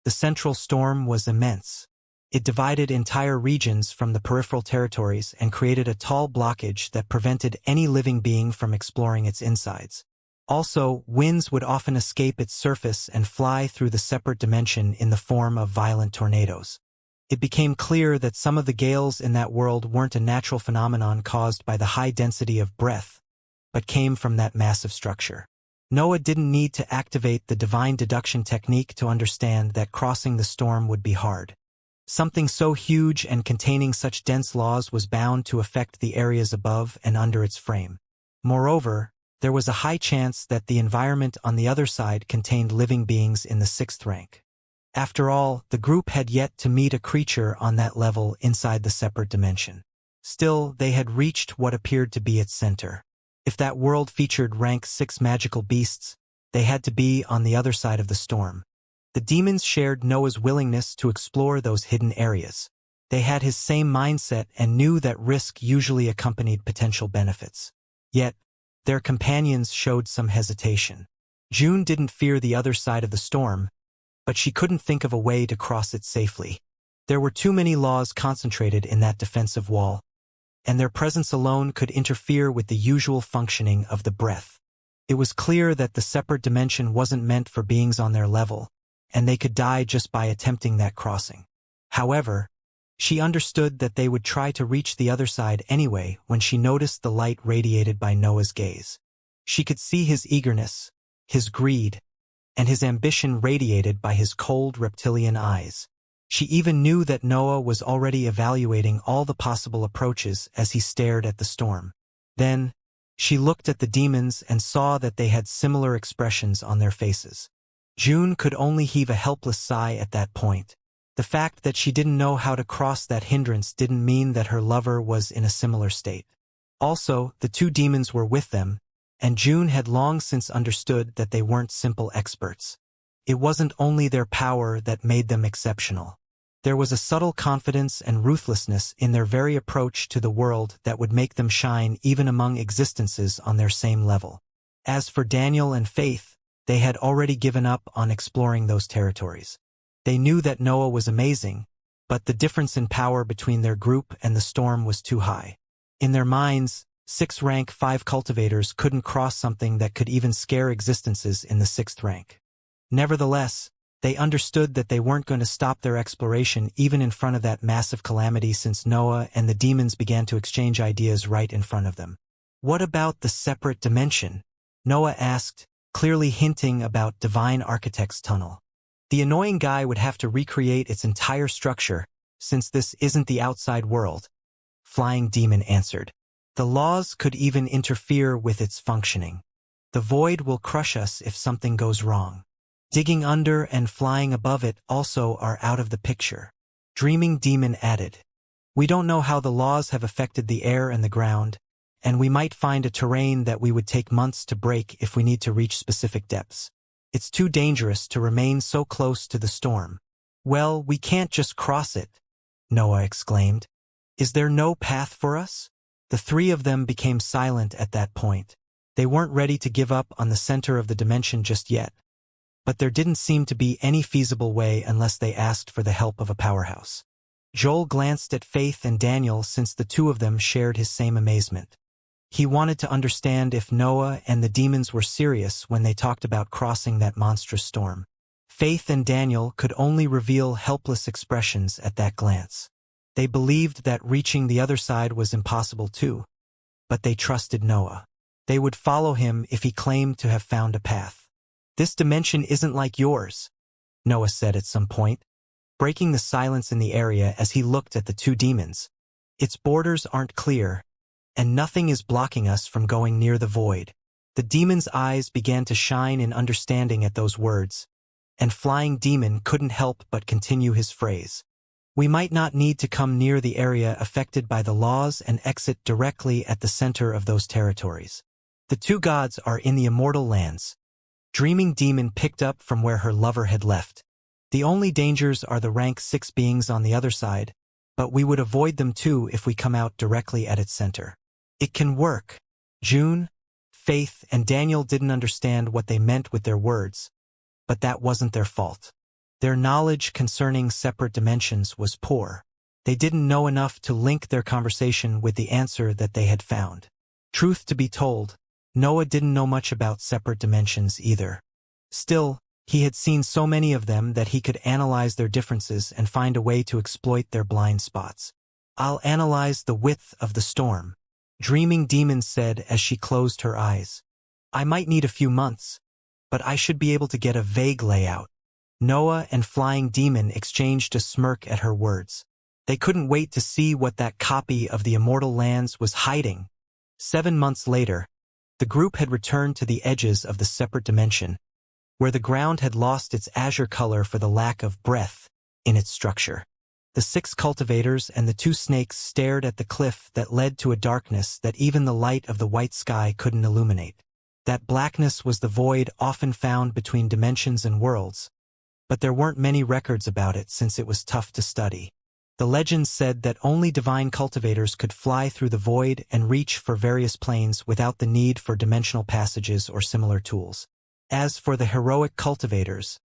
The central storm was immense. It divided entire regions from the peripheral territories and created a tall blockage that prevented any living being from exploring its insides. Also, winds would often escape its surface and fly through the separate dimension in the form of violent tornadoes. It became clear that some of the gales in that world weren't a natural phenomenon caused by the high density of breath, but came from that massive structure. Noah didn't need to activate the divine deduction technique to understand that crossing the storm would be hard. Something so huge and containing such dense laws was bound to affect the areas above and under its frame. Moreover, there was a high chance that the environment on the other side contained living beings in the 6th rank. After all, the group had yet to meet a creature on that level inside the separate dimension. Still, they had reached what appeared to be its center. If that world featured rank 6 magical beasts, they had to be on the other side of the storm. The demons shared Noah's willingness to explore those hidden areas. They had his same mindset and knew that risk usually accompanied potential benefits. Yet, their companions showed some hesitation. June didn't fear the other side of the storm, but she couldn't think of a way to cross it safely. There were too many laws concentrated in that defensive wall, and their presence alone could interfere with the usual functioning of the breath. It was clear that the separate dimension wasn't meant for beings on their level, and they could die just by attempting that crossing. However, she understood that they would try to reach the other side anyway when she noticed the light radiated by Noah's gaze. She could see his eagerness, his greed, and his ambition radiated by his cold reptilian eyes. She even knew that Noah was already evaluating all the possible approaches as he stared at the storm. Then, she looked at the demons and saw that they had similar expressions on their faces. June could only heave a helpless sigh at that point. The fact that she didn't know how to cross that hindrance didn't mean that her lover was in a similar state. Also, the 2 demons were with them, and June had long since understood that they weren't simple experts. It wasn't only their power that made them exceptional. There was a subtle confidence and ruthlessness in their very approach to the world that would make them shine even among existences on their same level. As for Daniel and Faith, they had already given up on exploring those territories. They knew that Noah was amazing, but the difference in power between their group and the storm was too high. In their minds, 6 rank 5 cultivators couldn't cross something that could even scare existences in the 6th rank. Nevertheless, they understood that they weren't going to stop their exploration even in front of that massive calamity, since Noah and the demons began to exchange ideas right in front of them. What about the separate dimension? Noah asked, clearly hinting about Divine Architect's tunnel. The annoying guy would have to recreate its entire structure, since this isn't the outside world. Flying Demon answered. The laws could even interfere with its functioning. The void will crush us if something goes wrong. Digging under and flying above it also are out of the picture. Dreaming Demon added. We don't know how the laws have affected the air and the ground, and we might find a terrain that we would take months to break if we need to reach specific depths. It's too dangerous to remain so close to the storm. Well, we can't just cross it, Noah exclaimed. Is there no path for us? The 3 of them became silent at that point. They weren't ready to give up on the center of the dimension just yet. But there didn't seem to be any feasible way unless they asked for the help of a powerhouse. Joel glanced at Faith and Daniel, since the 2 of them shared his same amazement. He wanted to understand if Noah and the demons were serious when they talked about crossing that monstrous storm. Faith and Daniel could only reveal helpless expressions at that glance. They believed that reaching the other side was impossible too, but they trusted Noah. They would follow him if he claimed to have found a path. This dimension isn't like yours, Noah said at some point, breaking the silence in the area as he looked at the 2 demons. Its borders aren't clear, and nothing is blocking us from going near the void. The demon's eyes began to shine in understanding at those words, and Flying Demon couldn't help but continue his phrase. We might not need to come near the area affected by the laws and exit directly at the center of those territories. The 2 gods are in the Immortal lands. Dreaming Demon picked up from where her lover had left. The only dangers are the rank 6 beings on the other side, but we would avoid them too if we come out directly at its center. It can work. June, Faith, and Daniel didn't understand what they meant with their words, but that wasn't their fault. Their knowledge concerning separate dimensions was poor. They didn't know enough to link their conversation with the answer that they had found. Truth to be told, Noah didn't know much about separate dimensions either. Still, he had seen so many of them that he could analyze their differences and find a way to exploit their blind spots. "I'll analyze the width of the storm," Dreaming Demon said as she closed her eyes. "I might need a few months, but I should be able to get a vague layout." Noah and Flying Demon exchanged a smirk at her words. They couldn't wait to see what that copy of the Immortal Lands was hiding. 7 months later, the group had returned to the edges of the separate dimension, where the ground had lost its azure color for the lack of breadth in its structure. The 6 cultivators and the 2 snakes stared at the cliff that led to a darkness that even the light of the white sky couldn't illuminate. That blackness was the void often found between dimensions and worlds, but there weren't many records about it since it was tough to study. The legends said that only divine cultivators could fly through the void and reach for various planes without the need for dimensional passages or similar tools. As for the heroic cultivators,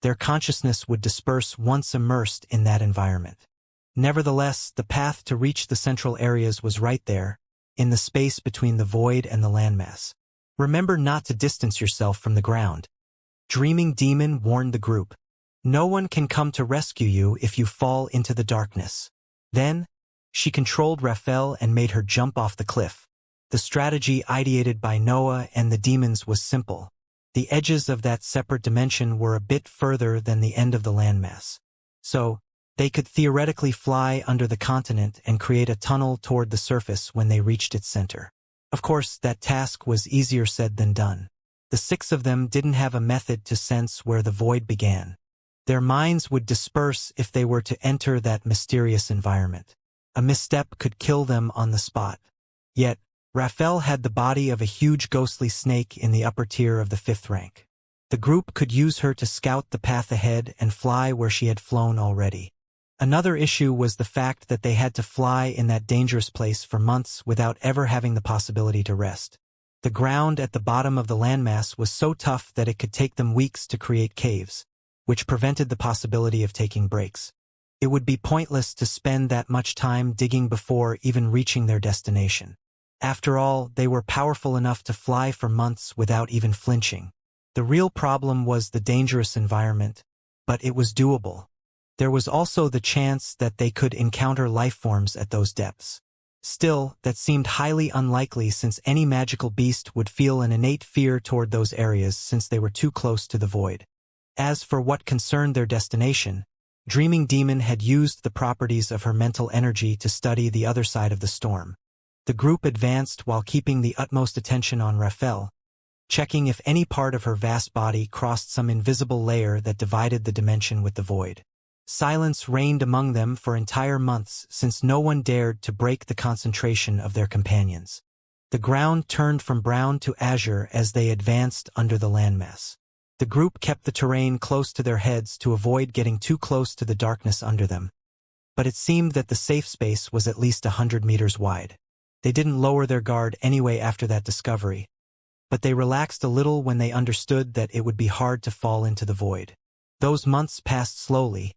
their consciousness would disperse once immersed in that environment. Nevertheless, the path to reach the central areas was right there, in the space between the void and the landmass. "Remember not to distance yourself from the ground," Dreaming Demon warned the group. "No one can come to rescue you if you fall into the darkness." Then, she controlled Raphael and made her jump off the cliff. The strategy ideated by Noah and the demons was simple. The edges of that separate dimension were a bit further than the end of the landmass. So, they could theoretically fly under the continent and create a tunnel toward the surface when they reached its center. Of course, that task was easier said than done. The 6 of them didn't have a method to sense where the void began. Their minds would disperse if they were to enter that mysterious environment. A misstep could kill them on the spot. Yet, Raphael had the body of a huge ghostly snake in the upper tier of the 5th rank. The group could use her to scout the path ahead and fly where she had flown already. Another issue was the fact that they had to fly in that dangerous place for months without ever having the possibility to rest. The ground at the bottom of the landmass was so tough that it could take them weeks to create caves, which prevented the possibility of taking breaks. It would be pointless to spend that much time digging before even reaching their destination. After all, they were powerful enough to fly for months without even flinching. The real problem was the dangerous environment, but it was doable. There was also the chance that they could encounter life forms at those depths. Still, that seemed highly unlikely since any magical beast would feel an innate fear toward those areas since they were too close to the void. As for what concerned their destination, Dreaming Demon had used the properties of her mental energy to study the other side of the storm. The group advanced while keeping the utmost attention on Raphael, checking if any part of her vast body crossed some invisible layer that divided the dimension with the void. Silence reigned among them for entire months since no one dared to break the concentration of their companions. The ground turned from brown to azure as they advanced under the landmass. The group kept the terrain close to their heads to avoid getting too close to the darkness under them. But it seemed that the safe space was at least 100 meters wide. They didn't lower their guard anyway after that discovery, but they relaxed a little when they understood that it would be hard to fall into the void. Those months passed slowly,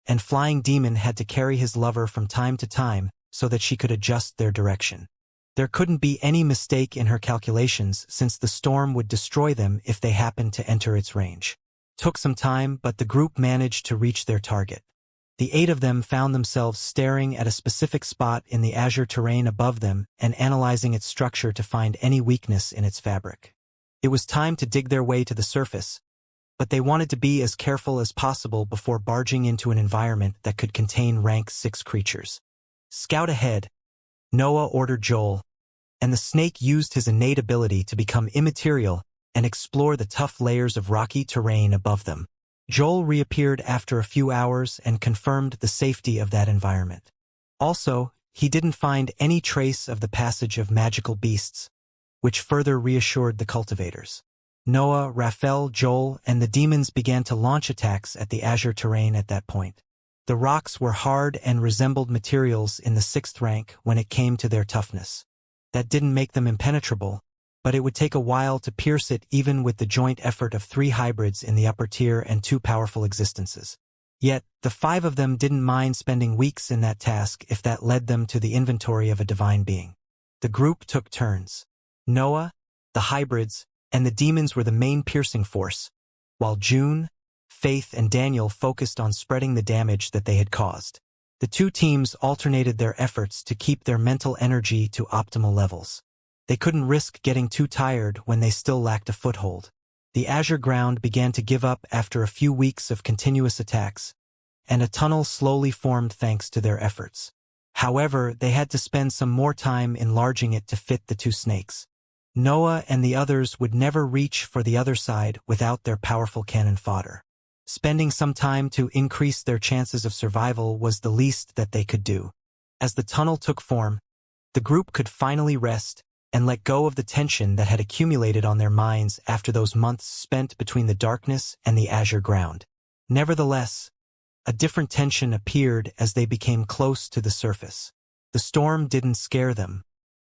and Flying Demon had to carry his lover from time to time so that she could adjust their direction. There couldn't be any mistake in her calculations since the storm would destroy them if they happened to enter its range. Took some time, but the group managed to reach their target. The 8 of them found themselves staring at a specific spot in the azure terrain above them and analyzing its structure to find any weakness in its fabric. It was time to dig their way to the surface, but they wanted to be as careful as possible before barging into an environment that could contain rank 6 creatures. "Scout ahead," Noah ordered Joel, and the snake used his innate ability to become immaterial and explore the tough layers of rocky terrain above them. Joel reappeared after a few hours and confirmed the safety of that environment. Also, he didn't find any trace of the passage of magical beasts, which further reassured the cultivators. Noah, Raphael, Joel, and the demons began to launch attacks at the azure terrain at that point. The rocks were hard and resembled materials in the 6th rank when it came to their toughness. That didn't make them impenetrable, but it would take a while to pierce it even with the joint effort of 3 hybrids in the upper tier and 2 powerful existences. Yet, the 5 of them didn't mind spending weeks in that task if that led them to the inventory of a divine being. The group took turns. Noah, the hybrids, and the demons were the main piercing force, while June, Faith, and Daniel focused on spreading the damage that they had caused. The 2 teams alternated their efforts to keep their mental energy to optimal levels. They couldn't risk getting too tired when they still lacked a foothold. The azure ground began to give up after a few weeks of continuous attacks, and a tunnel slowly formed thanks to their efforts. However, they had to spend some more time enlarging it to fit the 2 snakes. Noah and the others would never reach for the other side without their powerful cannon fodder. Spending some time to increase their chances of survival was the least that they could do. As the tunnel took form, the group could finally rest and let go of the tension that had accumulated on their minds after those months spent between the darkness and the azure ground. Nevertheless, a different tension appeared as they became close to the surface. The storm didn't scare them.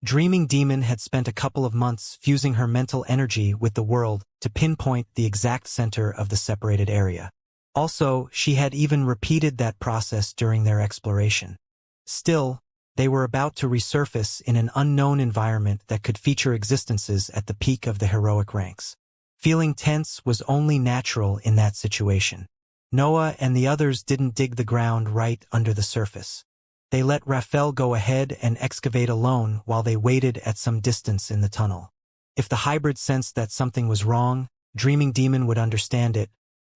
Dreaming Demon had spent a couple of months fusing her mental energy with the world to pinpoint the exact center of the separated area. Also, she had even repeated that process during their exploration. Still, they were about to resurface in an unknown environment that could feature existences at the peak of the heroic ranks. Feeling tense was only natural in that situation. Noah and the others didn't dig the ground right under the surface. They let Raphael go ahead and excavate alone while they waited at some distance in the tunnel. If the hybrid sensed that something was wrong, Dreaming Demon would understand it,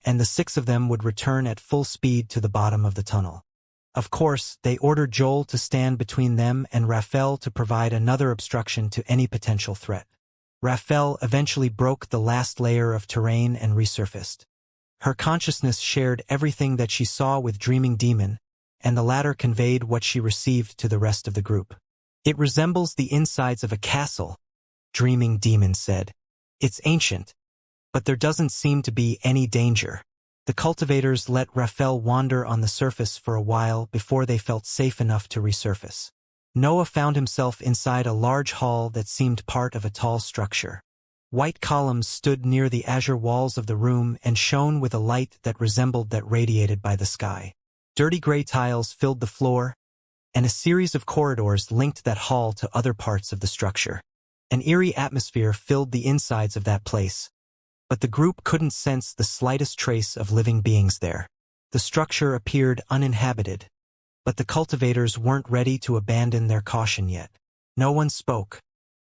and the 6 of them would return at full speed to the bottom of the tunnel. Of course, they ordered Joel to stand between them and Raphael to provide another obstruction to any potential threat. Raphael eventually broke the last layer of terrain and resurfaced. Her consciousness shared everything that she saw with Dreaming Demon, and the latter conveyed what she received to the rest of the group. "It resembles the insides of a castle," Dreaming Demon said. "It's ancient, but there doesn't seem to be any danger." The cultivators let Raphael wander on the surface for a while before they felt safe enough to resurface. Noah found himself inside a large hall that seemed part of a tall structure. White columns stood near the azure walls of the room and shone with a light that resembled that radiated by the sky. Dirty gray tiles filled the floor, and a series of corridors linked that hall to other parts of the structure. An eerie atmosphere filled the insides of that place, but the group couldn't sense the slightest trace of living beings there. The structure appeared uninhabited, but the cultivators weren't ready to abandon their caution yet. No one spoke.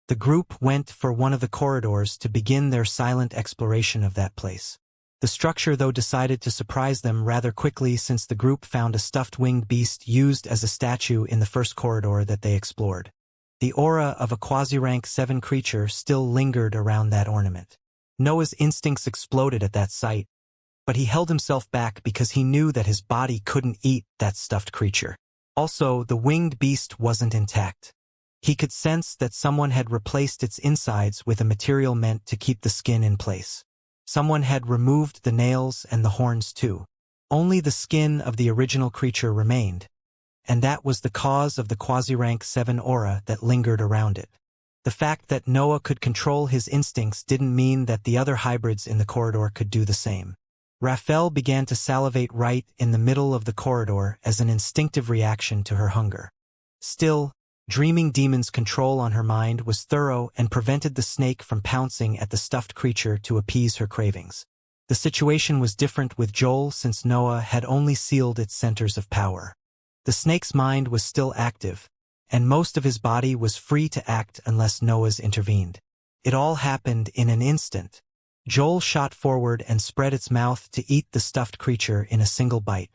The group went for one of the corridors to begin their silent exploration of that place. The structure, though, decided to surprise them rather quickly since the group found a stuffed winged beast used as a statue in the first corridor that they explored. The aura of a quasi-rank 7 creature still lingered around that ornament. Noah's instincts exploded at that sight, but he held himself back because he knew that his body couldn't eat that stuffed creature. Also, the winged beast wasn't intact. He could sense that someone had replaced its insides with a material meant to keep the skin in place. Someone had removed the nails and the horns too. Only the skin of the original creature remained, and that was the cause of the quasi-rank 7 aura that lingered around it. The fact that Noah could control his instincts didn't mean that the other hybrids in the corridor could do the same. Raphael began to salivate right in the middle of the corridor as an instinctive reaction to her hunger. Still, Dreaming Demon's control on her mind was thorough and prevented the snake from pouncing at the stuffed creature to appease her cravings. The situation was different with Joel since Noah had only sealed its centers of power. The snake's mind was still active, and most of his body was free to act unless Noah's intervened. It all happened in an instant. Joel shot forward and spread its mouth to eat the stuffed creature in a single bite.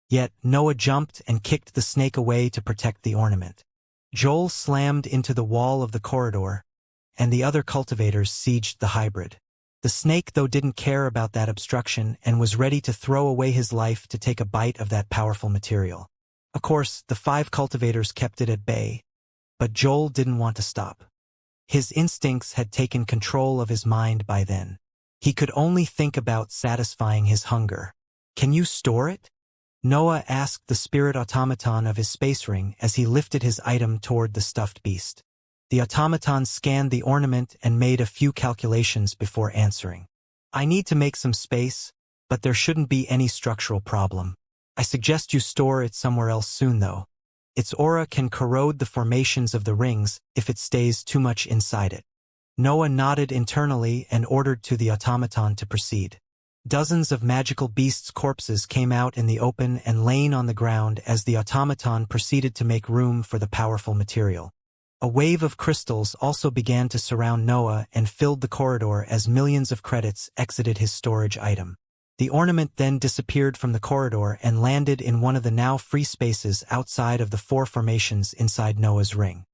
Yet Noah jumped and kicked the snake away to protect the ornament. Joel slammed into the wall of the corridor, and the other cultivators sieged the hybrid. The snake, though, didn't care about that obstruction and was ready to throw away his life to take a bite of that powerful material. Of course, the 5 cultivators kept it at bay, but Joel didn't want to stop. His instincts had taken control of his mind by then. He could only think about satisfying his hunger. "Can you store it?" Noah asked the spirit automaton of his space ring as he lifted his item toward the stuffed beast. The automaton scanned the ornament and made a few calculations before answering. I need to make some space, but there shouldn't be any structural problem. I suggest you store it somewhere else soon though. Its aura can corrode the formations of the rings if it stays too much inside it. Noah nodded internally and ordered to the automaton to proceed. Dozens of magical beasts' corpses came out in the open and lay on the ground as the automaton proceeded to make room for the powerful material. A wave of crystals also began to surround Noah and filled the corridor as millions of credits exited his storage item. The ornament then disappeared from the corridor and landed in one of the now free spaces outside of the 4 formations inside Noah's ring.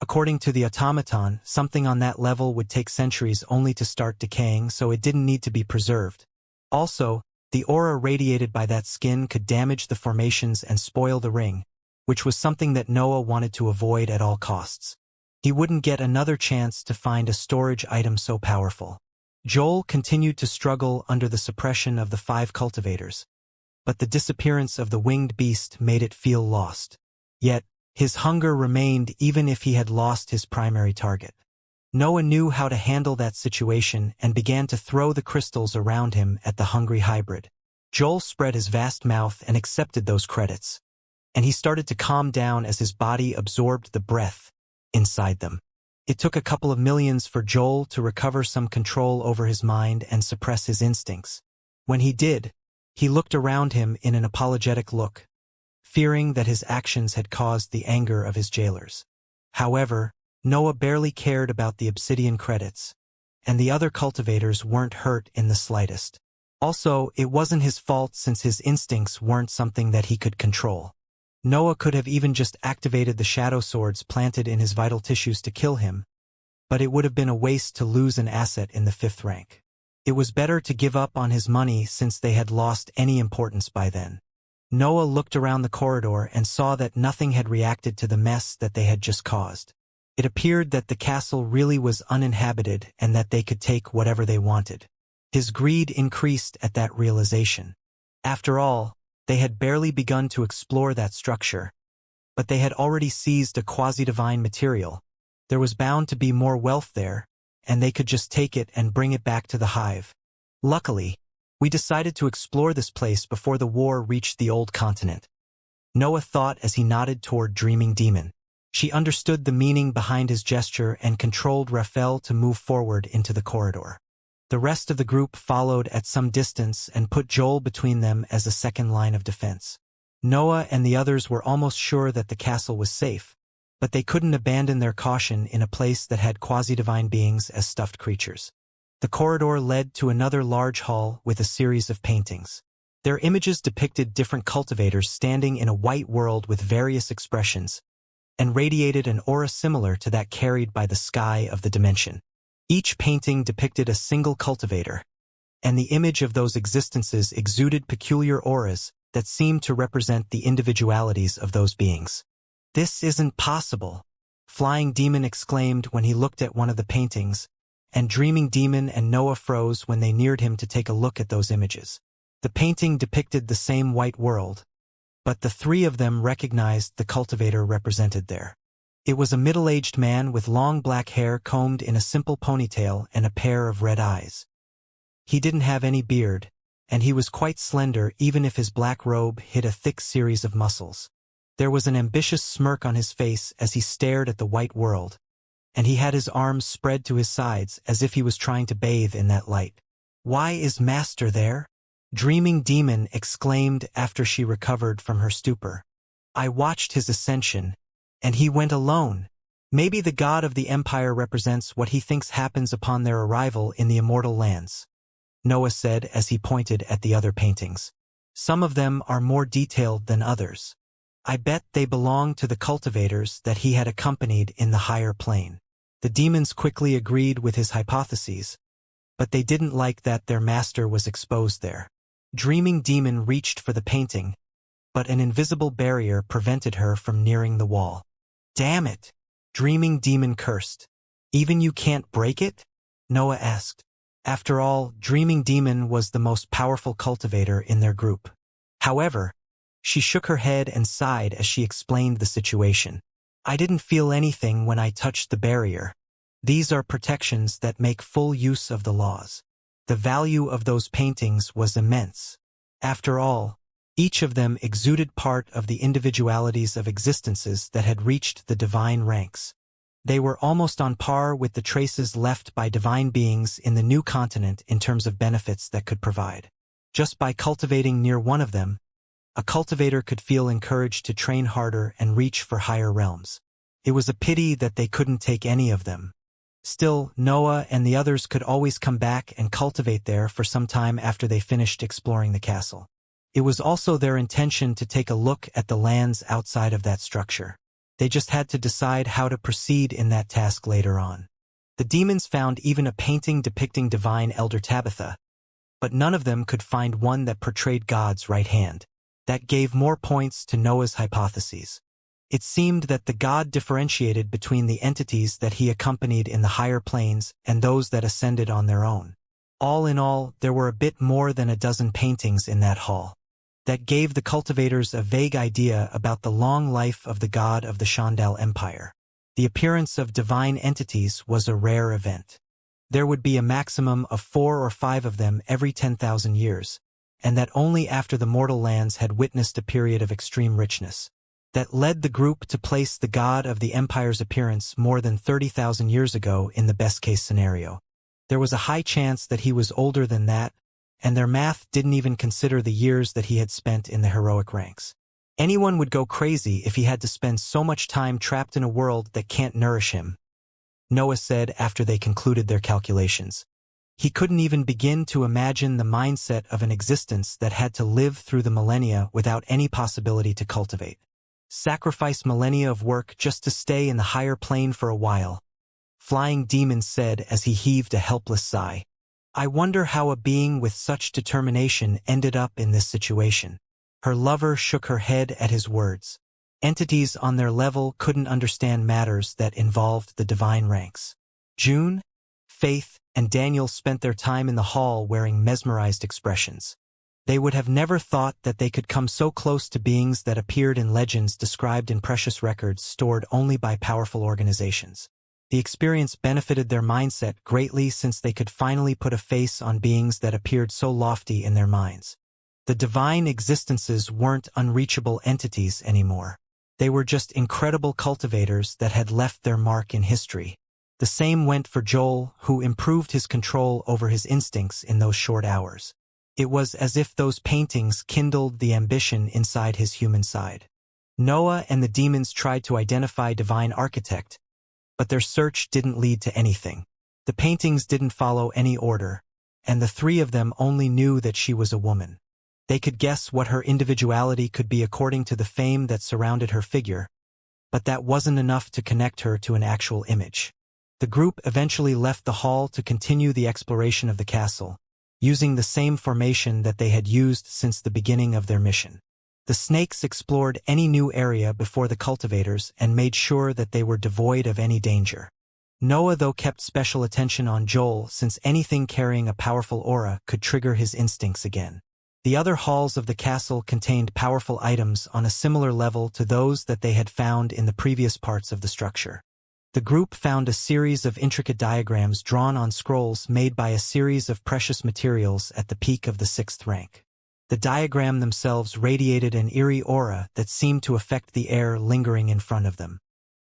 According to the automaton, something on that level would take centuries only to start decaying, so it didn't need to be preserved. Also, the aura radiated by that skin could damage the formations and spoil the ring, which was something that Noah wanted to avoid at all costs. He wouldn't get another chance to find a storage item so powerful. Joel continued to struggle under the suppression of the 5 cultivators, but the disappearance of the winged beast made it feel lost. Yet, his hunger remained even if he had lost his primary target. Noah knew how to handle that situation and began to throw the crystals around him at the hungry hybrid. Joel spread his vast mouth and accepted those credits, and he started to calm down as his body absorbed the breath inside them. It took a couple of millions for Joel to recover some control over his mind and suppress his instincts. When he did, he looked around him in an apologetic look, fearing that his actions had caused the anger of his jailers. However, Noah barely cared about the obsidian credits, and the other cultivators weren't hurt in the slightest. Also, it wasn't his fault since his instincts weren't something that he could control. Noah could have even just activated the shadow swords planted in his vital tissues to kill him, but it would have been a waste to lose an asset in the 5th rank. It was better to give up on his money since they had lost any importance by then. Noah looked around the corridor and saw that nothing had reacted to the mess that they had just caused. It appeared that the castle really was uninhabited and that they could take whatever they wanted. His greed increased at that realization. After all, they had barely begun to explore that structure, but they had already seized a quasi-divine material. There was bound to be more wealth there, and they could just take it and bring it back to the hive. Luckily, we decided to explore this place before the war reached the old continent. Noah thought as he nodded toward Dreaming Demon. She understood the meaning behind his gesture and controlled Raphael to move forward into the corridor. The rest of the group followed at some distance and put Joel between them as a second line of defense. Noah and the others were almost sure that the castle was safe, but they couldn't abandon their caution in a place that had quasi-divine beings as stuffed creatures. The corridor led to another large hall with a series of paintings. Their images depicted different cultivators standing in a white world with various expressions, and radiated an aura similar to that carried by the sky of the dimension. Each painting depicted a single cultivator, and the image of those existences exuded peculiar auras that seemed to represent the individualities of those beings. "This isn't possible," Flying Demon exclaimed when he looked at one of the paintings, and Dreaming Demon and Noah froze when they neared him to take a look at those images. The painting depicted the same white world, but the 3 of them recognized the cultivator represented there. It was a middle-aged man with long black hair combed in a simple ponytail and a pair of red eyes. He didn't have any beard, and he was quite slender even if his black robe hid a thick series of muscles. There was an ambitious smirk on his face as he stared at the white world, and he had his arms spread to his sides as if he was trying to bathe in that light. "Why is Master there?" Dreaming Demon exclaimed after she recovered from her stupor. "I watched his ascension, and he went alone. Maybe the god of the empire represents what he thinks happens upon their arrival in the immortal lands," Noah said as he pointed at the other paintings. "Some of them are more detailed than others. I bet they belong to the cultivators that he had accompanied in the higher plane." The demons quickly agreed with his hypotheses, but they didn't like that their master was exposed there. Dreaming Demon reached for the painting, but an invisible barrier prevented her from nearing the wall. "Damn it!" Dreaming Demon cursed. "Even you can't break it?" Noah asked. After all, Dreaming Demon was the most powerful cultivator in their group. However, she shook her head and sighed as she explained the situation. I didn't feel anything when I touched the barrier. These are protections that make full use of the laws. The value of those paintings was immense. After all, each of them exuded part of the individualities of existences that had reached the divine ranks. They were almost on par with the traces left by divine beings in the new continent in terms of benefits that could provide. Just by cultivating near one of them, a cultivator could feel encouraged to train harder and reach for higher realms. It was a pity that they couldn't take any of them. Still, Noah and the others could always come back and cultivate there for some time after they finished exploring the castle. It was also their intention to take a look at the lands outside of that structure. They just had to decide how to proceed in that task later on. The demons found even a painting depicting divine Elder Tabitha, but none of them could find one that portrayed God's right hand. That gave more points to Noah's hypotheses. It seemed that the god differentiated between the entities that he accompanied in the higher planes and those that ascended on their own. All in all, there were a bit more than a dozen paintings in that hall. That gave the cultivators a vague idea about the long life of the god of the Shandal Empire. The appearance of divine entities was a rare event. There would be a maximum of 4 or 5 of them every 10,000 years, and that only after the mortal lands had witnessed a period of extreme richness. That led the group to place the god of the empire's appearance more than 30,000 years ago in the best-case scenario. There was a high chance that he was older than that, and their math didn't even consider the years that he had spent in the heroic ranks. Anyone would go crazy if he had to spend so much time trapped in a world that can't nourish him, Noah said after they concluded their calculations. He couldn't even begin to imagine the mindset of an existence that had to live through the millennia without any possibility to cultivate. Sacrifice millennia of work just to stay in the higher plane for a while, Flying Demon said as he heaved a helpless sigh. I wonder how a being with such determination ended up in this situation. Her lover shook her head at his words. Entities on their level couldn't understand matters that involved the divine ranks. June, Faith, and Daniel spent their time in the hall wearing mesmerized expressions. They would have never thought that they could come so close to beings that appeared in legends described in precious records stored only by powerful organizations. The experience benefited their mindset greatly since they could finally put a face on beings that appeared so lofty in their minds. The divine existences weren't unreachable entities anymore. They were just incredible cultivators that had left their mark in history. The same went for Joel, who improved his control over his instincts in those short hours. It was as if those paintings kindled the ambition inside his human side. Noah and the demons tried to identify Divine Architect, but their search didn't lead to anything. The paintings didn't follow any order, and the 3 of them only knew that she was a woman. They could guess what her individuality could be according to the fame that surrounded her figure, but that wasn't enough to connect her to an actual image. The group eventually left the hall to continue the exploration of the castle, using the same formation that they had used since the beginning of their mission. The snakes explored any new area before the cultivators and made sure that they were devoid of any danger. Noah, though, kept special attention on Joel since anything carrying a powerful aura could trigger his instincts again. The other halls of the castle contained powerful items on a similar level to those that they had found in the previous parts of the structure. The group found a series of intricate diagrams drawn on scrolls made by a series of precious materials at the peak of the 6th rank. The diagram themselves radiated an eerie aura that seemed to affect the air lingering in front of them.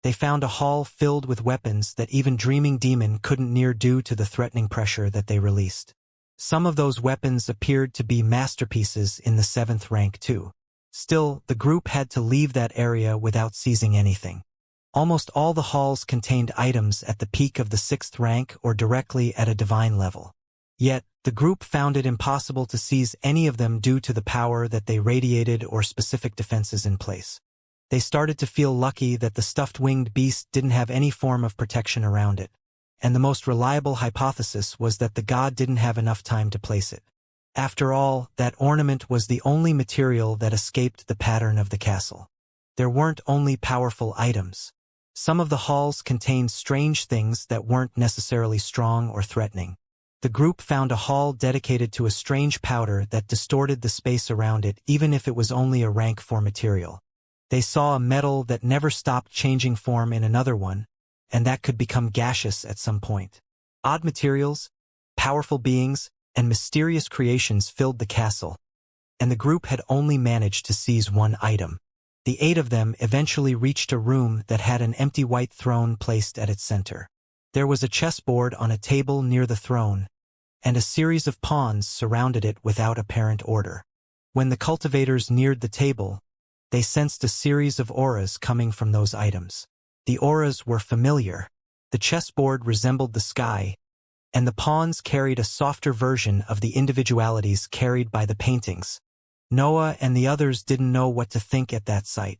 They found a hall filled with weapons that even Dreaming Demon couldn't near due to the threatening pressure that they released. Some of those weapons appeared to be masterpieces in the 7th rank too. Still, the group had to leave that area without seizing anything. Almost all the halls contained items at the peak of the 6th rank or directly at a divine level. Yet, the group found it impossible to seize any of them due to the power that they radiated or specific defenses in place. They started to feel lucky that the stuffed winged beast didn't have any form of protection around it, and the most reliable hypothesis was that the god didn't have enough time to place it. After all, that ornament was the only material that escaped the pattern of the castle. There weren't only powerful items. Some of the halls contained strange things that weren't necessarily strong or threatening. The group found a hall dedicated to a strange powder that distorted the space around it even if it was only a rank 4 material. They saw a metal that never stopped changing form in another one, and that could become gaseous at some point. Odd materials, powerful beings, and mysterious creations filled the castle, and the group had only managed to seize one item. The 8 of them eventually reached a room that had an empty white throne placed at its center. There was a chessboard on a table near the throne, and a series of pawns surrounded it without apparent order. When the cultivators neared the table, they sensed a series of auras coming from those items. The auras were familiar. The chessboard resembled the sky, and the pawns carried a softer version of the individualities carried by the paintings. Noah and the others didn't know what to think at that sight.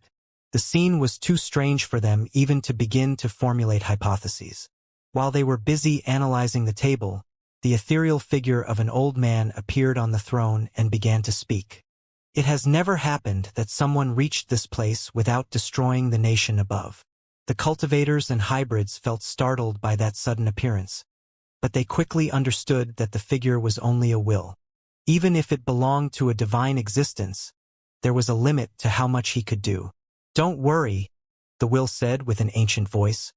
The scene was too strange for them even to begin to formulate hypotheses. While they were busy analyzing the table, the ethereal figure of an old man appeared on the throne and began to speak. It has never happened that someone reached this place without destroying the nation above. The cultivators and hybrids felt startled by that sudden appearance, but they quickly understood that the figure was only a will. Even if it belonged to a divine existence, there was a limit to how much he could do. "Don't worry," the will said with an ancient voice.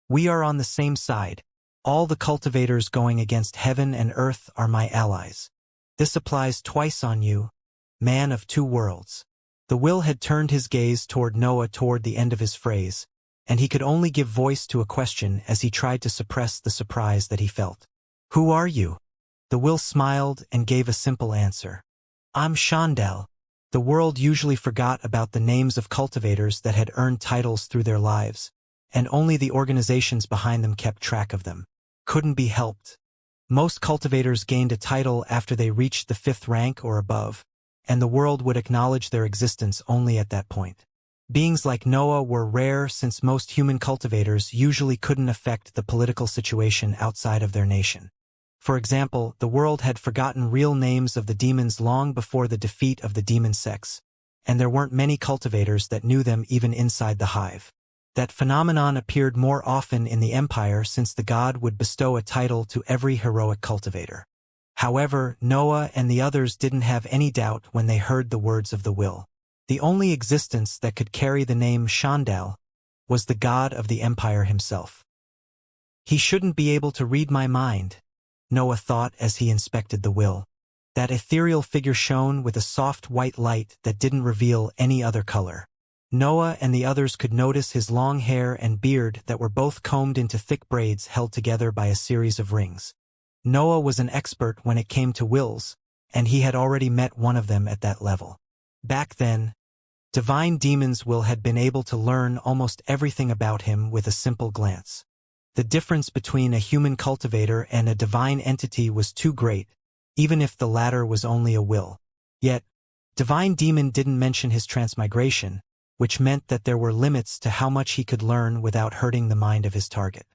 "We are on the same side. All the cultivators going against heaven and earth are my allies. This applies twice on you, man of 2 worlds." The will had turned his gaze toward Noah toward the end of his phrase, and he could only give voice to a question as he tried to suppress the surprise that he felt. "Who are you?" The will smiled and gave a simple answer. "I'm Xianxia." The world usually forgot about the names of cultivators that had earned titles through their lives, and only the organizations behind them kept track of them. Couldn't be helped. Most cultivators gained a title after they reached the 5th rank or above, and the world would acknowledge their existence only at that point. Beings like Noah were rare since most human cultivators usually couldn't affect the political situation outside of their nation. For example, the world had forgotten real names of the demons long before the defeat of the demon sects, and there weren't many cultivators that knew them even inside the hive. That phenomenon appeared more often in the Empire since the god would bestow a title to every heroic cultivator. However, Noah and the others didn't have any doubt when they heard the words of the will. The only existence that could carry the name Xianxia was the god of the Empire himself. "He shouldn't be able to read my mind," Noah thought as he inspected the will. That ethereal figure shone with a soft white light that didn't reveal any other color. Noah and the others could notice his long hair and beard that were both combed into thick braids held together by a series of rings. Noah was an expert when it came to wills, and he had already met one of them at that level. Back then, divine demon's will had been able to learn almost everything about him with a simple glance. The difference between a human cultivator and a divine entity was too great, even if the latter was only a will. Yet, divine demon didn't mention his transmigration, which meant that there were limits to how much he could learn without hurting the mind of his target.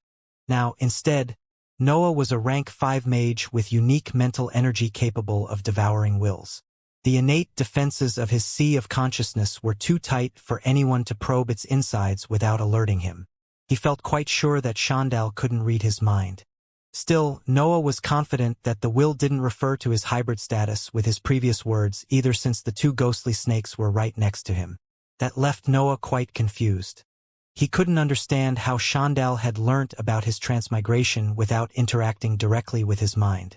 Now, instead, Noah was a rank 5 mage with unique mental energy capable of devouring wills. The innate defenses of his sea of consciousness were too tight for anyone to probe its insides without alerting him. He felt quite sure that Xianxia couldn't read his mind. Still, Noah was confident that the will didn't refer to his hybrid status with his previous words either, since the 2 ghostly snakes were right next to him. That left Noah quite confused. He couldn't understand how Xianxia had learnt about his transmigration without interacting directly with his mind.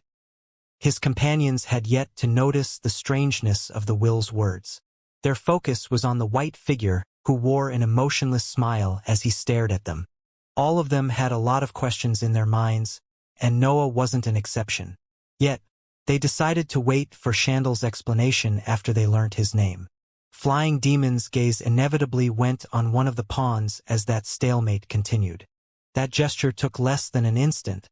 His companions had yet to notice the strangeness of the will's words. Their focus was on the white figure, who wore an emotionless smile as he stared at them. All of them had a lot of questions in their minds, and Noah wasn't an exception. Yet, they decided to wait for Xianxia's explanation after they learnt his name. Flying Demon's gaze inevitably went on one of the pawns as that stalemate continued. That gesture took less than an instant,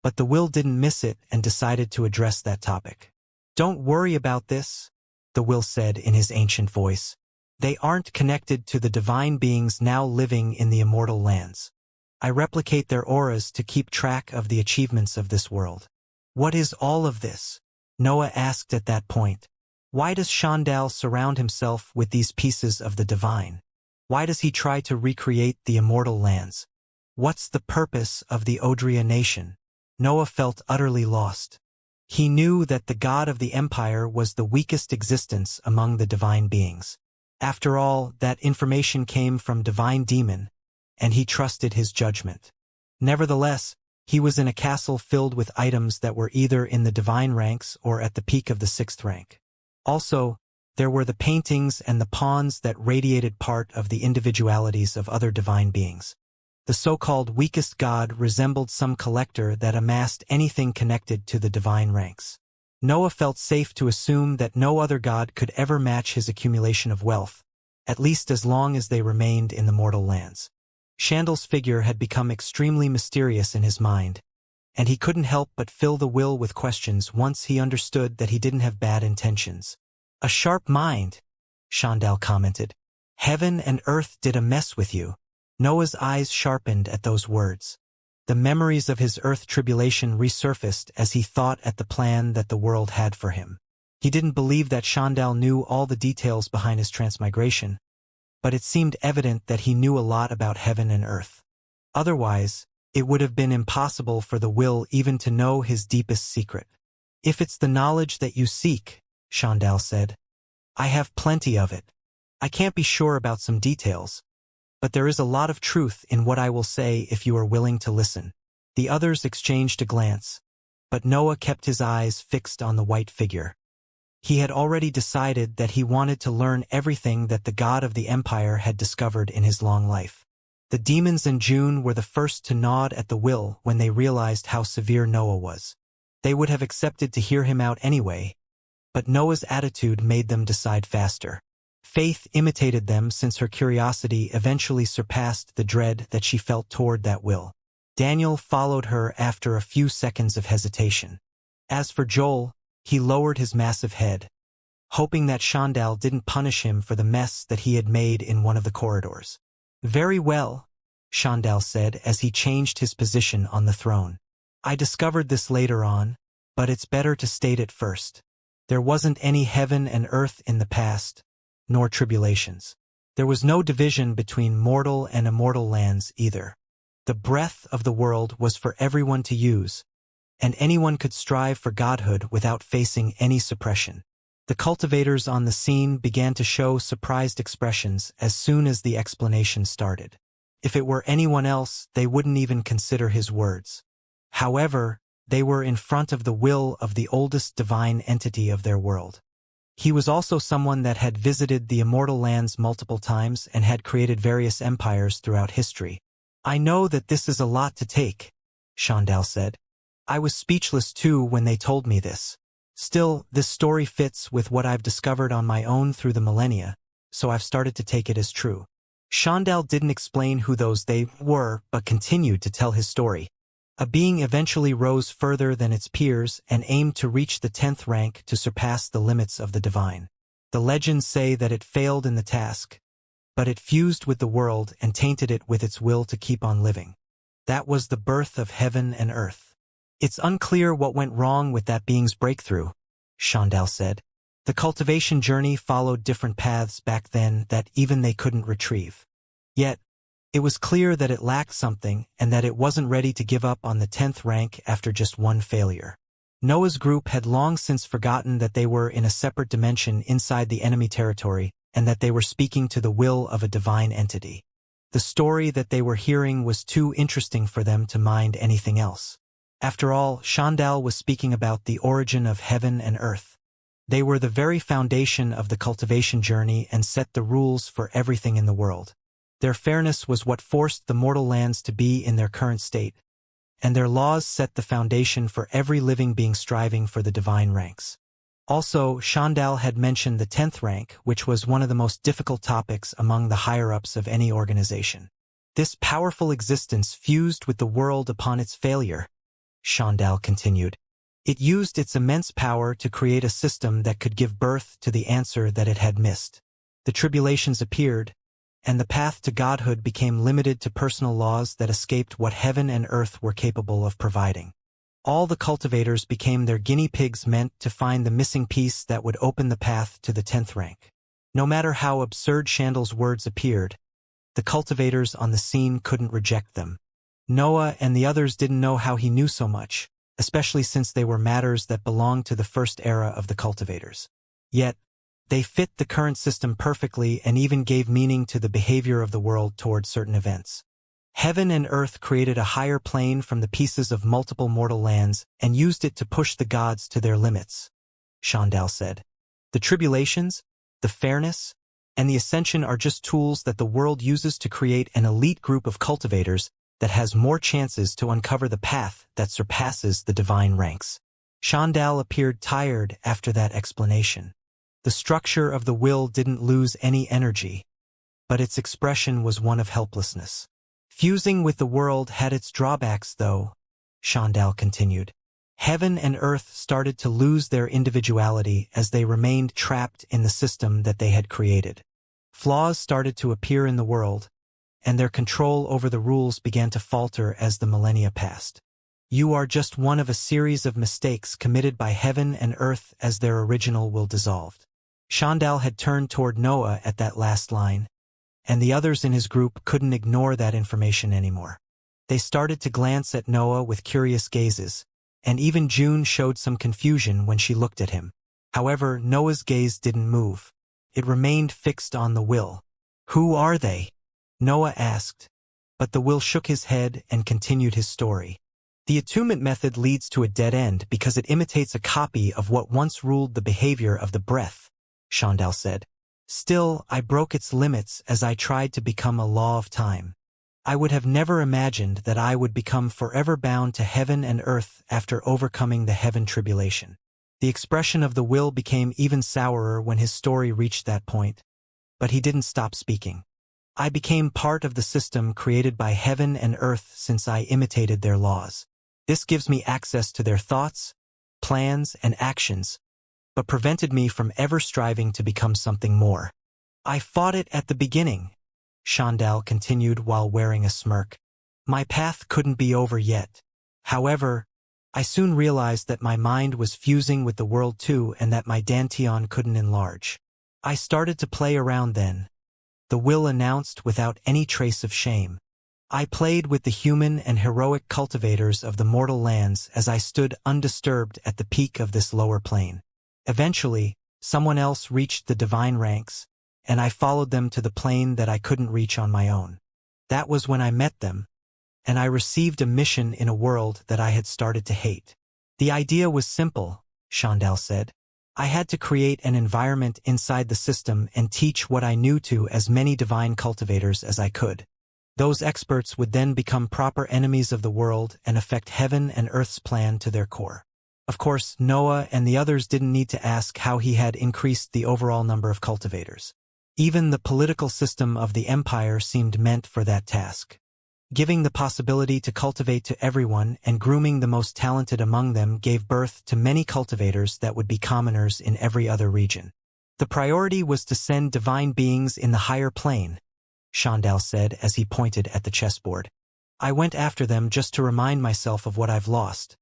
but the will didn't miss it and decided to address that topic. "Don't worry about this," the will said in his ancient voice. "They aren't connected to the divine beings now living in the immortal lands. I replicate their auras to keep track of the achievements of this world." "What is all of this?" Noah asked at that point. Why does Xianxia surround himself with these pieces of the divine? Why does he try to recreate the immortal lands? What's the purpose of the Odria nation? Noah felt utterly lost. He knew that the god of the empire was the weakest existence among the divine beings. After all, that information came from Divine Demon, and he trusted his judgment. Nevertheless, he was in a castle filled with items that were either in the divine ranks or at the peak of the 6th rank. Also, there were the paintings and the pawns that radiated part of the individualities of other divine beings. The so-called weakest god resembled some collector that amassed anything connected to the divine ranks. Noah felt safe to assume that no other god could ever match his accumulation of wealth, at least as long as they remained in the mortal lands. Shandal's figure had become extremely mysterious in his mind, and he couldn't help but fill the will with questions once he understood that he didn't have bad intentions. "A sharp mind," Shandal commented. "Heaven and earth did a mess with you." Noah's eyes sharpened at those words. The memories of his earth tribulation resurfaced as he thought at the plan that the world had for him. He didn't believe that Shandal knew all the details behind his transmigration, but it seemed evident that he knew a lot about heaven and earth. Otherwise, it would have been impossible for the will even to know his deepest secret. "If it's the knowledge that you seek," Shandal said, "I have plenty of it. I can't be sure about some details, but there is a lot of truth in what I will say if you are willing to listen." The others exchanged a glance, but Noah kept his eyes fixed on the white figure. He had already decided that he wanted to learn everything that the god of the empire had discovered in his long life. The demons and June were the first to nod at the will when they realized how severe Noah was. They would have accepted to hear him out anyway, but Noah's attitude made them decide faster. Faith imitated them since her curiosity eventually surpassed the dread that she felt toward that will. Daniel followed her after a few seconds of hesitation. As for Joel, he lowered his massive head, hoping that Shandal didn't punish him for the mess that he had made in one of the corridors. "Very well," Shandal said as he changed his position on the throne. "I discovered this later on, but it's better to state it first. There wasn't any heaven and earth in the past, nor tribulations. There was no division between mortal and immortal lands either. The breath of the world was for everyone to use, and anyone could strive for godhood without facing any suppression." The cultivators on the scene began to show surprised expressions as soon as the explanation started. If it were anyone else, they wouldn't even consider his words. However, they were in front of the will of the oldest divine entity of their world. He was also someone that had visited the immortal lands multiple times and had created various empires throughout history. "I know that this is a lot to take," Shandal said. "I was speechless too when they told me this. Still, this story fits with what I've discovered on my own through the millennia, so I've started to take it as true." Shandal didn't explain who those they were, but continued to tell his story. A being eventually rose further than its peers and aimed to reach the 10th rank to surpass the limits of the divine. The legends say that it failed in the task, but it fused with the world and tainted it with its will to keep on living. That was the birth of heaven and earth. "It's unclear what went wrong with that being's breakthrough," Shandal said. "The cultivation journey followed different paths back then that even they couldn't retrieve. Yet, it was clear that it lacked something and that it wasn't ready to give up on the 10th rank after just one failure." Noah's group had long since forgotten that they were in a separate dimension inside the enemy territory and that they were speaking to the will of a divine entity. The story that they were hearing was too interesting for them to mind anything else. After all, Shandal was speaking about the origin of heaven and earth. They were the very foundation of the cultivation journey and set the rules for everything in the world. Their fairness was what forced the mortal lands to be in their current state, and their laws set the foundation for every living being striving for the divine ranks. Also, Shandal had mentioned the 10th rank, which was one of the most difficult topics among the higher-ups of any organization. "This powerful existence fused with the world upon its failure," Shandal continued. "It used its immense power to create a system that could give birth to the answer that it had missed. The tribulations appeared, and the path to godhood became limited to personal laws that escaped what heaven and earth were capable of providing. All the cultivators became their guinea pigs meant to find the missing piece that would open the path to the 10th rank. No matter how absurd Shandal's words appeared, the cultivators on the scene couldn't reject them. Noah and the others didn't know how he knew so much, especially since they were matters that belonged to the first era of the cultivators. Yet, They fit the current system perfectly and even gave meaning to the behavior of the world toward certain events. Heaven and earth created a higher plane from the pieces of multiple mortal lands and used it to push the gods to their limits, Xianxia said. The tribulations, the fairness, and the ascension are just tools that the world uses to create an elite group of cultivators that has more chances to uncover the path that surpasses the divine ranks. Xianxia appeared tired after that explanation. The structure of the will didn't lose any energy, but its expression was one of helplessness. Fusing with the world had its drawbacks, though, Xianxia continued. Heaven and earth started to lose their individuality as they remained trapped in the system that they had created. Flaws started to appear in the world, and their control over the rules began to falter as the millennia passed. You are just one of a series of mistakes committed by heaven and earth as their original will dissolved. Xianxia had turned toward Noah at that last line, and the others in his group couldn't ignore that information anymore. They started to glance at Noah with curious gazes, and even June showed some confusion when she looked at him. However, Noah's gaze didn't move. It remained fixed on the will. "Who are they?" Noah asked, but the will shook his head and continued his story. The attunement method leads to a dead end because it imitates a copy of what once ruled the behavior of the breath, Xianxia said. Still, I broke its limits as I tried to become a law of time. I would have never imagined that I would become forever bound to heaven and earth after overcoming the heaven tribulation. The expression of the will became even sourer when his story reached that point, but he didn't stop speaking. I became part of the system created by heaven and earth since I imitated their laws. This gives me access to their thoughts, plans, and actions, but prevented me from ever striving to become something more. I fought it at the beginning, Xianxia continued while wearing a smirk. My path couldn't be over yet. However, I soon realized that my mind was fusing with the world too and that my dantian couldn't enlarge. I started to play around then, the will announced without any trace of shame. I played with the human and heroic cultivators of the mortal lands as I stood undisturbed at the peak of this lower plane. Eventually, someone else reached the divine ranks, and I followed them to the plane that I couldn't reach on my own. That was when I met them, and I received a mission in a world that I had started to hate. The idea was simple, Xianxia said. I had to create an environment inside the system and teach what I knew to as many divine cultivators as I could. Those experts would then become proper enemies of the world and affect heaven and earth's plan to their core. Of course, Noah and the others didn't need to ask how he had increased the overall number of cultivators. Even the political system of the empire seemed meant for that task. Giving the possibility to cultivate to everyone and grooming the most talented among them gave birth to many cultivators that would be commoners in every other region. The priority was to send divine beings in the higher plane, Xianxia said as he pointed at the chessboard. I went after them just to remind myself of what I've lost.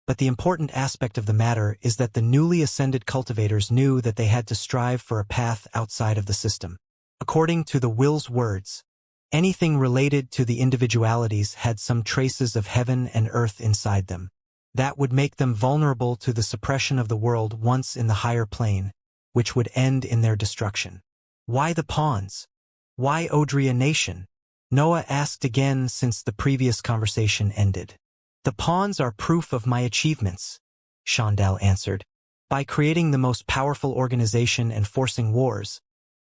But the important aspect of the matter is that the newly ascended cultivators knew that they had to strive for a path outside of the system. According to the will's words, anything related to the individualities had some traces of heaven and earth inside them. That would make them vulnerable to the suppression of the world once in the higher plane, which would end in their destruction. Why the pawns? Why Audionation? Noah asked again since the previous conversation ended. The pawns are proof of my achievements, Xianxia answered. By creating the most powerful organization and forcing wars,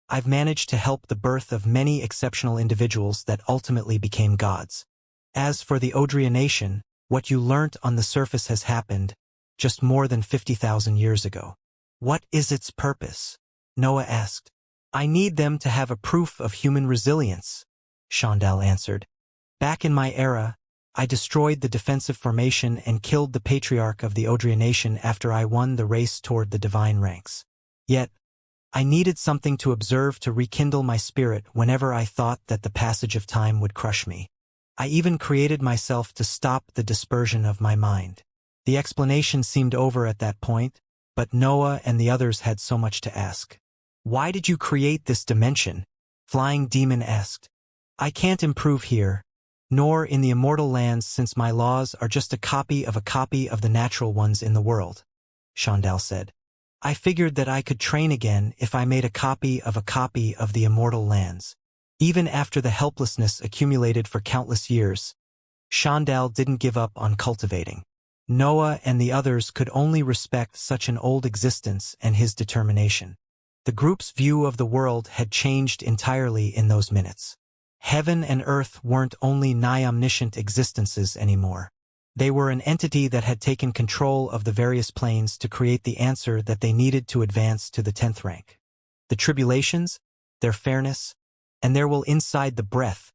I've managed to help the birth of many exceptional individuals that ultimately became gods. As for the Audionation, what you learnt on the surface has happened just more than 50,000 years ago. What is its purpose? Noah asked. I need them to have a proof of human resilience, Xianxia answered. Back in my era, I destroyed the defensive formation and killed the patriarch of the Audionation after I won the race toward the divine ranks. Yet, I needed something to observe to rekindle my spirit whenever I thought that the passage of time would crush me. I even created myself to stop the dispersion of my mind. The explanation seemed over at that point, but Noah and the others had so much to ask. Why did you create this dimension? Flying Demon asked. I can't improve here, nor in the immortal lands since my laws are just a copy of the natural ones in the world, Xianxia said. I figured that I could train again if I made a copy of the immortal lands. Even after the helplessness accumulated for countless years, Shandal didn't give up on cultivating. Noah and the others could only respect such an old existence and his determination. The group's view of the world had changed entirely in those minutes. Heaven and earth weren't only nigh-omniscient existences anymore. They were an entity that had taken control of the various planes to create the answer that they needed to advance to the 10th rank. The tribulations, their fairness, and their will inside the breath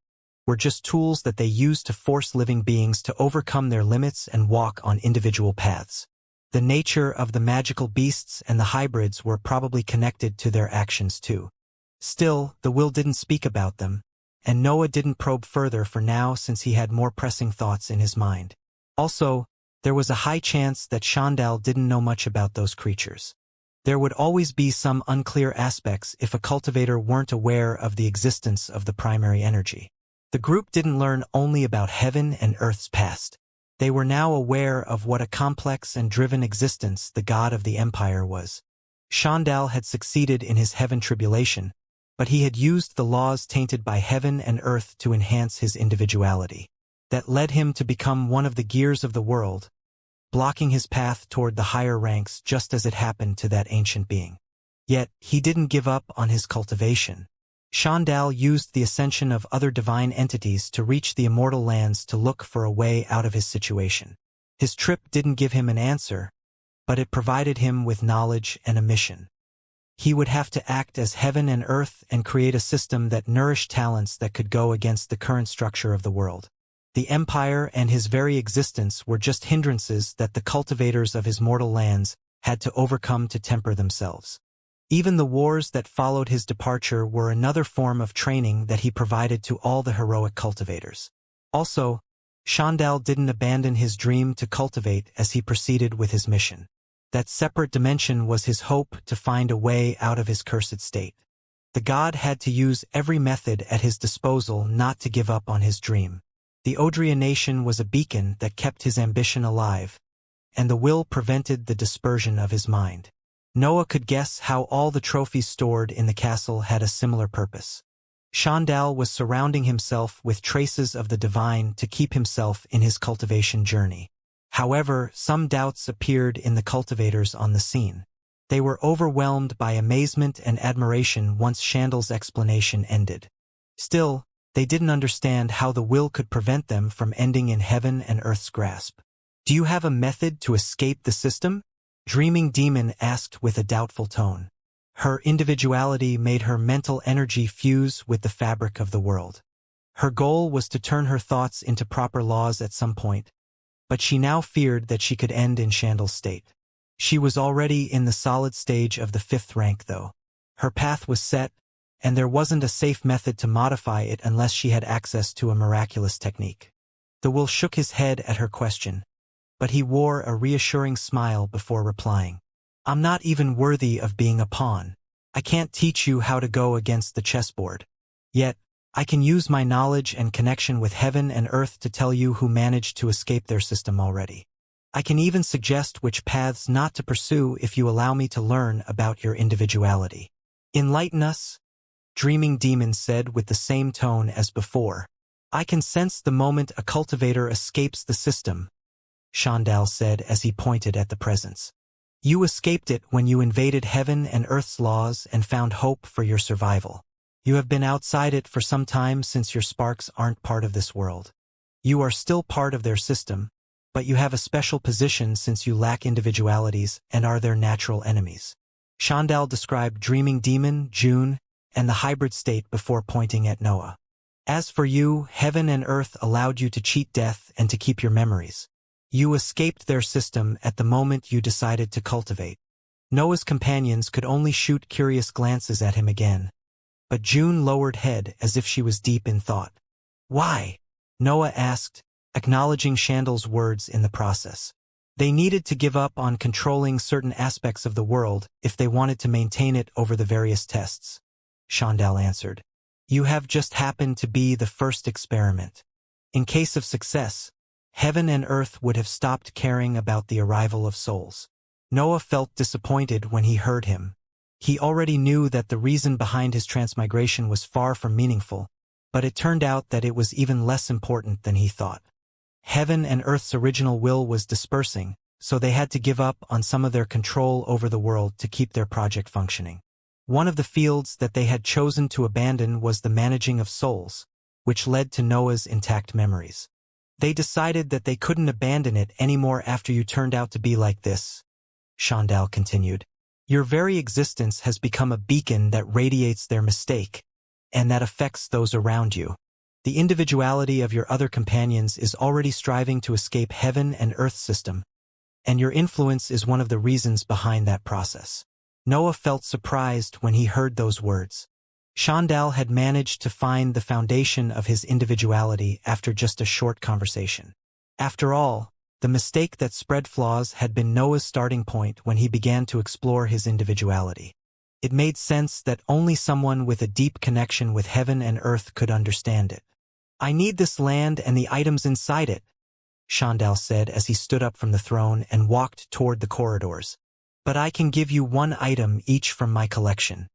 were just tools that they used to force living beings to overcome their limits and walk on individual paths. The nature of the magical beasts and the hybrids were probably connected to their actions too. Still, the will didn't speak about them, and Noah didn't probe further for now since he had more pressing thoughts in his mind. Also, there was a high chance that Shandal didn't know much about those creatures. There would always be some unclear aspects if a cultivator weren't aware of the existence of the primary energy. The group didn't learn only about heaven and earth's past. They were now aware of what a complex and driven existence the god of the empire was. Shandal had succeeded in his heaven tribulation, but he had used the laws tainted by heaven and earth to enhance his individuality. That led him to become one of the gears of the world, blocking his path toward the higher ranks just as it happened to that ancient being. Yet, he didn't give up on his cultivation. Shandal used the ascension of other divine entities to reach the immortal lands to look for a way out of his situation. His trip didn't give him an answer, but it provided him with knowledge and a mission. He would have to act as heaven and earth and create a system that nourished talents that could go against the current structure of the world. The empire and his very existence were just hindrances that the cultivators of his mortal lands had to overcome to temper themselves. Even the wars that followed his departure were another form of training that he provided to all the heroic cultivators. Also, Shandal didn't abandon his dream to cultivate as he proceeded with his mission. That separate dimension was his hope to find a way out of his cursed state. The god had to use every method at his disposal not to give up on his dream. The Nation was a beacon that kept his ambition alive, and the will prevented the dispersion of his mind. Noah could guess how all the trophies stored in the castle had a similar purpose. Shandal was surrounding himself with traces of the divine to keep himself in his cultivation journey. However, some doubts appeared in the cultivators on the scene. They were overwhelmed by amazement and admiration once Shandal's explanation ended. Still, they didn't understand how the will could prevent them from ending in heaven and earth's grasp. "Do you have a method to escape the system?" Dreaming Demon asked with a doubtful tone. Her individuality made her mental energy fuse with the fabric of the world. Her goal was to turn her thoughts into proper laws at some point, but she now feared that she could end in Shandal's state. She was already in the solid stage of the 5th rank, though. Her path was set, and there wasn't a safe method to modify it unless she had access to a miraculous technique. The will shook his head at her question, but he wore a reassuring smile before replying. "I'm not even worthy of being a pawn. I can't teach you how to go against the chessboard. Yet, I can use my knowledge and connection with heaven and earth to tell you who managed to escape their system already. I can even suggest which paths not to pursue if you allow me to learn about your individuality. Enlighten us," Dreaming Demon said with the same tone as before. "I can sense the moment a cultivator escapes the system," Shandal said as he pointed at the presence. "You escaped it when you invaded heaven and earth's laws and found hope for your survival. You have been outside it for some time since your sparks aren't part of this world. You are still part of their system, but you have a special position since you lack individualities and are their natural enemies." Shandal described Dreaming Demon, June, and the hybrid state before pointing at Noah. "As for you, heaven and earth allowed you to cheat death and to keep your memories. You escaped their system at the moment you decided to cultivate." Noah's companions could only shoot curious glances at him again, but June lowered head as if she was deep in thought. "Why?" Noah asked, acknowledging Shandal's words in the process. "They needed to give up on controlling certain aspects of the world if they wanted to maintain it over the various tests," Shandal answered. "You have just happened to be the first experiment. In case of success, heaven and earth would have stopped caring about the arrival of souls. Noah felt disappointed when he heard him. He already knew that the reason behind his transmigration was far from meaningful, but it turned out that it was even less important than he thought. Heaven and Earth's original will was dispersing, so they had to give up on some of their control over the world to keep their project functioning. One of the fields that they had chosen to abandon was the managing of souls, which led to Noah's intact memories. They decided that they couldn't abandon it anymore after you turned out to be like this, Xianxia continued. Your very existence has become a beacon that radiates their mistake, and that affects those around you. The individuality of your other companions is already striving to escape heaven and earth system, and your influence is one of the reasons behind that process. Noah felt surprised when he heard those words. Xianxia had managed to find the foundation of his individuality after just a short conversation. After all, the mistake that spread flaws had been Noah's starting point when he began to explore his individuality. It made sense that only someone with a deep connection with heaven and earth could understand it. I need this land and the items inside it, Xianxia said as he stood up from the throne and walked toward the corridors. But I can give you one item each from my collection.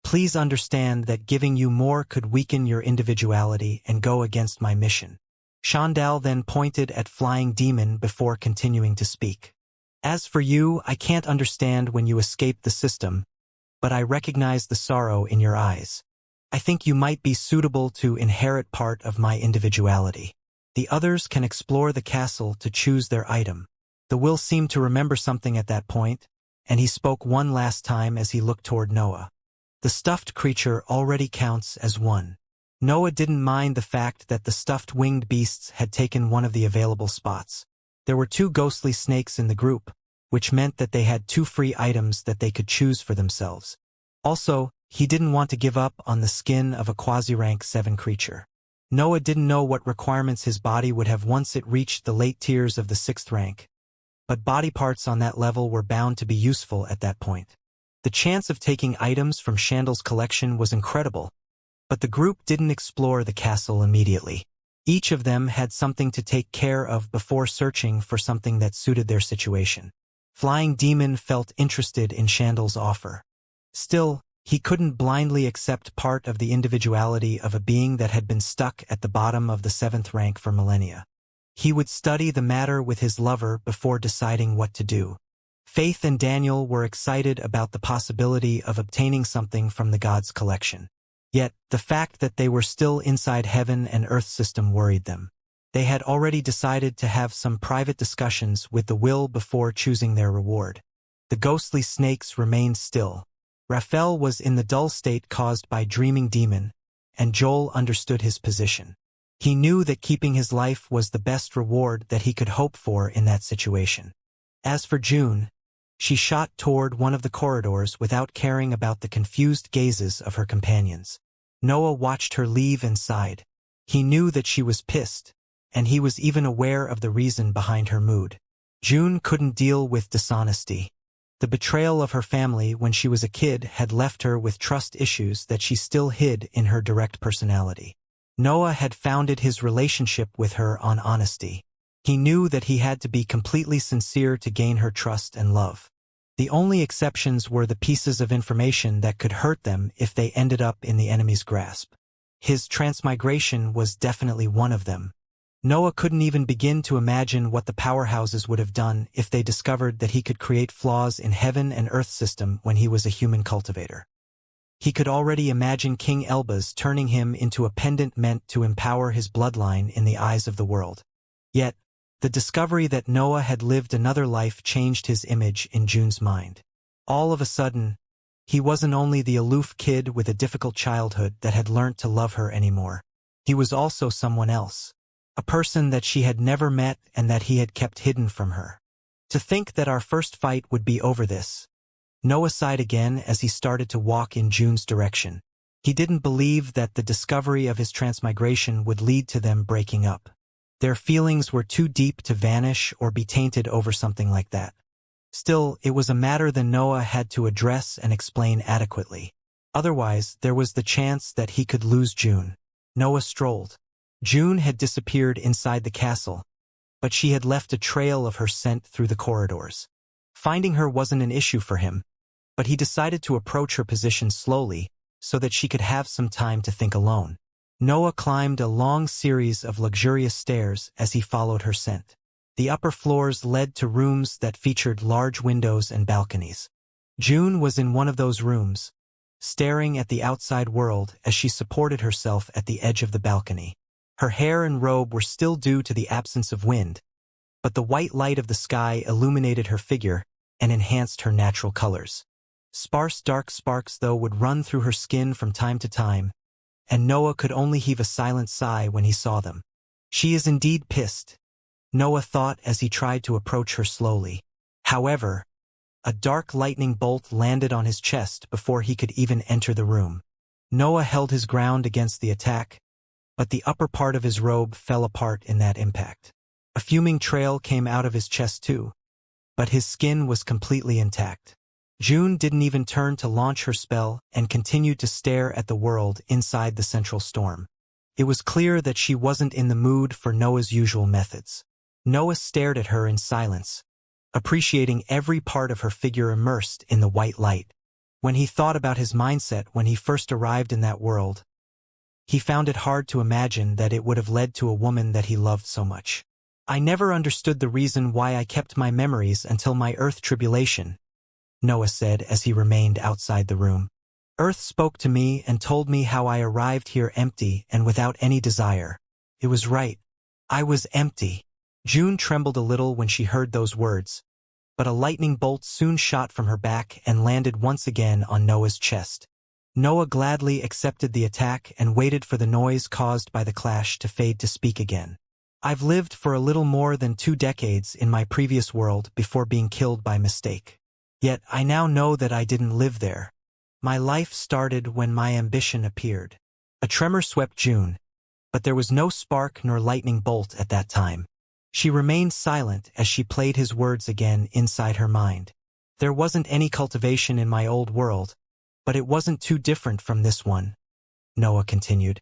Please understand that giving you more could weaken your individuality and go against my mission. Xianxia then pointed at Flying Demon before continuing to speak. As for you, I can't understand when you escape the system, but I recognize the sorrow in your eyes. I think you might be suitable to inherit part of my individuality. The others can explore the castle to choose their item. The will seemed to remember something at that point, and he spoke one last time as he looked toward Noah. The stuffed creature already counts as one. Noah didn't mind the fact that the stuffed winged beasts had taken one of the available spots. There were 2 ghostly snakes in the group, which meant that they had 2 free items that they could choose for themselves. Also, he didn't want to give up on the skin of a quasi-rank 7 creature. Noah didn't know what requirements his body would have once it reached the late tiers of the 6th rank, but body parts on that level were bound to be useful at that point. The chance of taking items from Xianxia's collection was incredible, but the group didn't explore the castle immediately. Each of them had something to take care of before searching for something that suited their situation. Flying Demon felt interested in Xianxia's offer. Still, he couldn't blindly accept part of the individuality of a being that had been stuck at the bottom of the 7th rank for millennia. He would study the matter with his lover before deciding what to do. Faith and Daniel were excited about the possibility of obtaining something from the gods' collection. Yet, the fact that they were still inside heaven and earth system worried them. They had already decided to have some private discussions with the will before choosing their reward. The ghostly snakes remained still. Raphael was in the dull state caused by Dreaming Demon, and Joel understood his position. He knew that keeping his life was the best reward that he could hope for in that situation. As for June, she shot toward one of the corridors without caring about the confused gazes of her companions. Noah watched her leave and sighed. He knew that she was pissed, and he was even aware of the reason behind her mood. June couldn't deal with dishonesty. The betrayal of her family when she was a kid had left her with trust issues that she still hid in her direct personality. Noah had founded his relationship with her on honesty. He knew that he had to be completely sincere to gain her trust and love. The only exceptions were the pieces of information that could hurt them if they ended up in the enemy's grasp. His transmigration was definitely one of them. Noah couldn't even begin to imagine what the powerhouses would have done if they discovered that he could create flaws in heaven and earth system when he was a human cultivator. He could already imagine King Elbaz turning him into a pendant meant to empower his bloodline in the eyes of the world. Yet, the discovery that Noah had lived another life changed his image in June's mind. All of a sudden, he wasn't only the aloof kid with a difficult childhood that had learnt to love her anymore. He was also someone else. A person that she had never met and that he had kept hidden from her. To think that our first fight would be over this. Noah sighed again as he started to walk in June's direction. He didn't believe that the discovery of his transmigration would lead to them breaking up. Their feelings were too deep to vanish or be tainted over something like that. Still, it was a matter that Noah had to address and explain adequately. Otherwise, there was the chance that he could lose June. Noah strolled. June had disappeared inside the castle, but she had left a trail of her scent through the corridors. Finding her wasn't an issue for him, but he decided to approach her position slowly so that she could have some time to think alone. Noah climbed a long series of luxurious stairs as he followed her scent. The upper floors led to rooms that featured large windows and balconies. June was in one of those rooms, staring at the outside world as she supported herself at the edge of the balcony. Her hair and robe were still due to the absence of wind, but the white light of the sky illuminated her figure and enhanced her natural colors. Sparse dark sparks, though, would run through her skin from time to time, and Noah could only heave a silent sigh when he saw them. She is indeed pissed, Noah thought as he tried to approach her slowly. However, a dark lightning bolt landed on his chest before he could even enter the room. Noah held his ground against the attack, but the upper part of his robe fell apart in that impact. A fuming trail came out of his chest too, but his skin was completely intact. June didn't even turn to launch her spell and continued to stare at the world inside the central storm. It was clear that she wasn't in the mood for Noah's usual methods. Noah stared at her in silence, appreciating every part of her figure immersed in the white light. When he thought about his mindset when he first arrived in that world, he found it hard to imagine that it would have led to a woman that he loved so much. I never understood the reason why I kept my memories until my Earth tribulation, Noah said as he remained outside the room. Earth spoke to me and told me how I arrived here empty and without any desire. It was right. I was empty. June trembled a little when she heard those words, but a lightning bolt soon shot from her back and landed once again on Noah's chest. Noah gladly accepted the attack and waited for the noise caused by the clash to fade to speak again. I've lived for a little more than 2 decades in my previous world before being killed by mistake. Yet I now know that I didn't live there. My life started when my ambition appeared. A tremor swept June, but there was no spark nor lightning bolt at that time. She remained silent as she played his words again inside her mind. There wasn't any cultivation in my old world, but it wasn't too different from this one, Noah continued.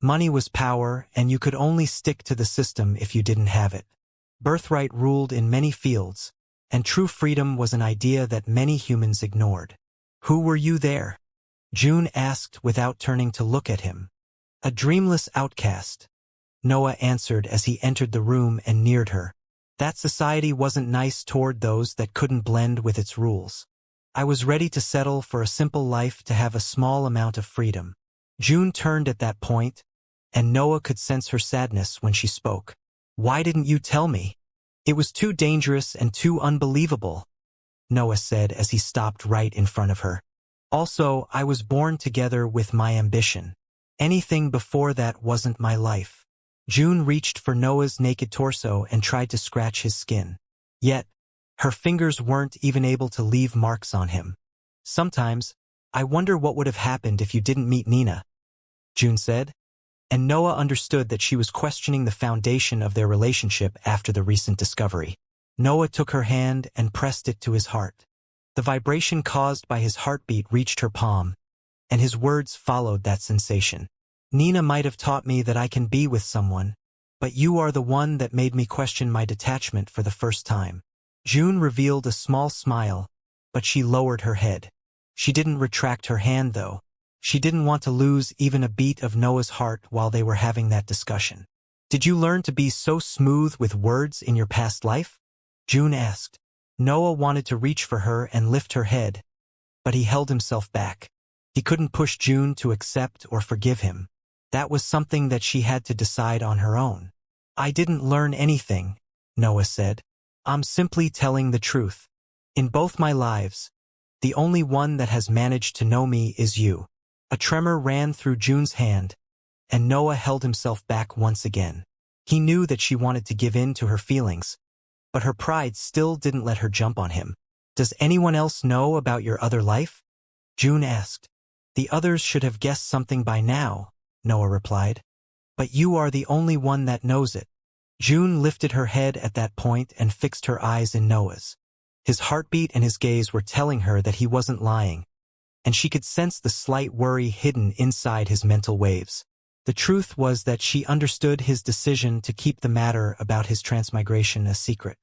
Money was power, and you could only stick to the system if you didn't have it. Birthright ruled in many fields, and true freedom was an idea that many humans ignored. Who were you there? June asked without turning to look at him. A dreamless outcast, Noah answered as he entered the room and neared her. That society wasn't nice toward those that couldn't blend with its rules. I was ready to settle for a simple life to have a small amount of freedom. June turned at that point, and Noah could sense her sadness when she spoke. Why didn't you tell me? It was too dangerous and too unbelievable, Noah said as he stopped right in front of her. Also, I was born together with my ambition. Anything before that wasn't my life. June reached for Noah's naked torso and tried to scratch his skin. Yet, her fingers weren't even able to leave marks on him. Sometimes, I wonder what would have happened if you didn't meet Nina, June said, and Noah understood that she was questioning the foundation of their relationship after the recent discovery. Noah took her hand and pressed it to his heart. The vibration caused by his heartbeat reached her palm, and his words followed that sensation. Nina might have taught me that I can be with someone, but you are the one that made me question my detachment for the first time. June revealed a small smile, but she lowered her head. She didn't retract her hand, though. She didn't want to lose even a beat of Noah's heart while they were having that discussion. Did you learn to be so smooth with words in your past life? June asked. Noah wanted to reach for her and lift her head, but he held himself back. He couldn't push June to accept or forgive him. That was something that she had to decide on her own. I didn't learn anything, Noah said. I'm simply telling the truth. In both my lives, the only one that has managed to know me is you. A tremor ran through June's hand, and Noah held himself back once again. He knew that she wanted to give in to her feelings, but her pride still didn't let her jump on him. Does anyone else know about your other life? June asked. The others should have guessed something by now, Noah replied. But you are the only one that knows it. June lifted her head at that point and fixed her eyes in Noah's. His heartbeat and his gaze were telling her that he wasn't lying, and she could sense the slight worry hidden inside his mental waves. The truth was that she understood his decision to keep the matter about his transmigration a secret.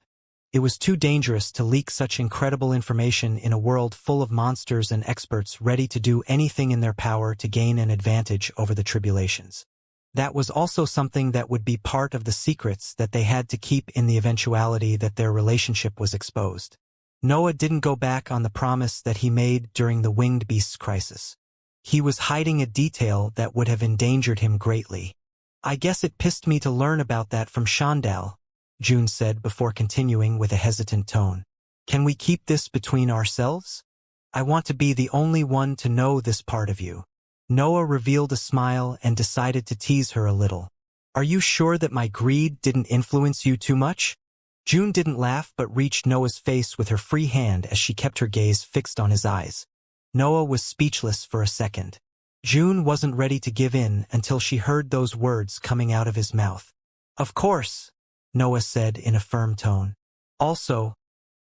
It was too dangerous to leak such incredible information in a world full of monsters and experts ready to do anything in their power to gain an advantage over the tribulations. That was also something that would be part of the secrets that they had to keep in the eventuality that their relationship was exposed. Noah didn't go back on the promise that he made during the winged beasts crisis. He was hiding a detail that would have endangered him greatly. I guess it pissed me to learn about that from Shandal, June said before continuing with a hesitant tone. Can we keep this between ourselves? I want to be the only one to know this part of you. Noah revealed a smile and decided to tease her a little. Are you sure that my greed didn't influence you too much? June didn't laugh but reached Noah's face with her free hand as she kept her gaze fixed on his eyes. Noah was speechless for a second. June wasn't ready to give in until she heard those words coming out of his mouth. Of course, Noah said in a firm tone. Also,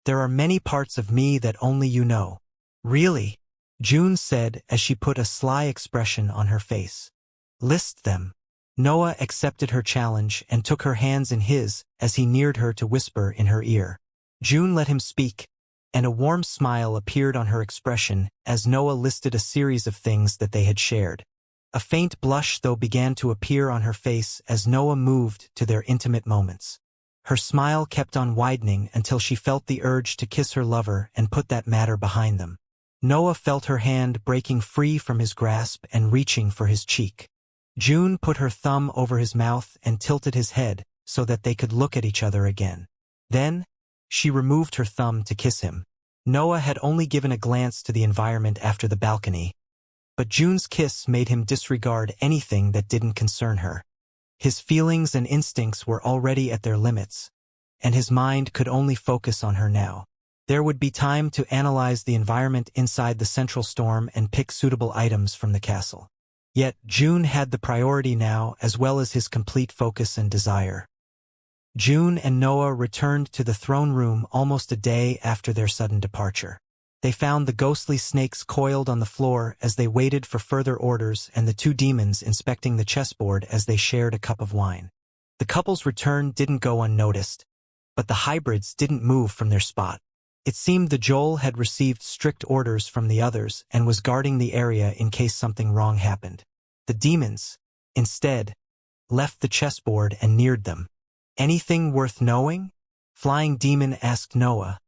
there are many parts of me that only you know. Really? June said as she put a sly expression on her face. List them. Noah accepted her challenge and took her hands in his as he neared her to whisper in her ear. June let him speak, and a warm smile appeared on her expression as Noah listed a series of things that they had shared. A faint blush though began to appear on her face as Noah moved to their intimate moments. Her smile kept on widening until she felt the urge to kiss her lover and put that matter behind them. Noah felt her hand breaking free from his grasp and reaching for his cheek. June put her thumb over his mouth and tilted his head so that they could look at each other again. Then, she removed her thumb to kiss him. Noah had only given a glance to the environment after the balcony, but June's kiss made him disregard anything that didn't concern her. His feelings and instincts were already at their limits, and his mind could only focus on her now. There would be time to analyze the environment inside the central storm and pick suitable items from the castle. Yet June had the priority now as well as his complete focus and desire. June and Noah returned to the throne room almost a day after their sudden departure. They found the ghostly snakes coiled on the floor as they waited for further orders and the two demons inspecting the chessboard as they shared a cup of wine. The couple's return didn't go unnoticed, but the hybrids didn't move from their spot. It seemed the Joel had received strict orders from the others and was guarding the area in case something wrong happened. The demons, instead, left the chessboard and neared them. Anything worth knowing? Flying Demon asked Noah,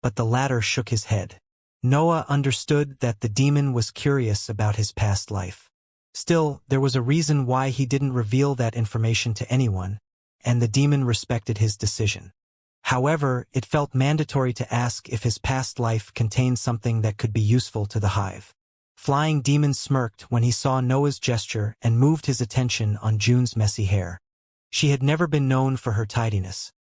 but the latter shook his head. Noah understood that the demon was curious about his past life. Still, there was a reason why he didn't reveal that information to anyone, and the demon respected his decision. However, it felt mandatory to ask if his past life contained something that could be useful to the hive. Flying Demon smirked when he saw Noah's gesture and moved his attention on June's messy hair. She had never been known for her tidiness,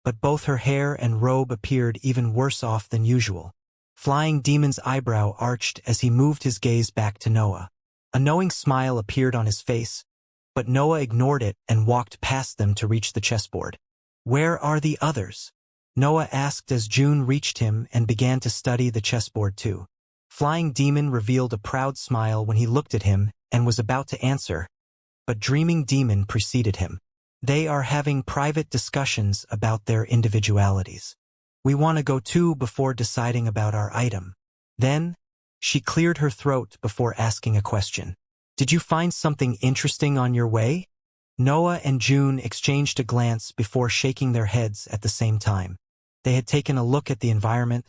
but both her hair and robe appeared even worse off than usual. Flying Demon's eyebrow arched as he moved his gaze back to Noah. A knowing smile appeared on his face, but Noah ignored it and walked past them to reach the chessboard. Where are the others? Noah asked as June reached him and began to study the chessboard too. Flying Demon revealed a proud smile when he looked at him and was about to answer, but Dreaming Demon preceded him. They are having private discussions about their individualities. We want to go too before deciding about our item. Then, she cleared her throat before asking a question. Did you find something interesting on your way? Noah and June exchanged a glance before shaking their heads at the same time. They had taken a look at the environment,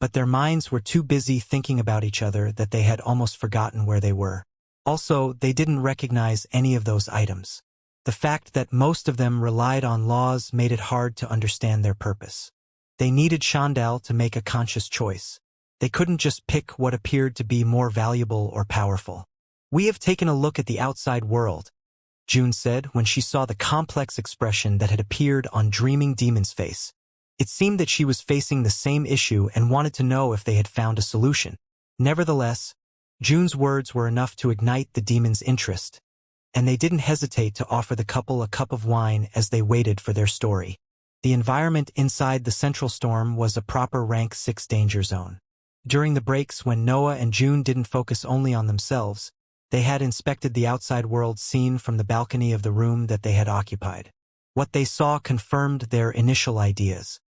but their minds were too busy thinking about each other that they had almost forgotten where they were. Also, they didn't recognize any of those items. The fact that most of them relied on laws made it hard to understand their purpose. They needed Shandal to make a conscious choice. They couldn't just pick what appeared to be more valuable or powerful. We have taken a look at the outside world, June said when she saw the complex expression that had appeared on Dreaming Demon's face. It seemed that she was facing the same issue and wanted to know if they had found a solution. Nevertheless, June's words were enough to ignite the demon's interest, and they didn't hesitate to offer the couple a cup of wine as they waited for their story. The environment inside the central storm was a proper rank 6 danger zone. During the breaks when Noah and June didn't focus only on themselves, they had inspected the outside world seen from the balcony of the room that they had occupied. What they saw confirmed their initial ideas.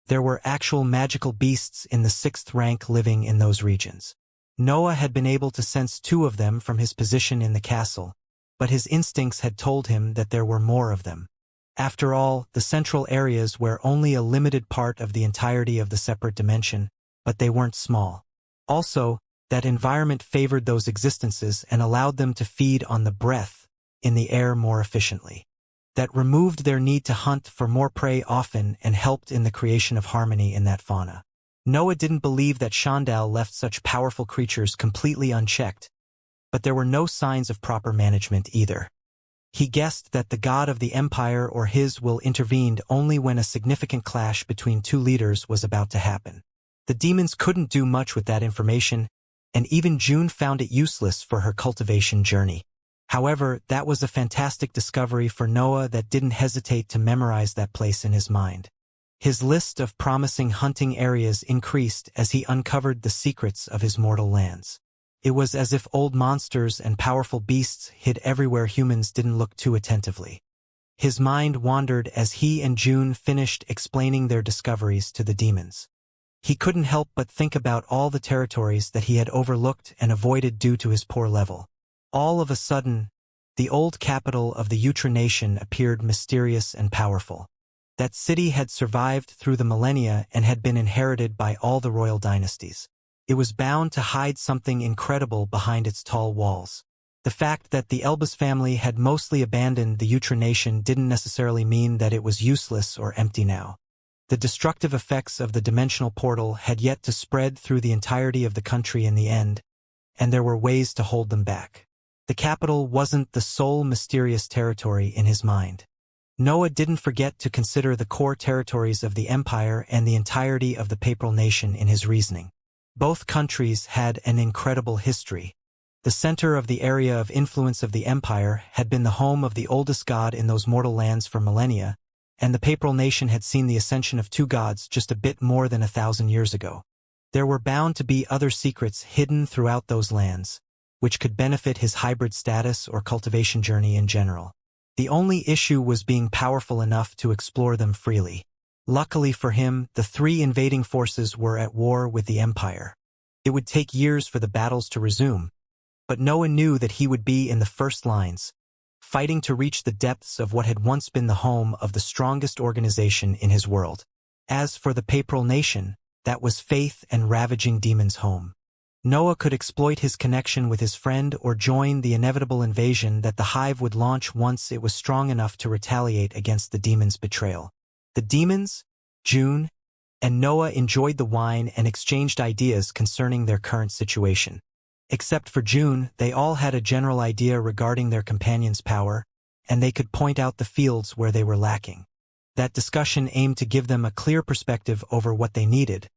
There were actual magical beasts in the 6th rank living in those regions. Noah had been able to sense 2 of them from his position in the castle, but his instincts had told him that there were more of them. After all, the central areas were only a limited part of the entirety of the separate dimension, but they weren't small. Also, that environment favored those existences and allowed them to feed on the breath in the air more efficiently. That removed their need to hunt for more prey often and helped in the creation of harmony in that fauna. Noah didn't believe that Shandal left such powerful creatures completely unchecked, but there were no signs of proper management either. He guessed that the god of the empire or his will intervened only when a significant clash between 2 leaders was about to happen. The demons couldn't do much with that information, and even June found it useless for her cultivation journey. However, that was a fantastic discovery for Noah that didn't hesitate to memorize that place in his mind. His list of promising hunting areas increased as he uncovered the secrets of his mortal lands. It was as if old monsters and powerful beasts hid everywhere humans didn't look too attentively. His mind wandered as he and June finished explaining their discoveries to the demons. He couldn't help but think about all the territories that he had overlooked and avoided due to his poor level. All of a sudden, the old capital of the Wuxia nation appeared mysterious and powerful. That city had survived through the millennia and had been inherited by all the royal dynasties. It was bound to hide something incredible behind its tall walls. The fact that the Elbas family had mostly abandoned the Wuxia nation didn't necessarily mean that it was useless or empty now. The destructive effects of the dimensional portal had yet to spread through the entirety of the country in the end, and there were ways to hold them back. The capital wasn't the sole mysterious territory in his mind. Noah didn't forget to consider the core territories of the empire and the entirety of the papal nation in his reasoning. Both countries had an incredible history. The center of the area of influence of the empire had been the home of the oldest god in those mortal lands for millennia, and the papal nation had seen the ascension of 2 gods just a bit more than 1,000 years ago. There were bound to be other secrets hidden throughout those lands, which could benefit his hybrid status or cultivation journey in general. The only issue was being powerful enough to explore them freely. Luckily for him, the 3 invading forces were at war with the Empire. It would take years for the battles to resume, but Noah knew that he would be in the first lines, fighting to reach the depths of what had once been the home of the strongest organization in his world. As for the papal nation, that was Faith and ravaging demons' home. Noah could exploit his connection with his friend or join the inevitable invasion that the hive would launch once it was strong enough to retaliate against the demons' betrayal. The demons, June, and Noah enjoyed the wine and exchanged ideas concerning their current situation. Except for June, they all had a general idea regarding their companion's power, and they could point out the fields where they were lacking. That discussion aimed to give them a clear perspective over what they needed,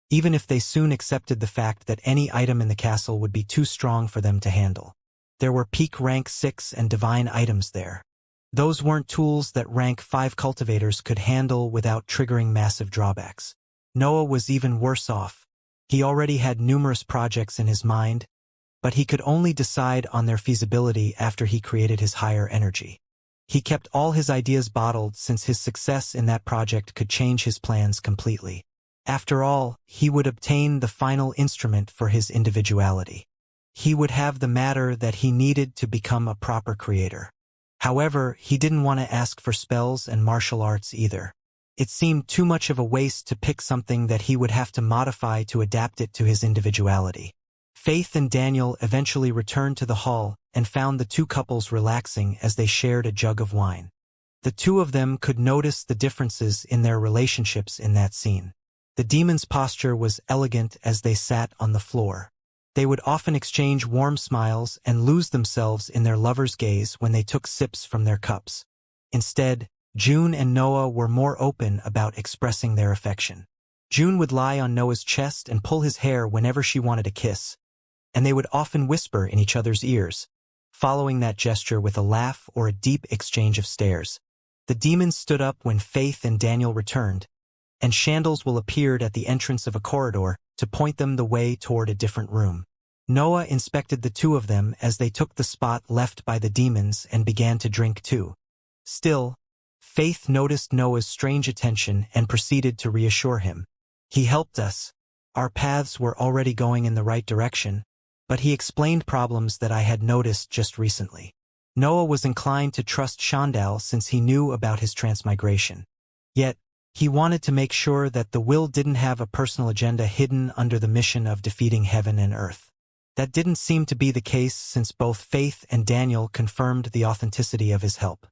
even if they soon accepted the fact that any item in the castle would be too strong for them to handle. There were peak rank 6 and divine items there. Those weren't tools that rank 5 cultivators could handle without triggering massive drawbacks. Noah was even worse off. He already had numerous projects in his mind, but he could only decide on their feasibility after he created his higher energy. He kept all his ideas bottled since his success in that project could change his plans completely. After all, he would obtain the final instrument for his individuality. He would have the matter that he needed to become a proper creator. However, he didn't want to ask for spells and martial arts either. It seemed too much of a waste to pick something that he would have to modify to adapt it to his individuality. Faith and Daniel eventually returned to the hall and found the 2 couples relaxing as they shared a jug of wine. The 2 of them could notice the differences in their relationships in that scene. The demon's posture was elegant as they sat on the floor. They would often exchange warm smiles and lose themselves in their lover's gaze when they took sips from their cups. Instead, June and Noah were more open about expressing their affection. June would lie on Noah's chest and pull his hair whenever she wanted a kiss, and they would often whisper in each other's ears, following that gesture with a laugh or a deep exchange of stares. The demons stood up when Faith and Daniel returned, and Shandalswell appeared at the entrance of a corridor to point them the way toward a different room. Noah inspected the 2 of them as they took the spot left by the demons and began to drink too. Still, Faith noticed Noah's strange attention and proceeded to reassure him. He helped us. Our paths were already going in the right direction, but he explained problems that I had noticed just recently. Noah was inclined to trust Xianxia since he knew about his transmigration. Yet, he wanted to make sure that the will didn't have a personal agenda hidden under the mission of defeating heaven and earth. That didn't seem to be the case since both Faith and Daniel confirmed the authenticity of his help.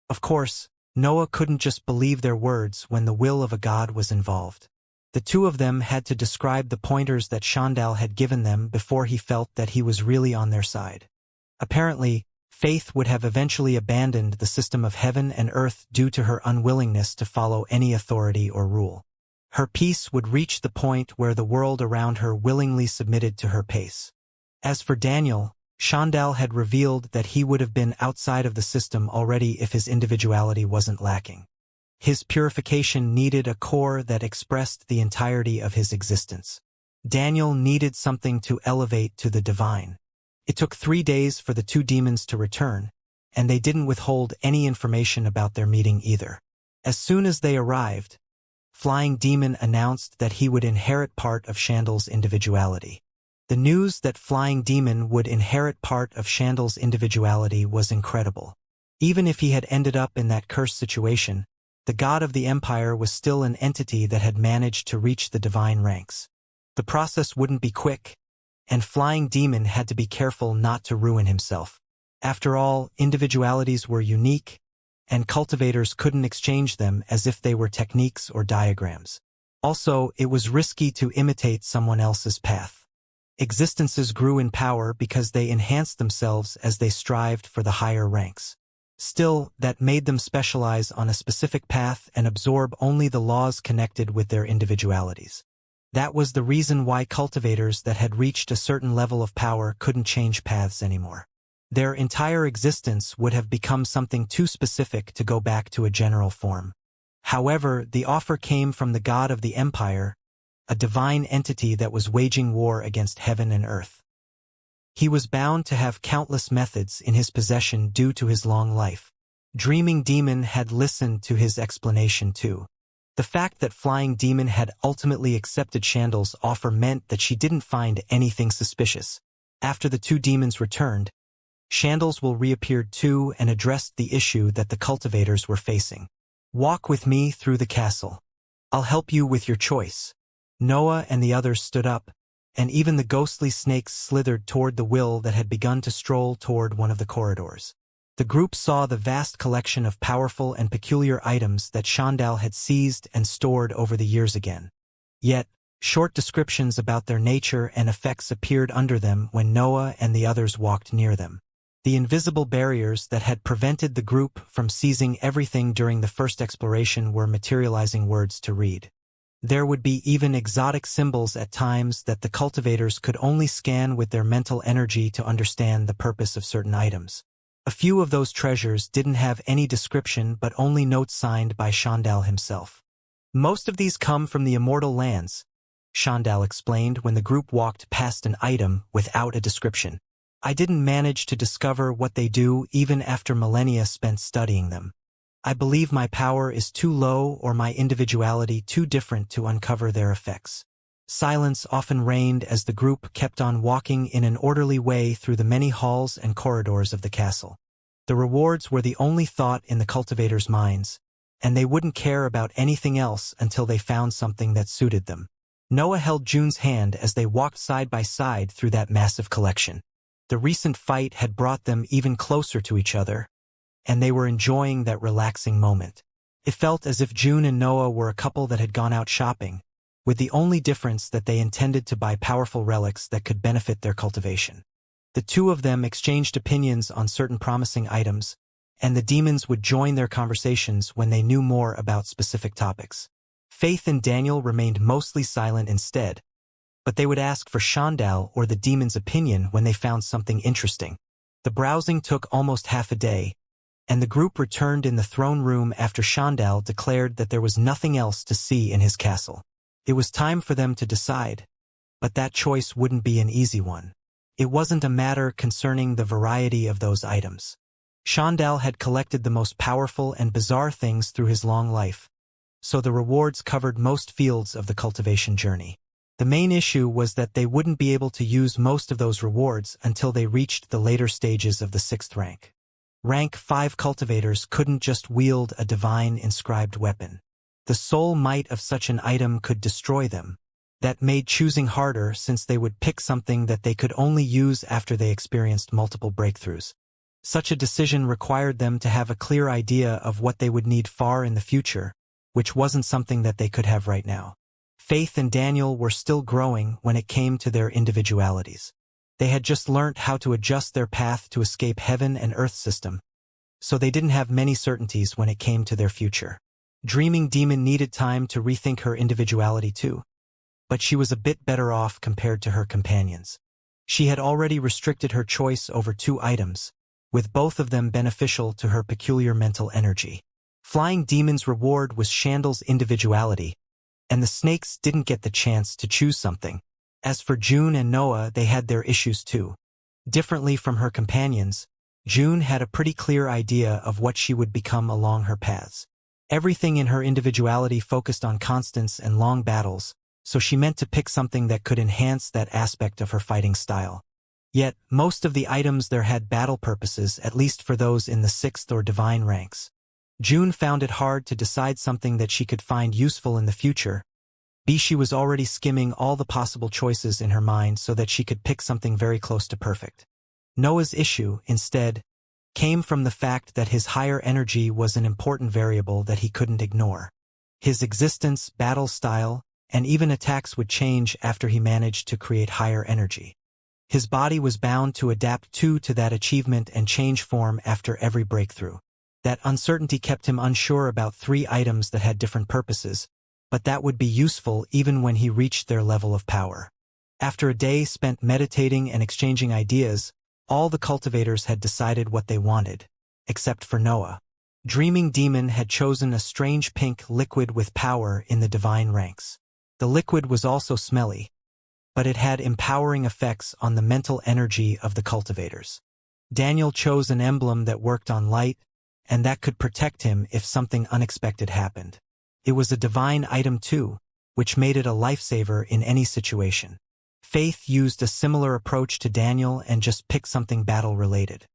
Of course, Noah couldn't just believe their words when the will of a god was involved. The two of them had to describe the pointers that Xianxia had given them before he felt that he was really on their side. Apparently, Faith would have eventually abandoned the system of heaven and earth due to her unwillingness to follow any authority or rule. Her peace would reach the point where the world around her willingly submitted to her pace. As for Daniel, Xianxia had revealed that he would have been outside of the system already if his individuality wasn't lacking. His purification needed a core that expressed the entirety of his existence. Daniel needed something to elevate to the divine. It took 3 days for the two demons to return, and they didn't withhold any information about their meeting either. As soon as they arrived, Flying Demon announced that he would inherit part of Xianxia's individuality. The news that Flying Demon would inherit part of Xianxia's individuality was incredible. Even if he had ended up in that cursed situation, the god of the empire was still an entity that had managed to reach the divine ranks. The process wouldn't be quick, and Flying Demon had to be careful not to ruin himself. After all, individualities were unique, and cultivators couldn't exchange them as if they were techniques or diagrams. Also, it was risky to imitate someone else's path. Existences grew in power because they enhanced themselves as they strived for the higher ranks. Still, that made them specialize on a specific path and absorb only the laws connected with their individualities. That was the reason why cultivators that had reached a certain level of power couldn't change paths anymore. Their entire existence would have become something too specific to go back to a general form. However, the offer came from the god of the empire, a divine entity that was waging war against heaven and earth. He was bound to have countless methods in his possession due to his long life. Dreaming Demon had listened to his explanation too. The fact that Flying Demon had ultimately accepted Xianxia's offer meant that she didn't find anything suspicious. After the two demons returned, Xianxia's will reappeared too and addressed the issue that the cultivators were facing. "Walk with me through the castle. I'll help you with your choice." Noah and the others stood up, and even the ghostly snakes slithered toward the will that had begun to stroll toward one of the corridors. The group saw the vast collection of powerful and peculiar items that Xianxia had seized and stored over the years again. Yet, short descriptions about their nature and effects appeared under them when Noah and the others walked near them. The invisible barriers that had prevented the group from seizing everything during the first exploration were materializing words to read. There would be even exotic symbols at times that the cultivators could only scan with their mental energy to understand the purpose of certain items. A few of those treasures didn't have any description but only notes signed by Xianxia himself. "Most of these come from the Immortal lands," Xianxia explained when the group walked past an item without a description. "I didn't manage to discover what they do even after millennia spent studying them. I believe my power is too low or my individuality too different to uncover their effects." Silence often reigned as the group kept on walking in an orderly way through the many halls and corridors of the castle. The rewards were the only thought in the cultivators' minds, and they wouldn't care about anything else until they found something that suited them. Noah held June's hand as they walked side by side through that massive collection. The recent fight had brought them even closer to each other, and they were enjoying that relaxing moment. It felt as if June and Noah were a couple that had gone out shopping, with the only difference that they intended to buy powerful relics that could benefit their cultivation. The two of them exchanged opinions on certain promising items, and the demons would join their conversations when they knew more about specific topics. Faith and Daniel remained mostly silent instead, but they would ask for Xianxia or the demon's opinion when they found something interesting. The browsing took almost half a day, and the group returned in the throne room after Xianxia declared that there was nothing else to see in his castle. It was time for them to decide, but that choice wouldn't be an easy one. It wasn't a matter concerning the variety of those items. Xianxia had collected the most powerful and bizarre things through his long life, so the rewards covered most fields of the cultivation journey. The main issue was that they wouldn't be able to use most of those rewards until they reached the later stages of the 6th rank. Rank 5 cultivators couldn't just wield a divine inscribed weapon. The sole might of such an item could destroy them. That made choosing harder since they would pick something that they could only use after they experienced multiple breakthroughs. Such a decision required them to have a clear idea of what they would need far in the future, which wasn't something that they could have right now. Faith and Daniel were still growing when it came to their individualities. They had just learnt how to adjust their path to escape heaven and earth system, so they didn't have many certainties when it came to their future. Dreaming Demon needed time to rethink her individuality too, but she was a bit better off compared to her companions. She had already restricted her choice over 2 items, with both of them beneficial to her peculiar mental energy. Flying Demon's reward was Chandle's individuality, and the snakes didn't get the chance to choose something. As for June and Noah, they had their issues too. Differently from her companions, June had a pretty clear idea of what she would become along her paths. Everything in her individuality focused on constants and long battles, so she meant to pick something that could enhance that aspect of her fighting style. Yet, most of the items there had battle purposes, at least for those in the 6th or divine ranks. June found it hard to decide something that she could find useful in the future. She was already skimming all the possible choices in her mind so that she could pick something very close to perfect. Noah's issue, instead, came from the fact that his higher energy was an important variable that he couldn't ignore. His existence, battle style, and even attacks would change after he managed to create higher energy. His body was bound to adapt to that achievement and change form after every breakthrough. That uncertainty kept him unsure about 3 items that had different purposes, but that would be useful even when he reached their level of power. After a day spent meditating and exchanging ideas, all the cultivators had decided what they wanted, except for Noah. Dreaming Demon had chosen a strange pink liquid with power in the divine ranks. The liquid was also smelly, but it had empowering effects on the mental energy of the cultivators. Daniel chose an emblem that worked on light, and that could protect him if something unexpected happened. It was a divine item too, which made it a lifesaver in any situation. Faith used a similar approach to Daniel and just picked something battle-related.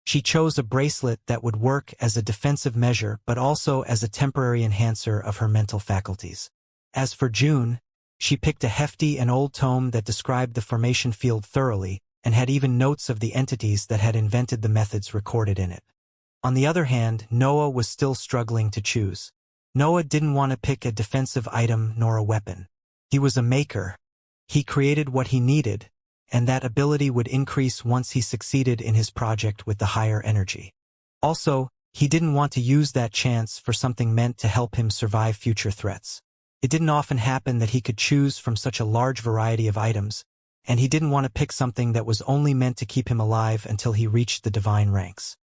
She chose a bracelet that would work as a defensive measure but also as a temporary enhancer of her mental faculties. As for June, she picked a hefty and old tome that described the formation field thoroughly and had even notes of the entities that had invented the methods recorded in it. On the other hand, Noah was still struggling to choose. Noah didn't want to pick a defensive item nor a weapon. He was a maker. He created what he needed, and that ability would increase once he succeeded in his project with the higher energy. Also, he didn't want to use that chance for something meant to help him survive future threats. It didn't often happen that he could choose from such a large variety of items, and he didn't want to pick something that was only meant to keep him alive until he reached the divine ranks.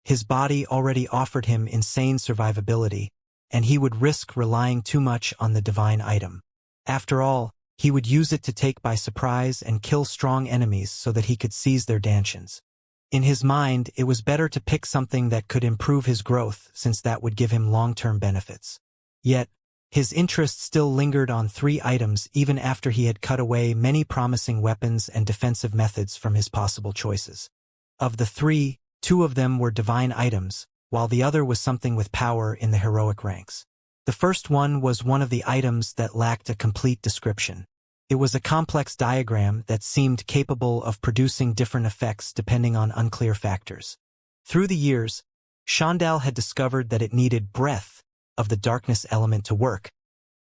His body already offered him insane survivability, and he would risk relying too much on the divine item. After all, he would use it to take by surprise and kill strong enemies so that he could seize their dantions. In his mind, it was better to pick something that could improve his growth since that would give him long-term benefits. Yet, his interest still lingered on 3 items even after he had cut away many promising weapons and defensive methods from his possible choices. Of the 3, 2 of them were divine items, while the other was something with power in the heroic ranks. The first one was one of the items that lacked a complete description. It was a complex diagram that seemed capable of producing different effects depending on unclear factors. Through the years, Xianxia had discovered that it needed breath of the darkness element to work,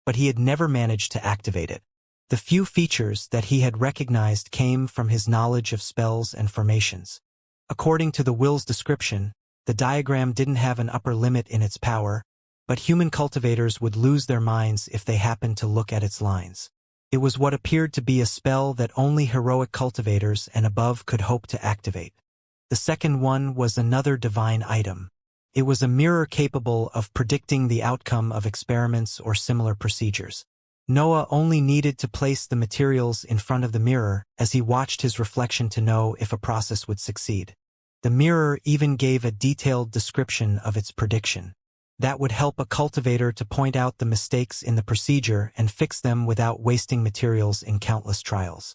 but he had never managed to activate it. The few features that he had recognized came from his knowledge of spells and formations. According to the will's description, the diagram didn't have an upper limit in its power, but human cultivators would lose their minds if they happened to look at its lines. It was what appeared to be a spell that only heroic cultivators and above could hope to activate. The second one was another divine item. It was a mirror capable of predicting the outcome of experiments or similar procedures. Noah only needed to place the materials in front of the mirror as he watched his reflection to know if a process would succeed. The mirror even gave a detailed description of its prediction. That would help a cultivator to point out the mistakes in the procedure and fix them without wasting materials in countless trials.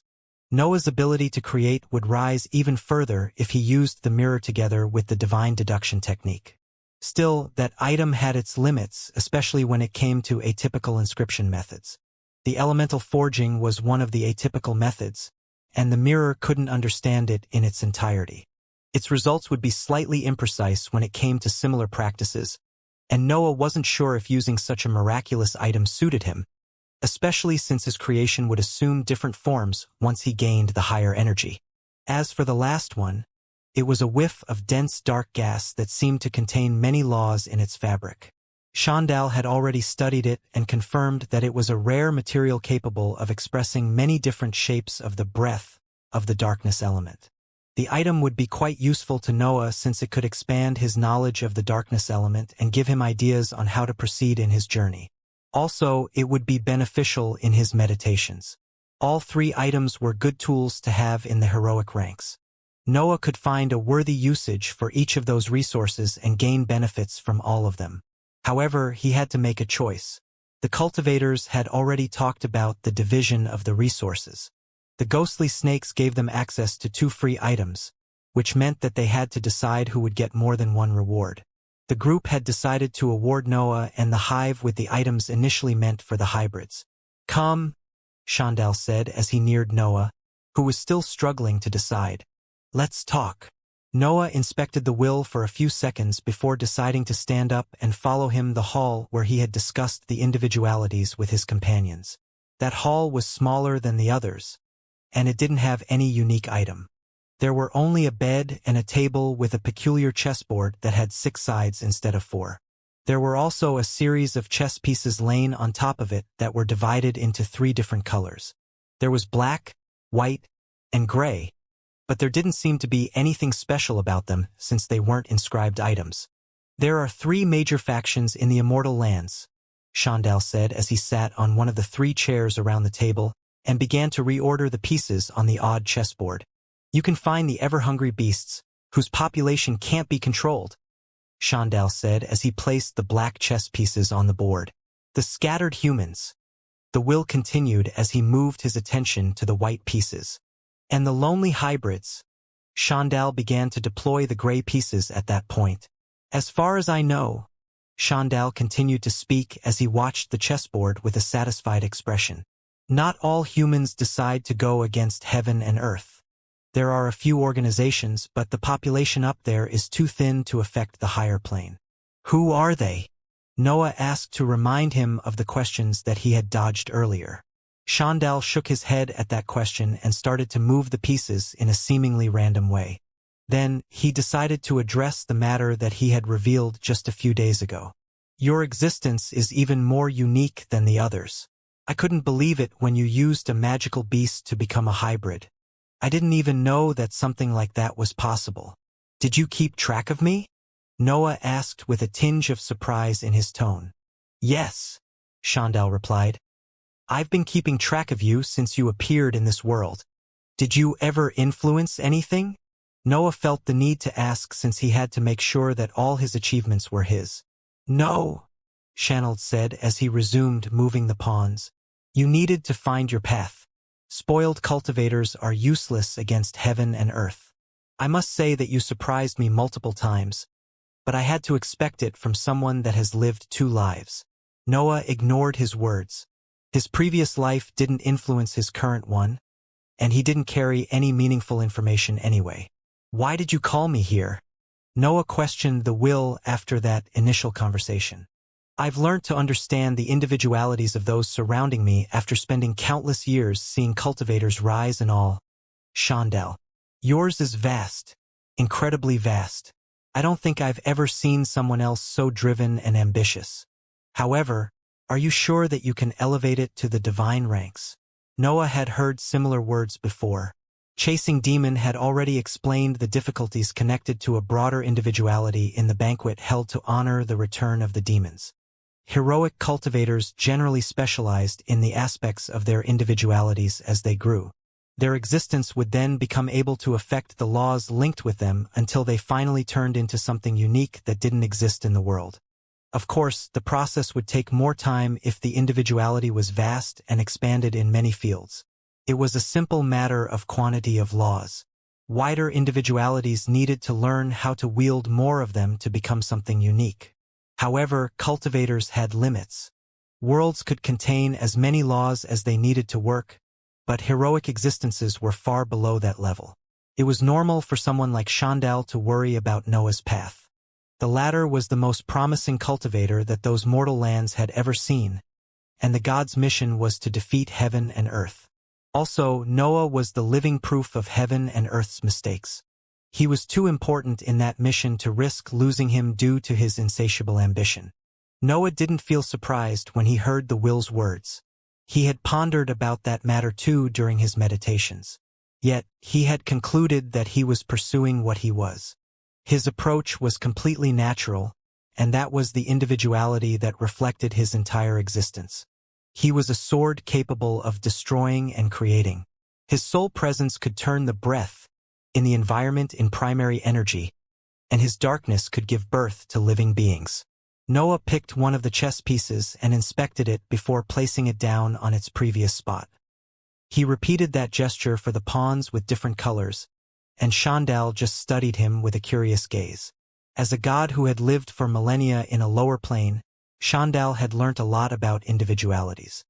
Noah's ability to create would rise even further if he used the mirror together with the divine deduction technique. Still, that item had its limits, especially when it came to atypical inscription methods. The elemental forging was one of the atypical methods, and the mirror couldn't understand it in its entirety. Its results would be slightly imprecise when it came to similar practices, and Noah wasn't sure if using such a miraculous item suited him, especially since his creation would assume different forms once he gained the higher energy. As for the last one, it was a whiff of dense dark gas that seemed to contain many laws in its fabric. Xianxia had already studied it and confirmed that it was a rare material capable of expressing many different shapes of the breath of the darkness element. The item would be quite useful to Noah since it could expand his knowledge of the darkness element and give him ideas on how to proceed in his journey. Also, it would be beneficial in his meditations. All three items were good tools to have in the heroic ranks. Noah could find a worthy usage for each of those resources and gain benefits from all of them. However, he had to make a choice. The cultivators had already talked about the division of the resources. The ghostly snakes gave them access to 2 free items, which meant that they had to decide who would get more than one reward. The group had decided to award Noah and the hive with the items initially meant for the hybrids. "Come," Xianxia said as he neared Noah, who was still struggling to decide. "Let's talk." Noah inspected the will for a few seconds before deciding to stand up and follow him the hall where he had discussed the individualities with his companions. That hall was smaller than the others, and it didn't have any unique item. There were only a bed and a table with a peculiar chessboard that had 6 sides instead of 4. There were also a series of chess pieces laying on top of it that were divided into 3 different colors. There was black, white, and gray, but there didn't seem to be anything special about them since they weren't inscribed items. "There are 3 major factions in the Immortal lands," Xianxia said as he sat on one of the 3 chairs around the table and began to reorder the pieces on the odd chessboard. "You can find the ever-hungry beasts, whose population can't be controlled," Xianxia said as he placed the black chess pieces on the board. "The scattered humans." The will continued as he moved his attention to the white pieces. "And the lonely hybrids." Xianxia began to deploy the gray pieces at that point. "As far as I know," Xianxia continued to speak as he watched the chessboard with a satisfied expression. "Not all humans decide to go against heaven and earth. There are a few organizations, but the population up there is too thin to affect the higher plane." "Who are they?" Noah asked to remind him of the questions that he had dodged earlier. Xianxia shook his head at that question and started to move the pieces in a seemingly random way. Then, he decided to address the matter that he had revealed just a few days ago. "Your existence is even more unique than the others. I couldn't believe it when you used a magical beast to become a hybrid. I didn't even know that something like that was possible. Did you keep track of me?" Noah asked with a tinge of surprise in his tone. "Yes," Xianxia replied. "I've been keeping track of you since you appeared in this world. Did you ever influence anything?" Noah felt the need to ask since he had to make sure that all his achievements were his. "No," Xianxia said as he resumed moving the pawns. "You needed to find your path. Spoiled cultivators are useless against heaven and earth. I must say that you surprised me multiple times, but I had to expect it from someone that has lived 2 lives." Noah ignored his words. His previous life didn't influence his current one, and he didn't carry any meaningful information anyway. "Why did you call me here?" Noah questioned the will after that initial conversation. "I've learned to understand the individualities of those surrounding me after spending countless years seeing cultivators rise and all." Xianxia. "Yours is vast, incredibly vast. I don't think I've ever seen someone else so driven and ambitious. However, are you sure that you can elevate it to the divine ranks?" Noah had heard similar words before. Chasing Demon had already explained the difficulties connected to a broader individuality in the banquet held to honor the return of the demons. Heroic cultivators generally specialized in the aspects of their individualities as they grew. Their existence would then become able to affect the laws linked with them until they finally turned into something unique that didn't exist in the world. Of course, the process would take more time if the individuality was vast and expanded in many fields. It was a simple matter of quantity of laws. Wider individualities needed to learn how to wield more of them to become something unique. However, cultivators had limits. Worlds could contain as many laws as they needed to work, but heroic existences were far below that level. It was normal for someone like Xianxia to worry about Noah's path. The latter was the most promising cultivator that those mortal lands had ever seen, and the god's mission was to defeat heaven and earth. Also, Noah was the living proof of heaven and earth's mistakes. He was too important in that mission to risk losing him due to his insatiable ambition. Noah didn't feel surprised when he heard the will's words. He had pondered about that matter too during his meditations. Yet, he had concluded that he was pursuing what he was. His approach was completely natural, and that was the individuality that reflected his entire existence. He was a sword capable of destroying and creating. His sole presence could turn the breath in the environment in primary energy, and his darkness could give birth to living beings. Noah picked one of the chess pieces and inspected it before placing it down on its previous spot. He repeated that gesture for the pawns with different colors, and Xianxia just studied him with a curious gaze. As a god who had lived for millennia in a lower plane, Xianxia had learnt a lot about individualities.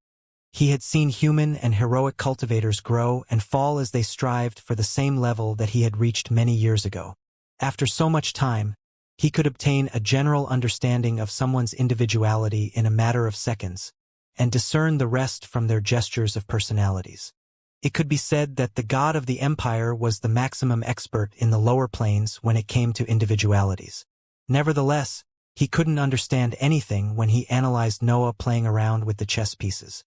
He had seen human and heroic cultivators grow and fall as they strived for the same level that he had reached many years ago. After so much time, he could obtain a general understanding of someone's individuality in a matter of seconds, and discern the rest from their gestures of personalities. It could be said that the god of the empire was the maximum expert in the lower planes when it came to individualities. Nevertheless, he couldn't understand anything when he analyzed Noah playing around with the chess pieces.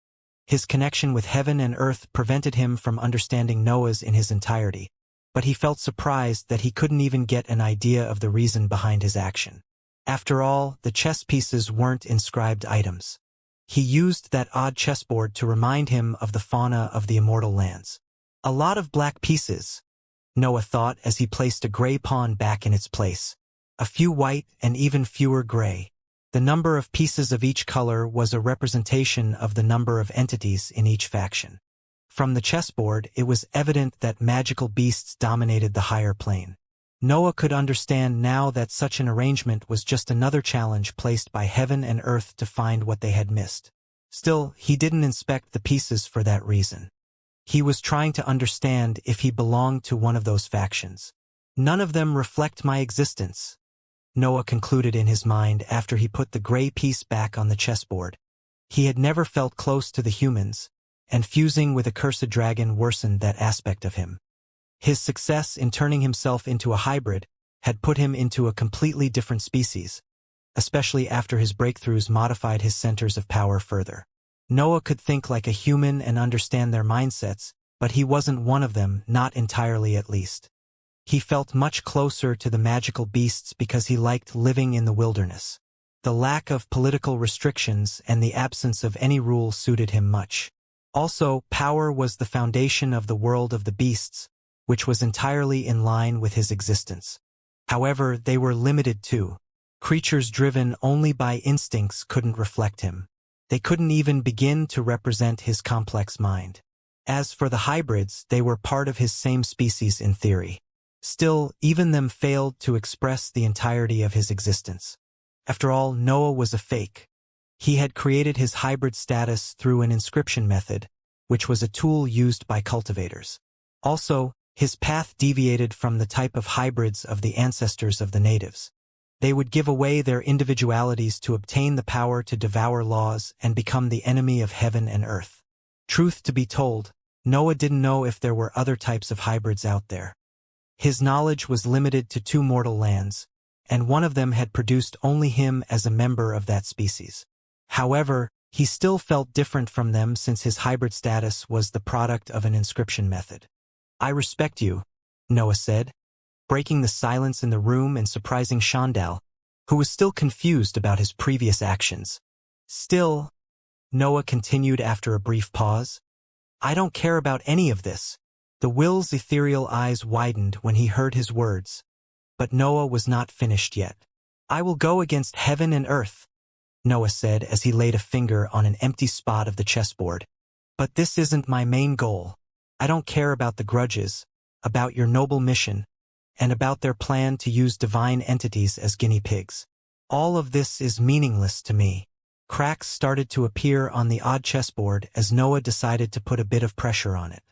His connection with heaven and earth prevented him from understanding Noah's in his entirety, but he felt surprised that he couldn't even get an idea of the reason behind his action. After all, the chess pieces weren't inscribed items. He used that odd chessboard to remind him of the fauna of the immortal lands. A lot of black pieces, Noah thought as he placed a gray pawn back in its place. A few white and even fewer gray. The number of pieces of each color was a representation of the number of entities in each faction. From the chessboard, it was evident that magical beasts dominated the higher plane. Noah could understand now that such an arrangement was just another challenge placed by heaven and earth to find what they had missed. Still, he didn't inspect the pieces for that reason. He was trying to understand if he belonged to one of those factions. None of them reflect my existence, Noah concluded in his mind after he put the gray piece back on the chessboard. He had never felt close to the humans, and fusing with a cursed dragon worsened that aspect of him. His success in turning himself into a hybrid had put him into a completely different species, especially after his breakthroughs modified his centers of power further. Noah could think like a human and understand their mindsets, but he wasn't one of them, not entirely at least. He felt much closer to the magical beasts because he liked living in the wilderness. The lack of political restrictions and the absence of any rule suited him much. Also, power was the foundation of the world of the beasts, which was entirely in line with his existence. However, they were limited too. Creatures driven only by instincts couldn't reflect him. They couldn't even begin to represent his complex mind. As for the hybrids, they were part of his same species in theory. Still, even them failed to express the entirety of his existence. After all, Noah was a fake. He had created his hybrid status through an inscription method, which was a tool used by cultivators. Also, his path deviated from the type of hybrids of the ancestors of the natives. They would give away their individualities to obtain the power to devour laws and become the enemy of heaven and earth. Truth to be told, Noah didn't know if there were other types of hybrids out there. His knowledge was limited to 2 mortal lands, and one of them had produced only him as a member of that species. However, he still felt different from them since his hybrid status was the product of an inscription method. "I respect you," Noah said, breaking the silence in the room and surprising Xianxia, who was still confused about his previous actions. "Still," Noah continued after a brief pause, "I don't care about any of this. The will's ethereal eyes widened when he heard his words. But Noah was not finished yet. "I will go against heaven and earth," Noah said as he laid a finger on an empty spot of the chessboard. "But this isn't my main goal. I don't care about the grudges, about your noble mission, and about their plan to use divine entities as guinea pigs. All of this is meaningless to me." Cracks started to appear on the odd chessboard as Noah decided to put a bit of pressure on it.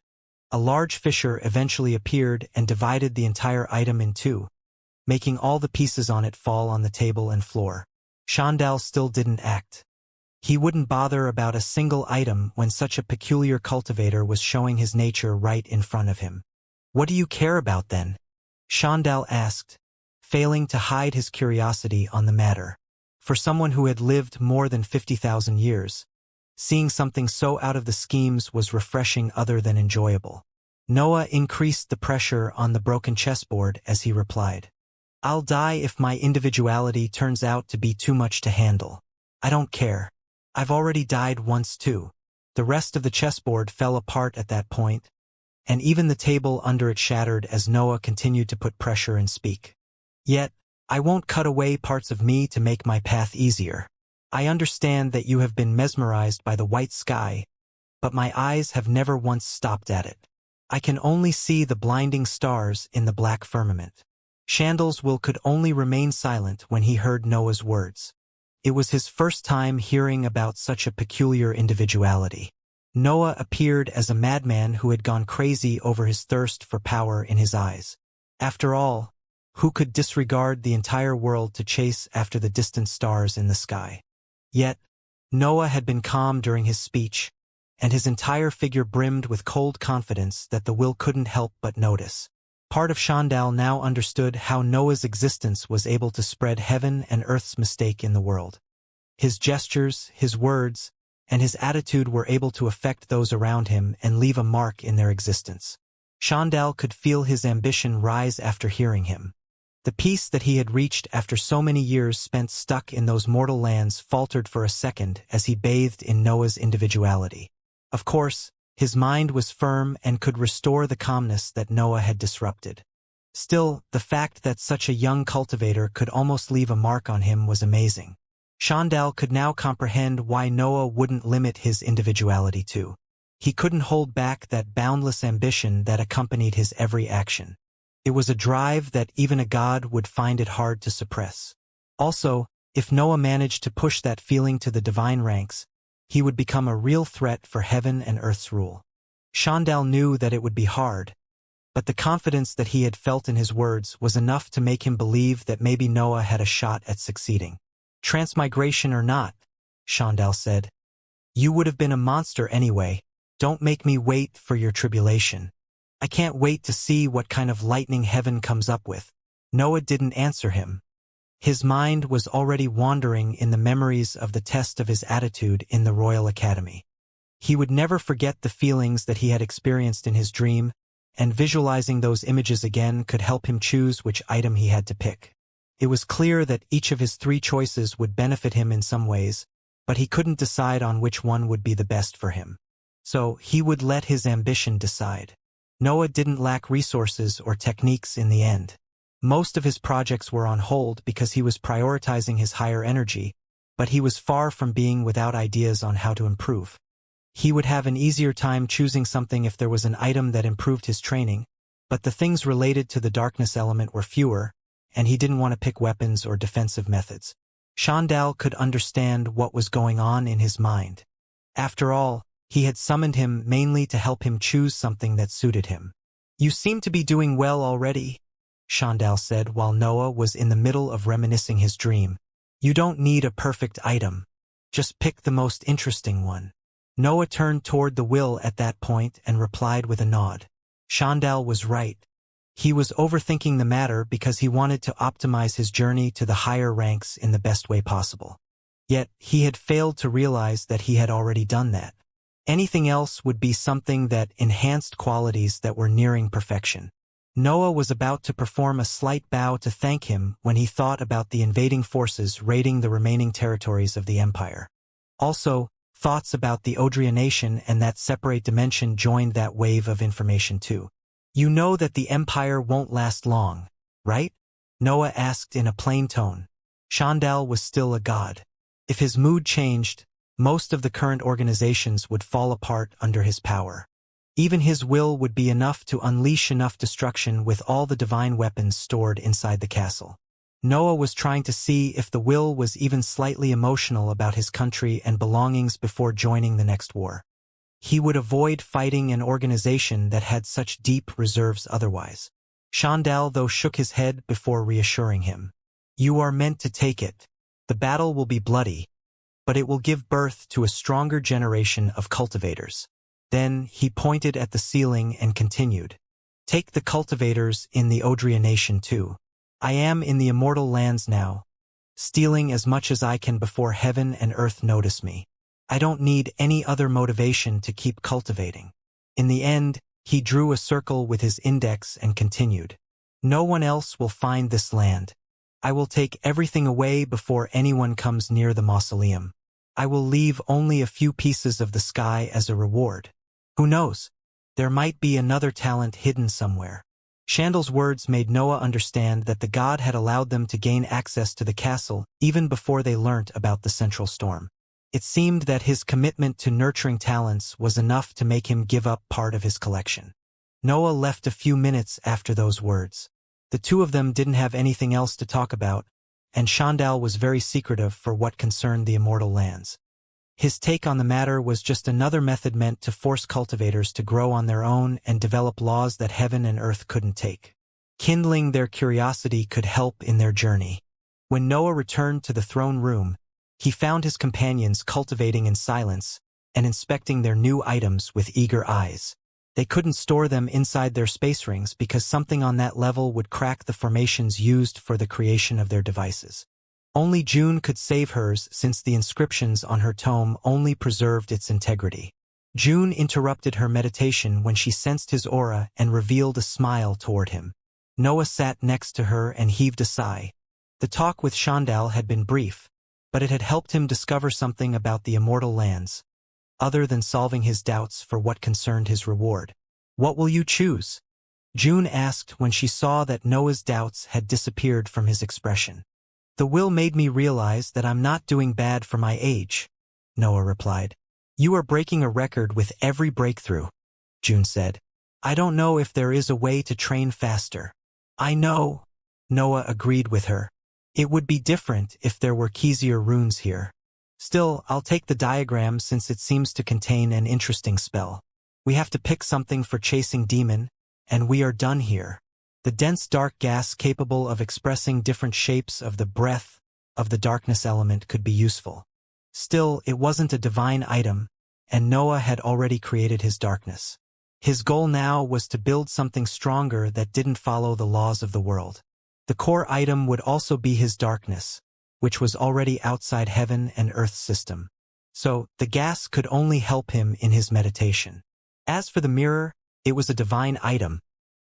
A large fissure eventually appeared and divided the entire item in two, making all the pieces on it fall on the table and floor. Xianxia still didn't act. He wouldn't bother about a single item when such a peculiar cultivator was showing his nature right in front of him. "What do you care about then?" Xianxia asked, failing to hide his curiosity on the matter. For someone who had lived more than 50,000 years, seeing something so out of the schemes was refreshing other than enjoyable. Noah increased the pressure on the broken chessboard as he replied, "I'll die if my individuality turns out to be too much to handle. I don't care. I've already died once too." The rest of the chessboard fell apart at that point, and even the table under it shattered as Noah continued to put pressure and speak. "Yet, I won't cut away parts of me to make my path easier. I understand that you have been mesmerized by the white sky, but my eyes have never once stopped at it. I can only see the blinding stars in the black firmament." Xianxia's will could only remain silent when he heard Noah's words. It was his first time hearing about such a peculiar individuality. Noah appeared as a madman who had gone crazy over his thirst for power in his eyes. After all, who could disregard the entire world to chase after the distant stars in the sky? Yet, Noah had been calm during his speech, and his entire figure brimmed with cold confidence that the will couldn't help but notice. Part of Xianxia now understood how Noah's existence was able to spread heaven and earth's mistake in the world. His gestures, his words, and his attitude were able to affect those around him and leave a mark in their existence. Xianxia could feel his ambition rise after hearing him. The peace that he had reached after so many years spent stuck in those mortal lands faltered for a second as he bathed in Noah's individuality. Of course, his mind was firm and could restore the calmness that Noah had disrupted. Still, the fact that such a young cultivator could almost leave a mark on him was amazing. Xianxia could now comprehend why Noah wouldn't limit his individuality too. He couldn't hold back that boundless ambition that accompanied his every action. It was a drive that even a god would find it hard to suppress. Also, if Noah managed to push that feeling to the divine ranks, he would become a real threat for heaven and earth's rule. Xianxia knew that it would be hard, but the confidence that he had felt in his words was enough to make him believe that maybe Noah had a shot at succeeding. "Transmigration or not," Xianxia said, "you would have been a monster anyway. Don't make me wait for your tribulation. I can't wait to see what kind of lightning heaven comes up with." Noah didn't answer him. His mind was already wandering in the memories of the test of his attitude in the Royal Academy. He would never forget the feelings that he had experienced in his dream, and visualizing those images again could help him choose which item he had to pick. It was clear that each of his three choices would benefit him in some ways, but he couldn't decide on which one would be the best for him. So he would let his ambition decide. Noah didn't lack resources or techniques in the end. Most of his projects were on hold because he was prioritizing his higher energy, but he was far from being without ideas on how to improve. He would have an easier time choosing something if there was an item that improved his training, but the things related to the darkness element were fewer, and he didn't want to pick weapons or defensive methods. Xianxia could understand what was going on in his mind. After all, he had summoned him mainly to help him choose something that suited him. "You seem to be doing well already," Xianxia said while Noah was in the middle of reminiscing his dream. "You don't need a perfect item. Just pick the most interesting one." Noah turned toward the will at that point and replied with a nod. Xianxia was right. He was overthinking the matter because he wanted to optimize his journey to the higher ranks in the best way possible. Yet, he had failed to realize that he had already done that. Anything else would be something that enhanced qualities that were nearing perfection. Noah was about to perform a slight bow to thank him when he thought about the invading forces raiding the remaining territories of the empire. Also, thoughts about the Nation and that separate dimension joined that wave of information too. You know that the Empire won't last long, right? Noah asked in a plain tone. Shandal was still a god. If his mood changed, most of the current organizations would fall apart under his power. Even his will would be enough to unleash enough destruction with all the divine weapons stored inside the castle. Noah was trying to see if the will was even slightly emotional about his country and belongings before joining the next war. He would avoid fighting an organization that had such deep reserves otherwise. Shandal, though, shook his head before reassuring him. You are meant to take it. The battle will be bloody, but it will give birth to a stronger generation of cultivators. Then he pointed at the ceiling and continued. Take the cultivators in the Odria nation too. I am in the immortal lands now, stealing as much as I can before heaven and earth notice me. I don't need any other motivation to keep cultivating. In the end, he drew a circle with his index and continued. No one else will find this land. I will take everything away before anyone comes near the mausoleum. I will leave only a few pieces of the sky as a reward. Who knows? There might be another talent hidden somewhere. Shandal's words made Noah understand that the god had allowed them to gain access to the castle even before they learnt about the central storm. It seemed that his commitment to nurturing talents was enough to make him give up part of his collection. Noah left a few minutes after those words. The two of them didn't have anything else to talk about, and Shandal was very secretive for what concerned the immortal lands. His take on the matter was just another method meant to force cultivators to grow on their own and develop laws that heaven and earth couldn't take. Kindling their curiosity could help in their journey. When Noah returned to the throne room, he found his companions cultivating in silence and inspecting their new items with eager eyes. They couldn't store them inside their space rings because something on that level would crack the formations used for the creation of their devices. Only June could save hers since the inscriptions on her tome only preserved its integrity. June interrupted her meditation when she sensed his aura and revealed a smile toward him. Noah sat next to her and heaved a sigh. The talk with Shandal had been brief, but it had helped him discover something about the immortal lands, other than solving his doubts for what concerned his reward. What will you choose? June asked when she saw that Noah's doubts had disappeared from his expression. The will made me realize that I'm not doing bad for my age, Noah replied. You are breaking a record with every breakthrough, June said. I don't know if there is a way to train faster. I know, Noah agreed with her. It would be different if there were easier runes here. Still, I'll take the diagram since it seems to contain an interesting spell. We have to pick something for chasing demon, and we are done here. The dense dark gas capable of expressing different shapes of the breath of the darkness element could be useful. Still, it wasn't a divine item, and Noah had already created his darkness. His goal now was to build something stronger that didn't follow the laws of the world. The core item would also be his darkness, which was already outside heaven and earth's system. So, the gas could only help him in his meditation. As for the mirror, it was a divine item,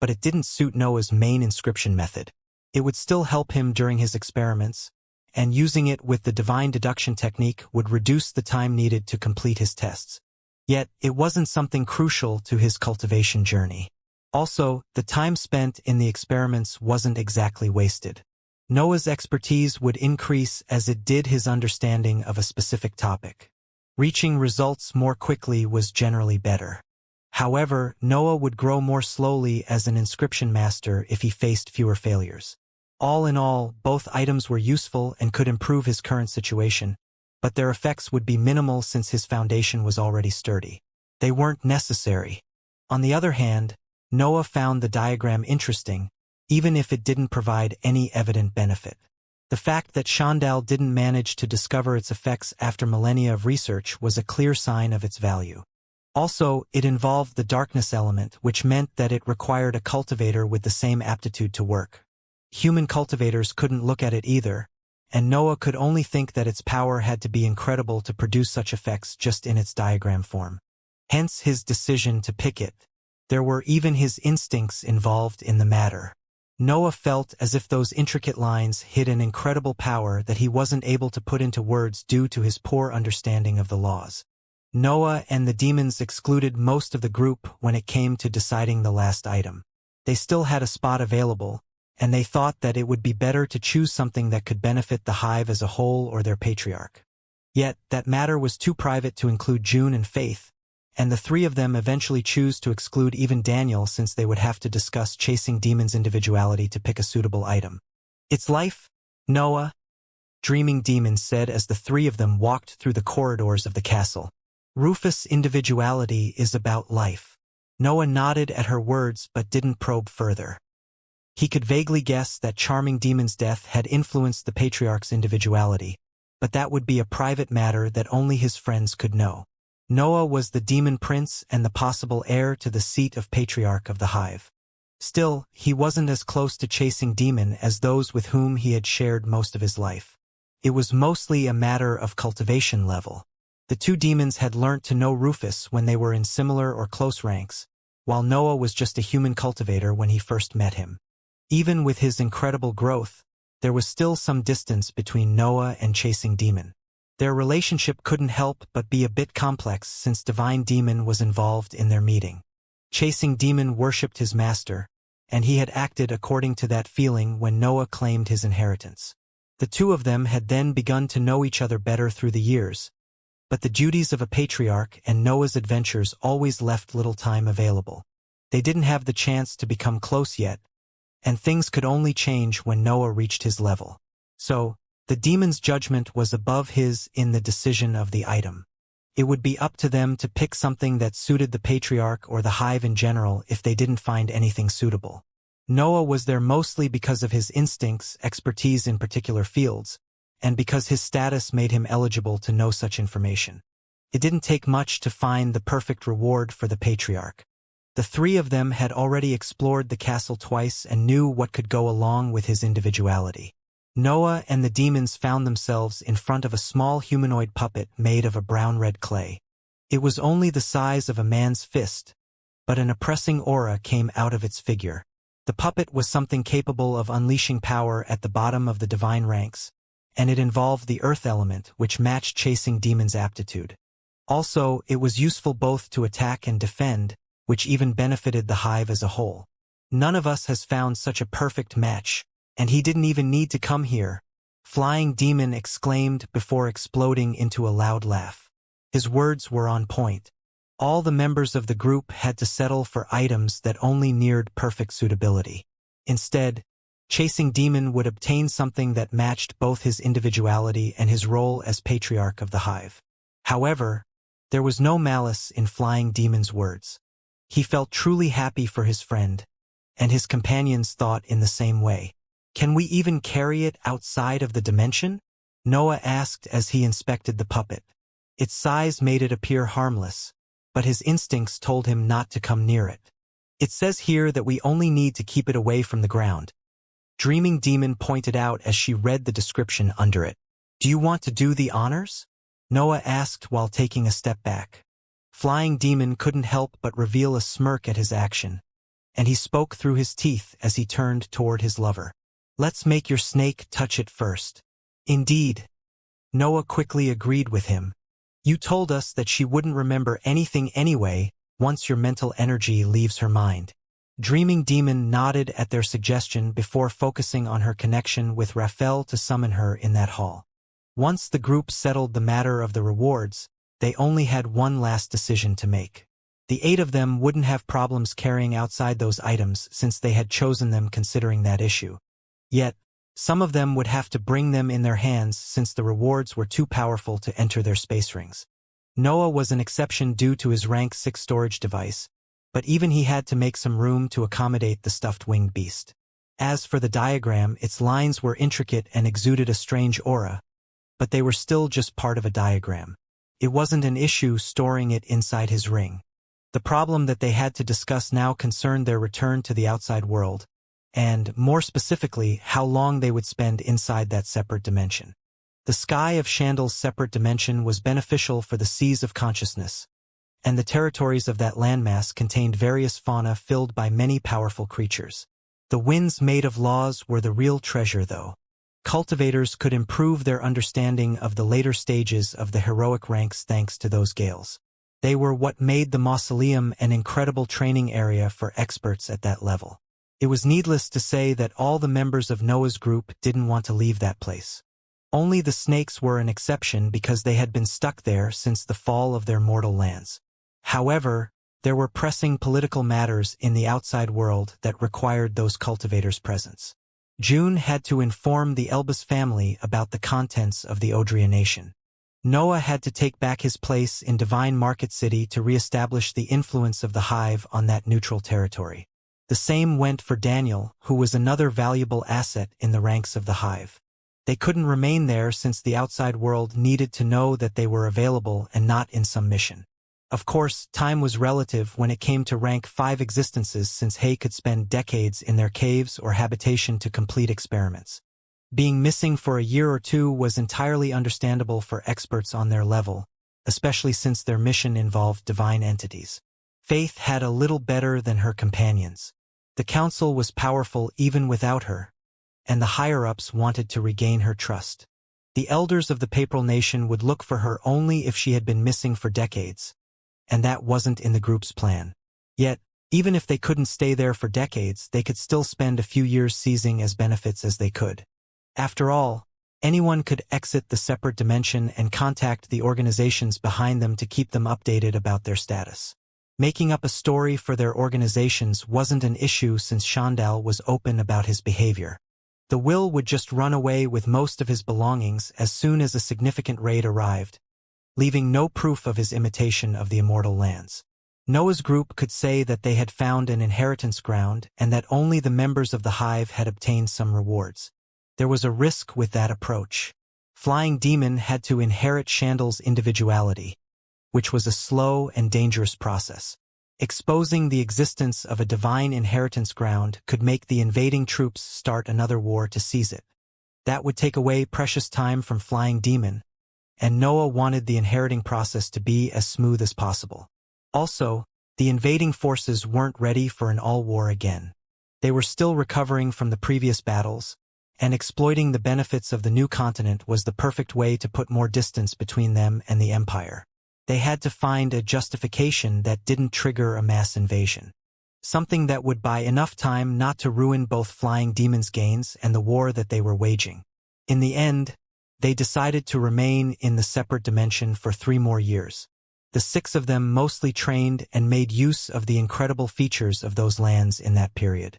but it didn't suit Noah's main inscription method. It would still help him during his experiments, and using it with the divine deduction technique would reduce the time needed to complete his tests. Yet, it wasn't something crucial to his cultivation journey. Also, the time spent in the experiments wasn't exactly wasted. Noah's expertise would increase as it did his understanding of a specific topic. Reaching results more quickly was generally better. However, Noah would grow more slowly as an inscription master if he faced fewer failures. All in all, both items were useful and could improve his current situation, but their effects would be minimal since his foundation was already sturdy. They weren't necessary. On the other hand, Noah found the diagram interesting, even if it didn't provide any evident benefit. The fact that Shandal didn't manage to discover its effects after millennia of research was a clear sign of its value. Also, it involved the darkness element, which meant that it required a cultivator with the same aptitude to work. Human cultivators couldn't look at it either, and Noah could only think that its power had to be incredible to produce such effects just in its diagram form. Hence his decision to pick it. There were even his instincts involved in the matter. Noah felt as if those intricate lines hid an incredible power that he wasn't able to put into words due to his poor understanding of the laws. Noah and the demons excluded most of the group when it came to deciding the last item. They still had a spot available, and they thought that it would be better to choose something that could benefit the hive as a whole or their patriarch. Yet, that matter was too private to include June and Faith, and the three of them eventually choose to exclude even Daniel since they would have to discuss chasing Demon's individuality to pick a suitable item. "It's life, Noah," Dreaming Demon said as the three of them walked through the corridors of the castle. "Rufus' individuality is about life." Noah nodded at her words but didn't probe further. He could vaguely guess that Charming Demon's death had influenced the Patriarch's individuality, but that would be a private matter that only his friends could know. Noah was the Demon Prince and the possible heir to the seat of Patriarch of the Hive. Still, he wasn't as close to chasing Demon as those with whom he had shared most of his life. It was mostly a matter of cultivation level. The two demons had learnt to know Rufus when they were in similar or close ranks, while Noah was just a human cultivator when he first met him. Even with his incredible growth, there was still some distance between Noah and Chasing Demon. Their relationship couldn't help but be a bit complex since Divine Demon was involved in their meeting. Chasing Demon worshipped his master, and he had acted according to that feeling when Noah claimed his inheritance. The two of them had then begun to know each other better through the years, but the duties of a patriarch and Noah's adventures always left little time available. They didn't have the chance to become close yet, and things could only change when Noah reached his level. So, the demon's judgment was above his in the decision of the item. It would be up to them to pick something that suited the patriarch or the hive in general if they didn't find anything suitable. Noah was there mostly because of his instincts, expertise in particular fields, and because his status made him eligible to know such information. It didn't take much to find the perfect reward for the patriarch. The three of them had already explored the castle twice and knew what could go along with his individuality. Noah and the demons found themselves in front of a small humanoid puppet made of a brown-red clay. It was only the size of a man's fist, but an oppressing aura came out of its figure. The puppet was something capable of unleashing power at the bottom of the divine ranks, and it involved the earth element, which matched Chasing Demon's aptitude. Also, it was useful both to attack and defend, which even benefited the hive as a whole. "None of us has found such a perfect match, and he didn't even need to come here," Flying Demon exclaimed before exploding into a loud laugh. His words were on point. All the members of the group had to settle for items that only neared perfect suitability. Instead, Chasing Demon would obtain something that matched both his individuality and his role as patriarch of the hive. However, there was no malice in Flying Demon's words. He felt truly happy for his friend, and his companions thought in the same way. "Can we even carry it outside of the dimension?" Noah asked as he inspected the puppet. Its size made it appear harmless, but his instincts told him not to come near it. "It says here that we only need to keep it away from the ground," Dreaming Demon pointed out as she read the description under it. "Do you want to do the honors?" Noah asked while taking a step back. Flying Demon couldn't help but reveal a smirk at his action, and he spoke through his teeth as he turned toward his lover. "Let's make your snake touch it first." "Indeed." Noah quickly agreed with him. "You told us that she wouldn't remember anything anyway once your mental energy leaves her mind." Dreaming Demon nodded at their suggestion before focusing on her connection with Raphael to summon her in that hall. Once the group settled the matter of the rewards, they only had one last decision to make. The 8 of them wouldn't have problems carrying outside those items since they had chosen them considering that issue. Yet, some of them would have to bring them in their hands since the rewards were too powerful to enter their space rings. Noah was an exception due to his rank 6 storage device, but even he had to make some room to accommodate the stuffed winged beast. As for the diagram, its lines were intricate and exuded a strange aura, but they were still just part of a diagram. It wasn't an issue storing it inside his ring. The problem that they had to discuss now concerned their return to the outside world, and, more specifically, how long they would spend inside that separate dimension. The sky of Chandal's separate dimension was beneficial for the seas of consciousness, and the territories of that landmass contained various fauna filled by many powerful creatures. The winds made of laws were the real treasure, though. Cultivators could improve their understanding of the later stages of the heroic ranks thanks to those gales. They were what made the mausoleum an incredible training area for experts at that level. It was needless to say that all the members of Noah's group didn't want to leave that place. Only the snakes were an exception because they had been stuck there since the fall of their mortal lands. However, there were pressing political matters in the outside world that required those cultivators' presence. June had to inform the Elbas family about the contents of the Nation. Noah had to take back his place in Divine Market City to reestablish the influence of the Hive on that neutral territory. The same went for Daniel, who was another valuable asset in the ranks of the Hive. They couldn't remain there since the outside world needed to know that they were available and not in some mission. Of course, time was relative when it came to rank 5 existences, since Hay could spend decades in their caves or habitation to complete experiments. Being missing for a year or two was entirely understandable for experts on their level, especially since their mission involved divine entities. Faith had a little better than her companions. The council was powerful even without her, and the higher-ups wanted to regain her trust. The elders of the Papal Nation would look for her only if she had been missing for decades, and that wasn't in the group's plan. Yet, even if they couldn't stay there for decades, they could still spend a few years seizing as benefits as they could. After all, anyone could exit the separate dimension and contact the organizations behind them to keep them updated about their status. Making up a story for their organizations wasn't an issue since Shandal was open about his behavior. The Will would just run away with most of his belongings as soon as a significant raid arrived, leaving no proof of his imitation of the Immortal lands. Noah's group could say that they had found an inheritance ground and that only the members of the Hive had obtained some rewards. There was a risk with that approach. Flying Demon had to inherit Shandal's individuality, which was a slow and dangerous process. Exposing the existence of a divine inheritance ground could make the invading troops start another war to seize it. That would take away precious time from Flying Demon, and Noah wanted the inheriting process to be as smooth as possible. Also, the invading forces weren't ready for an all-war again. They were still recovering from the previous battles, and exploiting the benefits of the new continent was the perfect way to put more distance between them and the Empire. They had to find a justification that didn't trigger a mass invasion. Something that would buy enough time not to ruin both Flying Demon's gains and the war that they were waging. In the end, they decided to remain in the separate dimension for 3 more years. The 6 of them mostly trained and made use of the incredible features of those lands in that period.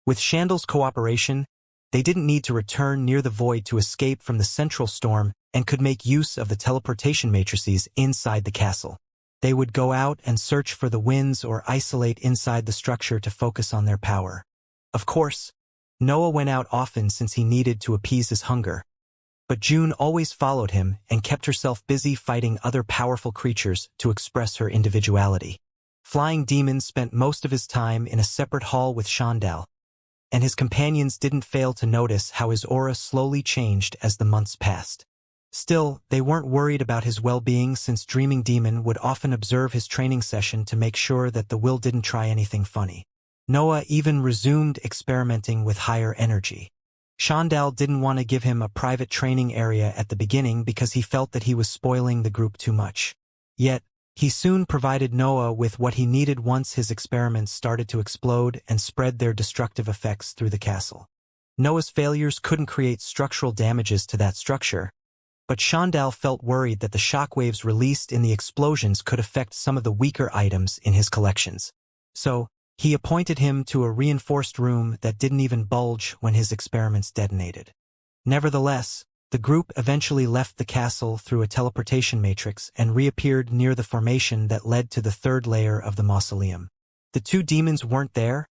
With Shandal's cooperation, they didn't need to return near the void to escape from the central storm and could make use of the teleportation matrices inside the castle. They would go out and search for the winds or isolate inside the structure to focus on their power. Of course, Noah went out often since he needed to appease his hunger, but June always followed him and kept herself busy fighting other powerful creatures to express her individuality. Flying Demon spent most of his time in a separate hall with Shandal, and his companions didn't fail to notice how his aura slowly changed as the months passed. Still, they weren't worried about his well-being since Dreaming Demon would often observe his training session to make sure that the Will didn't try anything funny. Noah even resumed experimenting with higher energy. Shandal didn't want to give him a private training area at the beginning because he felt that he was spoiling the group too much. Yet, he soon provided Noah with what he needed once his experiments started to explode and spread their destructive effects through the castle. Noah's failures couldn't create structural damages to that structure, but Shandal felt worried that the shockwaves released in the explosions could affect some of the weaker items in his collections. So, he appointed him to a reinforced room that didn't even bulge when his experiments detonated. Nevertheless, the group eventually left the castle through a teleportation matrix and reappeared near the formation that led to the 3rd layer of the mausoleum. The 2 demons weren't there,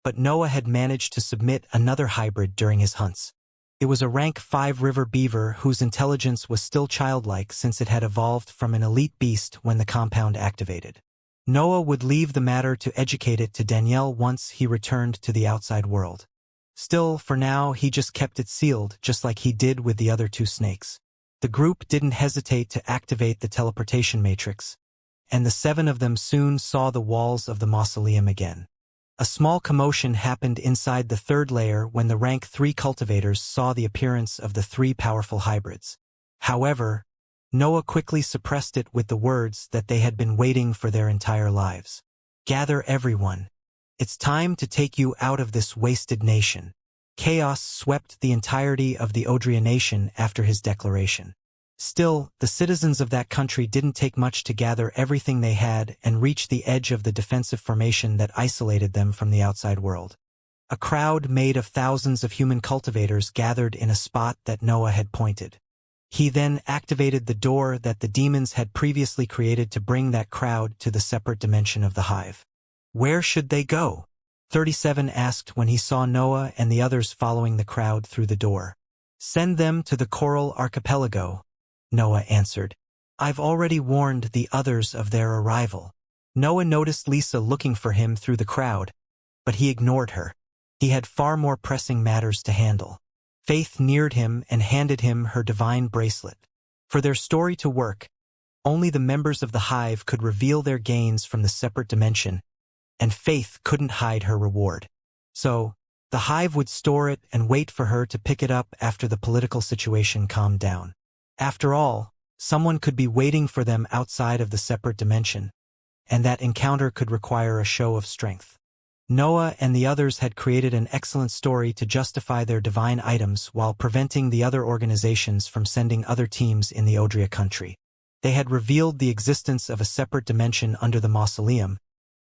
but Noah had managed to submit another hybrid during his hunts. It was a rank 5 river beaver whose intelligence was still childlike since it had evolved from an elite beast when the compound activated. Noah would leave the matter to educate it to Danielle once he returned to the outside world. Still, for now, he just kept it sealed, just like he did with the other 2 snakes. The group didn't hesitate to activate the teleportation matrix, and the 7 of them soon saw the walls of the mausoleum again. A small commotion happened inside the 3rd layer when the rank 3 cultivators saw the appearance of the 3 powerful hybrids. However, Noah quickly suppressed it with the words that they had been waiting for their entire lives. "Gather everyone. It's time to take you out of this wasted nation. Chaos swept the entirety of the Odria nation after his declaration. Still, the citizens of that country didn't take much to gather everything they had and reach the edge of the defensive formation that isolated them from the outside world. A crowd made of thousands of human cultivators gathered in a spot that Noah had pointed. He then activated the door that the demons had previously created to bring that crowd to the separate dimension of the hive. Where should they go? 37 asked when he saw Noah and the others following the crowd through the door. Send them to the Coral Archipelago, Noah answered. I've already warned the others of their arrival. Noah noticed Lisa looking for him through the crowd, but he ignored her. He had far more pressing matters to handle. Faith neared him and handed him her divine bracelet. For their story to work, only the members of the hive could reveal their gains from the separate dimension, and Faith couldn't hide her reward. So, the hive would store it and wait for her to pick it up after the political situation calmed down. After all, someone could be waiting for them outside of the separate dimension, and that encounter could require a show of strength. Noah and the others had created an excellent story to justify their divine items while preventing the other organizations from sending other teams in the Odria country. They had revealed the existence of a separate dimension under the mausoleum,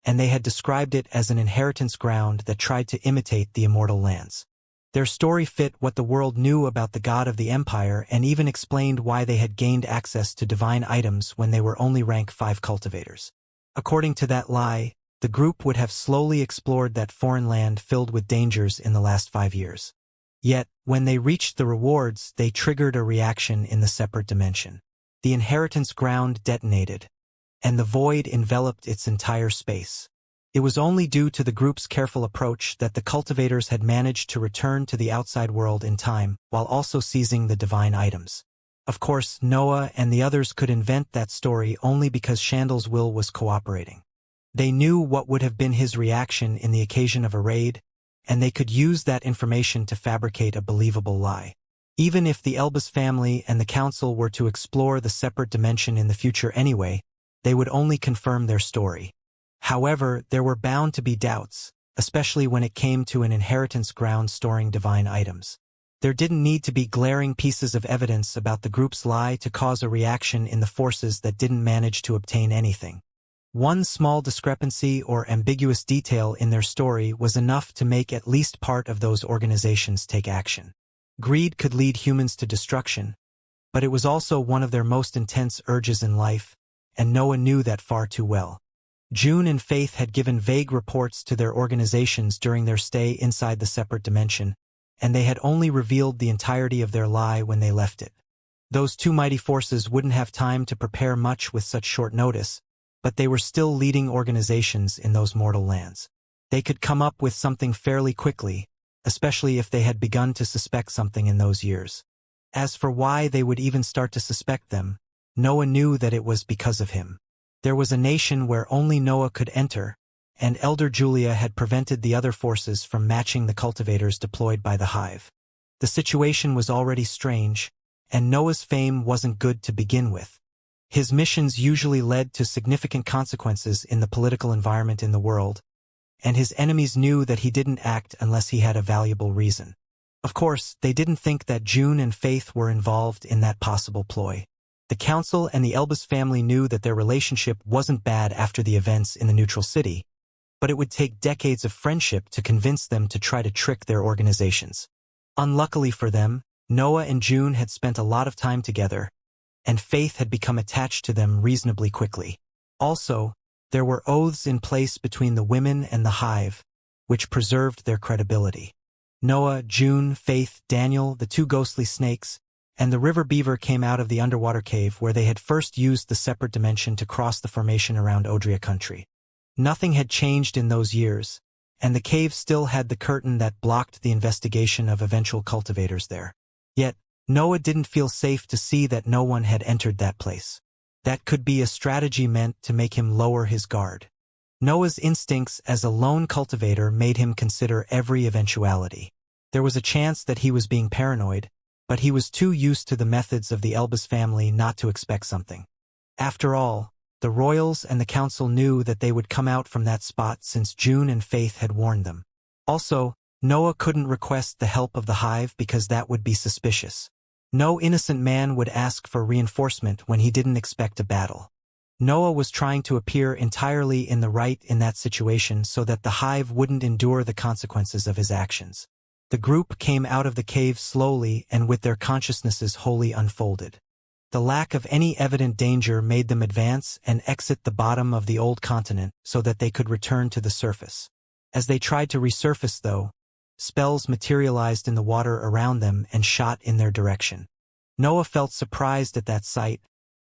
and they had described it as an inheritance ground that tried to imitate the immortal lands. Their story fit what the world knew about the god of the empire and even explained why they had gained access to divine items when they were only rank 5 cultivators. According to that lie, the group would have slowly explored that foreign land filled with dangers in the last 5 years. Yet, when they reached the rewards, they triggered a reaction in the separate dimension. The inheritance ground detonated, and the void enveloped its entire space. It was only due to the group's careful approach that the cultivators had managed to return to the outside world in time, while also seizing the divine items. Of course, Noah and the others could invent that story only because Shandal's will was cooperating. They knew what would have been his reaction in the occasion of a raid, and they could use that information to fabricate a believable lie. Even if the Elbas family and the council were to explore the separate dimension in the future anyway, they would only confirm their story. However, there were bound to be doubts, especially when it came to an inheritance ground storing divine items. There didn't need to be glaring pieces of evidence about the group's lie to cause a reaction in the forces that didn't manage to obtain anything. One small discrepancy or ambiguous detail in their story was enough to make at least part of those organizations take action. Greed could lead humans to destruction, but it was also one of their most intense urges in life, and Noah knew that far too well. June and Faith had given vague reports to their organizations during their stay inside the separate dimension, and they had only revealed the entirety of their lie when they left it. Those two mighty forces wouldn't have time to prepare much with such short notice, but they were still leading organizations in those mortal lands. They could come up with something fairly quickly, especially if they had begun to suspect something in those years. As for why they would even start to suspect them, Noah knew that it was because of him. There was a nation where only Noah could enter, and Elder Julia had prevented the other forces from matching the cultivators deployed by the hive. The situation was already strange, and Noah's fame wasn't good to begin with. His missions usually led to significant consequences in the political environment in the world, and his enemies knew that he didn't act unless he had a valuable reason. Of course, they didn't think that June and Faith were involved in that possible ploy. The council and the Elbas family knew that their relationship wasn't bad after the events in the neutral city, but it would take decades of friendship to convince them to try to trick their organizations. Unluckily for them, Noah and June had spent a lot of time together, and Faith had become attached to them reasonably quickly. Also, there were oaths in place between the women and the hive, which preserved their credibility. Noah, June, Faith, Daniel, the 2 ghostly snakes, and the river beaver came out of the underwater cave where they had first used the separate dimension to cross the formation around Odria country. Nothing had changed in those years, and the cave still had the curtain that blocked the investigation of eventual cultivators there. Yet, Noah didn't feel safe to see that no one had entered that place. That could be a strategy meant to make him lower his guard. Noah's instincts as a lone cultivator made him consider every eventuality. There was a chance that he was being paranoid, but he was too used to the methods of the Elbas family not to expect something. After all, The royals and the council knew that they would come out from that spot since June and Faith had warned them. Also, Noah couldn't request the help of the hive because that would be suspicious. No innocent man would ask for reinforcement when he didn't expect a battle. Noah was trying to appear entirely in the right in that situation so that the hive wouldn't endure the consequences of his actions. The group came out of the cave slowly and with their consciousnesses wholly unfolded. The lack of any evident danger made them advance and exit the bottom of the old continent so that they could return to the surface. As they tried to resurface, though, spells materialized in the water around them and shot in their direction. Noah felt surprised at that sight,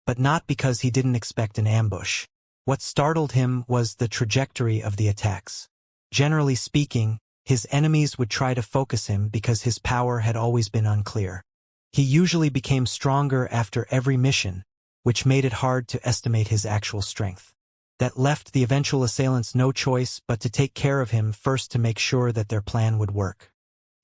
but not because he didn't expect an ambush. What startled him was the trajectory of the attacks. Generally speaking, his enemies would try to focus him because his power had always been unclear. He usually became stronger after every mission, which made it hard to estimate his actual strength. That left the eventual assailants no choice but to take care of him first to make sure that their plan would work.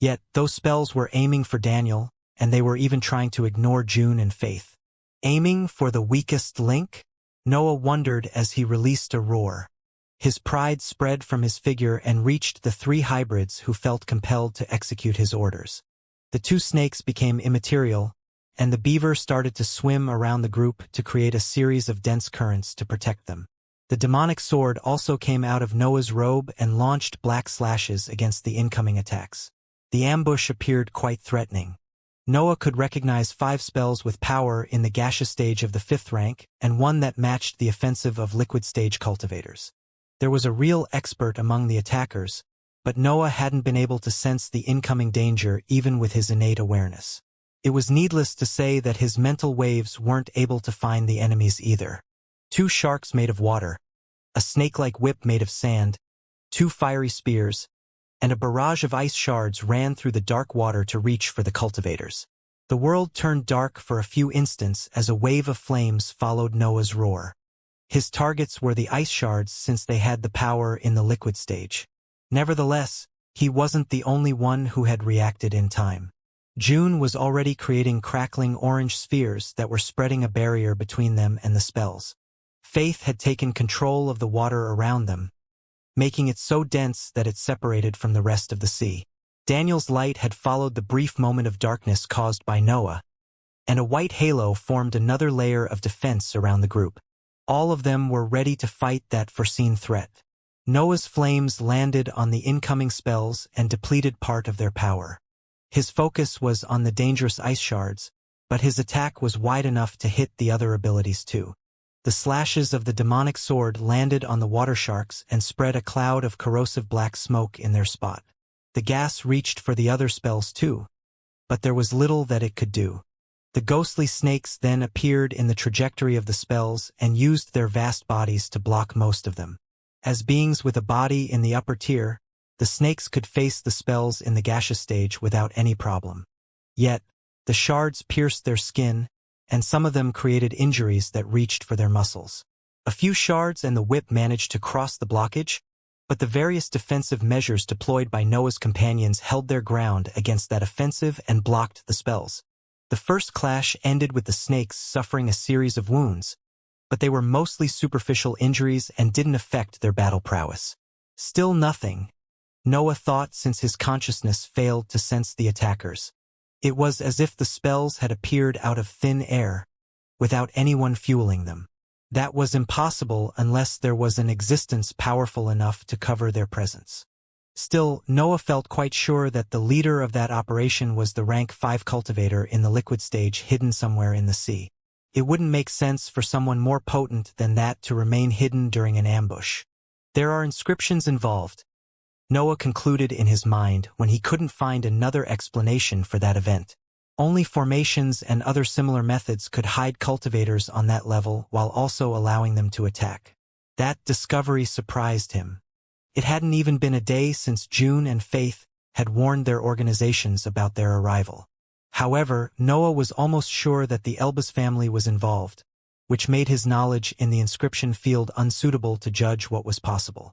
Yet, those spells were aiming for Daniel, and they were even trying to ignore June and Faith. Aiming for the weakest link? Noah wondered as he released a roar. His pride spread from his figure and reached the three hybrids who felt compelled to execute his orders. The two snakes became immaterial, and the beaver started to swim around the group to create a series of dense currents to protect them. The demonic sword also came out of Noah's robe and launched black slashes against the incoming attacks. The ambush appeared quite threatening. Noah could recognize 5 spells with power in the gaseous stage of the 5th rank and one that matched the offensive of liquid stage cultivators. There was a real expert among the attackers, but Noah hadn't been able to sense the incoming danger even with his innate awareness. It was needless to say that his mental waves weren't able to find the enemies either. 2 sharks made of water, a snake-like whip made of sand, 2 fiery spears, and a barrage of ice shards ran through the dark water to reach for the cultivators. The world turned dark for a few instants as a wave of flames followed Noah's roar. His targets were the ice shards since they had the power in the liquid stage. Nevertheless, he wasn't the only one who had reacted in time. June was already creating crackling orange spheres that were spreading a barrier between them and the spells. Faith had taken control of the water around them, making it so dense that it separated from the rest of the sea. Daniel's light had followed the brief moment of darkness caused by Noah, and a white halo formed another layer of defense around the group. All of them were ready to fight that foreseen threat. Noah's flames landed on the incoming spells and depleted part of their power. His focus was on the dangerous ice shards, but his attack was wide enough to hit the other abilities too. The slashes of the demonic sword landed on the water sharks and spread a cloud of corrosive black smoke in their spot. The gas reached for the other spells too, but there was little that it could do. The ghostly snakes then appeared in the trajectory of the spells and used their vast bodies to block most of them. As beings with a body in the upper tier, the snakes could face the spells in the gaseous stage without any problem. Yet, the shards pierced their skin, and some of them created injuries that reached for their muscles. A few shards and the whip managed to cross the blockage, but the various defensive measures deployed by Noah's companions held their ground against that offensive and blocked the spells. The first clash ended with the snakes suffering a series of wounds, but they were mostly superficial injuries and didn't affect their battle prowess. Still nothing, Noah thought, since his consciousness failed to sense the attackers. It was as if the spells had appeared out of thin air, without anyone fueling them. That was impossible unless there was an existence powerful enough to cover their presence. Still, Noah felt quite sure that the leader of that operation was the rank 5 cultivator in the liquid stage hidden somewhere in the sea. It wouldn't make sense for someone more potent than that to remain hidden during an ambush. There are inscriptions involved, Noah concluded in his mind when he couldn't find another explanation for that event. Only formations and other similar methods could hide cultivators on that level while also allowing them to attack. That discovery surprised him. It hadn't even been a day since June and Faith had warned their organizations about their arrival. However, Noah was almost sure that the Elbas family was involved, which made his knowledge in the inscription field unsuitable to judge what was possible.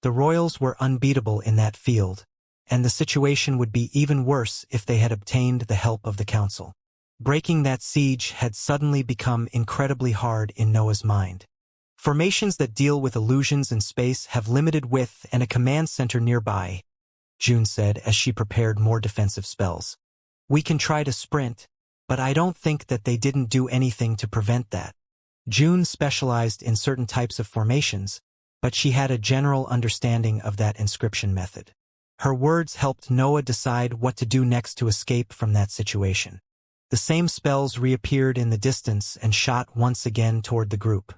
The royals were unbeatable in that field, and the situation would be even worse if they had obtained the help of the council. Breaking that siege had suddenly become incredibly hard in Noah's mind. Formations that deal with illusions in space have limited width and a command center nearby, June said as she prepared more defensive spells. We can try to sprint, but I don't think that they didn't do anything to prevent that. June specialized in certain types of formations, but she had a general understanding of that inscription method. Her words helped Noah decide what to do next to escape from that situation. The same spells reappeared in the distance and shot once again toward the group.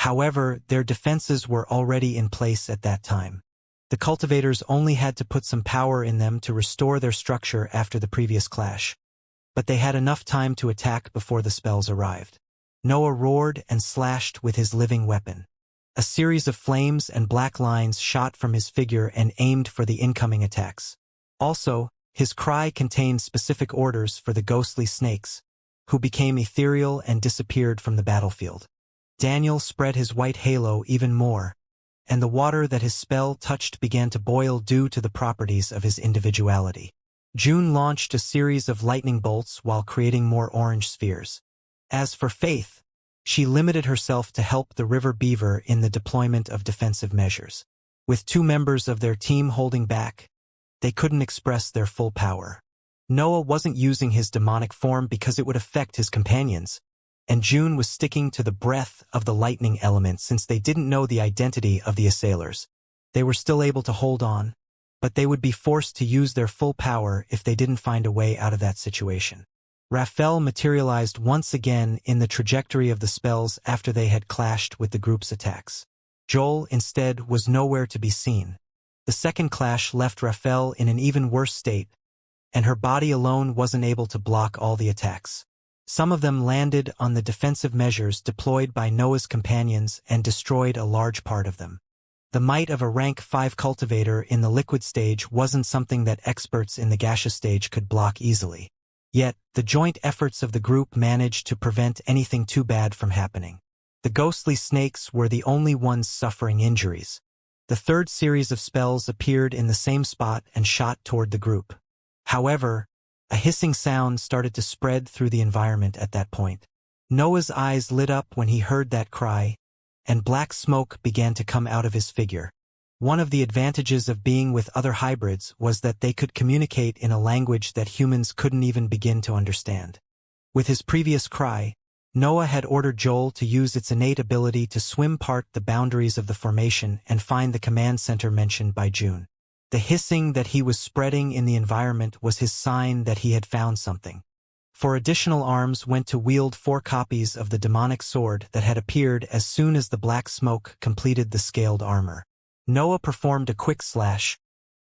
However, their defenses were already in place at that time. The cultivators only had to put some power in them to restore their structure after the previous clash. But they had enough time to attack before the spells arrived. Noah roared and slashed with his living weapon. A series of flames and black lines shot from his figure and aimed for the incoming attacks. Also, his cry contained specific orders for the ghostly snakes, who became ethereal and disappeared from the battlefield. Daniel spread his white halo even more, and the water that his spell touched began to boil due to the properties of his individuality. June launched a series of lightning bolts while creating more orange spheres. As for Faith, she limited herself to help the river beaver in the deployment of defensive measures. With 2 members of their team holding back, they couldn't express their full power. Noah wasn't using his demonic form because it would affect his companions, and June was sticking to the breath of the lightning element since they didn't know the identity of the assailers. They were still able to hold on, but they would be forced to use their full power if they didn't find a way out of that situation. Raphael materialized once again in the trajectory of the spells after they had clashed with the group's attacks. Joel, instead, was nowhere to be seen. The second clash left Raphael in an even worse state, and her body alone wasn't able to block all the attacks. Some of them landed on the defensive measures deployed by Noah's companions and destroyed a large part of them. The might of a rank 5 cultivator in the liquid stage wasn't something that experts in the gaseous stage could block easily. Yet, the joint efforts of the group managed to prevent anything too bad from happening. The ghostly snakes were the only ones suffering injuries. The third series of spells appeared in the same spot and shot toward the group. However, a hissing sound started to spread through the environment at that point. Noah's eyes lit up when he heard that cry, and black smoke began to come out of his figure. One of the advantages of being with other hybrids was that they could communicate in a language that humans couldn't even begin to understand. With his previous cry, Noah had ordered Joel to use its innate ability to swim part the boundaries of the formation and find the command center mentioned by June. The hissing that he was spreading in the environment was his sign that he had found something. 4 additional arms went to wield 4 copies of the demonic sword that had appeared as soon as the black smoke completed the scaled armor. Noah performed a quick slash,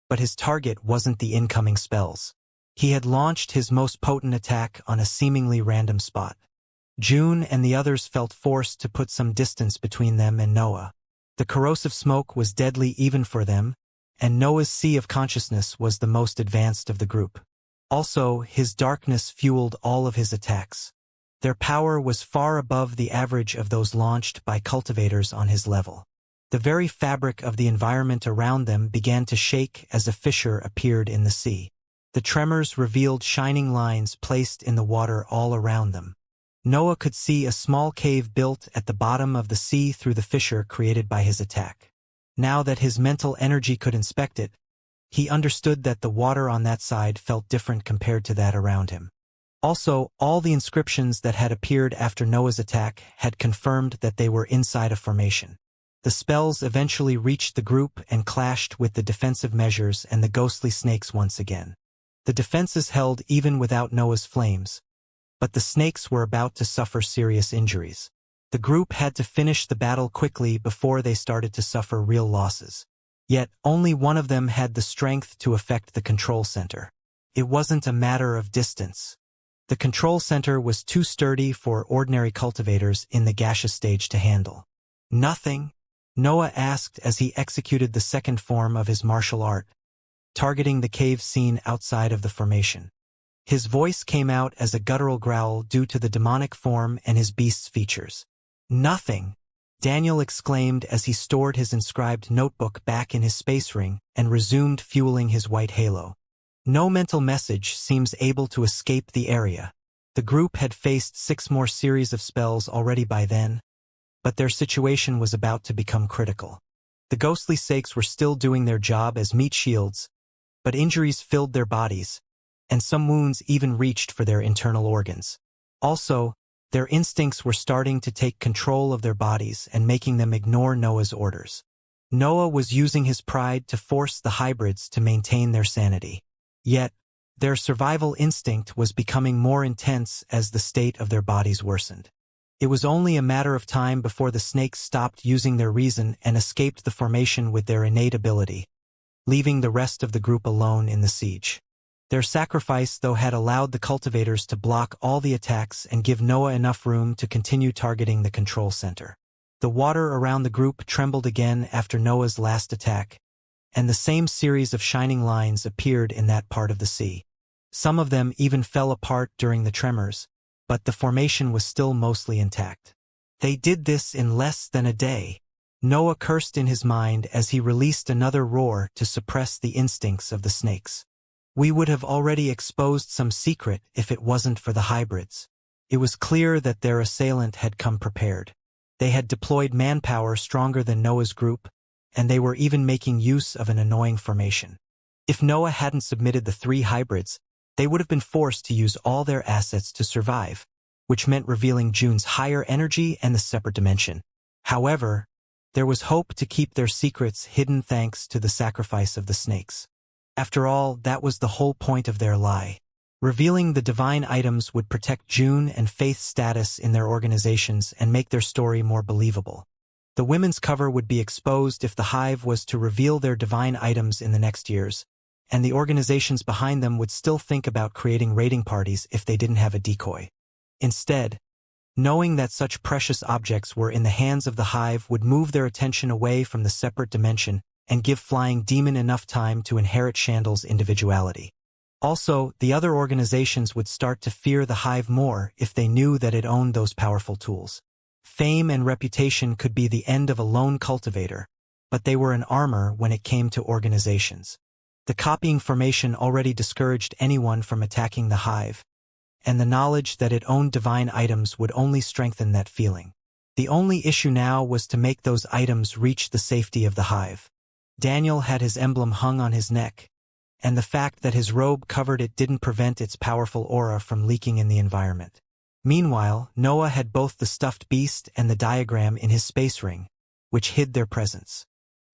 but his target wasn't the incoming spells. He had launched his most potent attack on a seemingly random spot. June and the others felt forced to put some distance between them and Noah. The corrosive smoke was deadly even for them, and Noah's sea of consciousness was the most advanced of the group. Also, his darkness fueled all of his attacks. Their power was far above the average of those launched by cultivators on his level. The very fabric of the environment around them began to shake as a fissure appeared in the sea. The tremors revealed shining lines placed in the water all around them. Noah could see a small cave built at the bottom of the sea through the fissure created by his attack. Now that his mental energy could inspect it, he understood that the water on that side felt different compared to that around him. Also, all the inscriptions that had appeared after Noah's attack had confirmed that they were inside a formation. The spells eventually reached the group and clashed with the defensive measures and the ghostly snakes once again. The defenses held even without Noah's flames, but the snakes were about to suffer serious injuries. The group had to finish the battle quickly before they started to suffer real losses. Yet, only one of them had the strength to affect the control center. It wasn't a matter of distance. The control center was too sturdy for ordinary cultivators in the gaseous stage to handle. Nothing? Noah asked as he executed the second form of his martial art, targeting the cave scene outside of the formation. His voice came out as a guttural growl due to the demonic form and his beast's features. Nothing, Daniel exclaimed as he stored his inscribed notebook back in his space ring and resumed fueling his white halo. No mental message seems able to escape the area. The group had faced 6 more series of spells already by then, but their situation was about to become critical. The ghostly snakes were still doing their job as meat shields, but injuries filled their bodies, and some wounds even reached for their internal organs. Also, their instincts were starting to take control of their bodies and making them ignore Noah's orders. Noah was using his pride to force the hybrids to maintain their sanity. Yet, their survival instinct was becoming more intense as the state of their bodies worsened. It was only a matter of time before the snakes stopped using their reason and escaped the formation with their innate ability, leaving the rest of the group alone in the siege. Their sacrifice, though, had allowed the cultivators to block all the attacks and give Noah enough room to continue targeting the control center. The water around the group trembled again after Noah's last attack, and the same series of shining lines appeared in that part of the sea. Some of them even fell apart during the tremors, but the formation was still mostly intact. They did this in less than a day. Noah cursed in his mind as he released another roar to suppress the instincts of the snakes. We would have already exposed some secret if it wasn't for the hybrids. It was clear that their assailant had come prepared. They had deployed manpower stronger than Noah's group, and they were even making use of an annoying formation. If Noah hadn't submitted the 3 hybrids, they would have been forced to use all their assets to survive, which meant revealing June's higher energy and the separate dimension. However, there was hope to keep their secrets hidden thanks to the sacrifice of the snakes. After all, that was the whole point of their lie. Revealing the divine items would protect June and Faith's status in their organizations and make their story more believable. The women's cover would be exposed if the Hive was to reveal their divine items in the next years, and the organizations behind them would still think about creating raiding parties if they didn't have a decoy. Instead, knowing that such precious objects were in the hands of the Hive would move their attention away from the separate dimension and give Flying Demon enough time to inherit Chandle's individuality. Also, the other organizations would start to fear the Hive more if they knew that it owned those powerful tools. Fame and reputation could be the end of a lone cultivator, but they were an armor when it came to organizations. The copying formation already discouraged anyone from attacking the Hive, and the knowledge that it owned divine items would only strengthen that feeling. The only issue now was to make those items reach the safety of the Hive. Daniel had his emblem hung on his neck, and the fact that his robe covered it didn't prevent its powerful aura from leaking in the environment. Meanwhile, Noah had both the stuffed beast and the diagram in his space ring, which hid their presence.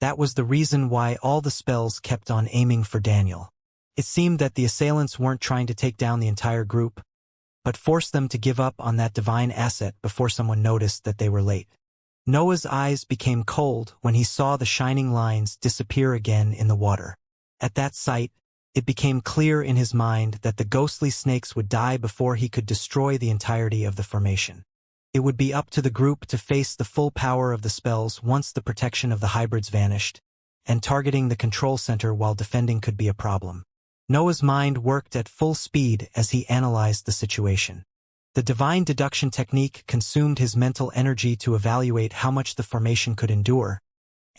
That was the reason why all the spells kept on aiming for Daniel. It seemed that the assailants weren't trying to take down the entire group, but forced them to give up on that divine asset before someone noticed that they were late. Noah's eyes became cold when he saw the shining lines disappear again in the water. At that sight, it became clear in his mind that the ghostly snakes would die before he could destroy the entirety of the formation. It would be up to the group to face the full power of the spells once the protection of the hybrids vanished, and targeting the control center while defending could be a problem. Noah's mind worked at full speed as he analyzed the situation. The divine deduction technique consumed his mental energy to evaluate how much the formation could endure,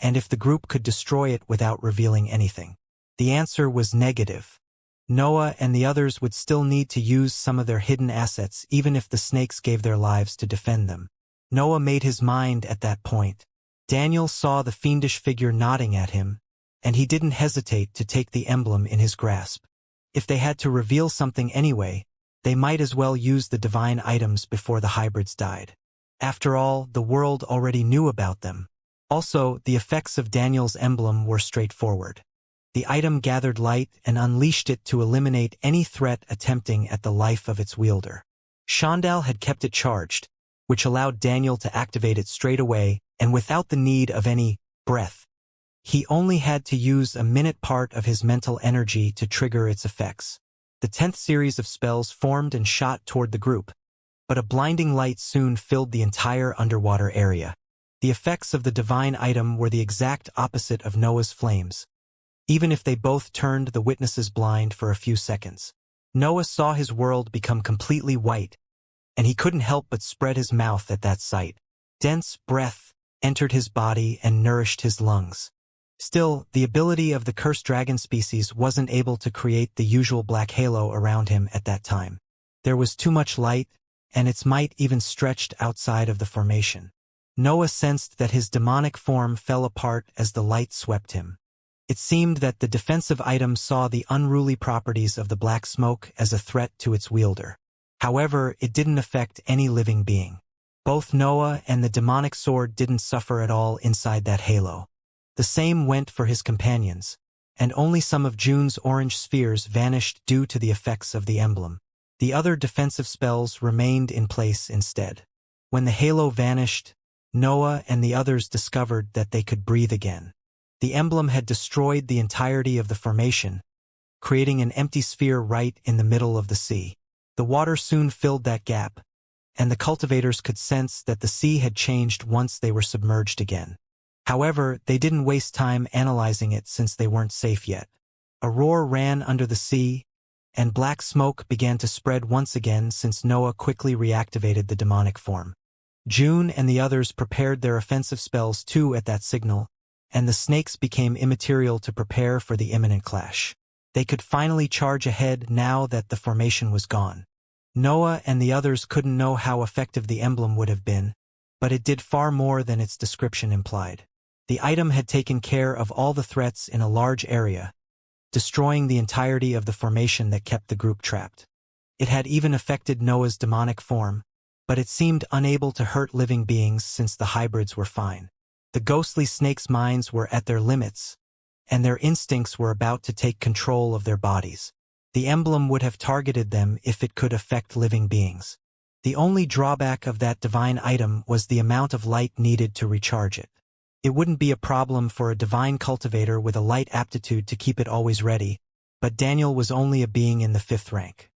and if the group could destroy it without revealing anything. The answer was negative. Noah and the others would still need to use some of their hidden assets even if the snakes gave their lives to defend them. Noah made his mind at that point. Daniel saw the fiendish figure nodding at him, and he didn't hesitate to take the emblem in his grasp. If they had to reveal something anyway, they might as well use the divine items before the hybrids died. After all, the world already knew about them. Also, the effects of Daniel's emblem were straightforward. The item gathered light and unleashed it to eliminate any threat attempting at the life of its wielder. Chandal had kept it charged, which allowed Daniel to activate it straight away and without the need of any breath. He only had to use a minute part of his mental energy to trigger its effects. The 10th series of spells formed and shot toward the group, but a blinding light soon filled the entire underwater area. The effects of the divine item were the exact opposite of Noah's flames, even if they both turned the witnesses blind for a few seconds. Noah saw his world become completely white, and he couldn't help but spread his mouth at that sight. Dense breath entered his body and nourished his lungs. Still, the ability of the cursed dragon species wasn't able to create the usual black halo around him at that time. There was too much light, and its might even stretched outside of the formation. Noah sensed that his demonic form fell apart as the light swept him. It seemed that the defensive item saw the unruly properties of the black smoke as a threat to its wielder. However, it didn't affect any living being. Both Noah and the demonic sword didn't suffer at all inside that halo. The same went for his companions, and only some of June's orange spheres vanished due to the effects of the emblem. The other defensive spells remained in place instead. When the halo vanished, Noah and the others discovered that they could breathe again. The emblem had destroyed the entirety of the formation, creating an empty sphere right in the middle of the sea. The water soon filled that gap, and the cultivators could sense that the sea had changed once they were submerged again. However, they didn't waste time analyzing it since they weren't safe yet. A roar ran under the sea, and black smoke began to spread once again since Noah quickly reactivated the demonic form. June and the others prepared their offensive spells too at that signal, and the snakes became immaterial to prepare for the imminent clash. They could finally charge ahead now that the formation was gone. Noah and the others couldn't know how effective the emblem would have been, but it did far more than its description implied. The item had taken care of all the threats in a large area, destroying the entirety of the formation that kept the group trapped. It had even affected Noah's demonic form, but it seemed unable to hurt living beings since the hybrids were fine. The ghostly snakes' minds were at their limits, and their instincts were about to take control of their bodies. The emblem would have targeted them if it could affect living beings. The only drawback of that divine item was the amount of light needed to recharge it. It wouldn't be a problem for a divine cultivator with a light aptitude to keep it always ready, but Daniel was only a being in the 5th rank.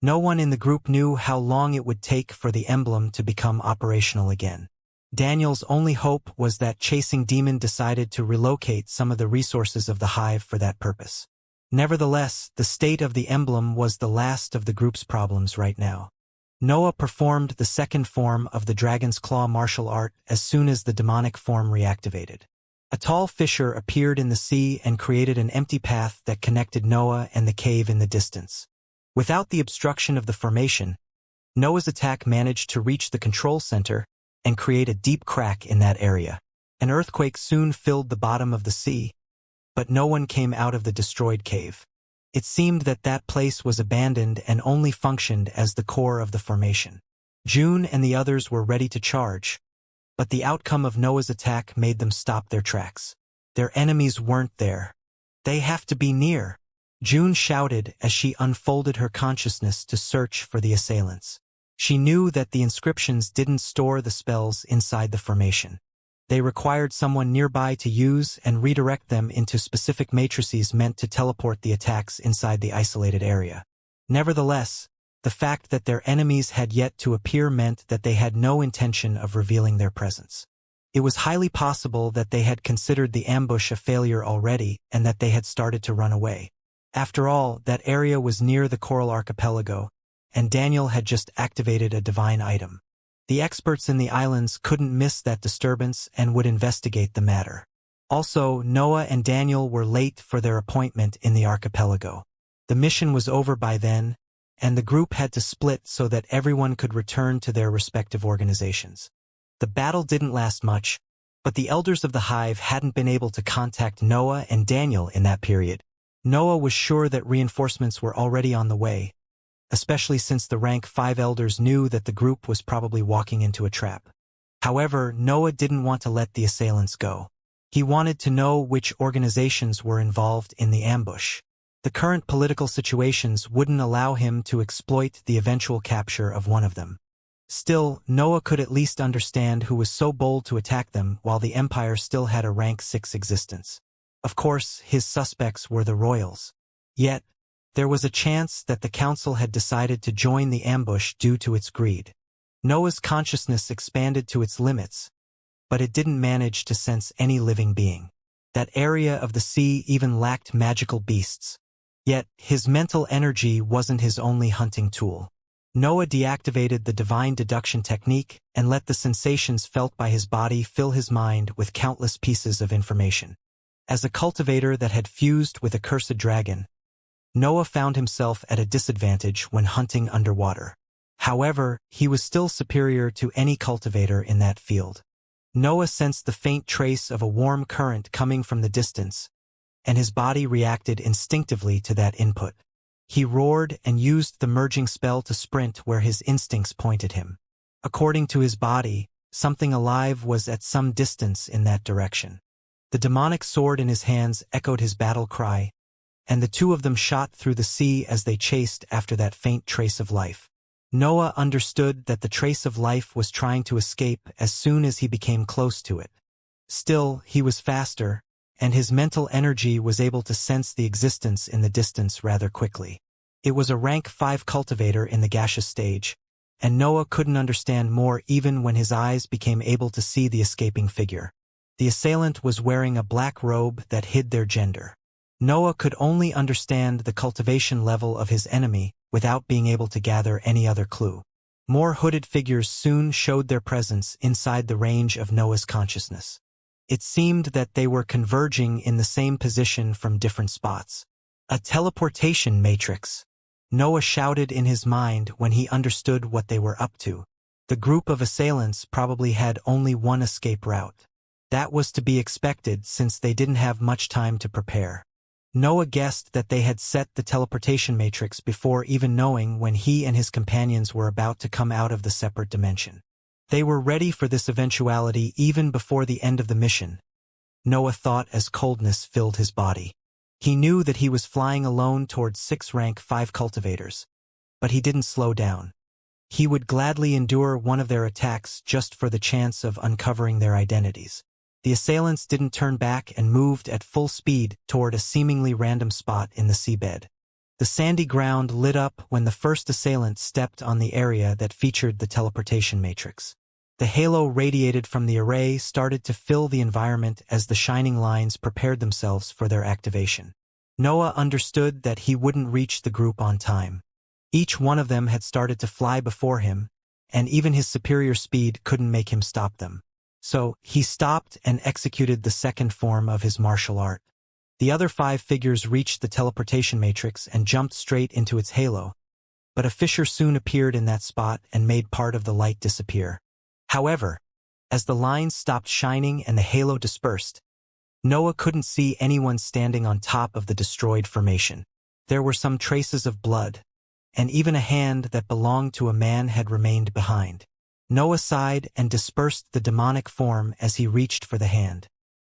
No one in the group knew how long it would take for the emblem to become operational again. Daniel's only hope was that Chasing Demon decided to relocate some of the resources of the hive for that purpose. Nevertheless, the state of the emblem was the last of the group's problems right now. Noah performed the second form of the Dragon's Claw martial art as soon as the demonic form reactivated. A tall fissure appeared in the sea and created an empty path that connected Noah and the cave in the distance. Without the obstruction of the formation, Noah's attack managed to reach the control center and create a deep crack in that area. An earthquake soon filled the bottom of the sea, but no one came out of the destroyed cave. It seemed that that place was abandoned and only functioned as the core of the formation. June and the others were ready to charge, but the outcome of Noah's attack made them stop their tracks. Their enemies weren't there. They have to be near, June shouted as she unfolded her consciousness to search for the assailants. She knew that the inscriptions didn't store the spells inside the formation. They required someone nearby to use and redirect them into specific matrices meant to teleport the attacks inside the isolated area. Nevertheless, the fact that their enemies had yet to appear meant that they had no intention of revealing their presence. It was highly possible that they had considered the ambush a failure already and that they had started to run away. After all, that area was near the Coral Archipelago, and Daniel had just activated a divine item. The experts in the islands couldn't miss that disturbance and would investigate the matter. Also, Noah and Daniel were late for their appointment in the archipelago. The mission was over by then, and the group had to split so that everyone could return to their respective organizations. The battle didn't last much, but the elders of the hive hadn't been able to contact Noah and Daniel in that period. Noah was sure that reinforcements were already on the way, especially since the rank 5 elders knew that the group was probably walking into a trap. However, Noah didn't want to let the assailants go. He wanted to know which organizations were involved in the ambush. The current political situations wouldn't allow him to exploit the eventual capture of one of them. Still, Noah could at least understand who was so bold to attack them while the Empire still had a rank 6 existence. Of course, his suspects were the royals. Yet, there was a chance that the council had decided to join the ambush due to its greed. Noah's consciousness expanded to its limits, but it didn't manage to sense any living being. That area of the sea even lacked magical beasts. Yet, his mental energy wasn't his only hunting tool. Noah deactivated the divine deduction technique and let the sensations felt by his body fill his mind with countless pieces of information. As a cultivator that had fused with a cursed dragon, Noah found himself at a disadvantage when hunting underwater. However, he was still superior to any cultivator in that field. Noah sensed the faint trace of a warm current coming from the distance, and his body reacted instinctively to that input. He roared and used the merging spell to sprint where his instincts pointed him. According to his body, something alive was at some distance in that direction. The demonic sword in his hands echoed his battle cry, and the two of them shot through the sea as they chased after that faint trace of life. Noah understood that the trace of life was trying to escape as soon as he became close to it. Still, he was faster, and his mental energy was able to sense the existence in the distance rather quickly. It was a rank 5 cultivator in the gaseous stage, and Noah couldn't understand more even when his eyes became able to see the escaping figure. The assailant was wearing a black robe that hid their gender. Noah could only understand the cultivation level of his enemy without being able to gather any other clue. More hooded figures soon showed their presence inside the range of Noah's consciousness. It seemed that they were converging in the same position from different spots. A teleportation matrix, Noah shouted in his mind when he understood what they were up to. The group of assailants probably had only one escape route. That was to be expected since they didn't have much time to prepare. Noah guessed that they had set the teleportation matrix before even knowing when he and his companions were about to come out of the separate dimension. They were ready for this eventuality even before the end of the mission, Noah thought as coldness filled his body. He knew that he was flying alone towards 6 rank 5 cultivators, but he didn't slow down. He would gladly endure one of their attacks just for the chance of uncovering their identities. The assailants didn't turn back and moved at full speed toward a seemingly random spot in the seabed. The sandy ground lit up when the first assailant stepped on the area that featured the teleportation matrix. The halo radiated from the array started to fill the environment as the shining lines prepared themselves for their activation. Noah understood that he wouldn't reach the group on time. Each one of them had started to fly before him, and even his superior speed couldn't make him stop them. So, he stopped and executed the second form of his martial art. The other 5 figures reached the teleportation matrix and jumped straight into its halo, but a fissure soon appeared in that spot and made part of the light disappear. However, as the lines stopped shining and the halo dispersed, Noah couldn't see anyone standing on top of the destroyed formation. There were some traces of blood, and even a hand that belonged to a man had remained behind. Noah sighed and dispersed the demonic form as he reached for the hand.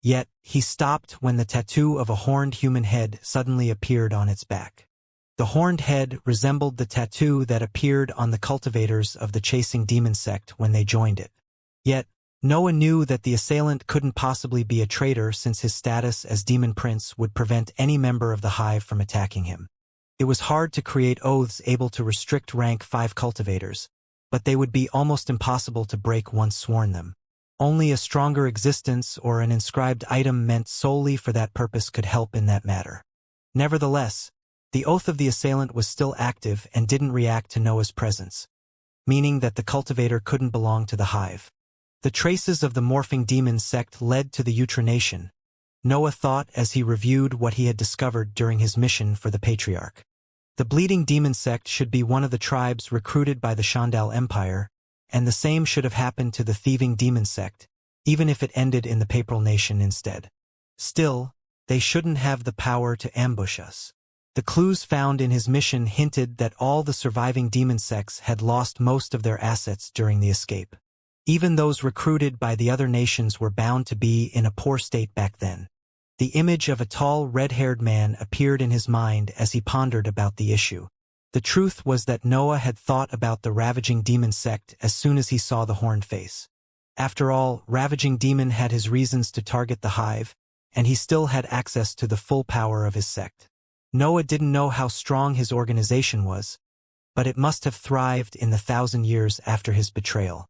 Yet, he stopped when the tattoo of a horned human head suddenly appeared on its back. The horned head resembled the tattoo that appeared on the cultivators of the chasing demon sect when they joined it. Yet, Noah knew that the assailant couldn't possibly be a traitor since his status as demon prince would prevent any member of the hive from attacking him. It was hard to create oaths able to restrict rank 5 cultivators, but they would be almost impossible to break once sworn them. Only a stronger existence or an inscribed item meant solely for that purpose could help in that matter. Nevertheless, the oath of the assailant was still active and didn't react to Noah's presence, meaning that the cultivator couldn't belong to the hive. The traces of the morphing demon sect led to the Outcast, Noah thought as he reviewed what he had discovered during his mission for the Patriarch. The bleeding demon sect should be one of the tribes recruited by the Shandal Empire, and the same should have happened to the thieving demon sect, even if it ended in the Papal Nation instead. Still, they shouldn't have the power to ambush us. The clues found in his mission hinted that all the surviving demon sects had lost most of their assets during the escape. Even those recruited by the other nations were bound to be in a poor state back then. The image of a tall, red-haired man appeared in his mind as he pondered about the issue. The truth was that Noah had thought about the ravaging demon sect as soon as he saw the horned face. After all, ravaging demon had his reasons to target the hive, and he still had access to the full power of his sect. Noah didn't know how strong his organization was, but it must have thrived in the 1,000 years after his betrayal.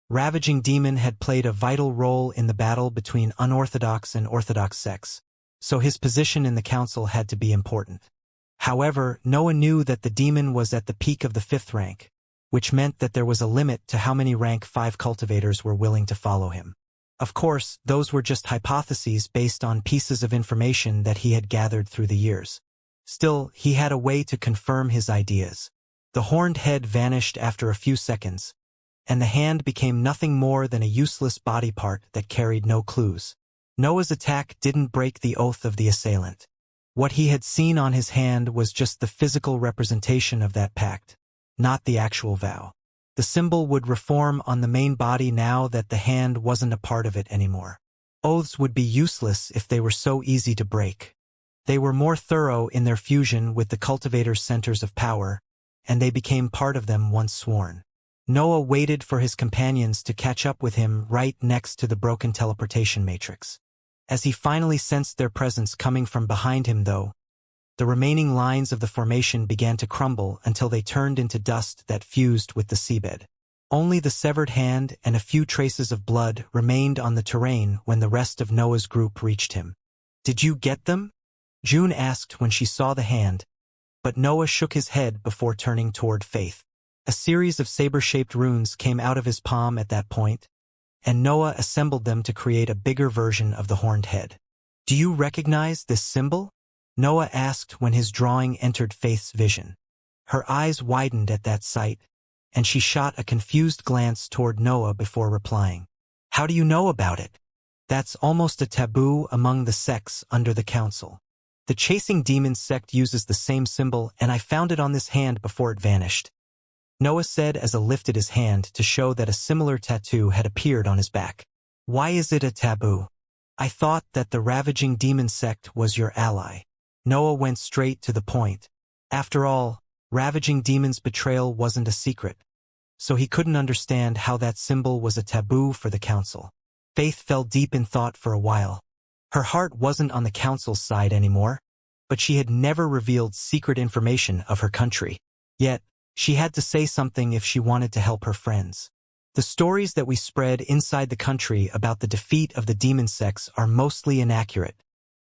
Ravaging demon had played a vital role in the battle between unorthodox and orthodox sects, so his position in the council had to be important. However, Noah knew that the demon was at the peak of the 5th rank, which meant that there was a limit to how many rank 5 cultivators were willing to follow him. Of course, those were just hypotheses based on pieces of information that he had gathered through the years. Still, he had a way to confirm his ideas. The horned head vanished after a few seconds, and the hand became nothing more than a useless body part that carried no clues. Noah's attack didn't break the oath of the assailant. What he had seen on his hand was just the physical representation of that pact, not the actual vow. The symbol would reform on the main body now that the hand wasn't a part of it anymore. Oaths would be useless if they were so easy to break. They were more thorough in their fusion with the cultivator's centers of power, and they became part of them once sworn. Noah waited for his companions to catch up with him right next to the broken teleportation matrix. As he finally sensed their presence coming from behind him, though, the remaining lines of the formation began to crumble until they turned into dust that fused with the seabed. Only the severed hand and a few traces of blood remained on the terrain when the rest of Noah's group reached him. "Did you get them?" June asked when she saw the hand, but Noah shook his head before turning toward Faith. A series of saber-shaped runes came out of his palm at that point, and Noah assembled them to create a bigger version of the horned head. "Do you recognize this symbol?" Noah asked when his drawing entered Faith's vision. Her eyes widened at that sight, and she shot a confused glance toward Noah before replying. "How do you know about it?" "That's almost a taboo among the sects under the council. The Chasing Demons sect uses the same symbol, and I found it on this hand before it vanished," Noah said as he lifted his hand to show that a similar tattoo had appeared on his back. "Why is it a taboo?" "I thought that the Ravaging Demon sect was your ally." Noah went straight to the point. After all, Ravaging Demon's betrayal wasn't a secret, so he couldn't understand how that symbol was a taboo for the council. Faith fell deep in thought for a while. Her heart wasn't on the council's side anymore, but she had never revealed secret information of her country. Yet, she had to say something if she wanted to help her friends. "The stories that we spread inside the country about the defeat of the demon sects are mostly inaccurate,"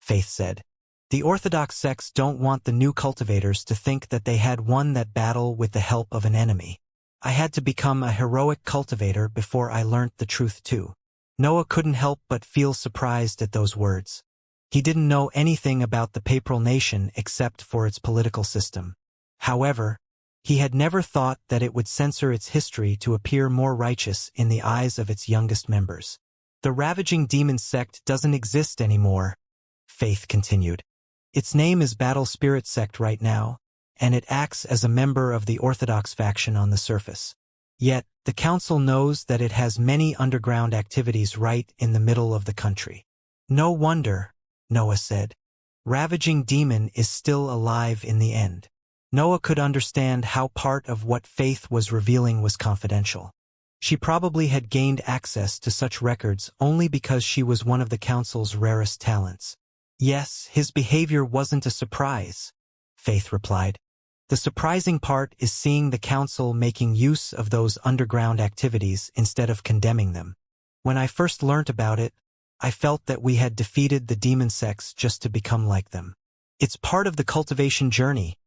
Faith said. "The Orthodox sects don't want the new cultivators to think that they had won that battle with the help of an enemy. I had to become a heroic cultivator before I learnt the truth too." Noah couldn't help but feel surprised at those words. He didn't know anything about the Papal Nation except for its political system. However, he had never thought that it would censor its history to appear more righteous in the eyes of its youngest members. "The Ravaging Demon sect doesn't exist anymore," Faith continued. "Its name is Battle Spirit Sect right now, and it acts as a member of the Orthodox faction on the surface. Yet, the council knows that it has many underground activities right in the middle of the country." "No wonder," Noah said. "Ravaging Demon is still alive in the end." Noah could understand how part of what Faith was revealing was confidential. She probably had gained access to such records only because she was one of the council's rarest talents. "Yes, his behavior wasn't a surprise," Faith replied. "The surprising part is seeing the council making use of those underground activities instead of condemning them. When I first learnt about it, I felt that we had defeated the demon sects just to become like them." "It's part of the cultivation journey,"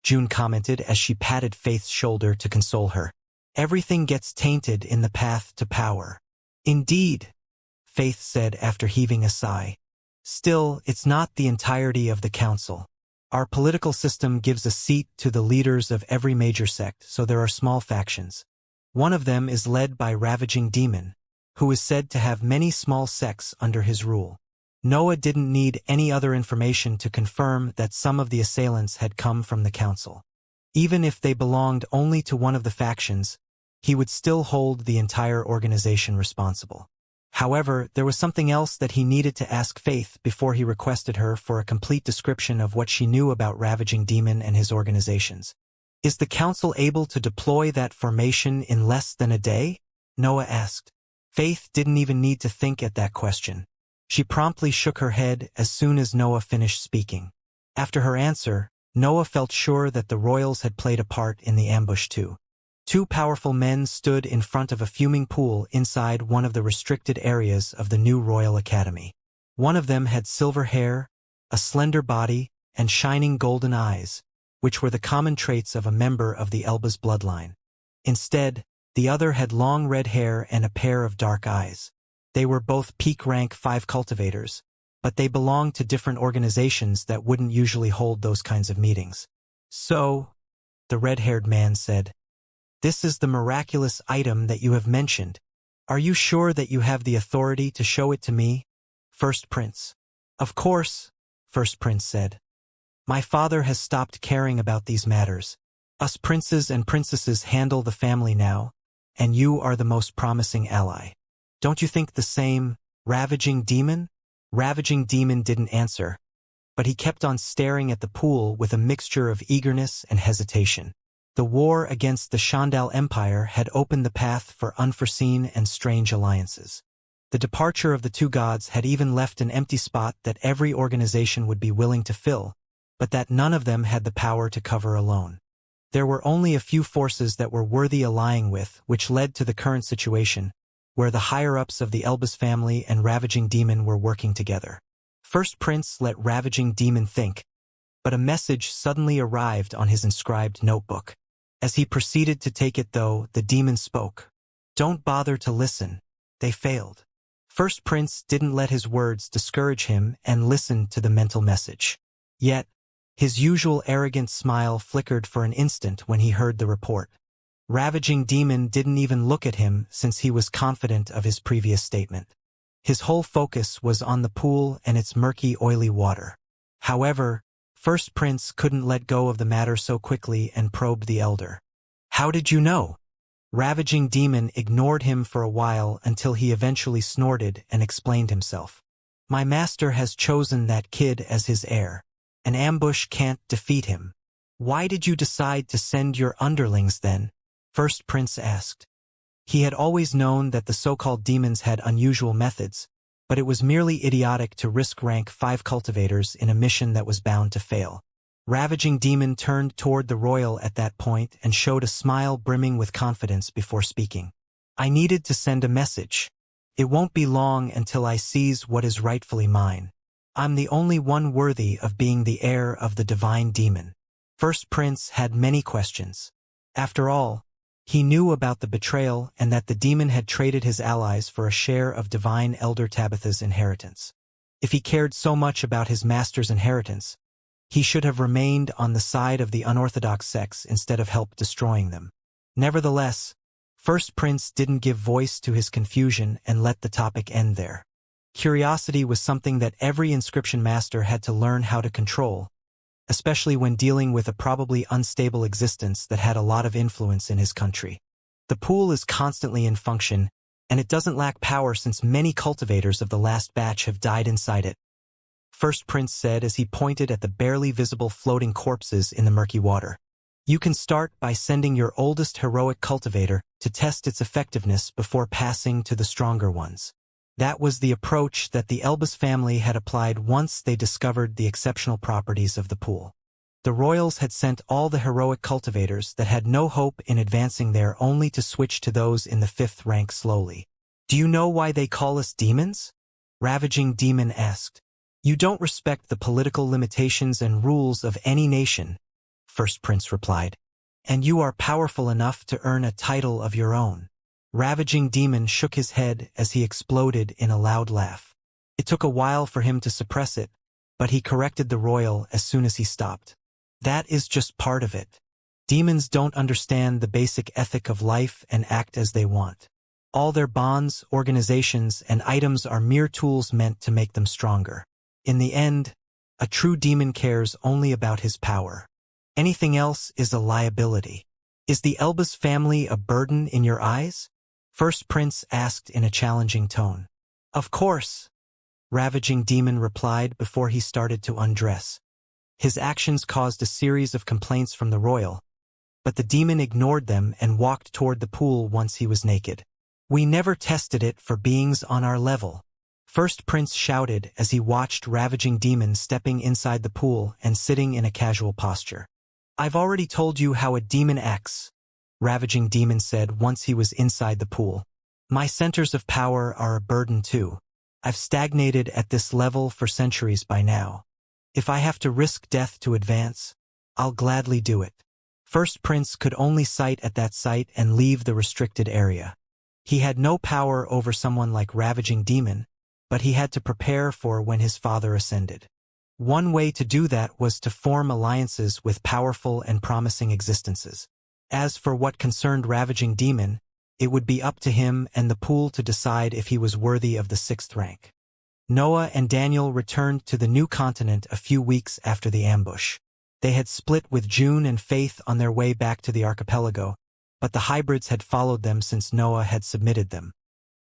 June commented as she patted Faith's shoulder to console her. "Everything gets tainted in the path to power." "Indeed," Faith said after heaving a sigh. "Still, it's not the entirety of the council. Our political system gives a seat to the leaders of every major sect, so there are small factions. One of them is led by Ravaging Demon, who is said to have many small sects under his rule." Noah didn't need any other information to confirm that some of the assailants had come from the council. Even if they belonged only to one of the factions, he would still hold the entire organization responsible. However, there was something else that he needed to ask Faith before he requested her for a complete description of what she knew about Ravaging Demon and his organizations. "Is the council able to deploy that formation in less than a day?" Noah asked. Faith didn't even need to think at that question. She promptly shook her head as soon as Noah finished speaking. After her answer, Noah felt sure that the royals had played a part in the ambush too. Two powerful men stood in front of a fuming pool inside one of the restricted areas of the new Royal Academy. One of them had silver hair, a slender body, and shining golden eyes, which were the common traits of a member of the Elba's bloodline. Instead, the other had long red hair and a pair of dark eyes. They were both peak rank 5 cultivators, but they belonged to different organizations that wouldn't usually hold those kinds of meetings. "So," the red-haired man said, This is the miraculous item that you have mentioned. Are you sure that you have the authority to show it to me? First Prince. Of course, First Prince said. My father has stopped caring about these matters. Us princes and princesses handle the family now, and you are the most promising ally. Don't you think the same, Ravaging Demon? Ravaging Demon didn't answer, but he kept on staring at the pool with a mixture of eagerness and hesitation. The war against the Shandal Empire had opened the path for unforeseen and strange alliances. The departure of the two gods had even left an empty spot that every organization would be willing to fill, but that none of them had the power to cover alone. There were only a few forces that were worthy allying with, which led to the current situation, where the higher-ups of the Elbas family and Ravaging Demon were working together. First Prince let Ravaging Demon think, but a message suddenly arrived on his inscribed notebook. As he proceeded to take it though, the demon spoke. Don't bother to listen. They failed. First Prince didn't let his words discourage him and listened to the mental message. Yet, his usual arrogant smile flickered for an instant when he heard the report. Ravaging Demon didn't even look at him since he was confident of his previous statement. His whole focus was on the pool and its murky, oily water. However, First Prince couldn't let go of the matter so quickly and probed the elder. How did you know? Ravaging Demon ignored him for a while until he eventually snorted and explained himself. My master has chosen that kid as his heir. An ambush can't defeat him. Why did you decide to send your underlings then? First Prince asked. He had always known that the so-called demons had unusual methods, but it was merely idiotic to risk rank 5 cultivators in a mission that was bound to fail. Ravaging Demon turned toward the royal at that point and showed a smile brimming with confidence before speaking. I needed to send a message. It won't be long until I seize what is rightfully mine. I'm the only one worthy of being the heir of the divine demon. First Prince had many questions. After all, he knew about the betrayal and that the demon had traded his allies for a share of divine elder Tabitha's inheritance. If he cared so much about his master's inheritance, he should have remained on the side of the unorthodox sects instead of help destroying them. Nevertheless, First Prince didn't give voice to his confusion and let the topic end there. Curiosity was something that every inscription master had to learn how to control, especially when dealing with a probably unstable existence that had a lot of influence in his country. The pool is constantly in function, and it doesn't lack power since many cultivators of the last batch have died inside it. First Prince said as he pointed at the barely visible floating corpses in the murky water. You can start by sending your oldest heroic cultivator to test its effectiveness before passing to the stronger ones. That was the approach that the Elbas family had applied once they discovered the exceptional properties of the pool. The royals had sent all the heroic cultivators that had no hope in advancing there only to switch to those in the 5th rank slowly. Do you know why they call us demons? Ravaging Demon asked. You don't respect the political limitations and rules of any nation, First Prince replied. And you are powerful enough to earn a title of your own. Ravaging Demon shook his head as he exploded in a loud laugh. It took a while for him to suppress it, but he corrected the royal as soon as he stopped. That is just part of it. Demons don't understand the basic ethic of life and act as they want. All their bonds, organizations, and items are mere tools meant to make them stronger. In the end, a true demon cares only about his power. Anything else is a liability. Is the Elbas family a burden in your eyes? First Prince asked in a challenging tone. Of course, Ravaging Demon replied before he started to undress. His actions caused a series of complaints from the royal, but the demon ignored them and walked toward the pool once he was naked. We never tested it for beings on our level. First Prince shouted as he watched Ravaging Demon stepping inside the pool and sitting in a casual posture. I've already told you how a demon acts, Ravaging Demon said once he was inside the pool. My centers of power are a burden too. I've stagnated at this level for centuries by now. If I have to risk death to advance, I'll gladly do it. First Prince could only sight at that site and leave the restricted area. He had no power over someone like Ravaging Demon, but he had to prepare for when his father ascended. One way to do that was to form alliances with powerful and promising existences. As for what concerned Ravaging Demon, it would be up to him and the pool to decide if he was worthy of the 6th rank. Noah and Daniel returned to the new continent a few weeks after the ambush. They had split with June and Faith on their way back to the archipelago, but the hybrids had followed them since Noah had submitted them.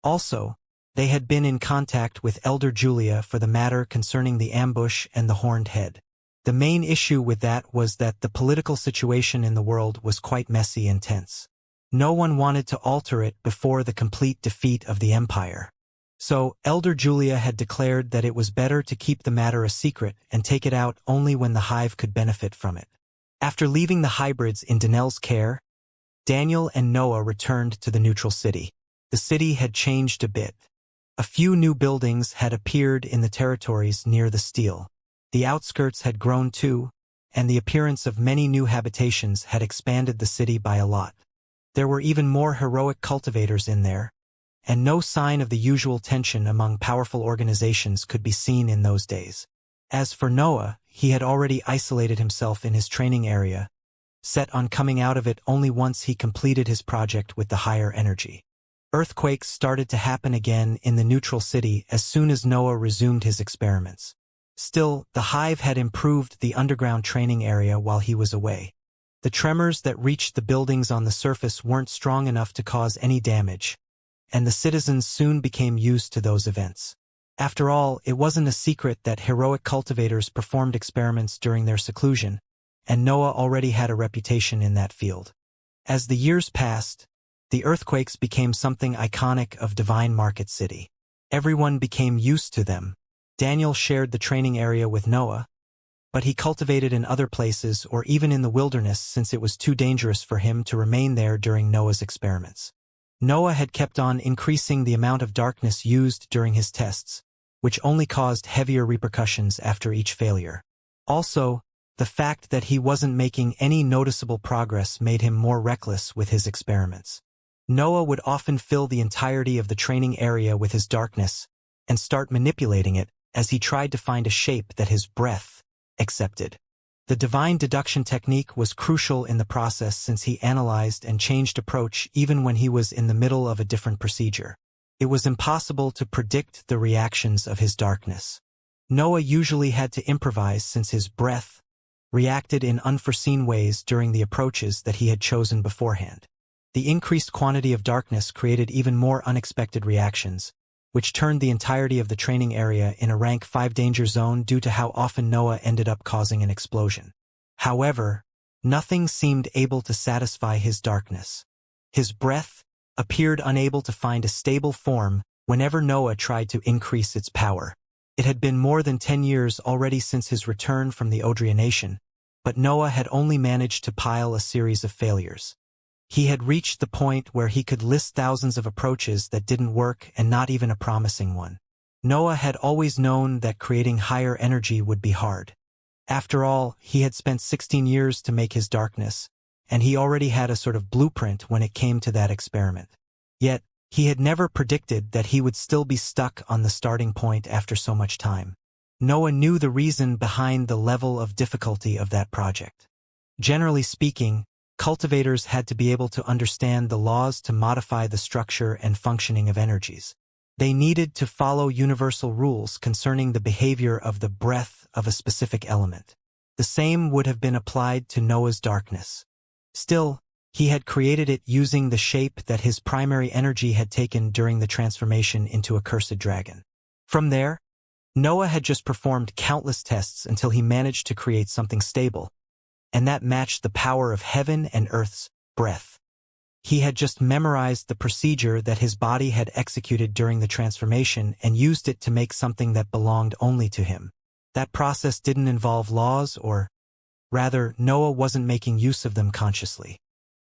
Also, they had been in contact with Elder Julia for the matter concerning the ambush and the horned head. The main issue with that was that the political situation in the world was quite messy and tense. No one wanted to alter it before the complete defeat of the Empire. So, Elder Julia had declared that it was better to keep the matter a secret and take it out only when the hive could benefit from it. After leaving the hybrids in Danelle's care, Daniel and Noah returned to the neutral city. The city had changed a bit. A few new buildings had appeared in the territories near the Steel. The outskirts had grown too, and the appearance of many new habitations had expanded the city by a lot. There were even more heroic cultivators in there, and no sign of the usual tension among powerful organizations could be seen in those days. As for Noah, he had already isolated himself in his training area, set on coming out of it only once he completed his project with the higher energy. Earthquakes started to happen again in the neutral city as soon as Noah resumed his experiments. Still, the hive had improved the underground training area while he was away. The tremors that reached the buildings on the surface weren't strong enough to cause any damage, and the citizens soon became used to those events. After all, it wasn't a secret that heroic cultivators performed experiments during their seclusion, and Noah already had a reputation in that field. As the years passed, the earthquakes became something iconic of Divine Market City. Everyone became used to them. Daniel shared the training area with Noah, but he cultivated in other places or even in the wilderness since it was too dangerous for him to remain there during Noah's experiments. Noah had kept on increasing the amount of darkness used during his tests, which only caused heavier repercussions after each failure. Also, the fact that he wasn't making any noticeable progress made him more reckless with his experiments. Noah would often fill the entirety of the training area with his darkness and start manipulating it as he tried to find a shape that his breath accepted. The divine deduction technique was crucial in the process since he analyzed and changed approach even when he was in the middle of a different procedure. It was impossible to predict the reactions of his darkness. Noah usually had to improvise since his breath reacted in unforeseen ways during the approaches that he had chosen beforehand. The increased quantity of darkness created even more unexpected reactions, which turned the entirety of the training area in a rank 5 danger zone due to how often Noah ended up causing an explosion. However, nothing seemed able to satisfy his darkness. His breath appeared unable to find a stable form whenever Noah tried to increase its power. It had been more than 10 years already since his return from the Nation, but Noah had only managed to pile a series of failures. He had reached the point where he could list thousands of approaches that didn't work and not even a promising one. Noah had always known that creating higher energy would be hard. After all, he had spent 16 years to make his darkness, and he already had a sort of blueprint when it came to that experiment. Yet, he had never predicted that he would still be stuck on the starting point after so much time. Noah knew the reason behind the level of difficulty of that project. Generally speaking, cultivators had to be able to understand the laws to modify the structure and functioning of energies. They needed to follow universal rules concerning the behavior of the breath of a specific element. The same would have been applied to Noah's darkness. Still, he had created it using the shape that his primary energy had taken during the transformation into a cursed dragon. From there, Noah had just performed countless tests until he managed to create something stable, and that matched the power of heaven and earth's breath. He had just memorized the procedure that his body had executed during the transformation and used it to make something that belonged only to him. That process didn't involve laws, or rather, Noah wasn't making use of them consciously.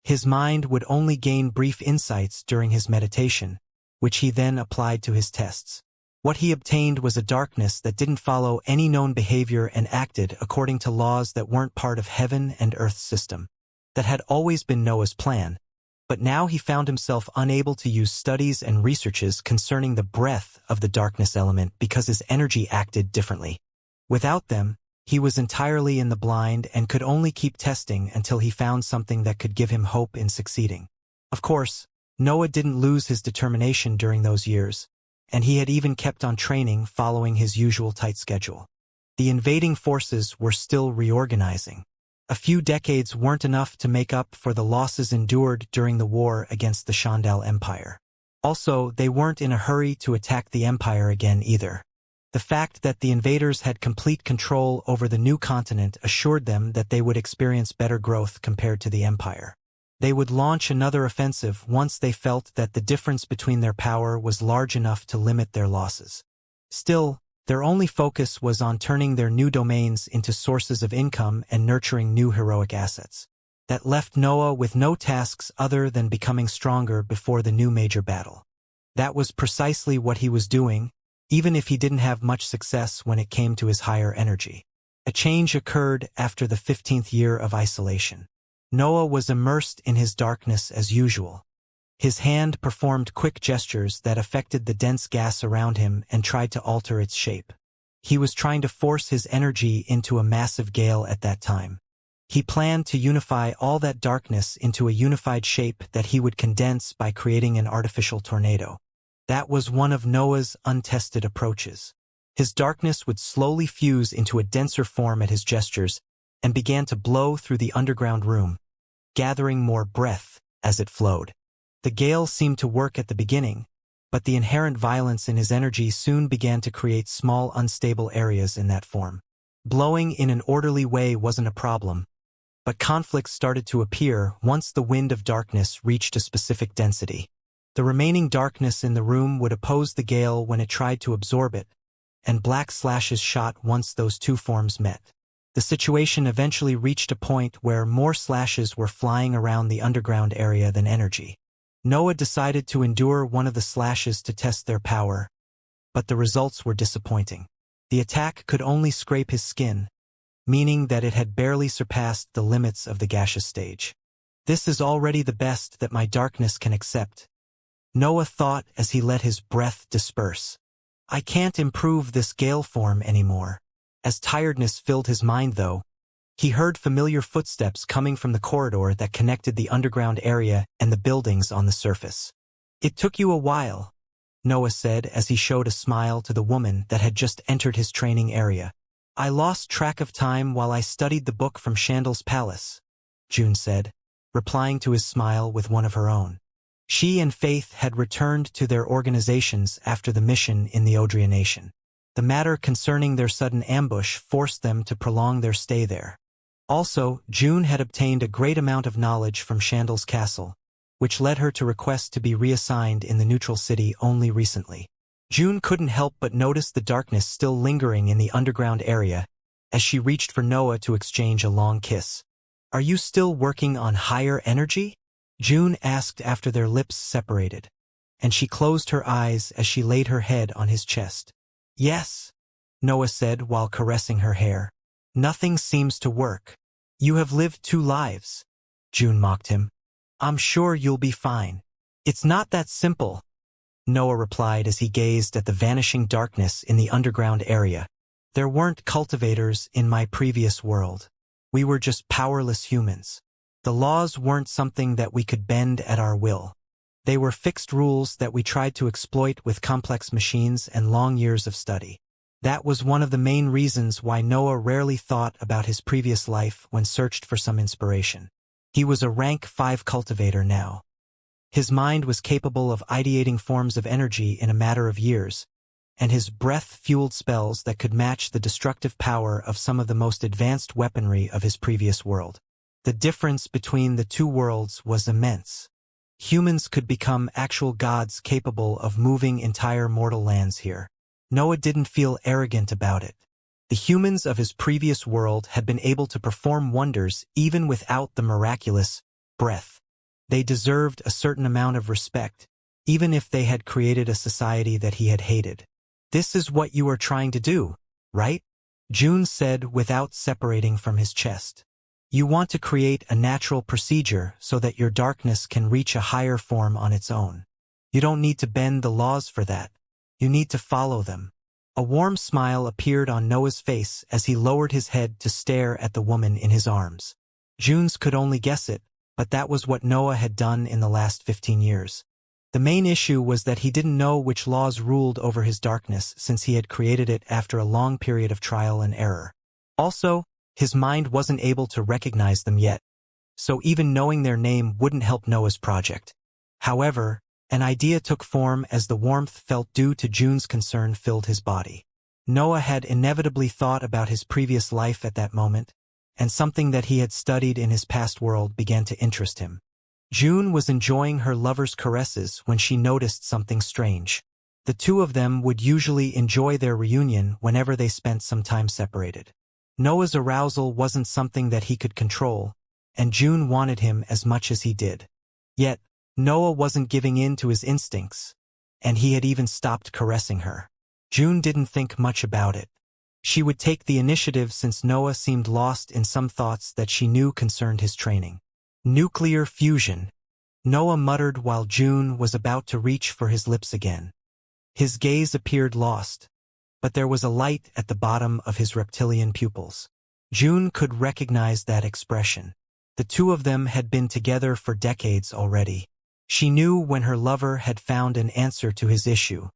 His mind would only gain brief insights during his meditation, which he then applied to his tests. What he obtained was a darkness that didn't follow any known behavior and acted according to laws that weren't part of heaven and earth's system. That had always been Noah's plan, but now he found himself unable to use studies and researches concerning the breadth of the darkness element because his energy acted differently. Without them, He was entirely in the blind and could only keep testing until he found something that could give him hope in succeeding. Of course, Noah didn't lose his determination during those years, and he had even kept on training following his usual tight schedule. The invading forces were still reorganizing. A few decades weren't enough to make up for the losses endured during the war against the Shandal Empire. Also, they weren't in a hurry to attack the Empire again either. The fact that the invaders had complete control over the new continent assured them that they would experience better growth compared to the Empire. They would launch another offensive once they felt that the difference between their power was large enough to limit their losses. Still, their only focus was on turning their new domains into sources of income and nurturing new heroic assets. That left Noah with no tasks other than becoming stronger before the new major battle. That was precisely what he was doing, even if he didn't have much success when it came to his higher energy. A change occurred after the 15th year of isolation. Noah was immersed in his darkness as usual. His hand performed quick gestures that affected the dense gas around him and tried to alter its shape. He was trying to force his energy into a massive gale at that time. He planned to unify all that darkness into a unified shape that he would condense by creating an artificial tornado. That was one of Noah's untested approaches. His darkness would slowly fuse into a denser form at his gestures and began to blow through the underground room, gathering more breath as it flowed. The gale seemed to work at the beginning, but the inherent violence in his energy soon began to create small unstable areas in that form. Blowing in an orderly way wasn't a problem, but conflicts started to appear once the wind of darkness reached a specific density. The remaining darkness in the room would oppose the gale when it tried to absorb it, and black slashes shot once those two forms met. The situation eventually reached a point where more slashes were flying around the underground area than energy. Noah decided to endure one of the slashes to test their power, but the results were disappointing. The attack could only scrape his skin, meaning that it had barely surpassed the limits of the gaseous stage. This is already the best that my darkness can accept, Noah thought as he let his breath disperse. I can't improve this gale form anymore. As tiredness filled his mind though, he heard familiar footsteps coming from the corridor that connected the underground area and the buildings on the surface. It took you a while, Noah said as he showed a smile to the woman that had just entered his training area. I lost track of time while I studied the book from Shandal's palace, June said, replying to his smile with one of her own. She and Faith had returned to their organizations after the mission in the Nation. The matter concerning their sudden ambush forced them to prolong their stay there. Also, June had obtained a great amount of knowledge from Shandal's castle, which led her to request to be reassigned in the neutral city only recently. June couldn't help but notice the darkness still lingering in the underground area as she reached for Noah to exchange a long kiss. Are you still working on higher energy? June asked after their lips separated, and she closed her eyes as she laid her head on his chest. Yes, Noah said while caressing her hair. Nothing seems to work. You have lived 2 lives, June mocked him. I'm sure you'll be fine. It's not that simple, Noah replied as he gazed at the vanishing darkness in the underground area. There weren't cultivators in my previous world. We were just powerless humans. The laws weren't something that we could bend at our will. They were fixed rules that we tried to exploit with complex machines and long years of study. That was one of the main reasons why Noah rarely thought about his previous life when searched for some inspiration. He was a rank 5 cultivator now. His mind was capable of ideating forms of energy in a matter of years, and his breath fueled spells that could match the destructive power of some of the most advanced weaponry of his previous world. The difference between the 2 worlds was immense. Humans could become actual gods capable of moving entire mortal lands here. Noah didn't feel arrogant about it. The humans of his previous world had been able to perform wonders even without the miraculous breath. They deserved a certain amount of respect, even if they had created a society that he had hated. This is what you are trying to do, right? June said without separating from his chest. You want to create a natural procedure so that your darkness can reach a higher form on its own. You don't need to bend the laws for that. You need to follow them. A warm smile appeared on Noah's face as he lowered his head to stare at the woman in his arms. Junes could only guess it, but that was what Noah had done in the last 15 years. The main issue was that he didn't know which laws ruled over his darkness since he had created it after a long period of trial and error. Also, his mind wasn't able to recognize them yet, so even knowing their name wouldn't help Noah's project. However, an idea took form as the warmth felt due to June's concern filled his body. Noah had inevitably thought about his previous life at that moment, and something that he had studied in his past world began to interest him. June was enjoying her lover's caresses when she noticed something strange. The two of them would usually enjoy their reunion whenever they spent some time separated. Noah's arousal wasn't something that he could control, and June wanted him as much as he did. Yet, Noah wasn't giving in to his instincts, and he had even stopped caressing her. June didn't think much about it. She would take the initiative since Noah seemed lost in some thoughts that she knew concerned his training. Nuclear fusion, Noah muttered while June was about to reach for his lips again. His gaze appeared lost, but there was a light at the bottom of his reptilian pupils. June could recognize that expression. The two of them had been together for decades already. She knew when her lover had found an answer to his issue.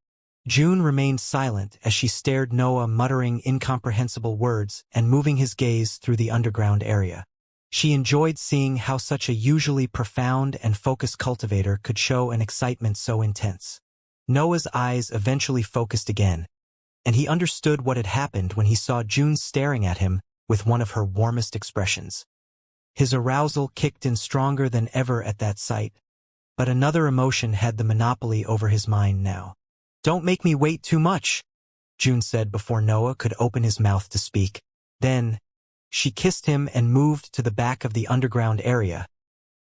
June remained silent as she stared Noah, muttering incomprehensible words and moving his gaze through the underground area. She enjoyed seeing how such a usually profound and focused cultivator could show an excitement so intense. Noah's eyes eventually focused again, and he understood what had happened when he saw June staring at him with one of her warmest expressions. His arousal kicked in stronger than ever at that sight, but another emotion had the monopoly over his mind now. "Don't make me wait too much," June said before Noah could open his mouth to speak. Then, she kissed him and moved to the back of the underground area,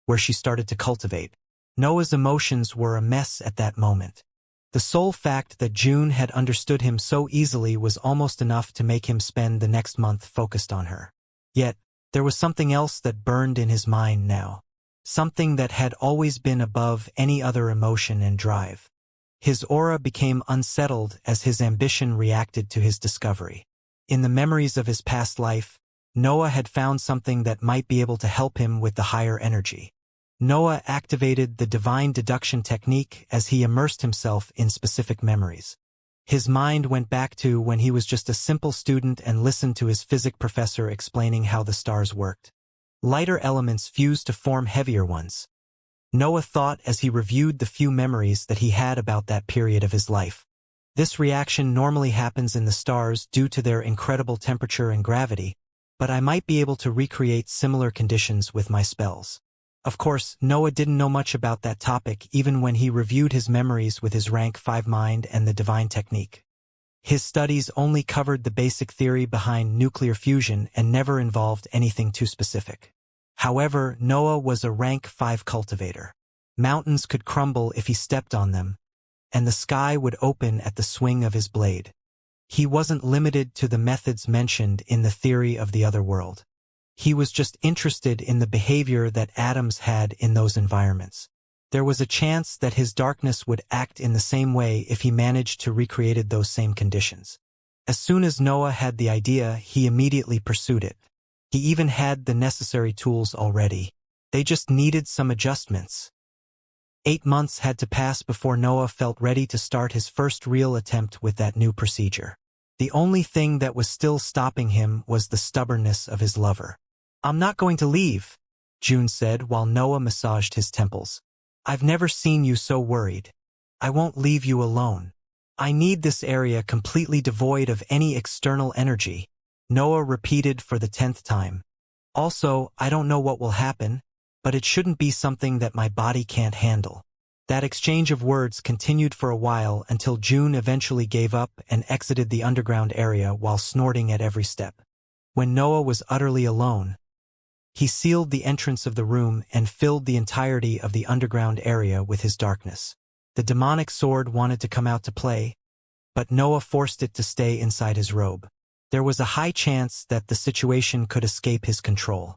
where she started to cultivate. Noah's emotions were a mess at that moment. The sole fact that June had understood him so easily was almost enough to make him spend the next month focused on her. Yet, there was something else that burned in his mind now. Something that had always been above any other emotion and drive. His aura became unsettled as his ambition reacted to his discovery. In the memories of his past life, Noah had found something that might be able to help him with the higher energy. Noah activated the divine deduction technique as he immersed himself in specific memories. His mind went back to when he was just a simple student and listened to his physics professor explaining how the stars worked. Lighter elements fused to form heavier ones. Noah thought as he reviewed the few memories that he had about that period of his life. This reaction normally happens in the stars due to their incredible temperature and gravity, but I might be able to recreate similar conditions with my spells. Of course, Noah didn't know much about that topic even when he reviewed his memories with his rank 5 mind and the divine technique. His studies only covered the basic theory behind nuclear fusion and never involved anything too specific. However, Noah was a rank 5 cultivator. Mountains could crumble if he stepped on them, and the sky would open at the swing of his blade. He wasn't limited to the methods mentioned in the theory of the other world. He was just interested in the behavior that atoms had in those environments. There was a chance that his darkness would act in the same way if he managed to recreate those same conditions. As soon as Noah had the idea, he immediately pursued it. He even had the necessary tools already. They just needed some adjustments. 8 months had to pass before Noah felt ready to start his first real attempt with that new procedure. The only thing that was still stopping him was the stubbornness of his lover. "I'm not going to leave," June said while Noah massaged his temples. "I've never seen you so worried. I won't leave you alone. I need this area completely devoid of any external energy," Noah repeated for the 10th time. "Also, I don't know what will happen, but it shouldn't be something that my body can't handle." That exchange of words continued for a while until June eventually gave up and exited the underground area while snorting at every step. When Noah was utterly alone, he sealed the entrance of the room and filled the entirety of the underground area with his darkness. The demonic sword wanted to come out to play, but Noah forced it to stay inside his robe. There was a high chance that the situation could escape his control.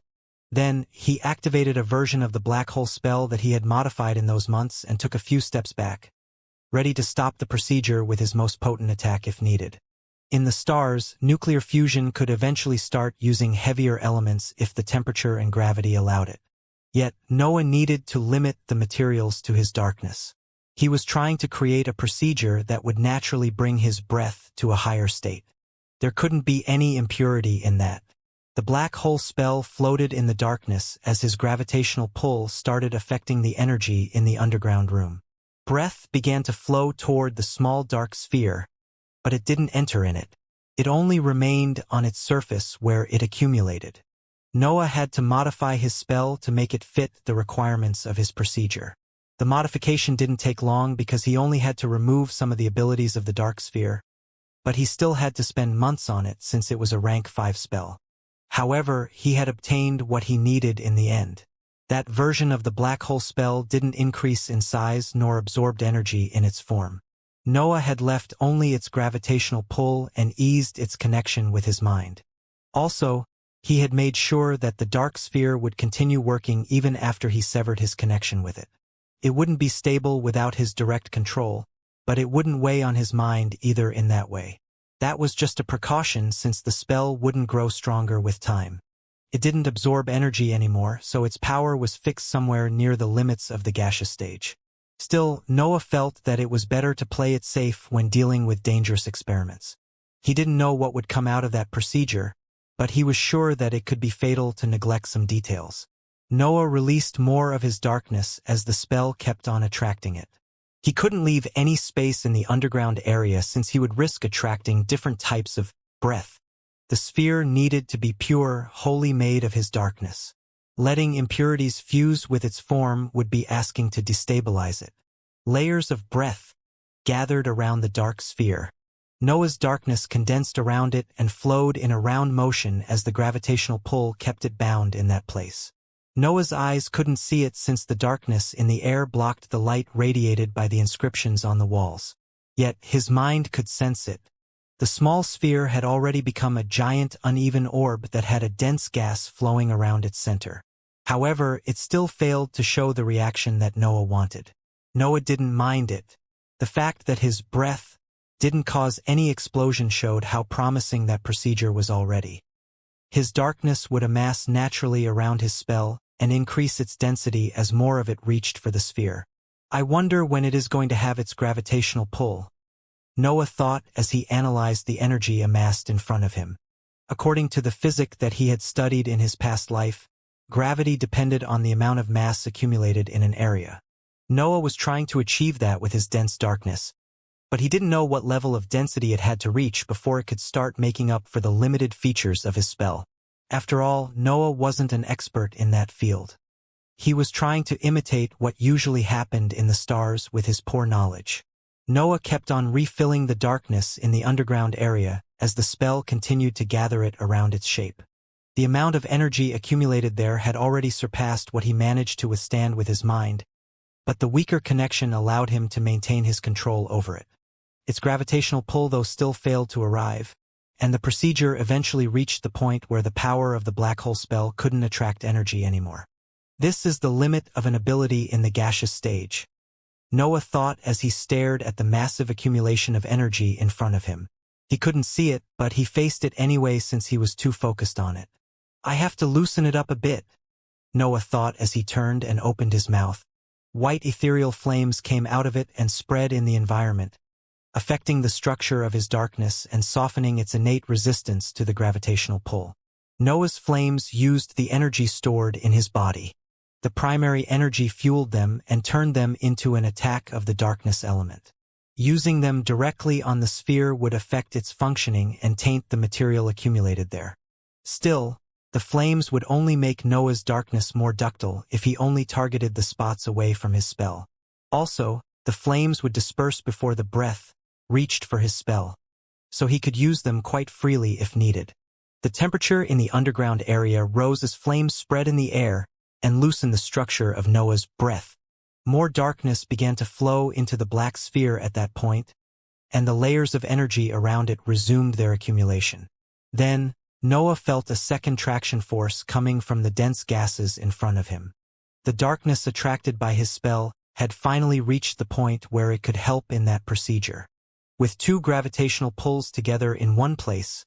Then, he activated a version of the black hole spell that he had modified in those months and took a few steps back, ready to stop the procedure with his most potent attack if needed. In the stars, nuclear fusion could eventually start using heavier elements if the temperature and gravity allowed it. Yet, Noah needed to limit the materials to his darkness. He was trying to create a procedure that would naturally bring his breath to a higher state. There couldn't be any impurity in that. The black hole spell floated in the darkness as his gravitational pull started affecting the energy in the underground room. Breath began to flow toward the small dark sphere, but it didn't enter in it. It only remained on its surface where it accumulated. Noah had to modify his spell to make it fit the requirements of his procedure. The modification didn't take long because he only had to remove some of the abilities of the dark sphere, but he still had to spend months on it since it was a rank 5 spell. However, he had obtained what he needed in the end. That version of the black hole spell didn't increase in size nor absorbed energy in its form. Noah had left only its gravitational pull and eased its connection with his mind. Also, he had made sure that the dark sphere would continue working even after he severed his connection with it. It wouldn't be stable without his direct control, but it wouldn't weigh on his mind either in that way. That was just a precaution since the spell wouldn't grow stronger with time. It didn't absorb energy anymore, so its power was fixed somewhere near the limits of the gaseous stage. Still, Noah felt that it was better to play it safe when dealing with dangerous experiments. He didn't know what would come out of that procedure, but he was sure that it could be fatal to neglect some details. Noah released more of his darkness as the spell kept on attracting it. He couldn't leave any space in the underground area since he would risk attracting different types of breath. The sphere needed to be pure, wholly made of his darkness. Letting impurities fuse with its form would be asking to destabilize it. Layers of breath gathered around the dark sphere. Noah's darkness condensed around it and flowed in a round motion as the gravitational pull kept it bound in that place. Noah's eyes couldn't see it since the darkness in the air blocked the light radiated by the inscriptions on the walls. Yet his mind could sense it. The small sphere had already become a giant uneven orb that had a dense gas flowing around its center. However, it still failed to show the reaction that Noah wanted. Noah didn't mind it. The fact that his breath didn't cause any explosion showed how promising that procedure was already. His darkness would amass naturally around his spell and increase its density as more of it reached for the sphere. I wonder when it is going to have its gravitational pull, Noah thought as he analyzed the energy amassed in front of him. According to the physics that he had studied in his past life, gravity depended on the amount of mass accumulated in an area. Noah was trying to achieve that with his dense darkness, but he didn't know what level of density it had to reach before it could start making up for the limited features of his spell. After all, Noah wasn't an expert in that field. He was trying to imitate what usually happened in the stars with his poor knowledge. Noah kept on refilling the darkness in the underground area as the spell continued to gather it around its shape. The amount of energy accumulated there had already surpassed what he managed to withstand with his mind, but the weaker connection allowed him to maintain his control over it. Its gravitational pull, though, still failed to arrive, and the procedure eventually reached the point where the power of the black hole spell couldn't attract energy anymore. This is the limit of an ability in the gaseous stage, Noah thought as he stared at the massive accumulation of energy in front of him. He couldn't see it, but he faced it anyway since he was too focused on it. I have to loosen it up a bit, Noah thought as he turned and opened his mouth. White ethereal flames came out of it and spread in the environment, affecting the structure of his darkness and softening its innate resistance to the gravitational pull. Noah's flames used the energy stored in his body. The primary energy fueled them and turned them into an attack of the darkness element. Using them directly on the sphere would affect its functioning and taint the material accumulated there. Still, the flames would only make Noah's darkness more ductile if he only targeted the spots away from his spell. Also, the flames would disperse before the breath reached for his spell, so he could use them quite freely if needed. The temperature in the underground area rose as flames spread in the air and loosened the structure of Noah's breath. More darkness began to flow into the black sphere at that point, and the layers of energy around it resumed their accumulation. Then, Noah felt a second traction force coming from the dense gases in front of him. The darkness attracted by his spell had finally reached the point where it could help in that procedure. With two gravitational pulls together in one place,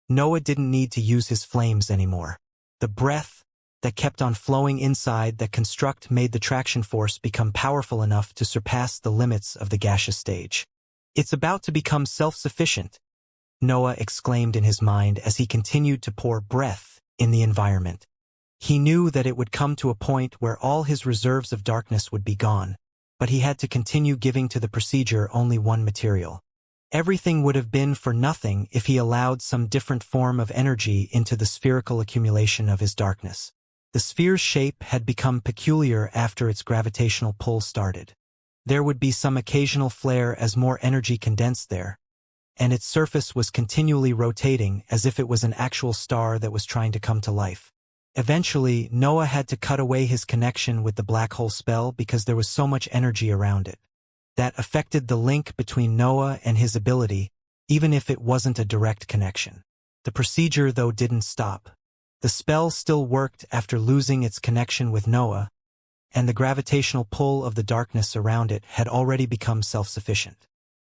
Noah didn't need to use his flames anymore. The breath that kept on flowing inside that construct made the traction force become powerful enough to surpass the limits of the gaseous stage. "It's about to become self-sufficient," Noah exclaimed in his mind as he continued to pour breath in the environment. He knew that it would come to a point where all his reserves of darkness would be gone, but he had to continue giving to the procedure only one material. Everything would have been for nothing if he allowed some different form of energy into the spherical accumulation of his darkness. The sphere's shape had become peculiar after its gravitational pull started. There would be some occasional flare as more energy condensed there, and its surface was continually rotating as if it was an actual star that was trying to come to life. Eventually, Noah had to cut away his connection with the black hole spell because there was so much energy around it. That affected the link between Noah and his ability, even if it wasn't a direct connection. The procedure, though, didn't stop. The spell still worked after losing its connection with Noah, and the gravitational pull of the darkness around it had already become self-sufficient.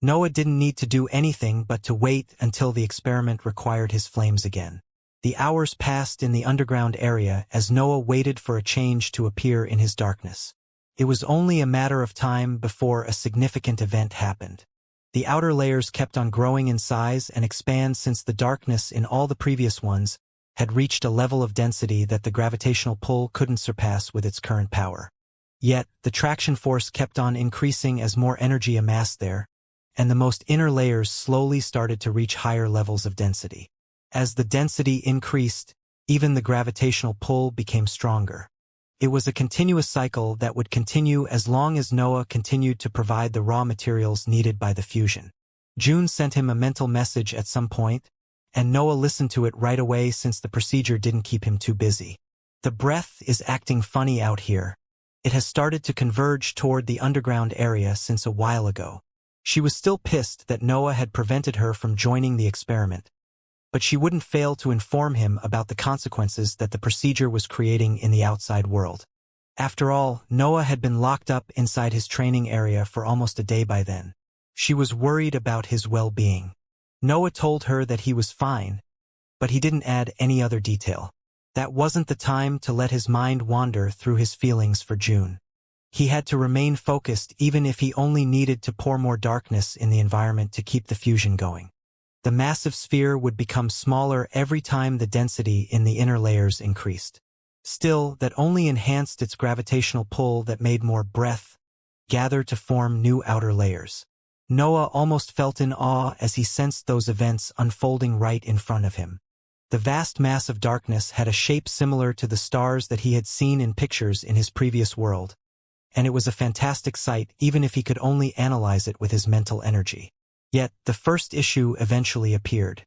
Noah didn't need to do anything but to wait until the experiment required his flames again. The hours passed in the underground area as Noah waited for a change to appear in his darkness. It was only a matter of time before a significant event happened. The outer layers kept on growing in size and expand since the darkness in all the previous ones had reached a level of density that the gravitational pull couldn't surpass with its current power. Yet, the traction force kept on increasing as more energy amassed there, and the most inner layers slowly started to reach higher levels of density. As the density increased, even the gravitational pull became stronger. It was a continuous cycle that would continue as long as Noah continued to provide the raw materials needed by the fusion. June sent him a mental message at some point, and Noah listened to it right away since the procedure didn't keep him too busy. "The breath is acting funny out here. It has started to converge toward the underground area since a while ago." She was still pissed that Noah had prevented her from joining the experiment, but she wouldn't fail to inform him about the consequences that the procedure was creating in the outside world. After all, Noah had been locked up inside his training area for almost a day by then. She was worried about his well-being. Noah told her that he was fine, but he didn't add any other detail. That wasn't the time to let his mind wander through his feelings for June. He had to remain focused even if he only needed to pour more darkness in the environment to keep the fusion going. The massive sphere would become smaller every time the density in the inner layers increased. Still, that only enhanced its gravitational pull that made more breath gather to form new outer layers. Noah almost felt in awe as he sensed those events unfolding right in front of him. The vast mass of darkness had a shape similar to the stars that he had seen in pictures in his previous world, and it was a fantastic sight even if he could only analyze it with his mental energy. Yet, the first issue eventually appeared.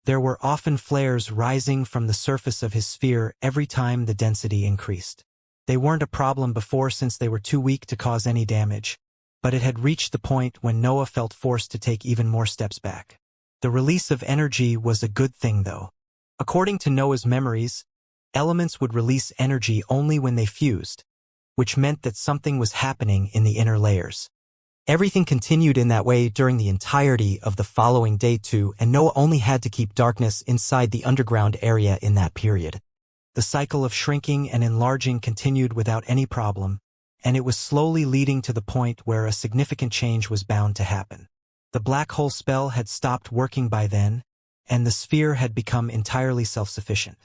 There were often flares rising from the surface of his sphere every time the density increased. They weren't a problem before since they were too weak to cause any damage, but it had reached the point when Noah felt forced to take even more steps back. The release of energy was a good thing, though. According to Noah's memories, elements would release energy only when they fused, which meant that something was happening in the inner layers. Everything continued in that way during the entirety of the following day too, and Noah only had to keep darkness inside the underground area in that period. The cycle of shrinking and enlarging continued without any problem, and it was slowly leading to the point where a significant change was bound to happen. The black hole spell had stopped working by then, and the sphere had become entirely self-sufficient.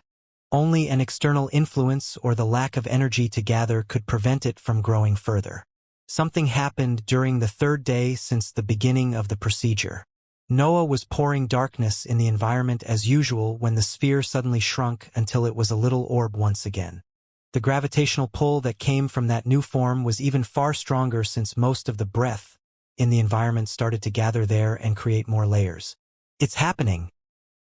Only an external influence or the lack of energy to gather could prevent it from growing further. Something happened during the third day since the beginning of the procedure. Noah was pouring darkness in the environment as usual when the sphere suddenly shrunk until it was a little orb once again. The gravitational pull that came from that new form was even far stronger since most of the breath in the environment started to gather there and create more layers. "It's happening,"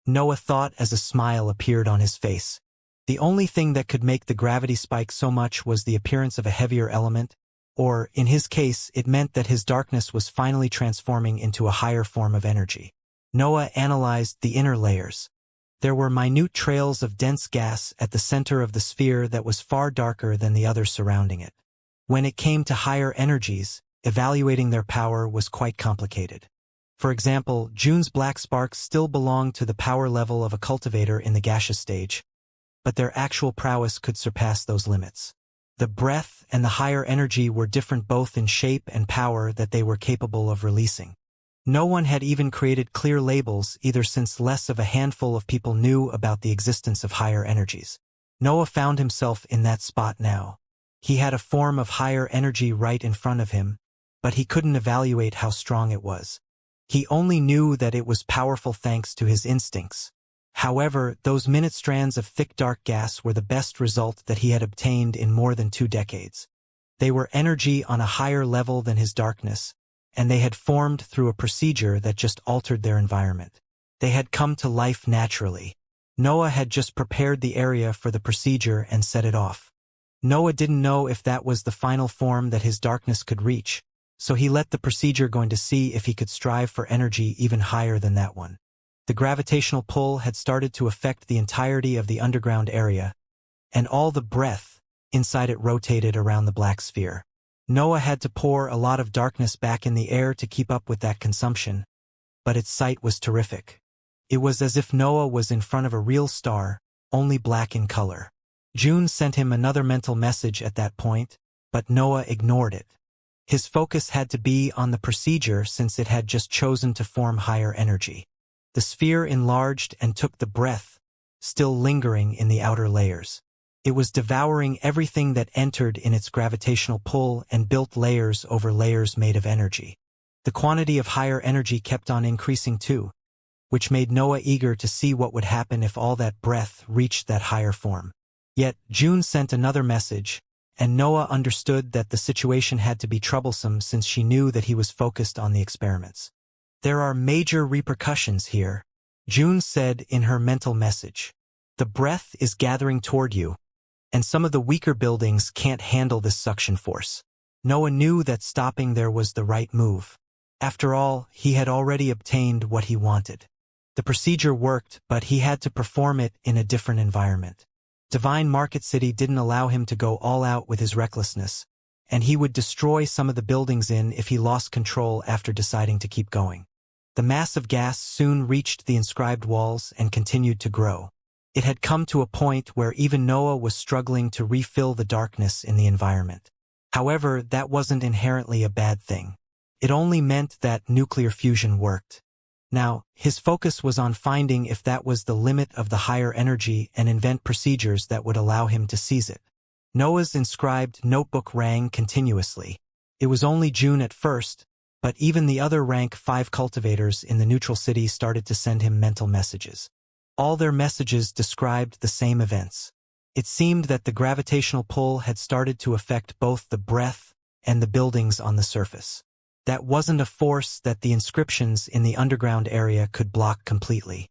Noah thought as a smile appeared on his face. The only thing that could make the gravity spike so much was the appearance of a heavier element, or, in his case, it meant that his darkness was finally transforming into a higher form of energy. Noah analyzed the inner layers. There were minute trails of dense gas at the center of the sphere that was far darker than the others surrounding it. When it came to higher energies, evaluating their power was quite complicated. For example, June's black sparks still belonged to the power level of a cultivator in the gaseous stage, but their actual prowess could surpass those limits. The breath and the higher energy were different both in shape and power that they were capable of releasing. No one had even created clear labels either, since less of a handful of people knew about the existence of higher energies. Noah found himself in that spot now. He had a form of higher energy right in front of him, but he couldn't evaluate how strong it was. He only knew that it was powerful thanks to his instincts. However, those minute strands of thick dark gas were the best result that he had obtained in more than 2 decades. They were energy on a higher level than his darkness, and they had formed through a procedure that just altered their environment. They had come to life naturally. Noah had just prepared the area for the procedure and set it off. Noah didn't know if that was the final form that his darkness could reach, so he let the procedure go to see if he could strive for energy even higher than that one. The gravitational pull had started to affect the entirety of the underground area, and all the breath inside it rotated around the black sphere. Noah had to pour a lot of darkness back in the air to keep up with that consumption, but its sight was terrific. It was as if Noah was in front of a real star, only black in color. June sent him another mental message at that point, but Noah ignored it. His focus had to be on the procedure since it had just chosen to form higher energy. The sphere enlarged and took the breath, still lingering in the outer layers. It was devouring everything that entered in its gravitational pull and built layers over layers made of energy. The quantity of higher energy kept on increasing too, which made Noah eager to see what would happen if all that breath reached that higher form. Yet, June sent another message, and Noah understood that the situation had to be troublesome since she knew that he was focused on the experiments. "There are major repercussions here," June said in her mental message. "The breath is gathering toward you, and some of the weaker buildings can't handle this suction force." Noah knew that stopping there was the right move. After all, he had already obtained what he wanted. The procedure worked, but he had to perform it in a different environment. Divine Market City didn't allow him to go all out with his recklessness, and he would destroy some of the buildings if he lost control after deciding to keep going. The mass of gas soon reached the inscribed walls and continued to grow. It had come to a point where even Noah was struggling to refill the darkness in the environment. However, that wasn't inherently a bad thing. It only meant that nuclear fusion worked. Now, his focus was on finding if that was the limit of the higher energy and invent procedures that would allow him to seize it. Noah's inscribed notebook rang continuously. It was only June at first, but even the other rank 5 cultivators in the neutral city started to send him mental messages. All their messages described the same events. It seemed that the gravitational pull had started to affect both the breath and the buildings on the surface. That wasn't a force that the inscriptions in the underground area could block completely.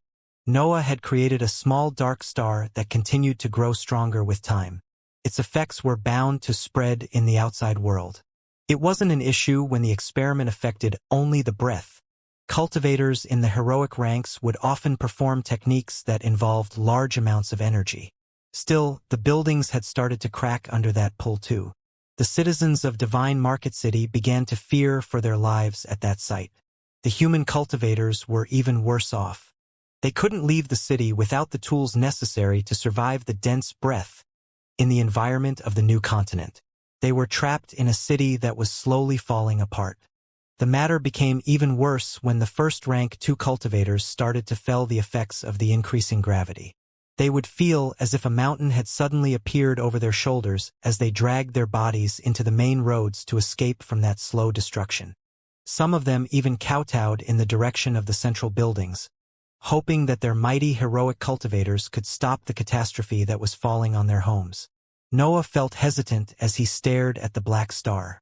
Noah had created a small dark star that continued to grow stronger with time. Its effects were bound to spread in the outside world. It wasn't an issue when the experiment affected only the breath. Cultivators in the heroic ranks would often perform techniques that involved large amounts of energy. Still, the buildings had started to crack under that pull too. The citizens of Divine Market City began to fear for their lives at that sight. The human cultivators were even worse off. They couldn't leave the city without the tools necessary to survive the dense breath in the environment of the new continent. They were trapped in a city that was slowly falling apart. The matter became even worse when the first rank 2 cultivators started to feel the effects of the increasing gravity. They would feel as if a mountain had suddenly appeared over their shoulders as they dragged their bodies into the main roads to escape from that slow destruction. Some of them even kowtowed in the direction of the central buildings, hoping that their mighty heroic cultivators could stop the catastrophe that was falling on their homes. Noah felt hesitant as he stared at the black star.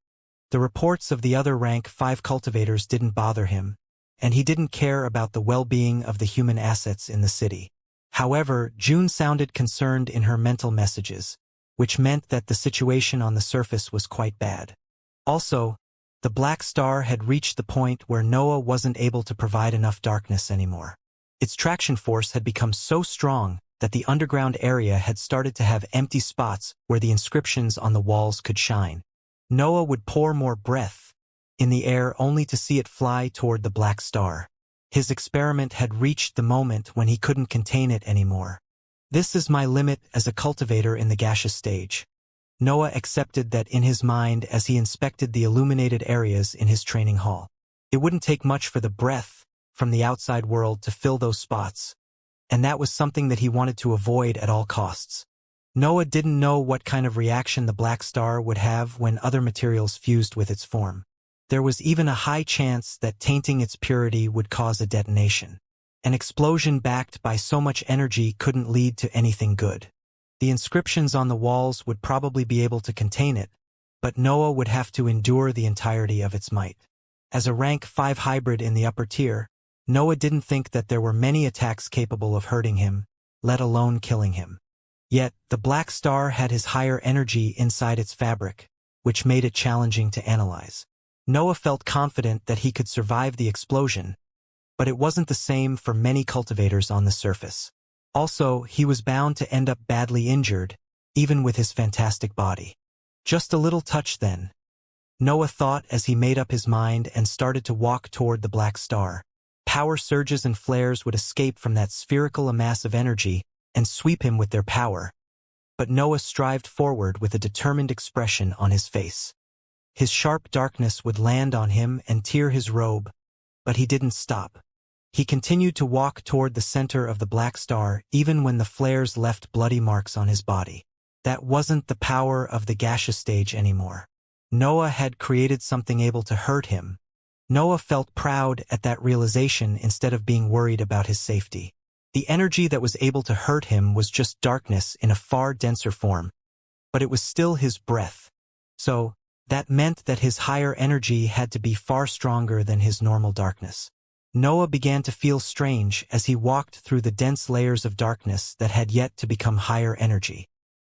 The reports of the other rank 5 cultivators didn't bother him, and he didn't care about the well-being of the human assets in the city. However, June sounded concerned in her mental messages, which meant that the situation on the surface was quite bad. Also, the black star had reached the point where Noah wasn't able to provide enough darkness anymore. Its traction force had become so strong that the underground area had started to have empty spots where the inscriptions on the walls could shine. Noah would pour more breath in the air only to see it fly toward the black star. His experiment had reached the moment when he couldn't contain it anymore. This is my limit as a cultivator in the gaseous stage. Noah accepted that in his mind as he inspected the illuminated areas in his training hall. It wouldn't take much for the breath from the outside world to fill those spots, and that was something that he wanted to avoid at all costs. Noah didn't know what kind of reaction the black star would have when other materials fused with its form. There was even a high chance that tainting its purity would cause a detonation. An explosion backed by so much energy couldn't lead to anything good. The inscriptions on the walls would probably be able to contain it, but Noah would have to endure the entirety of its might. As a rank 5 hybrid in the upper tier, Noah didn't think that there were many attacks capable of hurting him, let alone killing him. Yet, the black star had his higher energy inside its fabric, which made it challenging to analyze. Noah felt confident that he could survive the explosion, but it wasn't the same for many cultivators on the surface. Also, he was bound to end up badly injured, even with his fantastic body. Just a little touch then, Noah thought as he made up his mind and started to walk toward the black star. Power surges and flares would escape from that spherical mass of energy and sweep him with their power. But Noah strived forward with a determined expression on his face. His sharp darkness would land on him and tear his robe, but he didn't stop. He continued to walk toward the center of the black star even when the flares left bloody marks on his body. That wasn't the power of the gaseous stage anymore. Noah had created something able to hurt him. Noah felt proud at that realization instead of being worried about his safety. The energy that was able to hurt him was just darkness in a far denser form, but it was still his breath. So, that meant that his higher energy had to be far stronger than his normal darkness. Noah began to feel strange as he walked through the dense layers of darkness that had yet to become higher energy.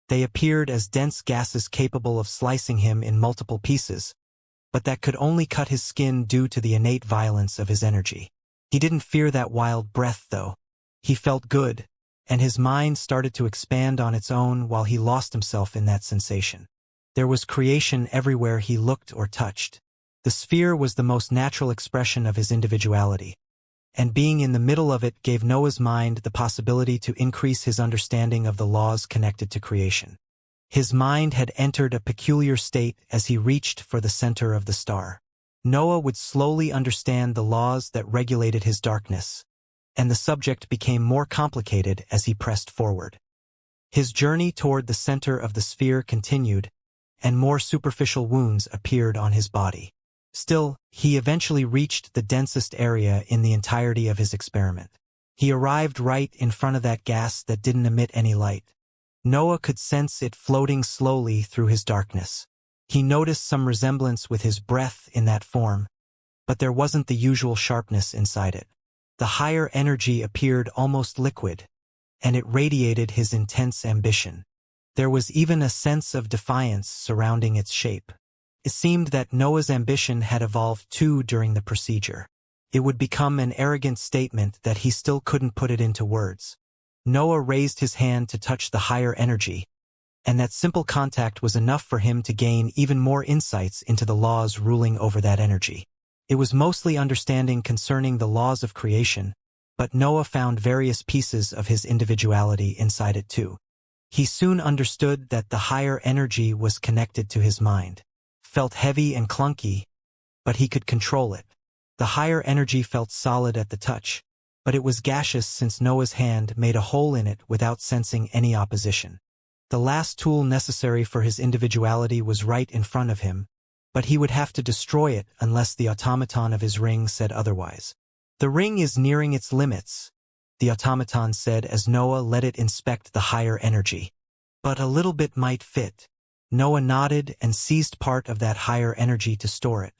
They appeared as dense gases capable of slicing him in multiple pieces, but that could only cut his skin due to the innate violence of his energy. He didn't fear that wild breath, though. He felt good, and his mind started to expand on its own while he lost himself in that sensation. There was creation everywhere he looked or touched. The sphere was the most natural expression of his individuality, and being in the middle of it gave Noah's mind the possibility to increase his understanding of the laws connected to creation. His mind had entered a peculiar state as he reached for the center of the star. Noah would slowly understand the laws that regulated his darkness, and the subject became more complicated as he pressed forward. His journey toward the center of the sphere continued, and more superficial wounds appeared on his body. Still, he eventually reached the densest area in the entirety of his experiment. He arrived right in front of that gas that didn't emit any light. Noah could sense it floating slowly through his darkness. He noticed some resemblance with his breath in that form, but there wasn't the usual sharpness inside it. The higher energy appeared almost liquid, and it radiated his intense ambition. There was even a sense of defiance surrounding its shape. It seemed that Noah's ambition had evolved too during the procedure. It would become an arrogant statement that he still couldn't put it into words. Noah raised his hand to touch the higher energy, and that simple contact was enough for him to gain even more insights into the laws ruling over that energy. It was mostly understanding concerning the laws of creation, but Noah found various pieces of his individuality inside it too. He soon understood that the higher energy was connected to his mind. Felt heavy and clunky, but he could control it. The higher energy felt solid at the touch, but it was gaseous since Noah's hand made a hole in it without sensing any opposition. The last tool necessary for his individuality was right in front of him, but he would have to destroy it unless the automaton of his ring said otherwise. The ring is nearing its limits, the automaton said as Noah let it inspect the higher energy. But a little bit might fit. Noah nodded and seized part of that higher energy to store it.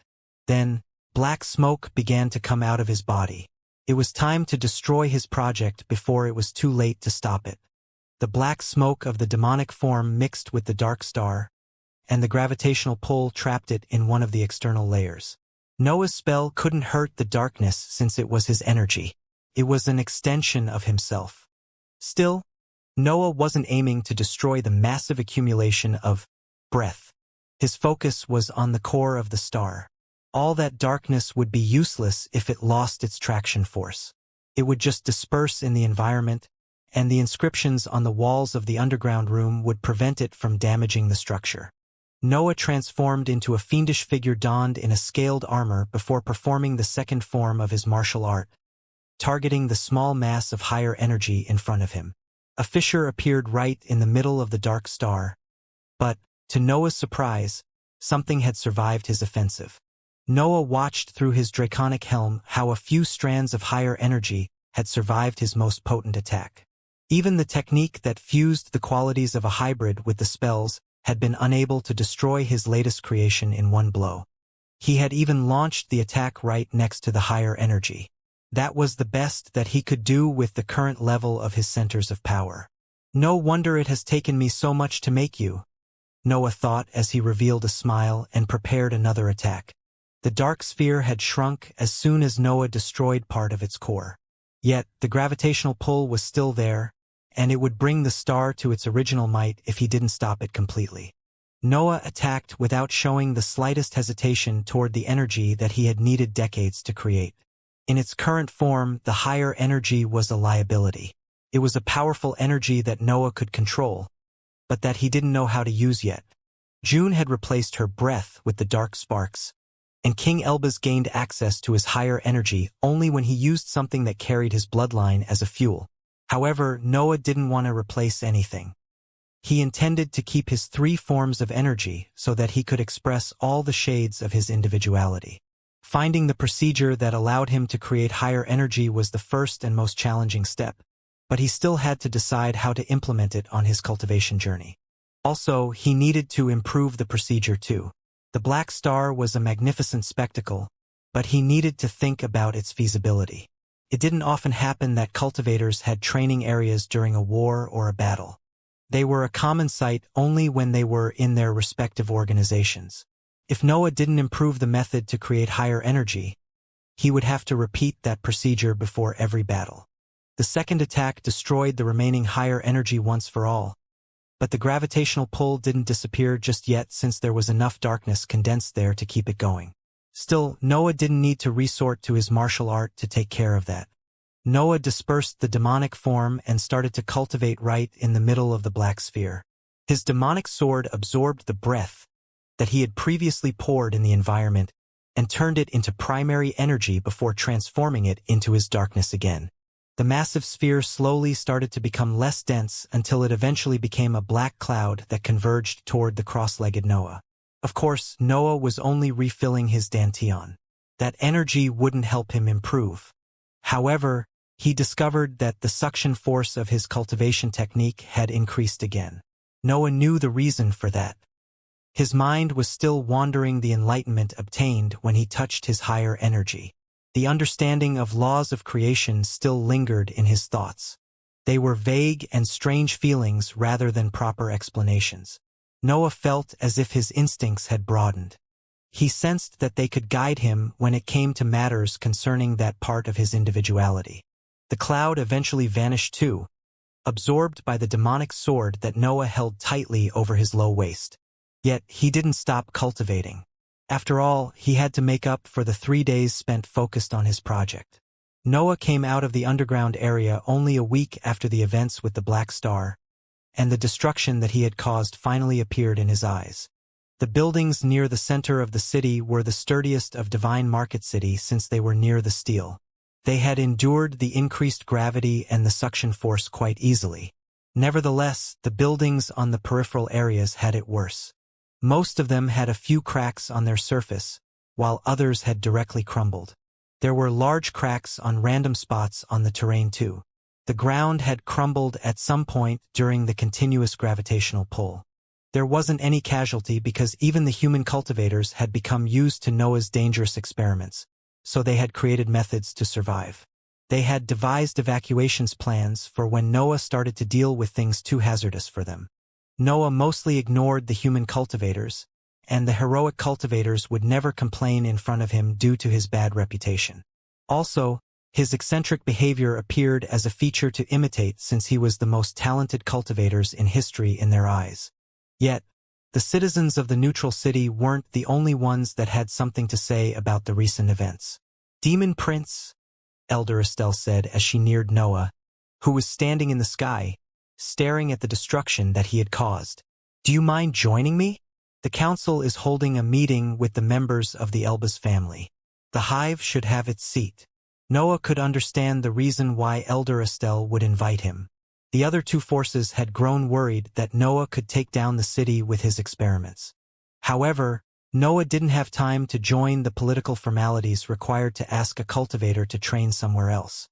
Then, black smoke began to come out of his body. It was time to destroy his project before it was too late to stop it. The black smoke of the demonic form mixed with the dark star, and the gravitational pull trapped it in one of the external layers. Noah's spell couldn't hurt the darkness since it was his energy. It was an extension of himself. Still, Noah wasn't aiming to destroy the massive accumulation of breath. His focus was on the core of the star. All that darkness would be useless if it lost its traction force. It would just disperse in the environment, and the inscriptions on the walls of the underground room would prevent it from damaging the structure. Noah transformed into a fiendish figure donned in a scaled armor before performing the second form of his martial art, targeting the small mass of higher energy in front of him. A fissure appeared right in the middle of the dark star, but, to Noah's surprise, something had survived his offensive. Noah watched through his draconic helm how a few strands of higher energy had survived his most potent attack. Even the technique that fused the qualities of a hybrid with the spells had been unable to destroy his latest creation in one blow. He had even launched the attack right next to the higher energy. That was the best that he could do with the current level of his centers of power. No wonder it has taken me so much to make you, Noah thought as he revealed a smile and prepared another attack. The dark sphere had shrunk as soon as Noah destroyed part of its core. Yet, the gravitational pull was still there, and it would bring the star to its original might if he didn't stop it completely. Noah attacked without showing the slightest hesitation toward the energy that he had needed decades to create. In its current form, the higher energy was a liability. It was a powerful energy that Noah could control, but that he didn't know how to use yet. June had replaced her breath with the dark sparks, and King Elbaz gained access to his higher energy only when he used something that carried his bloodline as a fuel. However, Noah didn't want to replace anything. He intended to keep his three forms of energy so that he could express all the shades of his individuality. Finding the procedure that allowed him to create higher energy was the first and most challenging step, but he still had to decide how to implement it on his cultivation journey. Also, he needed to improve the procedure too. The Black Star was a magnificent spectacle, but he needed to think about its feasibility. It didn't often happen that cultivators had training areas during a war or a battle. They were a common sight only when they were in their respective organizations. If Noah didn't improve the method to create higher energy, he would have to repeat that procedure before every battle. The second attack destroyed the remaining higher energy once for all, but the gravitational pull didn't disappear just yet since there was enough darkness condensed there to keep it going. Still, Noah didn't need to resort to his martial art to take care of that. Noah dispersed the demonic form and started to cultivate right in the middle of the black sphere. His demonic sword absorbed the breath that he had previously poured in the environment and turned it into primary energy before transforming it into his darkness again. The massive sphere slowly started to become less dense until it eventually became a black cloud that converged toward the cross-legged Noah. Of course, Noah was only refilling his dantian. That energy wouldn't help him improve. However, he discovered that the suction force of his cultivation technique had increased again. Noah knew the reason for that. His mind was still wandering the enlightenment obtained when he touched his higher energy. The understanding of laws of creation still lingered in his thoughts. They were vague and strange feelings rather than proper explanations. Noah felt as if his instincts had broadened. He sensed that they could guide him when it came to matters concerning that part of his individuality. The cloud eventually vanished too, absorbed by the demonic sword that Noah held tightly over his low waist. Yet he didn't stop cultivating. After all, he had to make up for the 3 days spent focused on his project. Noah came out of the underground area only a week after the events with the Black Star, and the destruction that he had caused finally appeared in his eyes. The buildings near the center of the city were the sturdiest of Divine Market City since they were near the steel. They had endured the increased gravity and the suction force quite easily. Nevertheless, the buildings on the peripheral areas had it worse. Most of them had a few cracks on their surface, while others had directly crumbled. There were large cracks on random spots on the terrain too. The ground had crumbled at some point during the continuous gravitational pull. There wasn't any casualty because even the human cultivators had become used to Noah's dangerous experiments, so they had created methods to survive. They had devised evacuations plans for when Noah started to deal with things too hazardous for them. Noah mostly ignored the human cultivators, and the heroic cultivators would never complain in front of him due to his bad reputation. Also, his eccentric behavior appeared as a feature to imitate since he was the most talented cultivators in history in their eyes. Yet, The citizens of the neutral city weren't the only ones that had something to say about the recent events. Demon Prince, Elder Estelle said as she neared Noah, who was standing in the sky, staring at the destruction that he had caused. Do you mind joining me? The council is holding a meeting with the members of the Elbas family. The hive should have its seat. Noah could understand the reason why Elder Estelle would invite him. The other two forces had grown worried that Noah could take down the city with his experiments. However, Noah didn't have time to join the political formalities required to ask a cultivator to train somewhere else.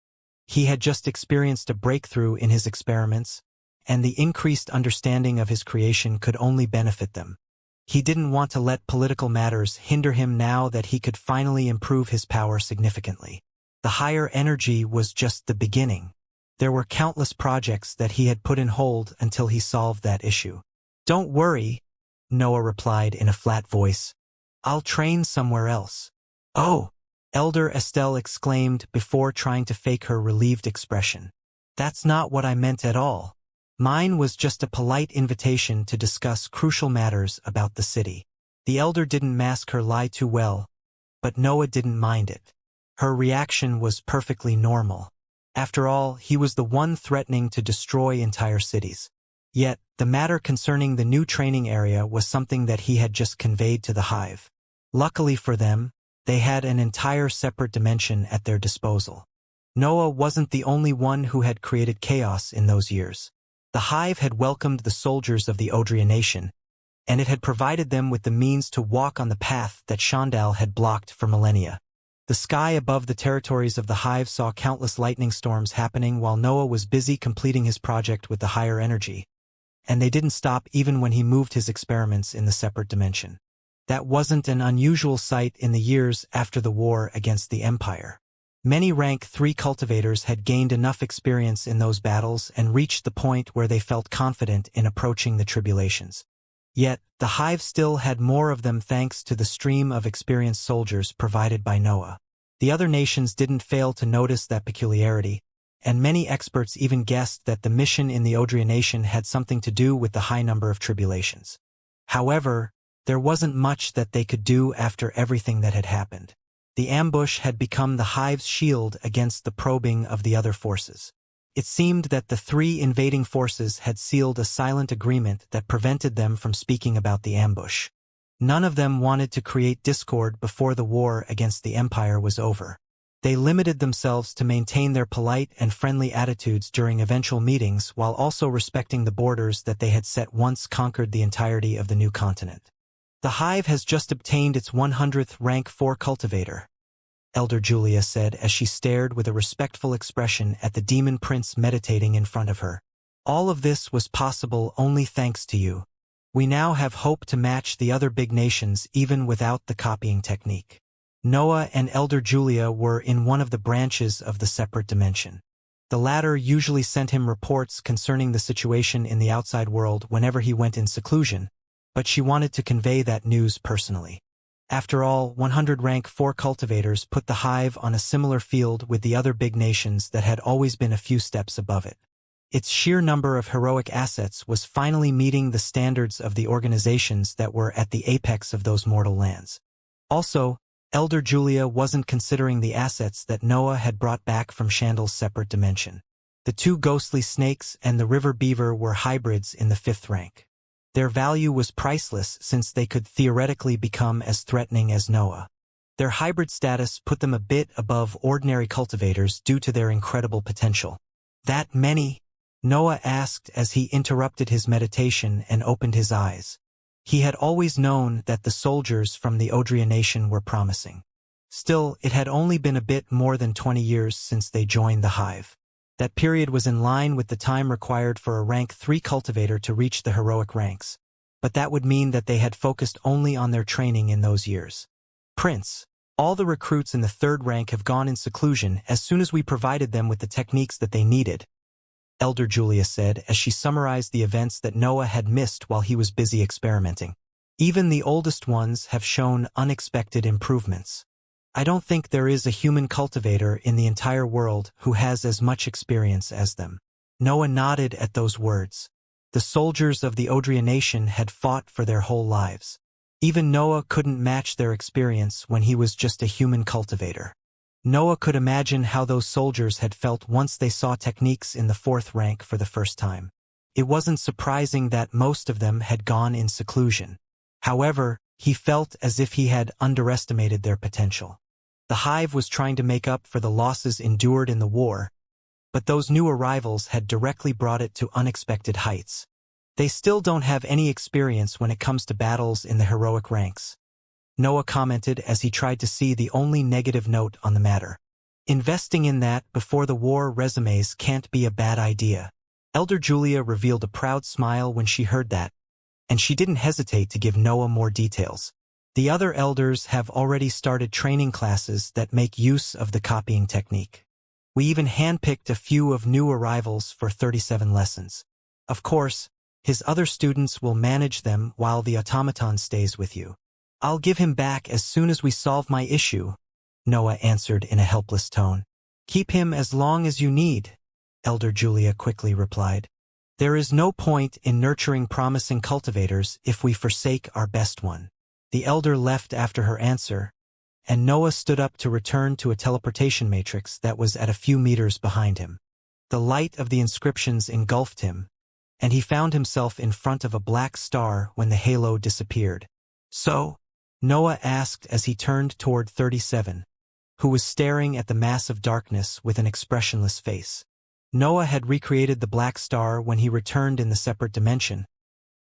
He had just experienced a breakthrough in his experiments, and the increased understanding of his creation could only benefit them. He didn't want to let political matters hinder him now that he could finally improve his power significantly. The higher energy was just the beginning. There were countless projects that he had put in hold until he solved that issue. Don't worry, Noah replied in a flat voice. I'll train somewhere else. Oh, Elder Estelle exclaimed before trying to fake her relieved expression. That's not what I meant at all. Mine was just a polite invitation to discuss crucial matters about the city. The elder didn't mask her lie too well, but Noah didn't mind it. Her reaction was perfectly normal. After all, he was the one threatening to destroy entire cities. Yet, the matter concerning the new training area was something that he had just conveyed to the hive. Luckily for them, they had an entire separate dimension at their disposal. Noah wasn't the only one who had created chaos in those years. The hive had welcomed the soldiers of the Nation, and it had provided them with the means to walk on the path that Shandal had blocked for millennia. The sky above the territories of the hive saw countless lightning storms happening while Noah was busy completing his project with the higher energy. And they didn't stop even when he moved his experiments in the separate dimension. That wasn't an unusual sight in the years after the war against the Empire. Many rank 3 cultivators had gained enough experience in those battles and reached the point where they felt confident in approaching the tribulations. Yet, the hive still had more of them thanks to the stream of experienced soldiers provided by Noah. The other nations didn't fail to notice that peculiarity, and many experts even guessed that the mission in the Nation had something to do with the high number of tribulations. However, there wasn't much that they could do after everything that had happened. The ambush had become the hive's shield against the probing of the other forces. It seemed that the 3 invading forces had sealed a silent agreement that prevented them from speaking about the ambush. None of them wanted to create discord before the war against the Empire was over. They limited themselves to maintain their polite and friendly attitudes during eventual meetings while also respecting the borders that they had set once conquered the entirety of the new continent. The hive has just obtained its 100th rank 4 cultivator, Elder Julia said as she stared with a respectful expression at the demon prince meditating in front of her. All of this was possible only thanks to you. We now have hope to match the other big nations even without the copying technique. Noah and Elder Julia were in one of the branches of the separate dimension. The latter usually sent him reports concerning the situation in the outside world whenever he went in seclusion, but she wanted to convey that news personally. After all, 100 rank 4 cultivators put the hive on a similar field with the other big nations that had always been a few steps above it. Its sheer number of heroic assets was finally meeting the standards of the organizations that were at the apex of those mortal lands. Also, Elder Julia wasn't considering the assets that Noah had brought back from Shandal's separate dimension. The 2 ghostly snakes and the river beaver were hybrids in the 5th rank. Their value was priceless since they could theoretically become as threatening as Noah. Their hybrid status put them a bit above ordinary cultivators due to their incredible potential. That many? Noah asked as he interrupted his meditation and opened his eyes. He had always known that the soldiers from the Nation were promising. Still, it had only been a bit more than 20 years since they joined the hive. That period was in line with the time required for a rank 3 cultivator to reach the heroic ranks, but that would mean that they had focused only on their training in those years. Prince, all the recruits in the 3rd rank have gone in seclusion as soon as we provided them with the techniques that they needed, Elder Julia said as she summarized the events that Noah had missed while he was busy experimenting. Even the oldest ones have shown unexpected improvements. I don't think there is a human cultivator in the entire world who has as much experience as them. Noah nodded at those words. The soldiers of the Nation had fought for their whole lives. Even Noah couldn't match their experience when he was just a human cultivator. Noah could imagine how those soldiers had felt once they saw techniques in the 4th rank for the first time. It wasn't surprising that most of them had gone in seclusion. However, he felt as if he had underestimated their potential. The hive was trying to make up for the losses endured in the war, but those new arrivals had directly brought it to unexpected heights. They still don't have any experience when it comes to battles in the heroic ranks, Noah commented as he tried to see the only negative note on the matter. Investing in that before the war resumes can't be a bad idea. Elder Julia revealed a proud smile when she heard that, and she didn't hesitate to give Noah more details. The other elders have already started training classes that make use of the copying technique. We even handpicked a few of new arrivals for 37 lessons. Of course, his other students will manage them while the automaton stays with you. I'll give him back as soon as we solve my issue, Noah answered in a helpless tone. Keep him as long as you need, Elder Julia quickly replied. There is no point in nurturing promising cultivators if we forsake our best one. The elder left after her answer, and Noah stood up to return to a teleportation matrix that was at a few meters behind him. The light of the inscriptions engulfed him, and he found himself in front of a black star when the halo disappeared. So? Noah asked as he turned toward 37, who was staring at the mass of darkness with an expressionless face. Noah had recreated the black star when he returned in the separate dimension,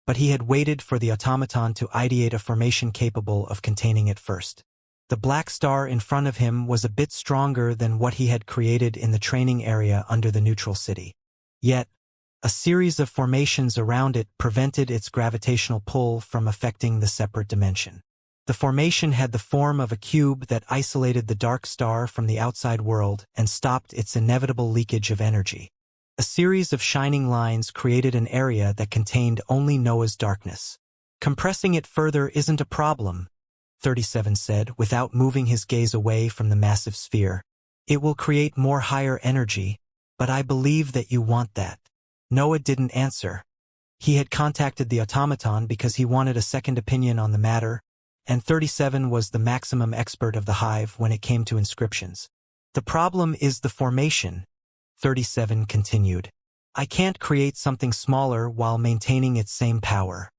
but he had waited for the automaton to ideate a formation capable of containing it first. The black star in front of him was a bit stronger than what he had created in the training area under the neutral city. Yet, a series of formations around it prevented its gravitational pull from affecting the separate dimension. The formation had the form of a cube that isolated the dark star from the outside world and stopped its inevitable leakage of energy. A series of shining lines created an area that contained only Noah's darkness. Compressing it further isn't a problem, 37 said without moving his gaze away from the massive sphere. It will create more higher energy, but I believe that you want that. Noah didn't answer. He had contacted the automaton because he wanted a second opinion on the matter, and 37 was the maximum expert of the hive when it came to inscriptions. The problem is the formation, 37 continued. I can't create something smaller while maintaining its same power.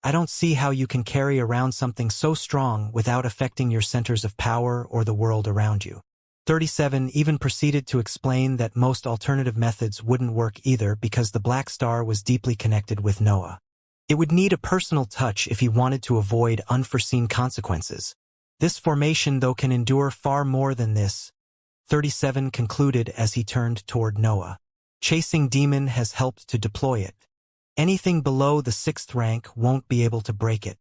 I don't see how you can carry around something so strong without affecting your centers of power or the world around you. 37 even proceeded to explain that most alternative methods wouldn't work either because the black star was deeply connected with Noah. It would need a personal touch if he wanted to avoid unforeseen consequences. This formation, though, can endure far more than this, 37 concluded as he turned toward Noah. Chasing Demon has helped to deploy it. Anything below the 6th rank won't be able to break it.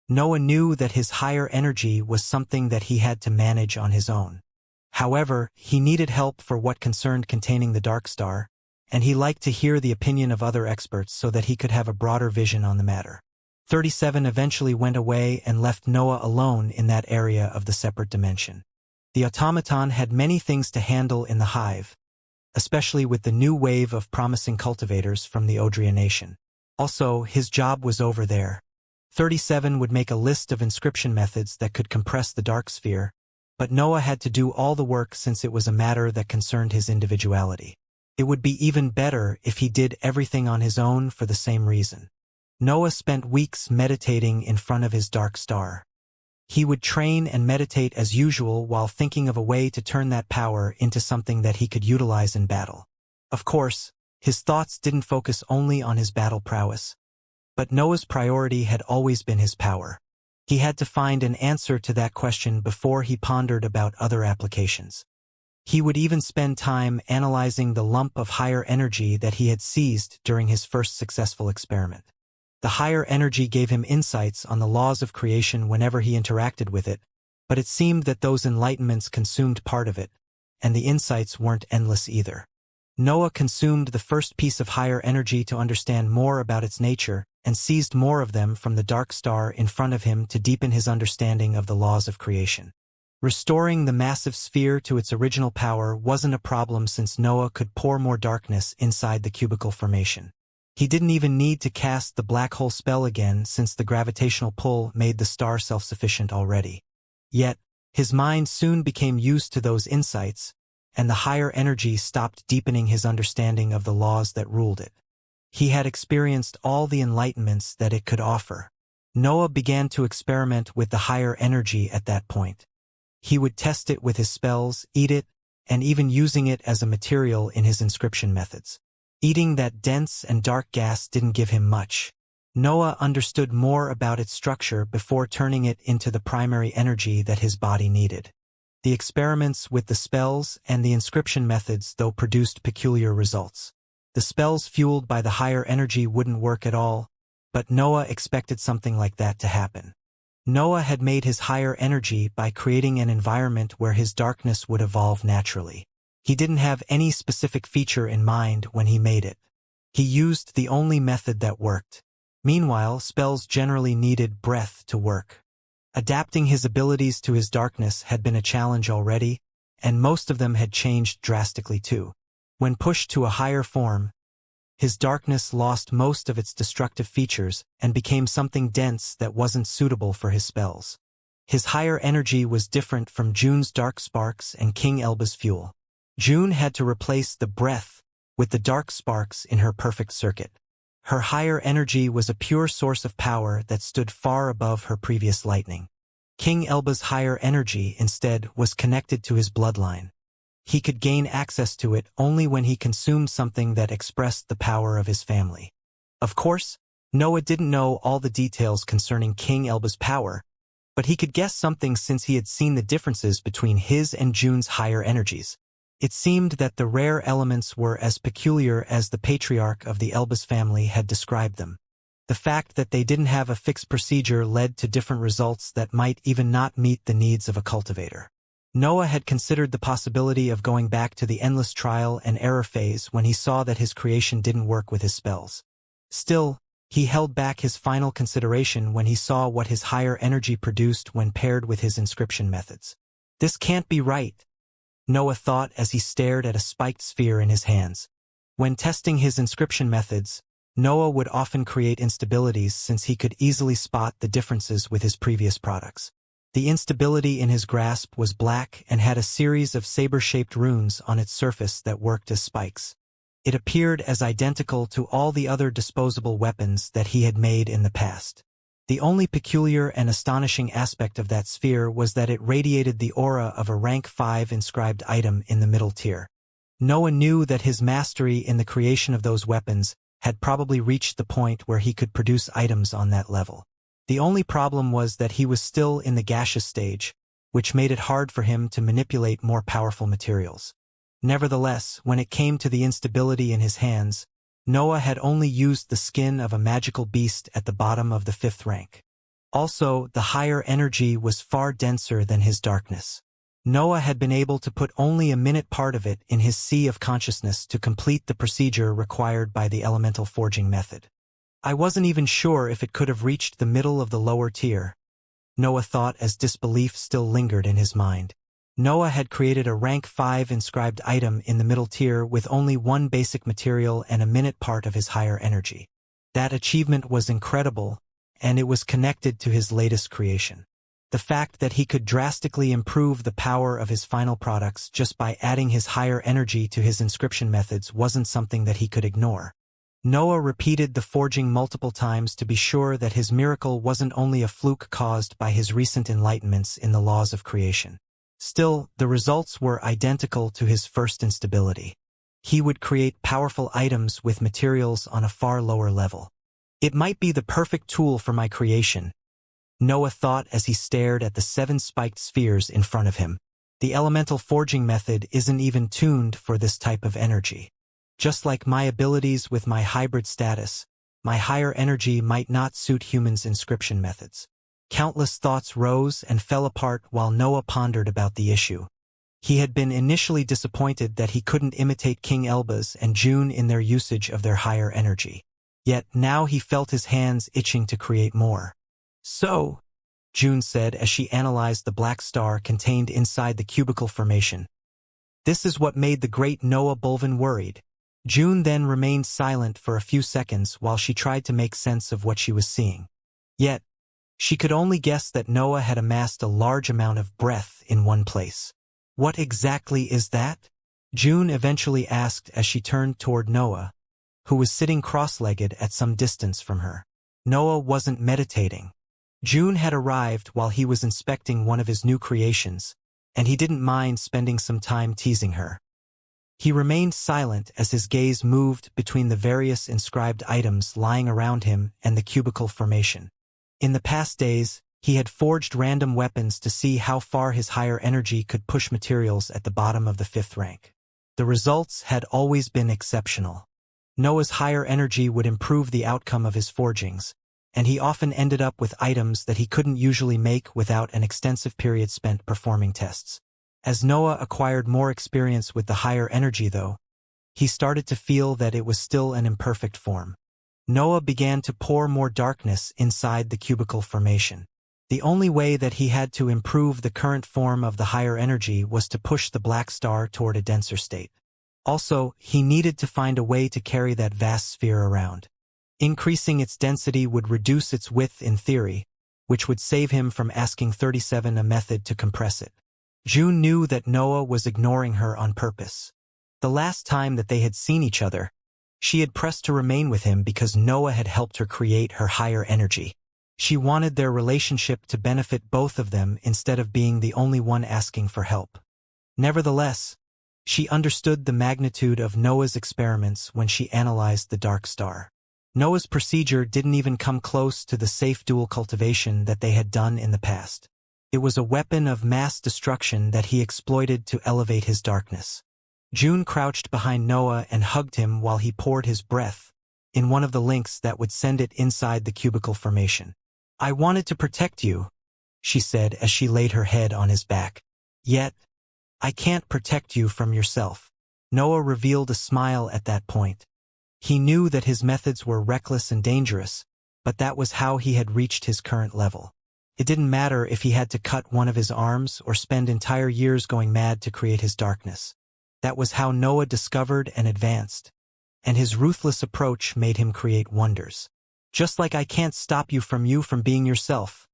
Noah knew that his higher energy was something that he had to manage on his own. However, he needed help for what concerned containing the Dark Star, and he liked to hear the opinion of other experts so that he could have a broader vision on the matter. 37 eventually went away and left Noah alone in that area of the separate dimension. The automaton had many things to handle in the hive, especially with the new wave of promising cultivators from the Nation. Also, his job was over there. 37 would make a list of inscription methods that could compress the dark sphere, but Noah had to do all the work since it was a matter that concerned his individuality. It would be even better if he did everything on his own for the same reason. Noah spent weeks meditating in front of his dark star. He would train and meditate as usual while thinking of a way to turn that power into something that he could utilize in battle. Of course, his thoughts didn't focus only on his battle prowess, but Noah's priority had always been his power. He had to find an answer to that question before he pondered about other applications. He would even spend time analyzing the lump of higher energy that he had seized during his first successful experiment. The higher energy gave him insights on the laws of creation whenever he interacted with it, but it seemed that those enlightenments consumed part of it, and the insights weren't endless either. Noah consumed the first piece of higher energy to understand more about its nature, and seized more of them from the dark star in front of him to deepen his understanding of the laws of creation. Restoring the massive sphere to its original power wasn't a problem since Noah could pour more darkness inside the cubicle formation. He didn't even need to cast the black hole spell again since the gravitational pull made the star self-sufficient already. Yet, his mind soon became used to those insights, and the higher energy stopped deepening his understanding of the laws that ruled it. He had experienced all the enlightenments that it could offer. Noah began to experiment with the higher energy at that point. He would test it with his spells, eat it, and even using it as a material in his inscription methods. Eating that dense and dark gas didn't give him much. Noah understood more about its structure before turning it into the primary energy that his body needed. The experiments with the spells and the inscription methods, though, produced peculiar results. The spells fueled by the higher energy wouldn't work at all, but Noah expected something like that to happen. Noah had made his higher energy by creating an environment where his darkness would evolve naturally. He didn't have any specific feature in mind when he made it. He used the only method that worked. Meanwhile, spells generally needed breath to work. Adapting his abilities to his darkness had been a challenge already, and most of them had changed drastically too. When pushed to a higher form, his darkness lost most of its destructive features and became something dense that wasn't suitable for his spells. His higher energy was different from June's dark sparks and King Elba's fuel. June had to replace the breath with the dark sparks in her perfect circuit. Her higher energy was a pure source of power that stood far above her previous lightning. King Elba's higher energy, instead, was connected to his bloodline. He could gain access to it only when he consumed something that expressed the power of his family. Of course, Noah didn't know all the details concerning King Elba's power, but he could guess something since he had seen the differences between his and June's higher energies. It seemed that the rare elements were as peculiar as the patriarch of the Elbas family had described them. The fact that they didn't have a fixed procedure led to different results that might even not meet the needs of a cultivator. Noah had considered the possibility of going back to the endless trial and error phase when he saw that his creation didn't work with his spells. Still, he held back his final consideration when he saw what his higher energy produced when paired with his inscription methods. This can't be right, Noah thought as he stared at a spiked sphere in his hands. When testing his inscription methods, Noah would often create instabilities since he could easily spot the differences with his previous products. The instability in his grasp was black and had a series of saber-shaped runes on its surface that worked as spikes. It appeared as identical to all the other disposable weapons that he had made in the past. The only peculiar and astonishing aspect of that sphere was that it radiated the aura of a rank 5 inscribed item in the middle tier. Noah knew that his mastery in the creation of those weapons had probably reached the point where he could produce items on that level. The only problem was that he was still in the gaseous stage, which made it hard for him to manipulate more powerful materials. Nevertheless, when it came to the instability in his hands, Noah had only used the skin of a magical beast at the bottom of the 5th rank. Also, the higher energy was far denser than his darkness. Noah had been able to put only a minute part of it in his sea of consciousness to complete the procedure required by the elemental forging method. I wasn't even sure if it could have reached the middle of the lower tier, Noah thought as disbelief still lingered in his mind. Noah had created a rank 5 inscribed item in the middle tier with only one basic material and a minute part of his higher energy. That achievement was incredible, and it was connected to his latest creation. The fact that he could drastically improve the power of his final products just by adding his higher energy to his inscription methods wasn't something that he could ignore. Noah repeated the forging multiple times to be sure that his miracle wasn't only a fluke caused by his recent enlightenments in the laws of creation. Still, the results were identical to his first instability. He would create powerful items with materials on a far lower level. It might be the perfect tool for my creation, Noah thought as he stared at the 7 spiked spheres in front of him. The elemental forging method isn't even tuned for this type of energy. Just like my abilities with my hybrid status, my higher energy might not suit humans' inscription methods. Countless thoughts rose and fell apart while Noah pondered about the issue. He had been initially disappointed that he couldn't imitate King Elbas and June in their usage of their higher energy. Yet now he felt his hands itching to create more. So, June said as she analyzed the black star contained inside the cubicle formation. This is what made the great Noah Bulvin worried. June then remained silent for a few seconds while she tried to make sense of what she was seeing. Yet, she could only guess that Noah had amassed a large amount of breath in one place. What exactly is that? June eventually asked as she turned toward Noah, who was sitting cross-legged at some distance from her. Noah wasn't meditating. June had arrived while he was inspecting one of his new creations, and he didn't mind spending some time teasing her. He remained silent as his gaze moved between the various inscribed items lying around him and the cubicle formation. In the past days, he had forged random weapons to see how far his higher energy could push materials at the bottom of the 5th rank. The results had always been exceptional. Noah's higher energy would improve the outcome of his forgings, and he often ended up with items that he couldn't usually make without an extensive period spent performing tests. As Noah acquired more experience with the higher energy though, he started to feel that it was still an imperfect form. Noah began to pour more darkness inside the cubicle formation. The only way that he had to improve the current form of the higher energy was to push the black star toward a denser state. Also, he needed to find a way to carry that vast sphere around. Increasing its density would reduce its width in theory, which would save him from asking 37 a method to compress it. June knew that Noah was ignoring her on purpose. The last time that they had seen each other, she had pressed to remain with him because Noah had helped her create her higher energy. She wanted their relationship to benefit both of them instead of being the only one asking for help. Nevertheless, she understood the magnitude of Noah's experiments when she analyzed the dark star. Noah's procedure didn't even come close to the safe dual cultivation that they had done in the past. It was a weapon of mass destruction that he exploited to elevate his darkness. June crouched behind Noah and hugged him while he poured his breath in one of the links that would send it inside the cubicle formation. "I wanted to protect you," she said as she laid her head on his back. "Yet, I can't protect you from yourself." Noah revealed a smile at that point. He knew that his methods were reckless and dangerous, but that was how he had reached his current level. It didn't matter if he had to cut one of his arms or spend entire years going mad to create his darkness. That was how Noah discovered and advanced, and his ruthless approach made him create wonders. "Just like I can't stop you from being yourself,"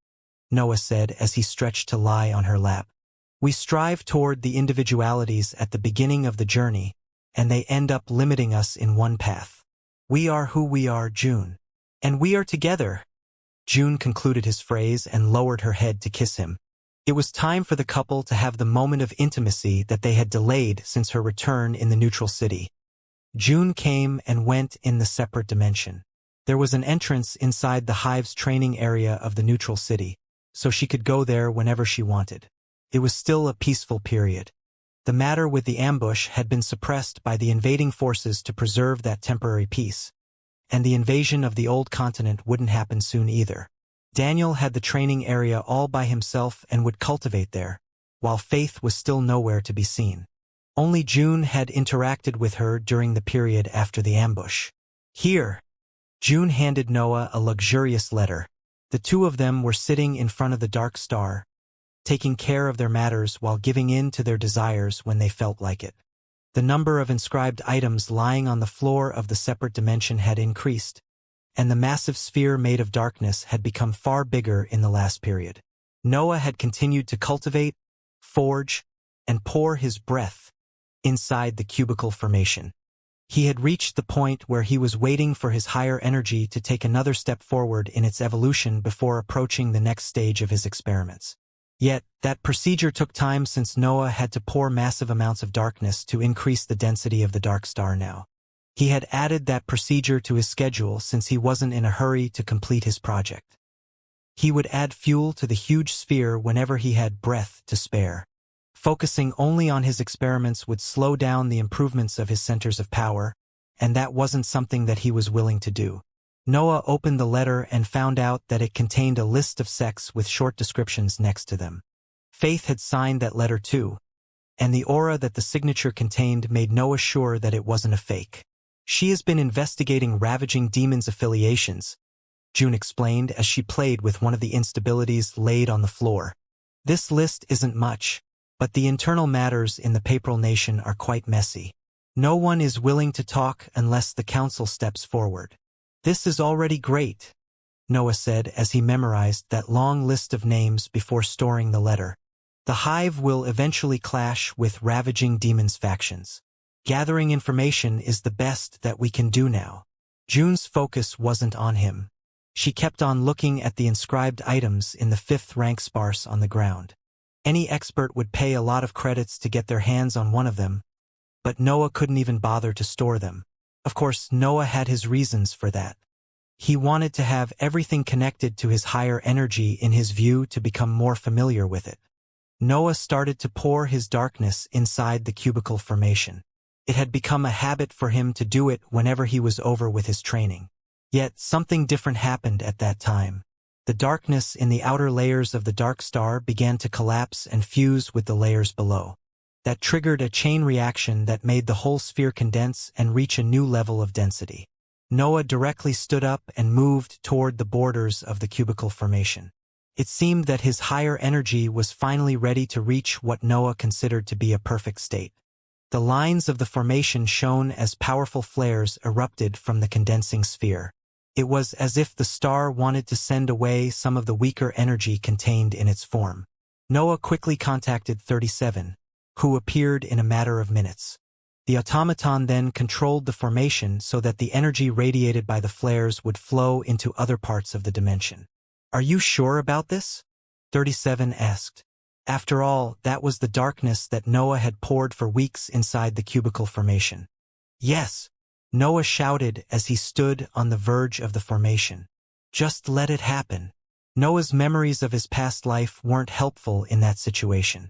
Noah said as he stretched to lie on her lap. "We strive toward the individualities at the beginning of the journey, and they end up limiting us in one path. We are who we are, June. And we are together." June concluded his phrase and lowered her head to kiss him. It was time for the couple to have the moment of intimacy that they had delayed since her return in the neutral city. June came and went in the separate dimension. There was an entrance inside the hive's training area of the neutral city, so she could go there whenever she wanted. It was still a peaceful period. The matter with the ambush had been suppressed by the invading forces to preserve that temporary peace, and the invasion of the old continent wouldn't happen soon either. Daniel had the training area all by himself and would cultivate there, while Faith was still nowhere to be seen. Only June had interacted with her during the period after the ambush. "Here." June handed Noah a luxurious letter. The two of them were sitting in front of the dark star, taking care of their matters while giving in to their desires when they felt like it. The number of inscribed items lying on the floor of the separate dimension had increased, and the massive sphere made of darkness had become far bigger in the last period. Noah had continued to cultivate, forge, and pour his breath inside the cubicle formation. He had reached the point where he was waiting for his higher energy to take another step forward in its evolution before approaching the next stage of his experiments. Yet, that procedure took time since Noah had to pour massive amounts of darkness to increase the density of the dark star now. He had added that procedure to his schedule since he wasn't in a hurry to complete his project. He would add fuel to the huge sphere whenever he had breath to spare. Focusing only on his experiments would slow down the improvements of his centers of power, and that wasn't something that he was willing to do. Noah opened the letter and found out that it contained a list of sects with short descriptions next to them. Faith had signed that letter too, and the aura that the signature contained made Noah sure that it wasn't a fake. "She has been investigating ravaging demons' affiliations," June explained as she played with one of the instabilities laid on the floor. "This list isn't much, but the internal matters in the Papal Nation are quite messy. No one is willing to talk unless the council steps forward. This is already great, Noah said as he memorized that long list of names before storing the letter. The hive will eventually clash with ravaging demons factions. Gathering information is the best that we can do now. June's focus wasn't on him. She kept on looking at the inscribed items in the 5th rank sparse on the ground. Any expert would pay a lot of credits to get their hands on one of them, but Noah couldn't even bother to store them. Of course, Noah had his reasons for that. He wanted to have everything connected to his higher energy in his view to become more familiar with it. Noah started to pour his darkness inside the cubicle formation. It had become a habit for him to do it whenever he was over with his training. Yet something different happened at that time. The darkness in the outer layers of the dark star began to collapse and fuse with the layers below. That triggered a chain reaction that made the whole sphere condense and reach a new level of density. Noah directly stood up and moved toward the borders of the cubicle formation. It seemed that his higher energy was finally ready to reach what Noah considered to be a perfect state. The lines of the formation shone as powerful flares erupted from the condensing sphere. It was as if the star wanted to send away some of the weaker energy contained in its form. Noah quickly contacted 37, who appeared in a matter of minutes. The automaton then controlled the formation so that the energy radiated by the flares would flow into other parts of the dimension. "Are you sure about this?" 37 asked. After all, that was the darkness that Noah had poured for weeks inside the cubicle formation. "Yes," Noah shouted as he stood on the verge of the formation. "Just let it happen." Noah's memories of his past life weren't helpful in that situation.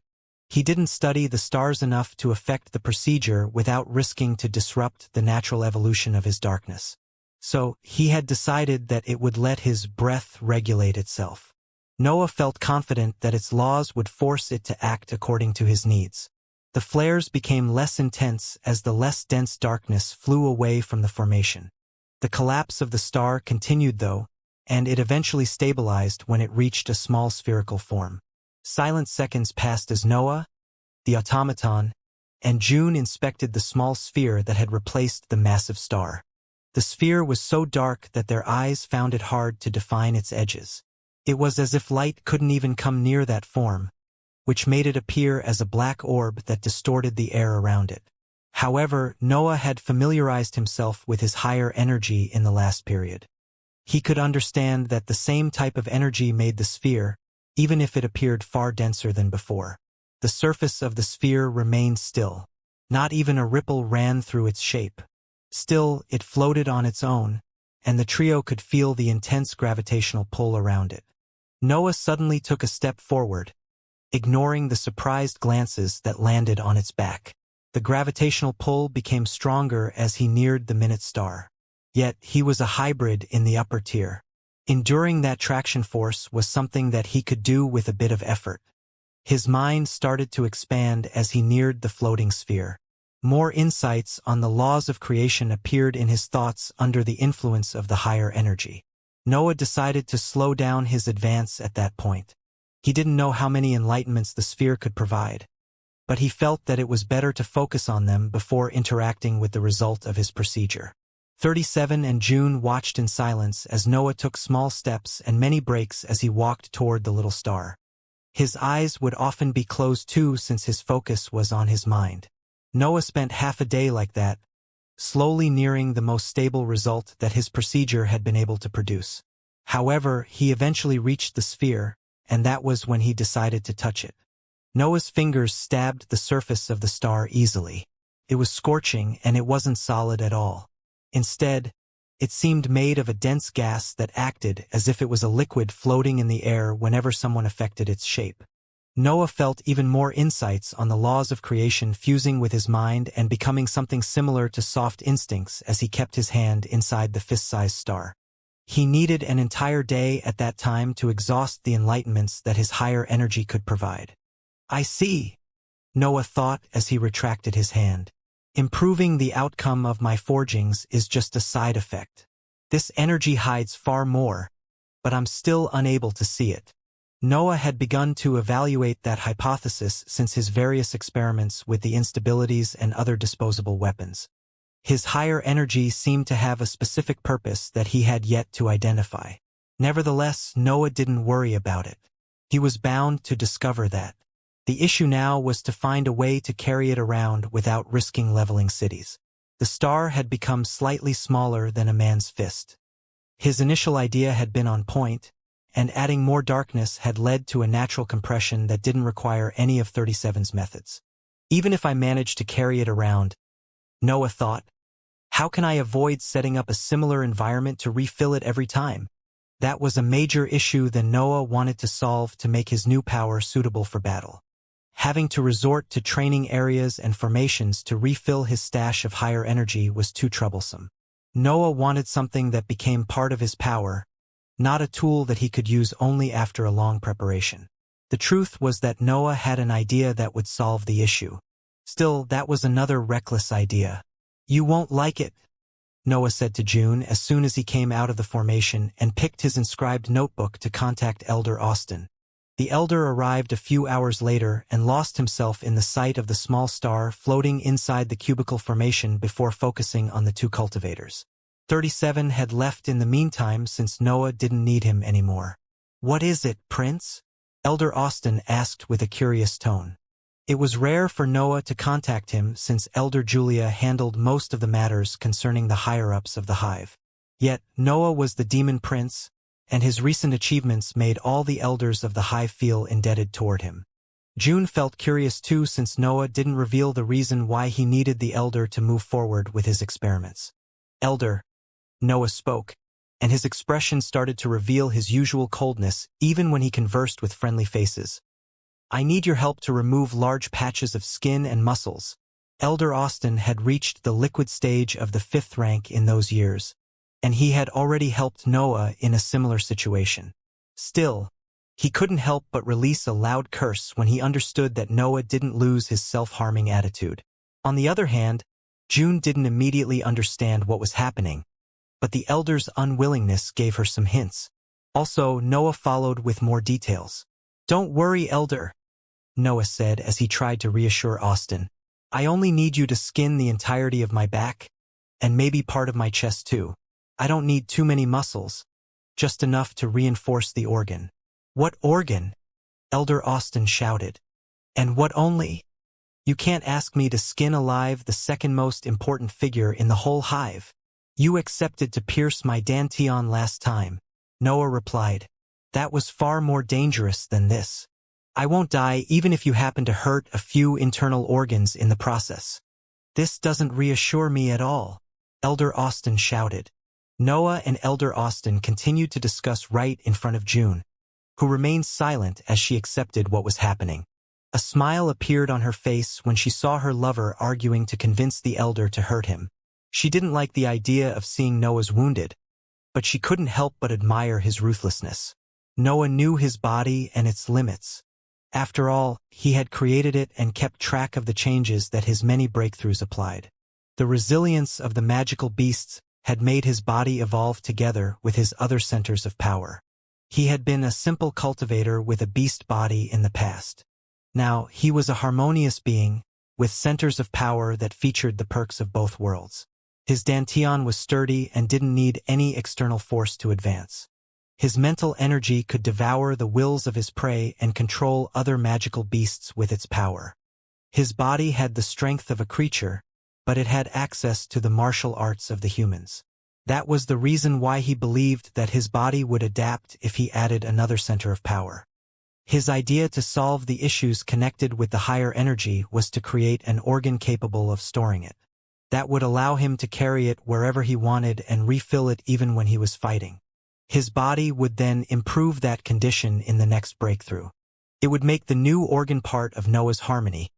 He didn't study the stars enough to affect the procedure without risking to disrupt the natural evolution of his darkness. So, he had decided that it would let his breath regulate itself. Noah felt confident that its laws would force it to act according to his needs. The flares became less intense as the less dense darkness flew away from the formation. The collapse of the star continued though, and it eventually stabilized when it reached a small spherical form. Silent seconds passed as Noah, the automaton, and June inspected the small sphere that had replaced the massive star. The sphere was so dark that their eyes found it hard to define its edges. It was as if light couldn't even come near that form, which made it appear as a black orb that distorted the air around it. However, Noah had familiarized himself with his higher energy in the last period. He could understand that the same type of energy made the sphere, even if it appeared far denser than before. The surface of the sphere remained still. Not even a ripple ran through its shape. Still, it floated on its own, and the trio could feel the intense gravitational pull around it. Noah suddenly took a step forward, ignoring the surprised glances that landed on its back. The gravitational pull became stronger as he neared the minute star. Yet, he was a hybrid in the upper tier. Enduring that traction force was something that he could do with a bit of effort. His mind started to expand as he neared the floating sphere. More insights on the laws of creation appeared in his thoughts under the influence of the higher energy. Noah decided to slow down his advance at that point. He didn't know how many enlightenments the sphere could provide, but he felt that it was better to focus on them before interacting with the result of his procedure. 37 and June watched in silence as Noah took small steps and many breaks as he walked toward the little star. His eyes would often be closed too since his focus was on his mind. Noah spent half a day like that, slowly nearing the most stable result that his procedure had been able to produce. However, he eventually reached the sphere, and that was when he decided to touch it. Noah's fingers stabbed the surface of the star easily. It was scorching and it wasn't solid at all. Instead, it seemed made of a dense gas that acted as if it was a liquid floating in the air whenever someone affected its shape. Noah felt even more insights on the laws of creation fusing with his mind and becoming something similar to soft instincts as he kept his hand inside the fist-sized star. He needed an entire day at that time to exhaust the enlightenments that his higher energy could provide. "I see," Noah thought as he retracted his hand. "Improving the outcome of my forgings is just a side effect. This energy hides far more, but I'm still unable to see it." Noah had begun to evaluate that hypothesis since his various experiments with the instabilities and other disposable weapons. His higher energy seemed to have a specific purpose that he had yet to identify. Nevertheless, Noah didn't worry about it. He was bound to discover that. The issue now was to find a way to carry it around without risking leveling cities. The star had become slightly smaller than a man's fist. His initial idea had been on point, and adding more darkness had led to a natural compression that didn't require any of 37's methods. Even if I managed to carry it around, Noah thought, how can I avoid setting up a similar environment to refill it every time? That was a major issue that Noah wanted to solve to make his new power suitable for battle. Having to resort to training areas and formations to refill his stash of higher energy was too troublesome. Noah wanted something that became part of his power, not a tool that he could use only after a long preparation. The truth was that Noah had an idea that would solve the issue. Still, that was another reckless idea. You won't like it, Noah said to June as soon as he came out of the formation and picked his inscribed notebook to contact Elder Austin. The Elder arrived a few hours later and lost himself in the sight of the small star floating inside the cubicle formation before focusing on the two cultivators. 37 had left in the meantime since Noah didn't need him anymore. What is it, Prince? Elder Austin asked with a curious tone. It was rare for Noah to contact him since Elder Julia handled most of the matters concerning the higher-ups of the hive. Yet, Noah was the demon prince, and his recent achievements made all the elders of the hive feel indebted toward him. June felt curious too since Noah didn't reveal the reason why he needed the elder to move forward with his experiments. Elder, Noah spoke, and his expression started to reveal his usual coldness even when he conversed with friendly faces. I need your help to remove large patches of skin and muscles. Elder Austin had reached the liquid stage of the 5th rank in those years, and he had already helped Noah in a similar situation. Still, he couldn't help but release a loud curse when he understood that Noah didn't lose his self-harming attitude. On the other hand, June didn't immediately understand what was happening, but the elder's unwillingness gave her some hints. Also, Noah followed with more details. Don't worry, Elder, Noah said as he tried to reassure Austin. I only need you to skin the entirety of my back, and maybe part of my chest too. I don't need too many muscles, just enough to reinforce the organ. What organ? Elder Austin shouted. And what only? You can't ask me to skin alive the second most important figure in the whole hive. You accepted to pierce my dantian last time, Noah replied. That was far more dangerous than this. I won't die even if you happen to hurt a few internal organs in the process. This doesn't reassure me at all, Elder Austin shouted. Noah and Elder Austin continued to discuss right in front of June, who remained silent as she accepted what was happening. A smile appeared on her face when she saw her lover arguing to convince the elder to hurt him. She didn't like the idea of seeing Noah's wounded, but she couldn't help but admire his ruthlessness. Noah knew his body and its limits. After all, he had created it and kept track of the changes that his many breakthroughs applied. The resilience of the magical beasts had made his body evolve together with his other centers of power. He had been a simple cultivator with a beast body in the past. Now, he was a harmonious being, with centers of power that featured the perks of both worlds. His dantian was sturdy and didn't need any external force to advance. His mental energy could devour the wills of his prey and control other magical beasts with its power. His body had the strength of a creature, but it had access to the martial arts of the humans. That was the reason why he believed that his body would adapt if he added another center of power. His idea to solve the issues connected with the higher energy was to create an organ capable of storing it. That would allow him to carry it wherever he wanted and refill it even when he was fighting. His body would then improve that condition in the next breakthrough. It would make the new organ part of Noah's harmony,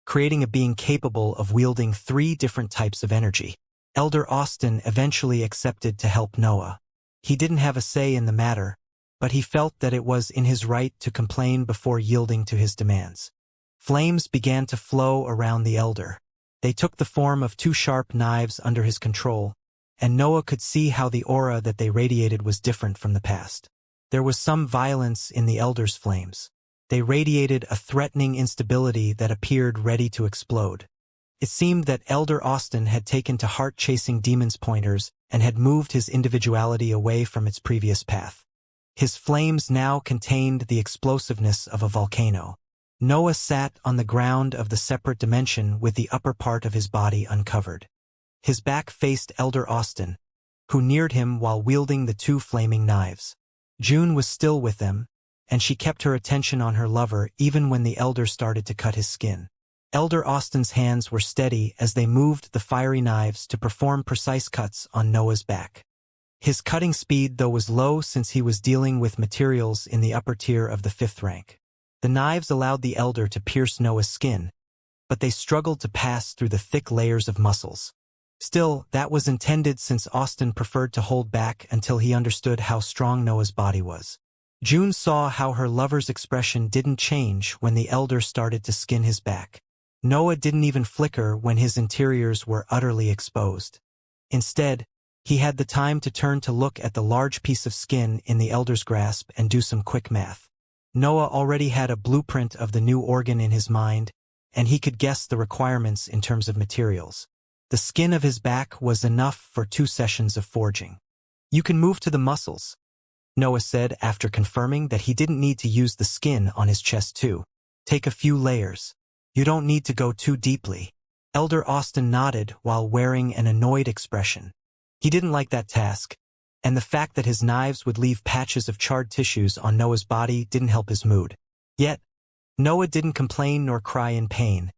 creating a being capable of wielding 3 different types of energy. Elder Austin eventually accepted to help Noah. He didn't have a say in the matter, but he felt that it was in his right to complain before yielding to his demands. Flames began to flow around the elder. They took the form of 2 sharp knives under his control, and Noah could see how the aura that they radiated was different from the past. There was some violence in the Elder's flames. They radiated a threatening instability that appeared ready to explode. It seemed that Elder Austin had taken to heart chasing demons' pointers and had moved his individuality away from its previous path. His flames now contained the explosiveness of a volcano. Noah sat on the ground of the separate dimension with the upper part of his body uncovered. His back faced Elder Austin, who neared him while wielding the two flaming knives. June was still with them, and she kept her attention on her lover even when the Elder started to cut his skin. Elder Austin's hands were steady as they moved the fiery knives to perform precise cuts on Noah's back. His cutting speed, though, was low since he was dealing with materials in the upper tier of the 5th rank. The knives allowed the Elder to pierce Noah's skin, but they struggled to pass through the thick layers of muscles. Still, that was intended since Austin preferred to hold back until he understood how strong Noah's body was. June saw how her lover's expression didn't change when the Elder started to skin his back. Noah didn't even flicker when his interiors were utterly exposed. Instead, he had the time to turn to look at the large piece of skin in the Elder's grasp and do some quick math. Noah already had a blueprint of the new organ in his mind, and he could guess the requirements in terms of materials. The skin of his back was enough for 2 sessions of forging. "You can move to the muscles," Noah said after confirming that he didn't need to use the skin on his chest too. "Take a few layers. You don't need to go too deeply." Elder Austin nodded while wearing an annoyed expression. He didn't like that task, and the fact that his knives would leave patches of charred tissues on Noah's body didn't help his mood. Yet, Noah didn't complain nor cry in pain,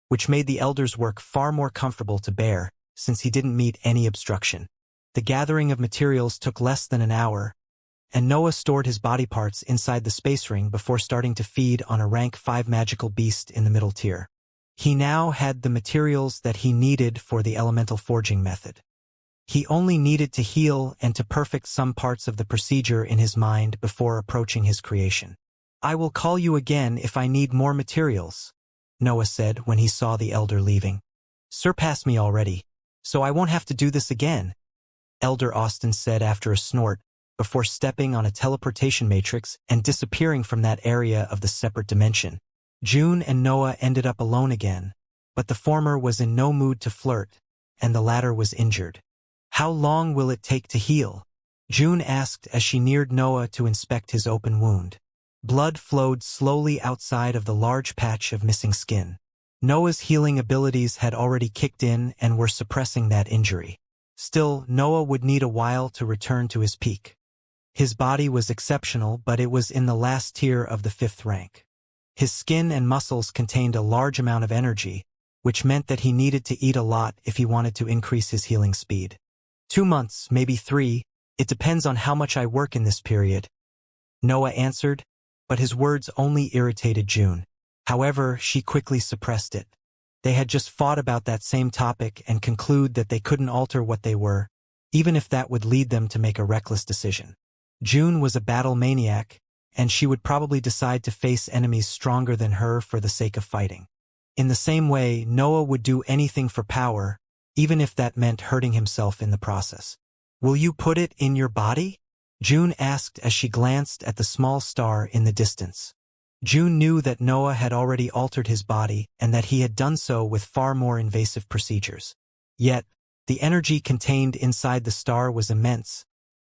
which made the Elder's work far more comfortable to bear since he didn't meet any obstruction. The gathering of materials took less than an hour, and Noah stored his body parts inside the space ring before starting to feed on a rank 5 magical beast in the middle tier. He now had the materials that he needed for the elemental forging method. He only needed to heal and to perfect some parts of the procedure in his mind before approaching his creation. "I will call you again if I need more materials," Noah said when he saw the Elder leaving. "Surpass me already, so I won't have to do this again," Elder Austin said after a snort, before stepping on a teleportation matrix and disappearing from that area of the separate dimension. June and Noah ended up alone again, but the former was in no mood to flirt, and the latter was injured. "How long will it take to heal?" June asked as she neared Noah to inspect his open wound. Blood flowed slowly outside of the large patch of missing skin. Noah's healing abilities had already kicked in and were suppressing that injury. Still, Noah would need a while to return to his peak. His body was exceptional, but it was in the last tier of the 5th rank. His skin and muscles contained a large amount of energy, which meant that he needed to eat a lot if he wanted to increase his healing speed. 2 months, maybe 3, it depends on how much I work in this period," Noah answered, but his words only irritated June. However, she quickly suppressed it. They had just fought about that same topic and concluded that they couldn't alter what they were, even if that would lead them to make a reckless decision. June was a battle maniac, and she would probably decide to face enemies stronger than her for the sake of fighting. In the same way, Noah would do anything for power, even if that meant hurting himself in the process. "Will you put it in your body?" June asked as she glanced at the small star in the distance. June knew that Noah had already altered his body and that he had done so with far more invasive procedures. Yet, the energy contained inside the star was immense,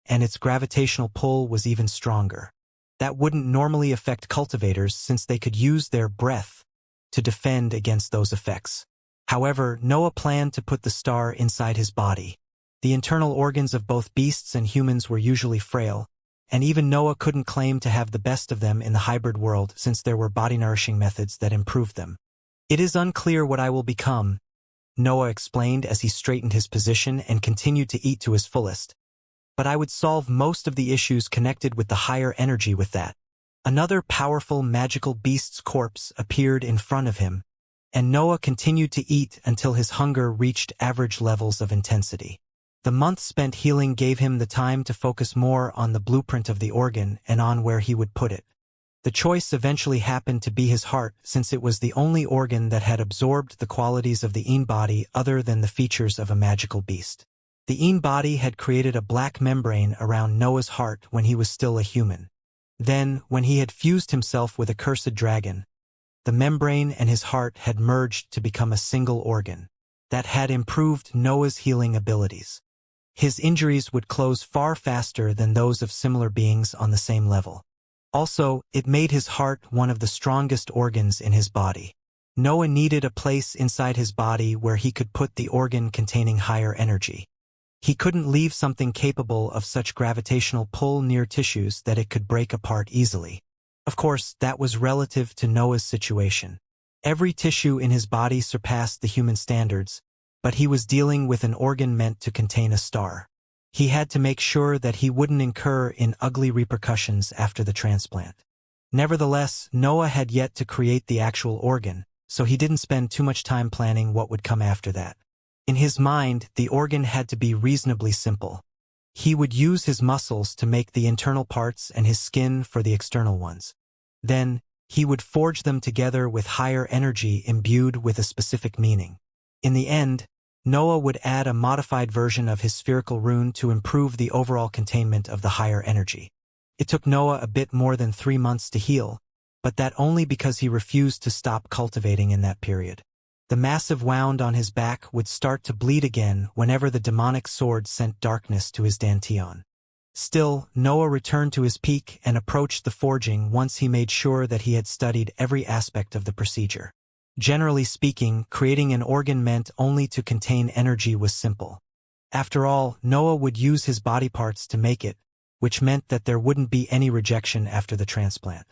and its gravitational pull was even stronger. That wouldn't normally affect cultivators since they could use their breath to defend against those effects. However, Noah planned to put the star inside his body. The internal organs of both beasts and humans were usually frail, and even Noah couldn't claim to have the best of them in the hybrid world since there were body-nourishing methods that improved them. "It is unclear what I will become," Noah explained as he straightened his position and continued to eat to his fullest. "But I would solve most of the issues connected with the higher energy with that." Another powerful magical beast's corpse appeared in front of him, and Noah continued to eat until his hunger reached average levels of intensity. The month spent healing gave him the time to focus more on the blueprint of the organ and on where he would put it. The choice eventually happened to be his heart, since it was the only organ that had absorbed the qualities of the Een body other than the features of a magical beast. The Een body had created a black membrane around Noah's heart when he was still a human. Then, when he had fused himself with a cursed dragon, the membrane and his heart had merged to become a single organ that had improved Noah's healing abilities. His injuries would close far faster than those of similar beings on the same level. Also, it made his heart one of the strongest organs in his body. Noah needed a place inside his body where he could put the organ containing higher energy. He couldn't leave something capable of such gravitational pull near tissues that it could break apart easily. Of course, that was relative to Noah's situation. Every tissue in his body surpassed the human standards, but he was dealing with an organ meant to contain a star. He had to make sure that he wouldn't incur in ugly repercussions after the transplant. Nevertheless, Noah had yet to create the actual organ, so he didn't spend too much time planning what would come after that. In his mind, the organ had to be reasonably simple. He would use his muscles to make the internal parts and his skin for the external ones. Then, he would forge them together with higher energy imbued with a specific meaning. In the end, Noah would add a modified version of his spherical rune to improve the overall containment of the higher energy. It took Noah a bit more than 3 months to heal, but that only because he refused to stop cultivating in that period. The massive wound on his back would start to bleed again whenever the demonic sword sent darkness to his dantian. Still, Noah returned to his peak and approached the forging once he made sure that he had studied every aspect of the procedure. Generally speaking, creating an organ meant only to contain energy was simple. After all, Noah would use his body parts to make it, which meant that there wouldn't be any rejection after the transplant.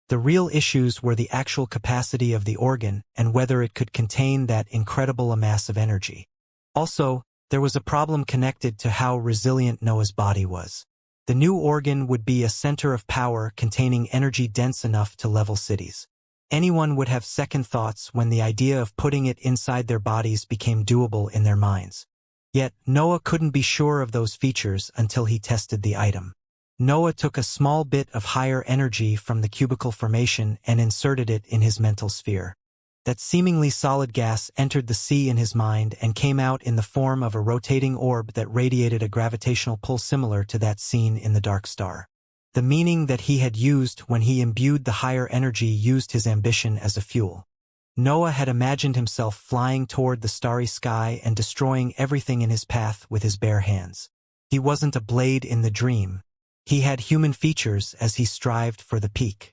The real issues were the actual capacity of the organ and whether it could contain that incredible amass of energy. Also, there was a problem connected to how resilient Noah's body was. The new organ would be a center of power containing energy dense enough to level cities. Anyone would have second thoughts when the idea of putting it inside their bodies became doable in their minds. Yet, Noah couldn't be sure of those features until he tested the item. Noah took a small bit of higher energy from the cubicle formation and inserted it in his mental sphere. That seemingly solid gas entered the sea in his mind and came out in the form of a rotating orb that radiated a gravitational pull similar to that seen in the dark star. The meaning that he had used when he imbued the higher energy used his ambition as a fuel. Noah had imagined himself flying toward the starry sky and destroying everything in his path with his bare hands. He wasn't a blade in the dream. He had human features as he strived for the peak.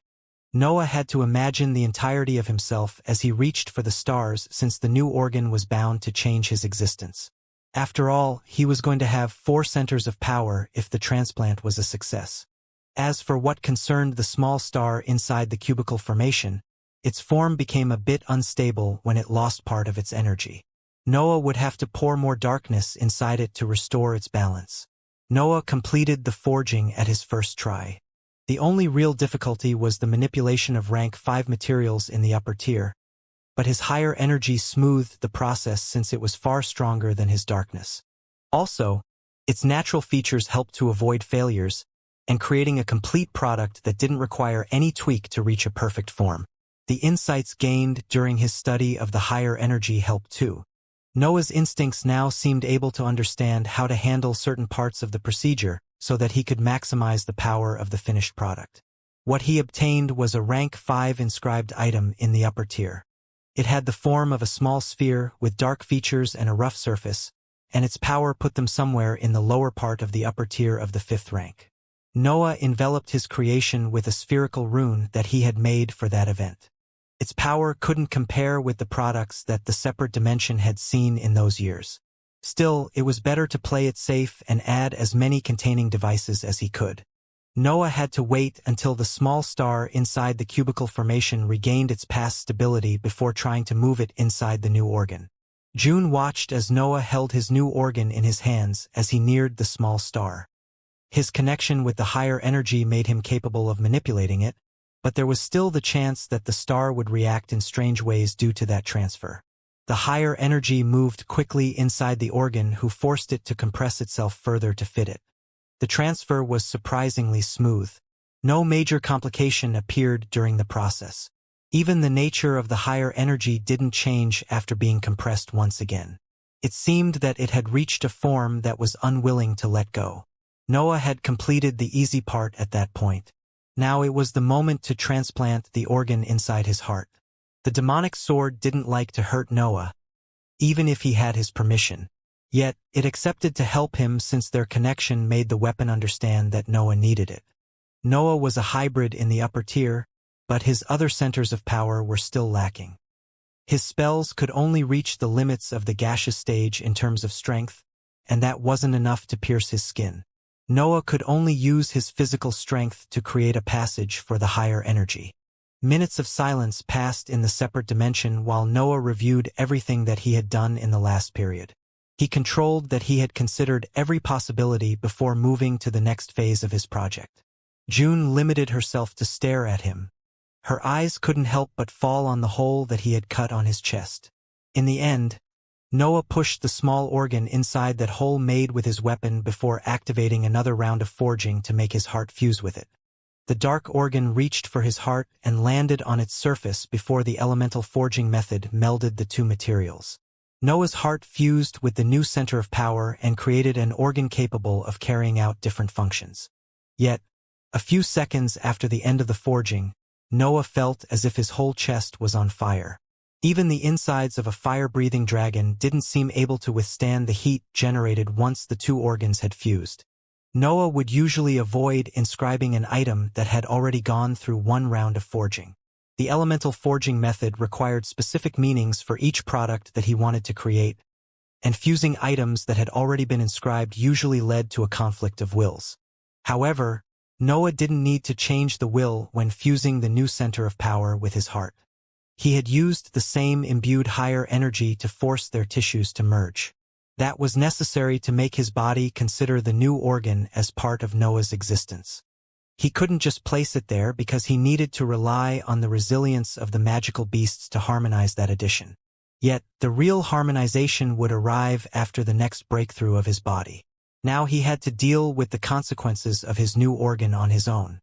Noah had to imagine the entirety of himself as he reached for the stars since the new organ was bound to change his existence. After all, he was going to have 4 centers of power if the transplant was a success. As for what concerned the small star inside the cubicle formation, its form became a bit unstable when it lost part of its energy. Noah would have to pour more darkness inside it to restore its balance. Noah completed the forging at his first try. The only real difficulty was the manipulation of rank 5 materials in the upper tier, but his higher energy smoothed the process since it was far stronger than his darkness. Also, its natural features helped to avoid failures, and creating a complete product that didn't require any tweak to reach a perfect form. The insights gained during his study of the higher energy helped too. Noah's instincts now seemed able to understand how to handle certain parts of the procedure so that he could maximize the power of the finished product. What he obtained was a rank 5 inscribed item in the upper tier. It had the form of a small sphere with dark features and a rough surface, and its power put them somewhere in the lower part of the upper tier of the 5th rank. Noah enveloped his creation with a spherical rune that he had made for that event. Its power couldn't compare with the products that the separate dimension had seen in those years. Still, it was better to play it safe and add as many containing devices as he could. Noah had to wait until the small star inside the cubicle formation regained its past stability before trying to move it inside the new organ. June watched as Noah held his new organ in his hands as he neared the small star. His connection with the higher energy made him capable of manipulating it, but there was still the chance that the star would react in strange ways due to that transfer. The higher energy moved quickly inside the organ, who forced it to compress itself further to fit it. The transfer was surprisingly smooth. No major complication appeared during the process. Even the nature of the higher energy didn't change after being compressed once again. It seemed that it had reached a form that was unwilling to let go. Noah had completed the easy part at that point. Now it was the moment to transplant the organ inside his heart. The demonic sword didn't like to hurt Noah, even if he had his permission. Yet, it accepted to help him since their connection made the weapon understand that Noah needed it. Noah was a hybrid in the upper tier, but his other centers of power were still lacking. His spells could only reach the limits of the gaseous stage in terms of strength, and that wasn't enough to pierce his skin. Noah could only use his physical strength to create a passage for the higher energy. Minutes of silence passed in the separate dimension while Noah reviewed everything that he had done in the last period. He controlled that he had considered every possibility before moving to the next phase of his project. June limited herself to stare at him. Her eyes couldn't help but fall on the hole that he had cut on his chest. In the end, Noah pushed the small organ inside that hole made with his weapon before activating another round of forging to make his heart fuse with it. The dark organ reached for his heart and landed on its surface before the elemental forging method melded the two materials. Noah's heart fused with the new center of power and created an organ capable of carrying out different functions. Yet, a few seconds after the end of the forging, Noah felt as if his whole chest was on fire. Even the insides of a fire-breathing dragon didn't seem able to withstand the heat generated once the two organs had fused. Noah would usually avoid inscribing an item that had already gone through one round of forging. The elemental forging method required specific meanings for each product that he wanted to create, and fusing items that had already been inscribed usually led to a conflict of wills. However, Noah didn't need to change the will when fusing the new center of power with his heart. He had used the same imbued higher energy to force their tissues to merge. That was necessary to make his body consider the new organ as part of Noah's existence. He couldn't just place it there because he needed to rely on the resilience of the magical beasts to harmonize that addition. Yet, the real harmonization would arrive after the next breakthrough of his body. Now he had to deal with the consequences of his new organ on his own.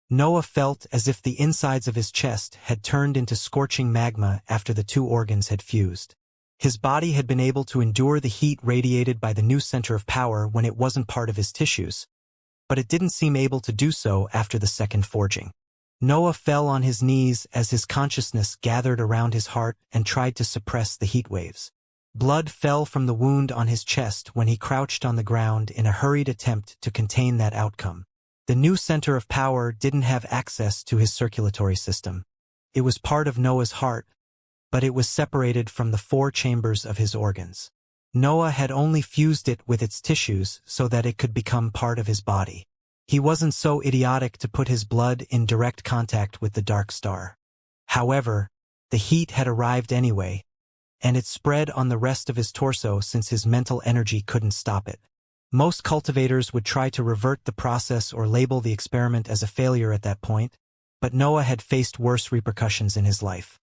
Noah felt as if the insides of his chest had turned into scorching magma after the two organs had fused. His body had been able to endure the heat radiated by the new center of power when it wasn't part of his tissues, but it didn't seem able to do so after the second forging. Noah fell on his knees as his consciousness gathered around his heart and tried to suppress the heat waves. Blood fell from the wound on his chest when he crouched on the ground in a hurried attempt to contain that outcome. The new center of power didn't have access to his circulatory system. It was part of Noah's heart, but it was separated from the four chambers of his organs. Noah had only fused it with its tissues so that it could become part of his body. He wasn't so idiotic to put his blood in direct contact with the dark star. However, the heat had arrived anyway, and it spread on the rest of his torso since his mental energy couldn't stop it. Most cultivators would try to revert the process or label the experiment as a failure at that point, but Noah had faced worse repercussions in his life.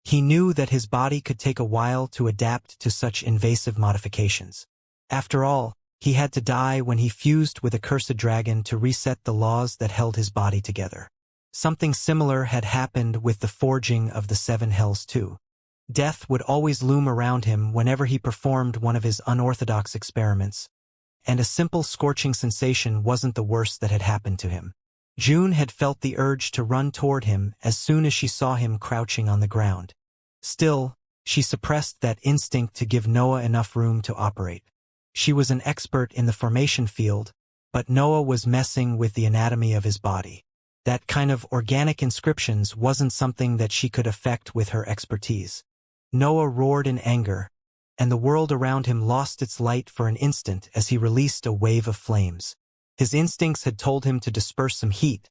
He knew that his body could take a while to adapt to such invasive modifications. After all, he had to die when he fused with a cursed dragon to reset the laws that held his body together. Something similar had happened with the forging of the seven hells too. Death would always loom around him whenever he performed one of his unorthodox experiments, and a simple scorching sensation wasn't the worst that had happened to him. June had felt the urge to run toward him as soon as she saw him crouching on the ground. Still, she suppressed that instinct to give Noah enough room to operate. She was an expert in the formation field, but Noah was messing with the anatomy of his body. That kind of organic inscriptions wasn't something that she could affect with her expertise. Noah roared in anger, and the world around him lost its light for an instant as he released a wave of flames. His instincts had told him to disperse some heat,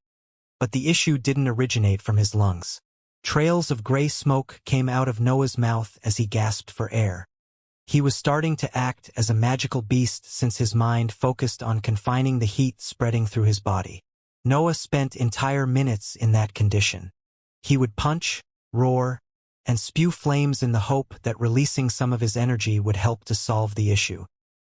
but the issue didn't originate from his lungs. Trails of gray smoke came out of Noah's mouth as he gasped for air. He was starting to act as a magical beast since his mind focused on confining the heat spreading through his body. Noah spent entire minutes in that condition. He would punch, roar, and spew flames in the hope that releasing some of his energy would help to solve the issue.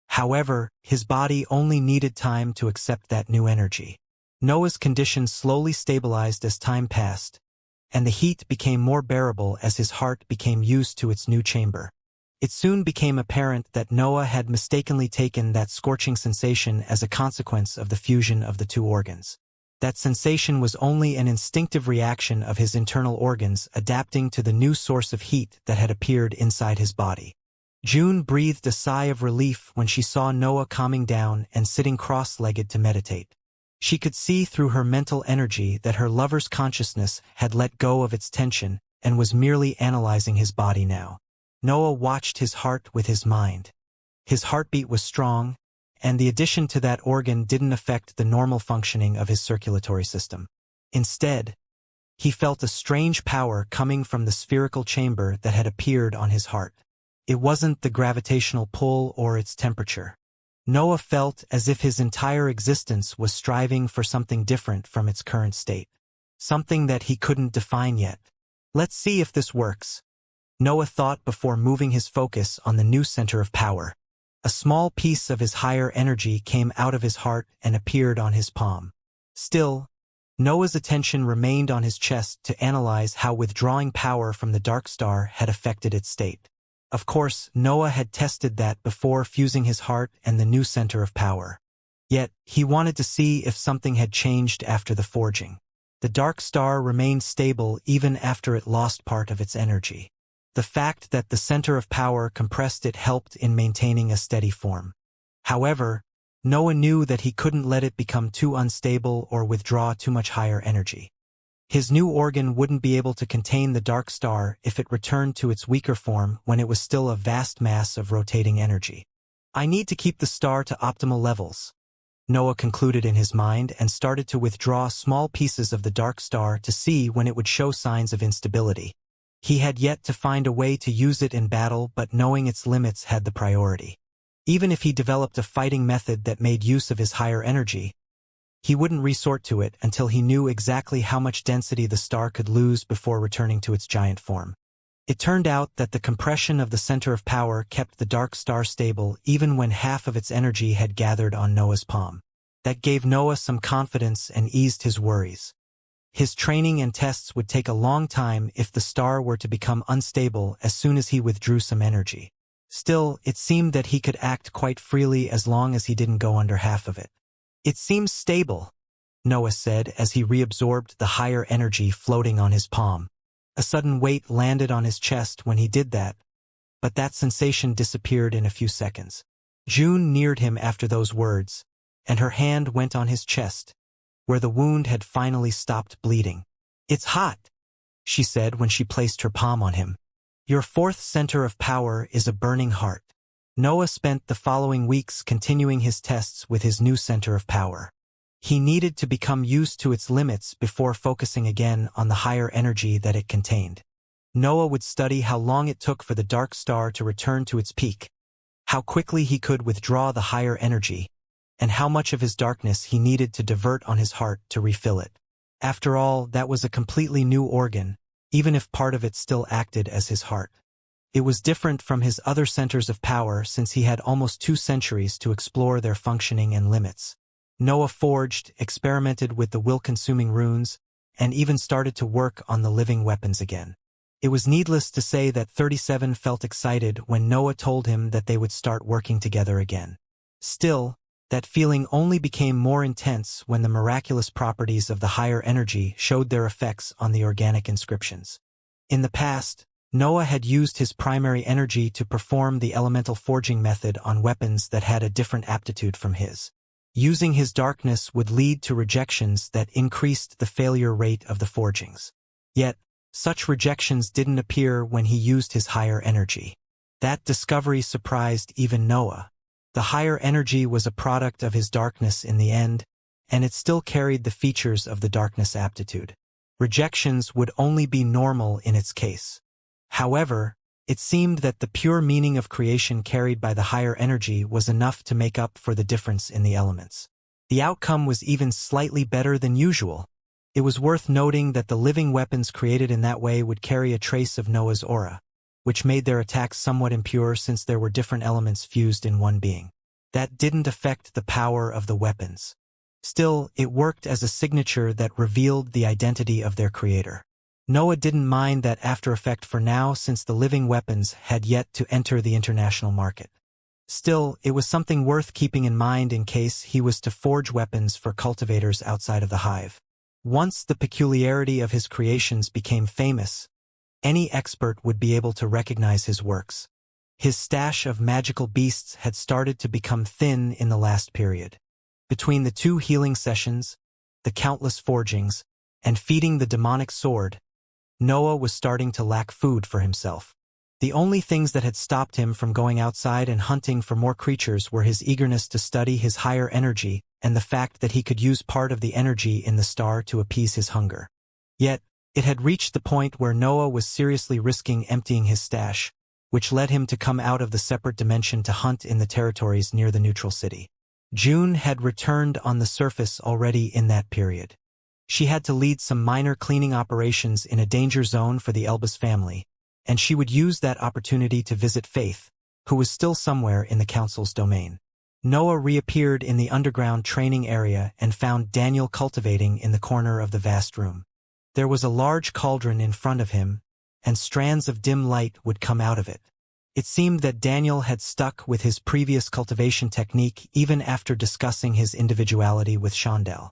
However, his body only needed time to accept that new energy. Noah's condition slowly stabilized as time passed, and the heat became more bearable as his heart became used to its new chamber. It soon became apparent that Noah had mistakenly taken that scorching sensation as a consequence of the fusion of the two organs. That sensation was only an instinctive reaction of his internal organs adapting to the new source of heat that had appeared inside his body. June breathed a sigh of relief when she saw Noah calming down and sitting cross-legged to meditate. She could see through her mental energy that her lover's consciousness had let go of its tension and was merely analyzing his body now. Noah watched his heart with his mind. His heartbeat was strong, and the addition to that organ didn't affect the normal functioning of his circulatory system. Instead, he felt a strange power coming from the spherical chamber that had appeared on his heart. It wasn't the gravitational pull or its temperature. Noah felt as if his entire existence was striving for something different from its current state. Something that he couldn't define yet. Let's see if this works, Noah thought before moving his focus on the new center of power. A small piece of his higher energy came out of his heart and appeared on his palm. Still, Noah's attention remained on his chest to analyze how withdrawing power from the dark star had affected its state. Of course, Noah had tested that before fusing his heart and the new center of power. Yet, he wanted to see if something had changed after the forging. The dark star remained stable even after it lost part of its energy. The fact that the center of power compressed it helped in maintaining a steady form. However, Noah knew that he couldn't let it become too unstable or withdraw too much higher energy. His new organ wouldn't be able to contain the dark star if it returned to its weaker form when it was still a vast mass of rotating energy. I need to keep the star to optimal levels, Noah concluded in his mind and started to withdraw small pieces of the dark star to see when it would show signs of instability. He had yet to find a way to use it in battle, but knowing its limits had the priority. Even if he developed a fighting method that made use of his higher energy, he wouldn't resort to it until he knew exactly how much density the star could lose before returning to its giant form. It turned out that the compression of the center of power kept the dark star stable even when half of its energy had gathered on Noah's palm. That gave Noah some confidence and eased his worries. His training and tests would take a long time if the star were to become unstable as soon as he withdrew some energy. Still, it seemed that he could act quite freely as long as he didn't go under half of it. It seems stable, Noah said as he reabsorbed the higher energy floating on his palm. A sudden weight landed on his chest when he did that, but that sensation disappeared in a few seconds. June neared him after those words, and her hand went on his chest, where the wound had finally stopped bleeding. "It's hot," she said when she placed her palm on him. "Your fourth center of power is a burning heart." Noah spent the following weeks continuing his tests with his new center of power. He needed to become used to its limits before focusing again on the higher energy that it contained. Noah would study how long it took for the dark star to return to its peak, how quickly he could withdraw the higher energy, and how much of his darkness he needed to divert on his heart to refill it. After all, that was a completely new organ, even if part of it still acted as his heart. It was different from his other centers of power since he had almost 2 centuries to explore their functioning and limits. Noah forged, experimented with the will-consuming runes, and even started to work on the living weapons again. It was needless to say that 37 felt excited when Noah told him that they would start working together again. Still, that feeling only became more intense when the miraculous properties of the higher energy showed their effects on the organic inscriptions. In the past, Noah had used his primary energy to perform the elemental forging method on weapons that had a different aptitude from his. Using his darkness would lead to rejections that increased the failure rate of the forgings. Yet, such rejections didn't appear when he used his higher energy. That discovery surprised even Noah. The higher energy was a product of his darkness in the end, and it still carried the features of the darkness aptitude. Rejections would only be normal in its case. However, it seemed that the pure meaning of creation carried by the higher energy was enough to make up for the difference in the elements. The outcome was even slightly better than usual. It was worth noting that the living weapons created in that way would carry a trace of Noah's aura, which made their attacks somewhat impure since there were different elements fused in one being. That didn't affect the power of the weapons. Still, it worked as a signature that revealed the identity of their creator. Noah didn't mind that after effect for now since the living weapons had yet to enter the international market. Still, it was something worth keeping in mind in case he was to forge weapons for cultivators outside of the hive. Once the peculiarity of his creations became famous, any expert would be able to recognize his works. His stash of magical beasts had started to become thin in the last period. Between the 2 healing sessions, the countless forgings, and feeding the demonic sword, Noah was starting to lack food for himself. The only things that had stopped him from going outside and hunting for more creatures were his eagerness to study his higher energy and the fact that he could use part of the energy in the star to appease his hunger. Yet, it had reached the point where Noah was seriously risking emptying his stash, which led him to come out of the separate dimension to hunt in the territories near the neutral city. June had returned on the surface already in that period. She had to lead some minor cleaning operations in a danger zone for the Elbas family, and she would use that opportunity to visit Faith, who was still somewhere in the council's domain. Noah reappeared in the underground training area and found Daniel cultivating in the corner of the vast room. There was a large cauldron in front of him, and strands of dim light would come out of it. It seemed that Daniel had stuck with his previous cultivation technique even after discussing his individuality with Chandel.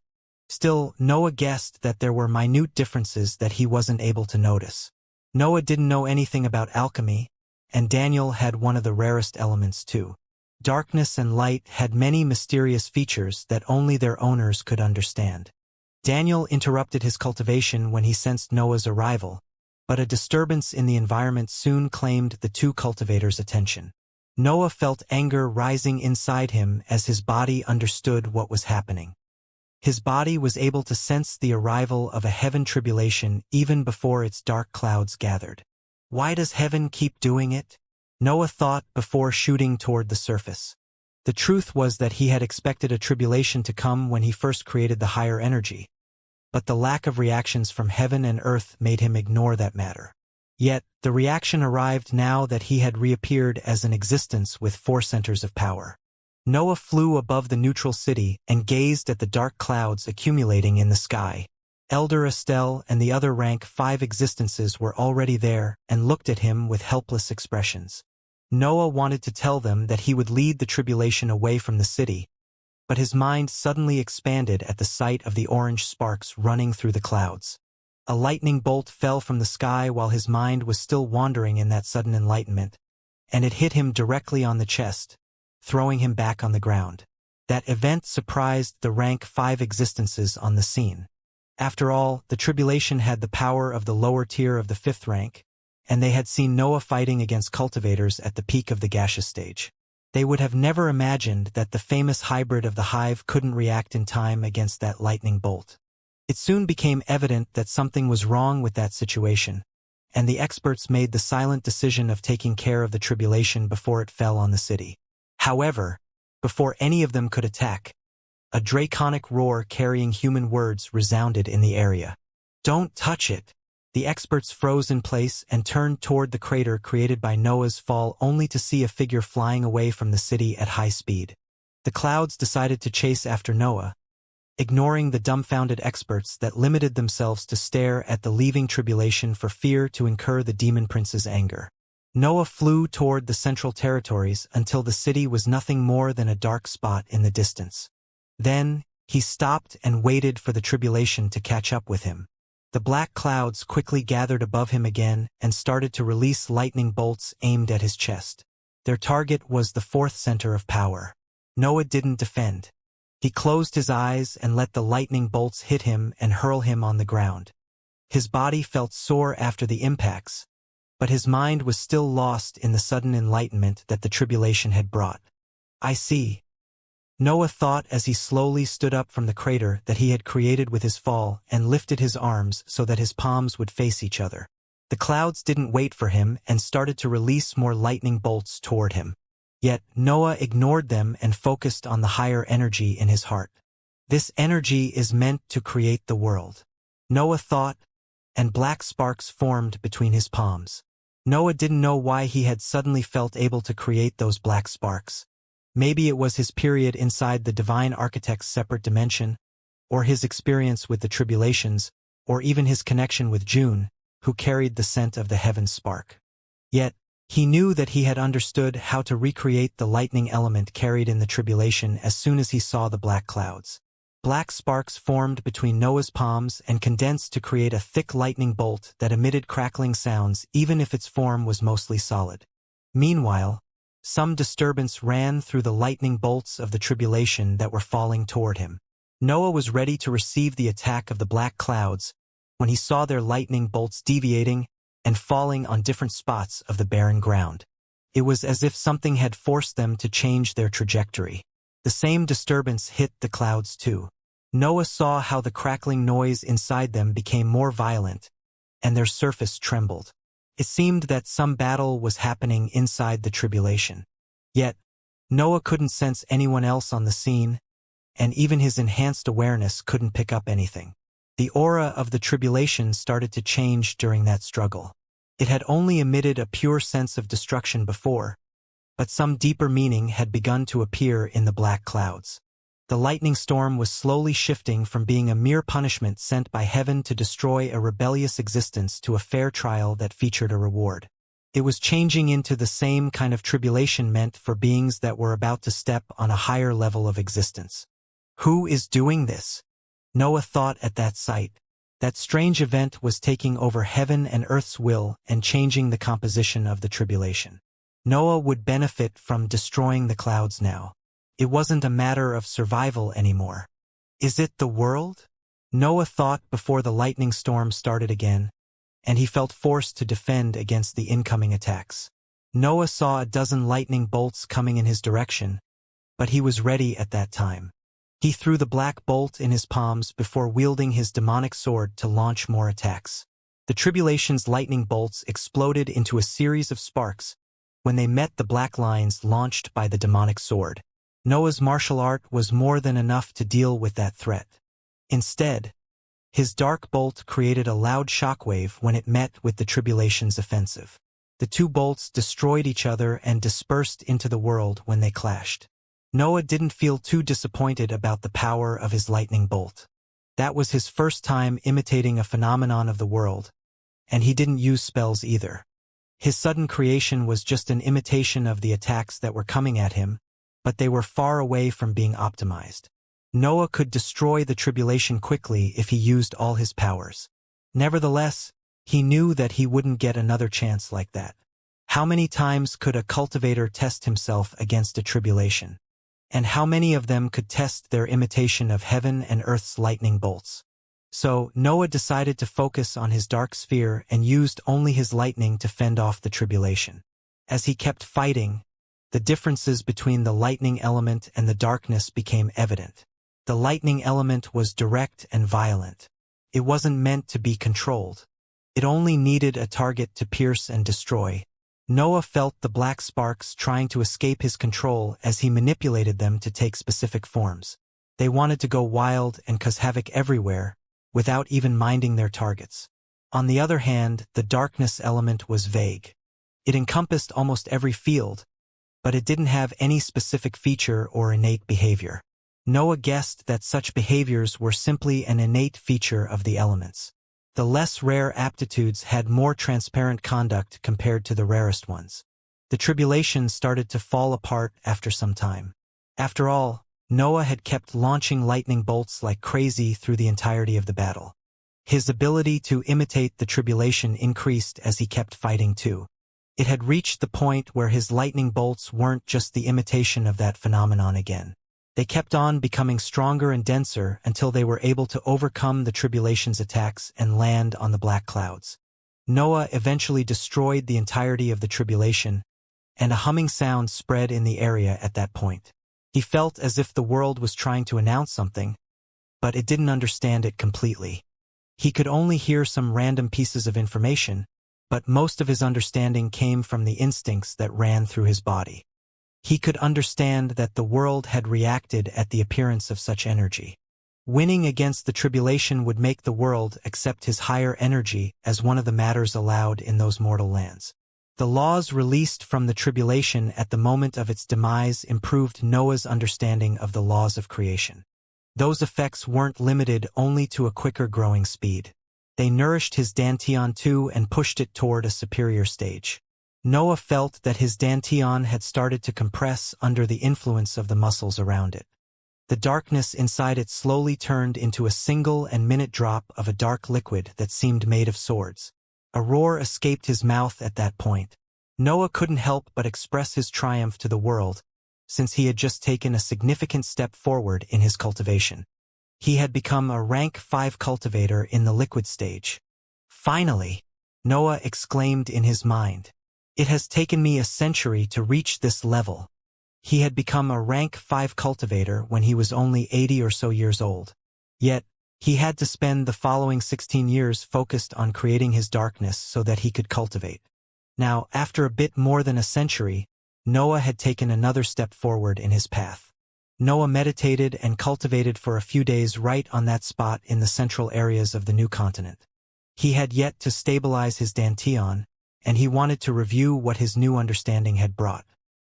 Still, Noah guessed that there were minute differences that he wasn't able to notice. Noah didn't know anything about alchemy, and Daniel had one of the rarest elements too. Darkness and light had many mysterious features that only their owners could understand. Daniel interrupted his cultivation when he sensed Noah's arrival, but a disturbance in the environment soon claimed the 2 cultivators' attention. Noah felt anger rising inside him as his body understood what was happening. His body was able to sense the arrival of a heaven tribulation even before its dark clouds gathered. Why does heaven keep doing it? Noah thought before shooting toward the surface. The truth was that he had expected a tribulation to come when he first created the higher energy, but the lack of reactions from heaven and earth made him ignore that matter. Yet, the reaction arrived now that he had reappeared as an existence with 4 centers of power. Noah flew above the neutral city and gazed at the dark clouds accumulating in the sky. Elder Estelle and the other rank 5 existences were already there and looked at him with helpless expressions. Noah wanted to tell them that he would lead the tribulation away from the city, but his mind suddenly expanded at the sight of the orange sparks running through the clouds. A lightning bolt fell from the sky while his mind was still wandering in that sudden enlightenment, and it hit him directly on the chest, throwing him back on the ground. That event surprised the rank 5 existences on the scene. After all, the tribulation had the power of the lower tier of the 5th rank, and they had seen Noah fighting against cultivators at the peak of the gaseous stage. They would have never imagined that the famous hybrid of the hive couldn't react in time against that lightning bolt. It soon became evident that something was wrong with that situation, and the experts made the silent decision of taking care of the tribulation before it fell on the city. However, before any of them could attack, a draconic roar carrying human words resounded in the area. "Don't touch it!" The experts froze in place and turned toward the crater created by Noah's fall only to see a figure flying away from the city at high speed. The clouds decided to chase after Noah, ignoring the dumbfounded experts that limited themselves to stare at the leaving tribulation for fear to incur the demon prince's anger. Noah flew toward the central territories until the city was nothing more than a dark spot in the distance. Then, he stopped and waited for the tribulation to catch up with him. The black clouds quickly gathered above him again and started to release lightning bolts aimed at his chest. Their target was the 4th center of power. Noah didn't defend. He closed his eyes and let the lightning bolts hit him and hurl him on the ground. His body felt sore after the impacts, but his mind was still lost in the sudden enlightenment that the tribulation had brought. "I see," Noah thought as he slowly stood up from the crater that he had created with his fall and lifted his arms so that his palms would face each other. The clouds didn't wait for him and started to release more lightning bolts toward him. Yet Noah ignored them and focused on the higher energy in his heart. "This energy is meant to create the world," Noah thought, and black sparks formed between his palms. Noah didn't know why he had suddenly felt able to create those black sparks. Maybe it was his period inside the Divine Architect's separate dimension, or his experience with the tribulations, or even his connection with June, who carried the scent of the heaven spark. Yet, He knew that he had understood how to recreate the lightning element carried in the tribulation as soon as he saw the black clouds. Black sparks formed between Noah's palms and condensed to create a thick lightning bolt that emitted crackling sounds even if its form was mostly solid. Meanwhile, some disturbance ran through the lightning bolts of the tribulation that were falling toward him. Noah was ready to receive the attack of the black clouds when he saw their lightning bolts deviating and falling on different spots of the barren ground. It was as if something had forced them to change their trajectory. The same disturbance hit the clouds too. Noah saw how the crackling noise inside them became more violent, and their surface trembled. It seemed that some battle was happening inside the tribulation. Yet, Noah couldn't sense anyone else on the scene, and even his enhanced awareness couldn't pick up anything. The aura of the tribulation started to change during that struggle. It had only emitted a pure sense of destruction before, but some deeper meaning had begun to appear in the black clouds. The lightning storm was slowly shifting from being a mere punishment sent by heaven to destroy a rebellious existence to a fair trial that featured a reward. It was changing into the same kind of tribulation meant for beings that were about to step on a higher level of existence. Who is doing this? Noah thought at that sight. That strange event was taking over heaven and earth's will and changing the composition of the tribulation. Noah would benefit from destroying the clouds now. It wasn't a matter of survival anymore. Is it the world? Noah thought before the lightning storm started again, and he felt forced to defend against the incoming attacks. Noah saw a dozen lightning bolts coming in his direction, but he was ready at that time. He threw the black bolt in his palms before wielding his demonic sword to launch more attacks. The tribulation's lightning bolts exploded into a series of sparks when they met the black lines launched by the demonic sword. Noah's martial art was more than enough to deal with that threat. Instead, his dark bolt created a loud shockwave when it met with the tribulation's offensive. The two bolts destroyed each other and dispersed into the world when they clashed. Noah didn't feel too disappointed about the power of his lightning bolt. That was his first time imitating a phenomenon of the world, and he didn't use spells either. His sudden creation was just an imitation of the attacks that were coming at him, but they were far away from being optimized. Noah could destroy the tribulation quickly if he used all his powers. Nevertheless, he knew that he wouldn't get another chance like that. How many times could a cultivator test himself against a tribulation? And how many of them could test their imitation of heaven and earth's lightning bolts? So, Noah decided to focus on his dark sphere and used only his lightning to fend off the tribulation. As he kept fighting, the differences between the lightning element and the darkness became evident. The lightning element was direct and violent. It wasn't meant to be controlled. It only needed a target to pierce and destroy. Noah felt the black sparks trying to escape his control as he manipulated them to take specific forms. They wanted to go wild and cause havoc everywhere, without even minding their targets. On the other hand, the darkness element was vague. It encompassed almost every field, but it didn't have any specific feature or innate behavior. Noah guessed that such behaviors were simply an innate feature of the elements. The less rare aptitudes had more transparent conduct compared to the rarest ones. The tribulation started to fall apart after some time. After all, Noah had kept launching lightning bolts like crazy through the entirety of the battle. His ability to imitate the tribulation increased as he kept fighting too. It had reached the point where his lightning bolts weren't just the imitation of that phenomenon again. They kept on becoming stronger and denser until they were able to overcome the tribulation's attacks and land on the black clouds. Noah eventually destroyed the entirety of the tribulation, and a humming sound spread in the area at that point. He felt as if the world was trying to announce something, but it didn't understand it completely. He could only hear some random pieces of information, but most of his understanding came from the instincts that ran through his body. He could understand that the world had reacted at the appearance of such energy. Winning against the tribulation would make the world accept his higher energy as one of the matters allowed in those mortal lands. The laws released from the tribulation at the moment of its demise improved Noah's understanding of the laws of creation. Those effects weren't limited only to a quicker growing speed. They nourished his dantian too and pushed it toward a superior stage. Noah felt that his dantian had started to compress under the influence of the muscles around it. The darkness inside it slowly turned into a single and minute drop of a dark liquid that seemed made of swords. A roar escaped his mouth at that point. Noah couldn't help but express his triumph to the world, since he had just taken a significant step forward in his cultivation. He had become a rank 5 cultivator in the liquid stage. Finally, Noah exclaimed in his mind. It has taken me a century to reach this level. He had become a rank 5 cultivator when he was only 80 or so years old. Yet, he had to spend the following 16 years focused on creating his darkness so that he could cultivate. Now, after a bit more than a century, Noah had taken another step forward in his path. Noah meditated and cultivated for a few days right on that spot in the central areas of the new continent. He had yet to stabilize his dantian, and he wanted to review what his new understanding had brought.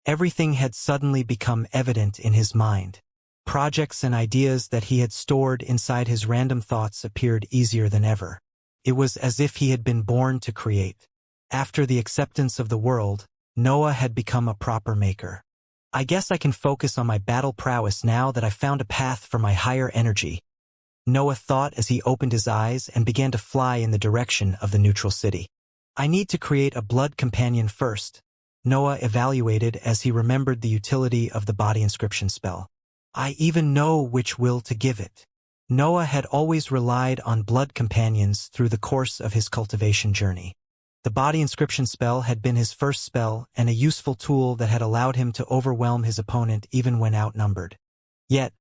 Everything had suddenly become evident in his mind. Projects and ideas that he had stored inside his random thoughts appeared easier than ever. It was as if he had been born to create. After the acceptance of the world, Noah had become a proper maker. I guess I can focus on my battle prowess now that I've found a path for my higher energy, Noah thought as he opened his eyes and began to fly in the direction of the neutral city. I need to create a blood companion first, Noah evaluated as he remembered the utility of the body inscription spell. I even know which will to give it. Noah had always relied on blood companions through the course of his cultivation journey. The body inscription spell had been his first spell and a useful tool that had allowed him to overwhelm his opponent even when outnumbered. Yet,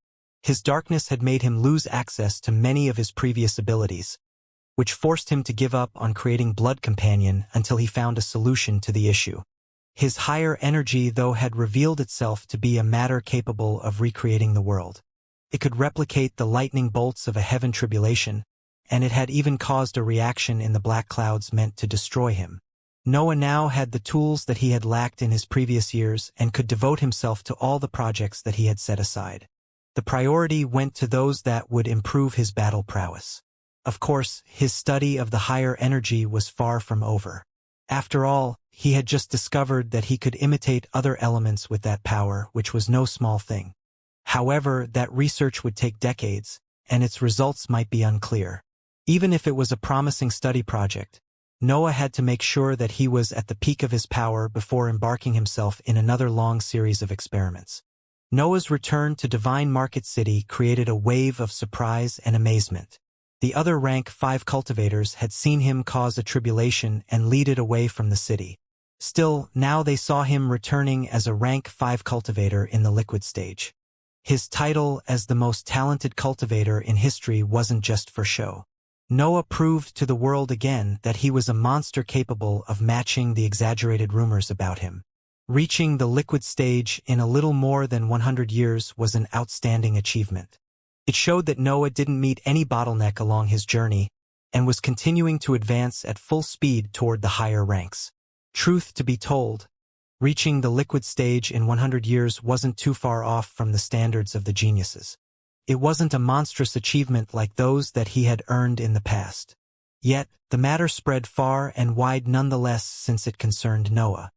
his darkness had made him lose access to many of his previous abilities, which forced him to give up on creating blood companion until he found a solution to the issue. His higher energy, though, had revealed itself to be a matter capable of recreating the world. It could replicate the lightning bolts of a heaven tribulation, and it had even caused a reaction in the black clouds meant to destroy him. Noah now had the tools that he had lacked in his previous years and could devote himself to all the projects that he had set aside. The priority went to those that would improve his battle prowess. Of course, his study of the higher energy was far from over. After all, he had just discovered that he could imitate other elements with that power, which was no small thing. However, that research would take decades, and its results might be unclear. Even if it was a promising study project, Noah had to make sure that he was at the peak of his power before embarking himself in another long series of experiments. Noah's return to Divine Market City created a wave of surprise and amazement. The other rank 5 cultivators had seen him cause a tribulation and lead it away from the city. Still, now they saw him returning as a rank 5 cultivator in the liquid stage. His title as the most talented cultivator in history wasn't just for show. Noah proved to the world again that he was a monster capable of matching the exaggerated rumors about him. Reaching the liquid stage in a little more than 100 years was an outstanding achievement. It showed that Noah didn't meet any bottleneck along his journey and was continuing to advance at full speed toward the higher ranks. Truth to be told, reaching the liquid stage in 100 years wasn't too far off from the standards of the geniuses. It wasn't a monstrous achievement like those that he had earned in the past. Yet, the matter spread far and wide nonetheless since it concerned Noah.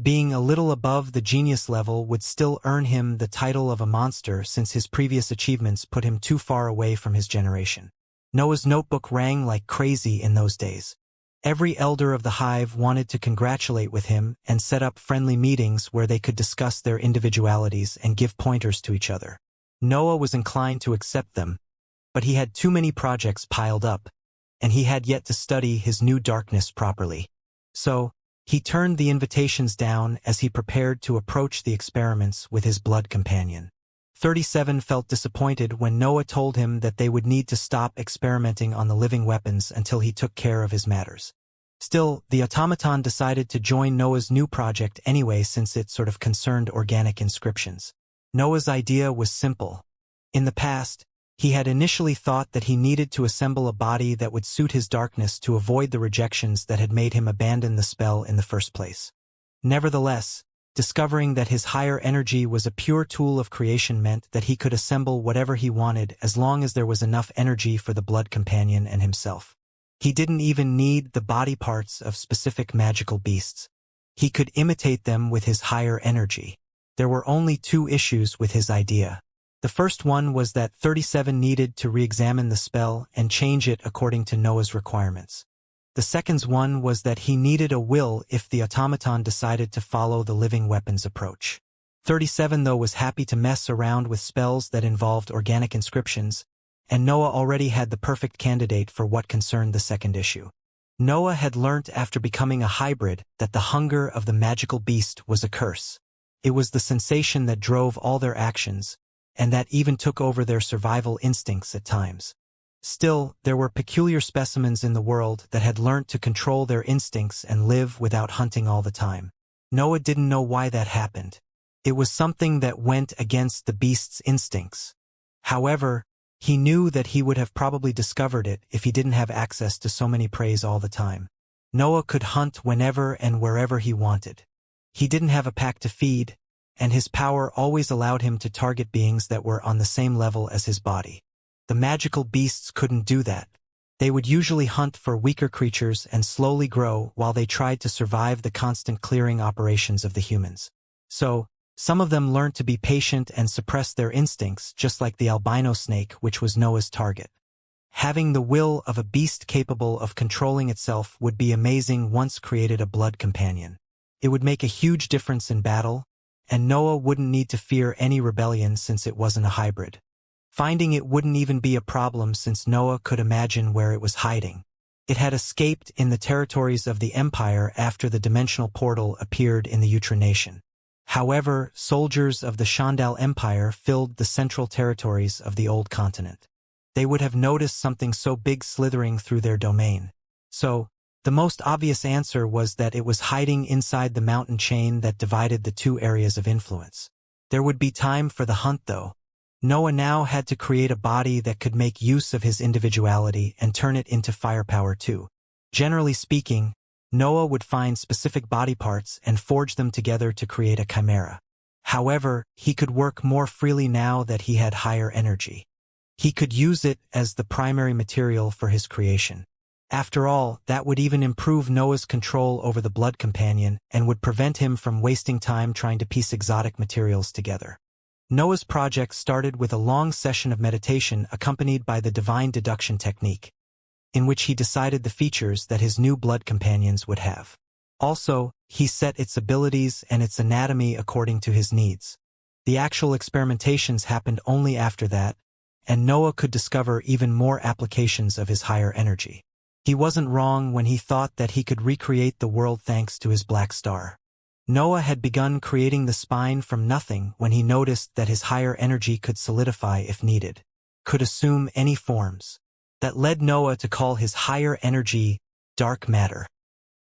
Being a little above the genius level would still earn him the title of a monster since his previous achievements put him too far away from his generation. Noah's notebook rang like crazy in those days. Every elder of the hive wanted to congratulate with him and set up friendly meetings where they could discuss their individualities and give pointers to each other. Noah was inclined to accept them, but he had too many projects piled up, and he had yet to study his new darkness properly. So, he turned the invitations down as he prepared to approach the experiments with his blood companion. 37 felt disappointed when Noah told him that they would need to stop experimenting on the living weapons until he took care of his matters. Still, the automaton decided to join Noah's new project anyway since it sort of concerned organic inscriptions. Noah's idea was simple. In the past, he had initially thought that he needed to assemble a body that would suit his darkness to avoid the rejections that had made him abandon the spell in the first place. Nevertheless, discovering that his higher energy was a pure tool of creation meant that he could assemble whatever he wanted as long as there was enough energy for the blood companion and himself. He didn't even need the body parts of specific magical beasts. He could imitate them with his higher energy. There were only two issues with his idea. The first one was that 37 needed to re-examine the spell and change it according to Noah's requirements. The second one was that he needed a will if the automaton decided to follow the living weapons approach. 37 though was happy to mess around with spells that involved organic inscriptions, and Noah already had the perfect candidate for what concerned the second issue. Noah had learnt after becoming a hybrid that the hunger of the magical beast was a curse. It was the sensation that drove all their actions, and that even took over their survival instincts at times. Still, there were peculiar specimens in the world that had learnt to control their instincts and live without hunting all the time. Noah didn't know why that happened. It was something that went against the beast's instincts. However, he knew that he would have probably discovered it if he didn't have access to so many preys all the time. Noah could hunt whenever and wherever he wanted. He didn't have a pack to feed, and his power always allowed him to target beings that were on the same level as his body. The magical beasts couldn't do that. They would usually hunt for weaker creatures and slowly grow while they tried to survive the constant clearing operations of the humans. So, some of them learned to be patient and suppress their instincts, just like the albino snake, which was Noah's target. Having the will of a beast capable of controlling itself would be amazing once created a blood companion. It would make a huge difference in battle, and Noah wouldn't need to fear any rebellion since it wasn't a hybrid. Finding it wouldn't even be a problem since Noah could imagine where it was hiding. It had escaped in the territories of the Empire after the dimensional portal appeared in the Outcast. However, soldiers of the Shandal Empire filled the central territories of the Old Continent. They would have noticed something so big slithering through their domain. So, the most obvious answer was that it was hiding inside the mountain chain that divided the two areas of influence. There would be time for the hunt though. Noah now had to create a body that could make use of his individuality and turn it into firepower too. Generally speaking, Noah would find specific body parts and forge them together to create a chimera. However, he could work more freely now that he had higher energy. He could use it as the primary material for his creation. After all, that would even improve Noah's control over the blood companion and would prevent him from wasting time trying to piece exotic materials together. Noah's project started with a long session of meditation accompanied by the divine deduction technique, in which he decided the features that his new blood companions would have. Also, he set its abilities and its anatomy according to his needs. The actual experimentations happened only after that, and Noah could discover even more applications of his higher energy. He wasn't wrong when he thought that he could recreate the world thanks to his black star. Noah had begun creating the spine from nothing when he noticed that his higher energy could solidify if needed, could assume any forms. That led Noah to call his higher energy dark matter.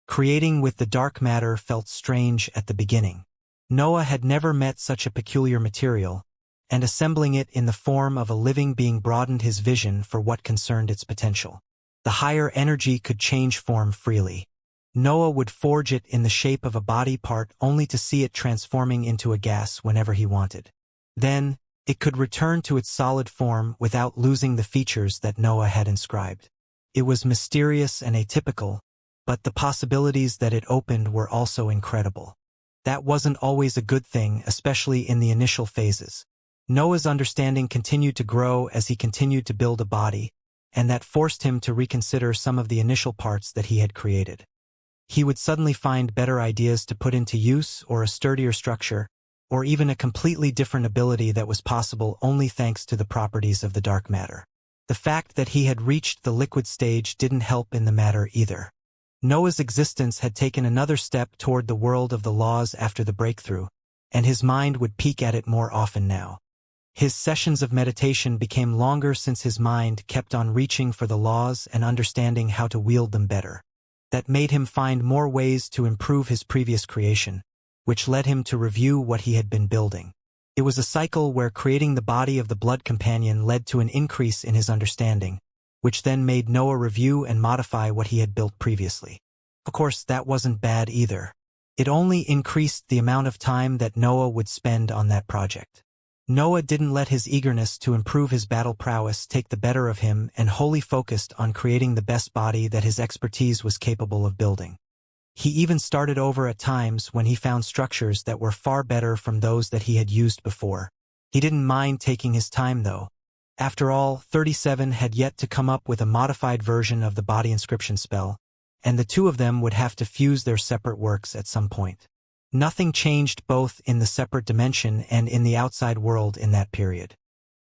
Creating with the dark matter felt strange at the beginning. Noah had never met such a peculiar material, and assembling it in the form of a living being broadened his vision for what concerned its potential. The higher energy could change form freely. Noah would forge it in the shape of a body part only to see it transforming into a gas whenever he wanted. Then, it could return to its solid form without losing the features that Noah had inscribed. It was mysterious and atypical, but the possibilities that it opened were also incredible. That wasn't always a good thing, especially in the initial phases. Noah's understanding continued to grow as he continued to build a body, and that forced him to reconsider some of the initial parts that he had created. He would suddenly find better ideas to put into use, or a sturdier structure, or even a completely different ability that was possible only thanks to the properties of the dark matter. The fact that he had reached the liquid stage didn't help in the matter either. Noah's existence had taken another step toward the world of the laws after the breakthrough, and his mind would peek at it more often now. His sessions of meditation became longer since his mind kept on reaching for the laws and understanding how to wield them better. That made him find more ways to improve his previous creation, which led him to review what he had been building. It was a cycle where creating the body of the blood companion led to an increase in his understanding, which then made Noah review and modify what he had built previously. Of course, that wasn't bad either. It only increased the amount of time that Noah would spend on that project. Noah didn't let his eagerness to improve his battle prowess take the better of him and wholly focused on creating the best body that his expertise was capable of building. He even started over at times when he found structures that were far better from those that he had used before. He didn't mind taking his time though. After all, 37 had yet to come up with a modified version of the body inscription spell, and the two of them would have to fuse their separate works at some point. Nothing changed both in the separate dimension and in the outside world in that period.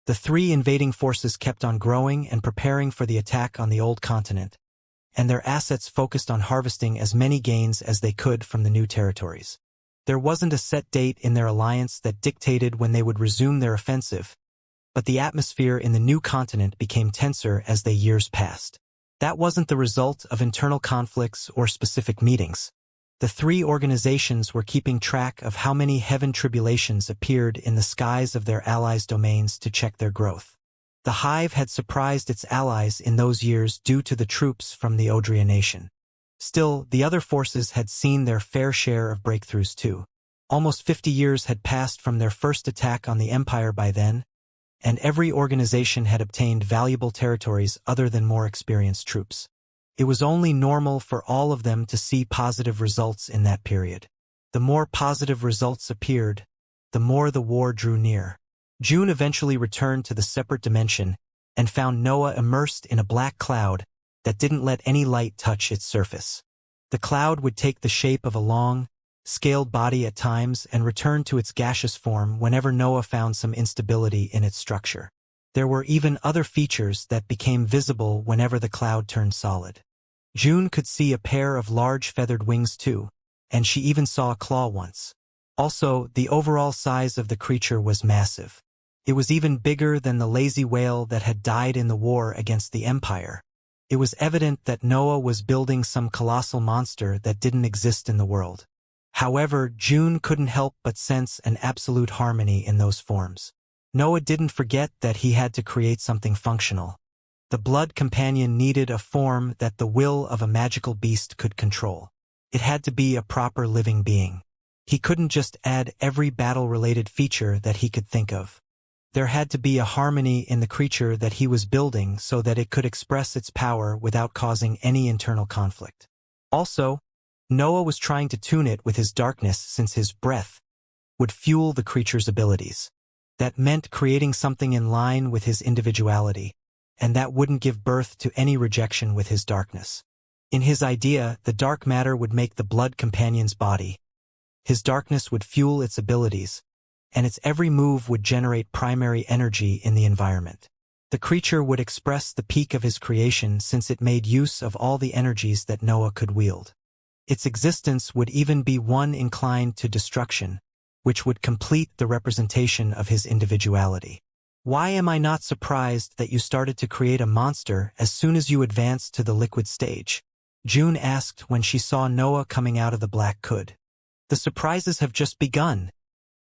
The three invading forces kept on growing and preparing for the attack on the old continent, and their assets focused on harvesting as many gains as they could from the new territories. There wasn't a set date in their alliance that dictated when they would resume their offensive, but the atmosphere in the new continent became tenser as the years passed. That wasn't the result of internal conflicts or specific meetings. The three organizations were keeping track of how many heaven tribulations appeared in the skies of their allies' domains to check their growth. The Hive had surprised its allies in those years due to the troops from the Odria nation. Still, the other forces had seen their fair share of breakthroughs too. Almost 50 years had passed from their first attack on the Empire by then, and every organization had obtained valuable territories other than more experienced troops. It was only normal for all of them to see positive results in that period. The more positive results appeared, the more the war drew near. June eventually returned to the separate dimension and found Noah immersed in a black cloud that didn't let any light touch its surface. The cloud would take the shape of a long, scaled body at times and return to its gaseous form whenever Noah found some instability in its structure. There were even other features that became visible whenever the cloud turned solid. June could see a pair of large feathered wings too, and she even saw a claw once. Also, the overall size of the creature was massive. It was even bigger than the lazy whale that had died in the war against the Empire. It was evident that Noah was building some colossal monster that didn't exist in the world. However, June couldn't help but sense an absolute harmony in those forms. Noah didn't forget that he had to create something functional. The blood companion needed a form that the will of a magical beast could control. It had to be a proper living being. He couldn't just add every battle-related feature that he could think of. There had to be a harmony in the creature that he was building so that it could express its power without causing any internal conflict. Also, Noah was trying to tune it with his darkness since his breath would fuel the creature's abilities. That meant creating something in line with his individuality, and that wouldn't give birth to any rejection with his darkness. In his idea, the dark matter would make the blood companion's body. His darkness would fuel its abilities, and its every move would generate primary energy in the environment. The creature would express the peak of his creation since it made use of all the energies that Noah could wield. Its existence would even be one inclined to destruction, which would complete the representation of his individuality. Why am I not surprised that you started to create a monster as soon as you advanced to the liquid stage? June asked when she saw Noah coming out of the black could. The surprises have just begun,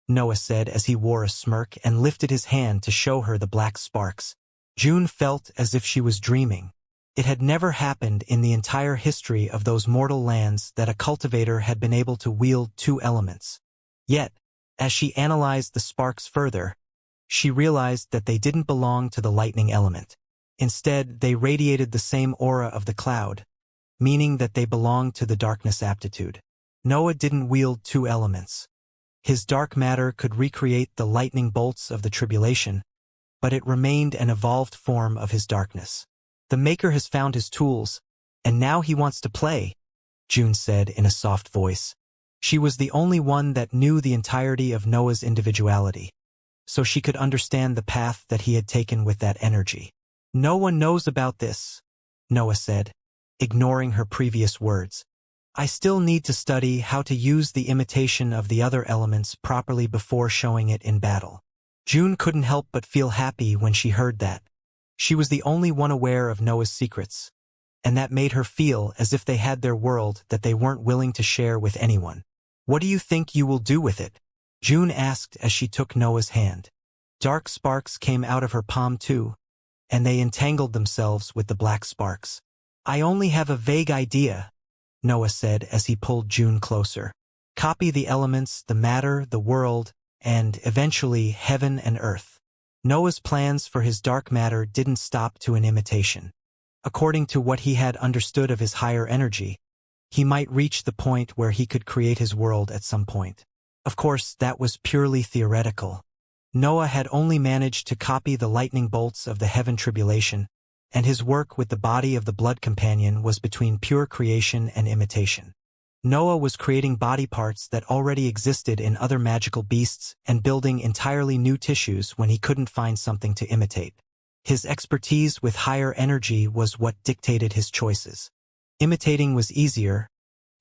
Noah said as he wore a smirk and lifted his hand to show her the black sparks. June felt as if she was dreaming. It had never happened in the entire history of those mortal lands that a cultivator had been able to wield two elements. Yet, as she analyzed the sparks further, she realized that they didn't belong to the lightning element. Instead, they radiated the same aura of the cloud, meaning that they belonged to the darkness aptitude. Noah didn't wield two elements. His dark matter could recreate the lightning bolts of the tribulation, but it remained an evolved form of his darkness. The Maker has found his tools, and now he wants to play, June said in a soft voice. She was the only one that knew the entirety of Noah's individuality, so she could understand the path that he had taken with that energy. No one knows about this, Noah said, ignoring her previous words. I still need to study how to use the imitation of the other elements properly before showing it in battle. June couldn't help but feel happy when she heard that. She was the only one aware of Noah's secrets, and that made her feel as if they had their world that they weren't willing to share with anyone. What do you think you will do with it? June asked as she took Noah's hand. Dark sparks came out of her palm too, and they entangled themselves with the black sparks. I only have a vague idea, Noah said as he pulled June closer. Copy the elements, the matter, the world, and, eventually, heaven and earth. Noah's plans for his dark matter didn't stop to an imitation. According to what he had understood of his higher energy, he might reach the point where he could create his world at some point. Of course, that was purely theoretical. Noah had only managed to copy the lightning bolts of the heaven tribulation, and his work with the body of the blood companion was between pure creation and imitation. Noah was creating body parts that already existed in other magical beasts and building entirely new tissues when he couldn't find something to imitate. His expertise with higher energy was what dictated his choices. Imitating was easier,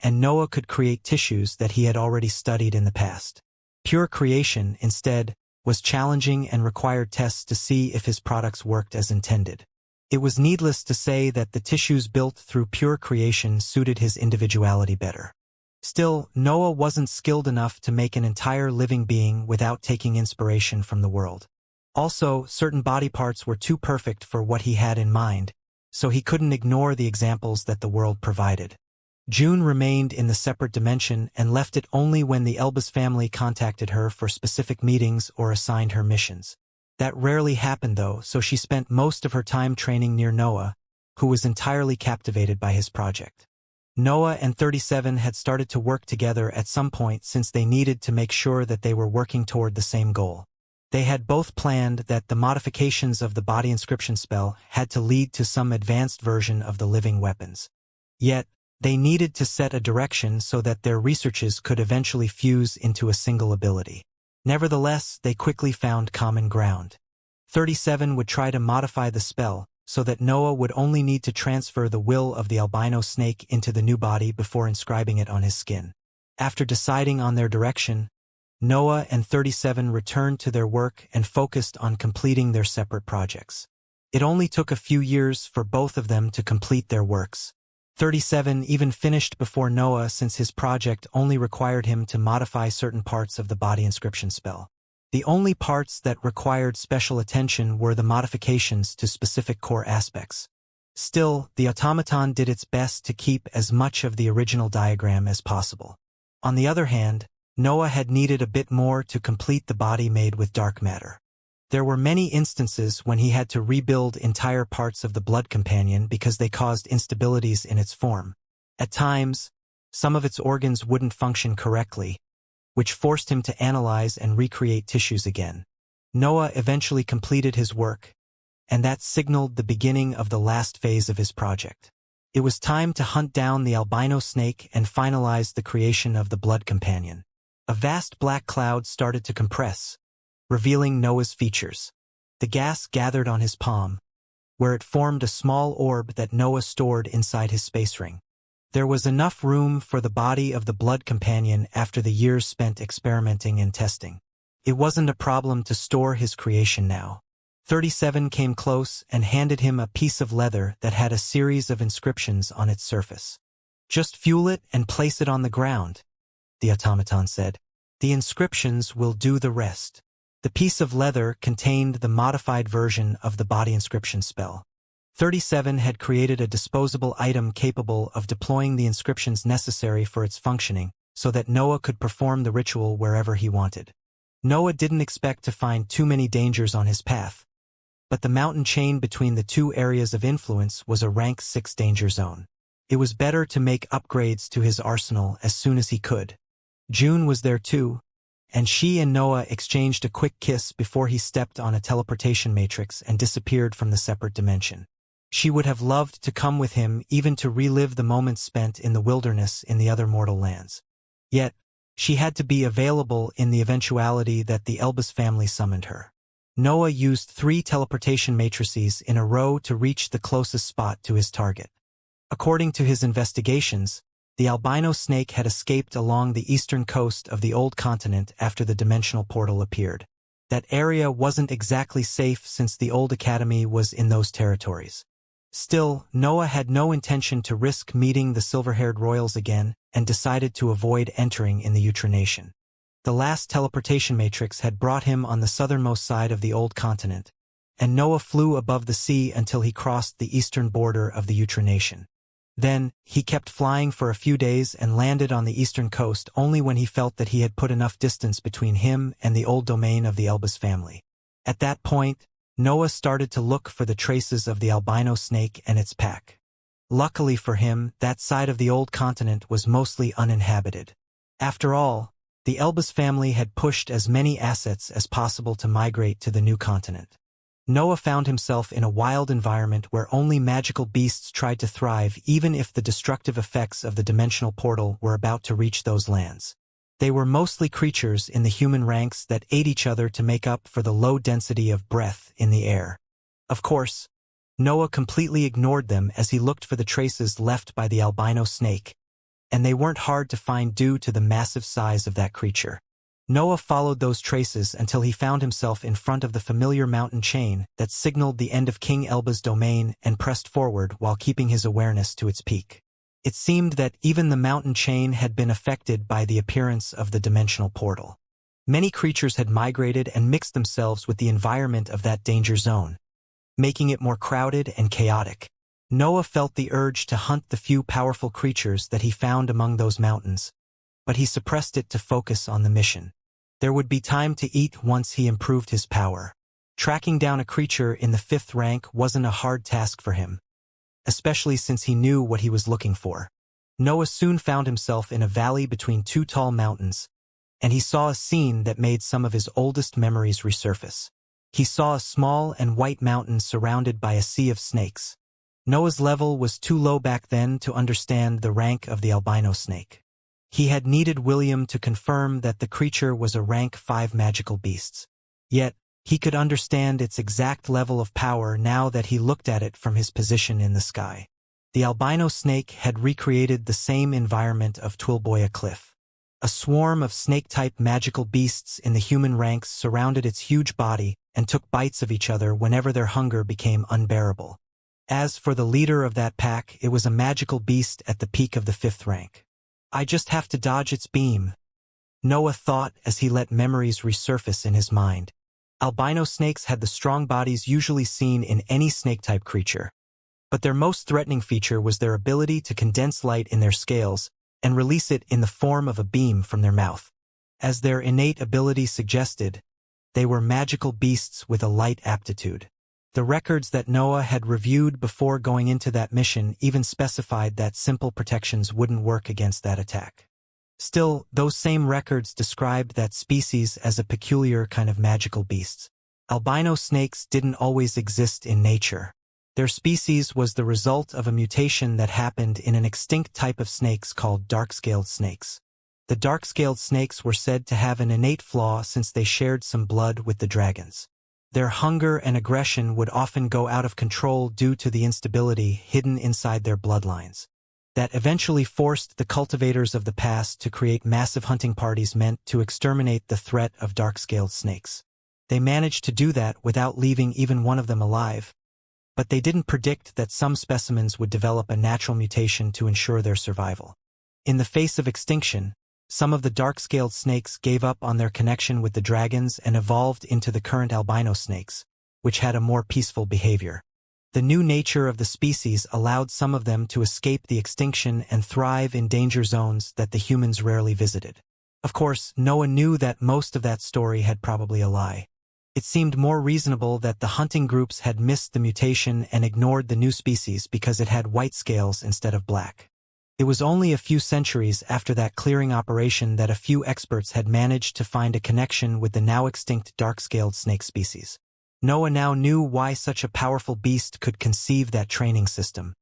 and Noah could create tissues that he had already studied in the past. Pure creation, instead, was challenging and required tests to see if his products worked as intended. It was needless to say that the tissues built through pure creation suited his individuality better. Still, Noah wasn't skilled enough to make an entire living being without taking inspiration from the world. Also, certain body parts were too perfect for what he had in mind, so he couldn't ignore the examples that the world provided. June remained in the separate dimension and left it only when the Elbas family contacted her for specific meetings or assigned her missions. That rarely happened though, so she spent most of her time training near Noah, who was entirely captivated by his project. Noah and 37 had started to work together at some point since they needed to make sure that they were working toward the same goal. They had both planned that the modifications of the body inscription spell had to lead to some advanced version of the living weapons. Yet, they needed to set a direction so that their researches could eventually fuse into a single ability. Nevertheless, they quickly found common ground. 37 would try to modify the spell, so that Noah would only need to transfer the will of the albino snake into the new body before inscribing it on his skin. After deciding on their direction, Noah and 37 returned to their work and focused on completing their separate projects. It only took a few years for both of them to complete their works. 37 even finished before Noah since his project only required him to modify certain parts of the body inscription spell. The only parts that required special attention were the modifications to specific core aspects. Still, the automaton did its best to keep as much of the original diagram as possible. On the other hand, Noah had needed a bit more to complete the body made with dark matter. There were many instances when he had to rebuild entire parts of the blood companion because they caused instabilities in its form. At times, some of its organs wouldn't function correctly, which forced him to analyze and recreate tissues again. Noah eventually completed his work, and that signaled the beginning of the last phase of his project. It was time to hunt down the albino snake and finalize the creation of the blood companion. A vast black cloud started to compress, revealing Noah's features. The gas gathered on his palm, where it formed a small orb that Noah stored inside his space ring. There was enough room for the body of the blood companion after the years spent experimenting and testing. It wasn't a problem to store his creation now. 37 came close and handed him a piece of leather that had a series of inscriptions on its surface. "Just fuel it and place it on the ground," the automaton said. "The inscriptions will do the rest." The piece of leather contained the modified version of the body inscription spell. 37 had created a disposable item capable of deploying the inscriptions necessary for its functioning, so that Noah could perform the ritual wherever he wanted. Noah didn't expect to find too many dangers on his path, but the mountain chain between the two areas of influence was a rank 6 danger zone. It was better to make upgrades to his arsenal as soon as he could. June was there too, and she and Noah exchanged a quick kiss before he stepped on a teleportation matrix and disappeared from the separate dimension. She would have loved to come with him even to relive the moments spent in the wilderness in the other mortal lands. Yet, she had to be available in the eventuality that the Elbas family summoned her. Noah used 3 teleportation matrices in a row to reach the closest spot to his target. According to his investigations, the albino snake had escaped along the eastern coast of the old continent after the dimensional portal appeared. That area wasn't exactly safe since the old academy was in those territories. Still, Noah had no intention to risk meeting the silver-haired royals again and decided to avoid entering in the Utrination. The last teleportation matrix had brought him on the southernmost side of the old continent, and Noah flew above the sea until he crossed the eastern border of the Utrination. Then, he kept flying for a few days and landed on the eastern coast only when he felt that he had put enough distance between him and the old domain of the Elbas family. At that point, Noah started to look for the traces of the albino snake and its pack. Luckily for him, that side of the old continent was mostly uninhabited. After all, the Elbas family had pushed as many assets as possible to migrate to the new continent. Noah found himself in a wild environment where only magical beasts tried to thrive even if the destructive effects of the dimensional portal were about to reach those lands. They were mostly creatures in the human ranks that ate each other to make up for the low density of breath in the air. Of course, Noah completely ignored them as he looked for the traces left by the albino snake, and they weren't hard to find due to the massive size of that creature. Noah followed those traces until he found himself in front of the familiar mountain chain that signaled the end of King Elba's domain and pressed forward while keeping his awareness to its peak. It seemed that even the mountain chain had been affected by the appearance of the dimensional portal. Many creatures had migrated and mixed themselves with the environment of that danger zone, making it more crowded and chaotic. Noah felt the urge to hunt the few powerful creatures that he found among those mountains, but he suppressed it to focus on the mission. There would be time to eat once he improved his power. Tracking down a creature in the 5th rank wasn't a hard task for him, especially since he knew what he was looking for. Noah soon found himself in a valley between 2 tall mountains, and he saw a scene that made some of his oldest memories resurface. He saw a small and white mountain surrounded by a sea of snakes. Noah's level was too low back then to understand the rank of the albino snake. He had needed William to confirm that the creature was a rank 5 magical beast. Yet, he could understand its exact level of power now that he looked at it from his position in the sky. The albino snake had recreated the same environment of Twilboya Cliff. A swarm of snake-type magical beasts in the human ranks surrounded its huge body and took bites of each other whenever their hunger became unbearable. As for the leader of that pack, it was a magical beast at the peak of the 5th rank. I just have to dodge its beam, Noah thought as he let memories resurface in his mind. Albino snakes had the strong bodies usually seen in any snake-type creature, but their most threatening feature was their ability to condense light in their scales and release it in the form of a beam from their mouth. As their innate ability suggested, they were magical beasts with a light aptitude. The records that Noah had reviewed before going into that mission even specified that simple protections wouldn't work against that attack. Still, those same records described that species as a peculiar kind of magical beast. Albino snakes didn't always exist in nature. Their species was the result of a mutation that happened in an extinct type of snakes called dark-scaled snakes. The dark-scaled snakes were said to have an innate flaw since they shared some blood with the dragons. Their hunger and aggression would often go out of control due to the instability hidden inside their bloodlines. That eventually forced the cultivators of the past to create massive hunting parties meant to exterminate the threat of dark-scaled snakes. They managed to do that without leaving even one of them alive, but they didn't predict that some specimens would develop a natural mutation to ensure their survival. In the face of extinction, some of the dark-scaled snakes gave up on their connection with the dragons and evolved into the current albino snakes, which had a more peaceful behavior. The new nature of the species allowed some of them to escape the extinction and thrive in danger zones that the humans rarely visited. Of course, Noah knew that most of that story had probably a lie. It seemed more reasonable that the hunting groups had missed the mutation and ignored the new species because it had white scales instead of black. It was only a few centuries after that clearing operation that a few experts had managed to find a connection with the now extinct dark-scaled snake species. Noah now knew why such a powerful beast could conceive that training system.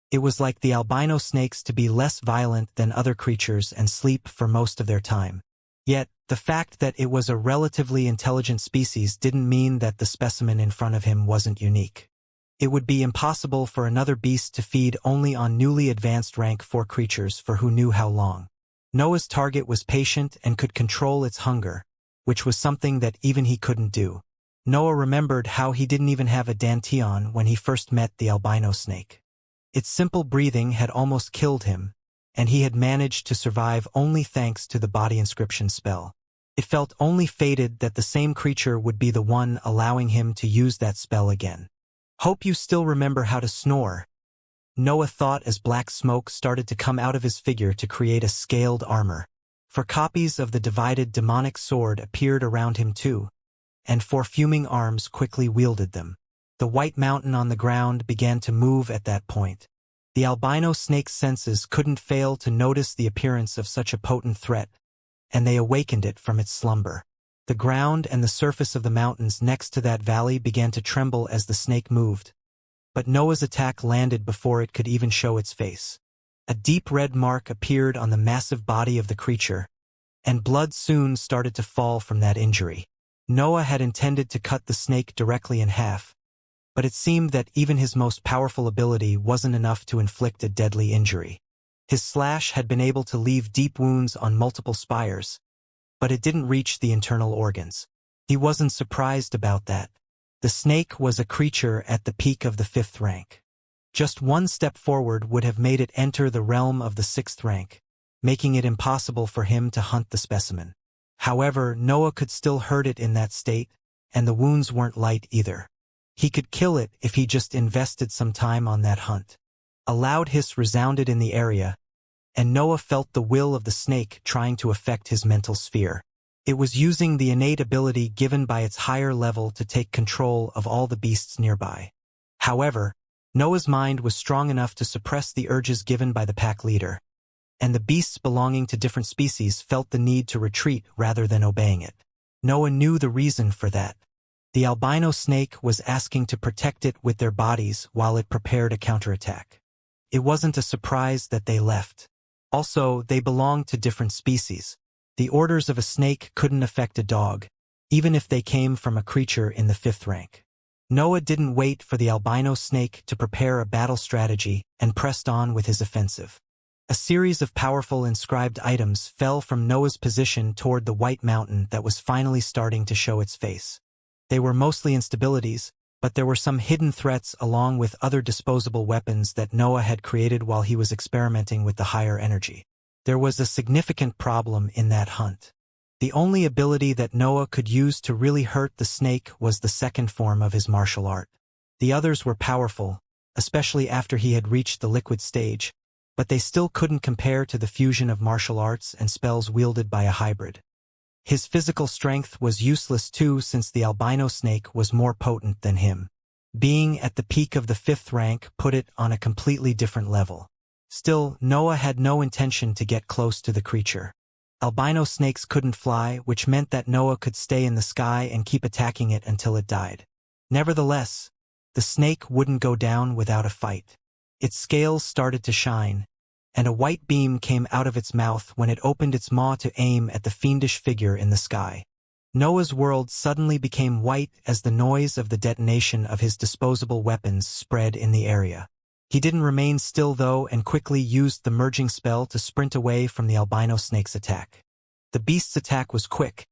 It was like the albino snakes to be less violent than other creatures and sleep for most of their time. Yet, the fact that it was a relatively intelligent species didn't mean that the specimen in front of him wasn't unique. It would be impossible for another beast to feed only on newly advanced rank 4 creatures for who knew how long. Noah's target was patient and could control its hunger, which was something that even he couldn't do. Noah remembered how he didn't even have a dantian when he first met the albino snake. Its simple breathing had almost killed him, and he had managed to survive only thanks to the body inscription spell. It felt only fated that the same creature would be the one allowing him to use that spell again. Hope you still remember how to snore, Noah thought as black smoke started to come out of his figure to create a scaled armor. 4 copies of the divided demonic sword appeared around him too, and 4 fuming arms quickly wielded them. The white mountain on the ground began to move at that point, The albino snake's senses couldn't fail to notice the appearance of such a potent threat, and they awakened it from its slumber. The ground and the surface of the mountains next to that valley began to tremble as the snake moved, but Noah's attack landed before it could even show its face. A deep red mark appeared on the massive body of the creature, and blood soon started to fall from that injury. Noah had intended to cut the snake directly in half, but it seemed that even his most powerful ability wasn't enough to inflict a deadly injury. His slash had been able to leave deep wounds on multiple spires, but it didn't reach the internal organs. He wasn't surprised about that. The snake was a creature at the peak of the 5th rank. Just one step forward would have made it enter the realm of the 6th rank, making it impossible for him to hunt the specimen. However, Noah could still hurt it in that state, and the wounds weren't light either. He could kill it if he just invested some time on that hunt. A loud hiss resounded in the area, and Noah felt the will of the snake trying to affect his mental sphere. It was using the innate ability given by its higher level to take control of all the beasts nearby. However, Noah's mind was strong enough to suppress the urges given by the pack leader, and the beasts belonging to different species felt the need to retreat rather than obeying it. Noah knew the reason for that. The albino snake was asking to protect it with their bodies while it prepared a counterattack. It wasn't a surprise that they left. Also, they belonged to different species. The orders of a snake couldn't affect a dog, even if they came from a creature in the 5th rank. Noah didn't wait for the albino snake to prepare a battle strategy and pressed on with his offensive. A series of powerful inscribed items fell from Noah's position toward the white mountain that was finally starting to show its face. They were mostly instabilities, but there were some hidden threats along with other disposable weapons that Noah had created while he was experimenting with the higher energy. There was a significant problem in that hunt. The only ability that Noah could use to really hurt the snake was the 2nd form of his martial art. The others were powerful, especially after he had reached the liquid stage, but they still couldn't compare to the fusion of martial arts and spells wielded by a hybrid. His physical strength was useless too since the albino snake was more potent than him. Being at the peak of the 5th rank put it on a completely different level. Still, Noah had no intention to get close to the creature. Albino snakes couldn't fly, which meant that Noah could stay in the sky and keep attacking it until it died. Nevertheless, the snake wouldn't go down without a fight. Its scales started to shine, and a white beam came out of its mouth when it opened its maw to aim at the fiendish figure in the sky. Noah's world suddenly became white as the noise of the detonation of his disposable weapons spread in the area. He didn't remain still though and quickly used the merging spell to sprint away from the albino snake's attack. The beast's attack was quick,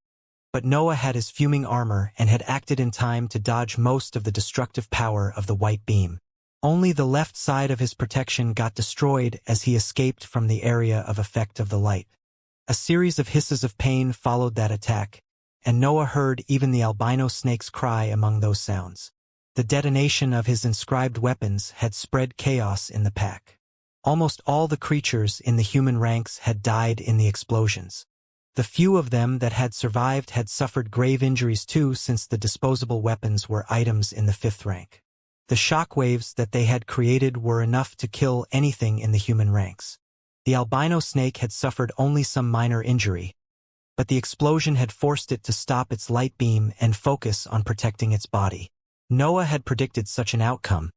but Noah had his fuming armor and had acted in time to dodge most of the destructive power of the white beam. Only the left side of his protection got destroyed as he escaped from the area of effect of the light. A series of hisses of pain followed that attack, and Noah heard even the albino snake's cry among those sounds. The detonation of his inscribed weapons had spread chaos in the pack. Almost all the creatures in the human ranks had died in the explosions. The few of them that had survived had suffered grave injuries too since the disposable weapons were items in the 5th rank. The shockwaves that they had created were enough to kill anything in the human ranks. The albino snake had suffered only some minor injury, but the explosion had forced it to stop its light beam and focus on protecting its body. Noah had predicted such an outcome,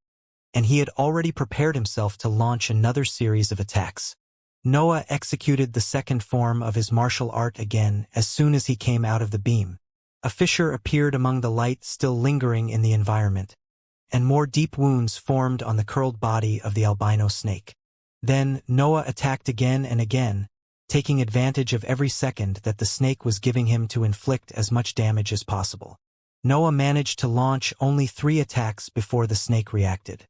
and he had already prepared himself to launch another series of attacks. Noah executed the 2nd form of his martial art again as soon as he came out of the beam. A fissure appeared among the light still lingering in the environment, and more deep wounds formed on the curled body of the albino snake. Then Noah attacked again and again, taking advantage of every second that the snake was giving him to inflict as much damage as possible. Noah managed to launch only 3 attacks before the snake reacted.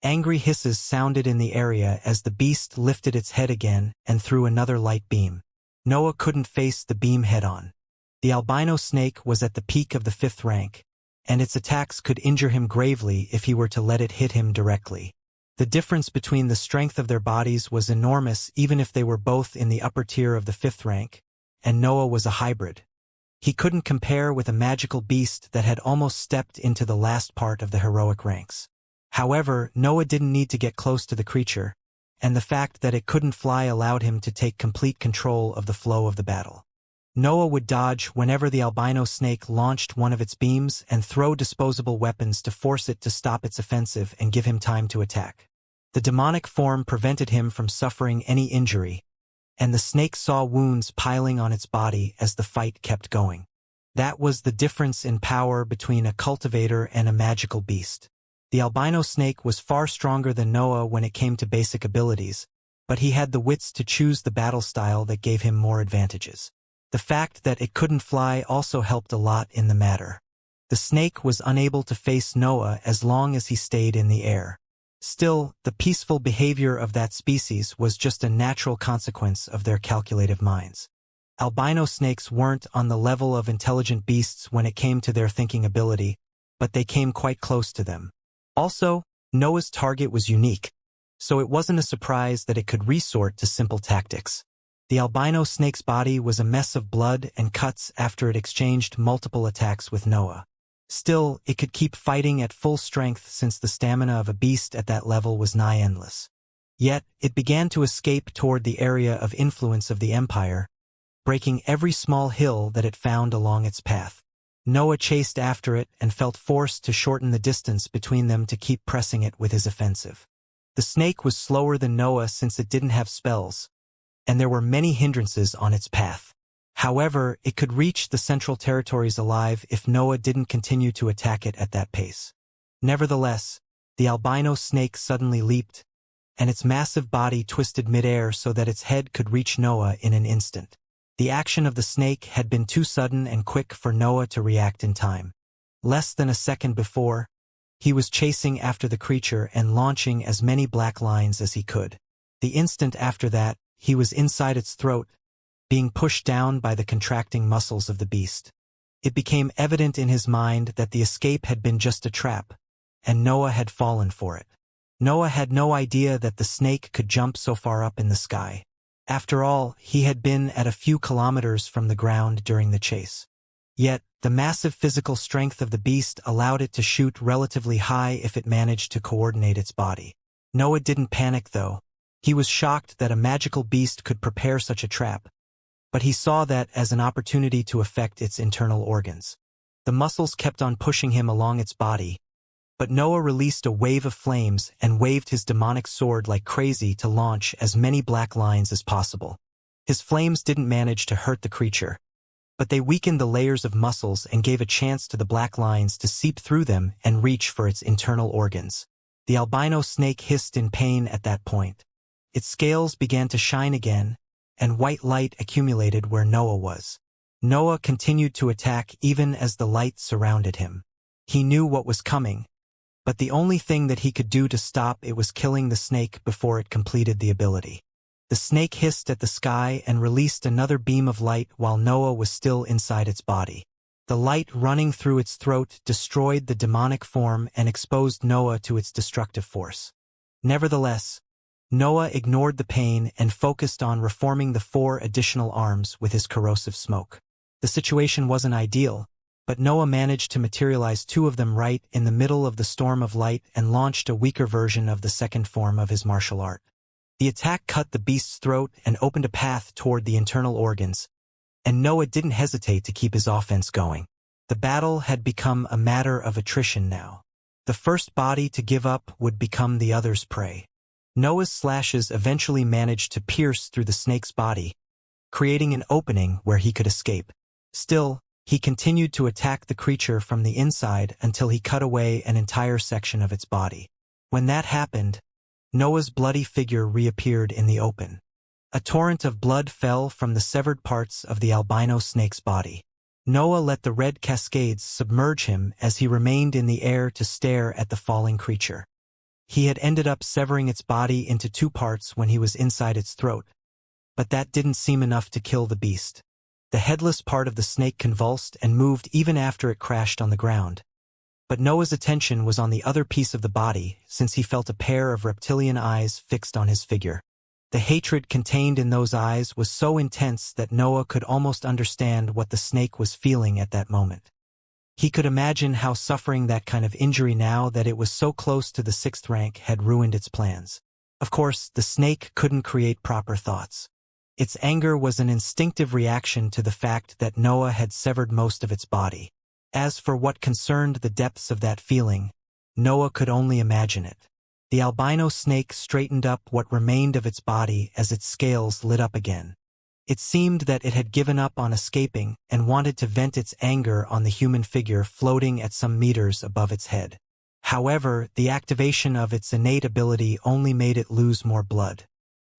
Angry hisses sounded in the area as the beast lifted its head again and threw another light beam. Noah couldn't face the beam head-on. The albino snake was at the peak of the 5th rank, and its attacks could injure him gravely if he were to let it hit him directly. The difference between the strength of their bodies was enormous even if they were both in the upper tier of the 5th rank, and Noah was a hybrid. He couldn't compare with a magical beast that had almost stepped into the last part of the heroic ranks. However, Noah didn't need to get close to the creature, and the fact that it couldn't fly allowed him to take complete control of the flow of the battle. Noah would dodge whenever the albino snake launched one of its beams and throw disposable weapons to force it to stop its offensive and give him time to attack. The demonic form prevented him from suffering any injury, and the snake saw wounds piling on its body as the fight kept going. That was the difference in power between a cultivator and a magical beast. The albino snake was far stronger than Noah when it came to basic abilities, but he had the wits to choose the battle style that gave him more advantages. The fact that it couldn't fly also helped a lot in the matter. The snake was unable to face Noah as long as he stayed in the air. Still, the peaceful behavior of that species was just a natural consequence of their calculative minds. Albino snakes weren't on the level of intelligent beasts when it came to their thinking ability, but they came quite close to them. Also, Noah's target was unique, so it wasn't a surprise that it could resort to simple tactics. The albino snake's body was a mess of blood and cuts after it exchanged multiple attacks with Noah. Still, it could keep fighting at full strength since the stamina of a beast at that level was nigh endless. Yet, it began to escape toward the area of influence of the Empire, breaking every small hill that it found along its path. Noah chased after it and felt forced to shorten the distance between them to keep pressing it with his offensive. The snake was slower than Noah since it didn't have spells, and there were many hindrances on its path. However, it could reach the Central Territories alive if Noah didn't continue to attack it at that pace. Nevertheless, the albino snake suddenly leaped, and its massive body twisted midair so that its head could reach Noah in an instant. The action of the snake had been too sudden and quick for Noah to react in time. Less than a second before, he was chasing after the creature and launching as many black lines as he could. The instant after that, he was inside its throat, being pushed down by the contracting muscles of the beast. It became evident in his mind that the escape had been just a trap, and Noah had fallen for it. Noah had no idea that the snake could jump so far up in the sky. After all, he had been at a few kilometers from the ground during the chase. Yet, the massive physical strength of the beast allowed it to shoot relatively high if it managed to coordinate its body. Noah didn't panic though. He was shocked that a magical beast could prepare such a trap, but he saw that as an opportunity to affect its internal organs. The muscles kept on pushing him along its body, but Noah released a wave of flames and waved his demonic sword like crazy to launch as many black lines as possible. His flames didn't manage to hurt the creature, but they weakened the layers of muscles and gave a chance to the black lines to seep through them and reach for its internal organs. The albino snake hissed in pain at that point. Its scales began to shine again, and white light accumulated where Noah was. Noah continued to attack even as the light surrounded him. He knew what was coming, but the only thing that he could do to stop it was killing the snake before it completed the ability. The snake hissed at the sky and released another beam of light while Noah was still inside its body. The light running through its throat destroyed the demonic form and exposed Noah to its destructive force. Nevertheless, Noah ignored the pain and focused on reforming the 4 additional arms with his corrosive smoke. The situation wasn't ideal, but Noah managed to materialize 2 of them right in the middle of the storm of light and launched a weaker version of the second form of his martial art. The attack cut the beast's throat and opened a path toward the internal organs, and Noah didn't hesitate to keep his offense going. The battle had become a matter of attrition now. The first body to give up would become the other's prey. Noah's slashes eventually managed to pierce through the snake's body, creating an opening where he could escape. Still, he continued to attack the creature from the inside until he cut away an entire section of its body. When that happened, Noah's bloody figure reappeared in the open. A torrent of blood fell from the severed parts of the albino snake's body. Noah let the red cascades submerge him as he remained in the air to stare at the falling creature. He had ended up severing its body into 2 parts when he was inside its throat, but that didn't seem enough to kill the beast. The headless part of the snake convulsed and moved even after it crashed on the ground. But Noah's attention was on the other piece of the body, since he felt a pair of reptilian eyes fixed on his figure. The hatred contained in those eyes was so intense that Noah could almost understand what the snake was feeling at that moment. He could imagine how suffering that kind of injury now that it was so close to the 6th rank had ruined its plans. Of course, the snake couldn't create proper thoughts. Its anger was an instinctive reaction to the fact that Noah had severed most of its body. As for what concerned the depths of that feeling, Noah could only imagine it. The albino snake straightened up what remained of its body as its scales lit up again. It seemed that it had given up on escaping and wanted to vent its anger on the human figure floating at some meters above its head. However, the activation of its innate ability only made it lose more blood.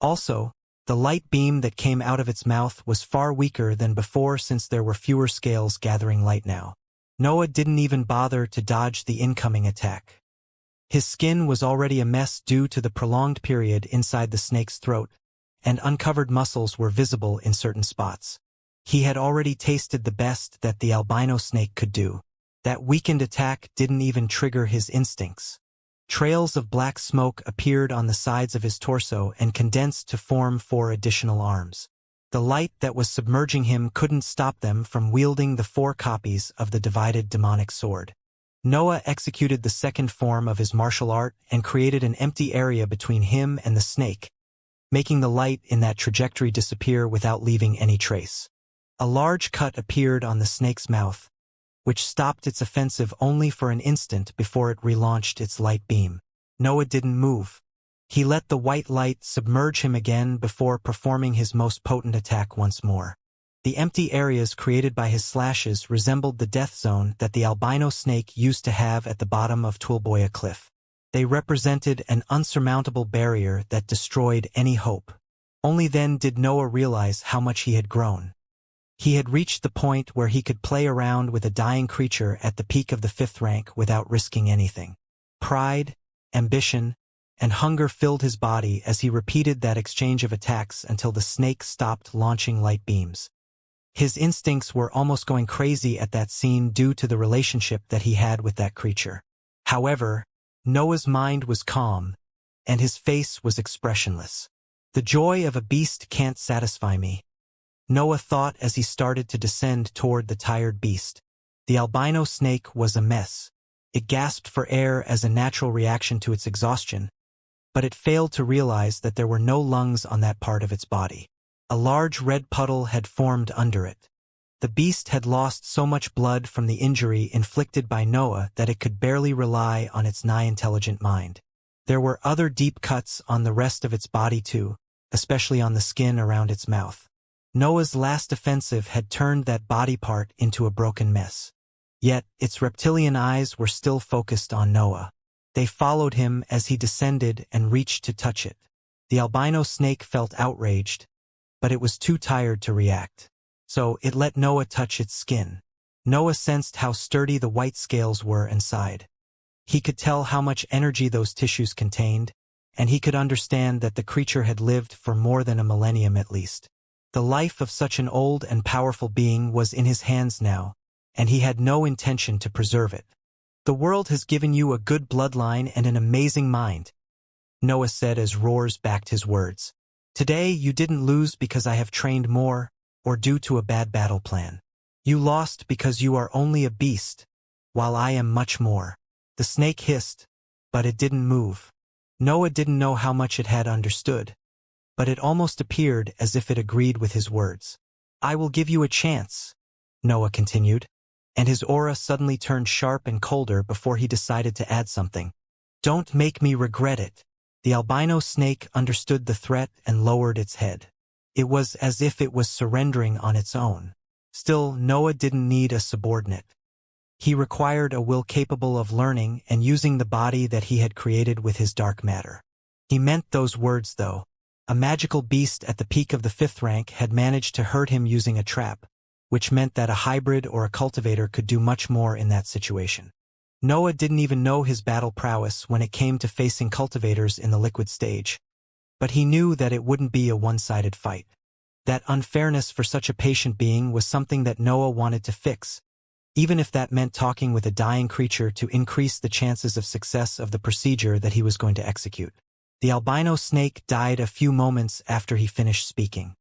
Also, the light beam that came out of its mouth was far weaker than before since there were fewer scales gathering light now. Noah didn't even bother to dodge the incoming attack. His skin was already a mess due to the prolonged period inside the snake's throat, and uncovered muscles were visible in certain spots. He had already tasted the best that the albino snake could do. That weakened attack didn't even trigger his instincts. Trails of black smoke appeared on the sides of his torso and condensed to form 4 additional arms. The light that was submerging him couldn't stop them from wielding the 4 copies of the divided demonic sword. Noah executed the 2nd form of his martial art and created an empty area between him and the snake, making the light in that trajectory disappear without leaving any trace. A large cut appeared on the snake's mouth, which stopped its offensive only for an instant before it relaunched its light beam. Noah didn't move. He let the white light submerge him again before performing his most potent attack once more. The empty areas created by his slashes resembled the death zone that the albino snake used to have at the bottom of Tulboya Cliff. They represented an unsurmountable barrier that destroyed any hope. Only then did Noah realize how much he had grown. He had reached the point where he could play around with a dying creature at the peak of the 5th rank without risking anything. Pride, ambition, and hunger filled his body as he repeated that exchange of attacks until the snake stopped launching light beams. His instincts were almost going crazy at that scene due to the relationship that he had with that creature. However, Noah's mind was calm, and his face was expressionless. The joy of a beast can't satisfy me, Noah thought as he started to descend toward the tired beast. The albino snake was a mess. It gasped for air as a natural reaction to its exhaustion, but it failed to realize that there were no lungs on that part of its body. A large red puddle had formed under it. The beast had lost so much blood from the injury inflicted by Noah that it could barely rely on its nigh-intelligent mind. There were other deep cuts on the rest of its body too, especially on the skin around its mouth. Noah's last offensive had turned that body part into a broken mess. Yet, its reptilian eyes were still focused on Noah. They followed him as he descended and reached to touch it. The albino snake felt outraged, but it was too tired to react. So it let Noah touch its skin. Noah sensed how sturdy the white scales were inside. He could tell how much energy those tissues contained, and he could understand that the creature had lived for more than a millennium at least. The life of such an old and powerful being was in his hands now, and he had no intention to preserve it. "The world has given you a good bloodline and an amazing mind," Noah said as roars backed his words. "Today you didn't lose because I have trained more, or due to a bad battle plan. You lost because you are only a beast, while I am much more." The snake hissed, but it didn't move. Noah didn't know how much it had understood, but it almost appeared as if it agreed with his words. "I will give you a chance," Noah continued, and his aura suddenly turned sharp and colder before he decided to add something. "Don't make me regret it." The albino snake understood the threat and lowered its head. It was as if it was surrendering on its own. Still, Noah didn't need a subordinate. He required a will capable of learning and using the body that he had created with his dark matter. He meant those words, though. A magical beast at the peak of the 5th rank had managed to hurt him using a trap, which meant that a hybrid or a cultivator could do much more in that situation. Noah didn't even know his battle prowess when it came to facing cultivators in the liquid stage, but he knew that it wouldn't be a one-sided fight. That unfairness for such a patient being was something that Noah wanted to fix, even if that meant talking with a dying creature to increase the chances of success of the procedure that he was going to execute. The albino snake died a few moments after he finished speaking.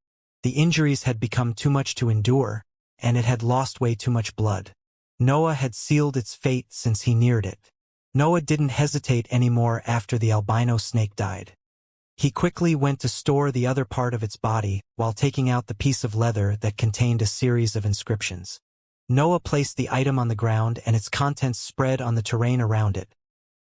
The injuries had become too much to endure, and it had lost way too much blood. Noah had sealed its fate since he neared it. Noah didn't hesitate anymore after the albino snake died. He quickly went to store the other part of its body while taking out the piece of leather that contained a series of inscriptions. Noah placed the item on the ground and its contents spread on the terrain around it,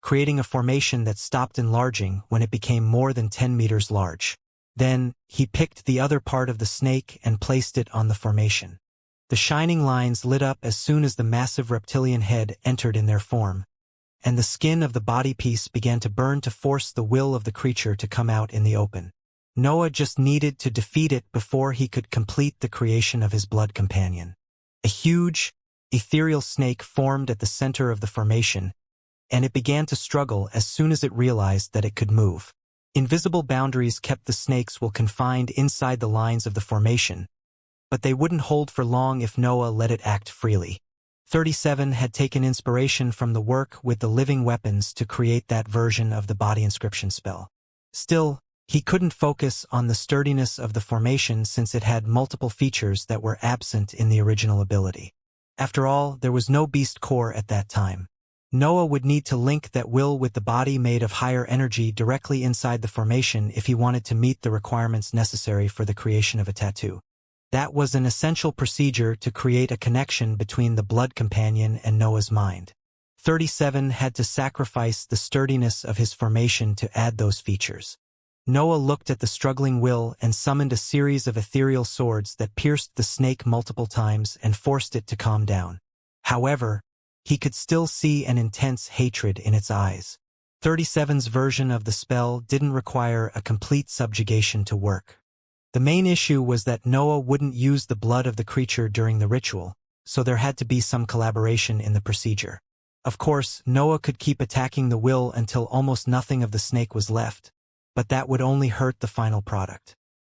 creating a formation that stopped enlarging when it became more than 10 meters large. Then, he picked the other part of the snake and placed it on the formation. The shining lines lit up as soon as the massive reptilian head entered in their form, and the skin of the body piece began to burn to force the will of the creature to come out in the open. Noah just needed to defeat it before he could complete the creation of his blood companion. A huge, ethereal snake formed at the center of the formation, and it began to struggle as soon as it realized that it could move. Invisible boundaries kept the snake's will confined inside the lines of the formation, but they wouldn't hold for long if Noah let it act freely. 37 had taken inspiration from the work with the living weapons to create that version of the body inscription spell. Still, he couldn't focus on the sturdiness of the formation since it had multiple features that were absent in the original ability. After all, there was no beast core at that time. Noah would need to link that will with the body made of higher energy directly inside the formation if he wanted to meet the requirements necessary for the creation of a tattoo. That was an essential procedure to create a connection between the blood companion and Noah's mind. 37 had to sacrifice the sturdiness of his formation to add those features. Noah looked at the struggling will and summoned a series of ethereal swords that pierced the snake multiple times and forced it to calm down. However, he could still see an intense hatred in its eyes. 37's version of the spell didn't require a complete subjugation to work. The main issue was that Noah wouldn't use the blood of the creature during the ritual, so there had to be some collaboration in the procedure. Of course, Noah could keep attacking the will until almost nothing of the snake was left, but that would only hurt the final product.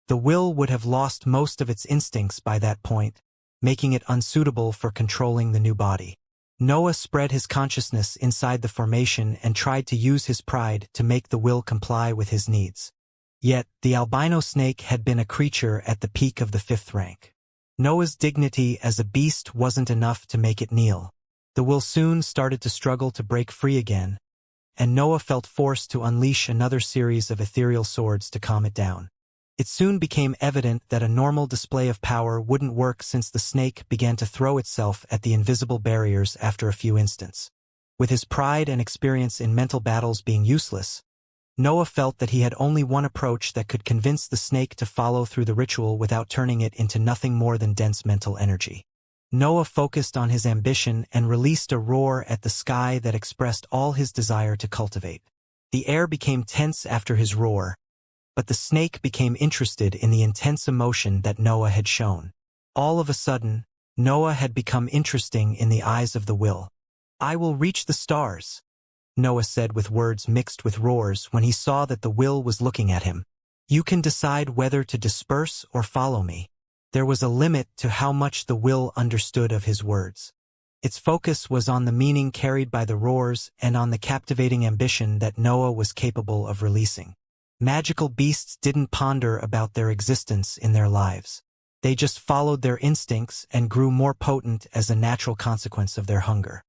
The will would have lost most of its instincts by that point, making it unsuitable for controlling the new body. Noah spread his consciousness inside the formation and tried to use his pride to make the will comply with his needs. Yet, the albino snake had been a creature at the peak of the 5th rank. Noah's dignity as a beast wasn't enough to make it kneel. The will soon started to struggle to break free again, and Noah felt forced to unleash another series of ethereal swords to calm it down. It soon became evident that a normal display of power wouldn't work since the snake began to throw itself at the invisible barriers after a few instants. With his pride and experience in mental battles being useless, Noah felt that he had only one approach that could convince the snake to follow through the ritual without turning it into nothing more than dense mental energy. Noah focused on his ambition and released a roar at the sky that expressed all his desire to cultivate. The air became tense after his roar, but the snake became interested in the intense emotion that Noah had shown. All of a sudden, Noah had become interesting in the eyes of the will. "I will reach the stars," Noah said with words mixed with roars when he saw that the will was looking at him. "You can decide whether to disperse or follow me." There was a limit to how much the will understood of his words. Its focus was on the meaning carried by the roars and on the captivating ambition that Noah was capable of releasing. Magical beasts didn't ponder about their existence in their lives. They just followed their instincts and grew more potent as a natural consequence of their hunger.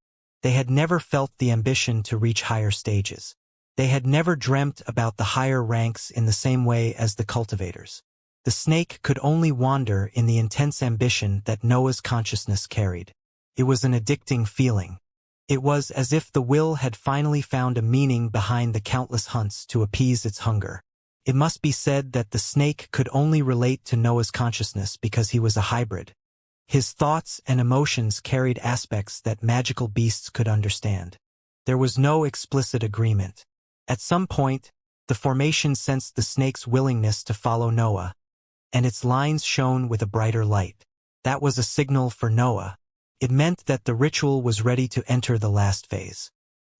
They had never felt the ambition to reach higher stages. They had never dreamt about the higher ranks in the same way as the cultivators. The snake could only wander in the intense ambition that Noah's consciousness carried. It was an addicting feeling. It was as if the will had finally found a meaning behind the countless hunts to appease its hunger. It must be said that the snake could only relate to Noah's consciousness because he was a hybrid. His thoughts and emotions carried aspects that magical beasts could understand. There was no explicit agreement. At some point, the formation sensed the snake's willingness to follow Noah, and its lines shone with a brighter light. That was a signal for Noah. It meant that the ritual was ready to enter the last phase.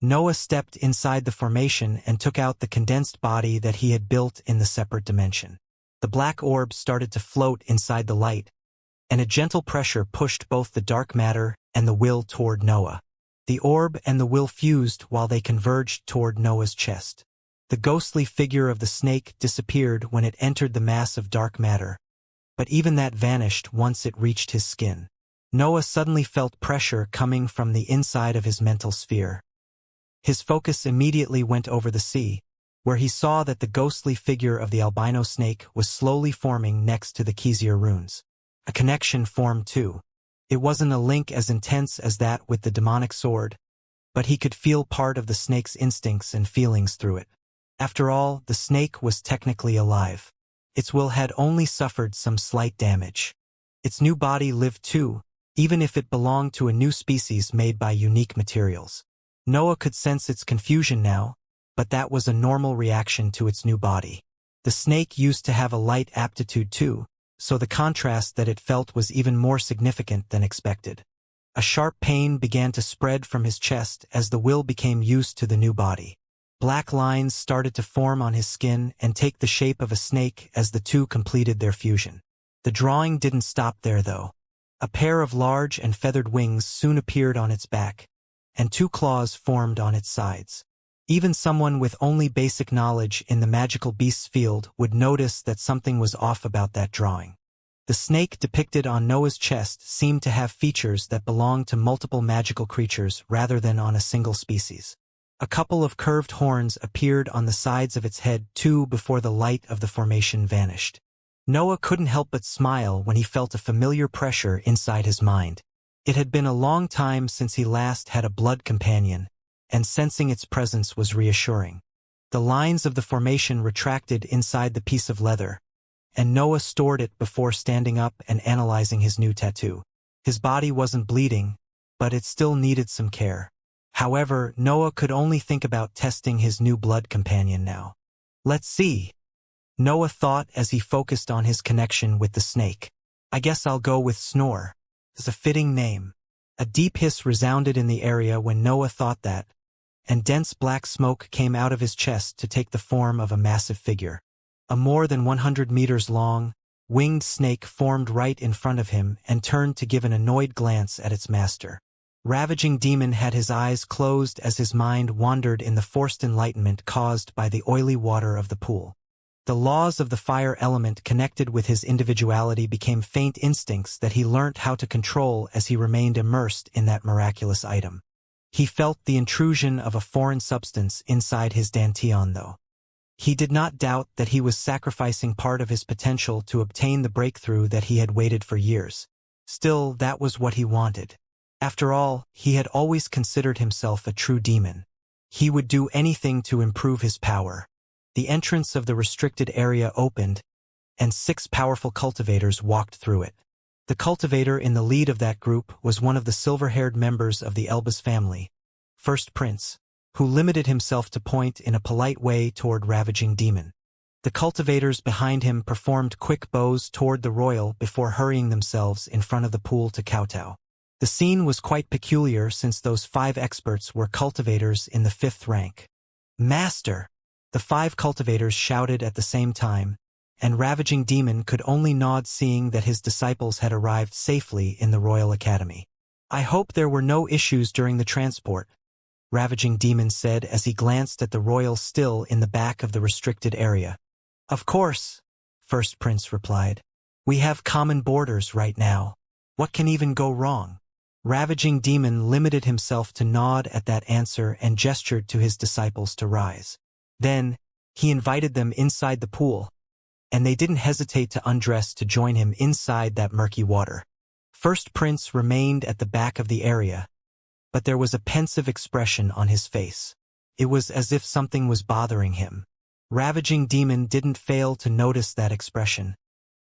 Noah stepped inside the formation and took out the condensed body that he had built in the separate dimension. The black orb started to float inside the light, and a gentle pressure pushed both the dark matter and the will toward Noah. The orb and the will fused while they converged toward Noah's chest. The ghostly figure of the snake disappeared when it entered the mass of dark matter, but even that vanished once it reached his skin. Noah suddenly felt pressure coming from the inside of his mental sphere. His focus immediately went over the sea, where he saw that the ghostly figure of the albino snake was slowly forming next to the Xianxia runes. A connection formed too. It wasn't a link as intense as that with the demonic sword, but he could feel part of the snake's instincts and feelings through it. After all, the snake was technically alive. Its will had only suffered some slight damage. Its new body lived too, even if it belonged to a new species made by unique materials. Noah could sense its confusion now, but that was a normal reaction to its new body. The snake used to have a light aptitude too, so the contrast that it felt was even more significant than expected. A sharp pain began to spread from his chest as the will became used to the new body. Black lines started to form on his skin and take the shape of a snake as the two completed their fusion. The drawing didn't stop there though. A pair of large and feathered wings soon appeared on its back, and two claws formed on its sides. Even someone with only basic knowledge in the magical beasts field would notice that something was off about that drawing. The snake depicted on Noah's chest seemed to have features that belonged to multiple magical creatures rather than on a single species. A couple of curved horns appeared on the sides of its head too before the light of the formation vanished. Noah couldn't help but smile when he felt a familiar pressure inside his mind. It had been a long time since he last had a blood companion, and sensing its presence was reassuring. The lines of the formation retracted inside the piece of leather, and Noah stored it before standing up and analyzing his new tattoo. His body wasn't bleeding, but it still needed some care. However, Noah could only think about testing his new blood companion now. Let's see, Noah thought as he focused on his connection with the snake. I guess I'll go with Snore. It's a fitting name. A deep hiss resounded in the area when Noah thought that, and dense black smoke came out of his chest to take the form of a massive figure. A more than 100 meters long, winged snake formed right in front of him and turned to give an annoyed glance at its master. Ravaging Demon had his eyes closed as his mind wandered in the forced enlightenment caused by the oily water of the pool. The laws of the fire element connected with his individuality became faint instincts that he learnt how to control as he remained immersed in that miraculous item. He felt the intrusion of a foreign substance inside his dantian though. He did not doubt that he was sacrificing part of his potential to obtain the breakthrough that he had waited for years. Still, that was what he wanted. After all, he had always considered himself a true demon. He would do anything to improve his power. The entrance of the restricted area opened, and 6 powerful cultivators walked through it. The cultivator in the lead of that group was one of the silver-haired members of the Elbas family, First Prince, who limited himself to point in a polite way toward Ravaging Demon. The cultivators behind him performed quick bows toward the royal before hurrying themselves in front of the pool to kowtow. The scene was quite peculiar since those 5 experts were cultivators in the 5th rank. Master! The 5 cultivators shouted at the same time, and Ravaging Demon could only nod seeing that his disciples had arrived safely in the Royal Academy. I hope there were no issues during the transport, Ravaging Demon said as he glanced at the royal still in the back of the restricted area. Of course, First Prince replied. We have common borders right now. What can even go wrong? Ravaging Demon limited himself to nod at that answer and gestured to his disciples to rise. Then, he invited them inside the pool, and they didn't hesitate to undress to join him inside that murky water. First Prince remained at the back of the area, but there was a pensive expression on his face. It was as if something was bothering him. Ravaging Demon didn't fail to notice that expression,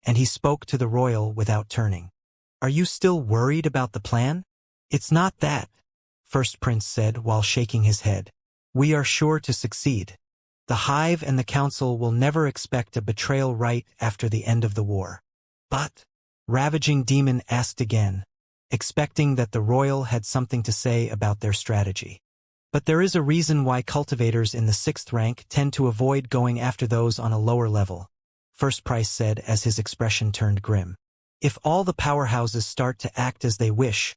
and he spoke to the royal without turning. Are you still worried about the plan? It's not that, First Prince said while shaking his head. We are sure to succeed. The Hive and the Council will never expect a betrayal right after the end of the war. But, Ravaging Demon asked again, expecting that the royal had something to say about their strategy. But there is a reason why cultivators in the 6th rank tend to avoid going after those on a lower level, First Prince said as his expression turned grim. If all the powerhouses start to act as they wish,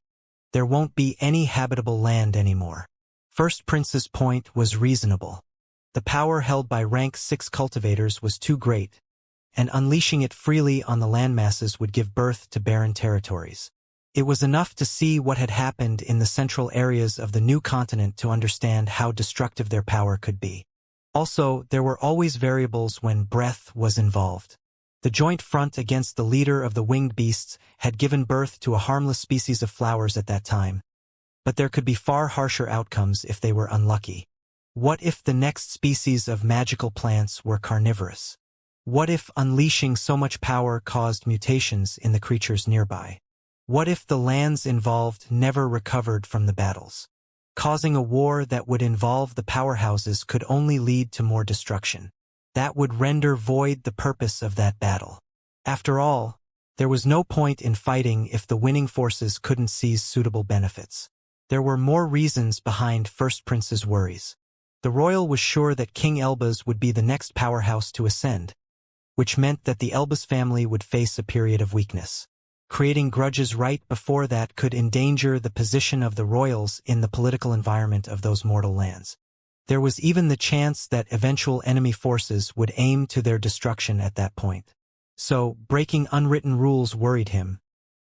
there won't be any habitable land anymore. First Prince's point was reasonable. The power held by rank 6 cultivators was too great, and unleashing it freely on the landmasses would give birth to barren territories. It was enough to see what had happened in the central areas of the new continent to understand how destructive their power could be. Also, there were always variables when breath was involved. The joint front against the leader of the winged beasts had given birth to a harmless species of flowers at that time, but there could be far harsher outcomes if they were unlucky. What if the next species of magical plants were carnivorous? What if unleashing so much power caused mutations in the creatures nearby? What if the lands involved never recovered from the battles? Causing a war that would involve the powerhouses could only lead to more destruction. That would render void the purpose of that battle. After all, there was no point in fighting if the winning forces couldn't seize suitable benefits. There were more reasons behind First Prince's worries. The royal was sure that King Elbaz would be the next powerhouse to ascend, which meant that the Elbaz family would face a period of weakness. Creating grudges right before that could endanger the position of the royals in the political environment of those mortal lands. There was even the chance that eventual enemy forces would aim to their destruction at that point. So, breaking unwritten rules worried him,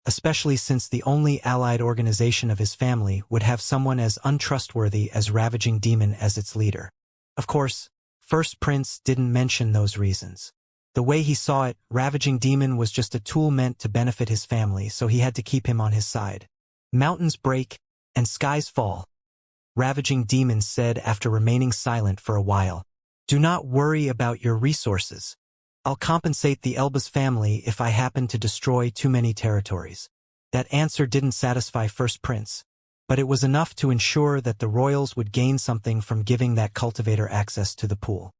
especially since the only allied organization of his family would have someone as untrustworthy as Ravaging Demon as its leader. Of course, First Prince didn't mention those reasons. The way he saw it, Ravaging Demon was just a tool meant to benefit his family, so he had to keep him on his side. Mountains break, and skies fall, Ravaging Demon said after remaining silent for a while. Do not worry about your resources. I'll compensate the Elbaz family if I happen to destroy too many territories. That answer didn't satisfy First Prince, but it was enough to ensure that the royals would gain something from giving that cultivator access to the pool.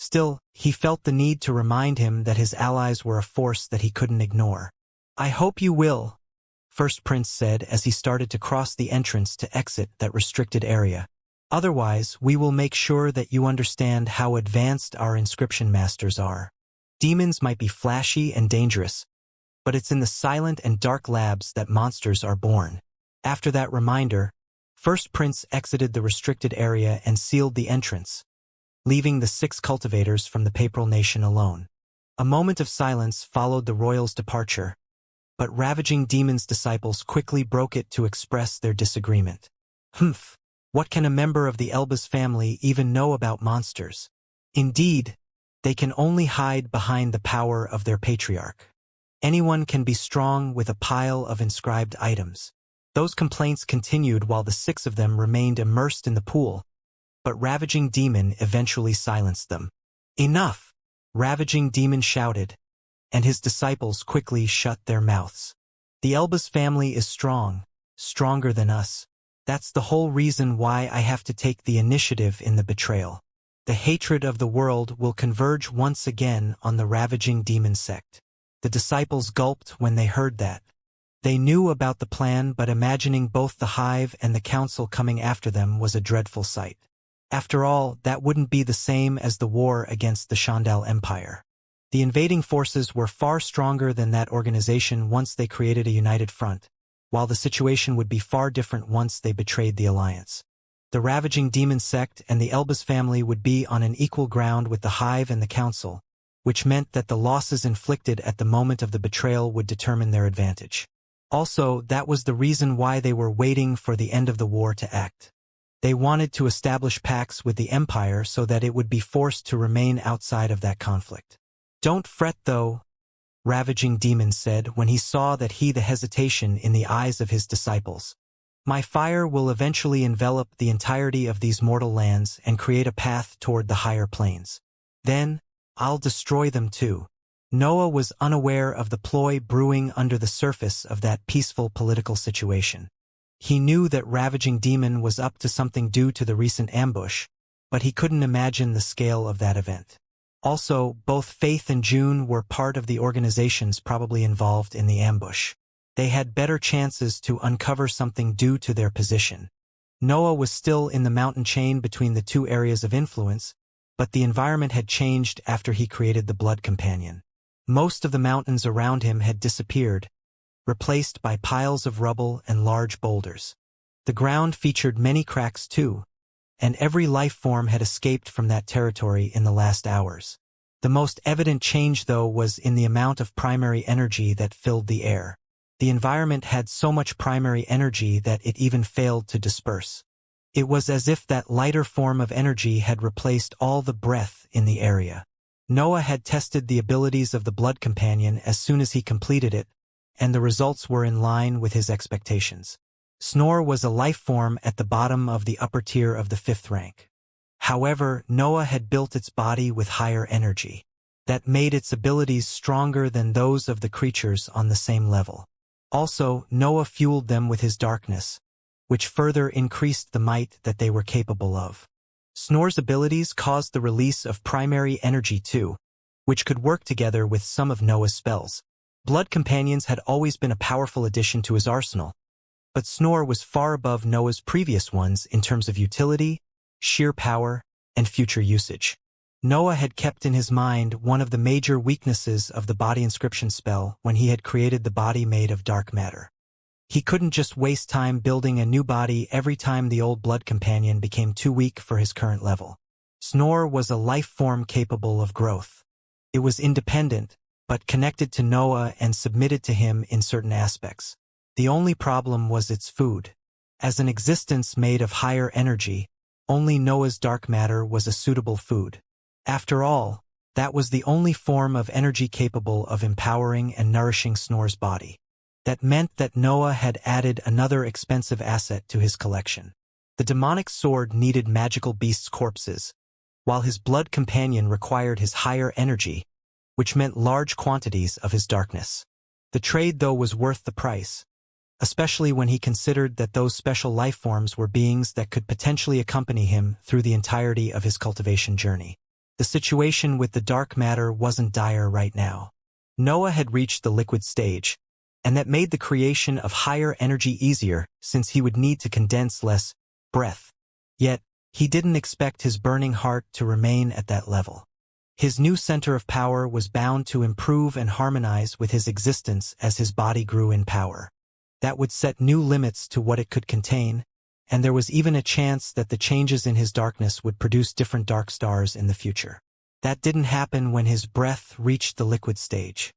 Still, he felt the need to remind him that his allies were a force that he couldn't ignore. I hope you will, First Prince said as he started to cross the entrance to exit that restricted area. Otherwise, we will make sure that you understand how advanced our inscription masters are. Demons might be flashy and dangerous, but it's in the silent and dark labs that monsters are born. After that reminder, First Prince exited the restricted area and sealed the entrance, leaving the 6 cultivators from the Papal Nation alone. A moment of silence followed the royals' departure, but Ravaging Demon's disciples quickly broke it to express their disagreement. Humph, what can a member of the Elbaz family even know about monsters? Indeed, they can only hide behind the power of their patriarch. Anyone can be strong with a pile of inscribed items. Those complaints continued while the 6 of them remained immersed in the pool, but Ravaging Demon eventually silenced them. Enough! Ravaging Demon shouted, and his disciples quickly shut their mouths. The Elbaz family is strong, stronger than us. That's the whole reason why I have to take the initiative in the betrayal. The hatred of the world will converge once again on the Ravaging Demon sect. The disciples gulped when they heard that. They knew about the plan, but imagining both the Hive and the Council coming after them was a dreadful sight. After all, that wouldn't be the same as the war against the Shandal Empire. The invading forces were far stronger than that organization once they created a united front, while the situation would be far different once they betrayed the alliance. The Ravaging Demon sect and the Elbaz family would be on an equal ground with the Hive and the Council, which meant that the losses inflicted at the moment of the betrayal would determine their advantage. Also, that was the reason why they were waiting for the end of the war to act. They wanted to establish pacts with the Empire so that it would be forced to remain outside of that conflict. Don't fret though, Ravaging Demon said when he saw the hesitation in the eyes of his disciples. My fire will eventually envelop the entirety of these mortal lands and create a path toward the higher planes. Then, I'll destroy them too. Noah was unaware of the ploy brewing under the surface of that peaceful political situation. He knew that Ravaging Demon was up to something due to the recent ambush, but he couldn't imagine the scale of that event. Also, both Faith and June were part of the organizations probably involved in the ambush. They had better chances to uncover something due to their position. Noah was still in the mountain chain between the 2 areas of influence, but the environment had changed after he created the Blood Companion. Most of the mountains around him had disappeared, replaced by piles of rubble and large boulders. The ground featured many cracks too, and every life form had escaped from that territory in the last hours. The most evident change, though, was in the amount of primary energy that filled the air. The environment had so much primary energy that it even failed to disperse. It was as if that lighter form of energy had replaced all the breath in the area. Noah had tested the abilities of the blood companion as soon as he completed it, and the results were in line with his expectations. Snore was a life form at the bottom of the upper tier of the 5th rank. However, Noah had built its body with higher energy. That made its abilities stronger than those of the creatures on the same level. Also, Noah fueled them with his darkness, which further increased the might that they were capable of. Snore's abilities caused the release of primary energy too, which could work together with some of Noah's spells. Blood companions had always been a powerful addition to his arsenal, but Snore was far above Noah's previous ones in terms of utility, sheer power, and future usage. Noah had kept in his mind one of the major weaknesses of the body inscription spell when he had created the body made of dark matter. He couldn't just waste time building a new body every time the old blood companion became too weak for his current level. Snore was a life form capable of growth. It was independent, but connected to Noah and submitted to him in certain aspects. The only problem was its food. As an existence made of higher energy, only Noah's dark matter was a suitable food. After all, that was the only form of energy capable of empowering and nourishing Snore's body. That meant that Noah had added another expensive asset to his collection. The demonic sword needed magical beasts' corpses, while his blood companion required his higher energy, which meant large quantities of his darkness. The trade, though, was worth the price, especially when he considered that those special life forms were beings that could potentially accompany him through the entirety of his cultivation journey. The situation with the dark matter wasn't dire right now. Noah had reached the liquid stage, and that made the creation of higher energy easier since he would need to condense less breath. Yet, he didn't expect his burning heart to remain at that level. His new center of power was bound to improve and harmonize with his existence as his body grew in power. That would set new limits to what it could contain, and there was even a chance that the changes in his darkness would produce different dark stars in the future. That didn't happen when his breath reached the liquid stage.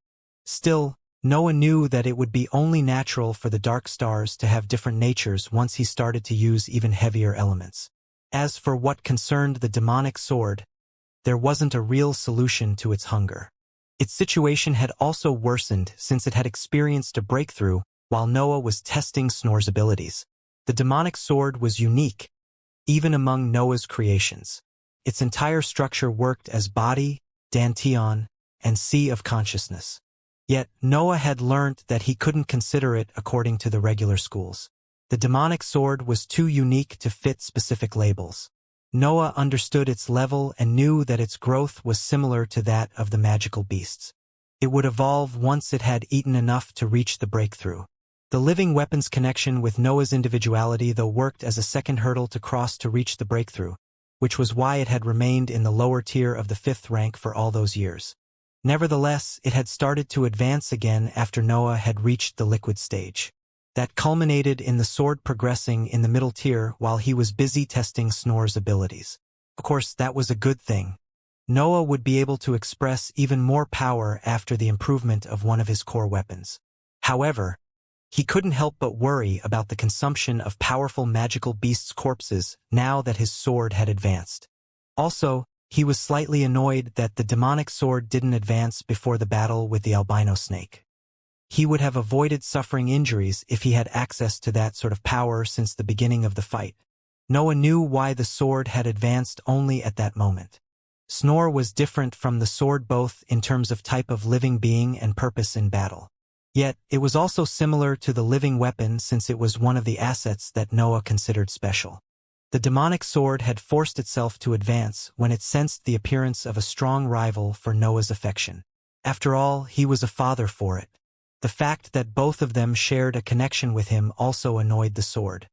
Still, Noah knew that it would be only natural for the dark stars to have different natures once he started to use even heavier elements. As for what concerned the demonic sword, there wasn't a real solution to its hunger. Its situation had also worsened since it had experienced a breakthrough while Noah was testing Snore's abilities. The demonic sword was unique, even among Noah's creations. Its entire structure worked as body, dantian, and sea of consciousness. Yet, Noah had learnt that he couldn't consider it according to the regular schools. The demonic sword was too unique to fit specific labels. Noah understood its level and knew that its growth was similar to that of the magical beasts. It would evolve once it had eaten enough to reach the breakthrough. The living weapon's connection with Noah's individuality, though, worked as a second hurdle to cross to reach the breakthrough, which was why it had remained in the lower tier of the 5th rank for all those years. Nevertheless, it had started to advance again after Noah had reached the liquid stage. That culminated in the sword progressing in the middle tier while he was busy testing Snore's abilities. Of course, that was a good thing. Noah would be able to express even more power after the improvement of one of his core weapons. However, he couldn't help but worry about the consumption of powerful magical beasts' corpses now that his sword had advanced. Also, he was slightly annoyed that the demonic sword didn't advance before the battle with the albino snake. He would have avoided suffering injuries if he had access to that sort of power since the beginning of the fight. Noah knew why the sword had advanced only at that moment. Snore was different from the sword both in terms of type of living being and purpose in battle. Yet, it was also similar to the living weapon since it was one of the assets that Noah considered special. The demonic sword had forced itself to advance when it sensed the appearance of a strong rival for Noah's affection. After all, he was a father for it. The fact that both of them shared a connection with him also annoyed the sword.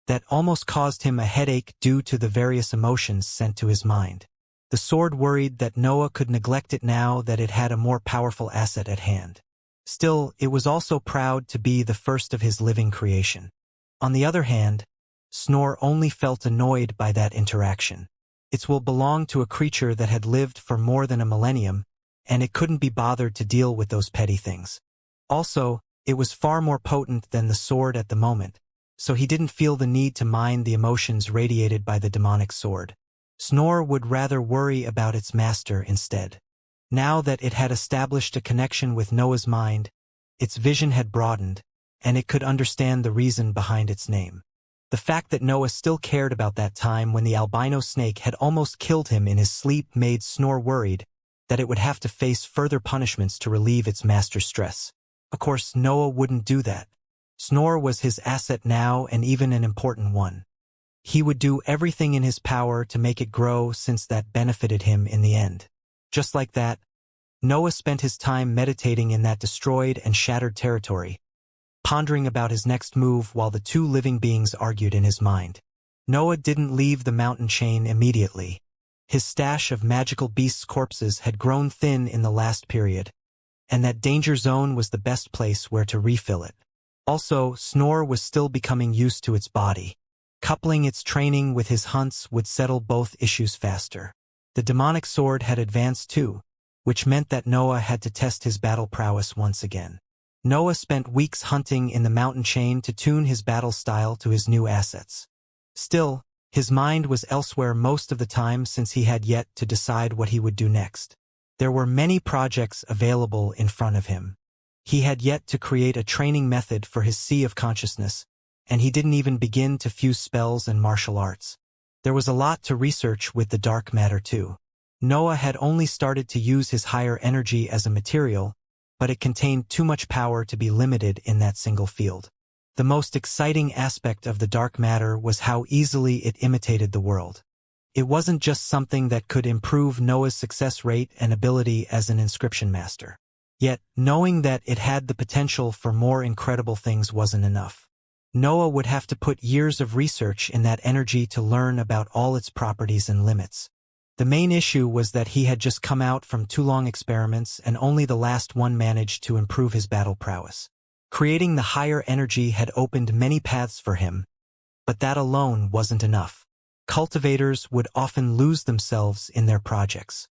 That almost caused him a headache due to the various emotions sent to his mind. The sword worried that Noah could neglect it now that it had a more powerful asset at hand. Still, it was also proud to be the first of his living creation. On the other hand, Snore only felt annoyed by that interaction. Its will belonged to a creature that had lived for more than a millennium, and it couldn't be bothered to deal with those petty things. Also, It was far more potent than the sword at the moment, so he didn't feel the need to mind the emotions radiated by the demonic sword. Snore would rather worry about its master instead. Now that it had established a connection with Noah's mind, its vision had broadened, and it could understand the reason behind its name. The fact that Noah still cared about that time when the albino snake had almost killed him in his sleep made Snore worried that it would have to face further punishments to relieve its master's stress. Of course, Noah wouldn't do that. Snore was his asset now, and even an important one. He would do everything in his power to make it grow, since that benefited him in the end. Just like that, Noah spent his time meditating in that destroyed and shattered territory, pondering about his next move while the two living beings argued in his mind. Noah didn't leave the mountain chain immediately. His stash of magical beasts' corpses had grown thin in the last period, and that danger zone was the best place where to refill it. Also, Snore was still becoming used to its body. Coupling its training with his hunts would settle both issues faster. The demonic sword had advanced too, which meant that Noah had to test his battle prowess once again. Noah spent weeks hunting in the mountain chain to tune his battle style to his new assets. Still, his mind was elsewhere most of the time since he had yet to decide what he would do next. There were many projects available in front of him. He had yet to create a training method for his sea of consciousness, and he didn't even begin to fuse spells and martial arts. There was a lot to research with the dark matter too. Noah had only started to use his higher energy as a material, but it contained too much power to be limited in that single field. The most exciting aspect of the dark matter was how easily it imitated the world. It wasn't just something that could improve Noah's success rate and ability as an inscription master. Yet, knowing that it had the potential for more incredible things wasn't enough. Noah would have to put years of research in that energy to learn about all its properties and limits. The main issue was that he had just come out from 2 long experiments and only the last one managed to improve his battle prowess. Creating the higher energy had opened many paths for him, but that alone wasn't enough. Cultivators would often lose themselves in their projects.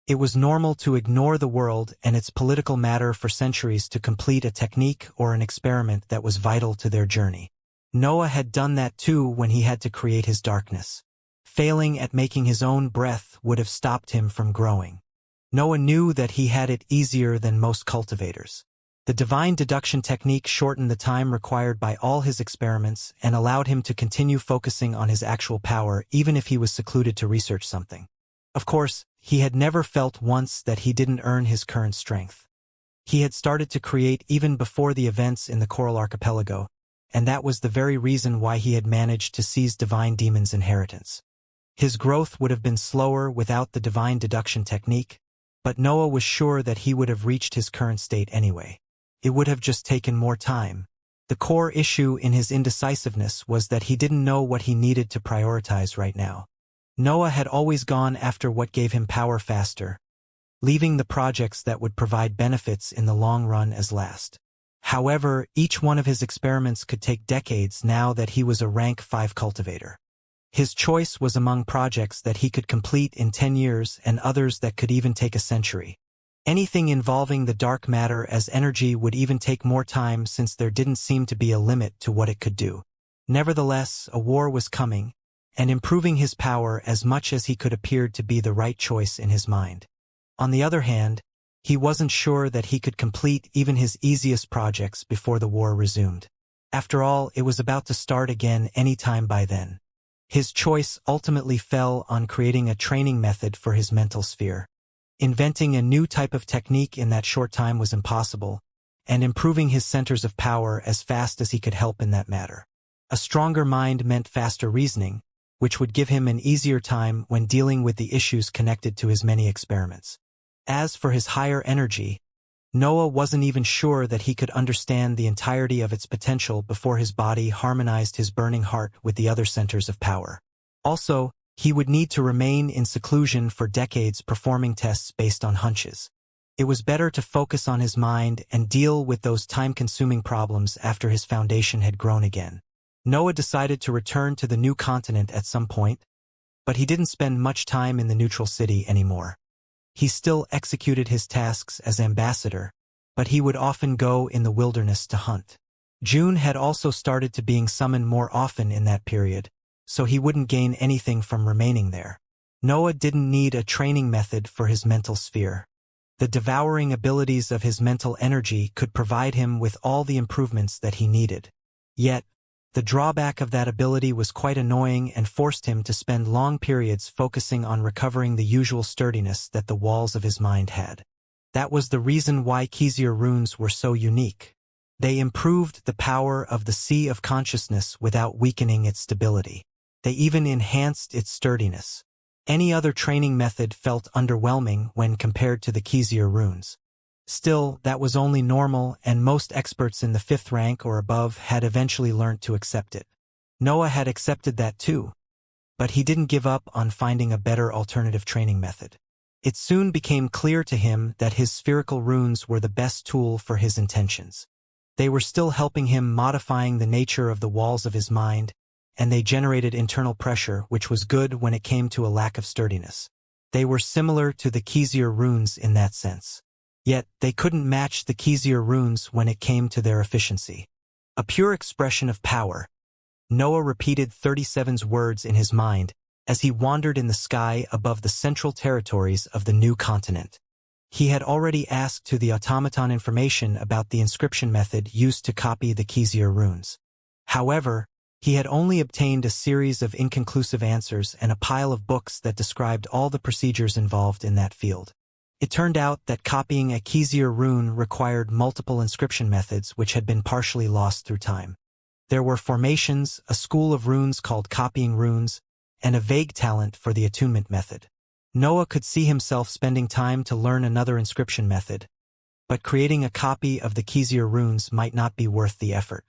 It was normal to ignore the world and its political matter for centuries to complete a technique or an experiment that was vital to their journey. Noah had done that too when he had to create his darkness. Failing at making his own breath would have stopped him from growing. Noah knew that he had it easier than most cultivators. The divine deduction technique shortened the time required by all his experiments and allowed him to continue focusing on his actual power even if he was secluded to research something. Of course, he had never felt once that he didn't earn his current strength. He had started to create even before the events in the Coral Archipelago, and that was the very reason why he had managed to seize Divine Demon's inheritance. His growth would have been slower without the divine deduction technique, but Noah was sure that he would have reached his current state anyway. It would have just taken more time. The core issue in his indecisiveness was that he didn't know what he needed to prioritize right now. Noah had always gone after what gave him power faster, leaving the projects that would provide benefits in the long run as last. However, each one of his experiments could take decades now that he was a rank 5 cultivator. His choice was among projects that he could complete in 10 years and others that could even take a century. Anything involving the dark matter as energy would even take more time since there didn't seem to be a limit to what it could do. Nevertheless, a war was coming, and improving his power as much as he could appeared to be the right choice in his mind. On the other hand, he wasn't sure that he could complete even his easiest projects before the war resumed. After all, it was about to start again any time by then. His choice ultimately fell on creating a training method for his mental sphere. Inventing a new type of technique in that short time was impossible, and improving his centers of power as fast as he could help in that matter. A stronger mind meant faster reasoning, which would give him an easier time when dealing with the issues connected to his many experiments. As for his higher energy, Noah wasn't even sure that he could understand the entirety of its potential before his body harmonized his burning heart with the other centers of power. Also, he would need to remain in seclusion for decades performing tests based on hunches. It was better to focus on his mind and deal with those time-consuming problems after his foundation had grown again. Noah decided to return to the new continent at some point, but he didn't spend much time in the neutral city anymore. He still executed his tasks as ambassador, but he would often go in the wilderness to hunt. June had also started to being summoned more often in that period, so he wouldn't gain anything from remaining there. Noah didn't need a training method for his mental sphere. The devouring abilities of his mental energy could provide him with all the improvements that he needed. Yet, the drawback of that ability was quite annoying and forced him to spend long periods focusing on recovering the usual sturdiness that the walls of his mind had. That was the reason why Xianxia runes were so unique. They improved the power of the sea of consciousness without weakening its stability. They even enhanced its sturdiness. Any other training method felt underwhelming when compared to the Xianxia runes. Still, that was only normal, and most experts in the 5th rank or above had eventually learned to accept it. Noah had accepted that too, but he didn't give up on finding a better alternative training method. It soon became clear to him that his spherical runes were the best tool for his intentions. They were still helping him modifying the nature of the walls of his mind, and they generated internal pressure, which was good when it came to a lack of sturdiness. They were similar to the Xianxia runes in that sense. Yet, they couldn't match the Xianxia runes when it came to their efficiency. A pure expression of power. Noah repeated 37's words in his mind as he wandered in the sky above the central territories of the new continent. He had already asked to the automaton information about the inscription method used to copy the Xianxia runes. However, he had only obtained a series of inconclusive answers and a pile of books that described all the procedures involved in that field. It turned out that copying a Xianxia rune required multiple inscription methods which had been partially lost through time. There were formations, a school of runes called copying runes, and a vague talent for the attunement method. Noah could see himself spending time to learn another inscription method, but creating a copy of the Xianxia runes might not be worth the effort.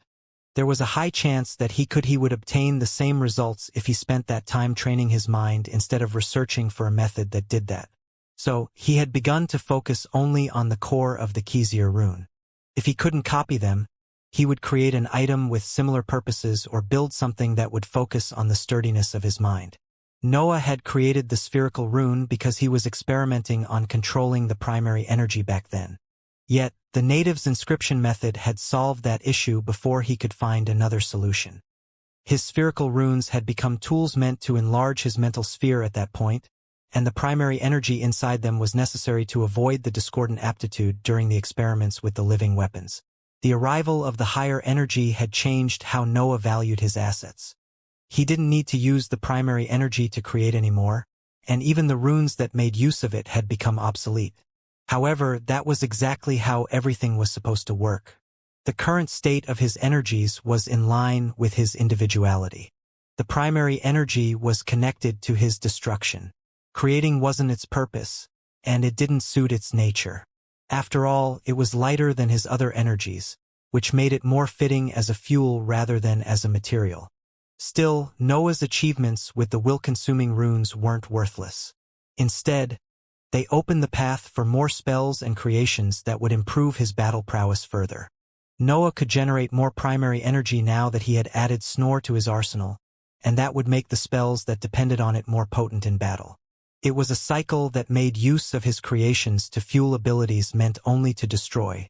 There was a high chance that he would obtain the same results if he spent that time training his mind instead of researching for a method that did that. So, he had begun to focus only on the core of the Xianxia rune. If he couldn't copy them, he would create an item with similar purposes or build something that would focus on the sturdiness of his mind. Noah had created the spherical rune because he was experimenting on controlling the primary energy back then. Yet, the native's inscription method had solved that issue before he could find another solution. His spherical runes had become tools meant to enlarge his mental sphere at that point, and the primary energy inside them was necessary to avoid the discordant aptitude during the experiments with the living weapons. The arrival of the higher energy had changed how Noah valued his assets. He didn't need to use the primary energy to create anymore, and even the runes that made use of it had become obsolete. However, that was exactly how everything was supposed to work. The current state of his energies was in line with his individuality. The primary energy was connected to his destruction. Creating wasn't its purpose, and it didn't suit its nature. After all, it was lighter than his other energies, which made it more fitting as a fuel rather than as a material. Still, Noah's achievements with the will-consuming runes weren't worthless. Instead, they opened the path for more spells and creations that would improve his battle prowess further. Noah could generate more primary energy now that he had added Snore to his arsenal, and that would make the spells that depended on it more potent in battle. It was a cycle that made use of his creations to fuel abilities meant only to destroy.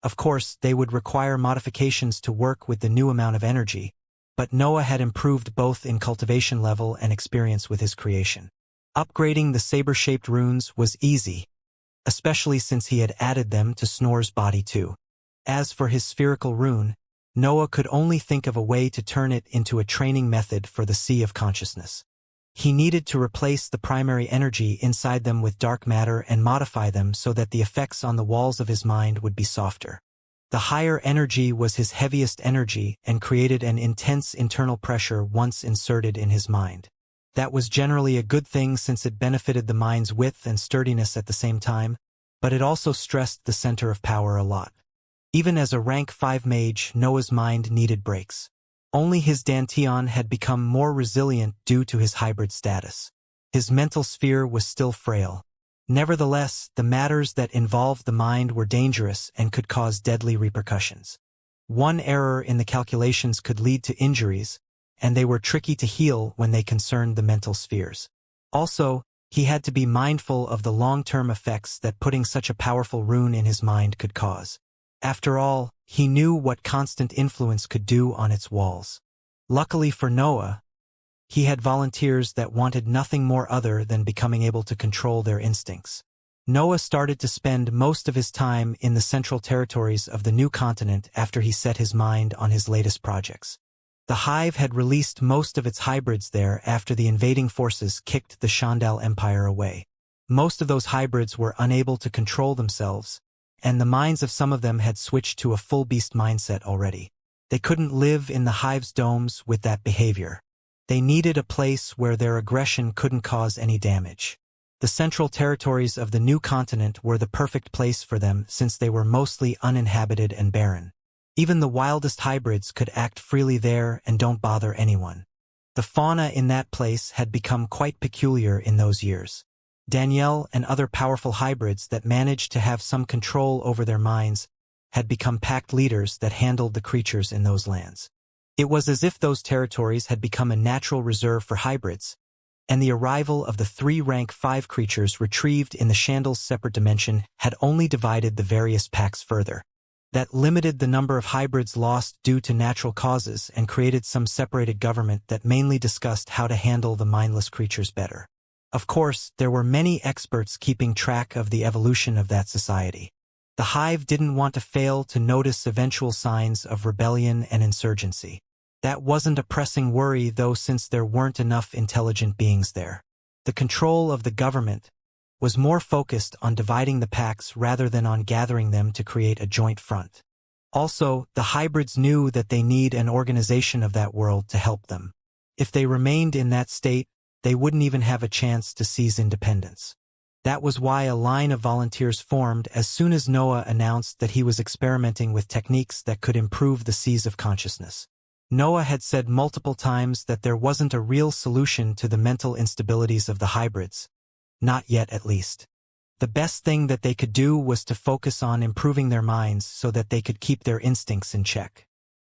Of course, they would require modifications to work with the new amount of energy, but Noah had improved both in cultivation level and experience with his creation. Upgrading the saber-shaped runes was easy, especially since he had added them to Snore's body too. As for his spherical rune, Noah could only think of a way to turn it into a training method for the Sea of Consciousness. He needed to replace the primary energy inside them with dark matter and modify them so that the effects on the walls of his mind would be softer. The higher energy was his heaviest energy and created an intense internal pressure once inserted in his mind. That was generally a good thing since it benefited the mind's width and sturdiness at the same time, but it also stressed the center of power a lot. Even as a rank 5 mage, Noah's mind needed breaks. Only his Dantian had become more resilient due to his hybrid status. His mental sphere was still frail. Nevertheless, the matters that involved the mind were dangerous and could cause deadly repercussions. One error in the calculations could lead to injuries, and they were tricky to heal when they concerned the mental spheres. Also, He had to be mindful of the long-term effects that putting such a powerful rune in his mind could cause. After all, he knew what constant influence could do on its walls. Luckily for Noah, he had volunteers that wanted nothing more other than becoming able to control their instincts. Noah started to spend most of his time in the central territories of the new continent after he set his mind on his latest projects. The Hive had released most of its hybrids there after the invading forces kicked the Shandal Empire away. Most of those hybrids were unable to control themselves, and the minds of some of them had switched to a full beast mindset already. They couldn't live in the Hive's domes with that behavior. They needed a place where their aggression couldn't cause any damage. The central territories of the new continent were the perfect place for them since they were mostly uninhabited and barren. Even the wildest hybrids could act freely there and don't bother anyone. The fauna in that place had become quite peculiar in those years. Danielle and other powerful hybrids that managed to have some control over their minds had become pact leaders that handled the creatures in those lands. It was as if those territories had become a natural reserve for hybrids, and the arrival of the 3 rank 5 creatures retrieved in the Shandal's separate dimension had only divided the various packs further. That limited the number of hybrids lost due to natural causes and created some separated government that mainly discussed how to handle the mindless creatures better. Of course, there were many experts keeping track of the evolution of that society. The Hive didn't want to fail to notice eventual signs of rebellion and insurgency. That wasn't a pressing worry, though, since there weren't enough intelligent beings there. The control of the government was more focused on dividing the packs rather than on gathering them to create a joint front. Also, the hybrids knew that they need an organization of that world to help them. If they remained in that state, they wouldn't even have a chance to seize independence. That was why a line of volunteers formed as soon as Noah announced that he was experimenting with techniques that could improve the seas of consciousness. Noah had said multiple times that there wasn't a real solution to the mental instabilities of the hybrids. Not yet, at least. The best thing that they could do was to focus on improving their minds so that they could keep their instincts in check.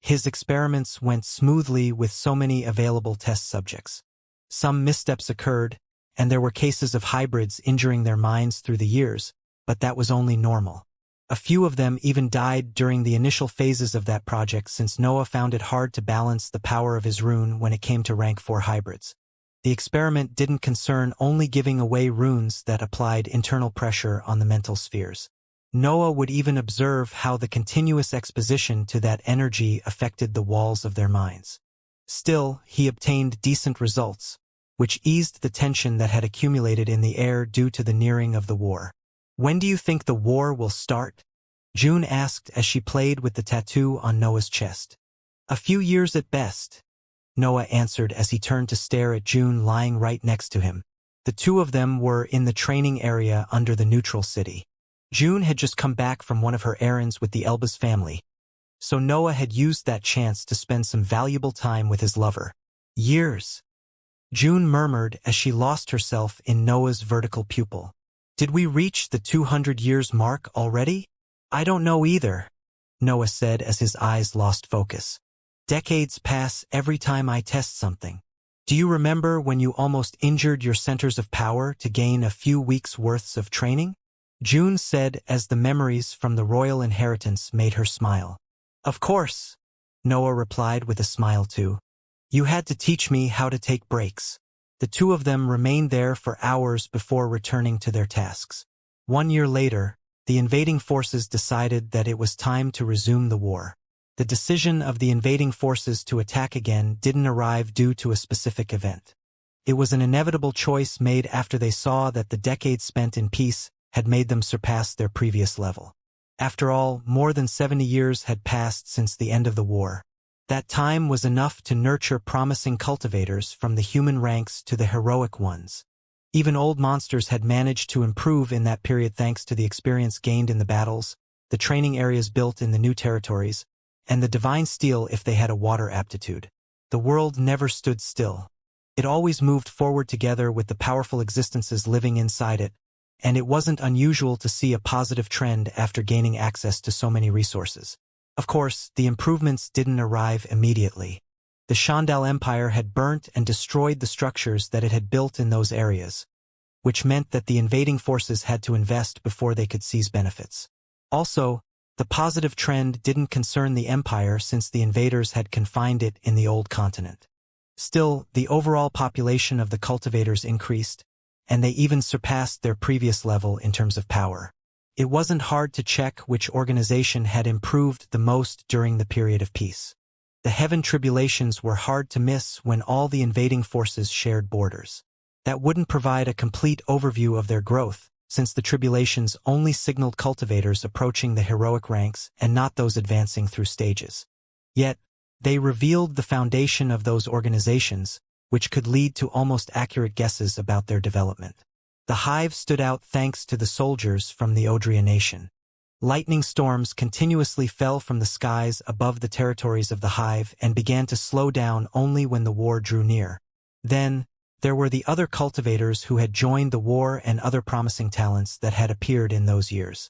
His experiments went smoothly with so many available test subjects. Some missteps occurred, and there were cases of hybrids injuring their minds through the years, but that was only normal. A few of them even died during the initial phases of that project since Noah found it hard to balance the power of his rune when it came to rank 4 hybrids. The experiment didn't concern only giving away runes that applied internal pressure on the mental spheres. Noah would even observe how the continuous exposition to that energy affected the walls of their minds. Still, he obtained decent results, which eased the tension that had accumulated in the air due to the nearing of the war. "When do you think the war will start?" June asked as she played with the tattoo on Noah's chest. "A few years at best," Noah answered as he turned to stare at June lying right next to him. The two of them were in the training area under the neutral city. June had just come back from one of her errands with the Elba's family, so Noah had used that chance to spend some valuable time with his lover. "Years," June murmured as she lost herself in Noah's vertical pupil. "Did we reach the 200 years mark already?" "I don't know either," Noah said as his eyes lost focus. "Decades pass every time I test something. Do you remember when you almost injured your centers of power to gain a few weeks' worths of training?" June said as the memories from the royal inheritance made her smile. "Of course," Noah replied with a smile too. "You had to teach me how to take breaks." The two of them remained there for hours before returning to their tasks. 1 year later, the invading forces decided that it was time to resume the war. The decision of the invading forces to attack again didn't arrive due to a specific event. It was an inevitable choice made after they saw that the decades spent in peace had made them surpass their previous level. After all, more than 70 years had passed since the end of the war. That time was enough to nurture promising cultivators from the human ranks to the heroic ones. Even old monsters had managed to improve in that period thanks to the experience gained in the battles, the training areas built in the new territories, and the divine steel if they had a water aptitude. The world never stood still. It always moved forward together with the powerful existences living inside it, and it wasn't unusual to see a positive trend after gaining access to so many resources. Of course, the improvements didn't arrive immediately. The Shandal Empire had burnt and destroyed the structures that it had built in those areas, which meant that the invading forces had to invest before they could seize benefits. Also, the positive trend didn't concern the empire since the invaders had confined it in the old continent. Still, the overall population of the cultivators increased, and they even surpassed their previous level in terms of power. It wasn't hard to check which organization had improved the most during the period of peace. The Heaven Tribulations were hard to miss when all the invading forces shared borders. That wouldn't provide a complete overview of their growth, since the Tribulations only signaled cultivators approaching the heroic ranks and not those advancing through stages. Yet, they revealed the foundation of those organizations, which could lead to almost accurate guesses about their development. The Hive stood out thanks to the soldiers from the Odria nation. Lightning storms continuously fell from the skies above the territories of the Hive and began to slow down only when the war drew near. Then, there were the other cultivators who had joined the war and other promising talents that had appeared in those years.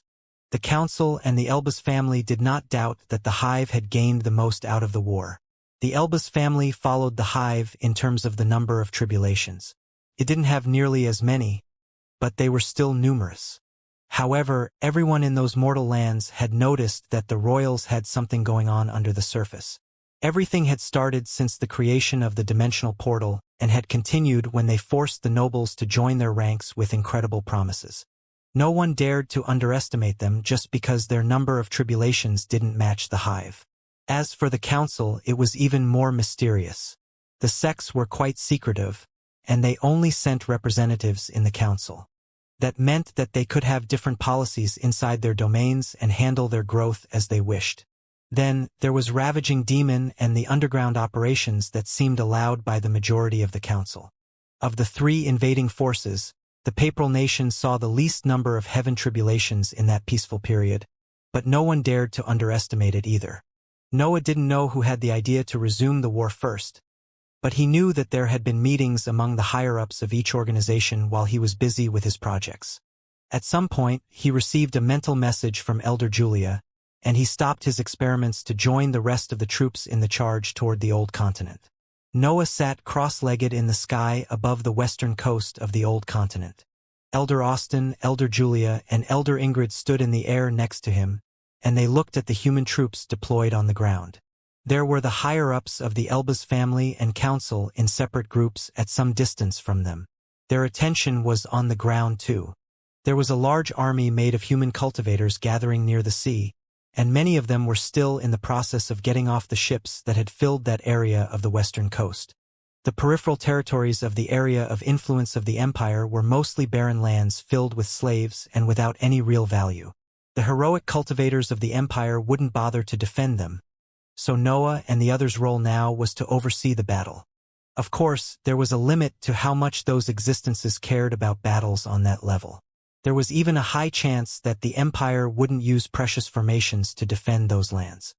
The Council and the Elbas family did not doubt that the Hive had gained the most out of the war. The Elbas family followed the Hive in terms of the number of tribulations. It didn't have nearly as many, but they were still numerous. However, everyone in those mortal lands had noticed that the royals had something going on under the surface. Everything had started since the creation of the dimensional portal and had continued when they forced the nobles to join their ranks with incredible promises. No one dared to underestimate them just because their number of tribulations didn't match the Hive. As for the Council, it was even more mysterious. The sects were quite secretive, and they only sent representatives in the Council. That meant that they could have different policies inside their domains and handle their growth as they wished. Then, there was Ravaging Demon and the underground operations that seemed allowed by the majority of the Council. Of the three invading forces, the Papal Nation saw the least number of Heaven Tribulations in that peaceful period, but no one dared to underestimate it either. Noah didn't know who had the idea to resume the war first, but he knew that there had been meetings among the higher-ups of each organization while he was busy with his projects. At some point, he received a mental message from Elder Julia, and he stopped his experiments to join the rest of the troops in the charge toward the old continent. Noah sat cross-legged in the sky above the western coast of the old continent. Elder Austin, Elder Julia, and Elder Ingrid stood in the air next to him, and they looked at the human troops deployed on the ground. There were the higher-ups of the Elbas family and council in separate groups at some distance from them. Their attention was on the ground too. There was a large army made of human cultivators gathering near the sea, and many of them were still in the process of getting off the ships that had filled that area of the western coast. The peripheral territories of the area of influence of the empire were mostly barren lands filled with slaves and without any real value. The heroic cultivators of the empire wouldn't bother to defend them, so Noah and the others' role now was to oversee the battle. Of course, there was a limit to how much those existences cared about battles on that level. There was even a high chance that the empire wouldn't use precious formations to defend those lands.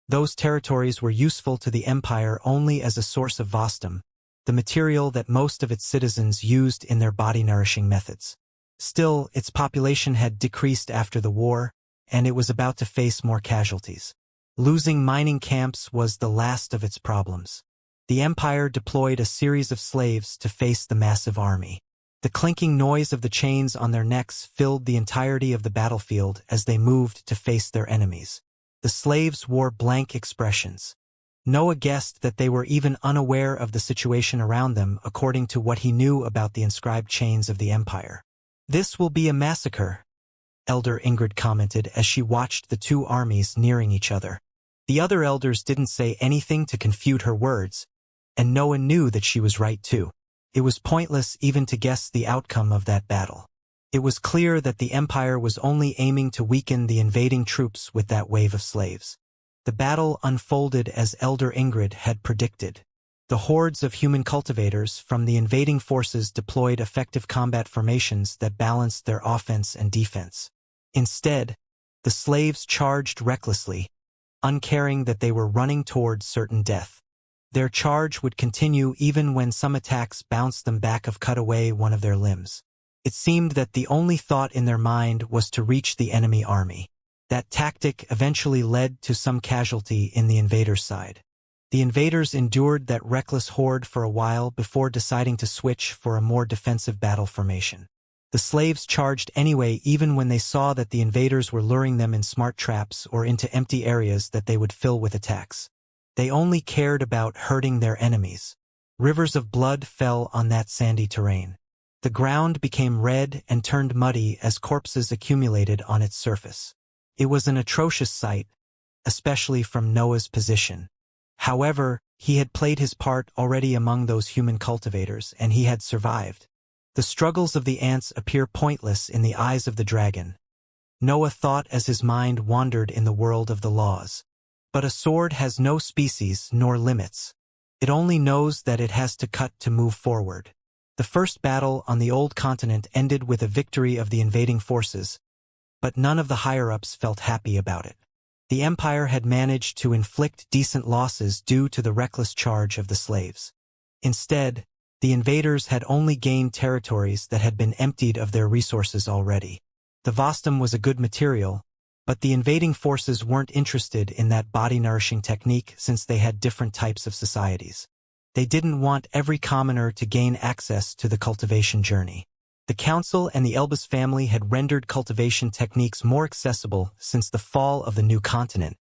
Those territories were useful to the empire only as a source of vostom, the material that most of its citizens used in their body-nourishing methods. Still, its population had decreased after the war, and it was about to face more casualties. Losing mining camps was the last of its problems. The empire deployed a series of slaves to face the massive army. The clinking noise of the chains on their necks filled the entirety of the battlefield as they moved to face their enemies. The slaves wore blank expressions. Noah guessed that they were even unaware of the situation around them according to what he knew about the inscribed chains of the empire. "This will be a massacre," Elder Ingrid commented as she watched the two armies nearing each other. The other elders didn't say anything to confute her words, and Noah knew that she was right too. It was pointless even to guess the outcome of that battle. It was clear that the empire was only aiming to weaken the invading troops with that wave of slaves. The battle unfolded as Elder Ingrid had predicted. The hordes of human cultivators from the invading forces deployed effective combat formations that balanced their offense and defense. Instead, the slaves charged recklessly, uncaring that they were running toward certain death. Their charge would continue even when some attacks bounced them back or cut away one of their limbs. It seemed that the only thought in their mind was to reach the enemy army. That tactic eventually led to some casualty in the invaders' side. The invaders endured that reckless horde for a while before deciding to switch for a more defensive battle formation. The slaves charged anyway even when they saw that the invaders were luring them in smart traps or into empty areas that they would fill with attacks. They only cared about hurting their enemies. Rivers of blood fell on that sandy terrain. The ground became red and turned muddy as corpses accumulated on its surface. It was an atrocious sight, especially from Noah's position. However, he had played his part already among those human cultivators, and he had survived. The struggles of the ants appear pointless in the eyes of the dragon. Noah thought as his mind wandered in the world of the laws. But a sword has no species nor limits. It only knows that it has to cut to move forward. The first battle on the old continent ended with a victory of the invading forces, but none of the higher-ups felt happy about it. The Empire had managed to inflict decent losses due to the reckless charge of the slaves. Instead, the invaders had only gained territories that had been emptied of their resources already. The Vostom was a good material, but the invading forces weren't interested in that body-nourishing technique since they had different types of societies. They didn't want every commoner to gain access to the cultivation journey. The Council and the Elbas family had rendered cultivation techniques more accessible since the fall of the new continent,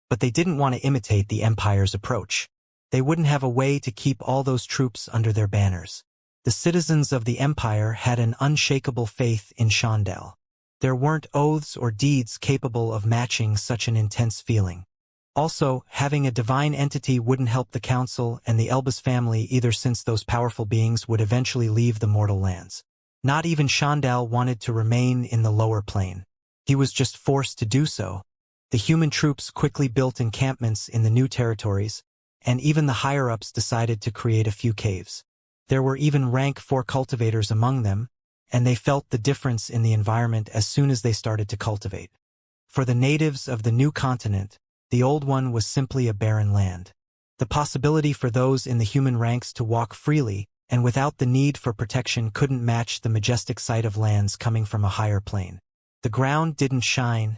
but they didn't want to imitate the Empire's approach. They wouldn't have a way to keep all those troops under their banners. The citizens of the Empire had an unshakable faith in Shandel. There weren't oaths or deeds capable of matching such an intense feeling. Also, having a divine entity wouldn't help the Council and the Elbas family either, since those powerful beings would eventually leave the mortal lands. Not even Shandel wanted to remain in the lower plane. He was just forced to do so. The human troops quickly built encampments in the new territories, and even the higher-ups decided to create a few caves. There were even rank 4 cultivators among them, and they felt the difference in the environment as soon as they started to cultivate. For the natives of the new continent, the old one was simply a barren land. The possibility for those in the human ranks to walk freely and without the need for protection couldn't match the majestic sight of lands coming from a higher plane. The ground didn't shine,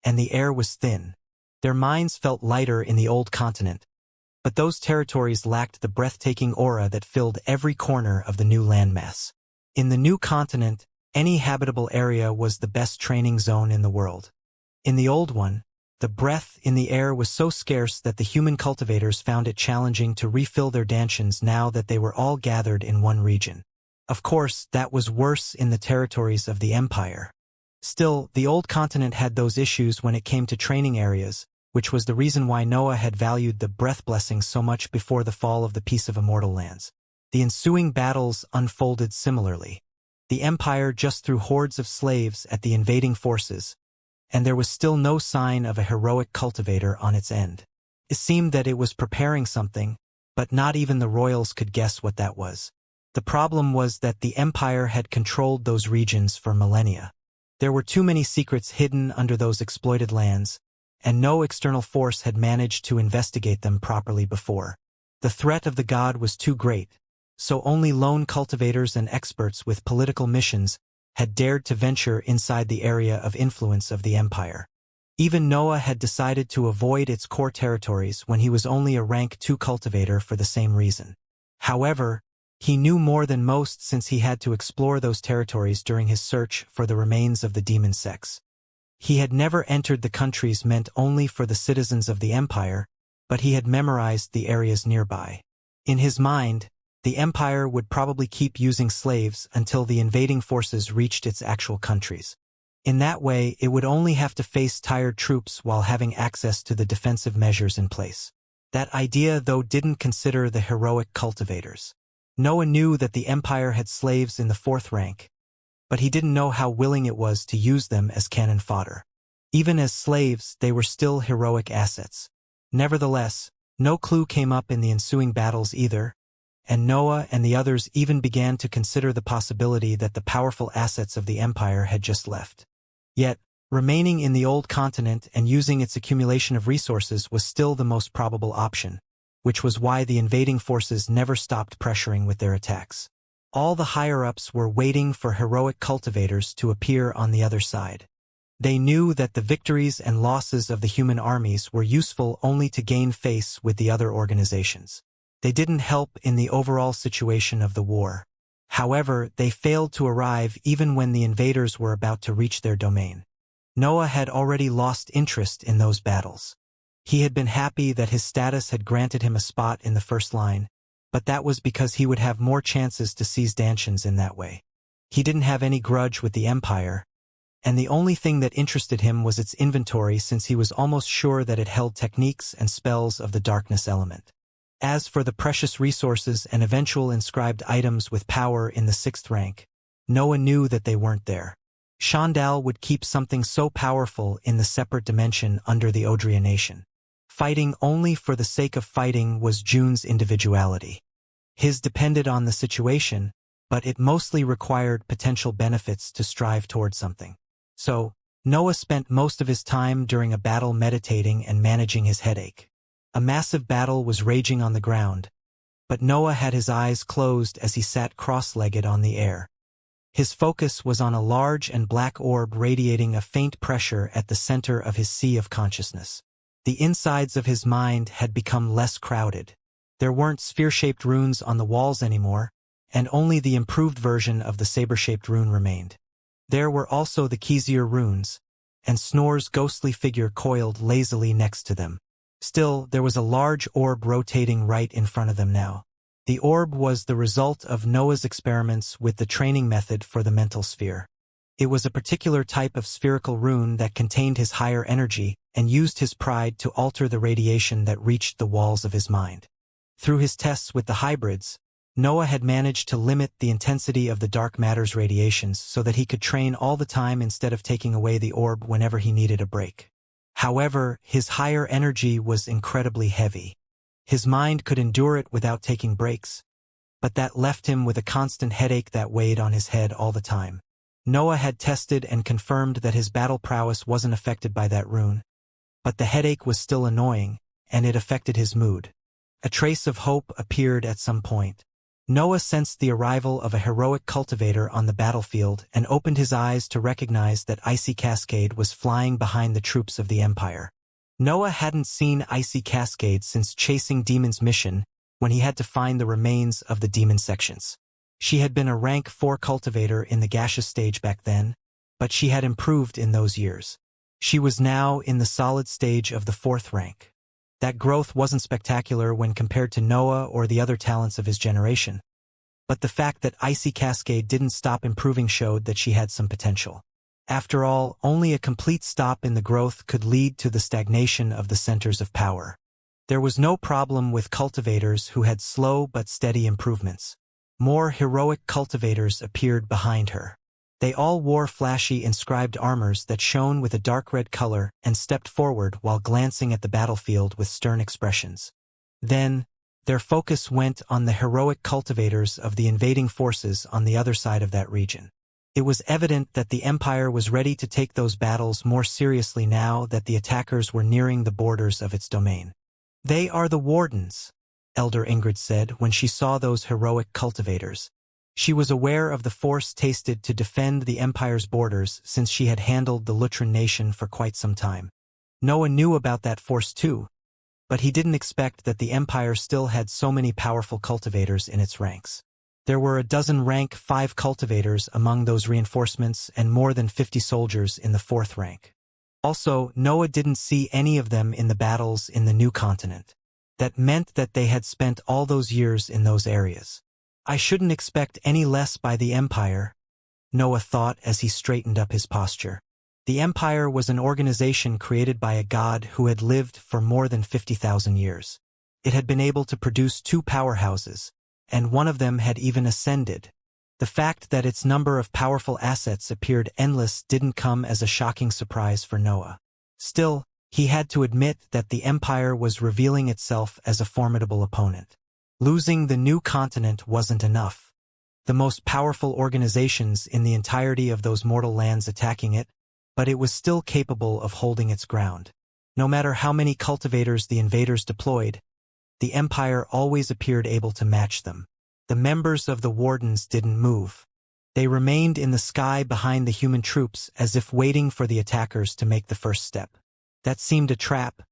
and the air was thin. Their minds felt lighter in the old continent, but those territories lacked the breathtaking aura that filled every corner of the new landmass. In the new continent, any habitable area was the best training zone in the world. In the old one, the breath in the air was so scarce that the human cultivators found it challenging to refill their dantions now that they were all gathered in one region. Of course, that was worse in the territories of the Empire. Still, the old continent had those issues when it came to training areas, which was the reason why Noah had valued the breath blessings so much before the fall of the piece of Immortal lands. The ensuing battles unfolded similarly. The Empire just threw hordes of slaves at the invading forces, and there was still no sign of a heroic cultivator on its end. It seemed that it was preparing something, but not even the royals could guess what that was. The problem was that the Empire had controlled those regions for millennia. There were too many secrets hidden under those exploited lands, and no external force had managed to investigate them properly before. The threat of the god was too great, so only lone cultivators and experts with political missions had dared to venture inside the area of influence of the Empire. Even Noah had decided to avoid its core territories when he was only a rank 2 cultivator for the same reason. However, he knew more than most since he had to explore those territories during his search for the remains of the demon sex. He had never entered the countries meant only for the citizens of the Empire, but he had memorized the areas nearby. In his mind, the Empire would probably keep using slaves until the invading forces reached its actual countries. In that way, it would only have to face tired troops while having access to the defensive measures in place. That idea, though, didn't consider the heroic cultivators. Noah knew that the Empire had slaves in the 4th rank, but he didn't know how willing it was to use them as cannon fodder. Even as slaves, they were still heroic assets. Nevertheless, no clue came up in the ensuing battles either, and Noah and the others even began to consider the possibility that the powerful assets of the Empire had just left. Yet, remaining in the old continent and using its accumulation of resources was still the most probable option, which was why the invading forces never stopped pressuring with their attacks. All the higher-ups were waiting for heroic cultivators to appear on the other side. They knew that the victories and losses of the human armies were useful only to gain face with the other organizations. They didn't help in the overall situation of the war. However, they failed to arrive even when the invaders were about to reach their domain. Noah had already lost interest in those battles. He had been happy that his status had granted him a spot in the first line, but that was because he would have more chances to seize Dantians in that way. He didn't have any grudge with the Empire, and the only thing that interested him was its inventory, since he was almost sure that it held techniques and spells of the darkness element. As for the precious resources and eventual inscribed items with power in the 6th rank, Noah knew that they weren't there. Shandal would keep something so powerful in the separate dimension under the Audionation. Fighting only for the sake of fighting was June's individuality. His depended on the situation, but it mostly required potential benefits to strive toward something. So, Noah spent most of his time during a battle meditating and managing his headache. A massive battle was raging on the ground, but Noah had his eyes closed as he sat cross-legged on the air. His focus was on a large and black orb radiating a faint pressure at the center of his sea of consciousness. The insides of his mind had become less crowded. There weren't sphere-shaped runes on the walls anymore, and only the improved version of the saber-shaped rune remained. There were also the Xianxia runes, and Snor's ghostly figure coiled lazily next to them. Still, there was a large orb rotating right in front of them now. The orb was the result of Noah's experiments with the training method for the mental sphere. It was a particular type of spherical rune that contained his higher energy and used his pride to alter the radiation that reached the walls of his mind. Through his tests with the hybrids, Noah had managed to limit the intensity of the dark matter's radiations so that he could train all the time instead of taking away the orb whenever he needed a break. However, his higher energy was incredibly heavy. His mind could endure it without taking breaks, but that left him with a constant headache that weighed on his head all the time. Noah had tested and confirmed that his battle prowess wasn't affected by that rune, but the headache was still annoying, and it affected his mood. A trace of hope appeared at some point. Noah sensed the arrival of a heroic cultivator on the battlefield and opened his eyes to recognize that Icy Cascade was flying behind the troops of the Empire. Noah hadn't seen Icy Cascade since chasing Demon's mission, when he had to find the remains of the demon sections. She had been a rank 4 cultivator in the gaseous stage back then, but she had improved in those years. She was now in the solid stage of the 4th rank. That growth wasn't spectacular when compared to Noah or the other talents of his generation, but the fact that Icy Cascade didn't stop improving showed that she had some potential. After all, only a complete stop in the growth could lead to the stagnation of the centers of power. There was no problem with cultivators who had slow but steady improvements. More heroic cultivators appeared behind her. They all wore flashy inscribed armors that shone with a dark red color and stepped forward while glancing at the battlefield with stern expressions. Then, their focus went on the heroic cultivators of the invading forces on the other side of that region. It was evident that the Empire was ready to take those battles more seriously now that the attackers were nearing the borders of its domain. "They are the Wardens," Elder Ingrid said when she saw those heroic cultivators. She was aware of the force tasted to defend the Empire's borders since she had handled the Lutran nation for quite some time. Noah knew about that force too, but he didn't expect that the Empire still had so many powerful cultivators in its ranks. There were a dozen rank 5 cultivators among those reinforcements and more than 50 soldiers in the 4th rank. Also, Noah didn't see any of them in the battles in the new continent. That meant that they had spent all those years in those areas. "I shouldn't expect any less by the Empire," Noah thought as he straightened up his posture. The Empire was an organization created by a god who had lived for more than 50,000 years. It had been able to produce 2 powerhouses, and one of them had even ascended. The fact that its number of powerful assets appeared endless didn't come as a shocking surprise for Noah. Still, he had to admit that the Empire was revealing itself as a formidable opponent. Losing the new continent wasn't enough. The most powerful organizations in the entirety of those mortal lands attacking it, but it was still capable of holding its ground. No matter how many cultivators the invaders deployed, the Empire always appeared able to match them. The members of the Wardens didn't move. They remained in the sky behind the human troops as if waiting for the attackers to make the first step. That seemed a trap,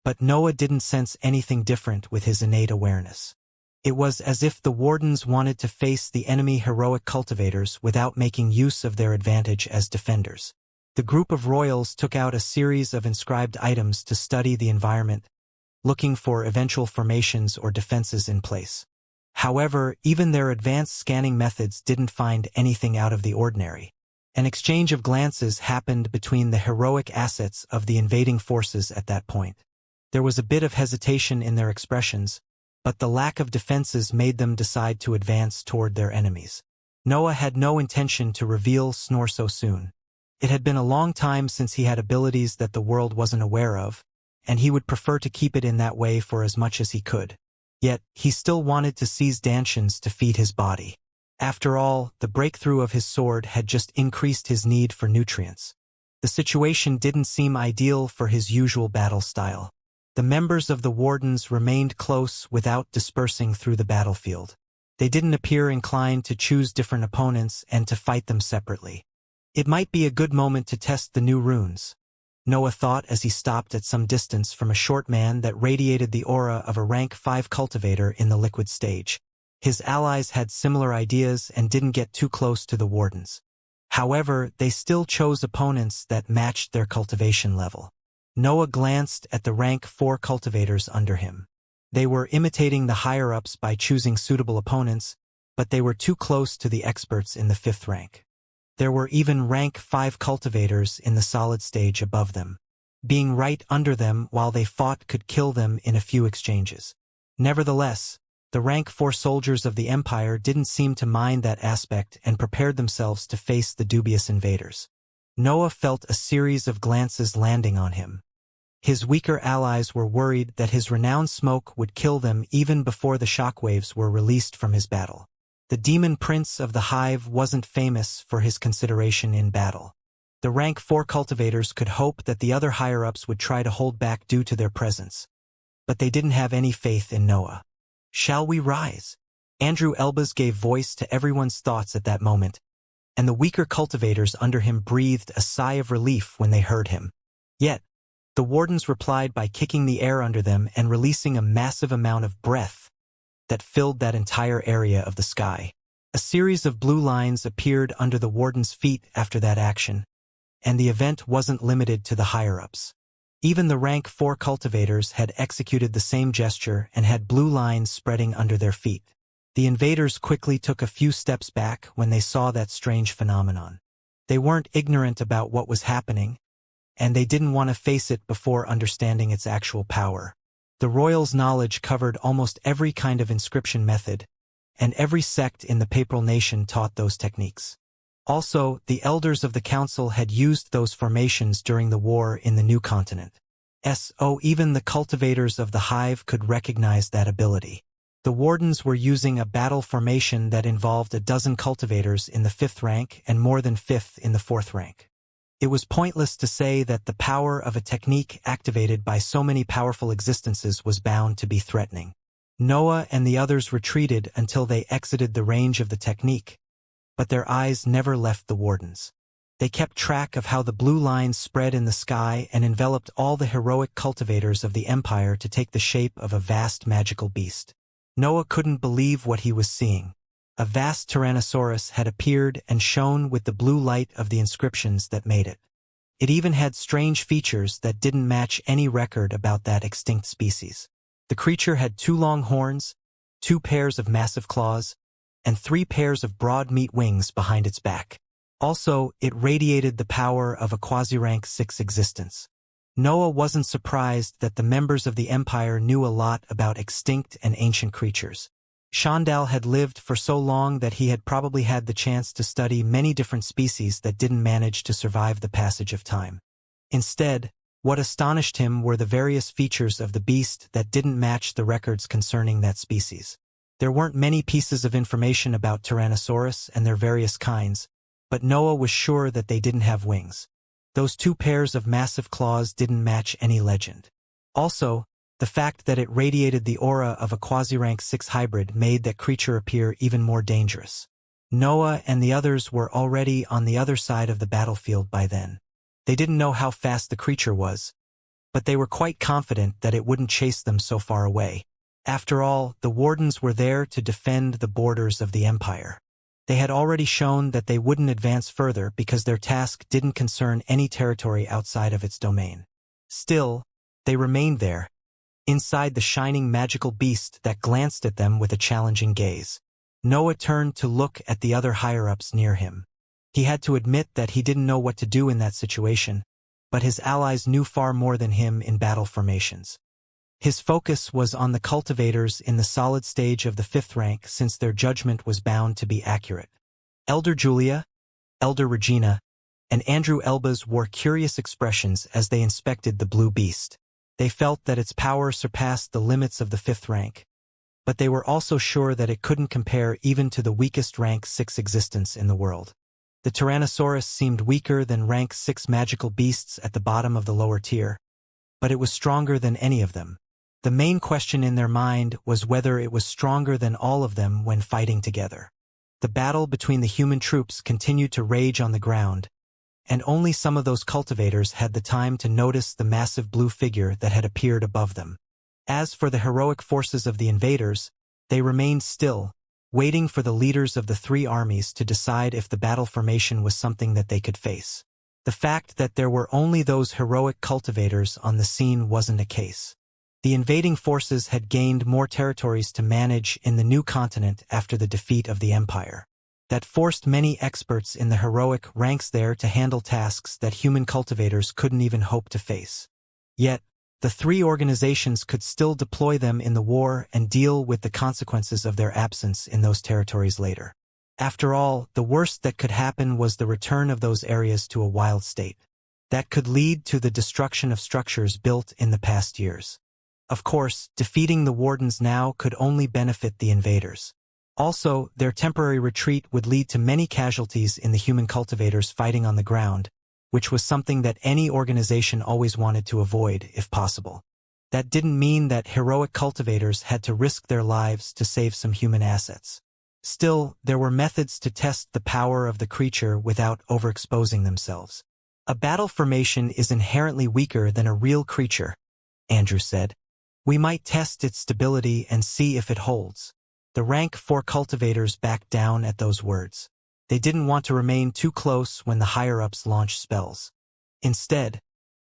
but Noah didn't sense anything different with his innate awareness. It was as if the wardens wanted to face the enemy heroic cultivators without making use of their advantage as defenders. The group of royals took out a series of inscribed items to study the environment, looking for eventual formations or defenses in place. However, even their advanced scanning methods didn't find anything out of the ordinary. An exchange of glances happened between the heroic assets of the invading forces at that point. There was a bit of hesitation in their expressions, but the lack of defenses made them decide to advance toward their enemies. Noah had no intention to reveal Snore so soon. It had been a long time since he had abilities that the world wasn't aware of, and he would prefer to keep it in that way for as much as he could. Yet, he still wanted to seize Dantians to feed his body. After all, the breakthrough of his sword had just increased his need for nutrients. The situation didn't seem ideal for his usual battle style. The members of the Wardens remained close without dispersing through the battlefield. They didn't appear inclined to choose different opponents and to fight them separately. It might be a good moment to test the new runes, Noah thought as he stopped at some distance from a short man that radiated the aura of a rank 5 cultivator in the liquid stage. His allies had similar ideas and didn't get too close to the Wardens. However, they still chose opponents that matched their cultivation level. Noah glanced at the rank 4 cultivators under him. They were imitating the higher-ups by choosing suitable opponents, but they were too close to the experts in the 5th rank. There were even rank 5 cultivators in the solid stage above them. Being right under them while they fought could kill them in a few exchanges. Nevertheless, the rank 4 soldiers of the Empire didn't seem to mind that aspect and prepared themselves to face the dubious invaders. Noah felt a series of glances landing on him. His weaker allies were worried that his renowned smoke would kill them even before the shockwaves were released from his battle. The demon prince of the hive wasn't famous for his consideration in battle. The rank 4 cultivators could hope that the other higher-ups would try to hold back due to their presence. But they didn't have any faith in Noah. "Shall we rise?" Andrew Elbaz gave voice to everyone's thoughts at that moment, and the weaker cultivators under him breathed a sigh of relief when they heard him. Yet, the Wardens replied by kicking the air under them and releasing a massive amount of breath that filled that entire area of the sky. A series of blue lines appeared under the Wardens' feet after that action, and the event wasn't limited to the higher-ups. Even the rank 4 cultivators had executed the same gesture and had blue lines spreading under their feet. The invaders quickly took a few steps back when they saw that strange phenomenon. They weren't ignorant about what was happening, and they didn't want to face it before understanding its actual power. The royals' knowledge covered almost every kind of inscription method, and every sect in the Papal Nation taught those techniques. Also, the elders of the council had used those formations during the war in the new continent. Even the cultivators of the hive could recognize that ability. The Wardens were using a battle formation that involved a dozen cultivators in the 5th rank and more than 5th in the 4th rank. It was pointless to say that the power of a technique activated by so many powerful existences was bound to be threatening. Noah and the others retreated until they exited the range of the technique, but their eyes never left the Wardens. They kept track of how the blue lines spread in the sky and enveloped all the heroic cultivators of the Empire to take the shape of a vast magical beast. Noah couldn't believe what he was seeing. A vast Tyrannosaurus had appeared and shone with the blue light of the inscriptions that made it. It even had strange features that didn't match any record about that extinct species. The creature had 2 long horns, 2 pairs of massive claws, and 3 pairs of broad meat wings behind its back. Also, it radiated the power of a quasi-rank 6 existence. Noah wasn't surprised that the members of the Empire knew a lot about extinct and ancient creatures. Shandal had lived for so long that he had probably had the chance to study many different species that didn't manage to survive the passage of time. Instead, what astonished him were the various features of the beast that didn't match the records concerning that species. There weren't many pieces of information about Tyrannosaurus and their various kinds, but Noah was sure that they didn't have wings. Those 2 pairs of massive claws didn't match any legend. Also, the fact that it radiated the aura of a quasi-rank 6 hybrid made that creature appear even more dangerous. Noah and the others were already on the other side of the battlefield by then. They didn't know how fast the creature was, but they were quite confident that it wouldn't chase them so far away. After all, the wardens were there to defend the borders of the empire. They had already shown that they wouldn't advance further because their task didn't concern any territory outside of its domain. Still, they remained there, inside the shining magical beast that glanced at them with a challenging gaze. Noah turned to look at the other higher-ups near him. He had to admit that he didn't know what to do in that situation, but his allies knew far more than him in battle formations. His focus was on the cultivators in the solid stage of the 5th rank since their judgment was bound to be accurate. Elder Julia, Elder Regina, and Andrew Elbaz wore curious expressions as they inspected the blue beast. They felt that its power surpassed the limits of the 5th rank, but they were also sure that it couldn't compare even to the weakest rank 6 existence in the world. The Tyrannosaurus seemed weaker than rank 6 magical beasts at the bottom of the lower tier, but it was stronger than any of them. The main question in their mind was whether it was stronger than all of them when fighting together. The battle between the human troops continued to rage on the ground, and only some of those cultivators had the time to notice the massive blue figure that had appeared above them. As for the heroic forces of the invaders, they remained still, waiting for the leaders of the 3 armies to decide if the battle formation was something that they could face. The fact that there were only those heroic cultivators on the scene wasn't a case. The invading forces had gained more territories to manage in the new continent after the defeat of the Empire. That forced many experts in the heroic ranks there to handle tasks that human cultivators couldn't even hope to face. Yet, the 3 organizations could still deploy them in the war and deal with the consequences of their absence in those territories later. After all, the worst that could happen was the return of those areas to a wild state. That could lead to the destruction of structures built in the past years. Of course, defeating the wardens now could only benefit the invaders. Also, their temporary retreat would lead to many casualties in the human cultivators fighting on the ground, which was something that any organization always wanted to avoid if possible. That didn't mean that heroic cultivators had to risk their lives to save some human assets. Still, there were methods to test the power of the creature without overexposing themselves. A battle formation is inherently weaker than a real creature, Andrew said. We might test its stability and see if it holds. The rank 4 cultivators backed down at those words. They didn't want to remain too close when the higher-ups launched spells. Instead,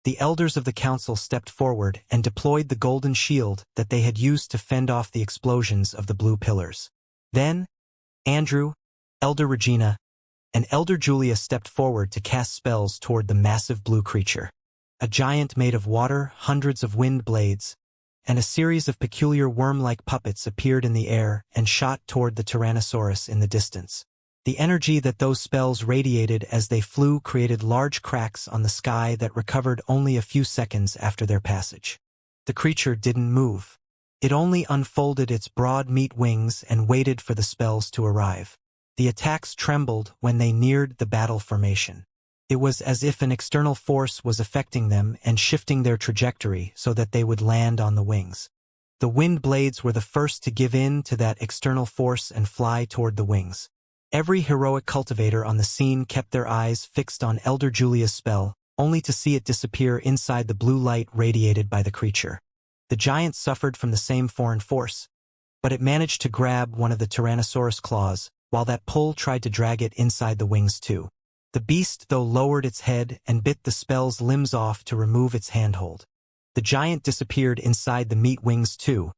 the elders of the council stepped forward and deployed the golden shield that they had used to fend off the explosions of the blue pillars. Then, Andrew, Elder Regina, and Elder Julia stepped forward to cast spells toward the massive blue creature. A giant made of water, hundreds of wind blades, and a series of peculiar worm-like puppets appeared in the air and shot toward the Tyrannosaurus in the distance. The energy that those spells radiated as they flew created large cracks on the sky that recovered only a few seconds after their passage. The creature didn't move. It only unfolded its broad meat wings and waited for the spells to arrive. The attacks trembled when they neared the battle formation. It was as if an external force was affecting them and shifting their trajectory so that they would land on the wings. The wind blades were the first to give in to that external force and fly toward the wings. Every heroic cultivator on the scene kept their eyes fixed on Elder Julia's spell, only to see it disappear inside the blue light radiated by the creature. The giant suffered from the same foreign force, but it managed to grab one of the Tyrannosaurus claws, while that pull tried to drag it inside the wings too. The beast, though, lowered its head and bit the spell's limbs off to remove its handhold. The giant disappeared inside the meat wings too,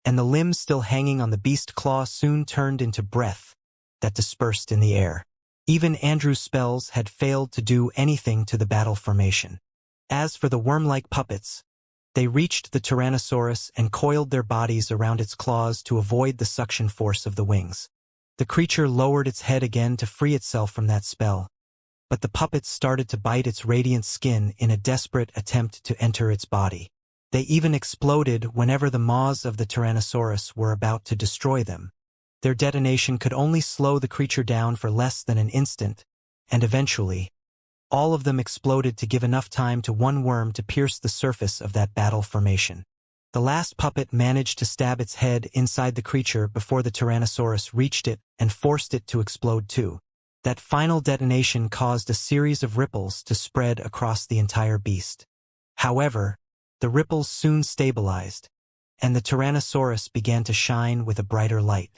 and the limbs still hanging on the beast claw soon turned into breath that dispersed in the air. Even Andrew's spells had failed to do anything to the battle formation. As for the worm-like puppets, they reached the Tyrannosaurus and coiled their bodies around its claws to avoid the suction force of the wings. The creature lowered its head again to free itself from that spell, but the puppets started to bite its radiant skin in a desperate attempt to enter its body. They even exploded whenever the maws of the Tyrannosaurus were about to destroy them. Their detonation could only slow the creature down for less than an instant, and eventually, all of them exploded to give enough time to one worm to pierce the surface of that battle formation. The last puppet managed to stab its head inside the creature before the Tyrannosaurus reached it and forced it to explode too. That final detonation caused a series of ripples to spread across the entire beast. However, the ripples soon stabilized, and the Tyrannosaurus began to shine with a brighter light.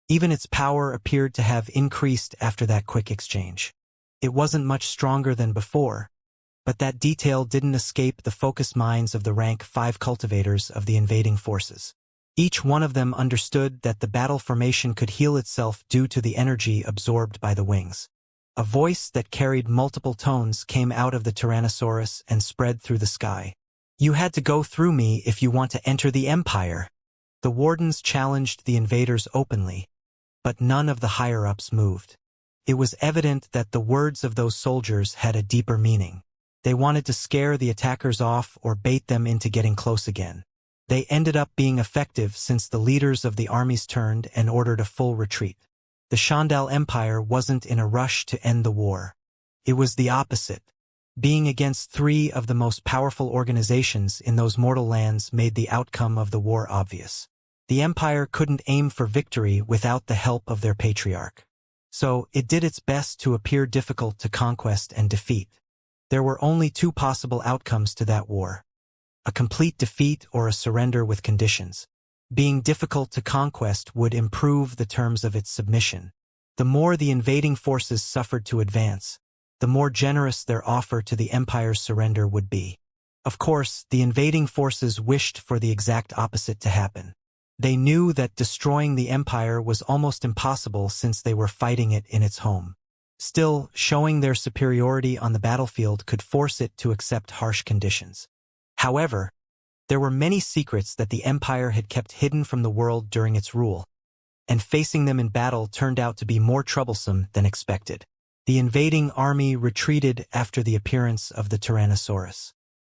Even its power appeared to have increased after that quick exchange. It wasn't much stronger than before, but that detail didn't escape the focused minds of the rank 5 cultivators of the invading forces. Each one of them understood that the battle formation could heal itself due to the energy absorbed by the wings. A voice that carried multiple tones came out of the Tyrannosaurus and spread through the sky. "You had to go through me if you want to enter the Empire." The wardens challenged the invaders openly, but none of the higher-ups moved. It was evident that the words of those soldiers had a deeper meaning. They wanted to scare the attackers off or bait them into getting close again. They ended up being effective since the leaders of the armies turned and ordered a full retreat. The Shandal Empire wasn't in a rush to end the war. It was the opposite. Being against 3 of the most powerful organizations in those mortal lands made the outcome of the war obvious. The Empire couldn't aim for victory without the help of their patriarch. So it did its best to appear difficult to conquest and defeat. There were only 2 possible outcomes to that war: a complete defeat or a surrender with conditions. Being difficult to conquest would improve the terms of its submission. The more the invading forces suffered to advance, the more generous their offer to the Empire's surrender would be. Of course, the invading forces wished for the exact opposite to happen. They knew that destroying the Empire was almost impossible since they were fighting it in its home. Still, showing their superiority on the battlefield could force it to accept harsh conditions. However, there were many secrets that the Empire had kept hidden from the world during its rule, and facing them in battle turned out to be more troublesome than expected. The invading army retreated after the appearance of the Tyrannosaurus.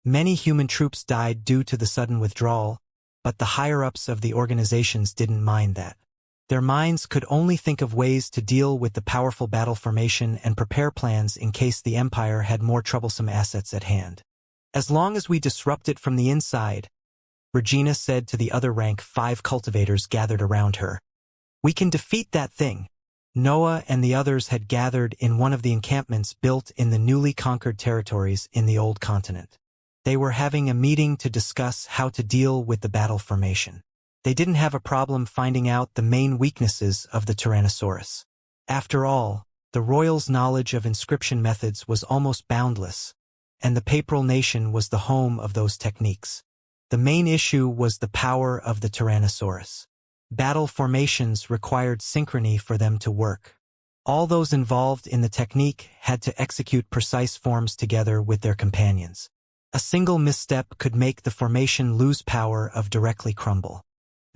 Many human troops died due to the sudden withdrawal, but the higher-ups of the organizations didn't mind that. Their minds could only think of ways to deal with the powerful battle formation and prepare plans in case the Empire had more troublesome assets at hand. "As long as we disrupt it from the inside," Regina said to the other rank 5 cultivators gathered around her, "we can defeat that thing." Noah and the others had gathered in one of the encampments built in the newly conquered territories in the Old Continent. They were having a meeting to discuss how to deal with the battle formation. They didn't have a problem finding out the main weaknesses of the Tyrannosaurus. After all, the royals' knowledge of inscription methods was almost boundless, and the papal nation was the home of those techniques. The main issue was the power of the Tyrannosaurus. Battle formations required synchrony for them to work. All those involved in the technique had to execute precise forms together with their companions. A single misstep could make the formation lose power or directly crumble.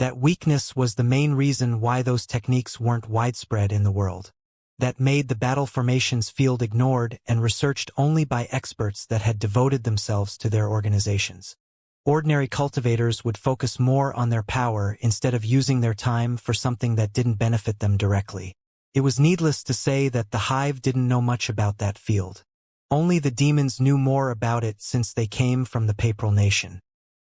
That weakness was the main reason why those techniques weren't widespread in the world. That made the battle formations field ignored and researched only by experts that had devoted themselves to their organizations. Ordinary cultivators would focus more on their power instead of using their time for something that didn't benefit them directly. It was needless to say that the Hive didn't know much about that field. Only the demons knew more about it since they came from the papal nation.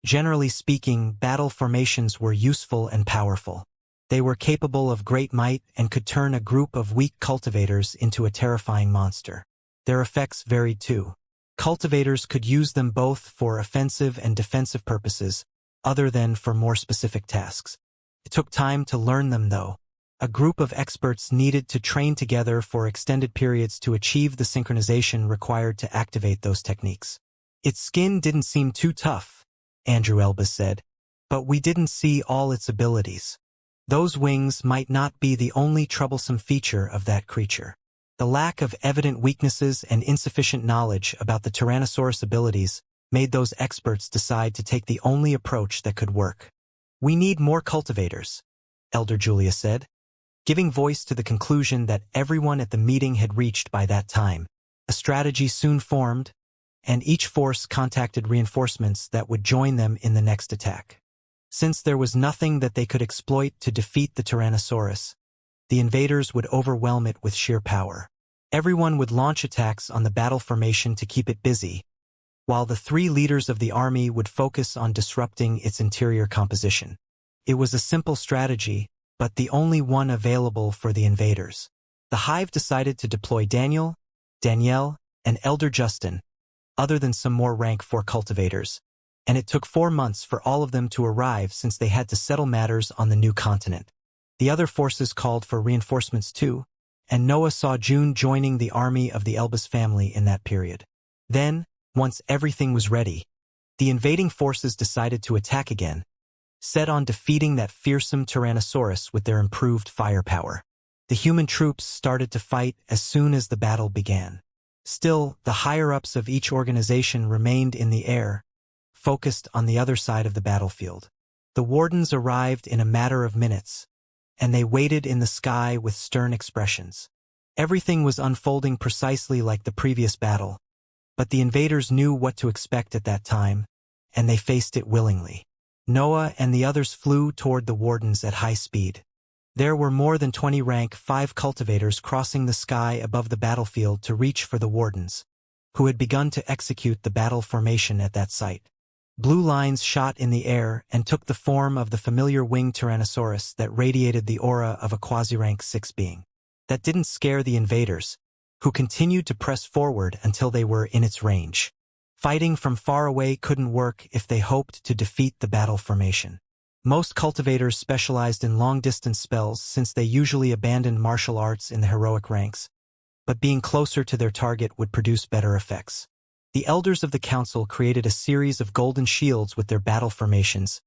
Generally speaking, battle formations were useful and powerful. They were capable of great might and could turn a group of weak cultivators into a terrifying monster. Their effects varied too. Cultivators could use them both for offensive and defensive purposes, other than for more specific tasks. It took time to learn them though. A group of experts needed to train together for extended periods to achieve the synchronization required to activate those techniques. "Its skin didn't seem too tough," Andrew Elba said, "but we didn't see all its abilities. Those wings might not be the only troublesome feature of that creature." The lack of evident weaknesses and insufficient knowledge about the Tyrannosaurus abilities made those experts decide to take the only approach that could work. "We need more cultivators," Elder Julia said, giving voice to the conclusion that everyone at the meeting had reached by that time. A strategy soon formed, and each force contacted reinforcements that would join them in the next attack. Since there was nothing that they could exploit to defeat the Tyrannosaurus, the invaders would overwhelm it with sheer power. Everyone would launch attacks on the battle formation to keep it busy, while the 3 leaders of the army would focus on disrupting its interior composition. It was a simple strategy, but the only one available for the invaders. The Hive decided to deploy Daniel, Danielle, and Elder Justin, other than some more rank 4 cultivators. and it took 4 months for all of them to arrive since they had to settle matters on the new continent. The other forces called for reinforcements too, and Noah saw June joining the army of the Elbas family in that period. Then, once everything was ready, the invading forces decided to attack again, set on defeating that fearsome Tyrannosaurus with their improved firepower. The human troops started to fight as soon as the battle began. Still, the higher-ups of each organization remained in the air, focused on the other side of the battlefield. The wardens arrived in a matter of minutes, and they waited in the sky with stern expressions. Everything was unfolding precisely like the previous battle, but the invaders knew what to expect at that time, and they faced it willingly. Noah and the others flew toward the wardens at high speed. There were more than 20 rank 5 cultivators crossing the sky above the battlefield to reach for the wardens, who had begun to execute the battle formation at that site. Blue lines shot in the air and took the form of the familiar winged Tyrannosaurus that radiated the aura of a quasi-rank 6 being. That didn't scare the invaders, who continued to press forward until they were in its range. Fighting from far away couldn't work if they hoped to defeat the battle formation. Most cultivators specialized in long-distance spells since they usually abandoned martial arts in the heroic ranks, but being closer to their target would produce better effects. The elders of the council created a series of golden shields with their battle formations,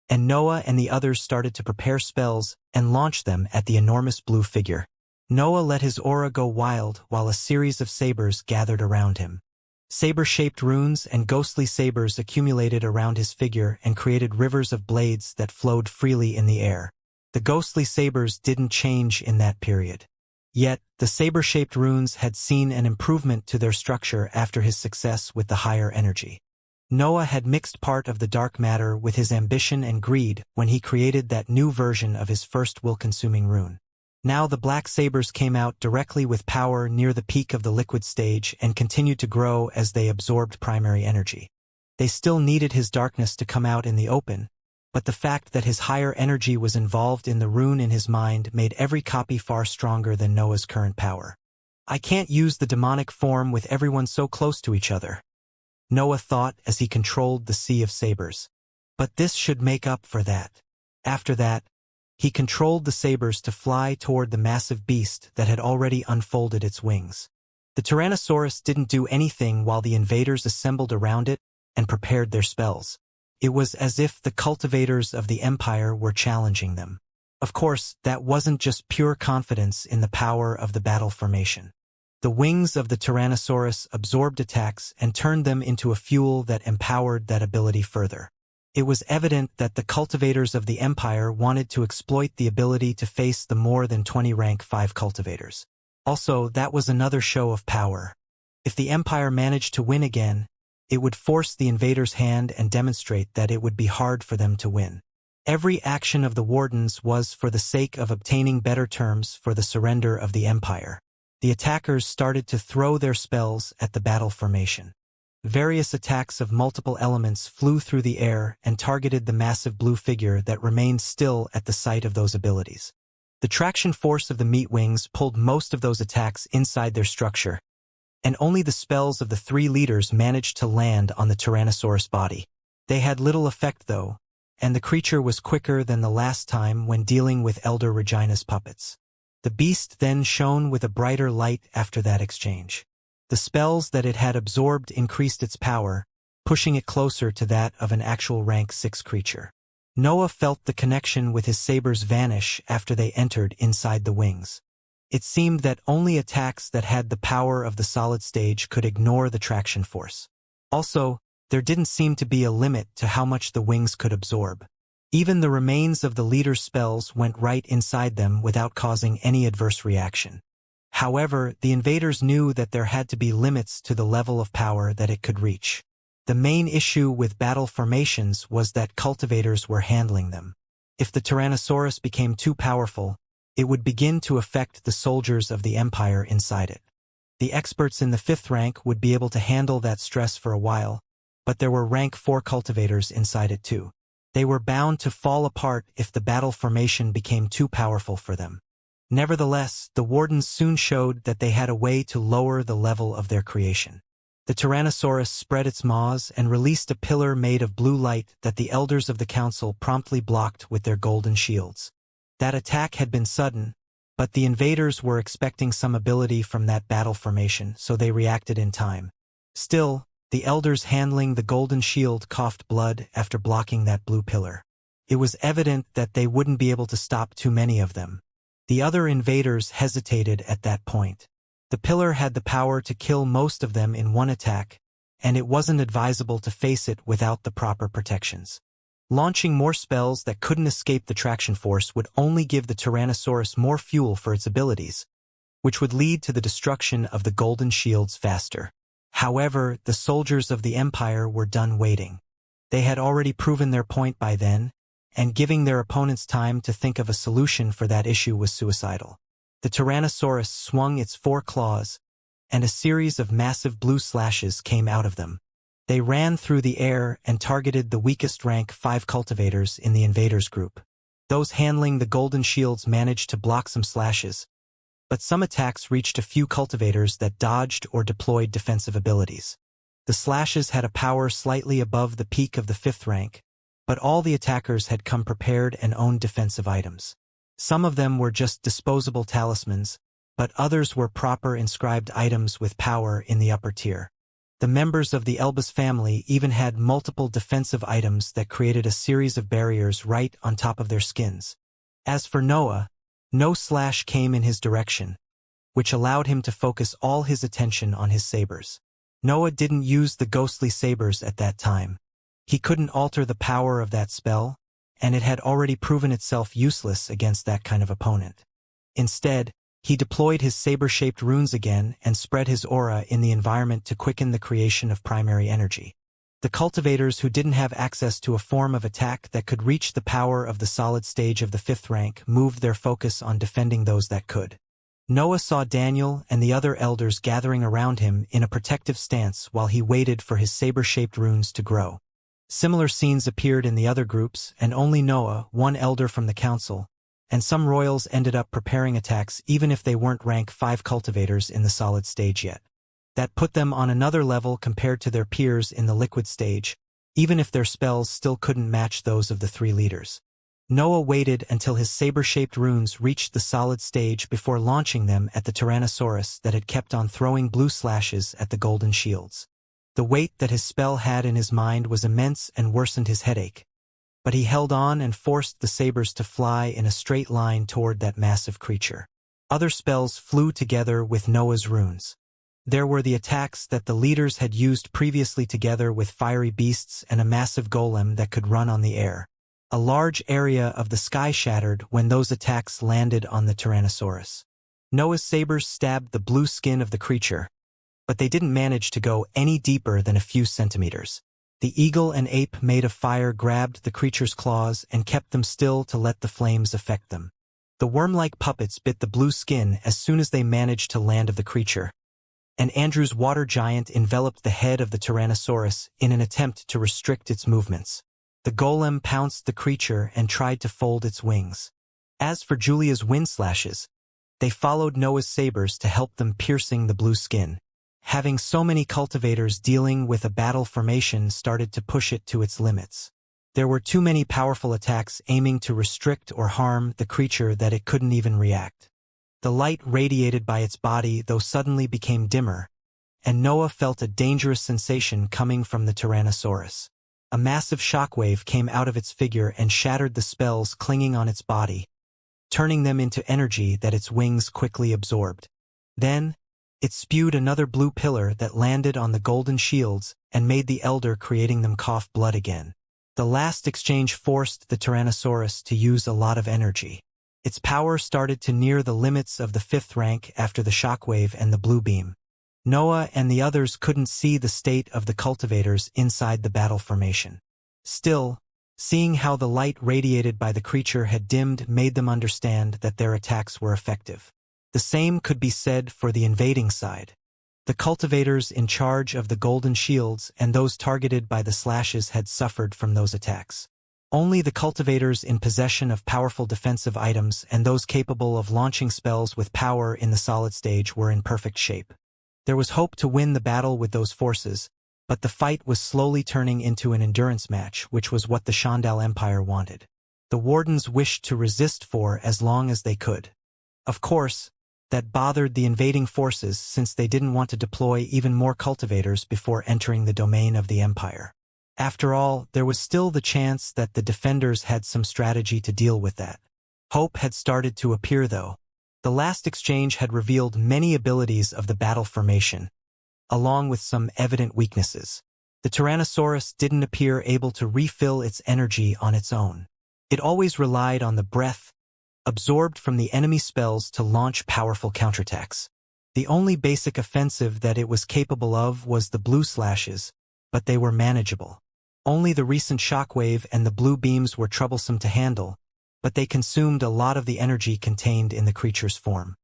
and Noah and the others started to prepare spells and launch them at the enormous blue figure. Noah let his aura go wild while a series of sabers gathered around him. Saber-shaped runes and ghostly sabers accumulated around his figure and created rivers of blades that flowed freely in the air. The ghostly sabers didn't change in that period. Yet, the saber-shaped runes had seen an improvement to their structure after his success with the higher energy. Noah had mixed part of the dark matter with his ambition and greed when he created that new version of his first will-consuming rune. Now the black sabers came out directly with power near the peak of the liquid stage and continued to grow as they absorbed primary energy. They still needed his darkness to come out in the open, but the fact that his higher energy was involved in the rune in his mind made every copy far stronger than Noah's current power. I can't use the demonic form with everyone so close to each other, Noah thought as he controlled the sea of sabers. But this should make up for that. After that, he controlled the sabers to fly toward the massive beast that had already unfolded its wings. The Tyrannosaurus didn't do anything while the invaders assembled around it and prepared their spells. It was as if the cultivators of the Empire were challenging them. Of course, that wasn't just pure confidence in the power of the battle formation. The wings of the Tyrannosaurus absorbed attacks and turned them into a fuel that empowered that ability further. It was evident that the cultivators of the Empire wanted to exploit the ability to face the more than 20 rank 5 cultivators. Also, that was another show of power. If the Empire managed to win again, it would force the invaders' hand and demonstrate that it would be hard for them to win. Every action of the Wardens was for the sake of obtaining better terms for the surrender of the Empire. The attackers started to throw their spells at the battle formation. Various attacks of multiple elements flew through the air and targeted the massive blue figure that remained still at the site of those abilities. The traction force of the meat wings pulled most of those attacks inside their structure, and only the spells of the 3 leaders managed to land on the Tyrannosaurus body. They had little effect though, and the creature was quicker than the last time when dealing with Elder Regina's puppets. The beast then shone with a brighter light after that exchange. The spells that it had absorbed increased its power, pushing it closer to that of an actual rank 6 creature. Noah felt the connection with his sabers vanish after they entered inside the wings. It seemed that only attacks that had the power of the solid stage could ignore the traction force. Also, there didn't seem to be a limit to how much the wings could absorb. Even the remains of the leader's spells went right inside them without causing any adverse reaction. However, the invaders knew that there had to be limits to the level of power that it could reach. The main issue with battle formations was that cultivators were handling them. If the Tyrannosaurus became too powerful, it would begin to affect the soldiers of the Empire inside it. The experts in the 5th rank would be able to handle that stress for a while, but there were rank 4 cultivators inside it too. They were bound to fall apart if the battle formation became too powerful for them. Nevertheless, the Wardens soon showed that they had a way to lower the level of their creation. The Tyrannosaurus spread its maws and released a pillar made of blue light that the elders of the council promptly blocked with their golden shields. That attack had been sudden, but the invaders were expecting some ability from that battle formation, so they reacted in time. Still, the elders handling the golden shield coughed blood after blocking that blue pillar. It was evident that they wouldn't be able to stop too many of them. The other invaders hesitated at that point. The pillar had the power to kill most of them in one attack, and it wasn't advisable to face it without the proper protections. Launching more spells that couldn't escape the traction force would only give the Tyrannosaurus more fuel for its abilities, which would lead to the destruction of the golden shields faster. However, the soldiers of the Empire were done waiting. They had already proven their point by then, and giving their opponents time to think of a solution for that issue was suicidal. The Tyrannosaurus swung its 4 claws, and a series of massive blue slashes came out of them. They ran through the air and targeted the weakest rank 5 cultivators in the invaders group. Those handling the golden shields managed to block some slashes, but some attacks reached a few cultivators that dodged or deployed defensive abilities. The slashes had a power slightly above the peak of the 5th rank, but all the attackers had come prepared and owned defensive items. Some of them were just disposable talismans, but others were proper inscribed items with power in the upper tier. The members of the Elbas family even had multiple defensive items that created a series of barriers right on top of their skins. As for Noah, no slash came in his direction, which allowed him to focus all his attention on his sabers. Noah didn't use the ghostly sabers at that time. He couldn't alter the power of that spell, and it had already proven itself useless against that kind of opponent. Instead, he deployed his saber-shaped runes again and spread his aura in the environment to quicken the creation of primary energy. The cultivators who didn't have access to a form of attack that could reach the power of the solid stage of the 5th rank moved their focus on defending those that could. Noah saw Daniel and the other elders gathering around him in a protective stance while he waited for his saber-shaped runes to grow. Similar scenes appeared in the other groups, and only Noah, one elder from the council, and some royals ended up preparing attacks even if they weren't rank 5 cultivators in the solid stage yet. That put them on another level compared to their peers in the liquid stage, even if their spells still couldn't match those of the 3 leaders. Noah waited until his saber-shaped runes reached the solid stage before launching them at the Tyrannosaurus that had kept on throwing blue slashes at the golden shields. The weight that his spell had in his mind was immense and worsened his headache, but he held on and forced the sabers to fly in a straight line toward that massive creature. Other spells flew together with Noah's runes. There were the attacks that the leaders had used previously together with fiery beasts and a massive golem that could run on the air. A large area of the sky shattered when those attacks landed on the Tyrannosaurus. Noah's sabers stabbed the blue skin of the creature, but they didn't manage to go any deeper than a few centimeters. The eagle and ape made of fire grabbed the creature's claws and kept them still to let the flames affect them. The worm-like puppets bit the blue skin as soon as they managed to land of the creature, and Andrew's water giant enveloped the head of the Tyrannosaurus in an attempt to restrict its movements. The golem pounced the creature and tried to fold its wings. As for Julia's wind slashes, they followed Noah's sabers to help them piercing the blue skin. Having so many cultivators dealing with a battle formation started to push it to its limits. There were too many powerful attacks aiming to restrict or harm the creature that it couldn't even react. The light radiated by its body though suddenly became dimmer, and Noah felt a dangerous sensation coming from the Tyrannosaurus. A massive shockwave came out of its figure and shattered the spells clinging on its body, turning them into energy that its wings quickly absorbed. Then, it spewed another blue pillar that landed on the golden shields and made the elder creating them cough blood again. The last exchange forced the Tyrannosaurus to use a lot of energy. Its power started to near the limits of the 5th rank after the shockwave and the blue beam. Noah and the others couldn't see the state of the cultivators inside the battle formation. Still, seeing how the light radiated by the creature had dimmed made them understand that their attacks were effective. The same could be said for the invading side. The cultivators in charge of the golden shields and those targeted by the slashes had suffered from those attacks. Only the cultivators in possession of powerful defensive items and those capable of launching spells with power in the solid stage were in perfect shape. There was hope to win the battle with those forces, but the fight was slowly turning into an endurance match, which was what the Shandal Empire wanted. The Wardens wished to resist for as long as they could. Of course, that bothered the invading forces since they didn't want to deploy even more cultivators before entering the domain of the Empire. After all, there was still the chance that the defenders had some strategy to deal with that. Hope had started to appear though. The last exchange had revealed many abilities of the battle formation, along with some evident weaknesses. The Tyrannosaurus didn't appear able to refill its energy on its own. It always relied on the breath absorbed from the enemy spells to launch powerful counterattacks. The only basic offensive that it was capable of was the blue slashes, but they were manageable. Only the recent shockwave and the blue beams were troublesome to handle, but they consumed a lot of the energy contained in the creature's form.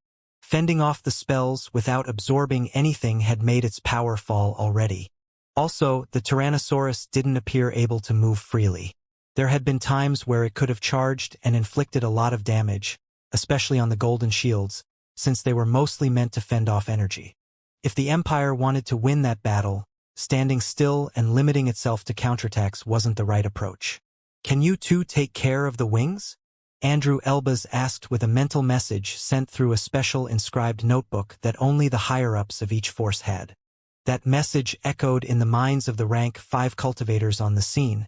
Fending off the spells without absorbing anything had made its power fall already. Also, the Tyrannosaurus didn't appear able to move freely. There had been times where it could have charged and inflicted a lot of damage, especially on the golden shields, since they were mostly meant to fend off energy. If the Empire wanted to win that battle, standing still and limiting itself to counterattacks wasn't the right approach. "Can you two take care of the wings?" Andrew Elbaz asked with a mental message sent through a special inscribed notebook that only the higher-ups of each force had. That message echoed in the minds of the rank 5 cultivators on the scene,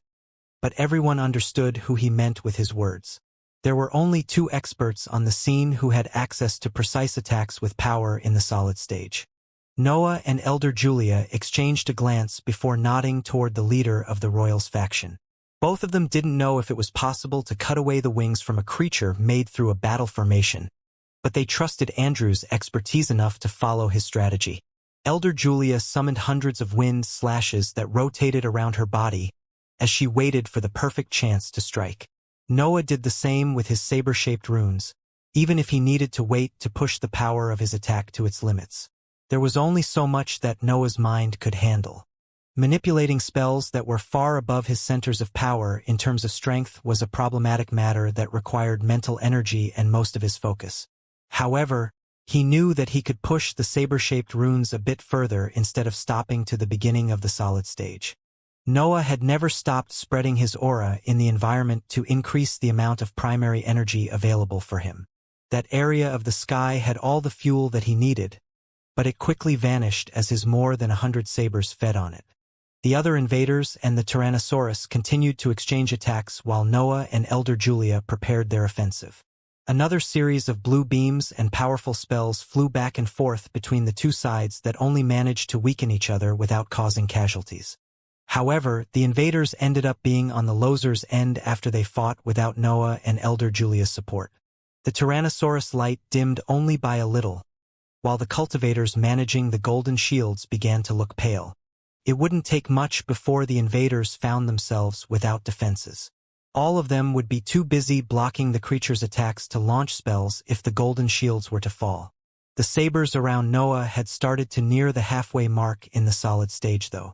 but everyone understood who he meant with his words. There were only 2 experts on the scene who had access to precise attacks with power in the solid stage. Noah and Elder Julia exchanged a glance before nodding toward the leader of the Royals faction. Both of them didn't know if it was possible to cut away the wings from a creature made through a battle formation, but they trusted Andrew's expertise enough to follow his strategy. Elder Julia summoned hundreds of wind slashes that rotated around her body as she waited for the perfect chance to strike. Noah did the same with his saber-shaped runes, even if he needed to wait to push the power of his attack to its limits. There was only so much that Noah's mind could handle. Manipulating spells that were far above his centers of power in terms of strength was a problematic matter that required mental energy and most of his focus. However, he knew that he could push the saber-shaped runes a bit further instead of stopping to the beginning of the solid stage. Noah had never stopped spreading his aura in the environment to increase the amount of primary energy available for him. That area of the sky had all the fuel that he needed, but it quickly vanished as his more than 100 sabers fed on it. The other invaders and the Tyrannosaurus continued to exchange attacks while Noah and Elder Julia prepared their offensive. Another series of blue beams and powerful spells flew back and forth between the 2 sides that only managed to weaken each other without causing casualties. However, the invaders ended up being on the losers' end after they fought without Noah and Elder Julia's support. The Tyrannosaurus light dimmed only by a little, while the cultivators managing the golden shields began to look pale. It wouldn't take much before the invaders found themselves without defenses. All of them would be too busy blocking the creature's attacks to launch spells if the golden shields were to fall. The sabers around Noah had started to near the halfway mark in the solid stage though.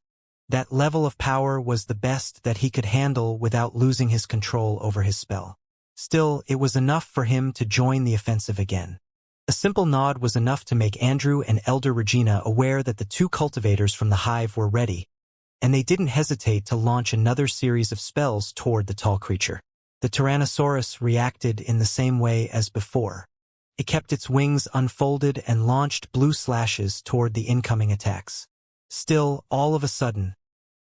That level of power was the best that he could handle without losing his control over his spell. Still, it was enough for him to join the offensive again. A simple nod was enough to make Andrew and Elder Regina aware that the 2 cultivators from the hive were ready, and they didn't hesitate to launch another series of spells toward the tall creature. The Tyrannosaurus reacted in the same way as before. It kept its wings unfolded and launched blue slashes toward the incoming attacks. Still, all of a sudden,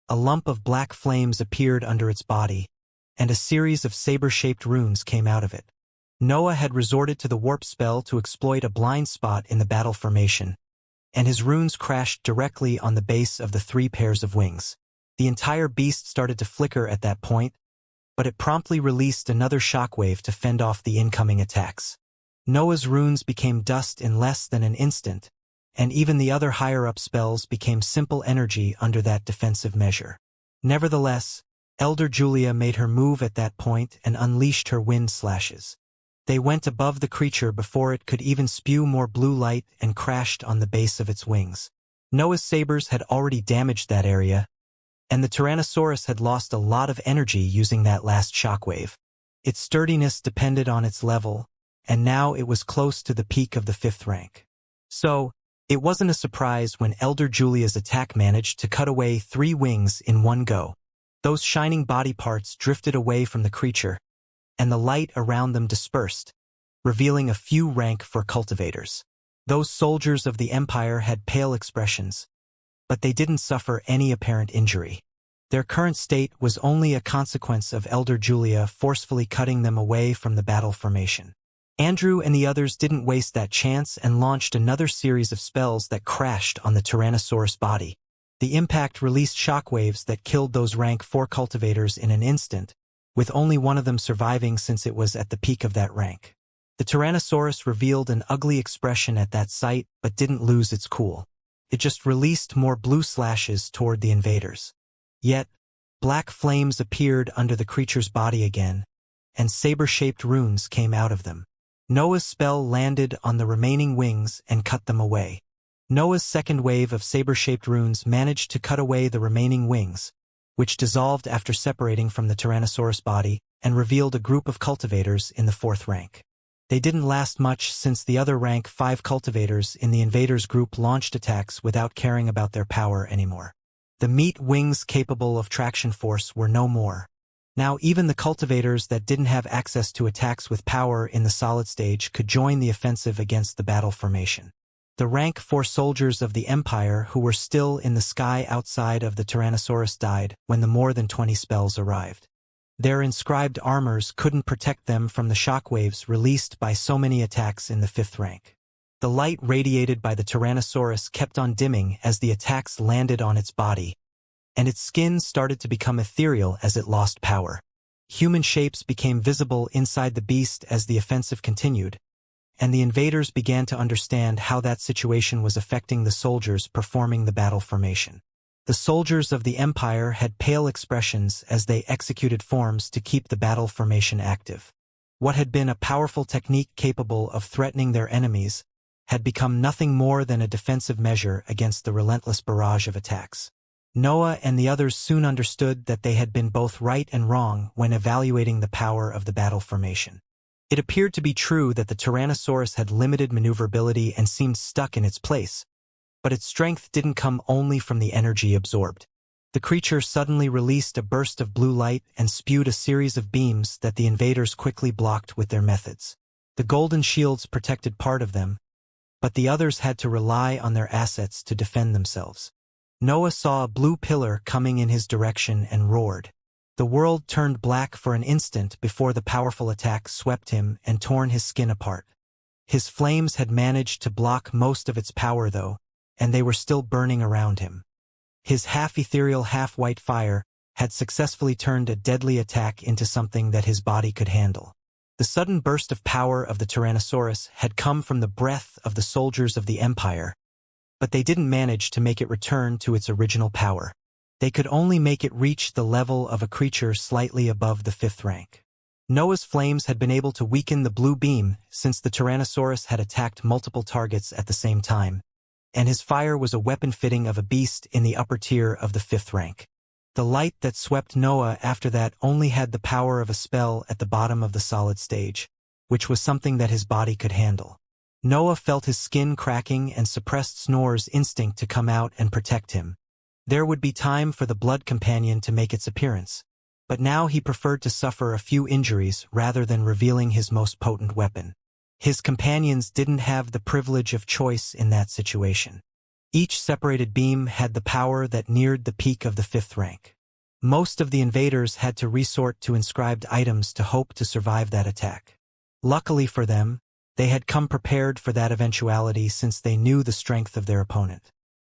a lump of black flames appeared under its body, and a series of saber-shaped runes came out of it. Noah had resorted to the warp spell to exploit a blind spot in the battle formation, and his runes crashed directly on the base of the 3 pairs of wings. The entire beast started to flicker at that point, but it promptly released another shockwave to fend off the incoming attacks. Noah's runes became dust in less than an instant, and even the other higher-up spells became simple energy under that defensive measure. Nevertheless, Elder Julia made her move at that point and unleashed her wind slashes. They went above the creature before it could even spew more blue light and crashed on the base of its wings. Noah's sabers had already damaged that area, and the Tyrannosaurus had lost a lot of energy using that last shockwave. Its sturdiness depended on its level, and now it was close to the peak of the 5th rank. So, It wasn't a surprise when Elder Julia's attack managed to cut away 3 wings in one go. Those shining body parts drifted away from the creature, and the light around them dispersed, revealing a few rank for cultivators. Those soldiers of the Empire had pale expressions, but they didn't suffer any apparent injury. Their current state was only a consequence of Elder Julia forcefully cutting them away from the battle formation. Andrew and the others didn't waste that chance and launched another series of spells that crashed on the Tyrannosaurus body. The impact released shockwaves that killed those rank 4 cultivators in an instant, with only one of them surviving since it was at the peak of that rank. The Tyrannosaurus revealed an ugly expression at that sight but didn't lose its cool. It just released more blue slashes toward the invaders. Yet, black flames appeared under the creature's body again, and saber-shaped runes came out of them. Noah's spell landed on the remaining wings and cut them away. Noah's second wave of saber-shaped runes managed to cut away the remaining wings, which dissolved after separating from the Tyrannosaurus body and revealed a group of cultivators in the 4th rank. They didn't last much since the other rank 5 cultivators in the invaders group launched attacks without caring about their power anymore. The meat wings capable of traction force were no more. Now even the cultivators that didn't have access to attacks with power in the solid stage could join the offensive against the battle formation. The rank 4 soldiers of the Empire who were still in the sky outside of the Tyrannosaurus died when the more than 20 spells arrived. Their inscribed armors couldn't protect them from the shockwaves released by so many attacks in the 5th rank. The light radiated by the Tyrannosaurus kept on dimming as the attacks landed on its body, and its skin started to become ethereal as it lost power. Human shapes became visible inside the beast as the offensive continued, and the invaders began to understand how that situation was affecting the soldiers performing the battle formation. The soldiers of the Empire had pale expressions as they executed forms to keep the battle formation active. What had been a powerful technique capable of threatening their enemies had become nothing more than a defensive measure against the relentless barrage of attacks. Noah and the others soon understood that they had been both right and wrong when evaluating the power of the battle formation. It appeared to be true that the Tyrannosaurus had limited maneuverability and seemed stuck in its place, but its strength didn't come only from the energy absorbed. The creature suddenly released a burst of blue light and spewed a series of beams that the invaders quickly blocked with their methods. The golden shields protected part of them, but the others had to rely on their assets to defend themselves. Noah saw a blue pillar coming in his direction and roared. The world turned black for an instant before the powerful attack swept him and torn his skin apart. His flames had managed to block most of its power though, and they were still burning around him. His half-ethereal, half-white fire had successfully turned a deadly attack into something that his body could handle. The sudden burst of power of the Tyrannosaurus had come from the breath of the soldiers of the Empire, but they didn't manage to make it return to its original power. They could only make it reach the level of a creature slightly above the 5th rank. Noah's flames had been able to weaken the blue beam since the Tyrannosaurus had attacked multiple targets at the same time, and his fire was a weapon fitting of a beast in the upper tier of the 5th rank. The light that swept Noah after that only had the power of a spell at the bottom of the solid stage, which was something that his body could handle. Noah felt his skin cracking and suppressed Snore's instinct to come out and protect him. There would be time for the blood companion to make its appearance, but now he preferred to suffer a few injuries rather than revealing his most potent weapon. His companions didn't have the privilege of choice in that situation. Each separated beam had the power that neared the peak of the 5th rank. Most of the invaders had to resort to inscribed items to hope to survive that attack. Luckily for them, they had come prepared for that eventuality since they knew the strength of their opponent.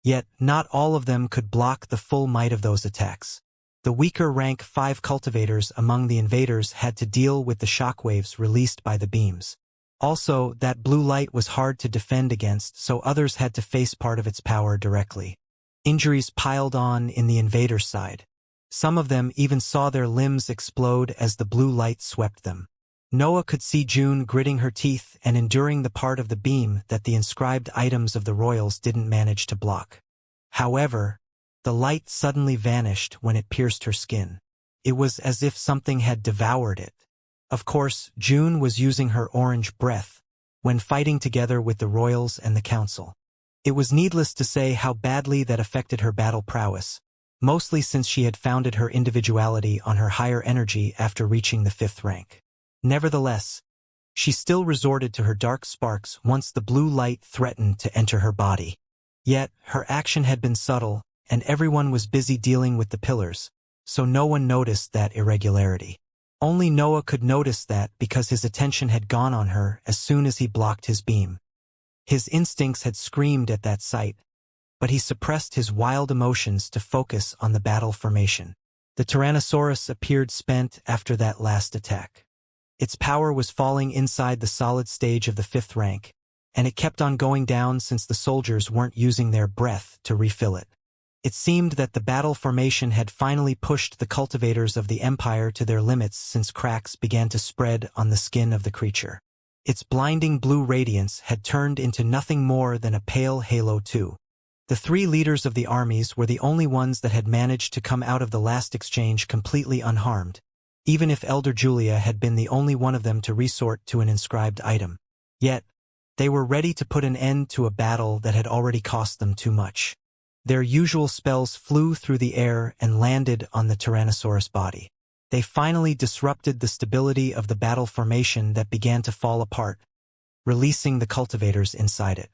Yet, not all of them could block the full might of those attacks. The weaker rank 5 cultivators among the invaders had to deal with the shockwaves released by the beams. Also, that blue light was hard to defend against, so others had to face part of its power directly. Injuries piled on in the invaders' side. Some of them even saw their limbs explode as the blue light swept them. Noah could see June gritting her teeth and enduring the part of the beam that the inscribed items of the royals didn't manage to block. However, the light suddenly vanished when it pierced her skin. It was as if something had devoured it. Of course, June was using her orange breath when fighting together with the royals and the council. It was needless to say how badly that affected her battle prowess, mostly since she had founded her individuality on her higher energy after reaching the 5th rank. Nevertheless, she still resorted to her dark sparks once the blue light threatened to enter her body. Yet, her action had been subtle, and everyone was busy dealing with the pillars, so no one noticed that irregularity. Only Noah could notice that because his attention had gone on her as soon as he blocked his beam. His instincts had screamed at that sight, but he suppressed his wild emotions to focus on the battle formation. The Tyrannosaurus appeared spent after that last attack. Its power was falling inside the solid stage of the 5th rank, and it kept on going down since the soldiers weren't using their breath to refill it. It seemed that the battle formation had finally pushed the cultivators of the Empire to their limits since cracks began to spread on the skin of the creature. Its blinding blue radiance had turned into nothing more than a pale halo too. The 3 leaders of the armies were the only ones that had managed to come out of the last exchange completely unharmed, even if Elder Julia had been the only one of them to resort to an inscribed item. Yet, they were ready to put an end to a battle that had already cost them too much. Their usual spells flew through the air and landed on the Tyrannosaurus body. They finally disrupted the stability of the battle formation that began to fall apart, releasing the cultivators inside it.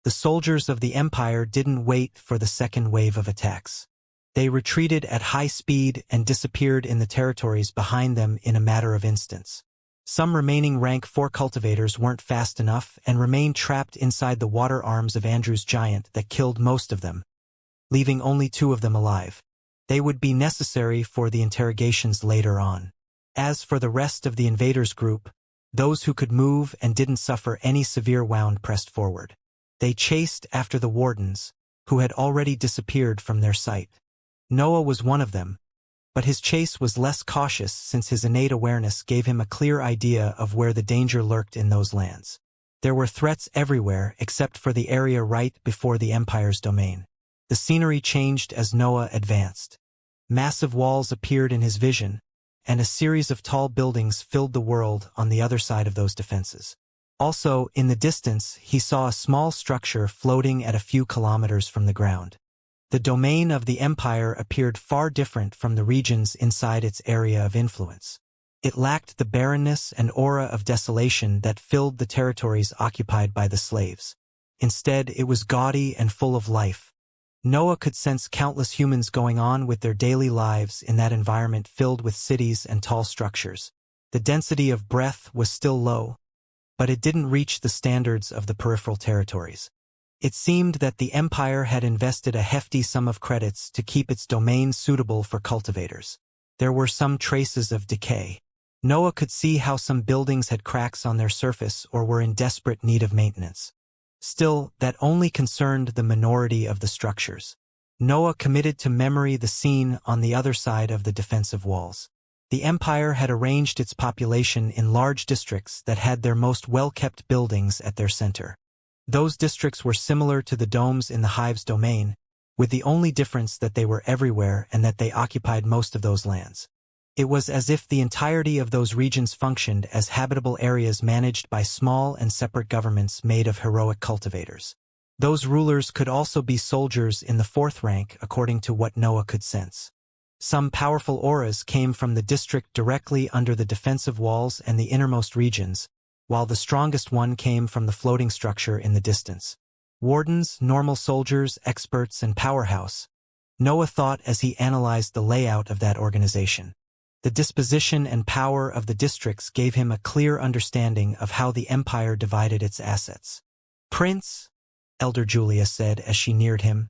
The soldiers of the Empire didn't wait for the second wave of attacks. They retreated at high speed and disappeared in the territories behind them in a matter of instants. Some remaining rank 4 cultivators weren't fast enough and remained trapped inside the water arms of Andrew's giant that killed most of them, leaving only 2 of them alive. They would be necessary for the interrogations later on. As for the rest of the invaders group, those who could move and didn't suffer any severe wound pressed forward. They chased after the wardens, who had already disappeared from their sight. Noah was one of them, but his chase was less cautious since his innate awareness gave him a clear idea of where the danger lurked in those lands. There were threats everywhere except for the area right before the Empire's domain. The scenery changed as Noah advanced. Massive walls appeared in his vision, and a series of tall buildings filled the world on the other side of those defenses. Also, in the distance, he saw a small structure floating at a few kilometers from the ground. The domain of the Empire appeared far different from the regions inside its area of influence. It lacked the barrenness and aura of desolation that filled the territories occupied by the slaves. Instead, it was gaudy and full of life. Noah could sense countless humans going on with their daily lives in that environment filled with cities and tall structures. The density of breath was still low, but it didn't reach the standards of the peripheral territories. It seemed that the Empire had invested a hefty sum of credits to keep its domain suitable for cultivators. There were some traces of decay. Noah could see how some buildings had cracks on their surface or were in desperate need of maintenance. Still, that only concerned the minority of the structures. Noah committed to memory the scene on the other side of the defensive walls. The Empire had arranged its population in large districts that had their most well-kept buildings at their center. Those districts were similar to the domes in the Hive's domain, with the only difference that they were everywhere and that they occupied most of those lands. It was as if the entirety of those regions functioned as habitable areas managed by small and separate governments made of heroic cultivators. Those rulers could also be soldiers in the 4th rank according to what Noah could sense. Some powerful auras came from the district directly under the defensive walls and the innermost regions, while the strongest one came from the floating structure in the distance. Wardens, normal soldiers, experts, and powerhouse. Noah thought as he analyzed the layout of that organization. The disposition and power of the districts gave him a clear understanding of how the Empire divided its assets. "Prince," Elder Julia said as she neared him,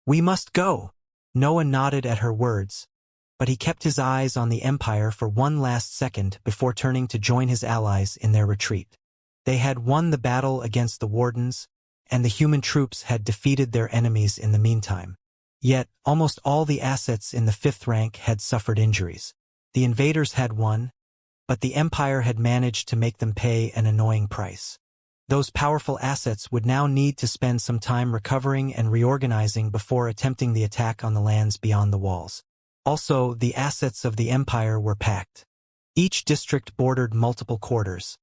"we must go." Noah nodded at her words, but he kept his eyes on the Empire for one last second before turning to join his allies in their retreat. They had won the battle against the Wardens, and the human troops had defeated their enemies in the meantime. Yet, almost all the assets in the 5th rank had suffered injuries. The invaders had won, but the Empire had managed to make them pay an annoying price. Those powerful assets would now need to spend some time recovering and reorganizing before attempting the attack on the lands beyond the walls. Also, the assets of the Empire were packed. Each district bordered multiple quarters.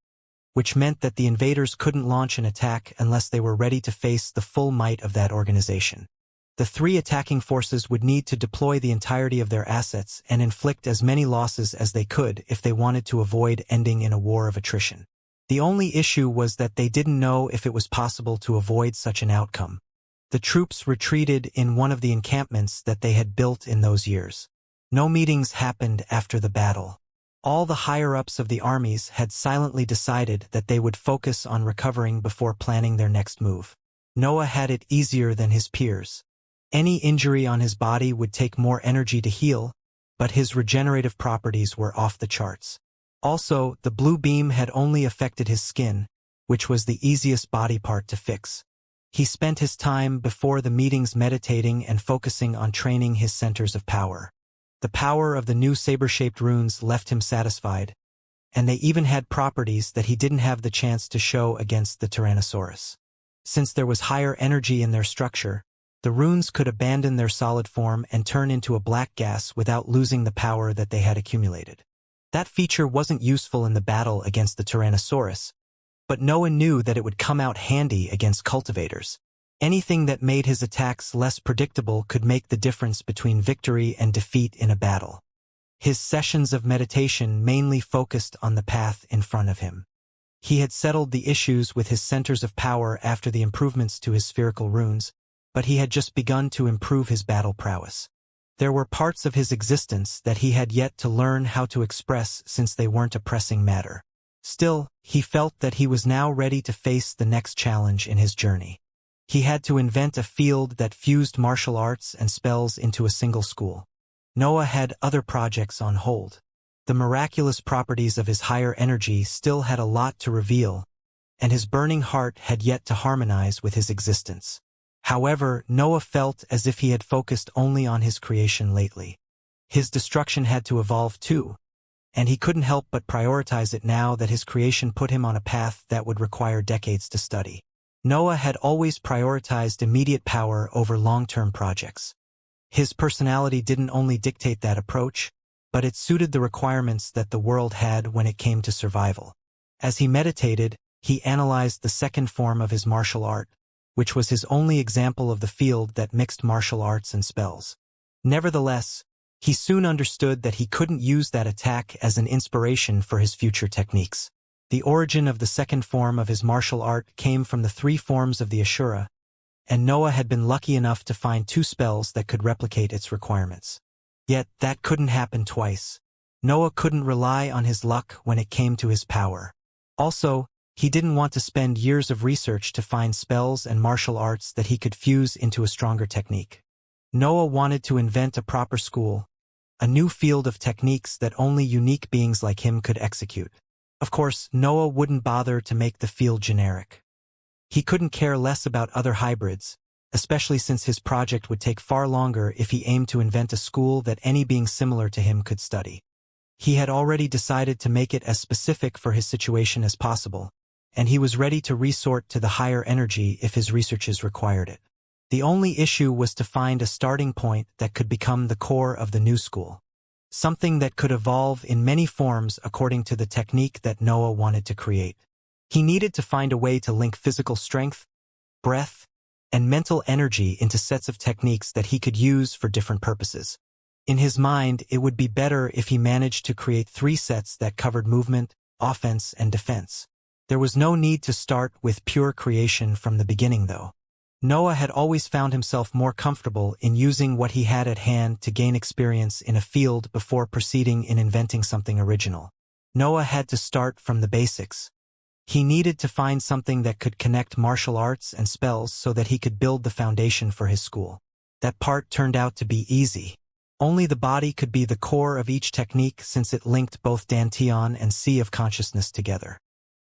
which meant that the invaders couldn't launch an attack unless they were ready to face the full might of that organization. The three attacking forces would need to deploy the entirety of their assets and inflict as many losses as they could if they wanted to avoid ending in a war of attrition. The only issue was that they didn't know if it was possible to avoid such an outcome. The troops retreated in one of the encampments that they had built in those years. No meetings happened after the battle. All the higher-ups of the armies had silently decided that they would focus on recovering before planning their next move. Noah had it easier than his peers. Any injury on his body would take more energy to heal, but his regenerative properties were off the charts. Also, the blue beam had only affected his skin, which was the easiest body part to fix. He spent his time before the meetings meditating and focusing on training his centers of power. The power of the new saber-shaped runes left him satisfied, and they even had properties that he didn't have the chance to show against the Tyrannosaurus. Since there was higher energy in their structure, the runes could abandon their solid form and turn into a black gas without losing the power that they had accumulated. That feature wasn't useful in the battle against the Tyrannosaurus, but Noah knew that it would come out handy against cultivators. Anything that made his attacks less predictable could make the difference between victory and defeat in a battle. His sessions of meditation mainly focused on the path in front of him. He had settled the issues with his centers of power after the improvements to his spherical runes, but he had just begun to improve his battle prowess. There were parts of his existence that he had yet to learn how to express since they weren't a pressing matter. Still, he felt that he was now ready to face the next challenge in his journey. He had to invent a field that fused martial arts and spells into a single school. Noah had other projects on hold. The miraculous properties of his higher energy still had a lot to reveal, and his burning heart had yet to harmonize with his existence. However, Noah felt as if he had focused only on his creation lately. His destruction had to evolve too, and he couldn't help but prioritize it now that his creation put him on a path that would require decades to study. Noah had always prioritized immediate power over long-term projects. His personality didn't only dictate that approach, but it suited the requirements that the world had when it came to survival. As he meditated, he analyzed the second form of his martial art, which was his only example of the field that mixed martial arts and spells. Nevertheless, he soon understood that he couldn't use that attack as an inspiration for his future techniques. The origin of the second form of his martial art came from the three forms of the Ashura, and Noah had been lucky enough to find two spells that could replicate its requirements. Yet that couldn't happen twice. Noah couldn't rely on his luck when it came to his power. Also, he didn't want to spend years of research to find spells and martial arts that he could fuse into a stronger technique. Noah wanted to invent a proper school, a new field of techniques that only unique beings like him could execute. Of course, Noah wouldn't bother to make the field generic. He couldn't care less about other hybrids, especially since his project would take far longer if he aimed to invent a school that any being similar to him could study. He had already decided to make it as specific for his situation as possible, and he was ready to resort to the higher energy if his researches required it. The only issue was to find a starting point that could become the core of the new school, something that could evolve in many forms according to the technique that Noah wanted to create. He needed to find a way to link physical strength, breath, and mental energy into sets of techniques that he could use for different purposes. In his mind, it would be better if he managed to create 3 sets that covered movement, offense, and defense. There was no need to start with pure creation from the beginning, though. Noah had always found himself more comfortable in using what he had at hand to gain experience in a field before proceeding in inventing something original. Noah had to start from the basics. He needed to find something that could connect martial arts and spells so that he could build the foundation for his school. That part turned out to be easy. Only the body could be the core of each technique since it linked both Dantian and Sea of Consciousness together.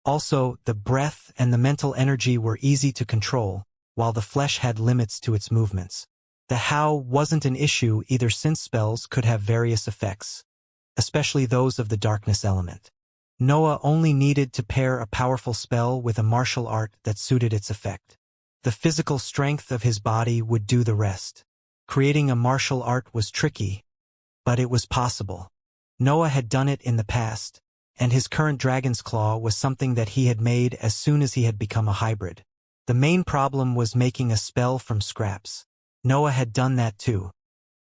Also, the breath and the mental energy were easy to control, while the flesh had limits to its movements. The how wasn't an issue either since spells could have various effects, especially those of the darkness element. Noah only needed to pair a powerful spell with a martial art that suited its effect. The physical strength of his body would do the rest. Creating a martial art was tricky, but it was possible. Noah had done it in the past, and his current Dragon's Claw was something that he had made as soon as he had become a hybrid. The main problem was making a spell from scraps. Noah had done that too.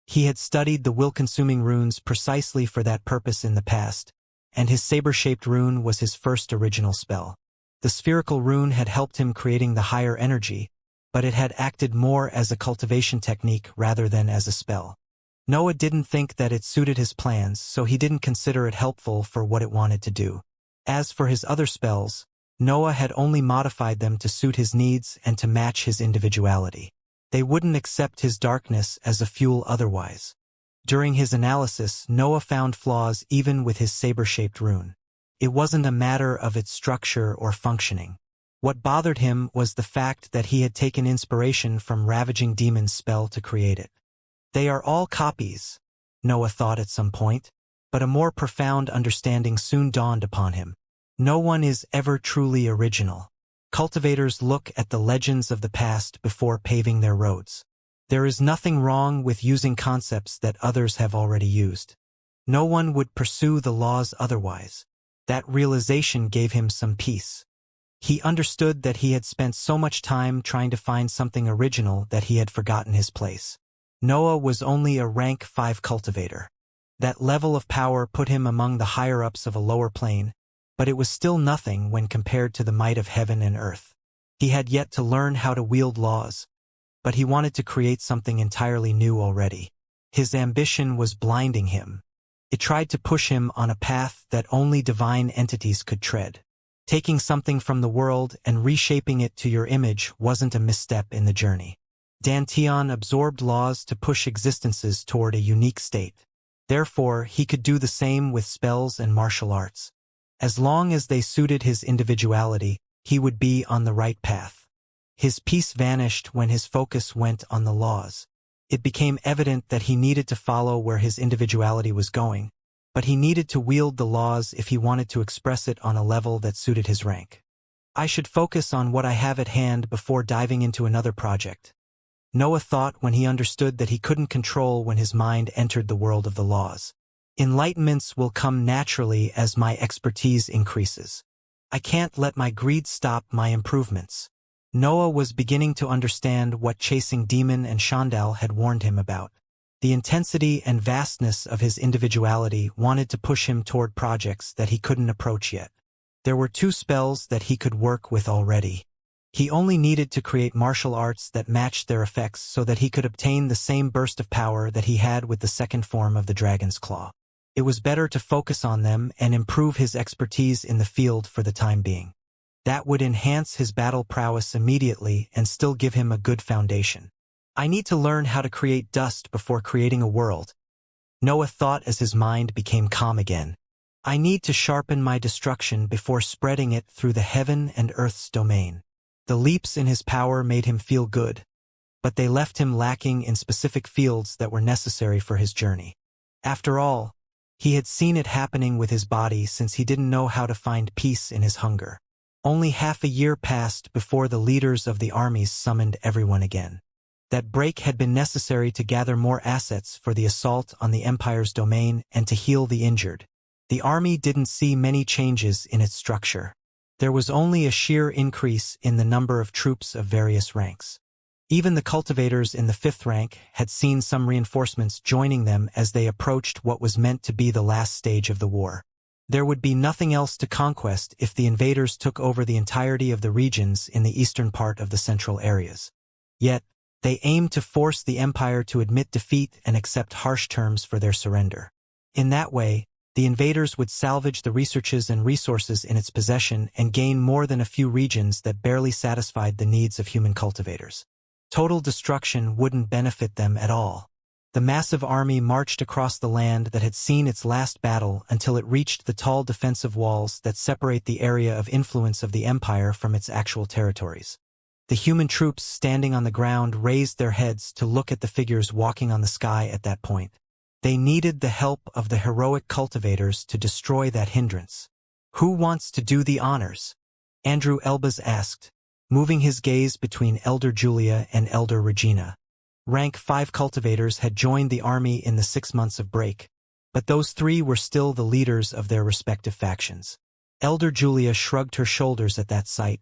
He had studied the will-consuming runes precisely for that purpose in the past, and his saber-shaped rune was his first original spell. The spherical rune had helped him creating the higher energy, but it had acted more as a cultivation technique rather than as a spell. Noah didn't think that it suited his plans, so he didn't consider it helpful for what it wanted to do. As for his other spells, Noah had only modified them to suit his needs and to match his individuality. They wouldn't accept his darkness as a fuel otherwise. During his analysis, Noah found flaws even with his saber-shaped rune. It wasn't a matter of its structure or functioning. What bothered him was the fact that he had taken inspiration from Ravaging Demon's spell to create it. They are all copies, Noah thought at some point, but a more profound understanding soon dawned upon him. No one is ever truly original. Cultivators look at the legends of the past before paving their roads. There is nothing wrong with using concepts that others have already used. No one would pursue the laws otherwise. That realization gave him some peace. He understood that he had spent so much time trying to find something original that he had forgotten his place. Noah was only a rank 5 cultivator. That level of power put him among the higher-ups of a lower plane, but it was still nothing when compared to the might of heaven and earth. He had yet to learn how to wield laws, but he wanted to create something entirely new already. His ambition was blinding him. It tried to push him on a path that only divine entities could tread. Taking something from the world and reshaping it to your image wasn't a misstep in the journey. Danteon absorbed laws to push existences toward a unique state. Therefore, he could do the same with spells and martial arts. As long as they suited his individuality, he would be on the right path. His peace vanished when his focus went on the laws. It became evident that he needed to follow where his individuality was going, but he needed to wield the laws if he wanted to express it on a level that suited his rank. I should focus on what I have at hand before diving into another project, Noah thought when he understood that he couldn't control when his mind entered the world of the laws. Enlightenments will come naturally as my expertise increases. I can't let my greed stop my improvements. Noah was beginning to understand what Chasing Demon and Shandal had warned him about. The intensity and vastness of his individuality wanted to push him toward projects that he couldn't approach yet. There were 2 spells that he could work with already. He only needed to create martial arts that matched their effects so that he could obtain the same burst of power that he had with the second form of the Dragon's Claw. It was better to focus on them and improve his expertise in the field for the time being. That would enhance his battle prowess immediately and still give him a good foundation. I need to learn how to create dust before creating a world, Noah thought as his mind became calm again. I need to sharpen my destruction before spreading it through the heaven and earth's domain. The leaps in his power made him feel good, but they left him lacking in specific fields that were necessary for his journey. After all, he had seen it happening with his body since he didn't know how to find peace in his hunger. Only half a year passed before the leaders of the armies summoned everyone again. That break had been necessary to gather more assets for the assault on the Empire's domain and to heal the injured. The army didn't see many changes in its structure. There was only a sheer increase in the number of troops of various ranks. Even the cultivators in the 5th rank had seen some reinforcements joining them as they approached what was meant to be the last stage of the war. There would be nothing else to conquest if the invaders took over the entirety of the regions in the eastern part of the central areas. Yet, they aimed to force the Empire to admit defeat and accept harsh terms for their surrender. In that way, the invaders would salvage the researches and resources in its possession and gain more than a few regions that barely satisfied the needs of human cultivators. Total destruction wouldn't benefit them at all. The massive army marched across the land that had seen its last battle until it reached the tall defensive walls that separate the area of influence of the Empire from its actual territories. The human troops standing on the ground raised their heads to look at the figures walking on the sky at that point. They needed the help of the heroic cultivators to destroy that hindrance. Who wants to do the honors? Andrew Elbaz asked, moving his gaze between Elder Julia and Elder Regina. Rank 5 cultivators had joined the army in the 6 months of break, But those three were still the leaders of their respective factions. Elder Julia shrugged her shoulders at that sight,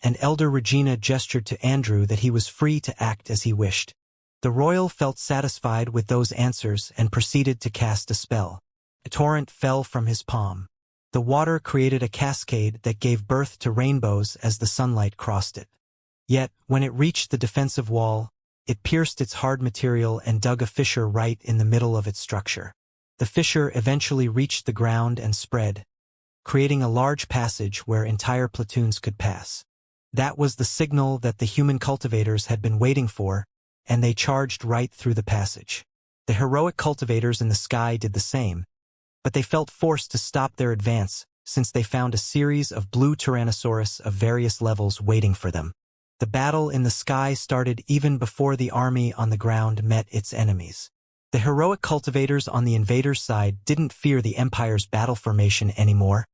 and Elder Regina gestured to Andrew that he was free to act as he wished. The royal felt satisfied with those answers and proceeded to cast a spell. A torrent fell from his palm. The water created a cascade that gave birth to rainbows as the sunlight crossed it. Yet, when it reached the defensive wall, it pierced its hard material and dug a fissure right in the middle of its structure. The fissure eventually reached the ground and spread, creating a large passage where entire platoons could pass. That was the signal that the human cultivators had been waiting for, and they charged right through the passage. The heroic cultivators in the sky did the same, but they felt forced to stop their advance since they found a series of blue Tyrannosaurus of various levels waiting for them. The battle in the sky started even before the army on the ground met its enemies. The heroic cultivators on the invaders' side didn't fear the Empire's battle formation anymore,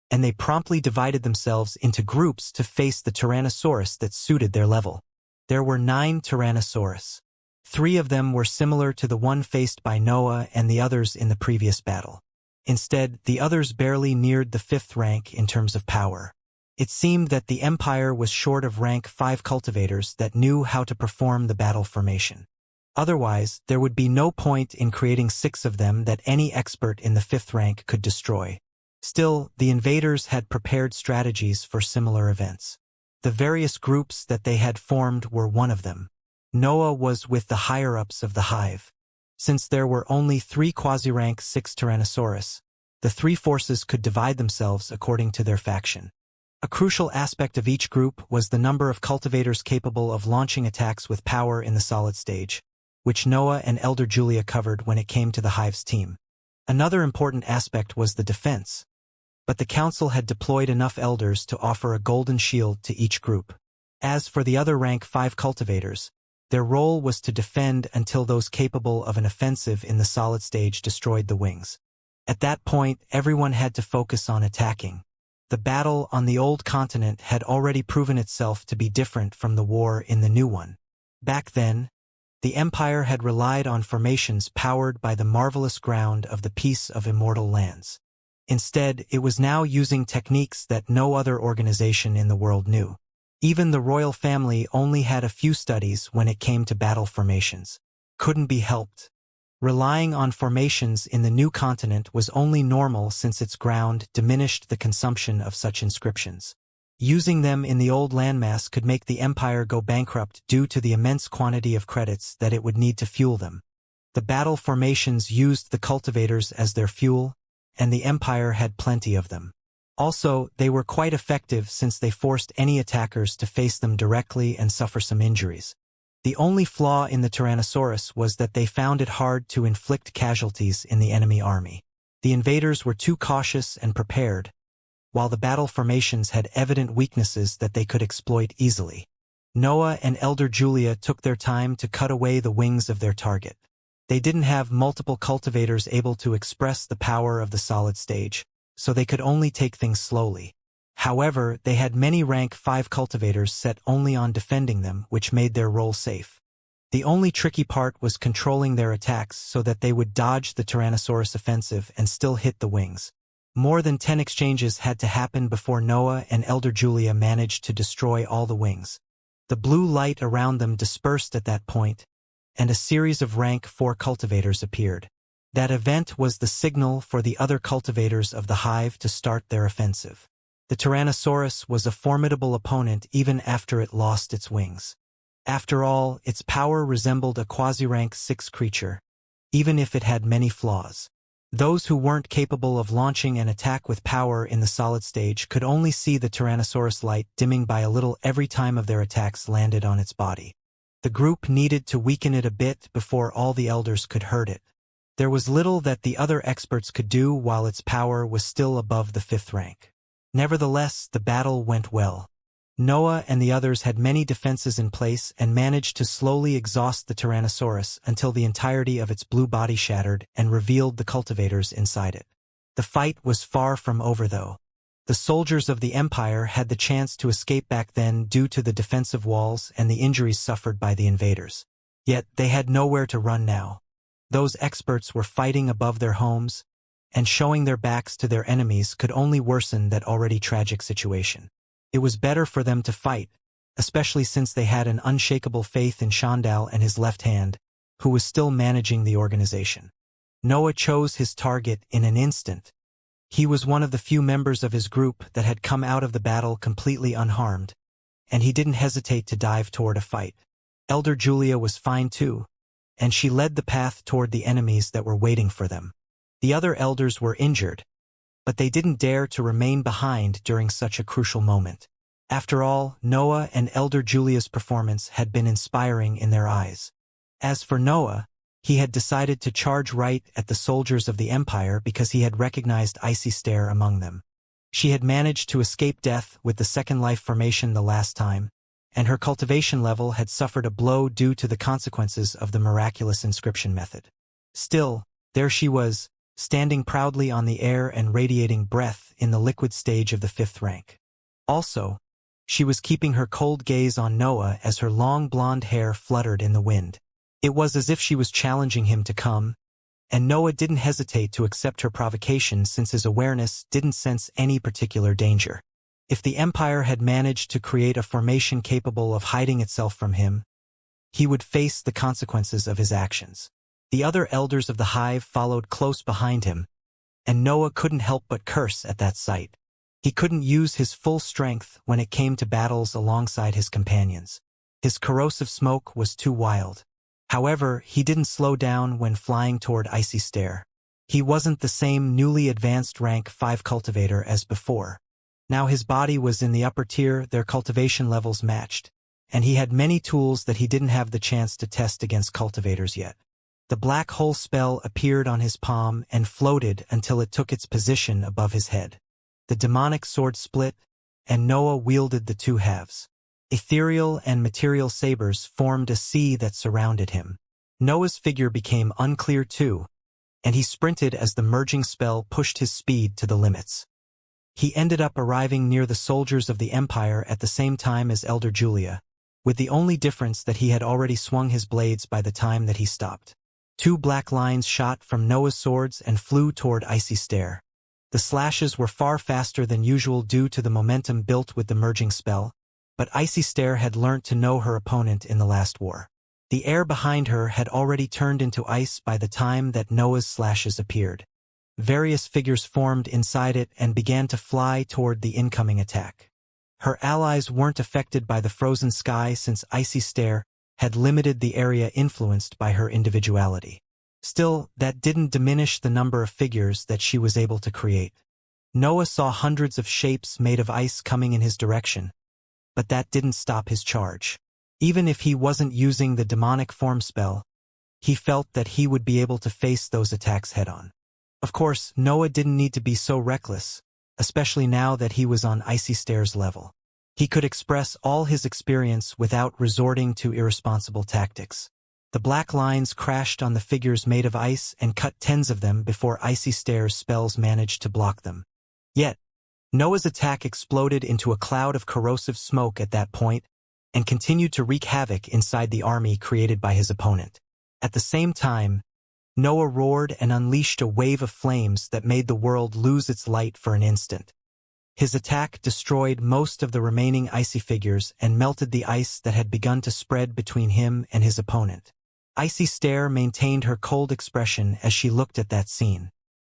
and they promptly divided themselves into groups to face the Tyrannosaurus that suited their level. There were 9 Tyrannosaurus. 3 of them were similar to the one faced by Noah and the others in the previous battle. Instead, the others barely neared the 5th rank in terms of power. It seemed that the Empire was short of rank 5 cultivators that knew how to perform the battle formation. Otherwise, there would be no point in creating 6 of them that any expert in the 5th rank could destroy. Still, the invaders had prepared strategies for similar events. The various groups that they had formed were one of them. Noah was with the higher-ups of the hive. Since there were only 3 quasi-rank 6 Tyrannosaurus, the 3 forces could divide themselves according to their faction. A crucial aspect of each group was the number of cultivators capable of launching attacks with power in the solid stage, which Noah and Elder Julia covered when it came to the hive's team. Another important aspect was the defense, but the council had deployed enough elders to offer a golden shield to each group. As for the other rank 5 cultivators, their role was to defend until those capable of an offensive in the solid stage destroyed the wings. At that point, everyone had to focus on attacking. The battle on the old continent had already proven itself to be different from the war in the new one. Back then, the Empire had relied on formations powered by the marvelous ground of the Peace of Immortal Lands. Instead, it was now using techniques that no other organization in the world knew. Even the royal family only had a few studies when it came to battle formations. Couldn't be helped. Relying on formations in the new continent was only normal since its ground diminished the consumption of such inscriptions. Using them in the old landmass could make the Empire go bankrupt due to the immense quantity of credits that it would need to fuel them. The battle formations used the cultivators as their fuel, and the Empire had plenty of them. Also, they were quite effective since they forced any attackers to face them directly and suffer some injuries. The only flaw in the Tyrannosaurus was that they found it hard to inflict casualties in the enemy army. The invaders were too cautious and prepared, while the battle formations had evident weaknesses that they could exploit easily. Noah and Elder Julia took their time to cut away the wings of their target. They didn't have multiple cultivators able to express the power of the solid stage, so they could only take things slowly. However, they had many rank 5 cultivators set only on defending them, which made their role safe. The only tricky part was controlling their attacks so that they would dodge the Tyrannosaurus offensive and still hit the wings. More than 10 exchanges had to happen before Noah and Elder Julia managed to destroy all the wings. The blue light around them dispersed at that point, and a series of rank 4 cultivators appeared. That event was the signal for the other cultivators of the hive to start their offensive. The Tyrannosaurus was a formidable opponent even after it lost its wings. After all, its power resembled a quasi-rank 6 creature, even if it had many flaws. Those who weren't capable of launching an attack with power in the solid stage could only see the Tyrannosaurus light dimming by a little every time of their attacks landed on its body. The group needed to weaken it a bit before all the elders could hurt it. There was little that the other experts could do while its power was still above the 5th rank. Nevertheless, the battle went well. Noah and the others had many defenses in place and managed to slowly exhaust the Tyrannosaurus until the entirety of its blue body shattered and revealed the cultivators inside it. The fight was far from over though. The soldiers of the Empire had the chance to escape back then due to the defensive walls and the injuries suffered by the invaders. Yet they had nowhere to run now. Those experts were fighting above their homes, and showing their backs to their enemies could only worsen that already tragic situation. It was better for them to fight, especially since they had an unshakable faith in Shandal and his left hand, who was still managing the organization. Noah chose his target in an instant. He was one of the few members of his group that had come out of the battle completely unharmed, and he didn't hesitate to dive toward a fight. Elder Julia was fine too, and she led the path toward the enemies that were waiting for them. The other elders were injured, but they didn't dare to remain behind during such a crucial moment. After all, Noah and Elder Julia's performance had been inspiring in their eyes. As for Noah, he had decided to charge right at the soldiers of the Empire because he had recognized Icy Stare among them. She had managed to escape death with the second life formation the last time, and her cultivation level had suffered a blow due to the consequences of the miraculous inscription method. Still, there she was, standing proudly on the air and radiating breath in the liquid stage of the 5th rank. Also, she was keeping her cold gaze on Noah as her long blonde hair fluttered in the wind. It was as if she was challenging him to come, and Noah didn't hesitate to accept her provocation since his awareness didn't sense any particular danger. If the Empire had managed to create a formation capable of hiding itself from him, he would face the consequences of his actions. The other elders of the hive followed close behind him, and Noah couldn't help but curse at that sight. He couldn't use his full strength when it came to battles alongside his companions. His corrosive smoke was too wild. However, he didn't slow down when flying toward Icy Stare. He wasn't the same newly advanced rank 5 cultivator as before. Now his body was in the upper tier, their cultivation levels matched, and he had many tools that he didn't have the chance to test against cultivators yet. The black hole spell appeared on his palm and floated until it took its position above his head. The demonic sword split, and Noah wielded the two halves. Ethereal and material sabers formed a sea that surrounded him. Noah's figure became unclear too, and he sprinted as the merging spell pushed his speed to the limits. He ended up arriving near the soldiers of the Empire at the same time as Elder Julia, with the only difference that he had already swung his blades by the time that he stopped. 2 black lines shot from Noah's swords and flew toward Icy Stare. The slashes were far faster than usual due to the momentum built with the merging spell, but Icy Stare had learnt to know her opponent in the last war. The air behind her had already turned into ice by the time that Noah's slashes appeared. Various figures formed inside it and began to fly toward the incoming attack. Her allies weren't affected by the frozen sky since Icy Stare had limited the area influenced by her individuality. Still, that didn't diminish the number of figures that she was able to create. Noah saw hundreds of shapes made of ice coming in his direction, but that didn't stop his charge. Even if he wasn't using the demonic form spell, he felt that he would be able to face those attacks head-on. Of course, Noah didn't need to be so reckless, especially now that he was on Icy Stare's level. He could express all his experience without resorting to irresponsible tactics. The black lines crashed on the figures made of ice and cut tens of them before Icy Stare's spells managed to block them. Yet, Noah's attack exploded into a cloud of corrosive smoke at that point and continued to wreak havoc inside the army created by his opponent. At the same time, Noah roared and unleashed a wave of flames that made the world lose its light for an instant. His attack destroyed most of the remaining icy figures and melted the ice that had begun to spread between him and his opponent. Icy Stare maintained her cold expression as she looked at that scene.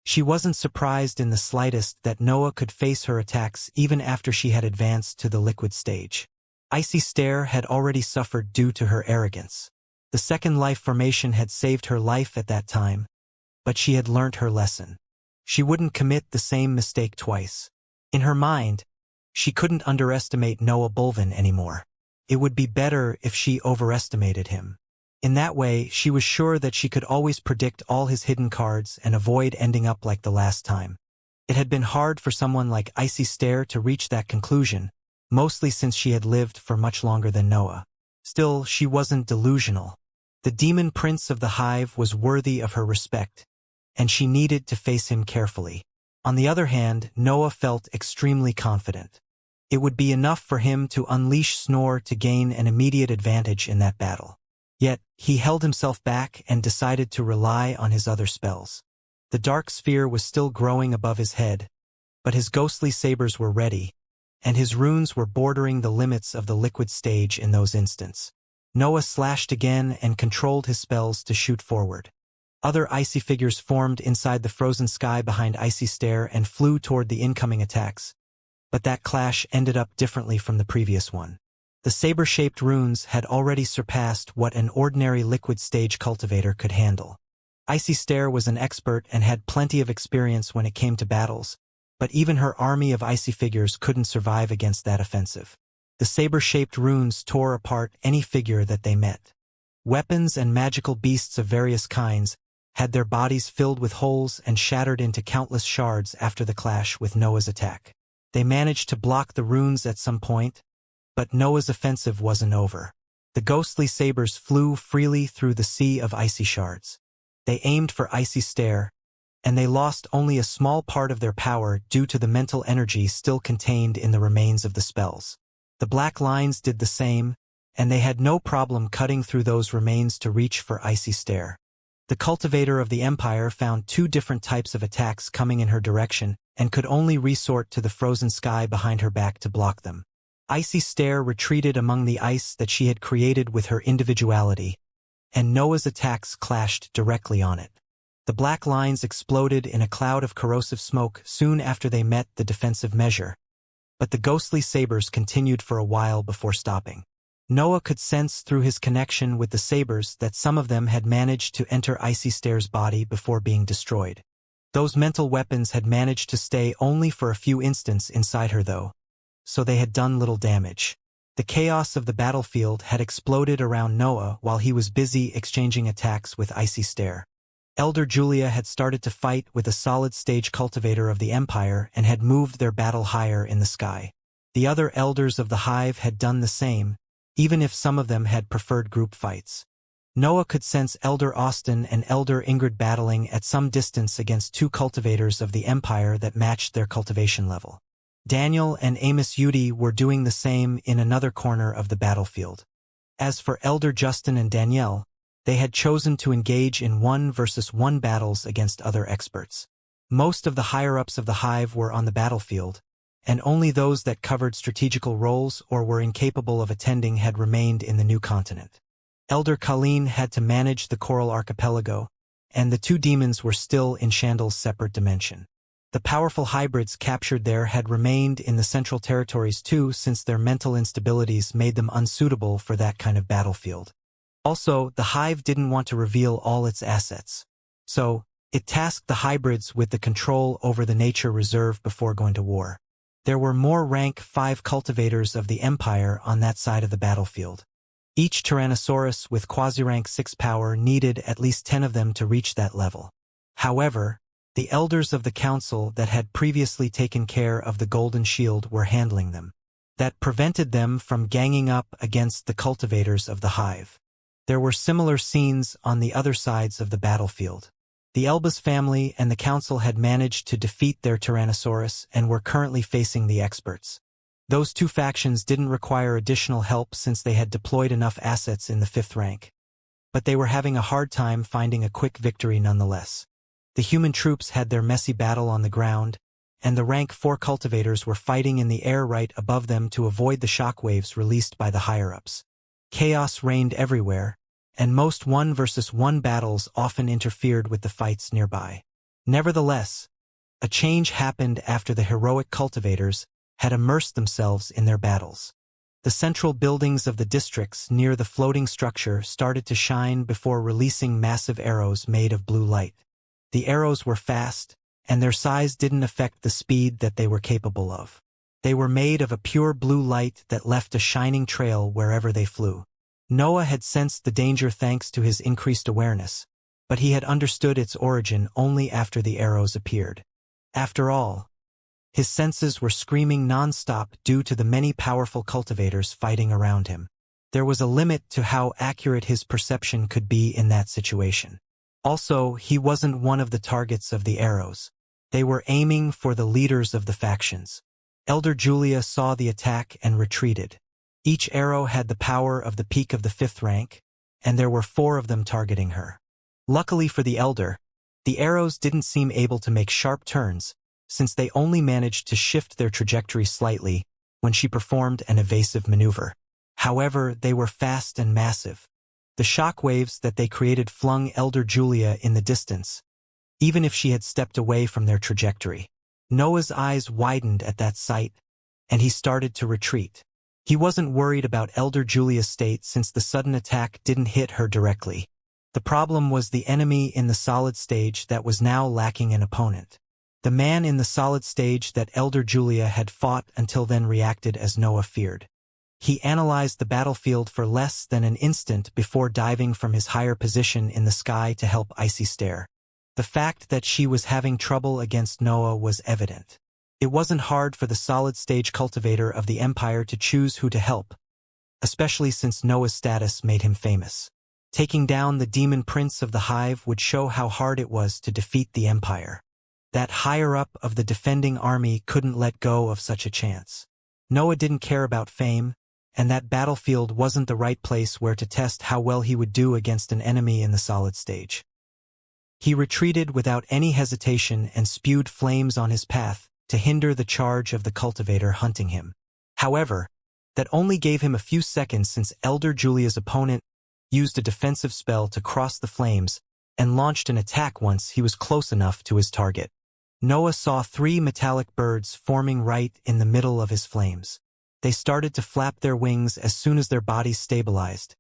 She wasn't surprised in the slightest that Noah could face her attacks even after she had advanced to the liquid stage. Icy Stare had already suffered due to her arrogance. The second life formation had saved her life at that time, but she had learnt her lesson. She wouldn't commit the same mistake twice. In her mind, she couldn't underestimate Noah Bulvin anymore. It would be better if she overestimated him. In that way, she was sure that she could always predict all his hidden cards and avoid ending up like the last time. It had been hard for someone like Icy Stare to reach that conclusion, mostly since she had lived for much longer than Noah. Still, she wasn't delusional. The demon prince of the hive was worthy of her respect, and she needed to face him carefully. On the other hand, Noah felt extremely confident. It would be enough for him to unleash Snore to gain an immediate advantage in that battle. Yet, he held himself back and decided to rely on his other spells. The dark sphere was still growing above his head, but his ghostly sabers were ready, and his runes were bordering the limits of the liquid stage in those instants. Noah slashed again and controlled his spells to shoot forward. Other icy figures formed inside the frozen sky behind Icy Stare and flew toward the incoming attacks, but that clash ended up differently from the previous one. The saber-shaped runes had already surpassed what an ordinary liquid stage cultivator could handle. Icy Stare was an expert and had plenty of experience when it came to battles, but even her army of icy figures couldn't survive against that offensive. The saber-shaped runes tore apart any figure that they met. Weapons and magical beasts of various kinds had their bodies filled with holes and shattered into countless shards after the clash with Noah's attack. They managed to block the runes at some point, but Noah's offensive wasn't over. The ghostly sabers flew freely through the sea of icy shards. They aimed for Icy Stare, and they lost only a small part of their power due to the mental energy still contained in the remains of the spells. The black lines did the same, and they had no problem cutting through those remains to reach for Icy Stare. The cultivator of the Empire found two different types of attacks coming in her direction and could only resort to the frozen sky behind her back to block them. Icy Stare retreated among the ice that she had created with her individuality, and Noah's attacks clashed directly on it. The black lines exploded in a cloud of corrosive smoke soon after they met the defensive measure, but the ghostly sabers continued for a while before stopping. Noah could sense through his connection with the sabers that some of them had managed to enter Icy Stare's body before being destroyed. Those mental weapons had managed to stay only for a few instants inside her though, so they had done little damage. The chaos of the battlefield had exploded around Noah while he was busy exchanging attacks with Icy Stare. Elder Julia had started to fight with a solid stage cultivator of the Empire and had moved their battle higher in the sky. The other elders of the Hive had done the same, even if some of them had preferred group fights. Noah could sense Elder Austin and Elder Ingrid battling at some distance against two cultivators of the Empire that matched their cultivation level. Daniel and Amos Yudi were doing the same in another corner of the battlefield. As for Elder Justin and Danielle, they had chosen to engage in 1-versus-1 battles against other experts. Most of the higher-ups of the Hive were on the battlefield, and only those that covered strategical roles or were incapable of attending had remained in the new continent. Elder Colleen had to manage the Coral Archipelago, and the two demons were still in Chandal's separate dimension. The powerful hybrids captured there had remained in the Central Territories too, since their mental instabilities made them unsuitable for that kind of battlefield. Also, the Hive didn't want to reveal all its assets, so it tasked the hybrids with the control over the nature reserve before going to war. There were more rank 5 cultivators of the Empire on that side of the battlefield. Each Tyrannosaurus with quasi-rank 6 power needed at least 10 of them to reach that level. However, the elders of the council that had previously taken care of the Golden Shield were handling them. That prevented them from ganging up against the cultivators of the Hive. There were similar scenes on the other sides of the battlefield. The Elbas family and the council had managed to defeat their Tyrannosaurus and were currently facing the experts. Those two factions didn't require additional help since they had deployed enough assets in the 5th rank. But they were having a hard time finding a quick victory nonetheless. The human troops had their messy battle on the ground, and the rank 4 cultivators were fighting in the air right above them to avoid the shockwaves released by the higher-ups. Chaos reigned everywhere, and most 1-versus-1 battles often interfered with the fights nearby. Nevertheless, a change happened after the heroic cultivators had immersed themselves in their battles. The central buildings of the districts near the floating structure started to shine before releasing massive arrows made of blue light. The arrows were fast, and their size didn't affect the speed that they were capable of. They were made of a pure blue light that left a shining trail wherever they flew. Noah had sensed the danger thanks to his increased awareness, but he had understood its origin only after the arrows appeared. After all, his senses were screaming non-stop due to the many powerful cultivators fighting around him. There was a limit to how accurate his perception could be in that situation. Also, he wasn't one of the targets of the arrows. They were aiming for the leaders of the factions. Elder Julia saw the attack and retreated. Each arrow had the power of the peak of the 5th rank, and there were 4 of them targeting her. Luckily for the Elder, the arrows didn't seem able to make sharp turns, since they only managed to shift their trajectory slightly when she performed an evasive maneuver. However, they were fast and massive. The shock waves that they created flung Elder Julia in the distance, even if she had stepped away from their trajectory. Noah's eyes widened at that sight, and he started to retreat. He wasn't worried about Elder Julia's state since the sudden attack didn't hit her directly. The problem was the enemy in the solid stage that was now lacking an opponent. The man in the solid stage that Elder Julia had fought until then reacted as Noah feared. He analyzed the battlefield for less than an instant before diving from his higher position in the sky to help Icy Stare. The fact that she was having trouble against Noah was evident. It wasn't hard for the solid-stage cultivator of the Empire to choose who to help, especially since Noah's status made him famous. Taking down the demon prince of the Hive would show how hard it was to defeat the Empire. That higher-up of the defending army couldn't let go of such a chance. Noah didn't care about fame, and that battlefield wasn't the right place where to test how well he would do against an enemy in the solid stage. He retreated without any hesitation and spewed flames on his path to hinder the charge of the cultivator hunting him. However, that only gave him a few seconds since Elder Julia's opponent used a defensive spell to cross the flames and launched an attack once he was close enough to his target. Noah saw 3 metallic birds forming right in the middle of his flames. They started to flap their wings as soon as their bodies stabilized,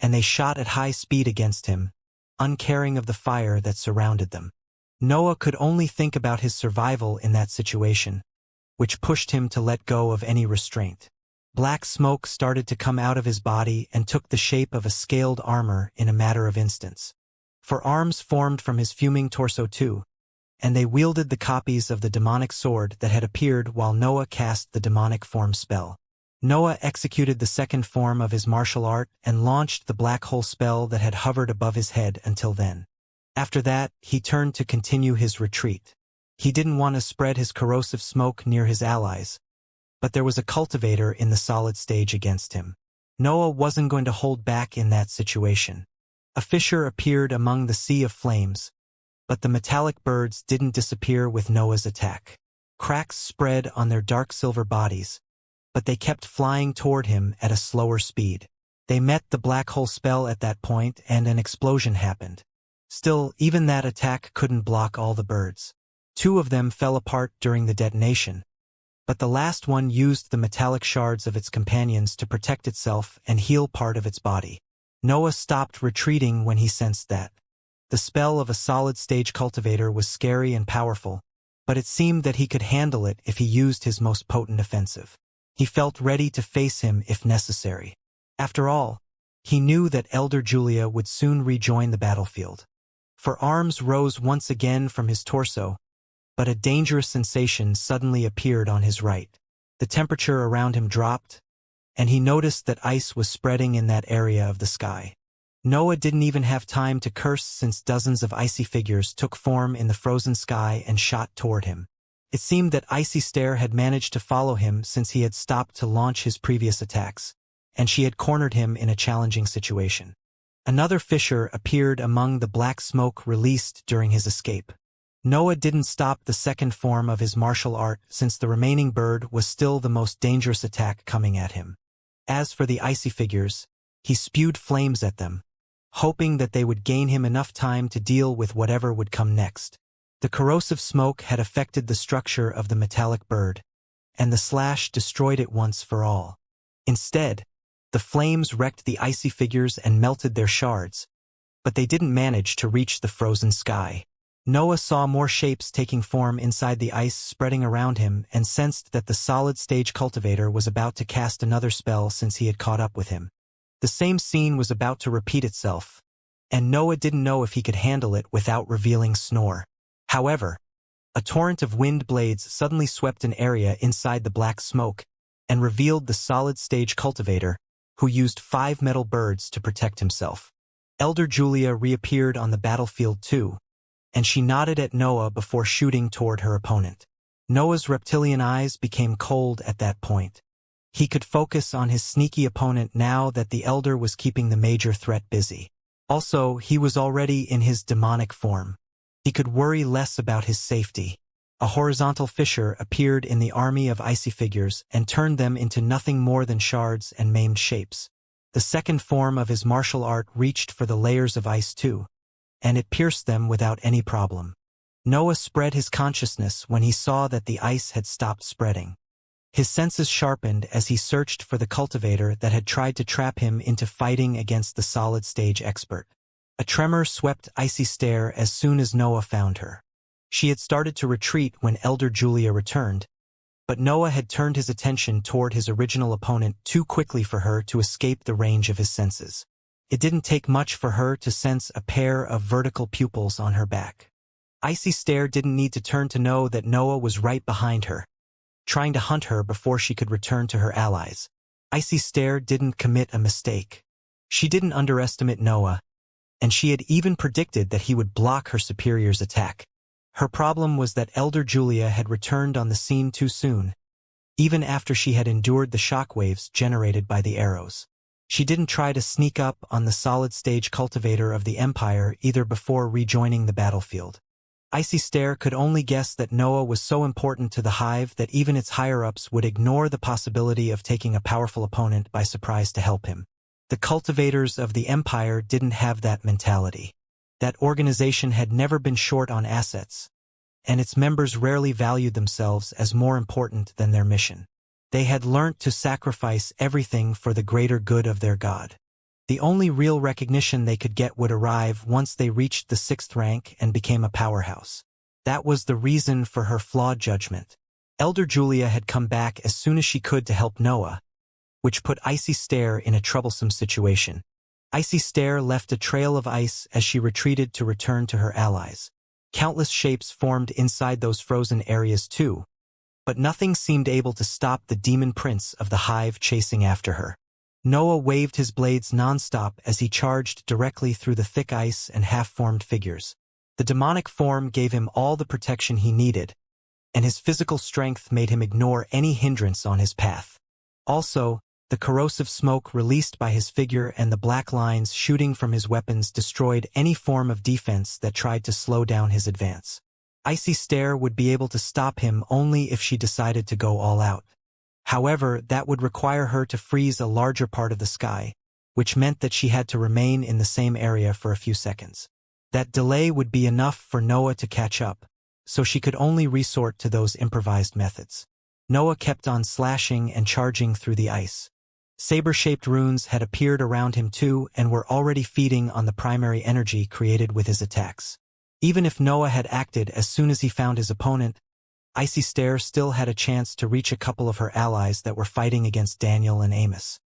and they shot at high speed against him, uncaring of the fire that surrounded them. Noah could only think about his survival in that situation, which pushed him to let go of any restraint. Black smoke started to come out of his body and took the shape of a scaled armor in a matter of instants. Arms formed from his fuming torso too, and they wielded the copies of the demonic sword that had appeared while Noah cast the demonic form spell. Noah executed the second form of his martial art and launched the black hole spell that had hovered above his head until then. After that, he turned to continue his retreat. He didn't want to spread his corrosive smoke near his allies, but there was a cultivator in the solid stage against him. Noah wasn't going to hold back in that situation. A fissure appeared among the sea of flames, but the metallic birds didn't disappear with Noah's attack. Cracks spread on their dark silver bodies, but they kept flying toward him at a slower speed. They met the black hole spell at that point and an explosion happened. Still, even that attack couldn't block all the birds. 2 of them fell apart during the detonation, but the last one used the metallic shards of its companions to protect itself and heal part of its body. Noah stopped retreating when he sensed that. The spell of a solid-stage cultivator was scary and powerful, but it seemed that he could handle it if he used his most potent offensive. He felt ready to face him if necessary. After all, he knew that Elder Julia would soon rejoin the battlefield. Arms rose once again from his torso, but a dangerous sensation suddenly appeared on his right. The temperature around him dropped, and he noticed that ice was spreading in that area of the sky. Noah didn't even have time to curse since dozens of icy figures took form in the frozen sky and shot toward him. It seemed that Icy Stare had managed to follow him since he had stopped to launch his previous attacks, and she had cornered him in a challenging situation. Another fissure appeared among the black smoke released during his escape. Noah didn't stop the second form of his martial art since the remaining bird was still the most dangerous attack coming at him. As for the icy figures, he spewed flames at them, hoping that they would gain him enough time to deal with whatever would come next. The corrosive smoke had affected the structure of the metallic bird, and the slash destroyed it once for all. Instead, the flames wrecked the icy figures and melted their shards, but they didn't manage to reach the frozen sky. Noah saw more shapes taking form inside the ice spreading around him and sensed that the solid-stage cultivator was about to cast another spell since he had caught up with him. The same scene was about to repeat itself, and Noah didn't know if he could handle it without revealing Snore. However, a torrent of wind blades suddenly swept an area inside the black smoke and revealed the solid-stage cultivator, who used 5 metal birds to protect himself. Elder Julia reappeared on the battlefield too, and she nodded at Noah before shooting toward her opponent. Noah's reptilian eyes became cold at that point. He could focus on his sneaky opponent now that the Elder was keeping the major threat busy. Also, he was already in his demonic form. He could worry less about his safety. A horizontal fissure appeared in the army of icy figures and turned them into nothing more than shards and maimed shapes. The second form of his martial art reached for the layers of ice too, and it pierced them without any problem. Noah spread his consciousness when he saw that the ice had stopped spreading. His senses sharpened as he searched for the cultivator that had tried to trap him into fighting against the solid stage expert. A tremor swept Icy Stare as soon as Noah found her. She had started to retreat when Elder Julia returned, but Noah had turned his attention toward his original opponent too quickly for her to escape the range of his senses. It didn't take much for her to sense a pair of vertical pupils on her back. Icy Stare didn't need to turn to know that Noah was right behind her, trying to hunt her before she could return to her allies. Icy Stare didn't commit a mistake. She didn't underestimate Noah, and she had even predicted that he would block her superior's attack. Her problem was that Elder Julia had returned on the scene too soon, even after she had endured the shockwaves generated by the arrows. She didn't try to sneak up on the solid-stage cultivator of the Empire either before rejoining the battlefield. Icy Stare could only guess that Noah was so important to the hive that even its higher-ups would ignore the possibility of taking a powerful opponent by surprise to help him. The cultivators of the Empire didn't have that mentality. That organization had never been short on assets, and its members rarely valued themselves as more important than their mission. They had learnt to sacrifice everything for the greater good of their god. The only real recognition they could get would arrive once they reached the 6th rank and became a powerhouse. That was the reason for her flawed judgment. Elder Julia had come back as soon as she could to help Noah, which put Icy Stare in a troublesome situation. Icy Stare left a trail of ice as she retreated to return to her allies. Countless shapes formed inside those frozen areas too, but nothing seemed able to stop the demon prince of the hive chasing after her. Noah waved his blades nonstop as he charged directly through the thick ice and half-formed figures. The demonic form gave him all the protection he needed, and his physical strength made him ignore any hindrance on his path. Also, the corrosive smoke released by his figure and the black lines shooting from his weapons destroyed any form of defense that tried to slow down his advance. Icy Stare would be able to stop him only if she decided to go all out. However, that would require her to freeze a larger part of the sky, which meant that she had to remain in the same area for a few seconds. That delay would be enough for Noah to catch up, so she could only resort to those improvised methods. Noah kept on slashing and charging through the ice. Saber-shaped runes had appeared around him too and were already feeding on the primary energy created with his attacks. Even if Noah had acted as soon as he found his opponent, Icy Stare still had a chance to reach a couple of her allies that were fighting against Daniel and Amos.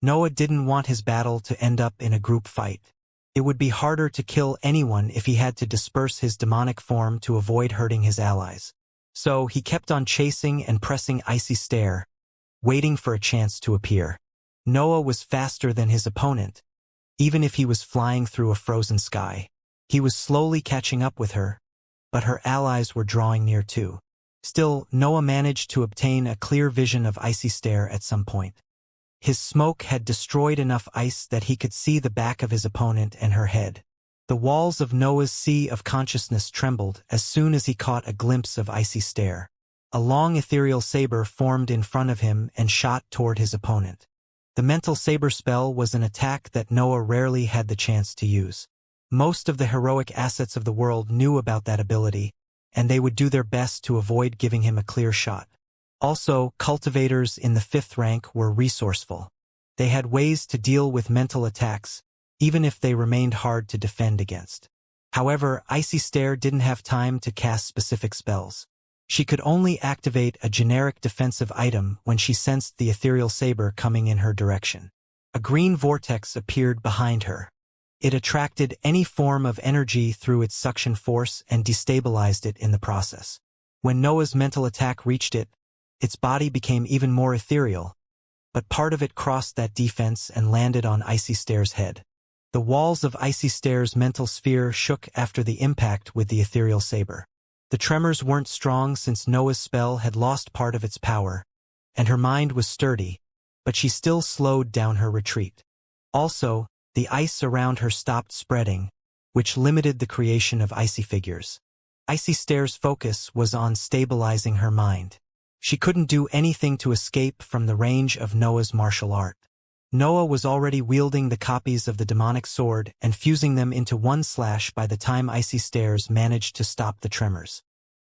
Noah didn't want his battle to end up in a group fight. It would be harder to kill anyone if he had to disperse his demonic form to avoid hurting his allies. So he kept on chasing and pressing Icy Stare, waiting for a chance to appear. Noah was faster than his opponent, even if he was flying through a frozen sky. He was slowly catching up with her, but her allies were drawing near too. Still, Noah managed to obtain a clear vision of Icy Stare at some point. His smoke had destroyed enough ice that he could see the back of his opponent and her head. The walls of Noah's sea of consciousness trembled as soon as he caught a glimpse of Icy Stare. A long ethereal saber formed in front of him and shot toward his opponent. The mental saber spell was an attack that Noah rarely had the chance to use. Most of the heroic assets of the world knew about that ability, and they would do their best to avoid giving him a clear shot. Also, cultivators in the 5th rank were resourceful. They had ways to deal with mental attacks, even if they remained hard to defend against. However, Icy Stare didn't have time to cast specific spells. She could only activate a generic defensive item when she sensed the ethereal saber coming in her direction. A green vortex appeared behind her. It attracted any form of energy through its suction force and destabilized it in the process. When Noah's mental attack reached it, its body became even more ethereal, but part of it crossed that defense and landed on Icy Stare's head. The walls of Icy Stare's mental sphere shook after the impact with the ethereal saber. The tremors weren't strong since Noah's spell had lost part of its power, and her mind was sturdy, but she still slowed down her retreat. Also, the ice around her stopped spreading, which limited the creation of icy figures. Icy Stare's focus was on stabilizing her mind. She couldn't do anything to escape from the range of Noah's martial art. Noah was already wielding the copies of the demonic sword and fusing them into one slash by the time Icy Stares managed to stop the tremors.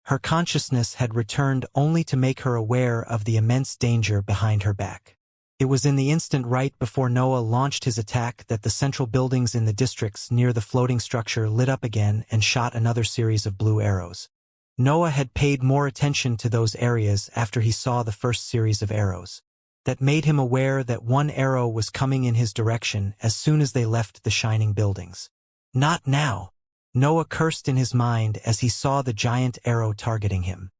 Her consciousness had returned only to make her aware of the immense danger behind her back. It was in the instant right before Noah launched his attack that the central buildings in the districts near the floating structure lit up again and shot another series of blue arrows. Noah had paid more attention to those areas after he saw the first series of arrows. That made him aware that one arrow was coming in his direction as soon as they left the shining buildings. Not now! Noah cursed in his mind as he saw the giant arrow targeting him.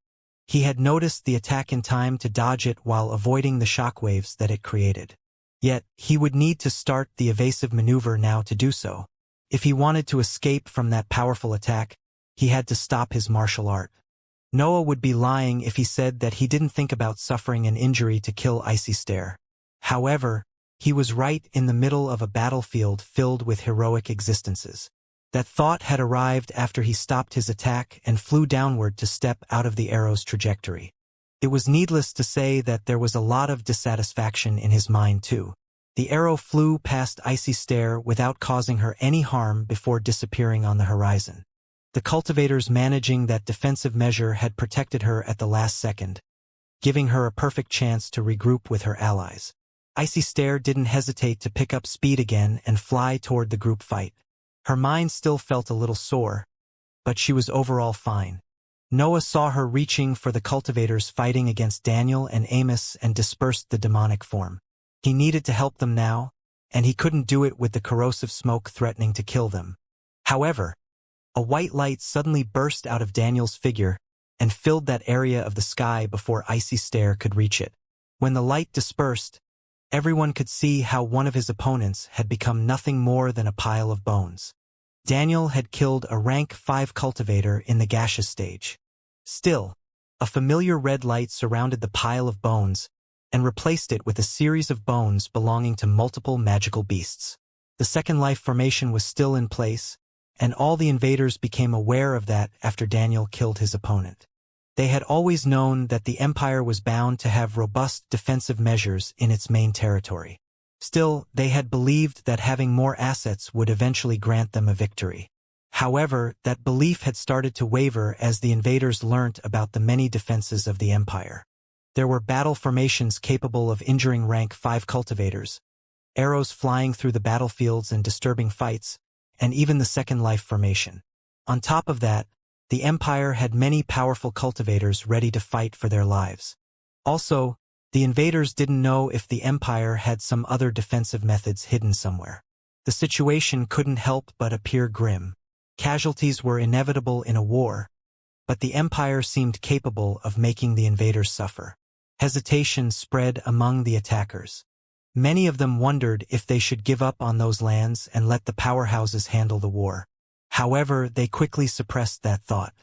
He had noticed the attack in time to dodge it while avoiding the shockwaves that it created. Yet, he would need to start the evasive maneuver now to do so. If he wanted to escape from that powerful attack, he had to stop his martial art. Noah would be lying if he said that he didn't think about suffering an injury to kill Icy Stare. However, he was right in the middle of a battlefield filled with heroic existences. That thought had arrived after he stopped his attack and flew downward to step out of the arrow's trajectory. It was needless to say that there was a lot of dissatisfaction in his mind too. The arrow flew past Icy Stare without causing her any harm before disappearing on the horizon. The cultivators managing that defensive measure had protected her at the last second, giving her a perfect chance to regroup with her allies. Icy Stare didn't hesitate to pick up speed again and fly toward the group fight. Her mind still felt a little sore, but she was overall fine. Noah saw her reaching for the cultivators fighting against Daniel and Amos and dispersed the demonic form. He needed to help them now, and he couldn't do it with the corrosive smoke threatening to kill them. However, a white light suddenly burst out of Daniel's figure and filled that area of the sky before Icy Stare could reach it. When the light dispersed, everyone could see how one of his opponents had become nothing more than a pile of bones. Daniel had killed a rank 5 cultivator in the gaseous stage. Still, a familiar red light surrounded the pile of bones and replaced it with a series of bones belonging to multiple magical beasts. The second life formation was still in place, and all the invaders became aware of that after Daniel killed his opponent. They had always known that the Empire was bound to have robust defensive measures in its main territory. Still, they had believed that having more assets would eventually grant them a victory. However, that belief had started to waver as the invaders learnt about the many defenses of the Empire. There were battle formations capable of injuring rank 5 cultivators, arrows flying through the battlefields and disturbing fights, and even the second life formation. On top of that, the Empire had many powerful cultivators ready to fight for their lives. Also, the invaders didn't know if the Empire had some other defensive methods hidden somewhere. The situation couldn't help but appear grim. Casualties were inevitable in a war, but the Empire seemed capable of making the invaders suffer. Hesitation spread among the attackers. Many of them wondered if they should give up on those lands and let the powerhouses handle the war. However, they quickly suppressed that thought.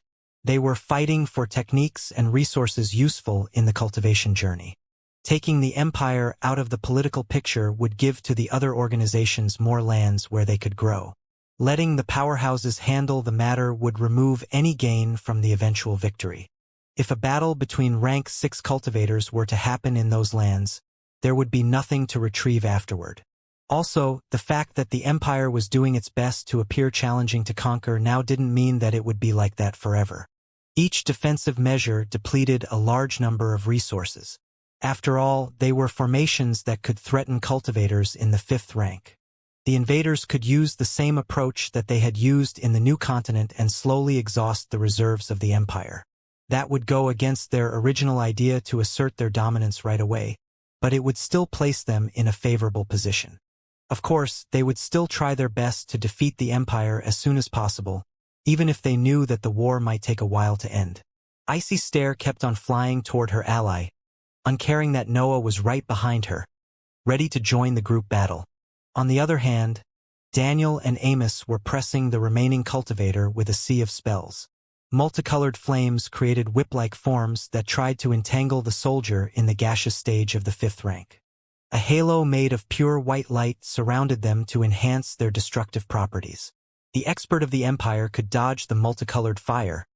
They were fighting for techniques and resources useful in the cultivation journey. Taking the Empire out of the political picture would give to the other organizations more lands where they could grow. Letting the powerhouses handle the matter would remove any gain from the eventual victory. If a battle between rank 6 cultivators were to happen in those lands, there would be nothing to retrieve afterward. Also, the fact that the Empire was doing its best to appear challenging to conquer now didn't mean that it would be like that forever. Each defensive measure depleted a large number of resources. After all, they were formations that could threaten cultivators in the 5th rank. The invaders could use the same approach that they had used in the new continent and slowly exhaust the reserves of the Empire. That would go against their original idea to assert their dominance right away, but it would still place them in a favorable position. Of course, they would still try their best to defeat the Empire as soon as possible, even if they knew that the war might take a while to end. Icy Stare kept on flying toward her ally, uncaring that Noah was right behind her, ready to join the group battle. On the other hand, Daniel and Amos were pressing the remaining cultivator with a sea of spells. Multicolored flames created whip-like forms that tried to entangle the soldier in the gaseous stage of the 5th rank. A halo made of pure white light surrounded them to enhance their destructive properties. The expert of the Empire could dodge the multicolored fire,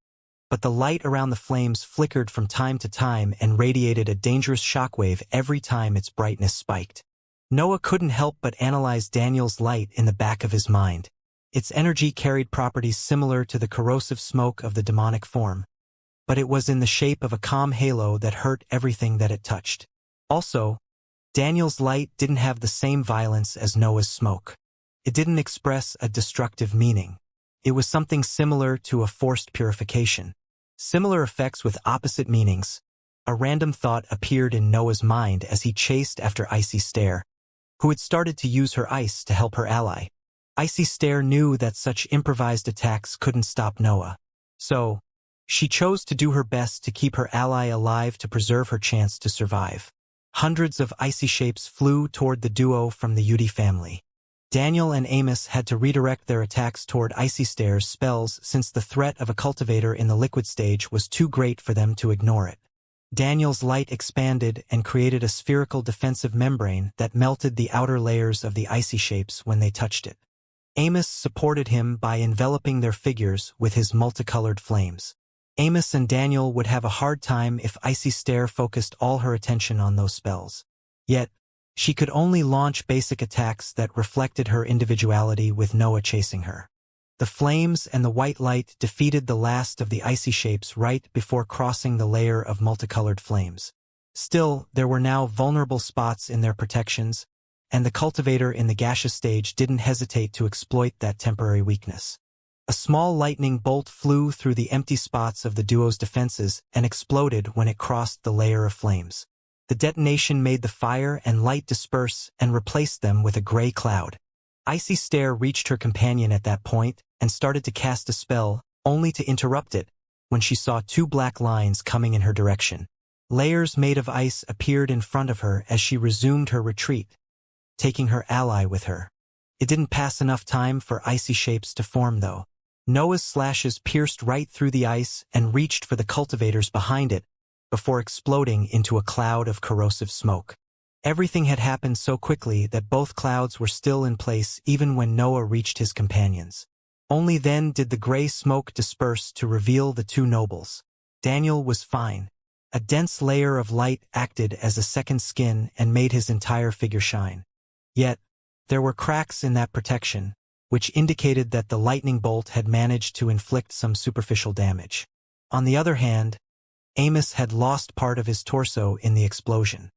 but the light around the flames flickered from time to time and radiated a dangerous shockwave every time its brightness spiked. Noah couldn't help but analyze Daniel's light in the back of his mind. Its energy carried properties similar to the corrosive smoke of the demonic form, but it was in the shape of a calm halo that hurt everything that it touched. Also, Daniel's light didn't have the same violence as Noah's smoke. It didn't express a destructive meaning. It was something similar to a forced purification. Similar effects with opposite meanings. A random thought appeared in Noah's mind as he chased after Icy Stare, who had started to use her ice to help her ally. Icy Stare knew that such improvised attacks couldn't stop Noah. So, she chose to do her best to keep her ally alive to preserve her chance to survive. Hundreds of icy shapes flew toward the duo from the Yudi family. Daniel and Amos had to redirect their attacks toward Icy Stare's spells since the threat of a cultivator in the liquid stage was too great for them to ignore it. Daniel's light expanded and created a spherical defensive membrane that melted the outer layers of the icy shapes when they touched it. Amos supported him by enveloping their figures with his multicolored flames. Amos and Daniel would have a hard time if Icy Stare focused all her attention on those spells. Yet, she could only launch basic attacks that reflected her individuality with Noah chasing her. The flames and the white light defeated the last of the icy shapes right before crossing the layer of multicolored flames. Still, there were now vulnerable spots in their protections, and the cultivator in the gaseous stage didn't hesitate to exploit that temporary weakness. A small lightning bolt flew through the empty spots of the duo's defenses and exploded when it crossed the layer of flames. The detonation made the fire and light disperse and replaced them with a gray cloud. Icy Stare reached her companion at that point and started to cast a spell, only to interrupt it when she saw two black lines coming in her direction. Layers made of ice appeared in front of her as she resumed her retreat, taking her ally with her. It didn't pass enough time for icy shapes to form, though. Noah's slashes pierced right through the ice and reached for the cultivators behind it, before exploding into a cloud of corrosive smoke. Everything had happened so quickly that both clouds were still in place even when Noah reached his companions. Only then did the gray smoke disperse to reveal the two nobles. Daniel was fine. A dense layer of light acted as a second skin and made his entire figure shine. Yet, there were cracks in that protection, which indicated that the lightning bolt had managed to inflict some superficial damage. On the other hand, Amos had lost part of his torso in the explosion.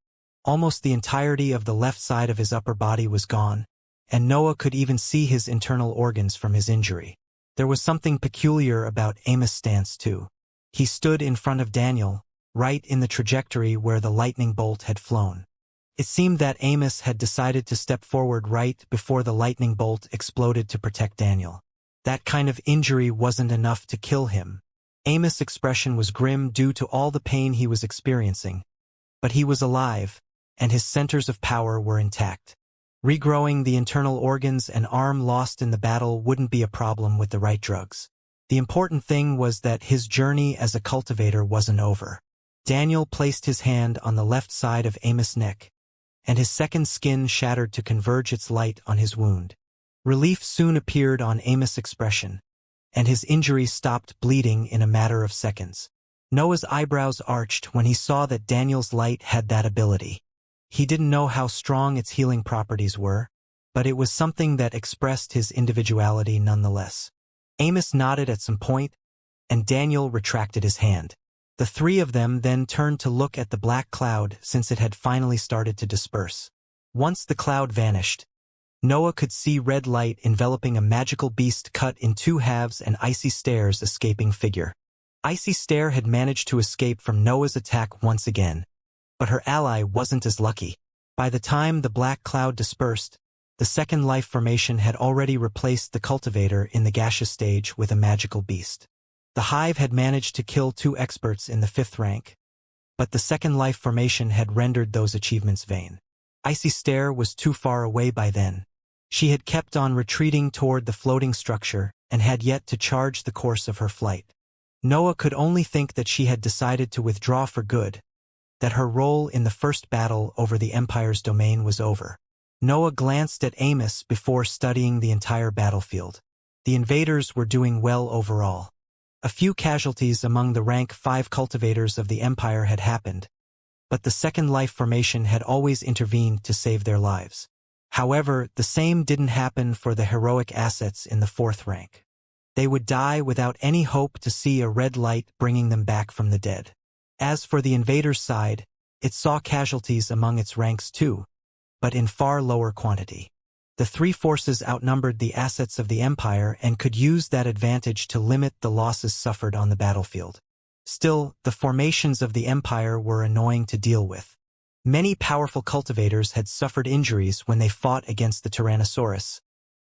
Almost the entirety of the left side of his upper body was gone, and Noah could even see his internal organs from his injury. There was something peculiar about Amos' stance, too. He stood in front of Daniel, right in the trajectory where the lightning bolt had flown. It seemed that Amos had decided to step forward right before the lightning bolt exploded to protect Daniel. That kind of injury wasn't enough to kill him. Amos' expression was grim due to all the pain he was experiencing, but he was alive, and his centers of power were intact. Regrowing the internal organs and arm lost in the battle wouldn't be a problem with the right drugs. The important thing was that his journey as a cultivator wasn't over. Daniel placed his hand on the left side of Amos' neck, and his second skin shattered to converge its light on his wound. Relief soon appeared on Amos' expression, and his injury stopped bleeding in a matter of seconds. Noah's eyebrows arched when he saw that Daniel's light had that ability. He didn't know how strong its healing properties were, but it was something that expressed his individuality nonetheless. Amos nodded at some point, and Daniel retracted his hand. The three of them then turned to look at the black cloud since it had finally started to disperse. Once the cloud vanished, Noah could see red light enveloping a magical beast cut in two halves and Icy Stare's escaping figure. Icy Stare had managed to escape from Noah's attack once again, but her ally wasn't as lucky. By the time the black cloud dispersed, the second life formation had already replaced the cultivator in the gaseous stage with a magical beast. The hive had managed to kill two experts in the 5th rank, but the second life formation had rendered those achievements vain. Icy Stare was too far away by then. She had kept on retreating toward the floating structure and had yet to charge the course of her flight. Noah could only think that she had decided to withdraw for good, that her role in the first battle over the Empire's domain was over. Noah glanced at Amos before studying the entire battlefield. The invaders were doing well overall. A few casualties among the rank 5 cultivators of the Empire had happened, but the Second Life formation had always intervened to save their lives. However, the same didn't happen for the heroic assets in the 4th rank. They would die without any hope to see a red light bringing them back from the dead. As for the invaders' side, it saw casualties among its ranks too, but in far lower quantity. The 3 forces outnumbered the assets of the Empire and could use that advantage to limit the losses suffered on the battlefield. Still, the formations of the Empire were annoying to deal with. Many powerful cultivators had suffered injuries when they fought against the Tyrannosaurus,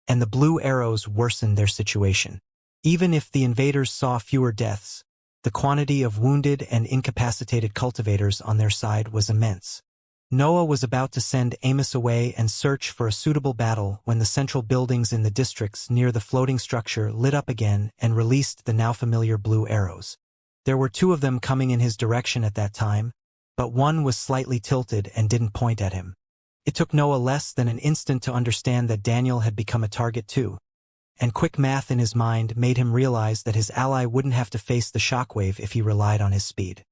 and the blue arrows worsened their situation. Even if the invaders saw fewer deaths, the quantity of wounded and incapacitated cultivators on their side was immense. Noah was about to send Amos away and search for a suitable battle when the central buildings in the districts near the floating structure lit up again and released the now familiar blue arrows. There were 2 of them coming in his direction at that time, but one was slightly tilted and didn't point at him. It took Noah less than an instant to understand that Daniel had become a target too, and quick math in his mind made him realize that his ally wouldn't have to face the shockwave if he relied on his speed.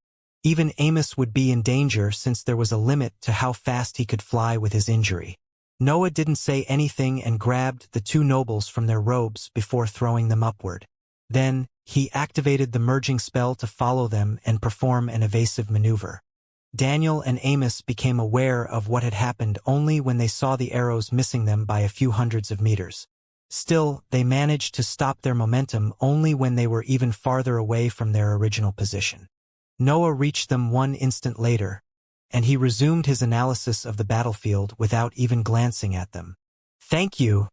Even Amos would be in danger since there was a limit to how fast he could fly with his injury. Noah didn't say anything and grabbed the 2 nobles from their robes before throwing them upward. Then, he activated the merging spell to follow them and perform an evasive maneuver. Daniel and Amos became aware of what had happened only when they saw the arrows missing them by a few hundreds of meters. Still, they managed to stop their momentum only when they were even farther away from their original position. Noah reached them 1 instant later, and he resumed his analysis of the battlefield without even glancing at them. "Thank you,"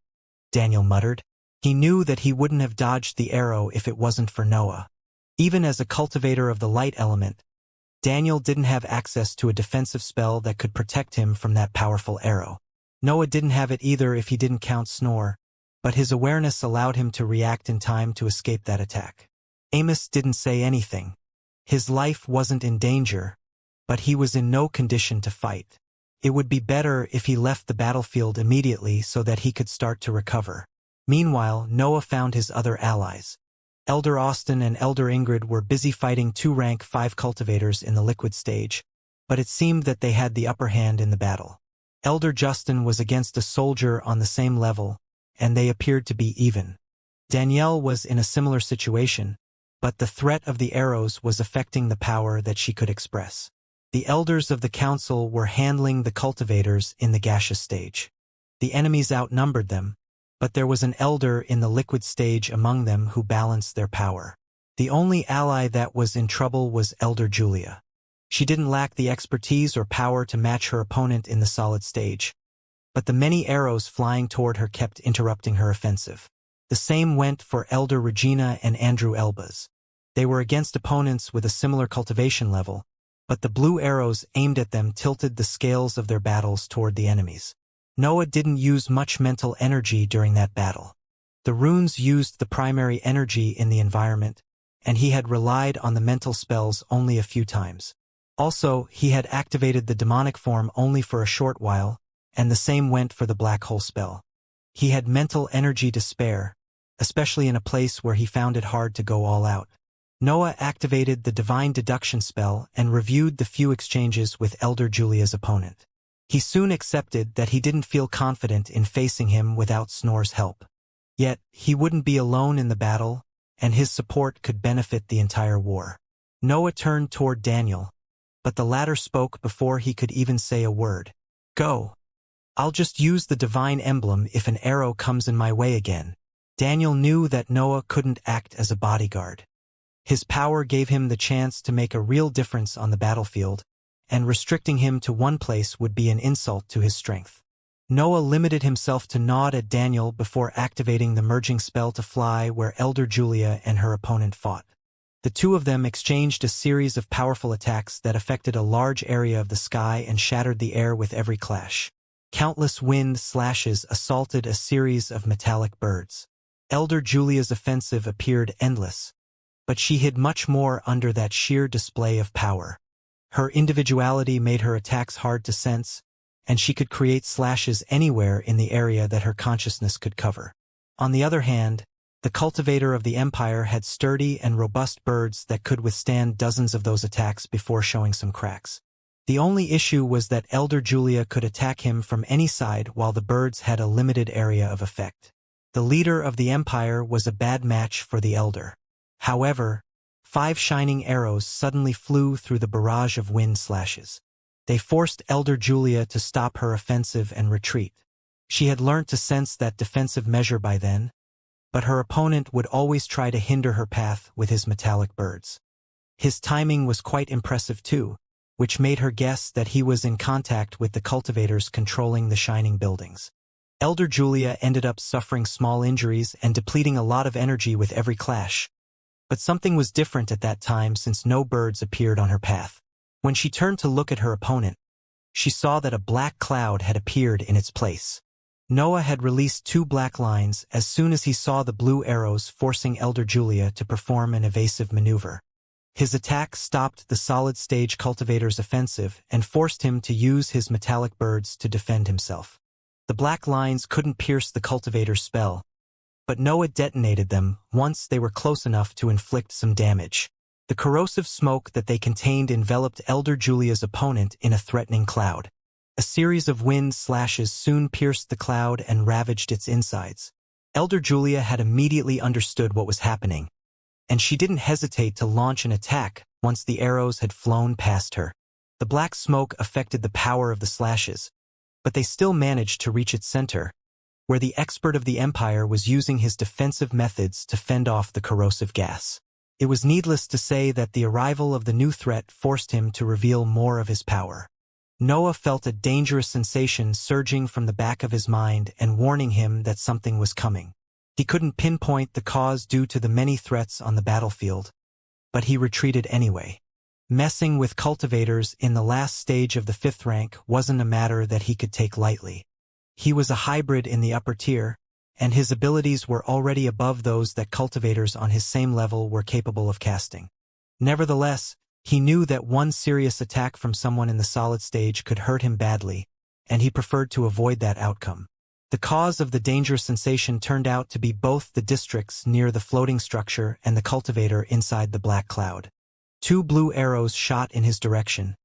Daniel muttered. He knew that he wouldn't have dodged the arrow if it wasn't for Noah. Even as a cultivator of the light element, Daniel didn't have access to a defensive spell that could protect him from that powerful arrow. Noah didn't have it either if he didn't count Snore, but his awareness allowed him to react in time to escape that attack. Amos didn't say anything. His life wasn't in danger, but he was in no condition to fight. It would be better if he left the battlefield immediately so that he could start to recover. Meanwhile, Noah found his other allies. Elder Austin and Elder Ingrid were busy fighting 2 rank 5 cultivators in the liquid stage, but it seemed that they had the upper hand in the battle. Elder Justin was against a soldier on the same level, and they appeared to be even. Danielle was in a similar situation, but the threat of the arrows was affecting the power that she could express. The elders of the council were handling the cultivators in the gaseous stage. The enemies outnumbered them, but there was an elder in the liquid stage among them who balanced their power. The only ally that was in trouble was Elder Julia. She didn't lack the expertise or power to match her opponent in the solid stage, but the many arrows flying toward her kept interrupting her offensive. The same went for Elder Regina and Andrew Elbaz. They were against opponents with a similar cultivation level, but the blue arrows aimed at them tilted the scales of their battles toward the enemies. Noah didn't use much mental energy during that battle. The runes used the primary energy in the environment, and he had relied on the mental spells only a few times. Also, he had activated the demonic form only for a short while, and the same went for the black hole spell. He had mental energy to spare, especially in a place where he found it hard to go all out. Noah activated the divine deduction spell and reviewed the few exchanges with Elder Julia's opponent. He soon accepted that he didn't feel confident in facing him without Snore's help. Yet, he wouldn't be alone in the battle, and his support could benefit the entire war. Noah turned toward Daniel, but the latter spoke before he could even say a word. "Go. I'll just use the divine emblem if an arrow comes in my way again." Daniel knew that Noah couldn't act as a bodyguard. His power gave him the chance to make a real difference on the battlefield, and restricting him to one place would be an insult to his strength. Noah limited himself to nod at Daniel before activating the merging spell to fly where Elder Julia and her opponent fought. The 2 of them exchanged a series of powerful attacks that affected a large area of the sky and shattered the air with every clash. Countless wind slashes assaulted a series of metallic birds. Elder Julia's offensive appeared endless, but she hid much more under that sheer display of power. Her individuality made her attacks hard to sense, and she could create slashes anywhere in the area that her consciousness could cover. On the other hand, the cultivator of the Empire had sturdy and robust birds that could withstand dozens of those attacks before showing some cracks. The only issue was that Elder Julia could attack him from any side while the birds had a limited area of effect. The leader of the Empire was a bad match for the Elder. However, 5 shining arrows suddenly flew through the barrage of wind slashes. They forced Elder Julia to stop her offensive and retreat. She had learned to sense that defensive measure by then, but her opponent would always try to hinder her path with his metallic birds. His timing was quite impressive too, which made her guess that he was in contact with the cultivators controlling the shining buildings. Elder Julia ended up suffering small injuries and depleting a lot of energy with every clash. But something was different at that time since no birds appeared on her path. When she turned to look at her opponent, she saw that a black cloud had appeared in its place. Noah had released 2 black lines as soon as he saw the blue arrows forcing Elder Julia to perform an evasive maneuver. His attack stopped the solid-stage cultivator's offensive and forced him to use his metallic birds to defend himself. The black lines couldn't pierce the cultivator's spell, but Noah detonated them once they were close enough to inflict some damage. The corrosive smoke that they contained enveloped Elder Julia's opponent in a threatening cloud. A series of wind slashes soon pierced the cloud and ravaged its insides. Elder Julia had immediately understood what was happening, and she didn't hesitate to launch an attack once the arrows had flown past her. The black smoke affected the power of the slashes, but they still managed to reach its center, where the expert of the Empire was using his defensive methods to fend off the corrosive gas. It was needless to say that the arrival of the new threat forced him to reveal more of his power. Noah felt a dangerous sensation surging from the back of his mind and warning him that something was coming. He couldn't pinpoint the cause due to the many threats on the battlefield, but he retreated anyway. Messing with cultivators in the last stage of the 5th rank wasn't a matter that he could take lightly. He was a hybrid in the upper tier, and his abilities were already above those that cultivators on his same level were capable of casting. Nevertheless, he knew that one serious attack from someone in the solid stage could hurt him badly, and he preferred to avoid that outcome. The cause of the dangerous sensation turned out to be both the districts near the floating structure and the cultivator inside the black cloud. 2 blue arrows shot in his direction,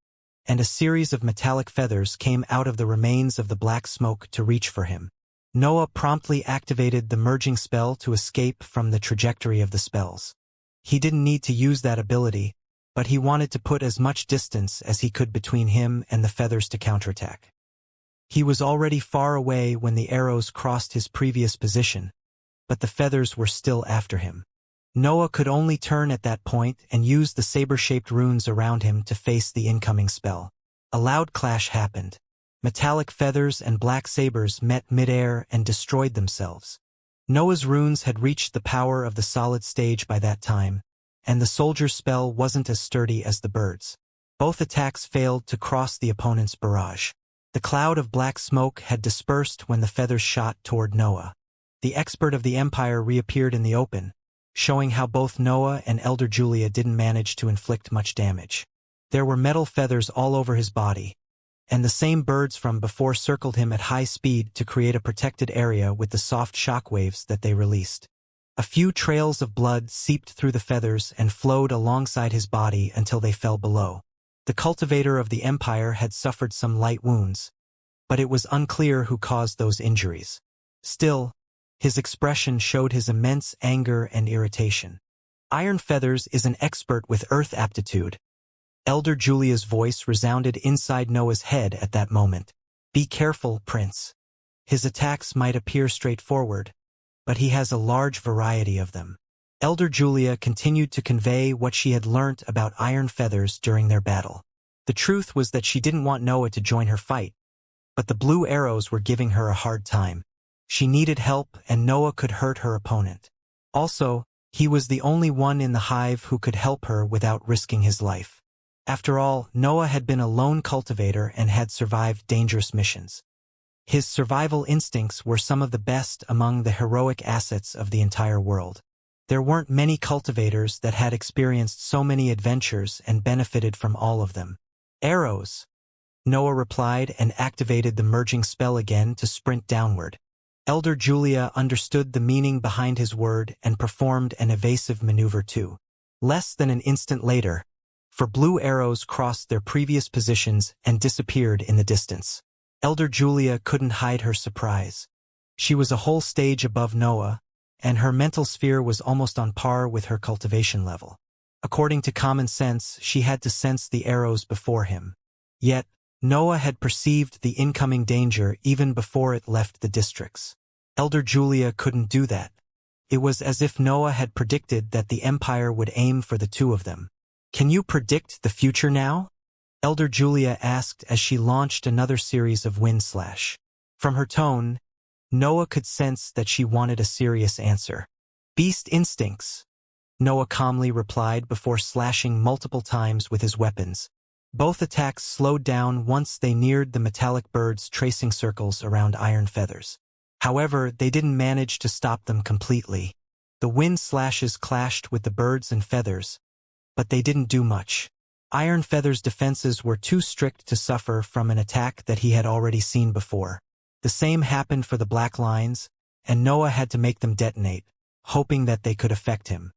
and a series of metallic feathers came out of the remains of the black smoke to reach for him. Noah promptly activated the merging spell to escape from the trajectory of the spells. He didn't need to use that ability, but he wanted to put as much distance as he could between him and the feathers to counterattack. He was already far away when the arrows crossed his previous position, but the feathers were still after him. Noah could only turn at that point and use the saber-shaped runes around him to face the incoming spell. A loud clash happened. Metallic feathers and black sabers met midair and destroyed themselves. Noah's runes had reached the power of the solid stage by that time, and the soldier's spell wasn't as sturdy as the bird's. Both attacks failed to cross the opponent's barrage. The cloud of black smoke had dispersed when the feathers shot toward Noah. The expert of the Empire reappeared in the open, showing how both Noah and Elder Julia didn't manage to inflict much damage. There were metal feathers all over his body, and the same birds from before circled him at high speed to create a protected area with the soft shockwaves that they released. A few trails of blood seeped through the feathers and flowed alongside his body until they fell below. The cultivator of the Empire had suffered some light wounds, but it was unclear who caused those injuries. Still, his expression showed his immense anger and irritation. Iron Feathers is an expert with earth aptitude. Elder Julia's voice resounded inside Noah's head at that moment. Be careful, Prince. His attacks might appear straightforward, but he has a large variety of them. Elder Julia continued to convey what she had learnt about Iron Feathers during their battle. The truth was that she didn't want Noah to join her fight, but the blue arrows were giving her a hard time. She needed help, and Noah could hurt her opponent. Also, he was the only one in the hive who could help her without risking his life. After all, Noah had been a lone cultivator and had survived dangerous missions. His survival instincts were some of the best among the heroic assets of the entire world. There weren't many cultivators that had experienced so many adventures and benefited from all of them. Arrows, Noah replied and activated the merging spell again to sprint downward. Elder Julia understood the meaning behind his word and performed an evasive maneuver too. Less than an instant later, four blue arrows crossed their previous positions and disappeared in the distance. Elder Julia couldn't hide her surprise. She was a whole stage above Noah, and her mental sphere was almost on par with her cultivation level. According to common sense, she had to sense the arrows before him. Yet, Noah had perceived the incoming danger even before it left the districts. Elder Julia couldn't do that. It was as if Noah had predicted that the Empire would aim for the two of them. "Can you predict the future now?" Elder Julia asked as she launched another series of wind slash. From her tone, Noah could sense that she wanted a serious answer. "Beast instincts," Noah calmly replied before slashing multiple times with his weapons. Both attacks slowed down once they neared the metallic birds tracing circles around iron feathers. However, they didn't manage to stop them completely. The wind slashes clashed with the birds and feathers, but they didn't do much. Iron Feather's defenses were too strict to suffer from an attack that he had already seen before. The same happened for the black lines, and Noah had to make them detonate, hoping that they could affect him.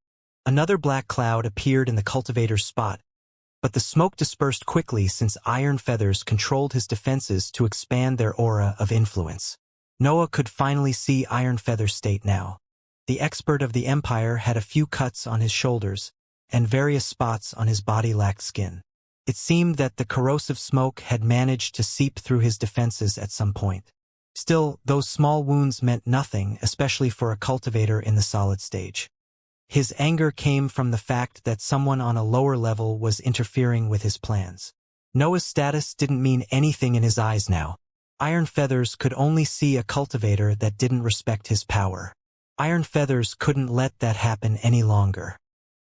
Another black cloud appeared in the cultivator's spot, but the smoke dispersed quickly since Iron Feathers controlled his defenses to expand their aura of influence. Noah could finally see Iron Feather's state now. The expert of the Empire had a few cuts on his shoulders, and various spots on his body lacked skin. It seemed that the corrosive smoke had managed to seep through his defenses at some point. Still, those small wounds meant nothing, especially for a cultivator in the solid stage. His anger came from the fact that someone on a lower level was interfering with his plans. Noah's status didn't mean anything in his eyes now. Iron Feathers could only see a cultivator that didn't respect his power. Iron Feathers couldn't let that happen any longer.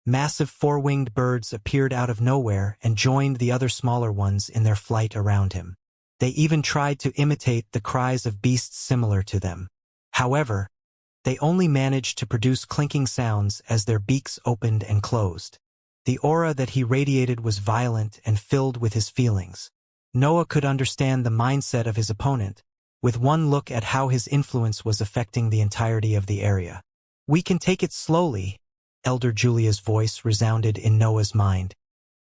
Massive four-winged birds appeared out of nowhere and joined the other smaller ones in their flight around him. They even tried to imitate the cries of beasts similar to them. However, they only managed to produce clinking sounds as their beaks opened and closed. The aura that he radiated was violent and filled with his feelings. Noah could understand the mindset of his opponent, with one look at how his influence was affecting the entirety of the area. "We can take it slowly," Elder Julia's voice resounded in Noah's mind.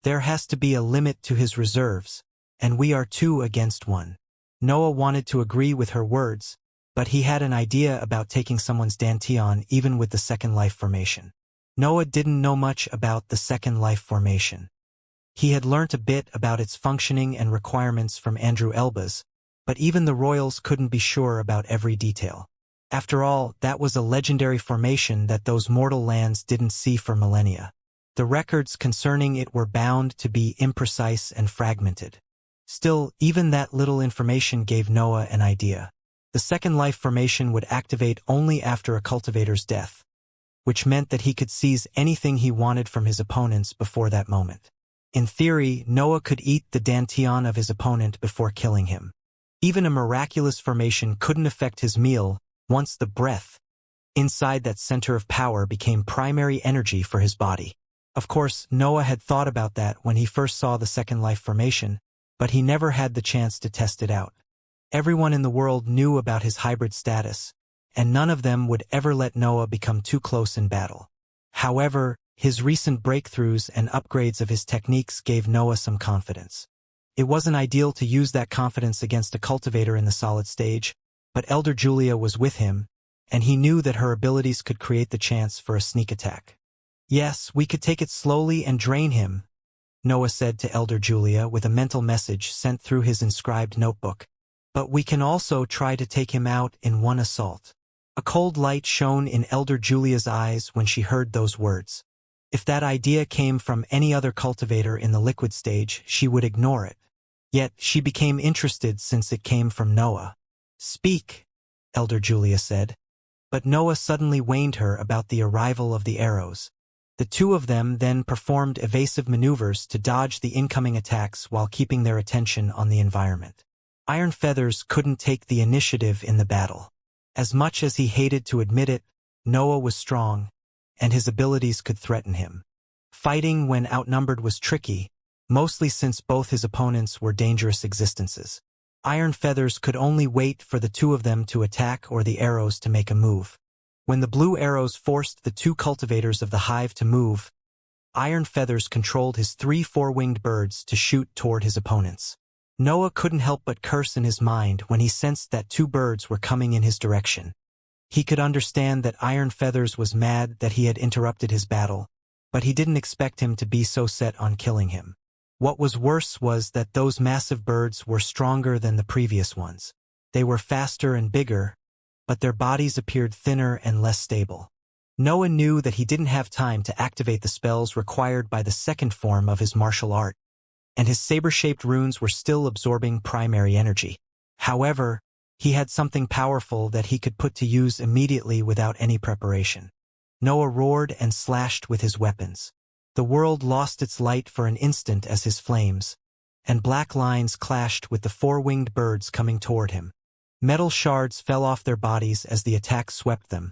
"There has to be a limit to his reserves, and we are 2 against 1. Noah wanted to agree with her words, but he had an idea about taking someone's Dantian even with the Second Life formation. Noah didn't know much about the Second Life formation. He had learnt a bit about its functioning and requirements from Andrew Elbaz, but even the royals couldn't be sure about every detail. After all, that was a legendary formation that those mortal lands didn't see for millennia. The records concerning it were bound to be imprecise and fragmented. Still, even that little information gave Noah an idea. The Second Life formation would activate only after a cultivator's death, which meant that he could seize anything he wanted from his opponents before that moment. In theory, Noah could eat the Dantian of his opponent before killing him. Even a miraculous formation couldn't affect his meal once the breath inside that center of power became primary energy for his body. Of course, Noah had thought about that when he first saw the Second Life formation, but he never had the chance to test it out. Everyone in the world knew about his hybrid status, and none of them would ever let Noah become too close in battle. However, his recent breakthroughs and upgrades of his techniques gave Noah some confidence. It wasn't ideal to use that confidence against a cultivator in the solid stage, but Elder Julia was with him, and he knew that her abilities could create the chance for a sneak attack. "Yes, we could take it slowly and drain him," Noah said to Elder Julia with a mental message sent through his inscribed notebook. "But we can also try to take him out in one assault." A cold light shone in Elder Julia's eyes when she heard those words. If that idea came from any other cultivator in the liquid stage, she would ignore it. Yet she became interested since it came from Noah. "Speak," Elder Julia said. But Noah suddenly warned her about the arrival of the arrows. The two of them then performed evasive maneuvers to dodge the incoming attacks while keeping their attention on the environment. Iron Feathers couldn't take the initiative in the battle. As much as he hated to admit it, Noah was strong, and his abilities could threaten him. Fighting when outnumbered was tricky, mostly since both his opponents were dangerous existences. Iron Feathers could only wait for the two of them to attack or the arrows to make a move. When the blue arrows forced the two cultivators of the hive to move, Iron Feathers controlled his 3 four-winged birds to shoot toward his opponents. Noah couldn't help but curse in his mind when he sensed that 2 birds were coming in his direction. He could understand that Iron Feathers was mad that he had interrupted his battle, but he didn't expect him to be so set on killing him. What was worse was that those massive birds were stronger than the previous ones. They were faster and bigger, but their bodies appeared thinner and less stable. Noah knew that he didn't have time to activate the spells required by the second form of his martial art, and his saber-shaped runes were still absorbing primary energy. However, he had something powerful that he could put to use immediately without any preparation. Noah roared and slashed with his weapons. The world lost its light for an instant as his flames, and black lines clashed with the 4-winged birds coming toward him. Metal shards fell off their bodies as the attack swept them,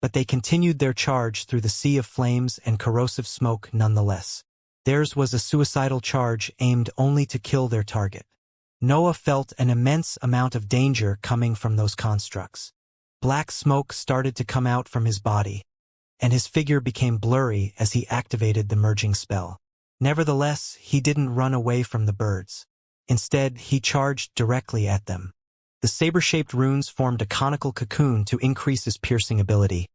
but they continued their charge through the sea of flames and corrosive smoke nonetheless. Theirs was a suicidal charge aimed only to kill their target. Noah felt an immense amount of danger coming from those constructs. Black smoke started to come out from his body, and his figure became blurry as he activated the merging spell. Nevertheless, he didn't run away from the birds. Instead, he charged directly at them. The saber-shaped runes formed a conical cocoon to increase his piercing ability,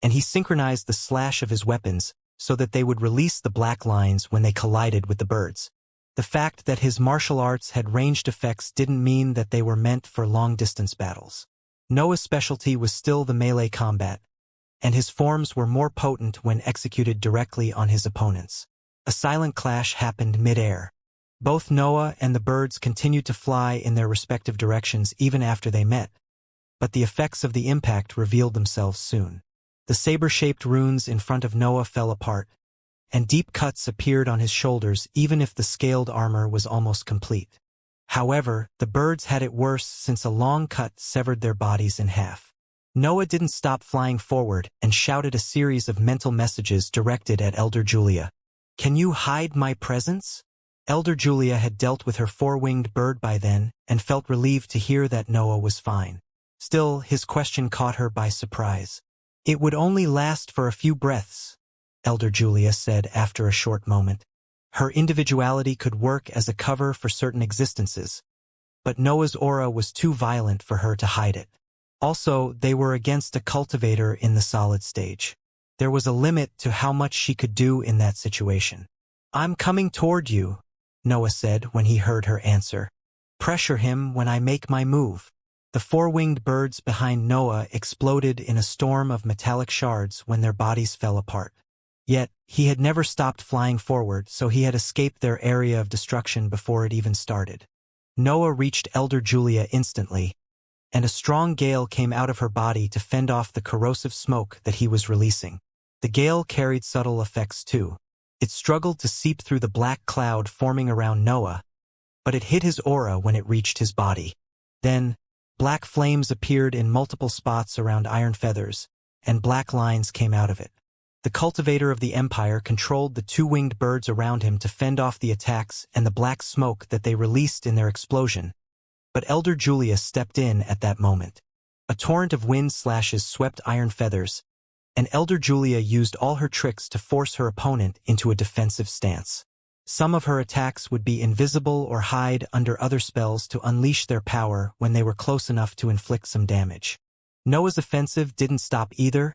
and he synchronized the slash of his weapons so that they would release the black lines when they collided with the birds. The fact that his martial arts had ranged effects didn't mean that they were meant for long-distance battles. Noah's specialty was still the melee combat, and his forms were more potent when executed directly on his opponents. A silent clash happened mid-air. Both Noah and the birds continued to fly in their respective directions even after they met, but the effects of the impact revealed themselves soon. The saber-shaped runes in front of Noah fell apart, and deep cuts appeared on his shoulders even if the scaled armor was almost complete. However, the birds had it worse since a long cut severed their bodies in half. Noah didn't stop flying forward and shouted a series of mental messages directed at Elder Julia. "Can you hide my presence?" Elder Julia had dealt with her 4-winged bird by then and felt relieved to hear that Noah was fine. Still, his question caught her by surprise. "It would only last for a few breaths," Elder Julia said after a short moment. Her individuality could work as a cover for certain existences, but Noah's aura was too violent for her to hide it. Also, they were against a cultivator in the solid stage. There was a limit to how much she could do in that situation. "I'm coming toward you," Noah said when he heard her answer. "Pressure him when I make my move." The 4-winged birds behind Noah exploded in a storm of metallic shards when their bodies fell apart. Yet, he had never stopped flying forward, so he had escaped their area of destruction before it even started. Noah reached Elder Julia instantly, and a strong gale came out of her body to fend off the corrosive smoke that he was releasing. The gale carried subtle effects too. It struggled to seep through the black cloud forming around Noah, but it hit his aura when it reached his body. Then, black flames appeared in multiple spots around Iron Feathers, and black lines came out of it. The cultivator of the Empire controlled the 2-winged birds around him to fend off the attacks and the black smoke that they released in their explosion, but Elder Julia stepped in at that moment. A torrent of wind slashes swept Iron Feathers, and Elder Julia used all her tricks to force her opponent into a defensive stance. Some of her attacks would be invisible or hide under other spells to unleash their power when they were close enough to inflict some damage. Noah's offensive didn't stop either,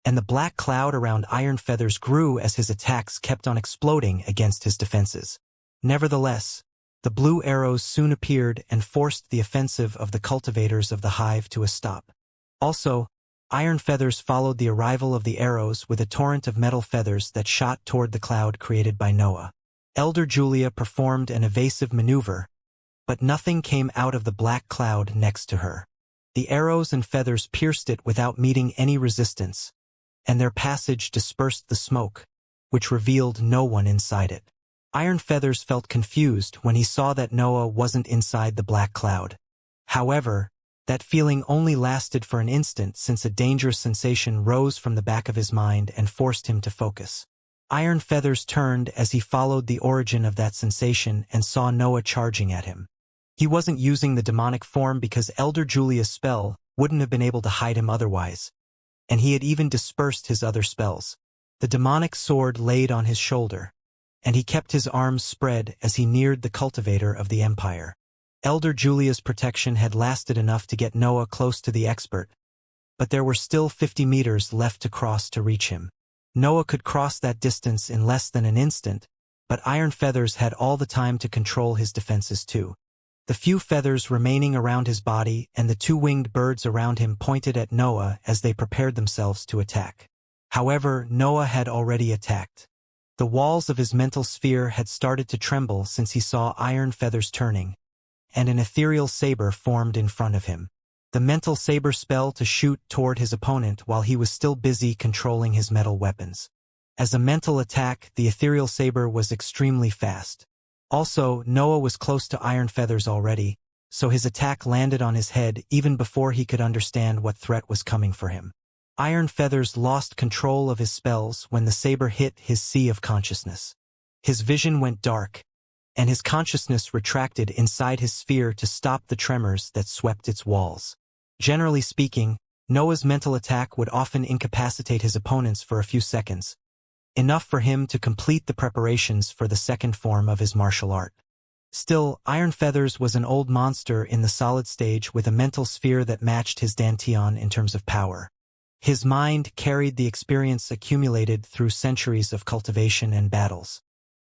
and the black cloud around Iron Feathers grew as his attacks kept on exploding against his defenses. Nevertheless, the blue arrows soon appeared and forced the offensive of the cultivators of the hive to a stop. Also, Iron Feathers followed the arrival of the arrows with a torrent of metal feathers that shot toward the cloud created by Noah. Elder Julia performed an evasive maneuver, but nothing came out of the black cloud next to her. The arrows and feathers pierced it without meeting any resistance, and their passage dispersed the smoke, which revealed no one inside it. Iron Feathers felt confused when he saw that Noah wasn't inside the black cloud. However, that feeling only lasted for an instant since a dangerous sensation rose from the back of his mind and forced him to focus. Iron Feathers turned as he followed the origin of that sensation and saw Noah charging at him. He wasn't using the demonic form because Elder Julia's spell wouldn't have been able to hide him otherwise, and he had even dispersed his other spells. The demonic sword laid on his shoulder, and he kept his arms spread as he neared the cultivator of the empire. Elder Julia's protection had lasted enough to get Noah close to the expert, but there were still 50 meters left to cross to reach him. Noah could cross that distance in less than an instant, but Iron Feathers had all the time to control his defenses too. The few feathers remaining around his body and the two winged birds around him pointed at Noah as they prepared themselves to attack. However, Noah had already attacked. The walls of his mental sphere had started to tremble since he saw Iron Feathers turning, and an ethereal saber formed in front of him. The mental saber spell to shoot toward his opponent while he was still busy controlling his metal weapons. As a mental attack, the ethereal saber was extremely fast. Also, Noah was close to Iron Feathers already, so his attack landed on his head even before he could understand what threat was coming for him. Iron Feathers lost control of his spells when the saber hit his sea of consciousness. His vision went dark, and his consciousness retracted inside his sphere to stop the tremors that swept its walls. Generally speaking, Noah's mental attack would often incapacitate his opponents for a few seconds, enough for him to complete the preparations for the second form of his martial art. Still, Iron Feathers was an old monster in the solid stage with a mental sphere that matched his Danteon in terms of power. His mind carried the experience accumulated through centuries of cultivation and battles.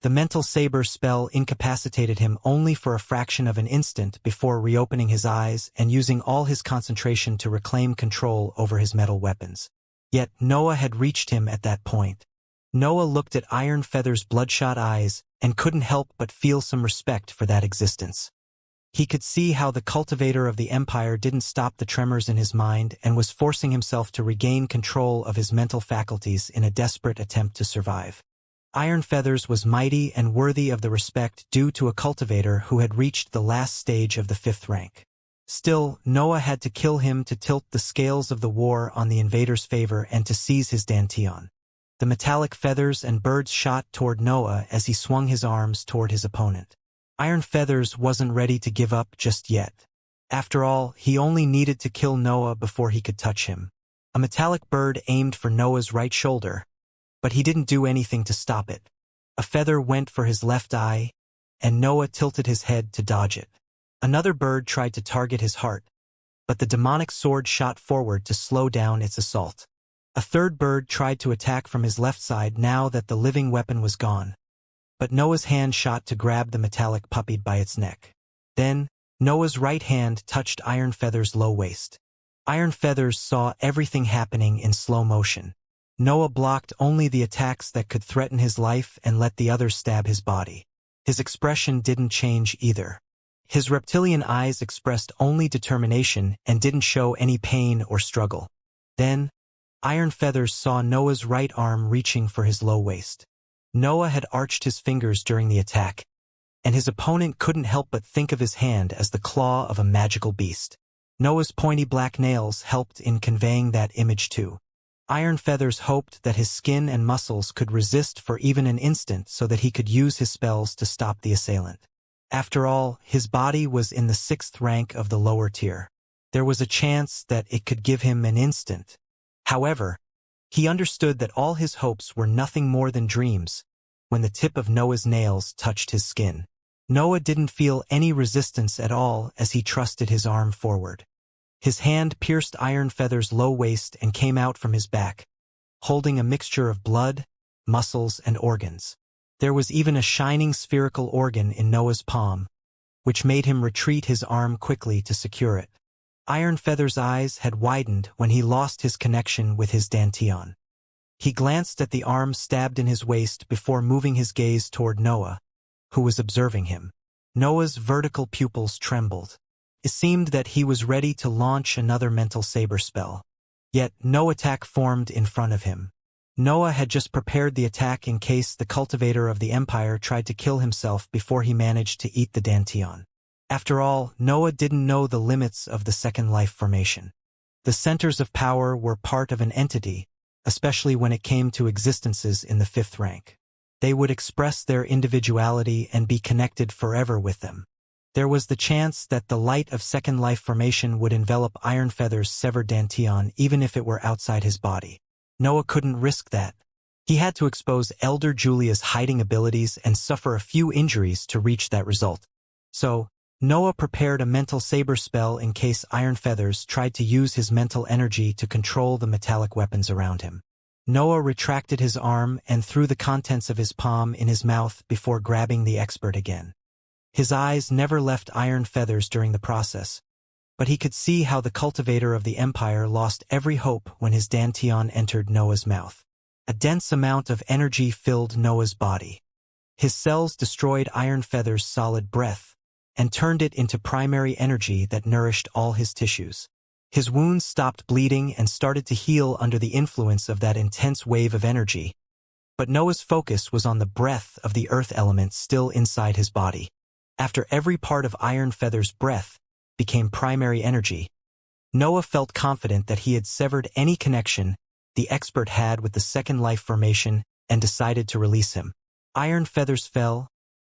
The mental saber spell incapacitated him only for a fraction of an instant before reopening his eyes and using all his concentration to reclaim control over his metal weapons. Yet Noah had reached him at that point. Noah looked at Iron Feathers' bloodshot eyes and couldn't help but feel some respect for that existence. He could see how the cultivator of the empire didn't stop the tremors in his mind and was forcing himself to regain control of his mental faculties in a desperate attempt to survive. Iron Feathers was mighty and worthy of the respect due to a cultivator who had reached the last stage of the 5th rank. Still, Noah had to kill him to tilt the scales of the war on the invader's favor and to seize his Danteon. The metallic feathers and birds shot toward Noah as he swung his arms toward his opponent. Iron Feathers wasn't ready to give up just yet. After all, he only needed to kill Noah before he could touch him. A metallic bird aimed for Noah's right shoulder, but he didn't do anything to stop it. A feather went for his left eye, and Noah tilted his head to dodge it. Another bird tried to target his heart, but the demonic sword shot forward to slow down its assault. A third bird tried to attack from his left side now that the living weapon was gone, but Noah's hand shot to grab the metallic puppy by its neck. Then, Noah's right hand touched Iron Feathers' low waist. Iron Feathers saw everything happening in slow motion. Noah blocked only the attacks that could threaten his life and let the others stab his body. His expression didn't change either. His reptilian eyes expressed only determination and didn't show any pain or struggle. Then, Iron Feathers saw Noah's right arm reaching for his low waist. Noah had arched his fingers during the attack, and his opponent couldn't help but think of his hand as the claw of a magical beast. Noah's pointy black nails helped in conveying that image too. Iron Feathers hoped that his skin and muscles could resist for even an instant so that he could use his spells to stop the assailant. After all, his body was in the 6th rank of the lower tier. There was a chance that it could give him an instant. However, he understood that all his hopes were nothing more than dreams when the tip of Noah's nails touched his skin. Noah didn't feel any resistance at all as he trusted his arm forward. His hand pierced Iron Feathers' low waist and came out from his back, holding a mixture of blood, muscles, and organs. There was even a shining spherical organ in Noah's palm, which made him retreat his arm quickly to secure it. Iron Feathers' eyes had widened when he lost his connection with his Danteon. He glanced at the arm stabbed in his waist before moving his gaze toward Noah, who was observing him. Noah's vertical pupils trembled. It seemed that he was ready to launch another mental saber spell. Yet no attack formed in front of him. Noah had just prepared the attack in case the cultivator of the empire tried to kill himself before he managed to eat the Danteon. After all, Noah didn't know the limits of the second life formation. The centers of power were part of an entity, especially when it came to existences in the 5th rank. They would express their individuality and be connected forever with them. There was the chance that the light of second life formation would envelop Iron Feather's severed dantian even if it were outside his body. Noah couldn't risk that. He had to expose Elder Julia's hiding abilities and suffer a few injuries to reach that result. So, Noah prepared a mental saber spell in case Iron Feathers tried to use his mental energy to control the metallic weapons around him. Noah retracted his arm and threw the contents of his palm in his mouth before grabbing the expert again. His eyes never left Iron Feathers during the process, but he could see how the cultivator of the Empire lost every hope when his dantian entered Noah's mouth. A dense amount of energy filled Noah's body. His cells destroyed Iron Feather's solid breath and turned it into primary energy that nourished all his tissues. His wounds stopped bleeding and started to heal under the influence of that intense wave of energy. But Noah's focus was on the breath of the earth element still inside his body. After every part of Iron Feather's breath became primary energy, Noah felt confident that he had severed any connection the expert had with the second life formation and decided to release him. Iron Feathers fell,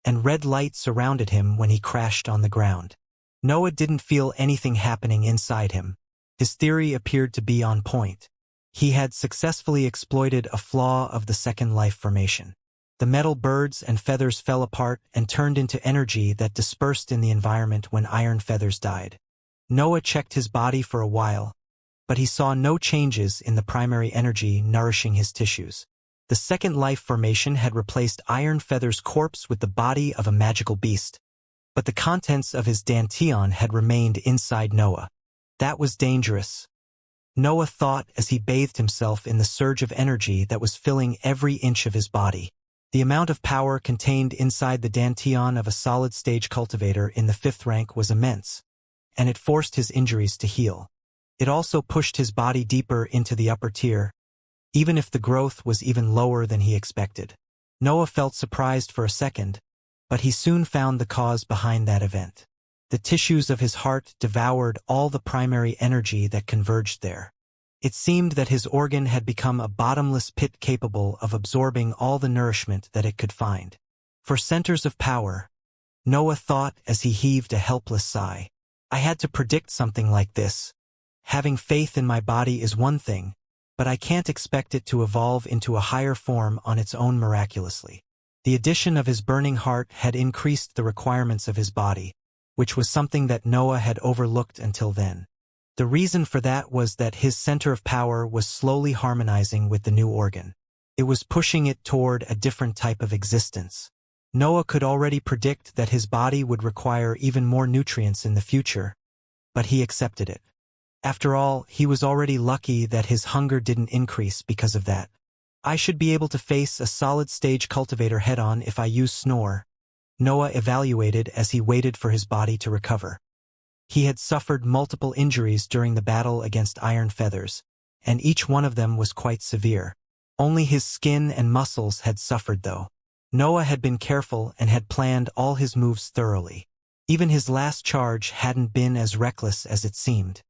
and red light surrounded him when he crashed on the ground. Noah didn't feel anything happening inside him. His theory appeared to be on point. He had successfully exploited a flaw of the second life formation. The metal birds and feathers fell apart and turned into energy that dispersed in the environment when Iron Feathers died. Noah checked his body for a while, but he saw no changes in the primary energy nourishing his tissues. The second life formation had replaced Iron Feather's corpse with the body of a magical beast, but the contents of his dantian had remained inside Noah. That was dangerous. Noah thought as he bathed himself in the surge of energy that was filling every inch of his body. The amount of power contained inside the dantian of a solid-stage cultivator in the 5th rank was immense, and it forced his injuries to heal. It also pushed his body deeper into the upper tier, even if the growth was even lower than he expected. Noah felt surprised for a second, but he soon found the cause behind that event. The tissues of his heart devoured all the primary energy that converged there. It seemed that his organ had become a bottomless pit capable of absorbing all the nourishment that it could find. For centers of power, Noah thought as he heaved a helpless sigh. I had to predict something like this. Having faith in my body is one thing, but I can't expect it to evolve into a higher form on its own miraculously. The addition of his burning heart had increased the requirements of his body, which was something that Noah had overlooked until then. The reason for that was that his center of power was slowly harmonizing with the new organ. It was pushing it toward a different type of existence. Noah could already predict that his body would require even more nutrients in the future, but he accepted it. After all, he was already lucky that his hunger didn't increase because of that. I should be able to face a solid-stage cultivator head-on if I use Snore, Noah evaluated as he waited for his body to recover. He had suffered multiple injuries during the battle against Iron Feathers, and each one of them was quite severe. Only his skin and muscles had suffered though. Noah had been careful and had planned all his moves thoroughly. Even his last charge hadn't been as reckless as it seemed.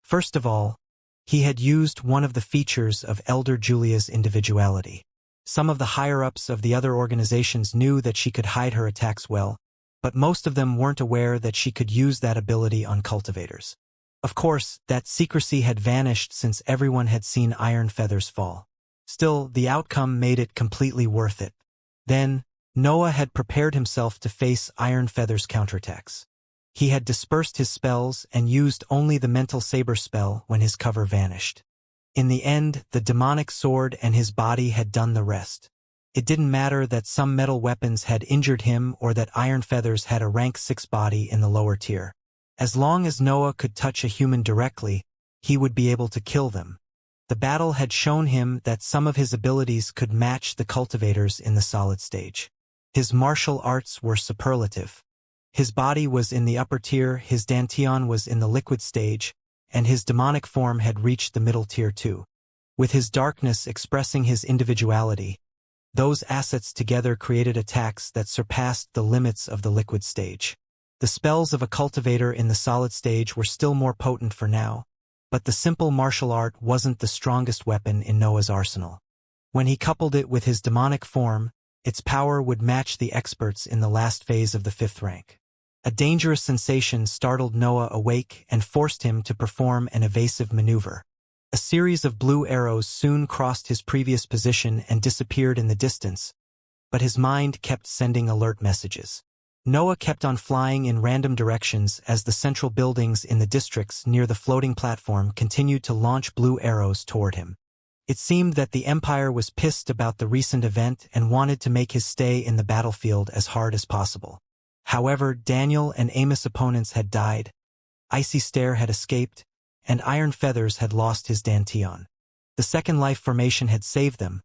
First of all, he had used one of the features of Elder Julia's individuality. Some of the higher-ups of the other organizations knew that she could hide her attacks well, but most of them weren't aware that she could use that ability on cultivators. Of course, that secrecy had vanished since everyone had seen Iron Feathers fall. Still, the outcome made it completely worth it. Then, Noah had prepared himself to face Iron Feathers' counterattacks. He had dispersed his spells and used only the mental saber spell when his cover vanished. In the end, the demonic sword and his body had done the rest. It didn't matter that some metal weapons had injured him or that Iron Feathers had a rank 6 body in the lower tier. As long as Noah could touch a human directly, he would be able to kill them. The battle had shown him that some of his abilities could match the cultivators in the solid stage. His martial arts were superlative. His body was in the upper tier, his dantian was in the liquid stage, and his demonic form had reached the middle tier too. With his darkness expressing his individuality, those assets together created attacks that surpassed the limits of the liquid stage. The spells of a cultivator in the solid stage were still more potent for now, But the simple martial art wasn't the strongest weapon in Noah's arsenal. When he coupled it with his demonic form, its power would match the experts in the last phase of the 5th rank. A dangerous sensation startled Noah awake and forced him to perform an evasive maneuver. A series of blue arrows soon crossed his previous position and disappeared in the distance, but his mind kept sending alert messages. Noah kept on flying in random directions as the central buildings in the districts near the floating platform continued to launch blue arrows toward him. It seemed that the Empire was pissed about the recent event and wanted to make his stay in the battlefield as hard as possible. However, Daniel and Amos' opponents had died, Icy Stare had escaped, and Iron Feathers had lost his Danteon. The Second Life formation had saved them,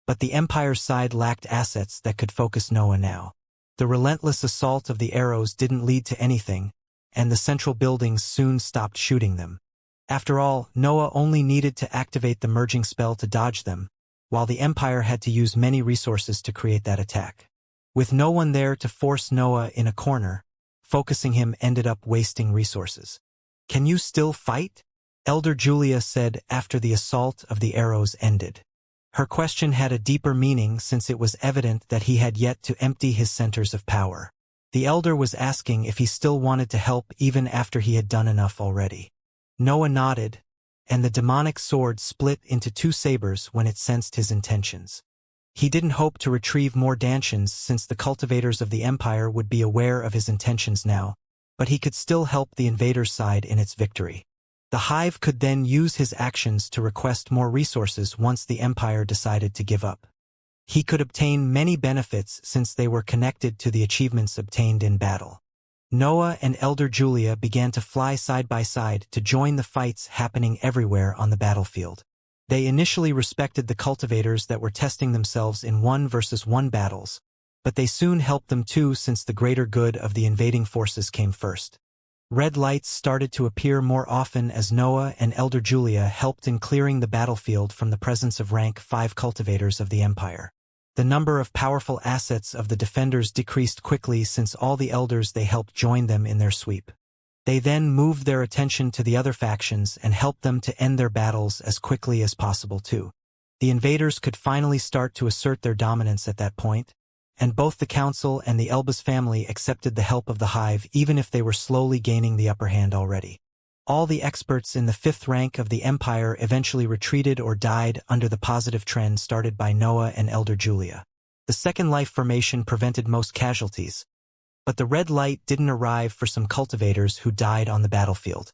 but the Empire's side lacked assets that could focus Noah now. The relentless assault of the arrows didn't lead to anything, and the central buildings soon stopped shooting them. After all, Noah only needed to activate the merging spell to dodge them, while the Empire had to use many resources to create that attack. With no one there to force Noah in a corner, focusing him ended up wasting resources. "Can you still fight?" Elder Julia said after the assault of the arrows ended. Her question had a deeper meaning since it was evident that he had yet to empty his centers of power. The Elder was asking if he still wanted to help even after he had done enough already. Noah nodded, and the demonic sword split into 2 sabers when it sensed his intentions. He didn't hope to retrieve more Dantians since the cultivators of the Empire would be aware of his intentions now, but he could still help the invaders' side in its victory. The Hive could then use his actions to request more resources once the Empire decided to give up. He could obtain many benefits since they were connected to the achievements obtained in battle. Noah and Elder Julia began to fly side by side to join the fights happening everywhere on the battlefield. They initially respected the cultivators that were testing themselves in 1-versus-1 battles, but they soon helped them too since the greater good of the invading forces came first. Red lights started to appear more often as Noah and Elder Julia helped in clearing the battlefield from the presence of rank 5 cultivators of the Empire. The number of powerful assets of the defenders decreased quickly since all the elders they helped joined them in their sweep. They then moved their attention to the other factions and helped them to end their battles as quickly as possible too. The invaders could finally start to assert their dominance at that point, and both the Council and the Elbas family accepted the help of the Hive even if they were slowly gaining the upper hand already. All the experts in the 5th rank of the Empire eventually retreated or died under the positive trend started by Noah and Elder Julia. The Second Life formation prevented most casualties, but the red light didn't arrive for some cultivators who died on the battlefield.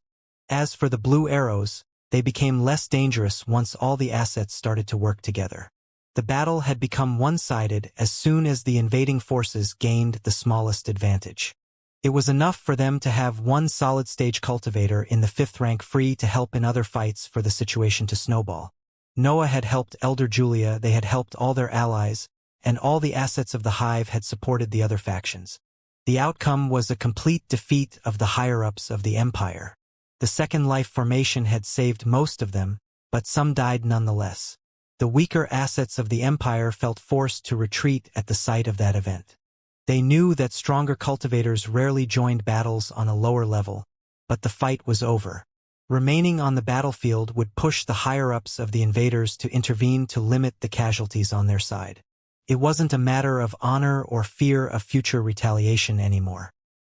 As for the blue arrows, they became less dangerous once all the assets started to work together. The battle had become one-sided as soon as the invading forces gained the smallest advantage. It was enough for them to have one solid-stage cultivator in the 5th rank free to help in other fights for the situation to snowball. Noah had helped Elder Julia, they had helped all their allies, and all the assets of the Hive had supported the other factions. The outcome was a complete defeat of the higher-ups of the Empire. The Second Life formation had saved most of them, but some died nonetheless. The weaker assets of the Empire felt forced to retreat at the sight of that event. They knew that stronger cultivators rarely joined battles on a lower level, but the fight was over. Remaining on the battlefield would push the higher-ups of the invaders to intervene to limit the casualties on their side. It wasn't a matter of honor or fear of future retaliation anymore.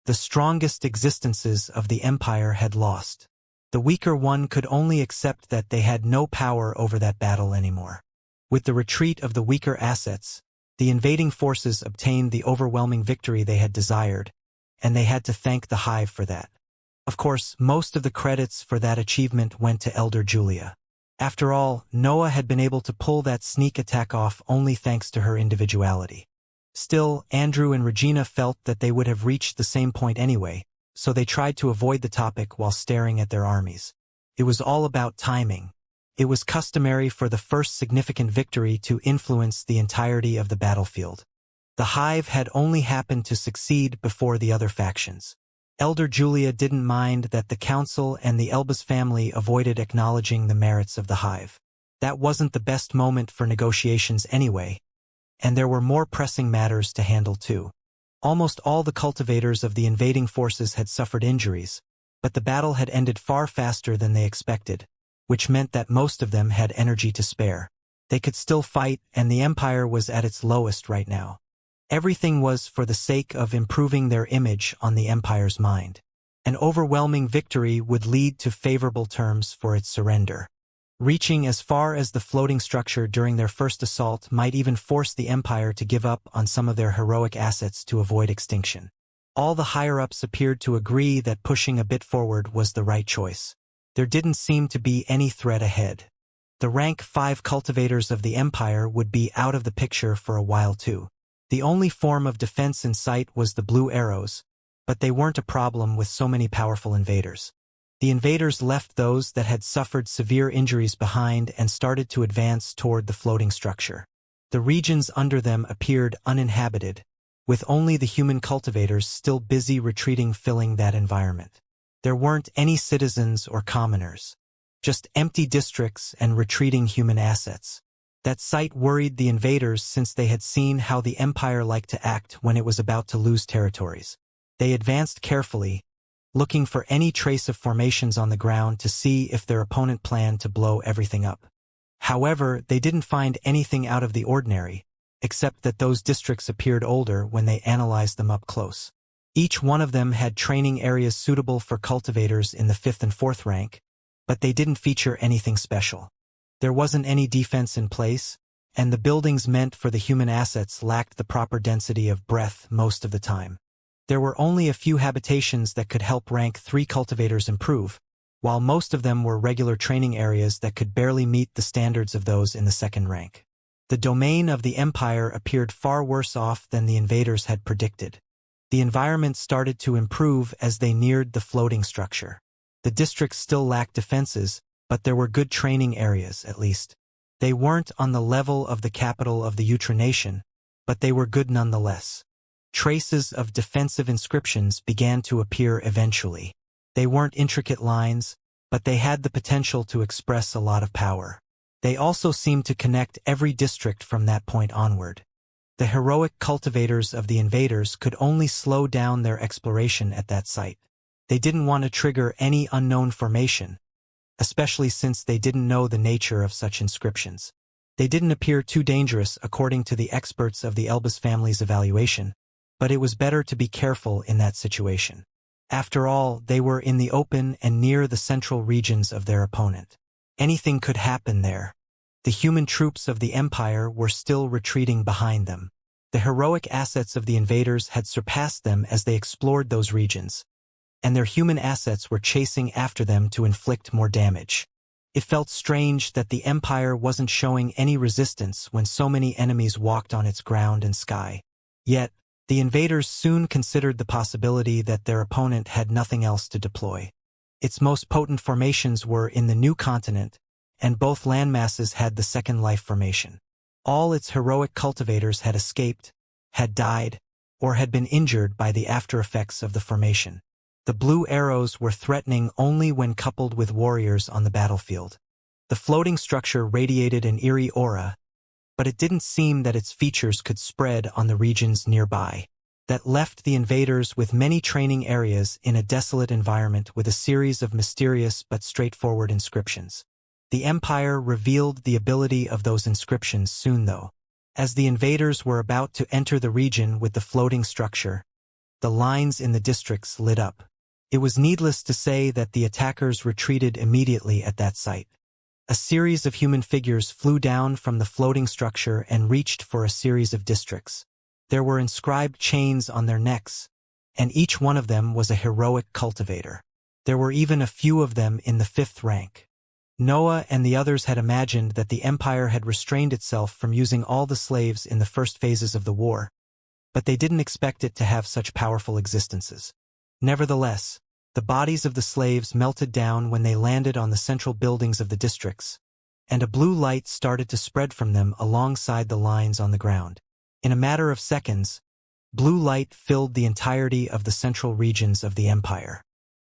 The strongest existences of the Empire had lost. The weaker one could only accept that they had no power over that battle anymore. With the retreat of the weaker assets, the invading forces obtained the overwhelming victory they had desired, and they had to thank the Hive for that. Of course, most of the credits for that achievement went to Elder Julia. After all, Noah had been able to pull that sneak attack off only thanks to her individuality. Still, Andrew and Regina felt that they would have reached the same point anyway, so they tried to avoid the topic while staring at their armies. It was all about timing. It was customary for the first significant victory to influence the entirety of the battlefield. The Hive had only happened to succeed before the other factions. Elder Julia didn't mind that the Council and the Elbas family avoided acknowledging the merits of the Hive. That wasn't the best moment for negotiations anyway, and there were more pressing matters to handle too. Almost all the cultivators of the invading forces had suffered injuries, but the battle had ended far faster than they expected, which meant that most of them had energy to spare. They could still fight, and the Empire was at its lowest right now. Everything was for the sake of improving their image on the Empire's mind. An overwhelming victory would lead to favorable terms for its surrender. Reaching as far as the floating structure during their first assault might even force the Empire to give up on some of their heroic assets to avoid extinction. All the higher-ups appeared to agree that pushing a bit forward was the right choice. There didn't seem to be any threat ahead. The rank 5 cultivators of the Empire would be out of the picture for a while too. The only form of defense in sight was the blue arrows, but they weren't a problem with so many powerful invaders. The invaders left those that had suffered severe injuries behind and started to advance toward the floating structure. The regions under them appeared uninhabited, with only the human cultivators still busy retreating filling that environment. There weren't any citizens or commoners, just empty districts and retreating human assets. That sight worried the invaders since they had seen how the Empire liked to act when it was about to lose territories. They advanced carefully, looking for any trace of formations on the ground to see if their opponent planned to blow everything up. However, they didn't find anything out of the ordinary, except that those districts appeared older when they analyzed them up close. Each one of them had training areas suitable for cultivators in the 5th and 4th rank, but they didn't feature anything special. There wasn't any defense in place, and the buildings meant for the human assets lacked the proper density of breadth most of the time. There were only a few habitations that could help rank 3 cultivators improve, while most of them were regular training areas that could barely meet the standards of those in the 2nd rank. The domain of the Empire appeared far worse off than the invaders had predicted. The environment started to improve as they neared the floating structure. The districts still lacked defenses, but there were good training areas, at least. They weren't on the level of the capital of the Utra nation, but they were good nonetheless. Traces of defensive inscriptions began to appear eventually. They weren't intricate lines, but they had the potential to express a lot of power. They also seemed to connect every district from that point onward. The heroic cultivators of the invaders could only slow down their exploration at that site. They didn't want to trigger any unknown formation, especially since they didn't know the nature of such inscriptions. They didn't appear too dangerous according to the experts of the Elbas family's evaluation, but it was better to be careful in that situation. After all, they were in the open and near the central regions of their opponent. Anything could happen there. The human troops of the Empire were still retreating behind them. The heroic assets of the invaders had surpassed them as they explored those regions, and their human assets were chasing after them to inflict more damage. It felt strange that the Empire wasn't showing any resistance when so many enemies walked on its ground and sky. Yet, the invaders soon considered the possibility that their opponent had nothing else to deploy. Its most potent formations were in the new continent, and both landmasses had the Second Life formation. All its heroic cultivators had escaped, had died, or had been injured by the after-effects of the formation. The blue arrows were threatening only when coupled with warriors on the battlefield. The floating structure radiated an eerie aura, but it didn't seem that its features could spread on the regions nearby. That left the invaders with many training areas in a desolate environment with a series of mysterious but straightforward inscriptions. The Empire revealed the ability of those inscriptions soon though. As the invaders were about to enter the region with the floating structure, the lines in the districts lit up. It was needless to say that the attackers retreated immediately at that site. A series of human figures flew down from the floating structure and reached for a series of districts. There were inscribed chains on their necks, and each one of them was a heroic cultivator. There were even a few of them in the 5th rank. Noah and the others had imagined that the Empire had restrained itself from using all the slaves in the first phases of the war, but they didn't expect it to have such powerful existences. Nevertheless, the bodies of the slaves melted down when they landed on the central buildings of the districts, and a blue light started to spread from them alongside the lines on the ground. In a matter of seconds, blue light filled the entirety of the central regions of the Empire.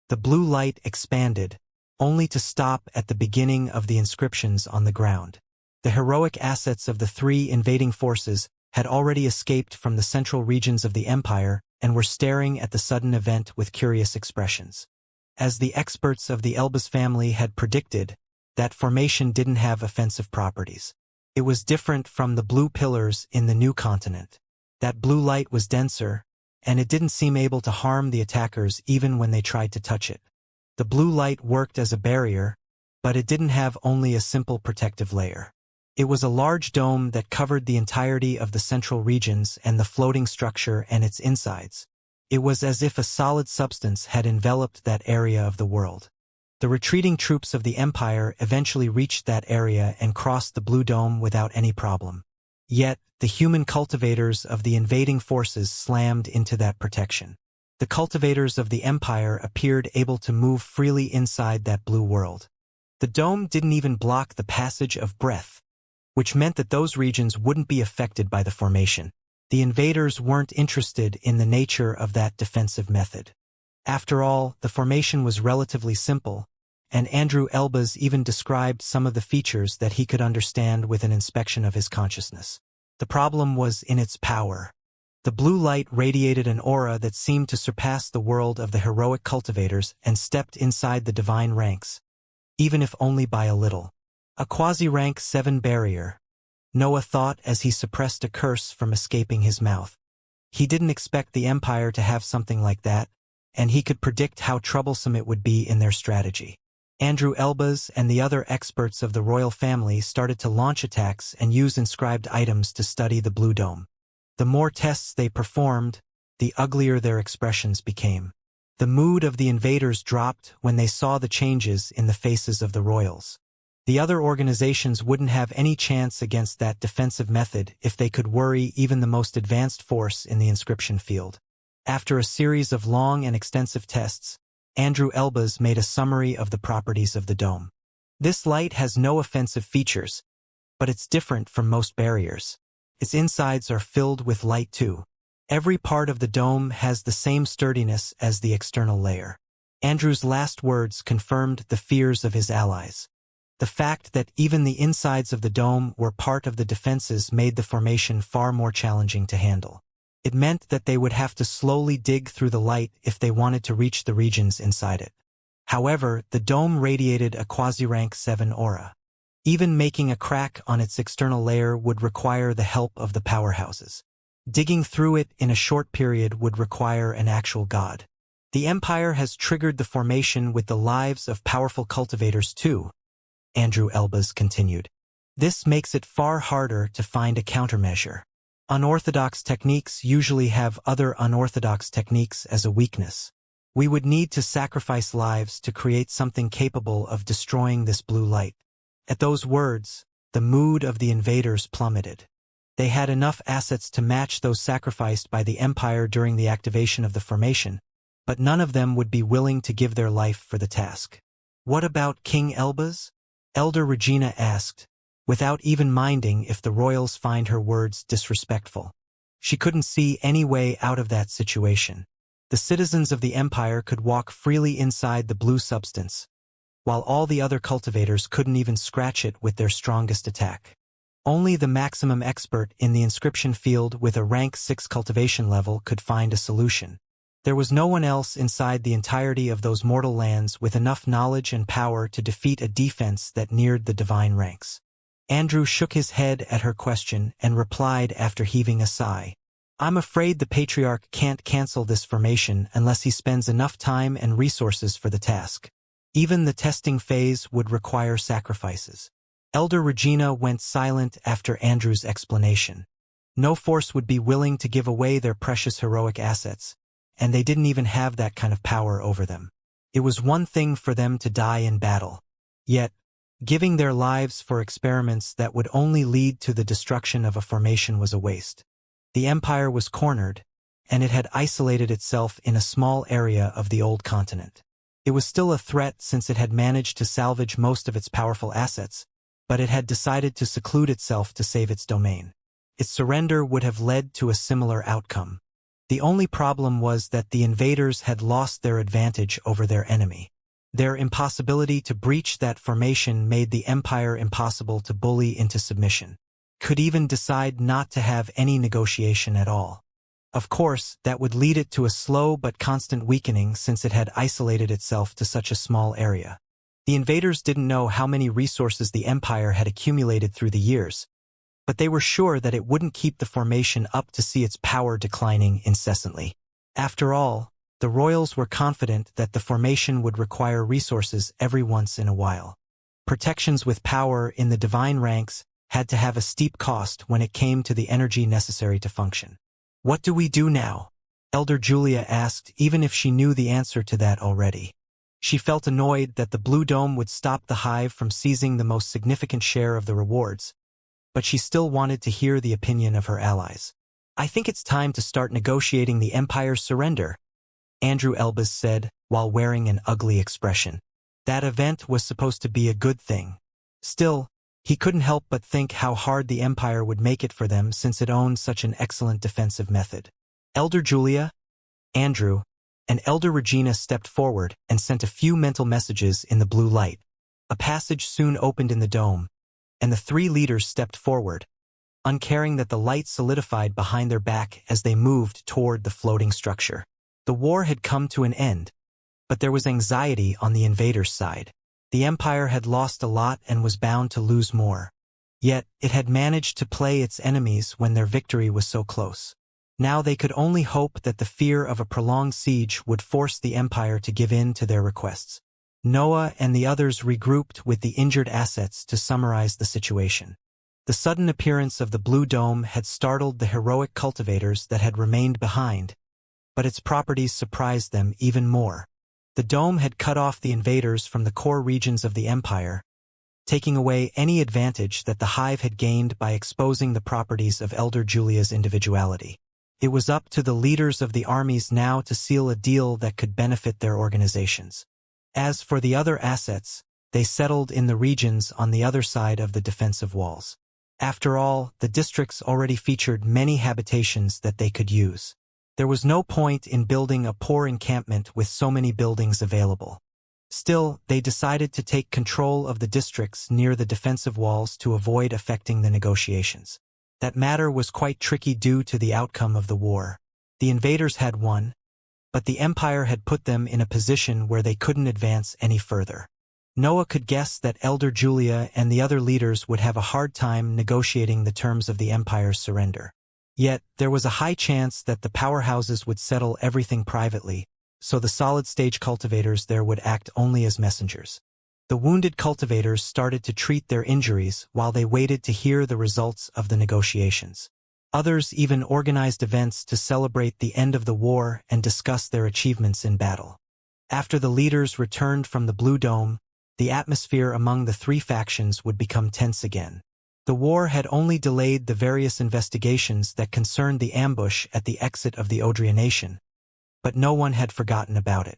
The blue light expanded, only to stop at the beginning of the inscriptions on the ground. The heroic assets of the 3 invading forces had already escaped from the central regions of the Empire and were staring at the sudden event with curious expressions. As the experts of the Elbas family had predicted, that formation didn't have offensive properties. It was different from the blue pillars in the new continent. That blue light was denser, and it didn't seem able to harm the attackers even when they tried to touch it. The blue light worked as a barrier, but it didn't have only a simple protective layer. It was a large dome that covered the entirety of the central regions and the floating structure and its insides. It was as if a solid substance had enveloped that area of the world. The retreating troops of the Empire eventually reached that area and crossed the blue dome without any problem. Yet, the human cultivators of the invading forces slammed into that protection. The cultivators of the Empire appeared able to move freely inside that blue world. The dome didn't even block the passage of breath, which meant that those regions wouldn't be affected by the formation. The invaders weren't interested in the nature of that defensive method. After all, the formation was relatively simple, and Andrew Elbas even described some of the features that he could understand with an inspection of his consciousness. The problem was in its power. The blue light radiated an aura that seemed to surpass the world of the heroic cultivators and stepped inside the divine ranks, even if only by a little. A quasi-rank 7 barrier, Noah thought as he suppressed a curse from escaping his mouth. He didn't expect the Empire to have something like that, and he could predict how troublesome it would be in their strategy. Andrew Elbas and the other experts of the royal family started to launch attacks and use inscribed items to study the blue dome. The more tests they performed, the uglier their expressions became. The mood of the invaders dropped when they saw the changes in the faces of the royals. The other organizations wouldn't have any chance against that defensive method if they could worry even the most advanced force in the inscription field. After a series of long and extensive tests, Andrew Elbas made a summary of the properties of the dome. This light has no offensive features, but it's different from most barriers. Its insides are filled with light too. Every part of the dome has the same sturdiness as the external layer. Andrew's last words confirmed the fears of his allies. The fact that even the insides of the dome were part of the defenses made the formation far more challenging to handle. It meant that they would have to slowly dig through the light if they wanted to reach the regions inside it. However, the dome radiated a quasi-rank 7 aura. Even making a crack on its external layer would require the help of the powerhouses. Digging through it in a short period would require an actual god. The Empire has triggered the formation with the lives of powerful cultivators too, Andrew Elbas continued. This makes it far harder to find a countermeasure. Unorthodox techniques usually have other unorthodox techniques as a weakness. We would need to sacrifice lives to create something capable of destroying this blue light. At those words, the mood of the invaders plummeted. They had enough assets to match those sacrificed by the Empire during the activation of the formation, but none of them would be willing to give their life for the task. What about King Elbas? Elder Regina asked, without even minding if the royals find her words disrespectful. She couldn't see any way out of that situation. The citizens of the Empire could walk freely inside the blue substance, while all the other cultivators couldn't even scratch it with their strongest attack. Only the maximum expert in the inscription field with a rank 6 cultivation level could find a solution. There was no one else inside the entirety of those mortal lands with enough knowledge and power to defeat a defense that neared the divine ranks. Andrew shook his head at her question and replied after heaving a sigh. I'm afraid the Patriarch can't cancel this formation unless he spends enough time and resources for the task. Even the testing phase would require sacrifices. Elder Regina went silent after Andrew's explanation. No force would be willing to give away their precious heroic assets, and they didn't even have that kind of power over them. It was one thing for them to die in battle. Yet, giving their lives for experiments that would only lead to the destruction of a formation was a waste. The Empire was cornered, and it had isolated itself in a small area of the old continent. It was still a threat since it had managed to salvage most of its powerful assets, but it had decided to seclude itself to save its domain. Its surrender would have led to a similar outcome. The only problem was that the invaders had lost their advantage over their enemy. Their impossibility to breach that formation made the Empire impossible to bully into submission. Could even decide not to have any negotiation at all. Of course, that would lead it to a slow but constant weakening since it had isolated itself to such a small area. The invaders didn't know how many resources the Empire had accumulated through the years, but they were sure that it wouldn't keep the formation up to see its power declining incessantly. After all, the royals were confident that the formation would require resources every once in a while. Protections with power in the divine ranks had to have a steep cost when it came to the energy necessary to function. What do we do now? Elder Julia asked, even if she knew the answer to that already. She felt annoyed that the Blue Dome would stop the hive from seizing the most significant share of the rewards, but she still wanted to hear the opinion of her allies. I think it's time to start negotiating the Empire's surrender, Andrew Elbas said, while wearing an ugly expression. That event was supposed to be a good thing. Still, he couldn't help but think how hard the Empire would make it for them since it owned such an excellent defensive method. Elder Julia, Andrew, and Elder Regina stepped forward and sent a few mental messages in the blue light. A passage soon opened in the dome, and the three leaders stepped forward, uncaring that the light solidified behind their back as they moved toward the floating structure. The war had come to an end, but there was anxiety on the invaders' side. The Empire had lost a lot and was bound to lose more. Yet, it had managed to play its enemies when their victory was so close. Now they could only hope that the fear of a prolonged siege would force the Empire to give in to their requests. Noah and the others regrouped with the injured assets to summarize the situation. The sudden appearance of the Blue Dome had startled the heroic cultivators that had remained behind, but its properties surprised them even more. The dome had cut off the invaders from the core regions of the Empire, taking away any advantage that the hive had gained by exposing the properties of Elder Julia's individuality. It was up to the leaders of the armies now to seal a deal that could benefit their organizations. As for the other assets, they settled in the regions on the other side of the defensive walls. After all, the districts already featured many habitations that they could use. There was no point in building a poor encampment with so many buildings available. Still, they decided to take control of the districts near the defensive walls to avoid affecting the negotiations. That matter was quite tricky due to the outcome of the war. The invaders had won, but the Empire had put them in a position where they couldn't advance any further. Noah could guess that Elder Julia and the other leaders would have a hard time negotiating the terms of the Empire's surrender. Yet, there was a high chance that the powerhouses would settle everything privately, so the solid-stage cultivators there would act only as messengers. The wounded cultivators started to treat their injuries while they waited to hear the results of the negotiations. Others even organized events to celebrate the end of the war and discuss their achievements in battle. After the leaders returned from the Blue Dome, the atmosphere among the three factions would become tense again. The war had only delayed the various investigations that concerned the ambush at the exit of the Nation, but no one had forgotten about it.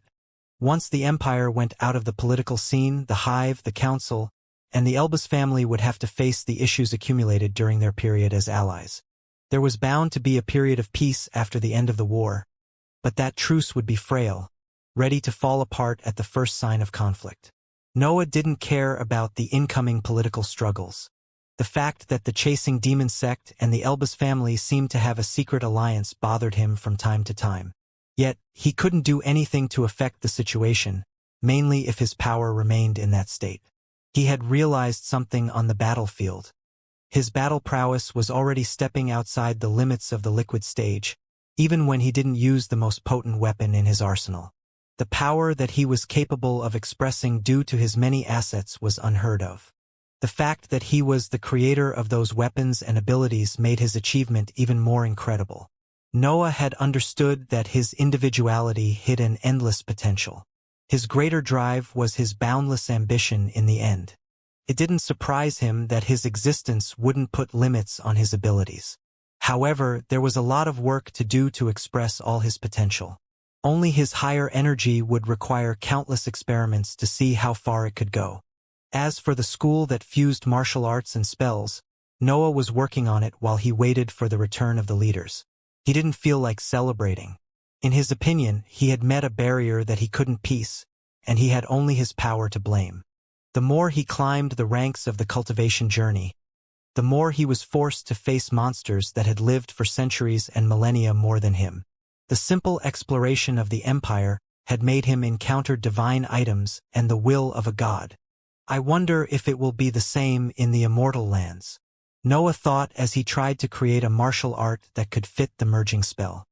Once the Empire went out of the political scene, the Hive, the Council, and the Elbas family would have to face the issues accumulated during their period as allies. There was bound to be a period of peace after the end of the war, but that truce would be frail, ready to fall apart at the first sign of conflict. Noah didn't care about the incoming political struggles. The fact that the Chasing Demon sect and the Elbas family seemed to have a secret alliance bothered him from time to time. Yet, he couldn't do anything to affect the situation, mainly if his power remained in that state. He had realized something on the battlefield. His battle prowess was already stepping outside the limits of the liquid stage, even when he didn't use the most potent weapon in his arsenal. The power that he was capable of expressing due to his many assets was unheard of. The fact that he was the creator of those weapons and abilities made his achievement even more incredible. Noah had understood that his individuality hid an endless potential. His greater drive was his boundless ambition in the end. It didn't surprise him that his existence wouldn't put limits on his abilities. However, there was a lot of work to do to express all his potential. Only his higher energy would require countless experiments to see how far it could go. As for the school that fused martial arts and spells, Noah was working on it while he waited for the return of the leaders. He didn't feel like celebrating. In his opinion, he had met a barrier that he couldn't piece, and he had only his power to blame. The more he climbed the ranks of the cultivation journey, the more he was forced to face monsters that had lived for centuries and millennia more than him. The simple exploration of the Empire had made him encounter divine items and the will of a god. I wonder if it will be the same in the Immortal lands, Noah thought as he tried to create a martial art that could fit the merging spell.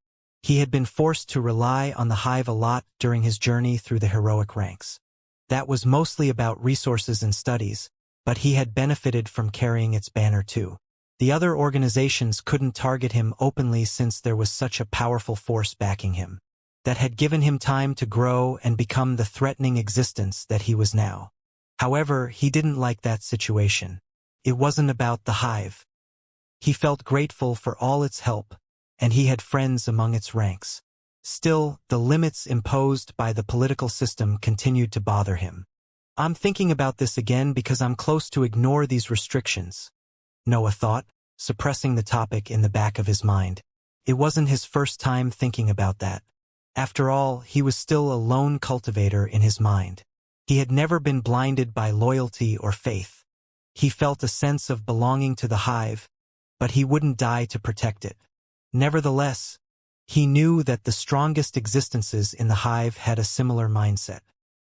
He had been forced to rely on the hive a lot during his journey through the heroic ranks. That was mostly about resources and studies, but he had benefited from carrying its banner too. The other organizations couldn't target him openly since there was such a powerful force backing him. That had given him time to grow and become the threatening existence that he was now. However, he didn't like that situation. It wasn't about the hive. He felt grateful for all its help, and he had friends among its ranks. Still, the limits imposed by the political system continued to bother him. I'm thinking about this again because I'm close to ignore these restrictions, Noah thought, suppressing the topic in the back of his mind. It wasn't his first time thinking about that. After all, he was still a lone cultivator in his mind. He had never been blinded by loyalty or faith. He felt a sense of belonging to the hive, but he wouldn't die to protect it. Nevertheless, he knew that the strongest existences in the hive had a similar mindset.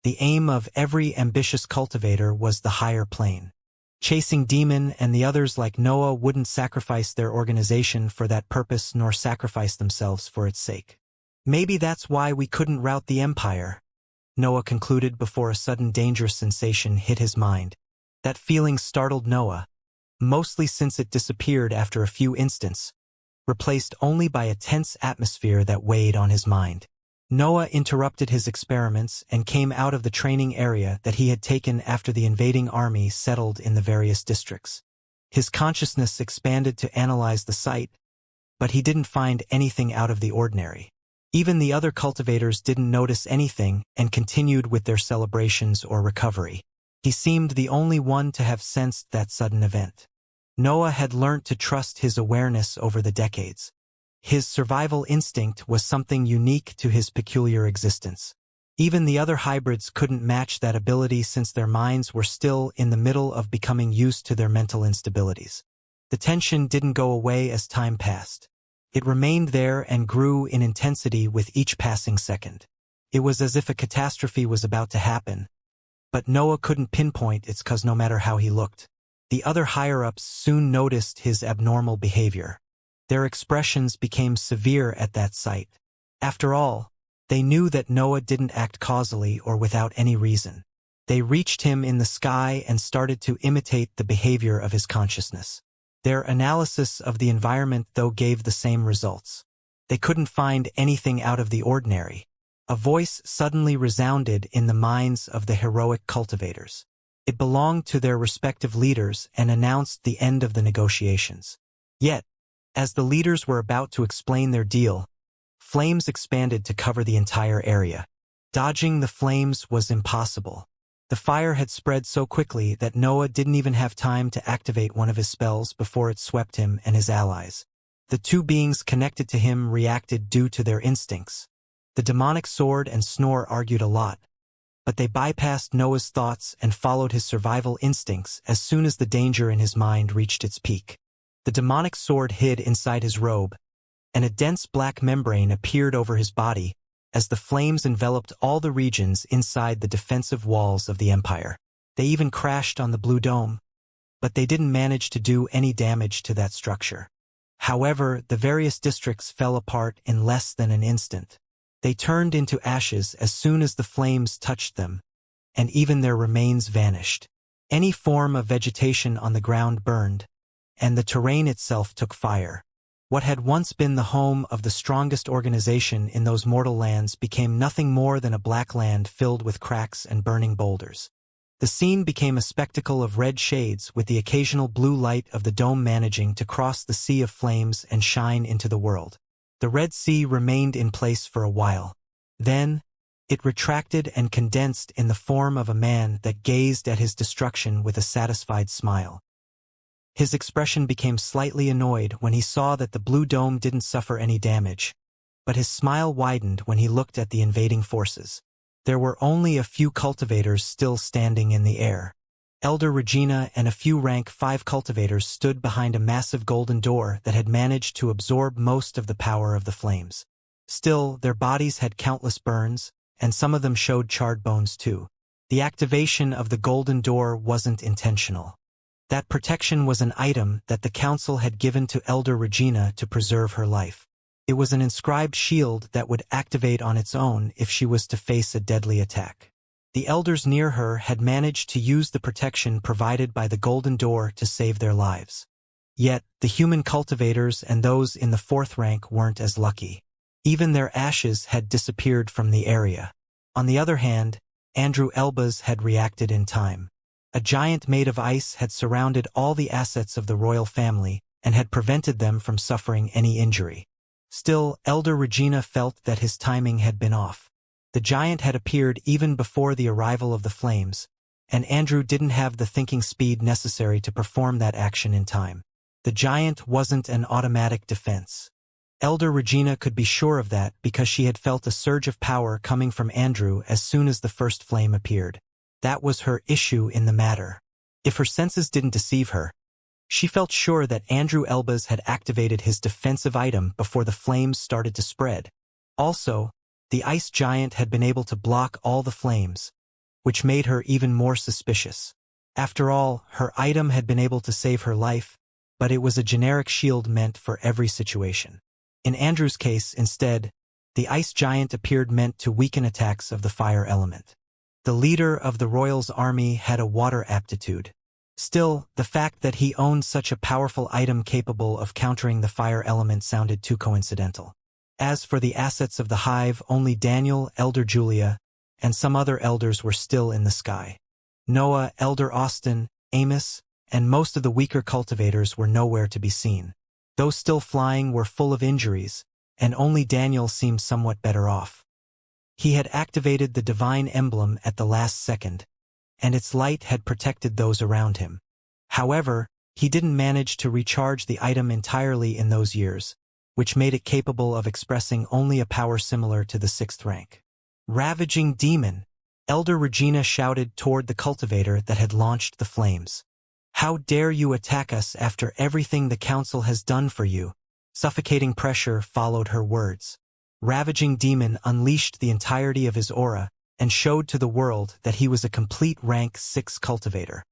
The aim of every ambitious cultivator was the higher plane. Chasing Demon and the others like Noah wouldn't sacrifice their organization for that purpose nor sacrifice themselves for its sake. Maybe that's why we couldn't rout the Empire, Noah concluded before a sudden dangerous sensation hit his mind. That feeling startled Noah, mostly since it disappeared after a few instants, replaced only by a tense atmosphere that weighed on his mind. Noah interrupted his experiments and came out of the training area that he had taken after the invading army settled in the various districts. His consciousness expanded to analyze the site, but he didn't find anything out of the ordinary. Even the other cultivators didn't notice anything and continued with their celebrations or recovery. He seemed the only one to have sensed that sudden event. Noah had learnt to trust his awareness over the decades. His survival instinct was something unique to his peculiar existence. Even the other hybrids couldn't match that ability since their minds were still in the middle of becoming used to their mental instabilities. The tension didn't go away as time passed. It remained there and grew in intensity with each passing second. It was as if a catastrophe was about to happen, but Noah couldn't pinpoint its cause no matter how he looked. The other higher-ups soon noticed his abnormal behavior. Their expressions became severe at that sight. After all, they knew that Noah didn't act causally or without any reason. They reached him in the sky and started to imitate the behavior of his consciousness. Their analysis of the environment, though, gave the same results. They couldn't find anything out of the ordinary. A voice suddenly resounded in the minds of the heroic cultivators. It belonged to their respective leaders and announced the end of the negotiations. Yet, as the leaders were about to explain their deal, flames expanded to cover the entire area. Dodging the flames was impossible. The fire had spread so quickly that Noah didn't even have time to activate one of his spells before it swept him and his allies. The two beings connected to him reacted due to their instincts. The demonic sword and snore argued a lot, but they bypassed Noah's thoughts and followed his survival instincts as soon as the danger in his mind reached its peak. The demonic sword hid inside his robe, and a dense black membrane appeared over his body as the flames enveloped all the regions inside the defensive walls of the Empire. They even crashed on the Blue Dome, but they didn't manage to do any damage to that structure. However, the various districts fell apart in less than an instant. They turned into ashes as soon as the flames touched them, and even their remains vanished. Any form of vegetation on the ground burned, and the terrain itself took fire. What had once been the home of the strongest organization in those mortal lands became nothing more than a black land filled with cracks and burning boulders. The scene became a spectacle of red shades, with the occasional blue light of the dome managing to cross the sea of flames and shine into the world. The Red Sea remained in place for a while. Then, it retracted and condensed in the form of a man that gazed at his destruction with a satisfied smile. His expression became slightly annoyed when he saw that the blue dome didn't suffer any damage, but his smile widened when he looked at the invading forces. There were only a few cultivators still standing in the air. Elder Regina and a few rank 5 cultivators stood behind a massive golden door that had managed to absorb most of the power of the flames. Still, their bodies had countless burns, and some of them showed charred bones too. The activation of the golden door wasn't intentional. That protection was an item that the council had given to Elder Regina to preserve her life. It was an inscribed shield that would activate on its own if she was to face a deadly attack. The elders near her had managed to use the protection provided by the golden door to save their lives. Yet, the human cultivators and those in the 4th rank weren't as lucky. Even their ashes had disappeared from the area. On the other hand, Andrew Elbaz had reacted in time. A giant made of ice had surrounded all the assets of the royal family and had prevented them from suffering any injury. Still, Elder Regina felt that his timing had been off. The giant had appeared even before the arrival of the flames, and Andrew didn't have the thinking speed necessary to perform that action in time. The giant wasn't an automatic defense. Elder Regina could be sure of that because she had felt a surge of power coming from Andrew as soon as the first flame appeared. That was her issue in the matter. If her senses didn't deceive her, she felt sure that Andrew Elbaz had activated his defensive item before the flames started to spread. Also, the ice giant had been able to block all the flames, which made her even more suspicious. After all, her item had been able to save her life, but it was a generic shield meant for every situation. In Andrew's case, instead, the ice giant appeared meant to weaken attacks of the fire element. The leader of the royals' army had a water aptitude. Still, the fact that he owned such a powerful item capable of countering the fire element sounded too coincidental. As for the assets of the hive, only Daniel, Elder Julia, and some other elders were still in the sky. Noah, Elder Austin, Amos, and most of the weaker cultivators were nowhere to be seen. Those still flying were full of injuries, and only Daniel seemed somewhat better off. He had activated the divine emblem at the last second, and its light had protected those around him. However, he didn't manage to recharge the item entirely in those years, which made it capable of expressing only a power similar to the 6th rank. Ravaging demon! Elder Regina shouted toward the cultivator that had launched the flames. How dare you attack us after everything the council has done for you? Suffocating pressure followed her words. Ravaging demon unleashed the entirety of his aura and showed to the world that he was a complete rank 6 cultivator.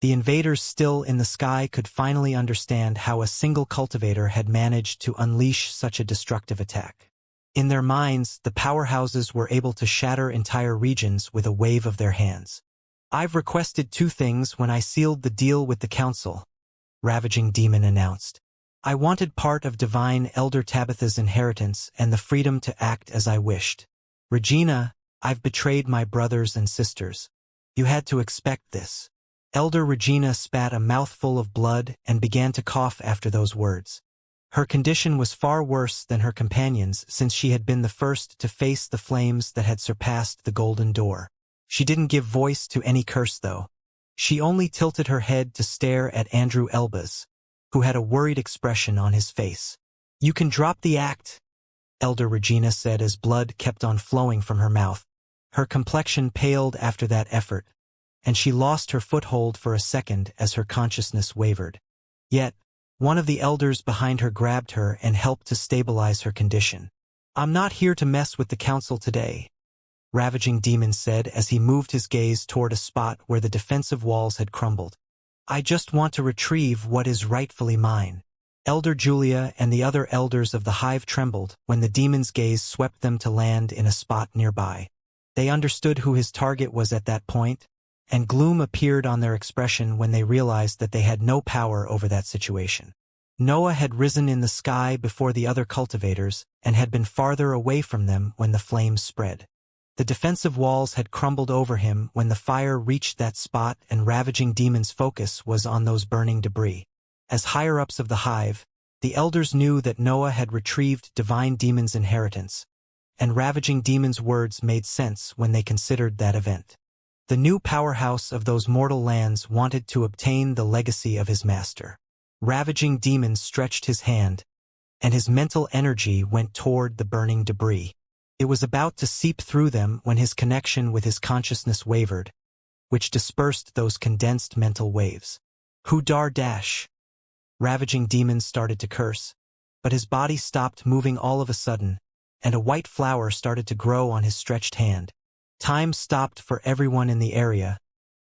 The invaders still in the sky could finally understand how a single cultivator had managed to unleash such a destructive attack. In their minds, the powerhouses were able to shatter entire regions with a wave of their hands. I've requested 2 things when I sealed the deal with the council, Ravaging Demon announced. I wanted part of Divine Elder Tabitha's inheritance and the freedom to act as I wished. Regina, I've betrayed my brothers and sisters. You had to expect this. Elder Regina spat a mouthful of blood and began to cough after those words. Her condition was far worse than her companions since she had been the first to face the flames that had surpassed the golden door. She didn't give voice to any curse, though. She only tilted her head to stare at Andrew Elbaz, who had a worried expression on his face. You can drop the act, Elder Regina said as blood kept on flowing from her mouth. Her complexion paled after that effort, and she lost her foothold for a second as her consciousness wavered. Yet, one of the elders behind her grabbed her and helped to stabilize her condition. I'm not here to mess with the council today, Ravaging Demon said as he moved his gaze toward a spot where the defensive walls had crumbled. I just want to retrieve what is rightfully mine. Elder Julia and the other elders of the hive trembled when the demon's gaze swept them to land in a spot nearby. They understood who his target was at that point, and gloom appeared on their expression when they realized that they had no power over that situation. Noah had risen in the sky before the other cultivators and had been farther away from them when the flames spread. The defensive walls had crumbled over him when the fire reached that spot, and Ravaging Demon's focus was on those burning debris. As higher-ups of the hive, the elders knew that Noah had retrieved Divine Demon's inheritance, and Ravaging Demon's words made sense when they considered that event. The new powerhouse of those mortal lands wanted to obtain the legacy of his master. Ravaging Demon stretched his hand, and his mental energy went toward the burning debris. It was about to seep through them when his connection with his consciousness wavered, which dispersed those condensed mental waves. Who dar dash? Ravaging demon started to curse, but his body stopped moving all of a sudden, and a white flower started to grow on his stretched hand. Time stopped for everyone in the area,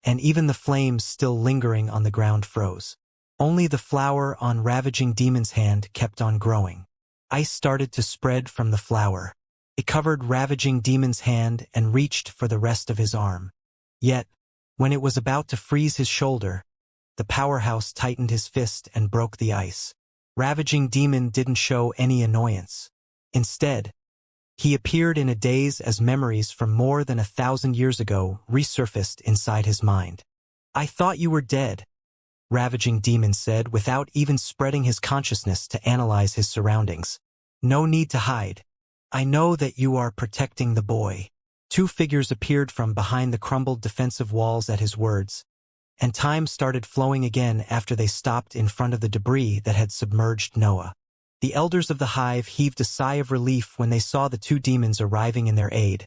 and even the flames still lingering on the ground froze. Only the flower on Ravaging Demon's hand kept on growing. Ice started to spread from the flower. It covered Ravaging Demon's hand and reached for the rest of his arm. Yet, when it was about to freeze his shoulder, the powerhouse tightened his fist and broke the ice. Ravaging Demon didn't show any annoyance. Instead, he appeared in a daze as memories from more than 1,000 years ago resurfaced inside his mind. "I thought you were dead," Ravaging Demon said without even spreading his consciousness to analyze his surroundings. "No need to hide. I know that you are protecting the boy." Two figures appeared from behind the crumbled defensive walls at his words, and time started flowing again after they stopped in front of the debris that had submerged Noah. The elders of the hive heaved a sigh of relief when they saw the two demons arriving in their aid,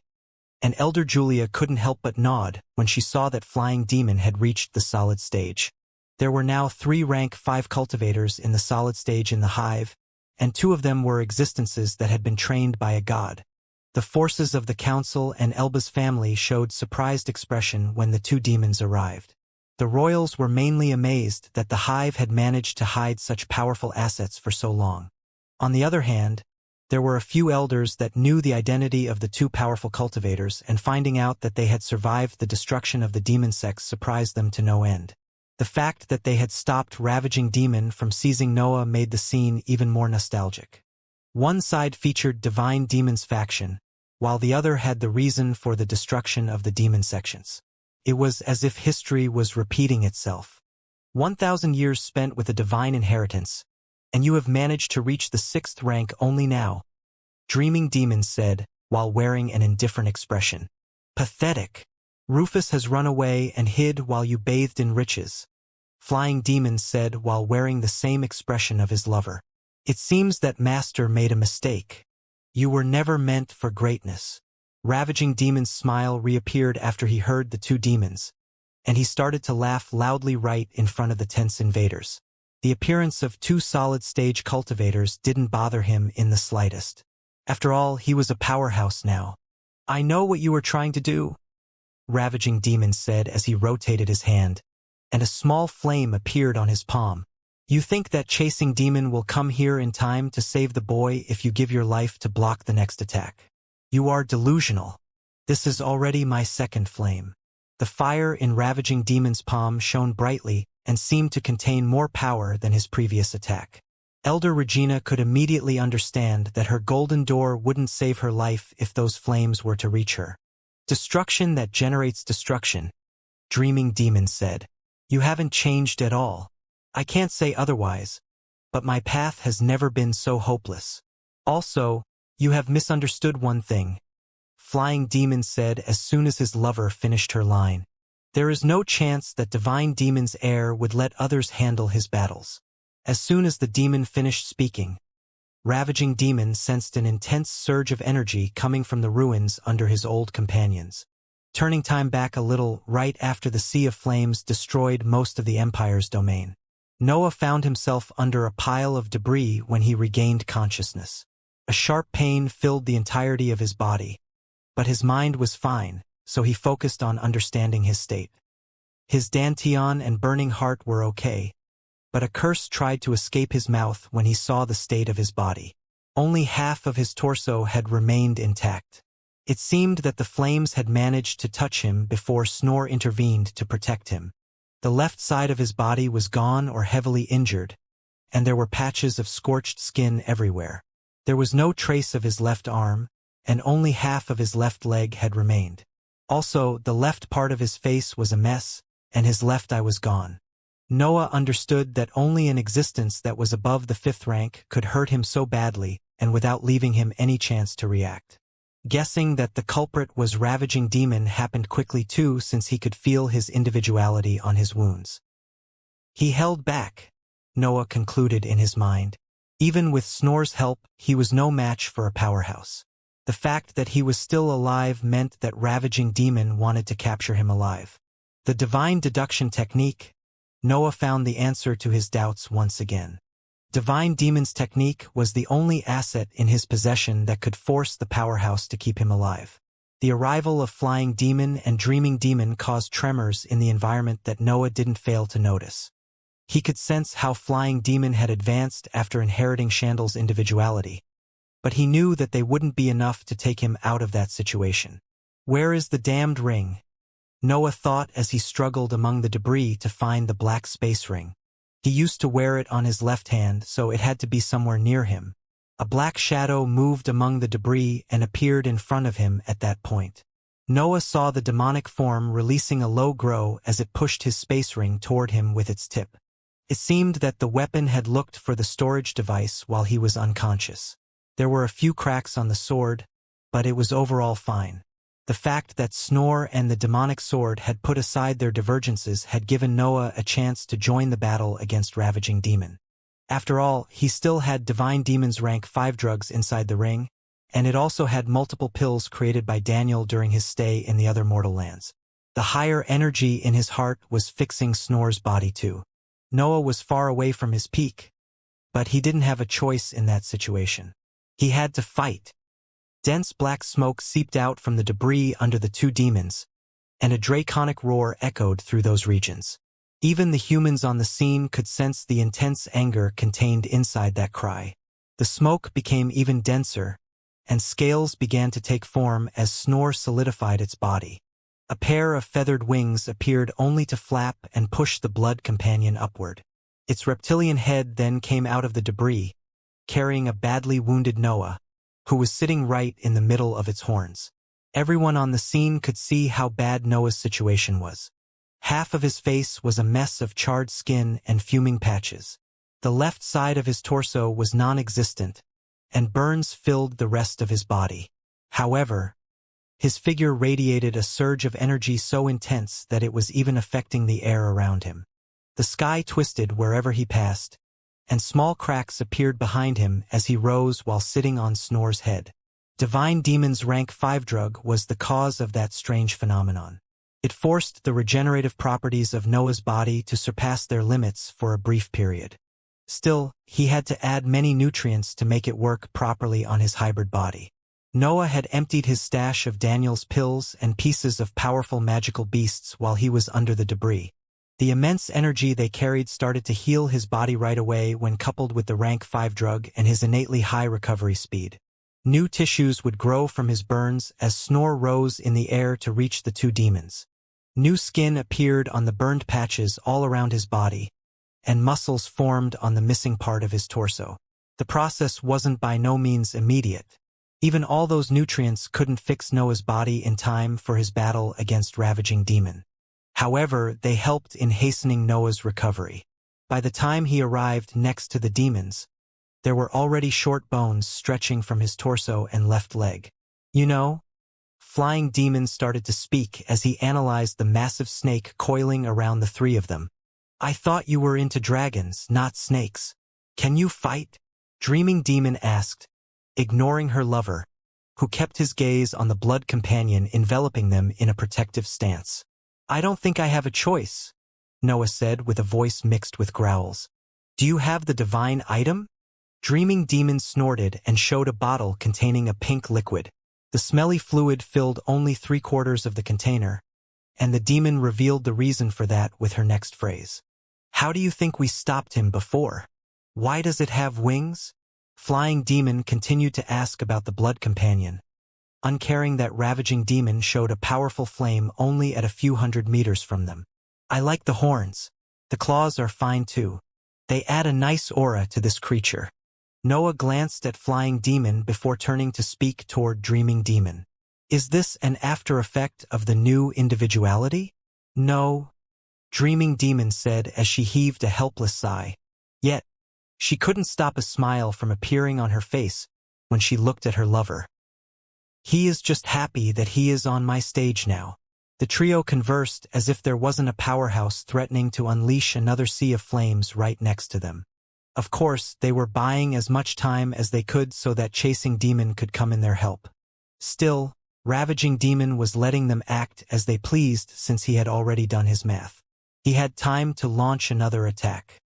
and Elder Julia couldn't help but nod when she saw that Flying Demon had reached the solid stage. There were now 3 rank 5 cultivators in the solid stage in the hive, and 2 of them were existences that had been trained by a god. The forces of the council and Elba's family showed surprised expression when the 2 demons arrived. The royals were mainly amazed that the hive had managed to hide such powerful assets for so long. On the other hand, there were a few elders that knew the identity of the 2 powerful cultivators, and finding out that they had survived the destruction of the demon sects surprised them to no end. The fact that they had stopped Ravaging Demon from seizing Noah made the scene even more nostalgic. One side featured Divine Demon's faction, while the other had the reason for the destruction of the demon sections. It was as if history was repeating itself. 1,000 years spent with a divine inheritance, and you have managed to reach the 6th rank only now, Dreaming Demon said, while wearing an indifferent expression. Pathetic. Rufus has run away and hid while you bathed in riches, Flying Demon said while wearing the same expression of his lover. It seems that Master made a mistake. You were never meant for greatness. Ravaging Demon's smile reappeared after he heard the 2 demons, and he started to laugh loudly right in front of the tense invaders. The appearance of 2 solid-stage cultivators didn't bother him in the slightest. After all, he was a powerhouse now. "I know what you were trying to do," Ravaging Demon said as he rotated his hand, and a small flame appeared on his palm. "You think that Chasing Demon will come here in time to save the boy if you give your life to block the next attack. You are delusional. This is already my 2nd flame." The fire in Ravaging Demon's palm shone brightly and seemed to contain more power than his previous attack. Elder Regina could immediately understand that her golden door wouldn't save her life if those flames were to reach her. "Destruction that generates destruction," Dreaming Demon said. "You haven't changed at all. I can't say otherwise, but my path has never been so hopeless. Also, you have misunderstood one thing," Flying Demon said as soon as his lover finished her line. "There is no chance that Divine Demon's heir would let others handle his battles." As soon as the demon finished speaking, Ravaging Demon sensed an intense surge of energy coming from the ruins under his old companions. Turning time back a little, right after the Sea of Flames destroyed most of the Empire's domain, Noah found himself under a pile of debris when he regained consciousness. A sharp pain filled the entirety of his body, but his mind was fine, so he focused on understanding his state. His dantian and burning heart were okay, but a curse tried to escape his mouth when he saw the state of his body. Only half of his torso had remained intact. It seemed that the flames had managed to touch him before Snore intervened to protect him. The left side of his body was gone or heavily injured, and there were patches of scorched skin everywhere. There was no trace of his left arm, and only half of his left leg had remained. Also, the left part of his face was a mess, and his left eye was gone. Noah understood that only an existence that was above the 5th rank could hurt him so badly and without leaving him any chance to react. Guessing that the culprit was Ravaging Demon happened quickly too, since he could feel his individuality on his wounds. He held back, Noah concluded in his mind. Even with Snore's help, he was no match for a powerhouse. The fact that he was still alive meant that Ravaging Demon wanted to capture him alive. The divine deduction technique. Noah found the answer to his doubts once again. Divine demon's technique was the only asset in his possession that could force the powerhouse to keep him alive. The arrival of flying demon and dreaming demon caused tremors in the environment that Noah didn't fail to notice. He could sense how flying demon had advanced after inheriting Chandal's individuality, but he knew that they wouldn't be enough to take him out of that situation. Where is the damned ring? Noah thought as he struggled among the debris to find the black space ring. He used to wear it on his left hand, so it had to be somewhere near him. A black shadow moved among the debris and appeared in front of him at that point. Noah saw the demonic form releasing a low grow as it pushed his space ring toward him with its tip. It seemed that the weapon had looked for the storage device while he was unconscious. There were a few cracks on the sword, but it was overall fine. The fact that Snore and the demonic sword had put aside their divergences had given Noah a chance to join the battle against Ravaging Demon. After all, he still had Divine Demon's rank 5 drugs inside the ring, and it also had multiple pills created by Daniel during his stay in the other mortal lands. The higher energy in his heart was fixing Snore's body too. Noah was far away from his peak, but he didn't have a choice in that situation. He had to fight. Dense black smoke seeped out from the debris under the two demons, and a draconic roar echoed through those regions. Even the humans on the scene could sense the intense anger contained inside that cry. The smoke became even denser, and scales began to take form as Snore solidified its body. A pair of feathered wings appeared only to flap and push the blood companion upward. Its reptilian head then came out of the debris, carrying a badly wounded Noah, who was sitting right in the middle of its horns. Everyone on the scene could see how bad Noah's situation was. Half of his face was a mess of charred skin and fuming patches. The left side of his torso was non-existent, and burns filled the rest of his body. However, his figure radiated a surge of energy so intense that it was even affecting the air around him. The sky twisted wherever he passed, and small cracks appeared behind him as he rose while sitting on Snore's head. Divine Demon's rank 5 drug was the cause of that strange phenomenon. It forced the regenerative properties of Noah's body to surpass their limits for a brief period. Still, he had to add many nutrients to make it work properly on his hybrid body. Noah had emptied his stash of Daniel's pills and pieces of powerful magical beasts while he was under the debris. The immense energy they carried started to heal his body right away when coupled with the rank 5 drug and his innately high recovery speed. New tissues would grow from his burns as Snore rose in the air to reach the two demons. New skin appeared on the burned patches all around his body, and muscles formed on the missing part of his torso. The process wasn't by no means immediate. Even all those nutrients couldn't fix Noah's body in time for his battle against Ravaging Demon. However, they helped in hastening Noah's recovery. By the time he arrived next to the demons, there were already short bones stretching from his torso and left leg. You know, Flying Demon started to speak as he analyzed the massive snake coiling around the three of them. I thought you were into dragons, not snakes. Can you fight? Dreaming Demon asked, ignoring her lover, who kept his gaze on the blood companion enveloping them in a protective stance. I don't think I have a choice, Noah said with a voice mixed with growls. Do you have the divine item? Dreaming Demon snorted and showed a bottle containing a pink liquid. The smelly fluid filled only 3/4 of the container, and the demon revealed the reason for that with her next phrase. How do you think we stopped him before? Why does it have wings? Flying Demon continued to ask about the blood companion, uncaring that Ravaging Demon showed a powerful flame only at a few hundred meters from them. I like the horns. The claws are fine too. They add a nice aura to this creature. Noah glanced at Flying Demon before turning to speak toward Dreaming Demon. Is this an after effect of the new individuality? No, Dreaming Demon said as she heaved a helpless sigh. Yet, she couldn't stop a smile from appearing on her face when she looked at her lover. He is just happy that he is on my stage now. The trio conversed as if there wasn't a powerhouse threatening to unleash another sea of flames right next to them. Of course, they were buying as much time as they could so that Chasing Demon could come in their help. Still, Ravaging Demon was letting them act as they pleased since he had already done his math. He had time to launch another attack.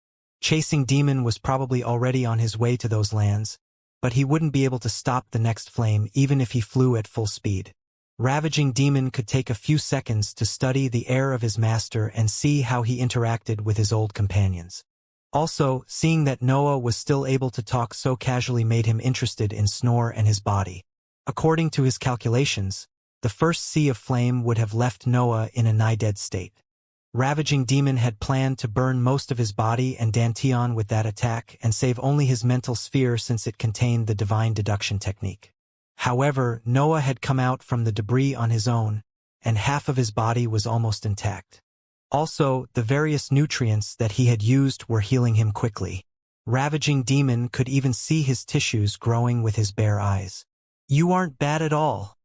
Chasing Demon was probably already on his way to those lands, but he wouldn't be able to stop the next flame even if he flew at full speed. Ravaging Demon could take a few seconds to study the air of his master and see how he interacted with his old companions. Also, seeing that Noah was still able to talk so casually made him interested in Snore and his body. According to his calculations, the first sea of flame would have left Noah in a nigh-dead state. Ravaging Demon had planned to burn most of his body and Danteon with that attack and save only his mental sphere since it contained the divine deduction technique. However, Noah had come out from the debris on his own, and half of his body was almost intact. Also, the various nutrients that he had used were healing him quickly. Ravaging Demon could even see his tissues growing with his bare eyes. "You aren't bad at all,"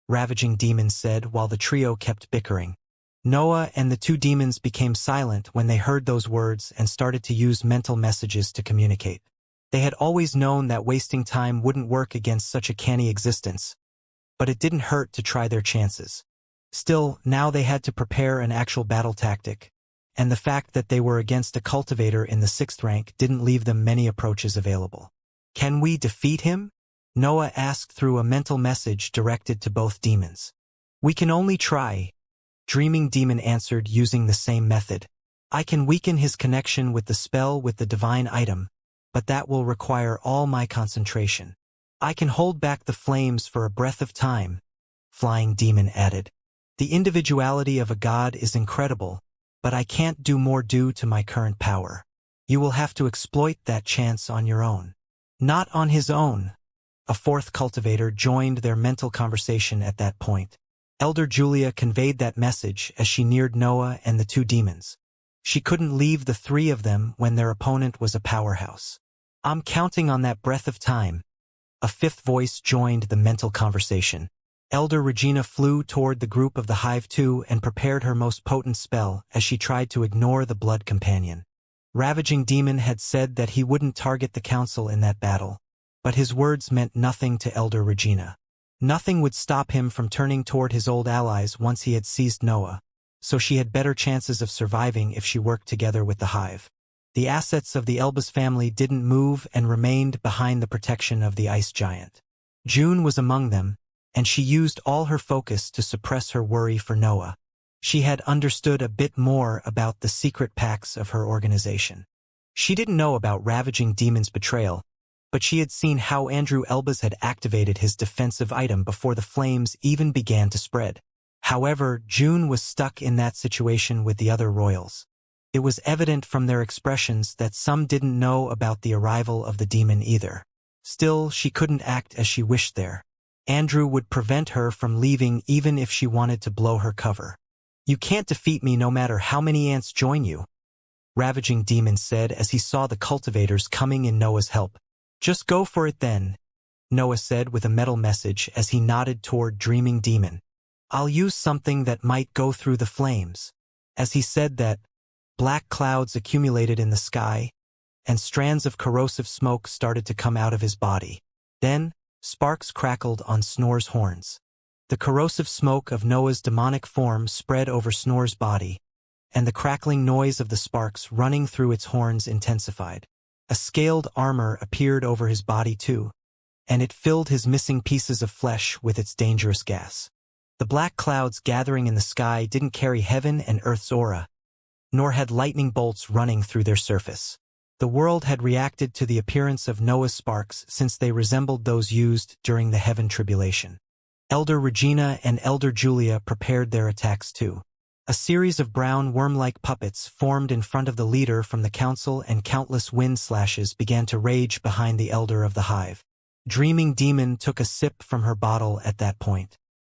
Ravaging Demon said while the trio kept bickering. Noah and the two demons became silent when they heard those words and started to use mental messages to communicate. They had always known that wasting time wouldn't work against such a canny existence, but it didn't hurt to try their chances. Still, now they had to prepare an actual battle tactic, and the fact that they were against a cultivator in the 6th rank didn't leave them many approaches available. "Can we defeat him?" Noah asked through a mental message directed to both demons. "We can only try," Dreaming Demon answered using the same method. "I can weaken his connection with the spell with the divine item, but that will require all my concentration. I can hold back the flames for a breath of time," Flying Demon added. "The individuality of a god is incredible, but I can't do more due to my current power. You will have to exploit that chance on your own." "Not on his own." A 4th cultivator joined their mental conversation at that point. Elder Julia conveyed that message as she neared Noah and the two demons. She couldn't leave the 3 of them when their opponent was a powerhouse. "I'm counting on that breath of time." A 5th voice joined the mental conversation. Elder Regina flew toward the group of the Hive 2 and prepared her most potent spell as she tried to ignore the blood companion. Ravaging Demon had said that he wouldn't target the council in that battle, but his words meant nothing to Elder Regina. Nothing would stop him from turning toward his old allies once he had seized Noah, so she had better chances of surviving if she worked together with the Hive. The assets of the Elbas family didn't move and remained behind the protection of the ice giant. June was among them, and she used all her focus to suppress her worry for Noah. She had understood a bit more about the secret pacts of her organization. She didn't know about Ravaging Demon's betrayal, but she had seen how Andrew Elbas had activated his defensive item before the flames even began to spread. However, June was stuck in that situation with the other royals. It was evident from their expressions that some didn't know about the arrival of the demon either. Still, she couldn't act as she wished there. Andrew would prevent her from leaving even if she wanted to blow her cover. "You can't defeat me no matter how many ants join you," Ravaging Demon said as he saw the cultivators coming in Noah's help. "Just go for it then," Noah said with a metal message as he nodded toward Dreaming Demon. "I'll use something that might go through the flames." As he said that, black clouds accumulated in the sky, and strands of corrosive smoke started to come out of his body. Then, sparks crackled on Snore's horns. The corrosive smoke of Noah's demonic form spread over Snore's body, and the crackling noise of the sparks running through its horns intensified. A scaled armor appeared over his body too, and it filled his missing pieces of flesh with its dangerous gas. The black clouds gathering in the sky didn't carry heaven and earth's aura, nor had lightning bolts running through their surface. The world had reacted to the appearance of Noah's sparks since they resembled those used during the Heaven Tribulation. Elder Regina and Elder Julia prepared their attacks too. A series of brown worm-like puppets formed in front of the leader from the council, and countless wind slashes began to rage behind the elder of the Hive. Dreaming Demon took a sip from her bottle at that point.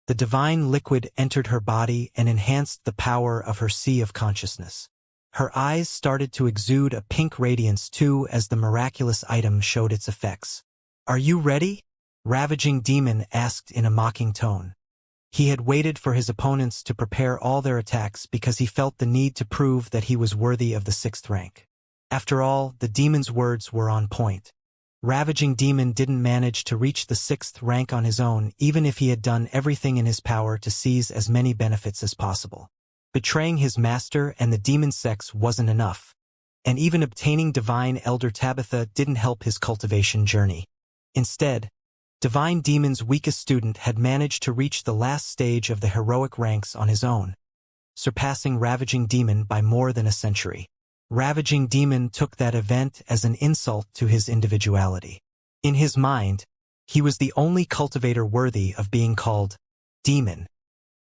The divine liquid entered her body and enhanced the power of her sea of consciousness. Her eyes started to exude a pink radiance too as the miraculous item showed its effects. "Are you ready?" Ravaging Demon asked in a mocking tone. He had waited for his opponents to prepare all their attacks because he felt the need to prove that he was worthy of the 6th rank. After all, the demon's words were on point. Ravaging Demon didn't manage to reach the 6th rank on his own, even if he had done everything in his power to seize as many benefits as possible. Betraying his master and the demon sex wasn't enough, and even obtaining Divine Elder Tabitha didn't help his cultivation journey. Instead, Divine Demon's weakest student had managed to reach the last stage of the heroic ranks on his own, surpassing Ravaging Demon by more than a century. Ravaging Demon took that event as an insult to his individuality. In his mind, he was the only cultivator worthy of being called demon.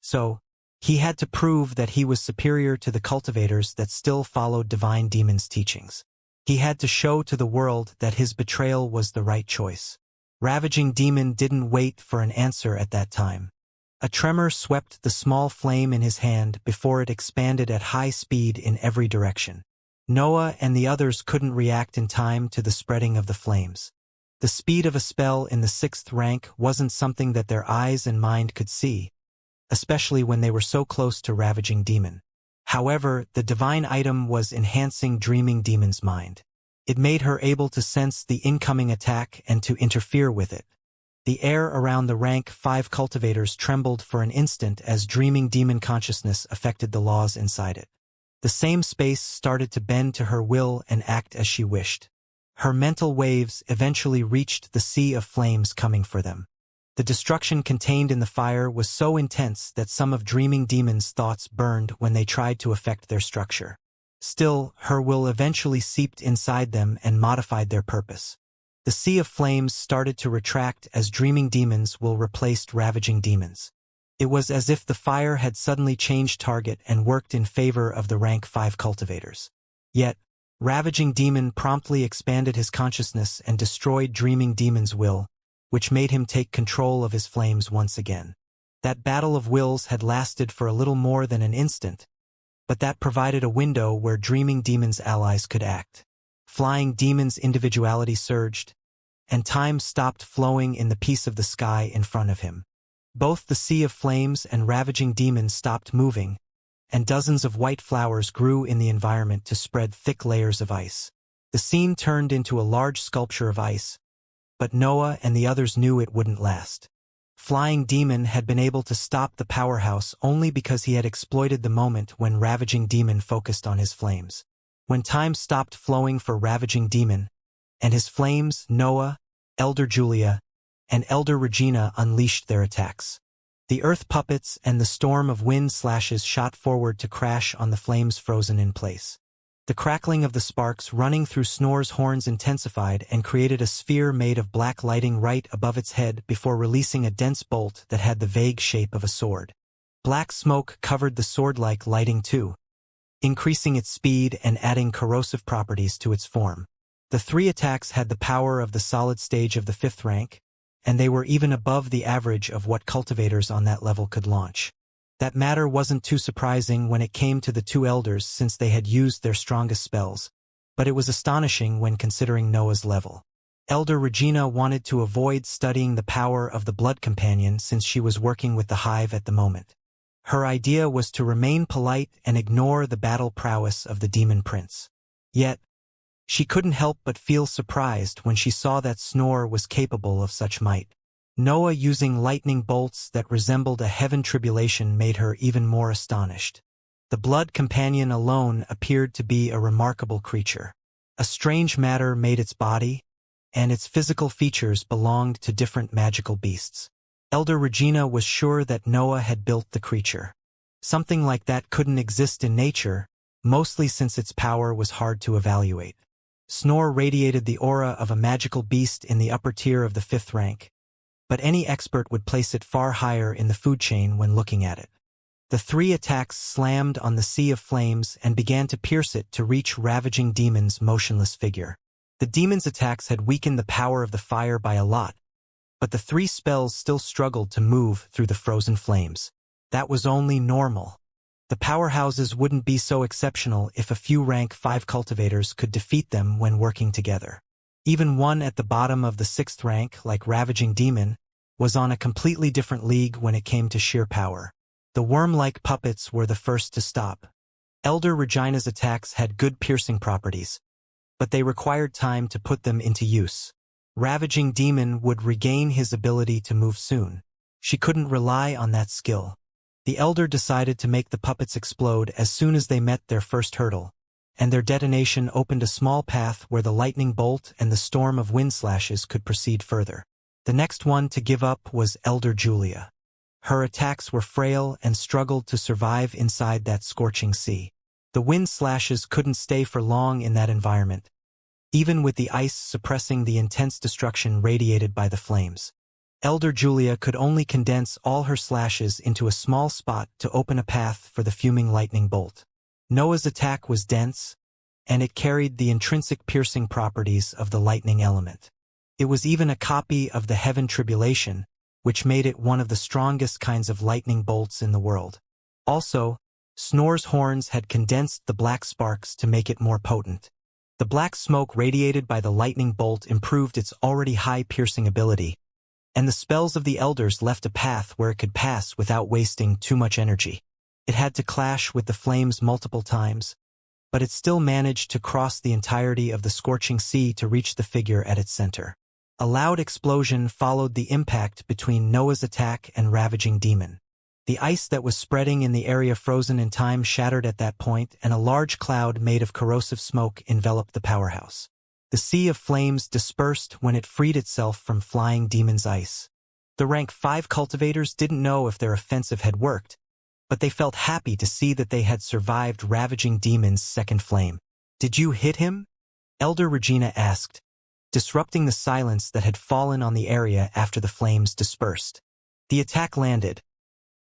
So, he had to prove that he was superior to the cultivators that still followed Divine Demon's teachings. He had to show to the world that his betrayal was the right choice. Ravaging Demon didn't wait for an answer at that time. A tremor swept the small flame in his hand before it expanded at high speed in every direction. Noah and the others couldn't react in time to the spreading of the flames. The speed of a spell in the 6th rank wasn't something that their eyes and mind could see, especially when they were so close to Ravaging Demon. However, the divine item was enhancing Dreaming Demon's mind. It made her able to sense the incoming attack and to interfere with it. The air around the rank 5 cultivators trembled for an instant as Dreaming Demon consciousness affected the laws inside it. The same space started to bend to her will and act as she wished. Her mental waves eventually reached the sea of flames coming for them. The destruction contained in the fire was so intense that some of Dreaming Demon's thoughts burned when they tried to affect their structure. Still, her will eventually seeped inside them and modified their purpose. The sea of flames started to retract as Dreaming Demon's will replaced Ravaging Demon's. It was as if the fire had suddenly changed target and worked in favor of the rank 5 cultivators. Yet, Ravaging Demon promptly expanded his consciousness and destroyed Dreaming Demon's will, which made him take control of his flames once again. That battle of wills had lasted for a little more than an instant, but that provided a window where Dreaming Demon's allies could act. Flying Demon's individuality surged, and time stopped flowing in the piece of the sky in front of him. Both the Sea of Flames and Ravaging Demon stopped moving, and dozens of white flowers grew in the environment to spread thick layers of ice. The scene turned into a large sculpture of ice, but Noah and the others knew it wouldn't last. Flying Demon had been able to stop the powerhouse only because he had exploited the moment when Ravaging Demon focused on his flames. When time stopped flowing for Ravaging Demon, and his flames, Noah, Elder Julia, and Elder Regina unleashed their attacks. The earth puppets and the storm of wind slashes shot forward to crash on the flames frozen in place. The crackling of the sparks running through Snor's horns intensified and created a sphere made of black lighting right above its head before releasing a dense bolt that had the vague shape of a sword. Black smoke covered the sword-like lighting too, increasing its speed and adding corrosive properties to its form. The 3 attacks had the power of the solid stage of the 5th rank, and they were even above the average of what cultivators on that level could launch. That matter wasn't too surprising when it came to the 2 elders since they had used their strongest spells, but it was astonishing when considering Noah's level. Elder Regina wanted to avoid studying the power of the Blood Companion since she was working with the Hive at the moment. Her idea was to remain polite and ignore the battle prowess of the Demon Prince. Yet, she couldn't help but feel surprised when she saw that Snor was capable of such might. Noah using lightning bolts that resembled a heaven tribulation made her even more astonished. The Blood Companion alone appeared to be a remarkable creature. A strange matter made its body, and its physical features belonged to different magical beasts. Elder Regina was sure that Noah had built the creature. Something like that couldn't exist in nature, mostly since its power was hard to evaluate. Snor radiated the aura of a magical beast in the upper tier of the 5th rank, but any expert would place it far higher in the food chain when looking at it. The 3 attacks slammed on the Sea of Flames and began to pierce it to reach Ravaging Demon's motionless figure. The demon's attacks had weakened the power of the fire by a lot, but the 3 spells still struggled to move through the frozen flames. That was only normal. The powerhouses wouldn't be so exceptional if a few rank 5 cultivators could defeat them when working together. Even one at the bottom of the 6th rank, like Ravaging Demon, was on a completely different league when it came to sheer power. The worm-like puppets were the first to stop. Elder Regina's attacks had good piercing properties, but they required time to put them into use. Ravaging Demon would regain his ability to move soon. She couldn't rely on that skill. The Elder decided to make the puppets explode as soon as they met their first hurdle, and their detonation opened a small path where the lightning bolt and the storm of wind slashes could proceed further. The next one to give up was Elder Julia. Her attacks were frail and struggled to survive inside that scorching sea. The wind slashes couldn't stay for long in that environment, even with the ice suppressing the intense destruction radiated by the flames. Elder Julia could only condense all her slashes into a small spot to open a path for the fuming lightning bolt. Noah's attack was dense, and it carried the intrinsic piercing properties of the lightning element. It was even a copy of the Heaven Tribulation, which made it one of the strongest kinds of lightning bolts in the world. Also, Snor's horns had condensed the black sparks to make it more potent. The black smoke radiated by the lightning bolt improved its already high piercing ability, and the spells of the elders left a path where it could pass without wasting too much energy. It had to clash with the flames multiple times, but it still managed to cross the entirety of the scorching sea to reach the figure at its center. A loud explosion followed the impact between Noah's attack and Ravaging Demon. The ice that was spreading in the area frozen in time shattered at that point, and a large cloud made of corrosive smoke enveloped the powerhouse. The sea of flames dispersed when it freed itself from Flying Demon's ice. The rank 5 cultivators didn't know if their offensive had worked, but they felt happy to see that they had survived Ravaging Demon's second flame. "Did you hit him?" Elder Regina asked, disrupting the silence that had fallen on the area after the flames dispersed. "The attack landed,"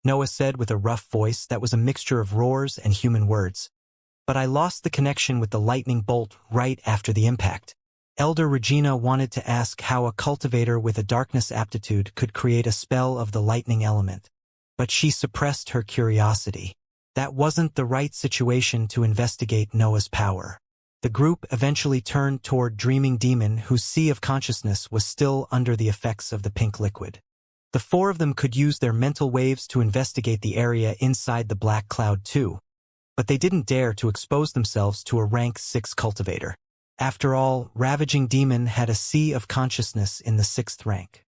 Noah said with a rough voice that was a mixture of roars and human words. "But I lost the connection with the lightning bolt right after the impact." Elder Regina wanted to ask how a cultivator with a darkness aptitude could create a spell of the lightning element, but she suppressed her curiosity. That wasn't the right situation to investigate Noah's power. The group eventually turned toward Dreaming Demon, whose sea of consciousness was still under the effects of the pink liquid. The 4 of them could use their mental waves to investigate the area inside the black cloud too, but they didn't dare to expose themselves to a rank 6 cultivator. After all, Ravaging Demon had a sea of consciousness in the 6th rank.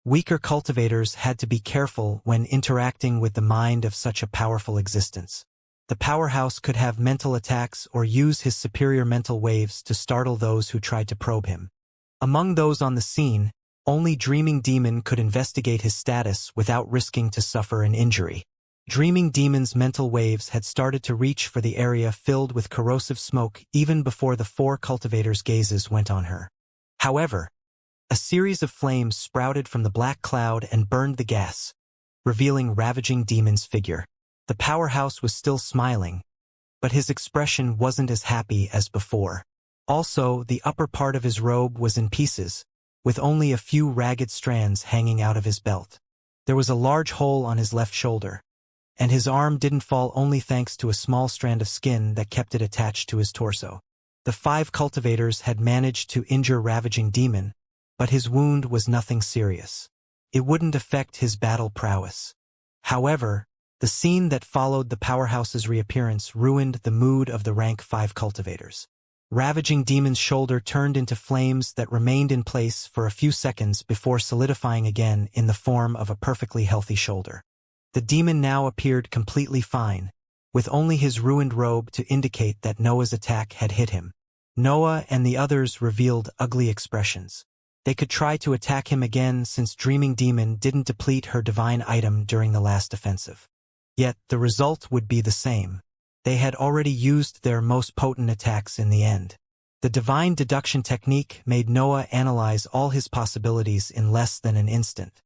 Weaker cultivators had to be careful when interacting with the mind of such a powerful existence. The powerhouse could have mental attacks or use his superior mental waves to startle those who tried to probe him. Among those on the scene, only Dreaming Demon could investigate his status without risking to suffer an injury. Dreaming Demon's mental waves had started to reach for the area filled with corrosive smoke even before the 4 cultivators' gazes went on her. However, a series of flames sprouted from the black cloud and burned the gas, revealing Ravaging Demon's figure. The powerhouse was still smiling, but his expression wasn't as happy as before. Also, the upper part of his robe was in pieces, with only a few ragged strands hanging out of his belt. There was a large hole on his left shoulder, and his arm didn't fall only thanks to a small strand of skin that kept it attached to his torso. The 5 cultivators had managed to injure Ravaging Demon, but his wound was nothing serious. It wouldn't affect his battle prowess. However, the scene that followed the powerhouse's reappearance ruined the mood of the rank 5 cultivators. Ravaging Demon's shoulder turned into flames that remained in place for a few seconds before solidifying again in the form of a perfectly healthy shoulder. The demon now appeared completely fine, with only his ruined robe to indicate that Noah's attack had hit him. Noah and the others revealed ugly expressions. They could try to attack him again since Dreaming Demon didn't deplete her divine item during the last offensive. Yet the result would be the same. They had already used their most potent attacks in the end. The divine deduction technique made Noah analyze all his possibilities in less than an instant.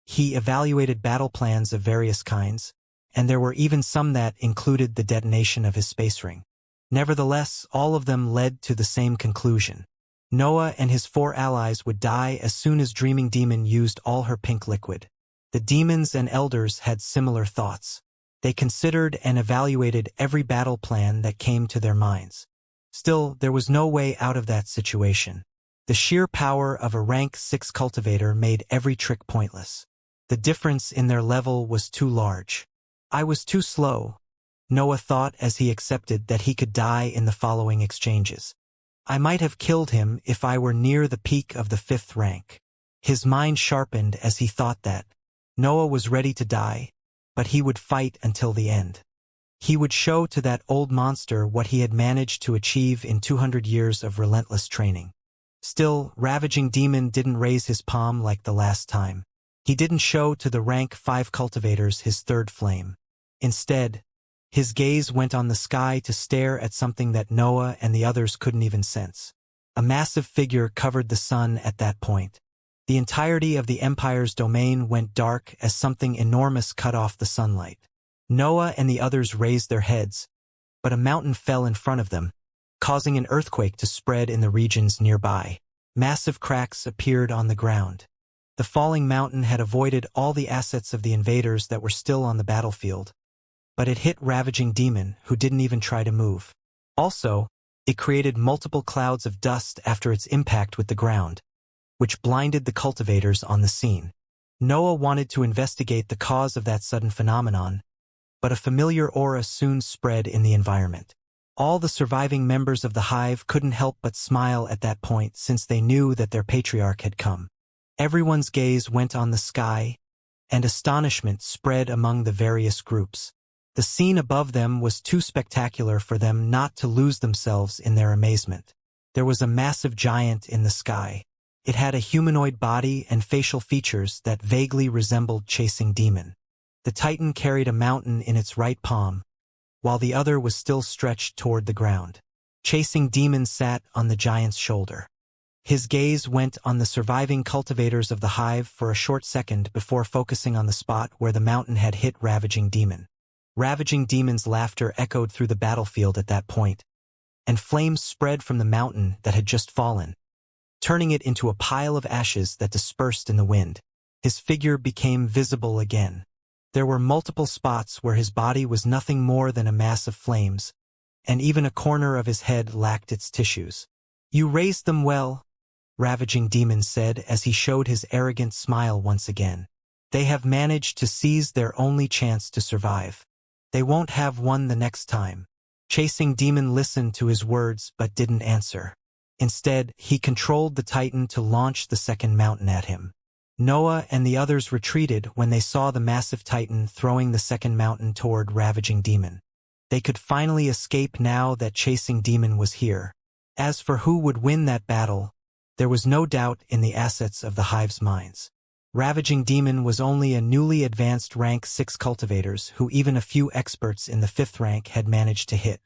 He evaluated battle plans of various kinds, and there were even some that included the detonation of his space ring. Nevertheless, all of them led to the same conclusion. Noah and his 4 allies would die as soon as Dreaming Demon used all her pink liquid. The demons and elders had similar thoughts. They considered and evaluated every battle plan that came to their minds. Still, there was no way out of that situation. The sheer power of a rank 6 cultivator made every trick pointless. The difference in their level was too large. I was too slow, Noah thought as he accepted that he could die in the following exchanges. I might have killed him if I were near the peak of the 5th rank. His mind sharpened as he thought that Noah was ready to die, but he would fight until the end. He would show to that old monster what he had managed to achieve in 200 years of relentless training. Still, Ravaging Demon didn't raise his palm like the last time. He didn't show to the rank 5 cultivators his 3rd flame. Instead, his gaze went on the sky to stare at something that Noah and the others couldn't even sense. A massive figure covered the sun at that point. The entirety of the Empire's domain went dark as something enormous cut off the sunlight. Noah and the others raised their heads, but a mountain fell in front of them, causing an earthquake to spread in the regions nearby. Massive cracks appeared on the ground. The falling mountain had avoided all the assets of the invaders that were still on the battlefield, but it hit Ravaging Demon, who didn't even try to move. Also, it created multiple clouds of dust after its impact with the ground, which blinded the cultivators on the scene. Noah wanted to investigate the cause of that sudden phenomenon, but a familiar aura soon spread in the environment. All the surviving members of the hive couldn't help but smile at that point since they knew that their patriarch had come. Everyone's gaze went on the sky, and astonishment spread among the various groups. The scene above them was too spectacular for them not to lose themselves in their amazement. There was a massive giant in the sky. It had a humanoid body and facial features that vaguely resembled Chasing Demon. The Titan carried a mountain in its right palm, while the other was still stretched toward the ground. Chasing Demon sat on the giant's shoulder. His gaze went on the surviving cultivators of the hive for a short second before focusing on the spot where the mountain had hit Ravaging Demon. Ravaging Demon's laughter echoed through the battlefield at that point, and flames spread from the mountain that had just fallen, turning it into a pile of ashes that dispersed in the wind. His figure became visible again. There were multiple spots where his body was nothing more than a mass of flames, and even a corner of his head lacked its tissues. "You raised them well," Ravaging Demon said as he showed his arrogant smile once again. "They have managed to seize their only chance to survive. They won't have one the next time." Chasing Demon listened to his words but didn't answer. Instead, he controlled the Titan to launch the second mountain at him. Noah and the others retreated when they saw the massive Titan throwing the second mountain toward Ravaging Demon. They could finally escape now that Chasing Demon was here. As for who would win that battle, there was no doubt in the assets of the hive's minds. Ravaging Demon was only a newly advanced rank 6 cultivators who even a few experts in the 5th rank had managed to hit.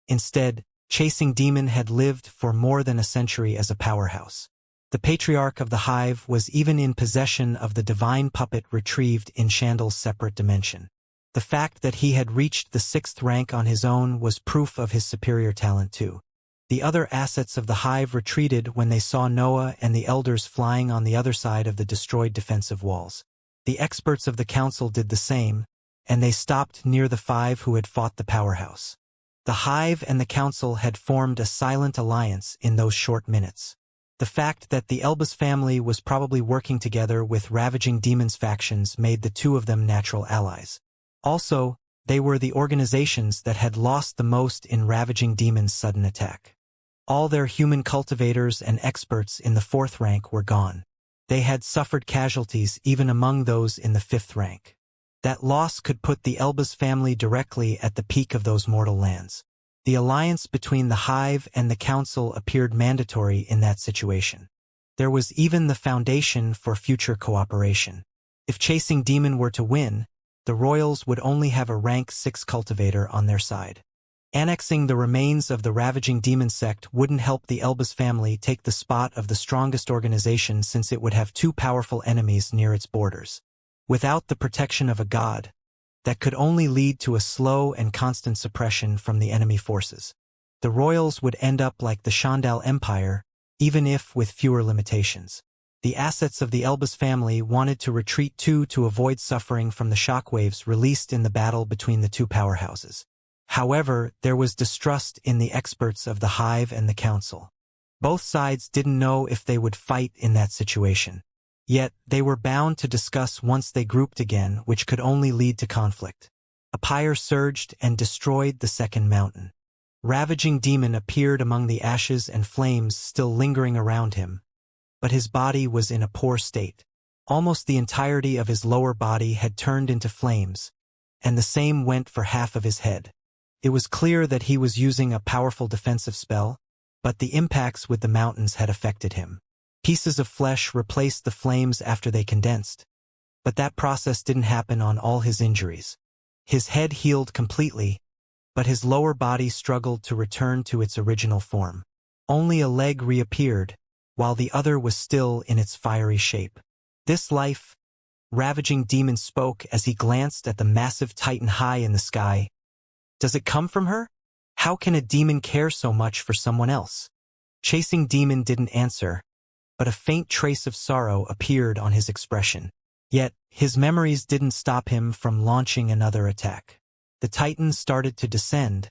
Instead, Chasing Demon had lived for more than a century as a powerhouse. The patriarch of the hive was even in possession of the divine puppet retrieved in Chandal's separate dimension. The fact that he had reached the 6th rank on his own was proof of his superior talent too. The other assets of the hive retreated when they saw Noah and the elders flying on the other side of the destroyed defensive walls. The experts of the council did the same, and they stopped near the 5 who had fought the powerhouse. The hive and the council had formed a silent alliance in those short minutes. The fact that the Elbas family was probably working together with Ravaging Demon's factions made the two of them natural allies. Also, they were the organizations that had lost the most in Ravaging Demon's sudden attack. All their human cultivators and experts in the 4th rank were gone. They had suffered casualties even among those in the 5th rank. That loss could put the Elbas family directly at the peak of those mortal lands. The alliance between the hive and the council appeared mandatory in that situation. There was even the foundation for future cooperation. If Chasing Demon were to win, the royals would only have a rank 6 cultivator on their side. Annexing the remains of the Ravaging Demon sect wouldn't help the Elbas family take the spot of the strongest organization since it would have 2 powerful enemies near its borders. Without the protection of a god, that could only lead to a slow and constant suppression from the enemy forces. The royals would end up like the Chandal Empire, even if with fewer limitations. The assets of the Elbas family wanted to retreat too to avoid suffering from the shockwaves released in the battle between the 2 powerhouses. However, there was distrust in the experts of the hive and the council. Both sides didn't know if they would fight in that situation. Yet, they were bound to discuss once they grouped again, which could only lead to conflict. A pyre surged and destroyed the second mountain. Ravaging Demon appeared among the ashes and flames still lingering around him, but his body was in a poor state. Almost the entirety of his lower body had turned into flames, and the same went for half of his head. It was clear that he was using a powerful defensive spell, but the impacts with the mountains had affected him. Pieces of flesh replaced the flames after they condensed, but that process didn't happen on all his injuries. His head healed completely, but his lower body struggled to return to its original form. Only a leg reappeared, while the other was still in its fiery shape. This life, Ravaging Demon spoke as he glanced at the massive titan high in the sky. Does it come from her? How can a demon care so much for someone else? Chasing Demon didn't answer, but a faint trace of sorrow appeared on his expression. Yet, his memories didn't stop him from launching another attack. The titan started to descend,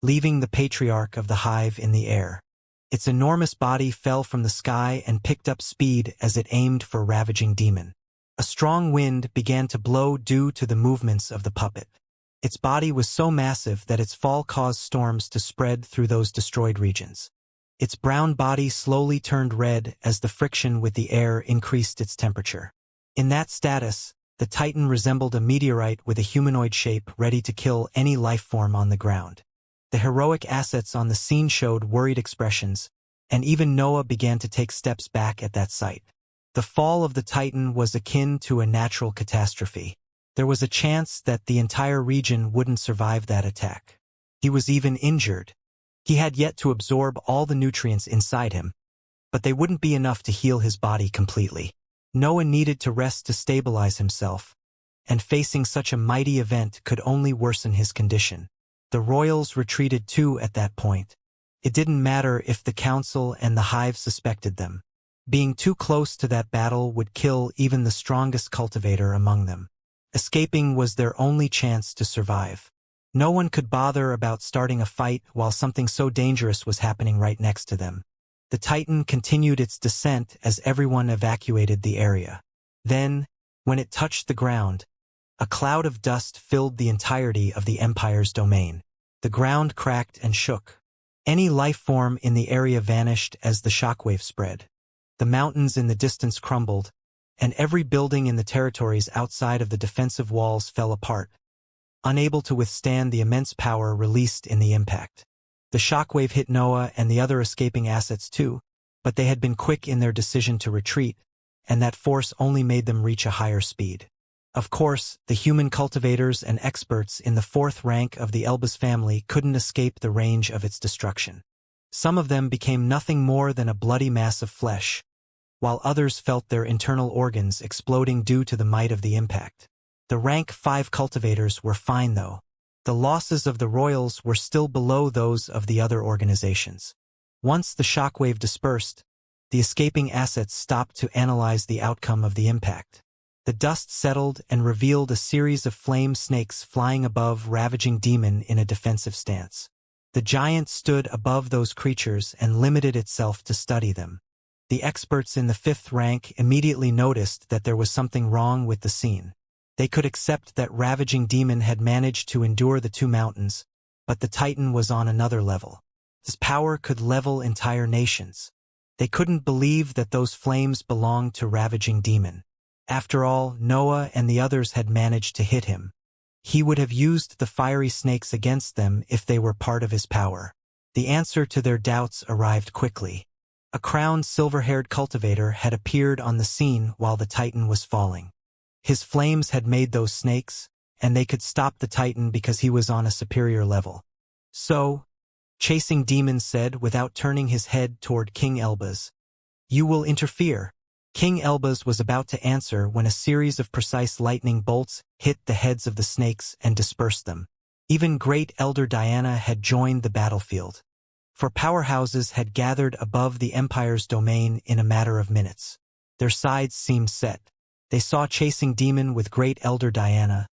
leaving the patriarch of the hive in the air. Its enormous body fell from the sky and picked up speed as it aimed for Ravaging Demon. A strong wind began to blow due to the movements of the puppet. Its body was so massive that its fall caused storms to spread through those destroyed regions. Its brown body slowly turned red as the friction with the air increased its temperature. In that status, the titan resembled a meteorite with a humanoid shape ready to kill any life form on the ground. The heroic assets on the scene showed worried expressions, and even Noah began to take steps back at that sight. The fall of the titan was akin to a natural catastrophe. There was a chance that the entire region wouldn't survive that attack. He was even injured. He had yet to absorb all the nutrients inside him, but they wouldn't be enough to heal his body completely. Noah needed to rest to stabilize himself, and facing such a mighty event could only worsen his condition. The royals retreated too at that point. It didn't matter if the council and the hive suspected them. Being too close to that battle would kill even the strongest cultivator among them. Escaping was their only chance to survive. No one could bother about starting a fight while something so dangerous was happening right next to them. The titan continued its descent as everyone evacuated the area. Then, when it touched the ground, a cloud of dust filled the entirety of the Empire's domain. The ground cracked and shook. Any life form in the area vanished as the shockwave spread. The mountains in the distance crumbled, and every building in the territories outside of the defensive walls fell apart, unable to withstand the immense power released in the impact. The shockwave hit Noah and the other escaping assets too, but they had been quick in their decision to retreat, and that force only made them reach a higher speed. Of course, the human cultivators and experts in the fourth rank of the Elbas family couldn't escape the range of its destruction. Some of them became nothing more than a bloody mass of flesh, while others felt their internal organs exploding due to the might of the impact. The rank 5 cultivators were fine though. The losses of the royals were still below those of the other organizations. Once the shockwave dispersed, the escaping assets stopped to analyze the outcome of the impact. The dust settled and revealed a series of flame snakes flying above Ravaging Demon in a defensive stance. The giant stood above those creatures and limited itself to study them. The experts in the 5th rank immediately noticed that there was something wrong with the scene. They could accept that Ravaging Demon had managed to endure the 2 mountains, but the titan was on another level. His power could level entire nations. They couldn't believe that those flames belonged to Ravaging Demon. After all, Noah and the others had managed to hit him. He would have used the fiery snakes against them if they were part of his power. The answer to their doubts arrived quickly. A crowned silver-haired cultivator had appeared on the scene while the titan was falling. His flames had made those snakes, and they could stop the titan because he was on a superior level. So, Chasing Demon said without turning his head toward King Elbas, "You will interfere." King Elbas was about to answer when a series of precise lightning bolts hit the heads of the snakes and dispersed them. Even Great Elder Diana had joined the battlefield. For powerhouses had gathered above the Empire's domain in a matter of minutes. Their sides seemed set. They saw Chasing Demon with Great Elder Diana,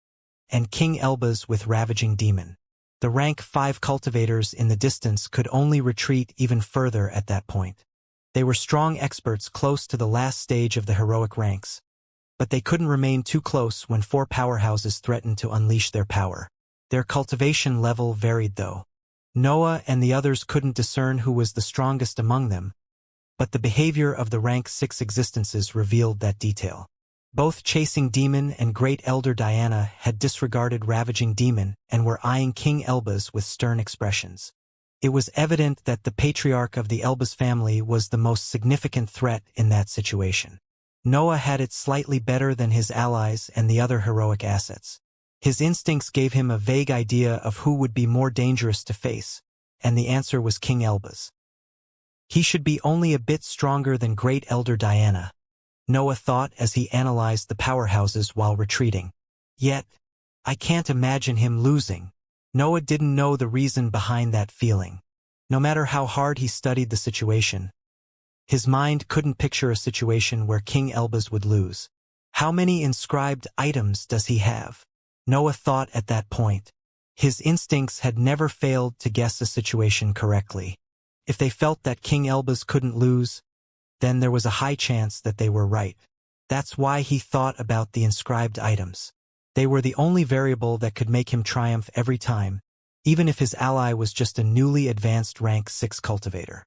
and King Elbas with Ravaging Demon. The rank 5 cultivators in the distance could only retreat even further at that point. They were strong experts close to the last stage of the heroic ranks, but they couldn't remain too close when 4 powerhouses threatened to unleash their power. Their cultivation level varied though. Noah and the others couldn't discern who was the strongest among them, but the behavior of the rank 6 existences revealed that detail. Both Chasing Demon and Great Elder Diana had disregarded Ravaging Demon and were eyeing King Elbaz with stern expressions. It was evident that the patriarch of the Elbaz family was the most significant threat in that situation. Noah had it slightly better than his allies and the other heroic assets. His instincts gave him a vague idea of who would be more dangerous to face, and the answer was King Elbaz. He should be only a bit stronger than Great Elder Diana, Noah thought as he analyzed the powerhouses while retreating. Yet, I can't imagine him losing. Noah didn't know the reason behind that feeling. No matter how hard he studied the situation, his mind couldn't picture a situation where King Elbaz would lose. How many inscribed items does he have? Noah thought at that point. His instincts had never failed to guess a situation correctly. If they felt that King Elbaz couldn't lose, then there was a high chance that they were right. That's why he thought about the inscribed items. They were the only variable that could make him triumph every time, even if his ally was just a newly advanced rank 6 cultivator.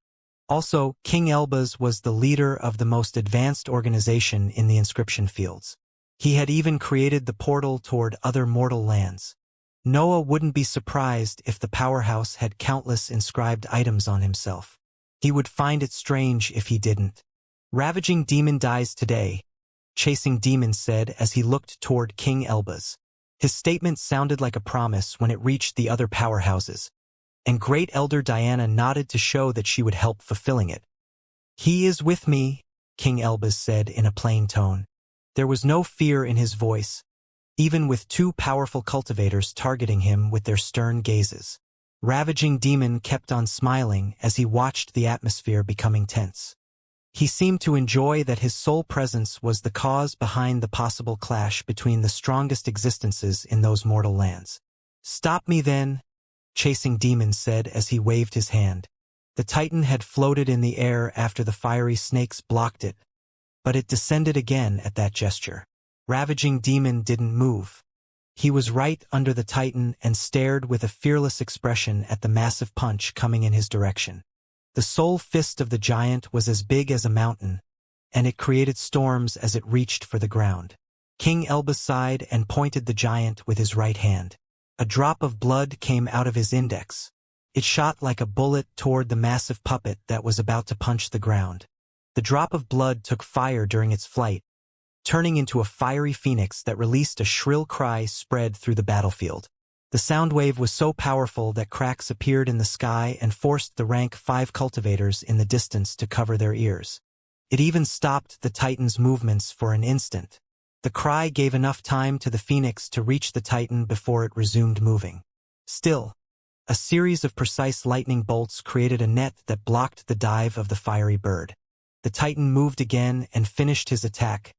Also, King Elbaz was the leader of the most advanced organization in the inscription fields. He had even created the portal toward other mortal lands. Noah wouldn't be surprised if the powerhouse had countless inscribed items on himself. He would find it strange if he didn't. Ravaging Demon dies today, Chasing Demon said as he looked toward King Elbaz. His statement sounded like a promise when it reached the other powerhouses, and Great Elder Diana nodded to show that she would help fulfilling it. He is with me, King Elbaz said in a plain tone. There was no fear in his voice, even with 2 powerful cultivators targeting him with their stern gazes. Ravaging Demon kept on smiling as he watched the atmosphere becoming tense. He seemed to enjoy that his sole presence was the cause behind the possible clash between the strongest existences in those mortal lands. Stop me then, Chasing Demon said as he waved his hand. The Titan had floated in the air after the fiery snakes blocked it, but it descended again at that gesture. Ravaging Demon didn't move. He was right under the Titan and stared with a fearless expression at the massive punch coming in his direction. The sole fist of the giant was as big as a mountain, and it created storms as it reached for the ground. King Elbaz sighed and pointed the giant with his right hand. A drop of blood came out of his index. It shot like a bullet toward the massive puppet that was about to punch the ground. The drop of blood took fire during its flight, turning into a fiery phoenix that released a shrill cry spread through the battlefield. The sound wave was so powerful that cracks appeared in the sky and forced the rank 5 cultivators in the distance to cover their ears. It even stopped the Titan's movements for an instant. The cry gave enough time to the phoenix to reach the Titan before it resumed moving. Still, a series of precise lightning bolts created a net that blocked the dive of the fiery bird. The Titan moved again and finished his attack,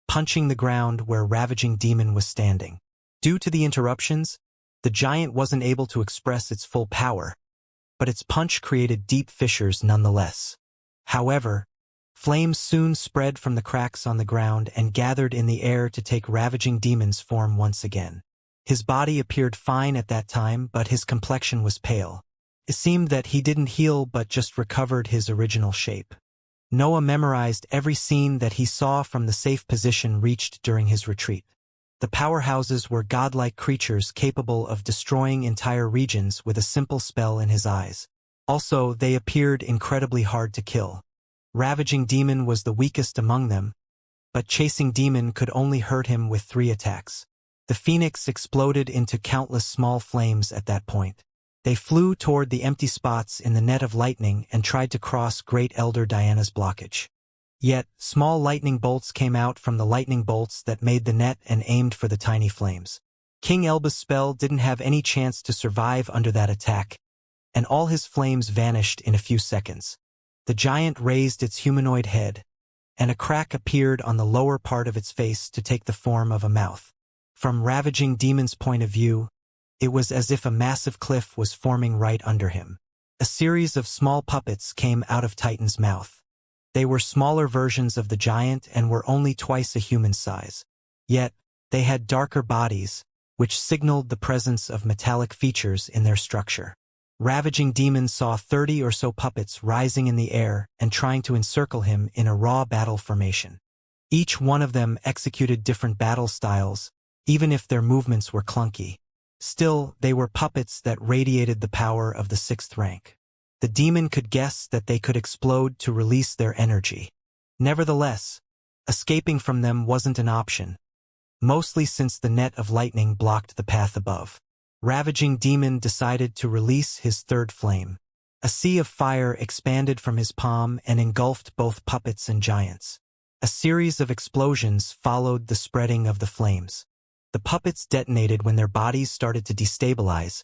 punching the ground where Ravaging Demon was standing. Due to the interruptions, the giant wasn't able to express its full power, but its punch created deep fissures nonetheless. However, flames soon spread from the cracks on the ground and gathered in the air to take Ravaging Demon's form once again. His body appeared fine at that time, but his complexion was pale. It seemed that he didn't heal but just recovered his original shape. Noah memorized every scene that he saw from the safe position reached during his retreat. The powerhouses were godlike creatures capable of destroying entire regions with a simple spell in his eyes. Also, they appeared incredibly hard to kill. Ravaging Demon was the weakest among them, but Chasing Demon could only hurt him with 3 attacks. The phoenix exploded into countless small flames at that point. They flew toward the empty spots in the net of lightning and tried to cross Great Elder Diana's blockage. Yet, small lightning bolts came out from the lightning bolts that made the net and aimed for the tiny flames. King Elbaz's spell didn't have any chance to survive under that attack, and all his flames vanished in a few seconds. The giant raised its humanoid head, and a crack appeared on the lower part of its face to take the form of a mouth. From Ravaging Demon's point of view, it was as if a massive cliff was forming right under him. A series of small puppets came out of Titan's mouth. They were smaller versions of the giant and were only twice a human size. Yet, they had darker bodies, which signaled the presence of metallic features in their structure. Ravaging Demon saw 30 or so puppets rising in the air and trying to encircle him in a raw battle formation. Each one of them executed different battle styles, even if their movements were clunky. Still, they were puppets that radiated the power of the 6th rank. The demon could guess that they could explode to release their energy. Nevertheless, escaping from them wasn't an option, mostly since the net of lightning blocked the path above. Ravaging Demon decided to release his 3rd flame. A sea of fire expanded from his palm and engulfed both puppets and giants. A series of explosions followed the spreading of the flames. The puppets detonated when their bodies started to destabilize,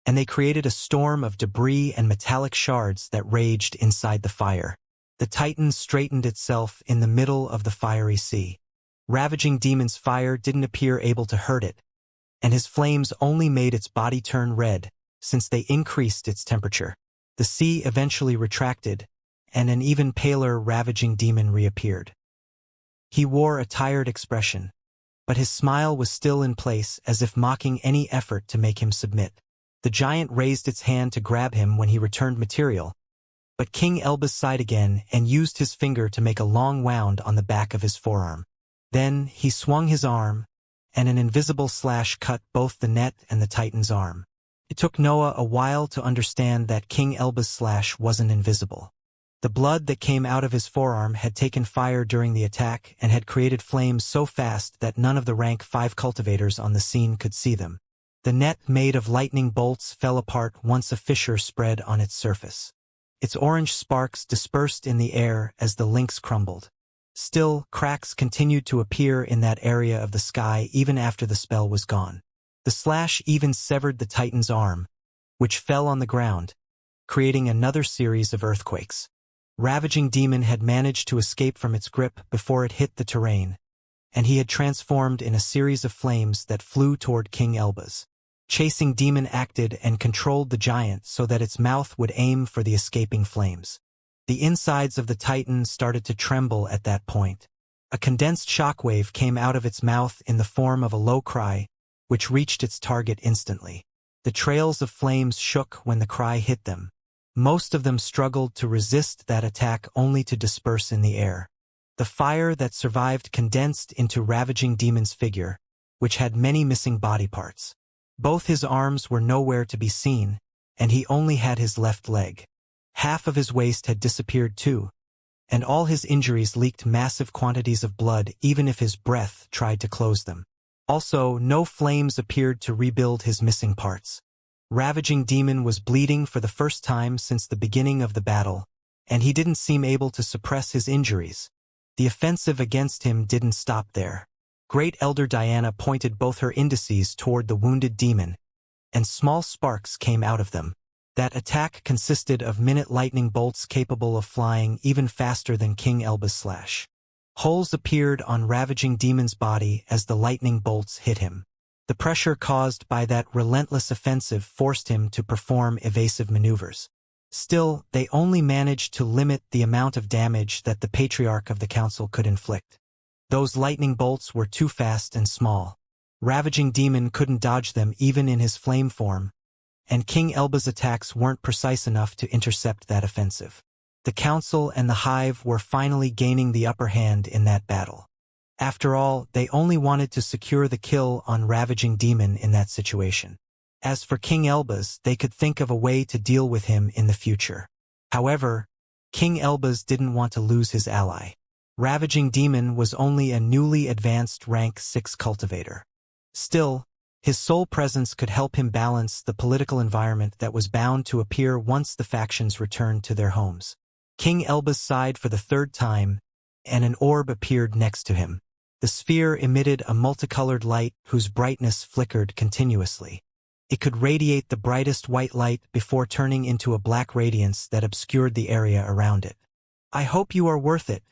and they created a storm of debris and metallic shards that raged inside the fire. The Titan straightened itself in the middle of the fiery sea. Ravaging Demon's fire didn't appear able to hurt it, and his flames only made its body turn red, since they increased its temperature. The sea eventually retracted, and an even paler Ravaging Demon reappeared. He wore a tired expression, but his smile was still in place, as if mocking any effort to make him submit. The giant raised its hand to grab him when he returned material, but King Elbas sighed again and used his finger to make a long wound on the back of his forearm. Then he swung his arm, and an invisible slash cut both the net and the Titan's arm. It took Noah a while to understand that King Elbas' slash wasn't invisible. The blood that came out of his forearm had taken fire during the attack and had created flames so fast that none of the rank 5 cultivators on the scene could see them. The net made of lightning bolts fell apart once a fissure spread on its surface. Its orange sparks dispersed in the air as the links crumbled. Still, cracks continued to appear in that area of the sky even after the spell was gone. The slash even severed the Titan's arm, which fell on the ground, creating another series of earthquakes. Ravaging Demon had managed to escape from its grip before it hit the terrain, and he had transformed in a series of flames that flew toward King Elbas. Chasing Demon acted and controlled the giant so that its mouth would aim for the escaping flames. The insides of the Titan started to tremble at that point. A condensed shockwave came out of its mouth in the form of a low cry, which reached its target instantly. The trails of flames shook when the cry hit them. Most of them struggled to resist that attack only to disperse in the air. The fire that survived condensed into Ravaging Demon's figure, which had many missing body parts. Both his arms were nowhere to be seen, and he only had his left leg. Half of his waist had disappeared too, and all his injuries leaked massive quantities of blood even if his breath tried to close them. Also, no flames appeared to rebuild his missing parts. Ravaging Demon was bleeding for the first time since the beginning of the battle, and he didn't seem able to suppress his injuries. The offensive against him didn't stop there. Great Elder Diana pointed both her indices toward the wounded demon, and small sparks came out of them. That attack consisted of minute lightning bolts capable of flying even faster than King Elbas' slash. Holes appeared on Ravaging Demon's body as the lightning bolts hit him. The pressure caused by that relentless offensive forced him to perform evasive maneuvers. Still, they only managed to limit the amount of damage that the Patriarch of the Council could inflict. Those lightning bolts were too fast and small. Ravaging Demon couldn't dodge them even in his flame form, and King Elbas' attacks weren't precise enough to intercept that offensive. The Council and the Hive were finally gaining the upper hand in that battle. After all, they only wanted to secure the kill on Ravaging Demon in that situation. As for King Elbas, they could think of a way to deal with him in the future. However, King Elbas didn't want to lose his ally. Ravaging Demon was only a newly advanced rank 6 cultivator. Still, his sole presence could help him balance the political environment that was bound to appear once the factions returned to their homes. King Elbas sighed for the 3rd time, and an orb appeared next to him. The sphere emitted a multicolored light whose brightness flickered continuously. It could radiate the brightest white light before turning into a black radiance that obscured the area around it. "I hope you are worth it,"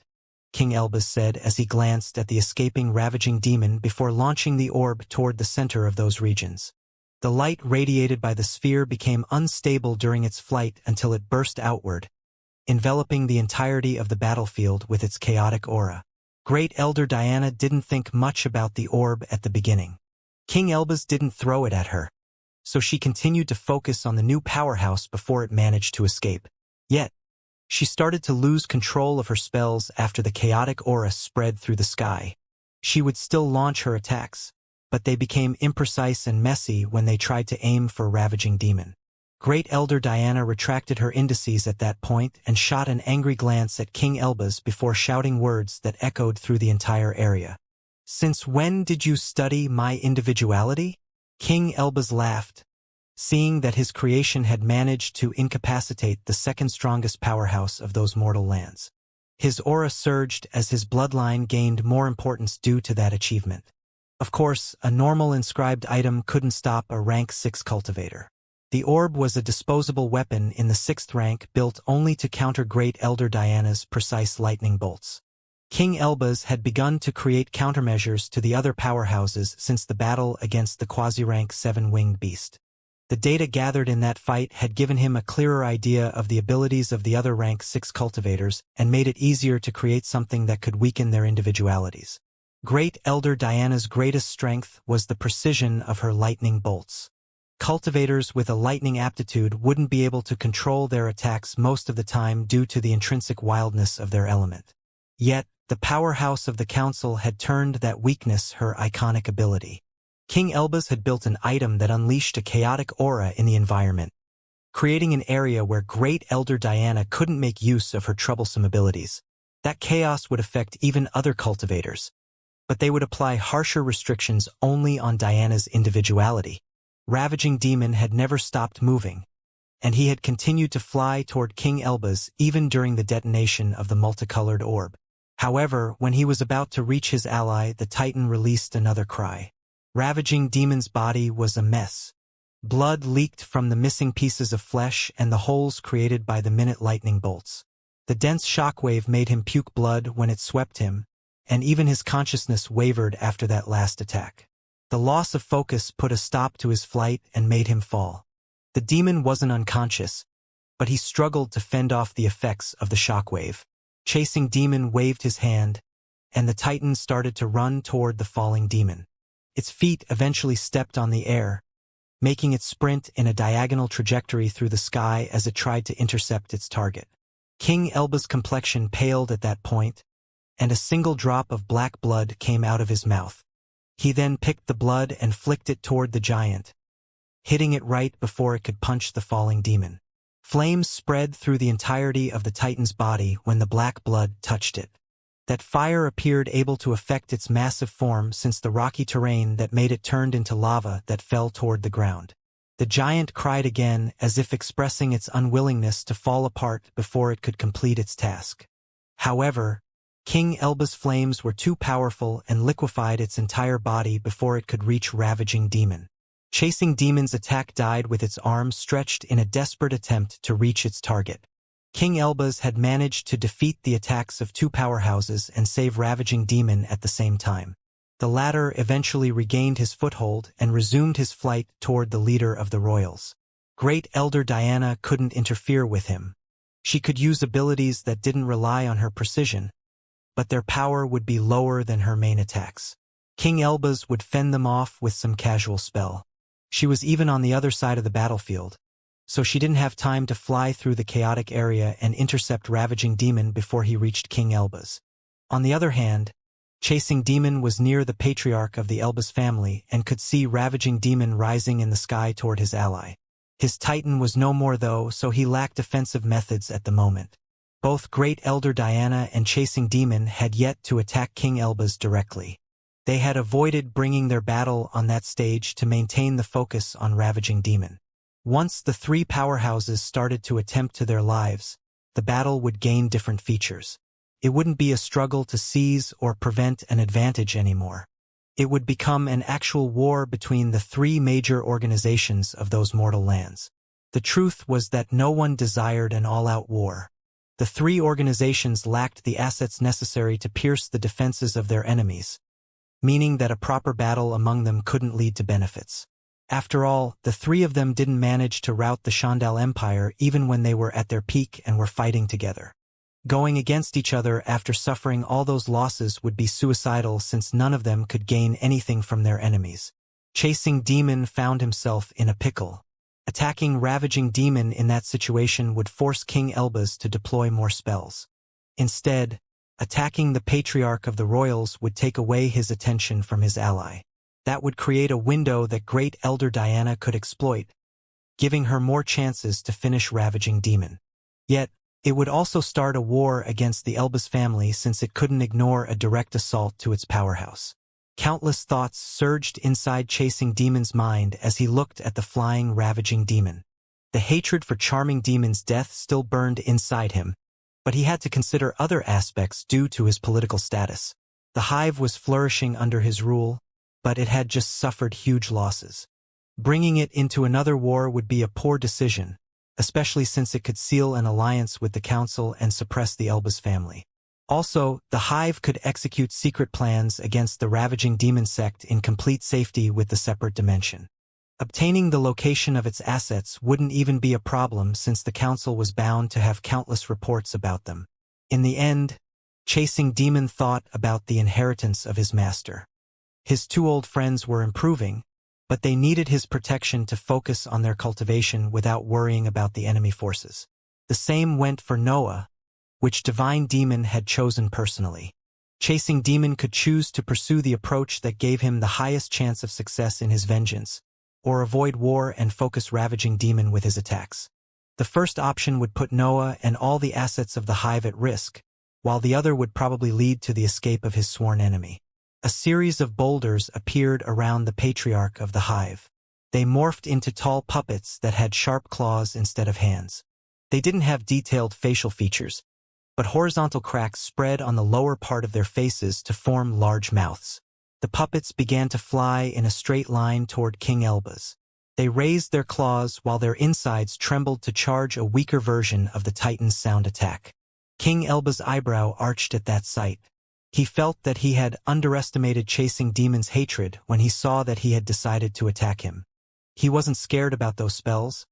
King Elbas said as he glanced at the escaping Ravaging Demon before launching the orb toward the center of those regions. The light radiated by the sphere became unstable during its flight until it burst outward, enveloping the entirety of the battlefield with its chaotic aura. Great Elder Diana didn't think much about the orb at the beginning. King Elbas didn't throw it at her. so she continued to focus on the new powerhouse before it managed to escape. Yet, she started to lose control of her spells after the chaotic aura spread through the sky. She would still launch her attacks, but they became imprecise and messy when they tried to aim for Ravaging Demon. Great Elder Diana retracted her indices at that point and shot an angry glance at King Elbaz before shouting words that echoed through the entire area. "Since when did you study my individuality?" King Elbaz laughed, seeing that his creation had managed to incapacitate the second strongest powerhouse of those mortal lands. His aura surged as his bloodline gained more importance due to that achievement. Of course, a normal inscribed item couldn't stop a rank 6 cultivator. The orb was a disposable weapon in the 6th rank built only to counter Great Elder Diana's precise lightning bolts. King Elbaz had begun to create countermeasures to the other powerhouses since the battle against the quasi-rank 7 winged beast. The data gathered in that fight had given him a clearer idea of the abilities of the other rank 6 cultivators and made it easier to create something that could weaken their individualities. Great Elder Diana's greatest strength was the precision of her lightning bolts. Cultivators with a lightning aptitude wouldn't be able to control their attacks most of the time due to the intrinsic wildness of their element. Yet, the powerhouse of the council had turned that weakness her iconic ability. King Elbaz had built an item that unleashed a chaotic aura in the environment, creating an area where Great Elder Diana couldn't make use of her troublesome abilities. That chaos would affect even other cultivators, but they would apply harsher restrictions only on Diana's individuality. Ravaging Demon had never stopped moving, and he had continued to fly toward King Elbaz even during the detonation of the multicolored orb. However, when he was about to reach his ally, the Titan released another cry. Ravaging Demon's body was a mess. Blood leaked from the missing pieces of flesh and the holes created by the minute lightning bolts. The dense shockwave made him puke blood when it swept him, and even his consciousness wavered after that last attack. The loss of focus put a stop to his flight and made him fall. The demon wasn't unconscious, but he struggled to fend off the effects of the shockwave. Chasing Demon waved his hand, and the Titan started to run toward the falling demon. Its feet eventually stepped on the air, making it sprint in a diagonal trajectory through the sky as it tried to intercept its target. King Elbaz's complexion paled at that point, and a single drop of black blood came out of his mouth. He then picked the blood and flicked it toward the giant, hitting it right before it could punch the falling demon. Flames spread through the entirety of the Titan's body when the black blood touched it. That fire appeared able to affect its massive form since the rocky terrain that made it turned into lava that fell toward the ground. The giant cried again as if expressing its unwillingness to fall apart before it could complete its task. However, King Elbaz's flames were too powerful and liquefied its entire body before it could reach Ravaging Demon. Chasing Demon's attack died with its arms stretched in a desperate attempt to reach its target. King Elbaz had managed to defeat the attacks of two powerhouses and save Ravaging Demon at the same time. The latter eventually regained his foothold and resumed his flight toward the leader of the royals. Great Elder Diana couldn't interfere with him. She could use abilities that didn't rely on her precision, but their power would be lower than her main attacks. King Elbaz would fend them off with some casual spell. She was even on the other side of the battlefield, so she didn't have time to fly through the chaotic area and intercept Ravaging Demon before he reached King Elbaz. On the other hand, Chasing Demon was near the patriarch of the Elbaz family and could see Ravaging Demon rising in the sky toward his ally. His Titan was no more though, so he lacked defensive methods at the moment. Both Great Elder Diana and Chasing Demon had yet to attack King Elbaz directly. They had avoided bringing their battle on that stage to maintain the focus on Ravaging Demon. Once the three powerhouses started to attempt to their lives, the battle would gain different features. It wouldn't be a struggle to seize or prevent an advantage anymore. It would become an actual war between the three major organizations of those mortal lands. The truth was that no one desired an all-out war. The three organizations lacked the assets necessary to pierce the defenses of their enemies, meaning that a proper battle among them couldn't lead to benefits. After all, the three of them didn't manage to rout the Shandal Empire even when they were at their peak and were fighting together. Going against each other after suffering all those losses would be suicidal since none of them could gain anything from their enemies. Chasing Demon found himself in a pickle. Attacking Ravaging Demon in that situation would force King Elbaz to deploy more spells. Instead, attacking the Patriarch of the Royals would take away his attention from his ally. That would create a window that Great Elder Diana could exploit, giving her more chances to finish Ravaging Demon. Yet, it would also start a war against the Elbaz family since it couldn't ignore a direct assault to its powerhouse. Countless thoughts surged inside Chasing Demon's mind as he looked at the flying, ravaging demon. The hatred for Charming Demon's death still burned inside him, but he had to consider other aspects due to his political status. The hive was flourishing under his rule, but it had just suffered huge losses. Bringing it into another war would be a poor decision, especially since it could seal an alliance with the council and suppress the Elbaz family. Also, the hive could execute secret plans against the Ravaging Demon sect in complete safety with the separate dimension. Obtaining the location of its assets wouldn't even be a problem since the council was bound to have countless reports about them. In the end, Chasing Demon thought about the inheritance of his master. His two old friends were improving, but they needed his protection to focus on their cultivation without worrying about the enemy forces. The same went for Noah, which Divine Demon had chosen personally. Chasing Demon could choose to pursue the approach that gave him the highest chance of success in his vengeance, or avoid war and focus Ravaging Demon with his attacks. The first option would put Noah and all the assets of the hive at risk, while the other would probably lead to the escape of his sworn enemy. A series of boulders appeared around the Patriarch of the hive. They morphed into tall puppets that had sharp claws instead of hands. They didn't have detailed facial features, but horizontal cracks spread on the lower part of their faces to form large mouths. The puppets began to fly in a straight line toward King Elbaz. They raised their claws while their insides trembled to charge a weaker version of the Titan's sound attack. King Elbaz's eyebrow arched at that sight. He felt that he had underestimated Chasing Demon's hatred when he saw that he had decided to attack him. He wasn't scared about those spells,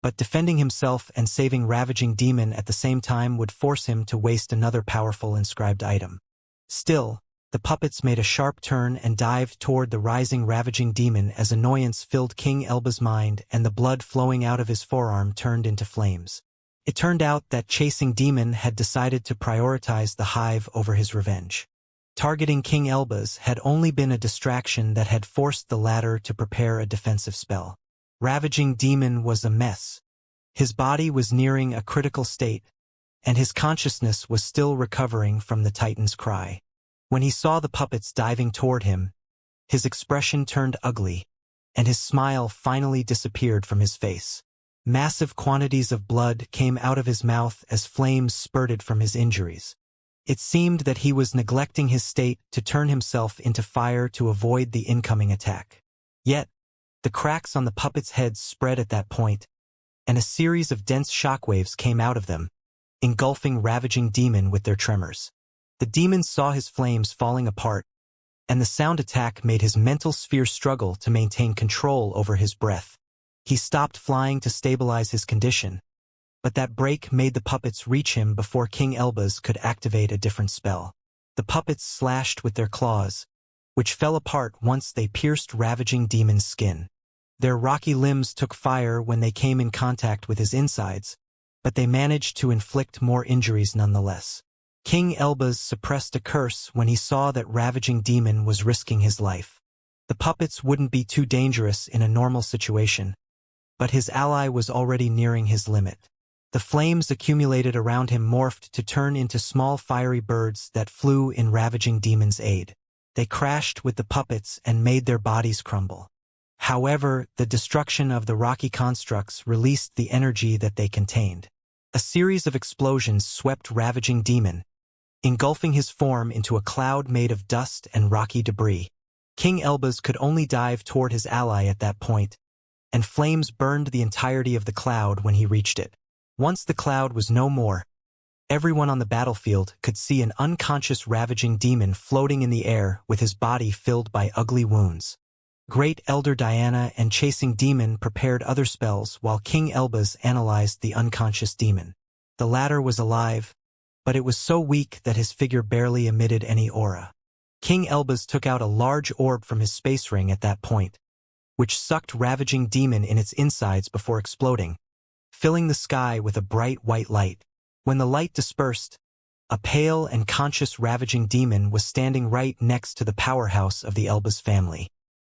but defending himself and saving Ravaging Demon at the same time would force him to waste another powerful inscribed item. Still, the puppets made a sharp turn and dived toward the rising Ravaging Demon as annoyance filled King Elbaz's mind and the blood flowing out of his forearm turned into flames. It turned out that Chasing Demon had decided to prioritize the hive over his revenge. Targeting King Elbaz had only been a distraction that had forced the latter to prepare a defensive spell. Ravaging Demon was a mess. His body was nearing a critical state, and his consciousness was still recovering from the Titan's cry. When he saw the puppets diving toward him, his expression turned ugly, and his smile finally disappeared from his face. Massive quantities of blood came out of his mouth as flames spurted from his injuries. It seemed that he was neglecting his state to turn himself into fire to avoid the incoming attack. Yet, the cracks on the puppets' heads spread at that point, and a series of dense shockwaves came out of them, engulfing Ravaging Demon with their tremors. The demon saw his flames falling apart, and the sound attack made his mental sphere struggle to maintain control over his breath. He stopped flying to stabilize his condition, but that break made the puppets reach him before King Elbaz could activate a different spell. The puppets slashed with their claws, which fell apart once they pierced Ravaging Demon's skin. Their rocky limbs took fire when they came in contact with his insides, but they managed to inflict more injuries nonetheless. King Elbaz suppressed a curse when he saw that Ravaging Demon was risking his life. The puppets wouldn't be too dangerous in a normal situation, but his ally was already nearing his limit. The flames accumulated around him morphed to turn into small fiery birds that flew in Ravaging Demon's aid. They crashed with the puppets and made their bodies crumble. However, the destruction of the rocky constructs released the energy that they contained. A series of explosions swept Ravaging Demon, engulfing his form into a cloud made of dust and rocky debris. King Elbaz could only dive toward his ally at that point, and flames burned the entirety of the cloud when he reached it. Once the cloud was no more, everyone on the battlefield could see an unconscious Ravaging Demon floating in the air with his body filled by ugly wounds. Great Elder Diana and Chasing Demon prepared other spells while King Elbaz analyzed the unconscious demon. The latter was alive, but it was so weak that his figure barely emitted any aura. King Elbaz took out a large orb from his space ring at that point, which sucked ravaging demon in its insides before exploding, filling the sky with a bright white light. When the light dispersed, a pale and conscious ravaging demon was standing right next to the powerhouse of the Elba's family.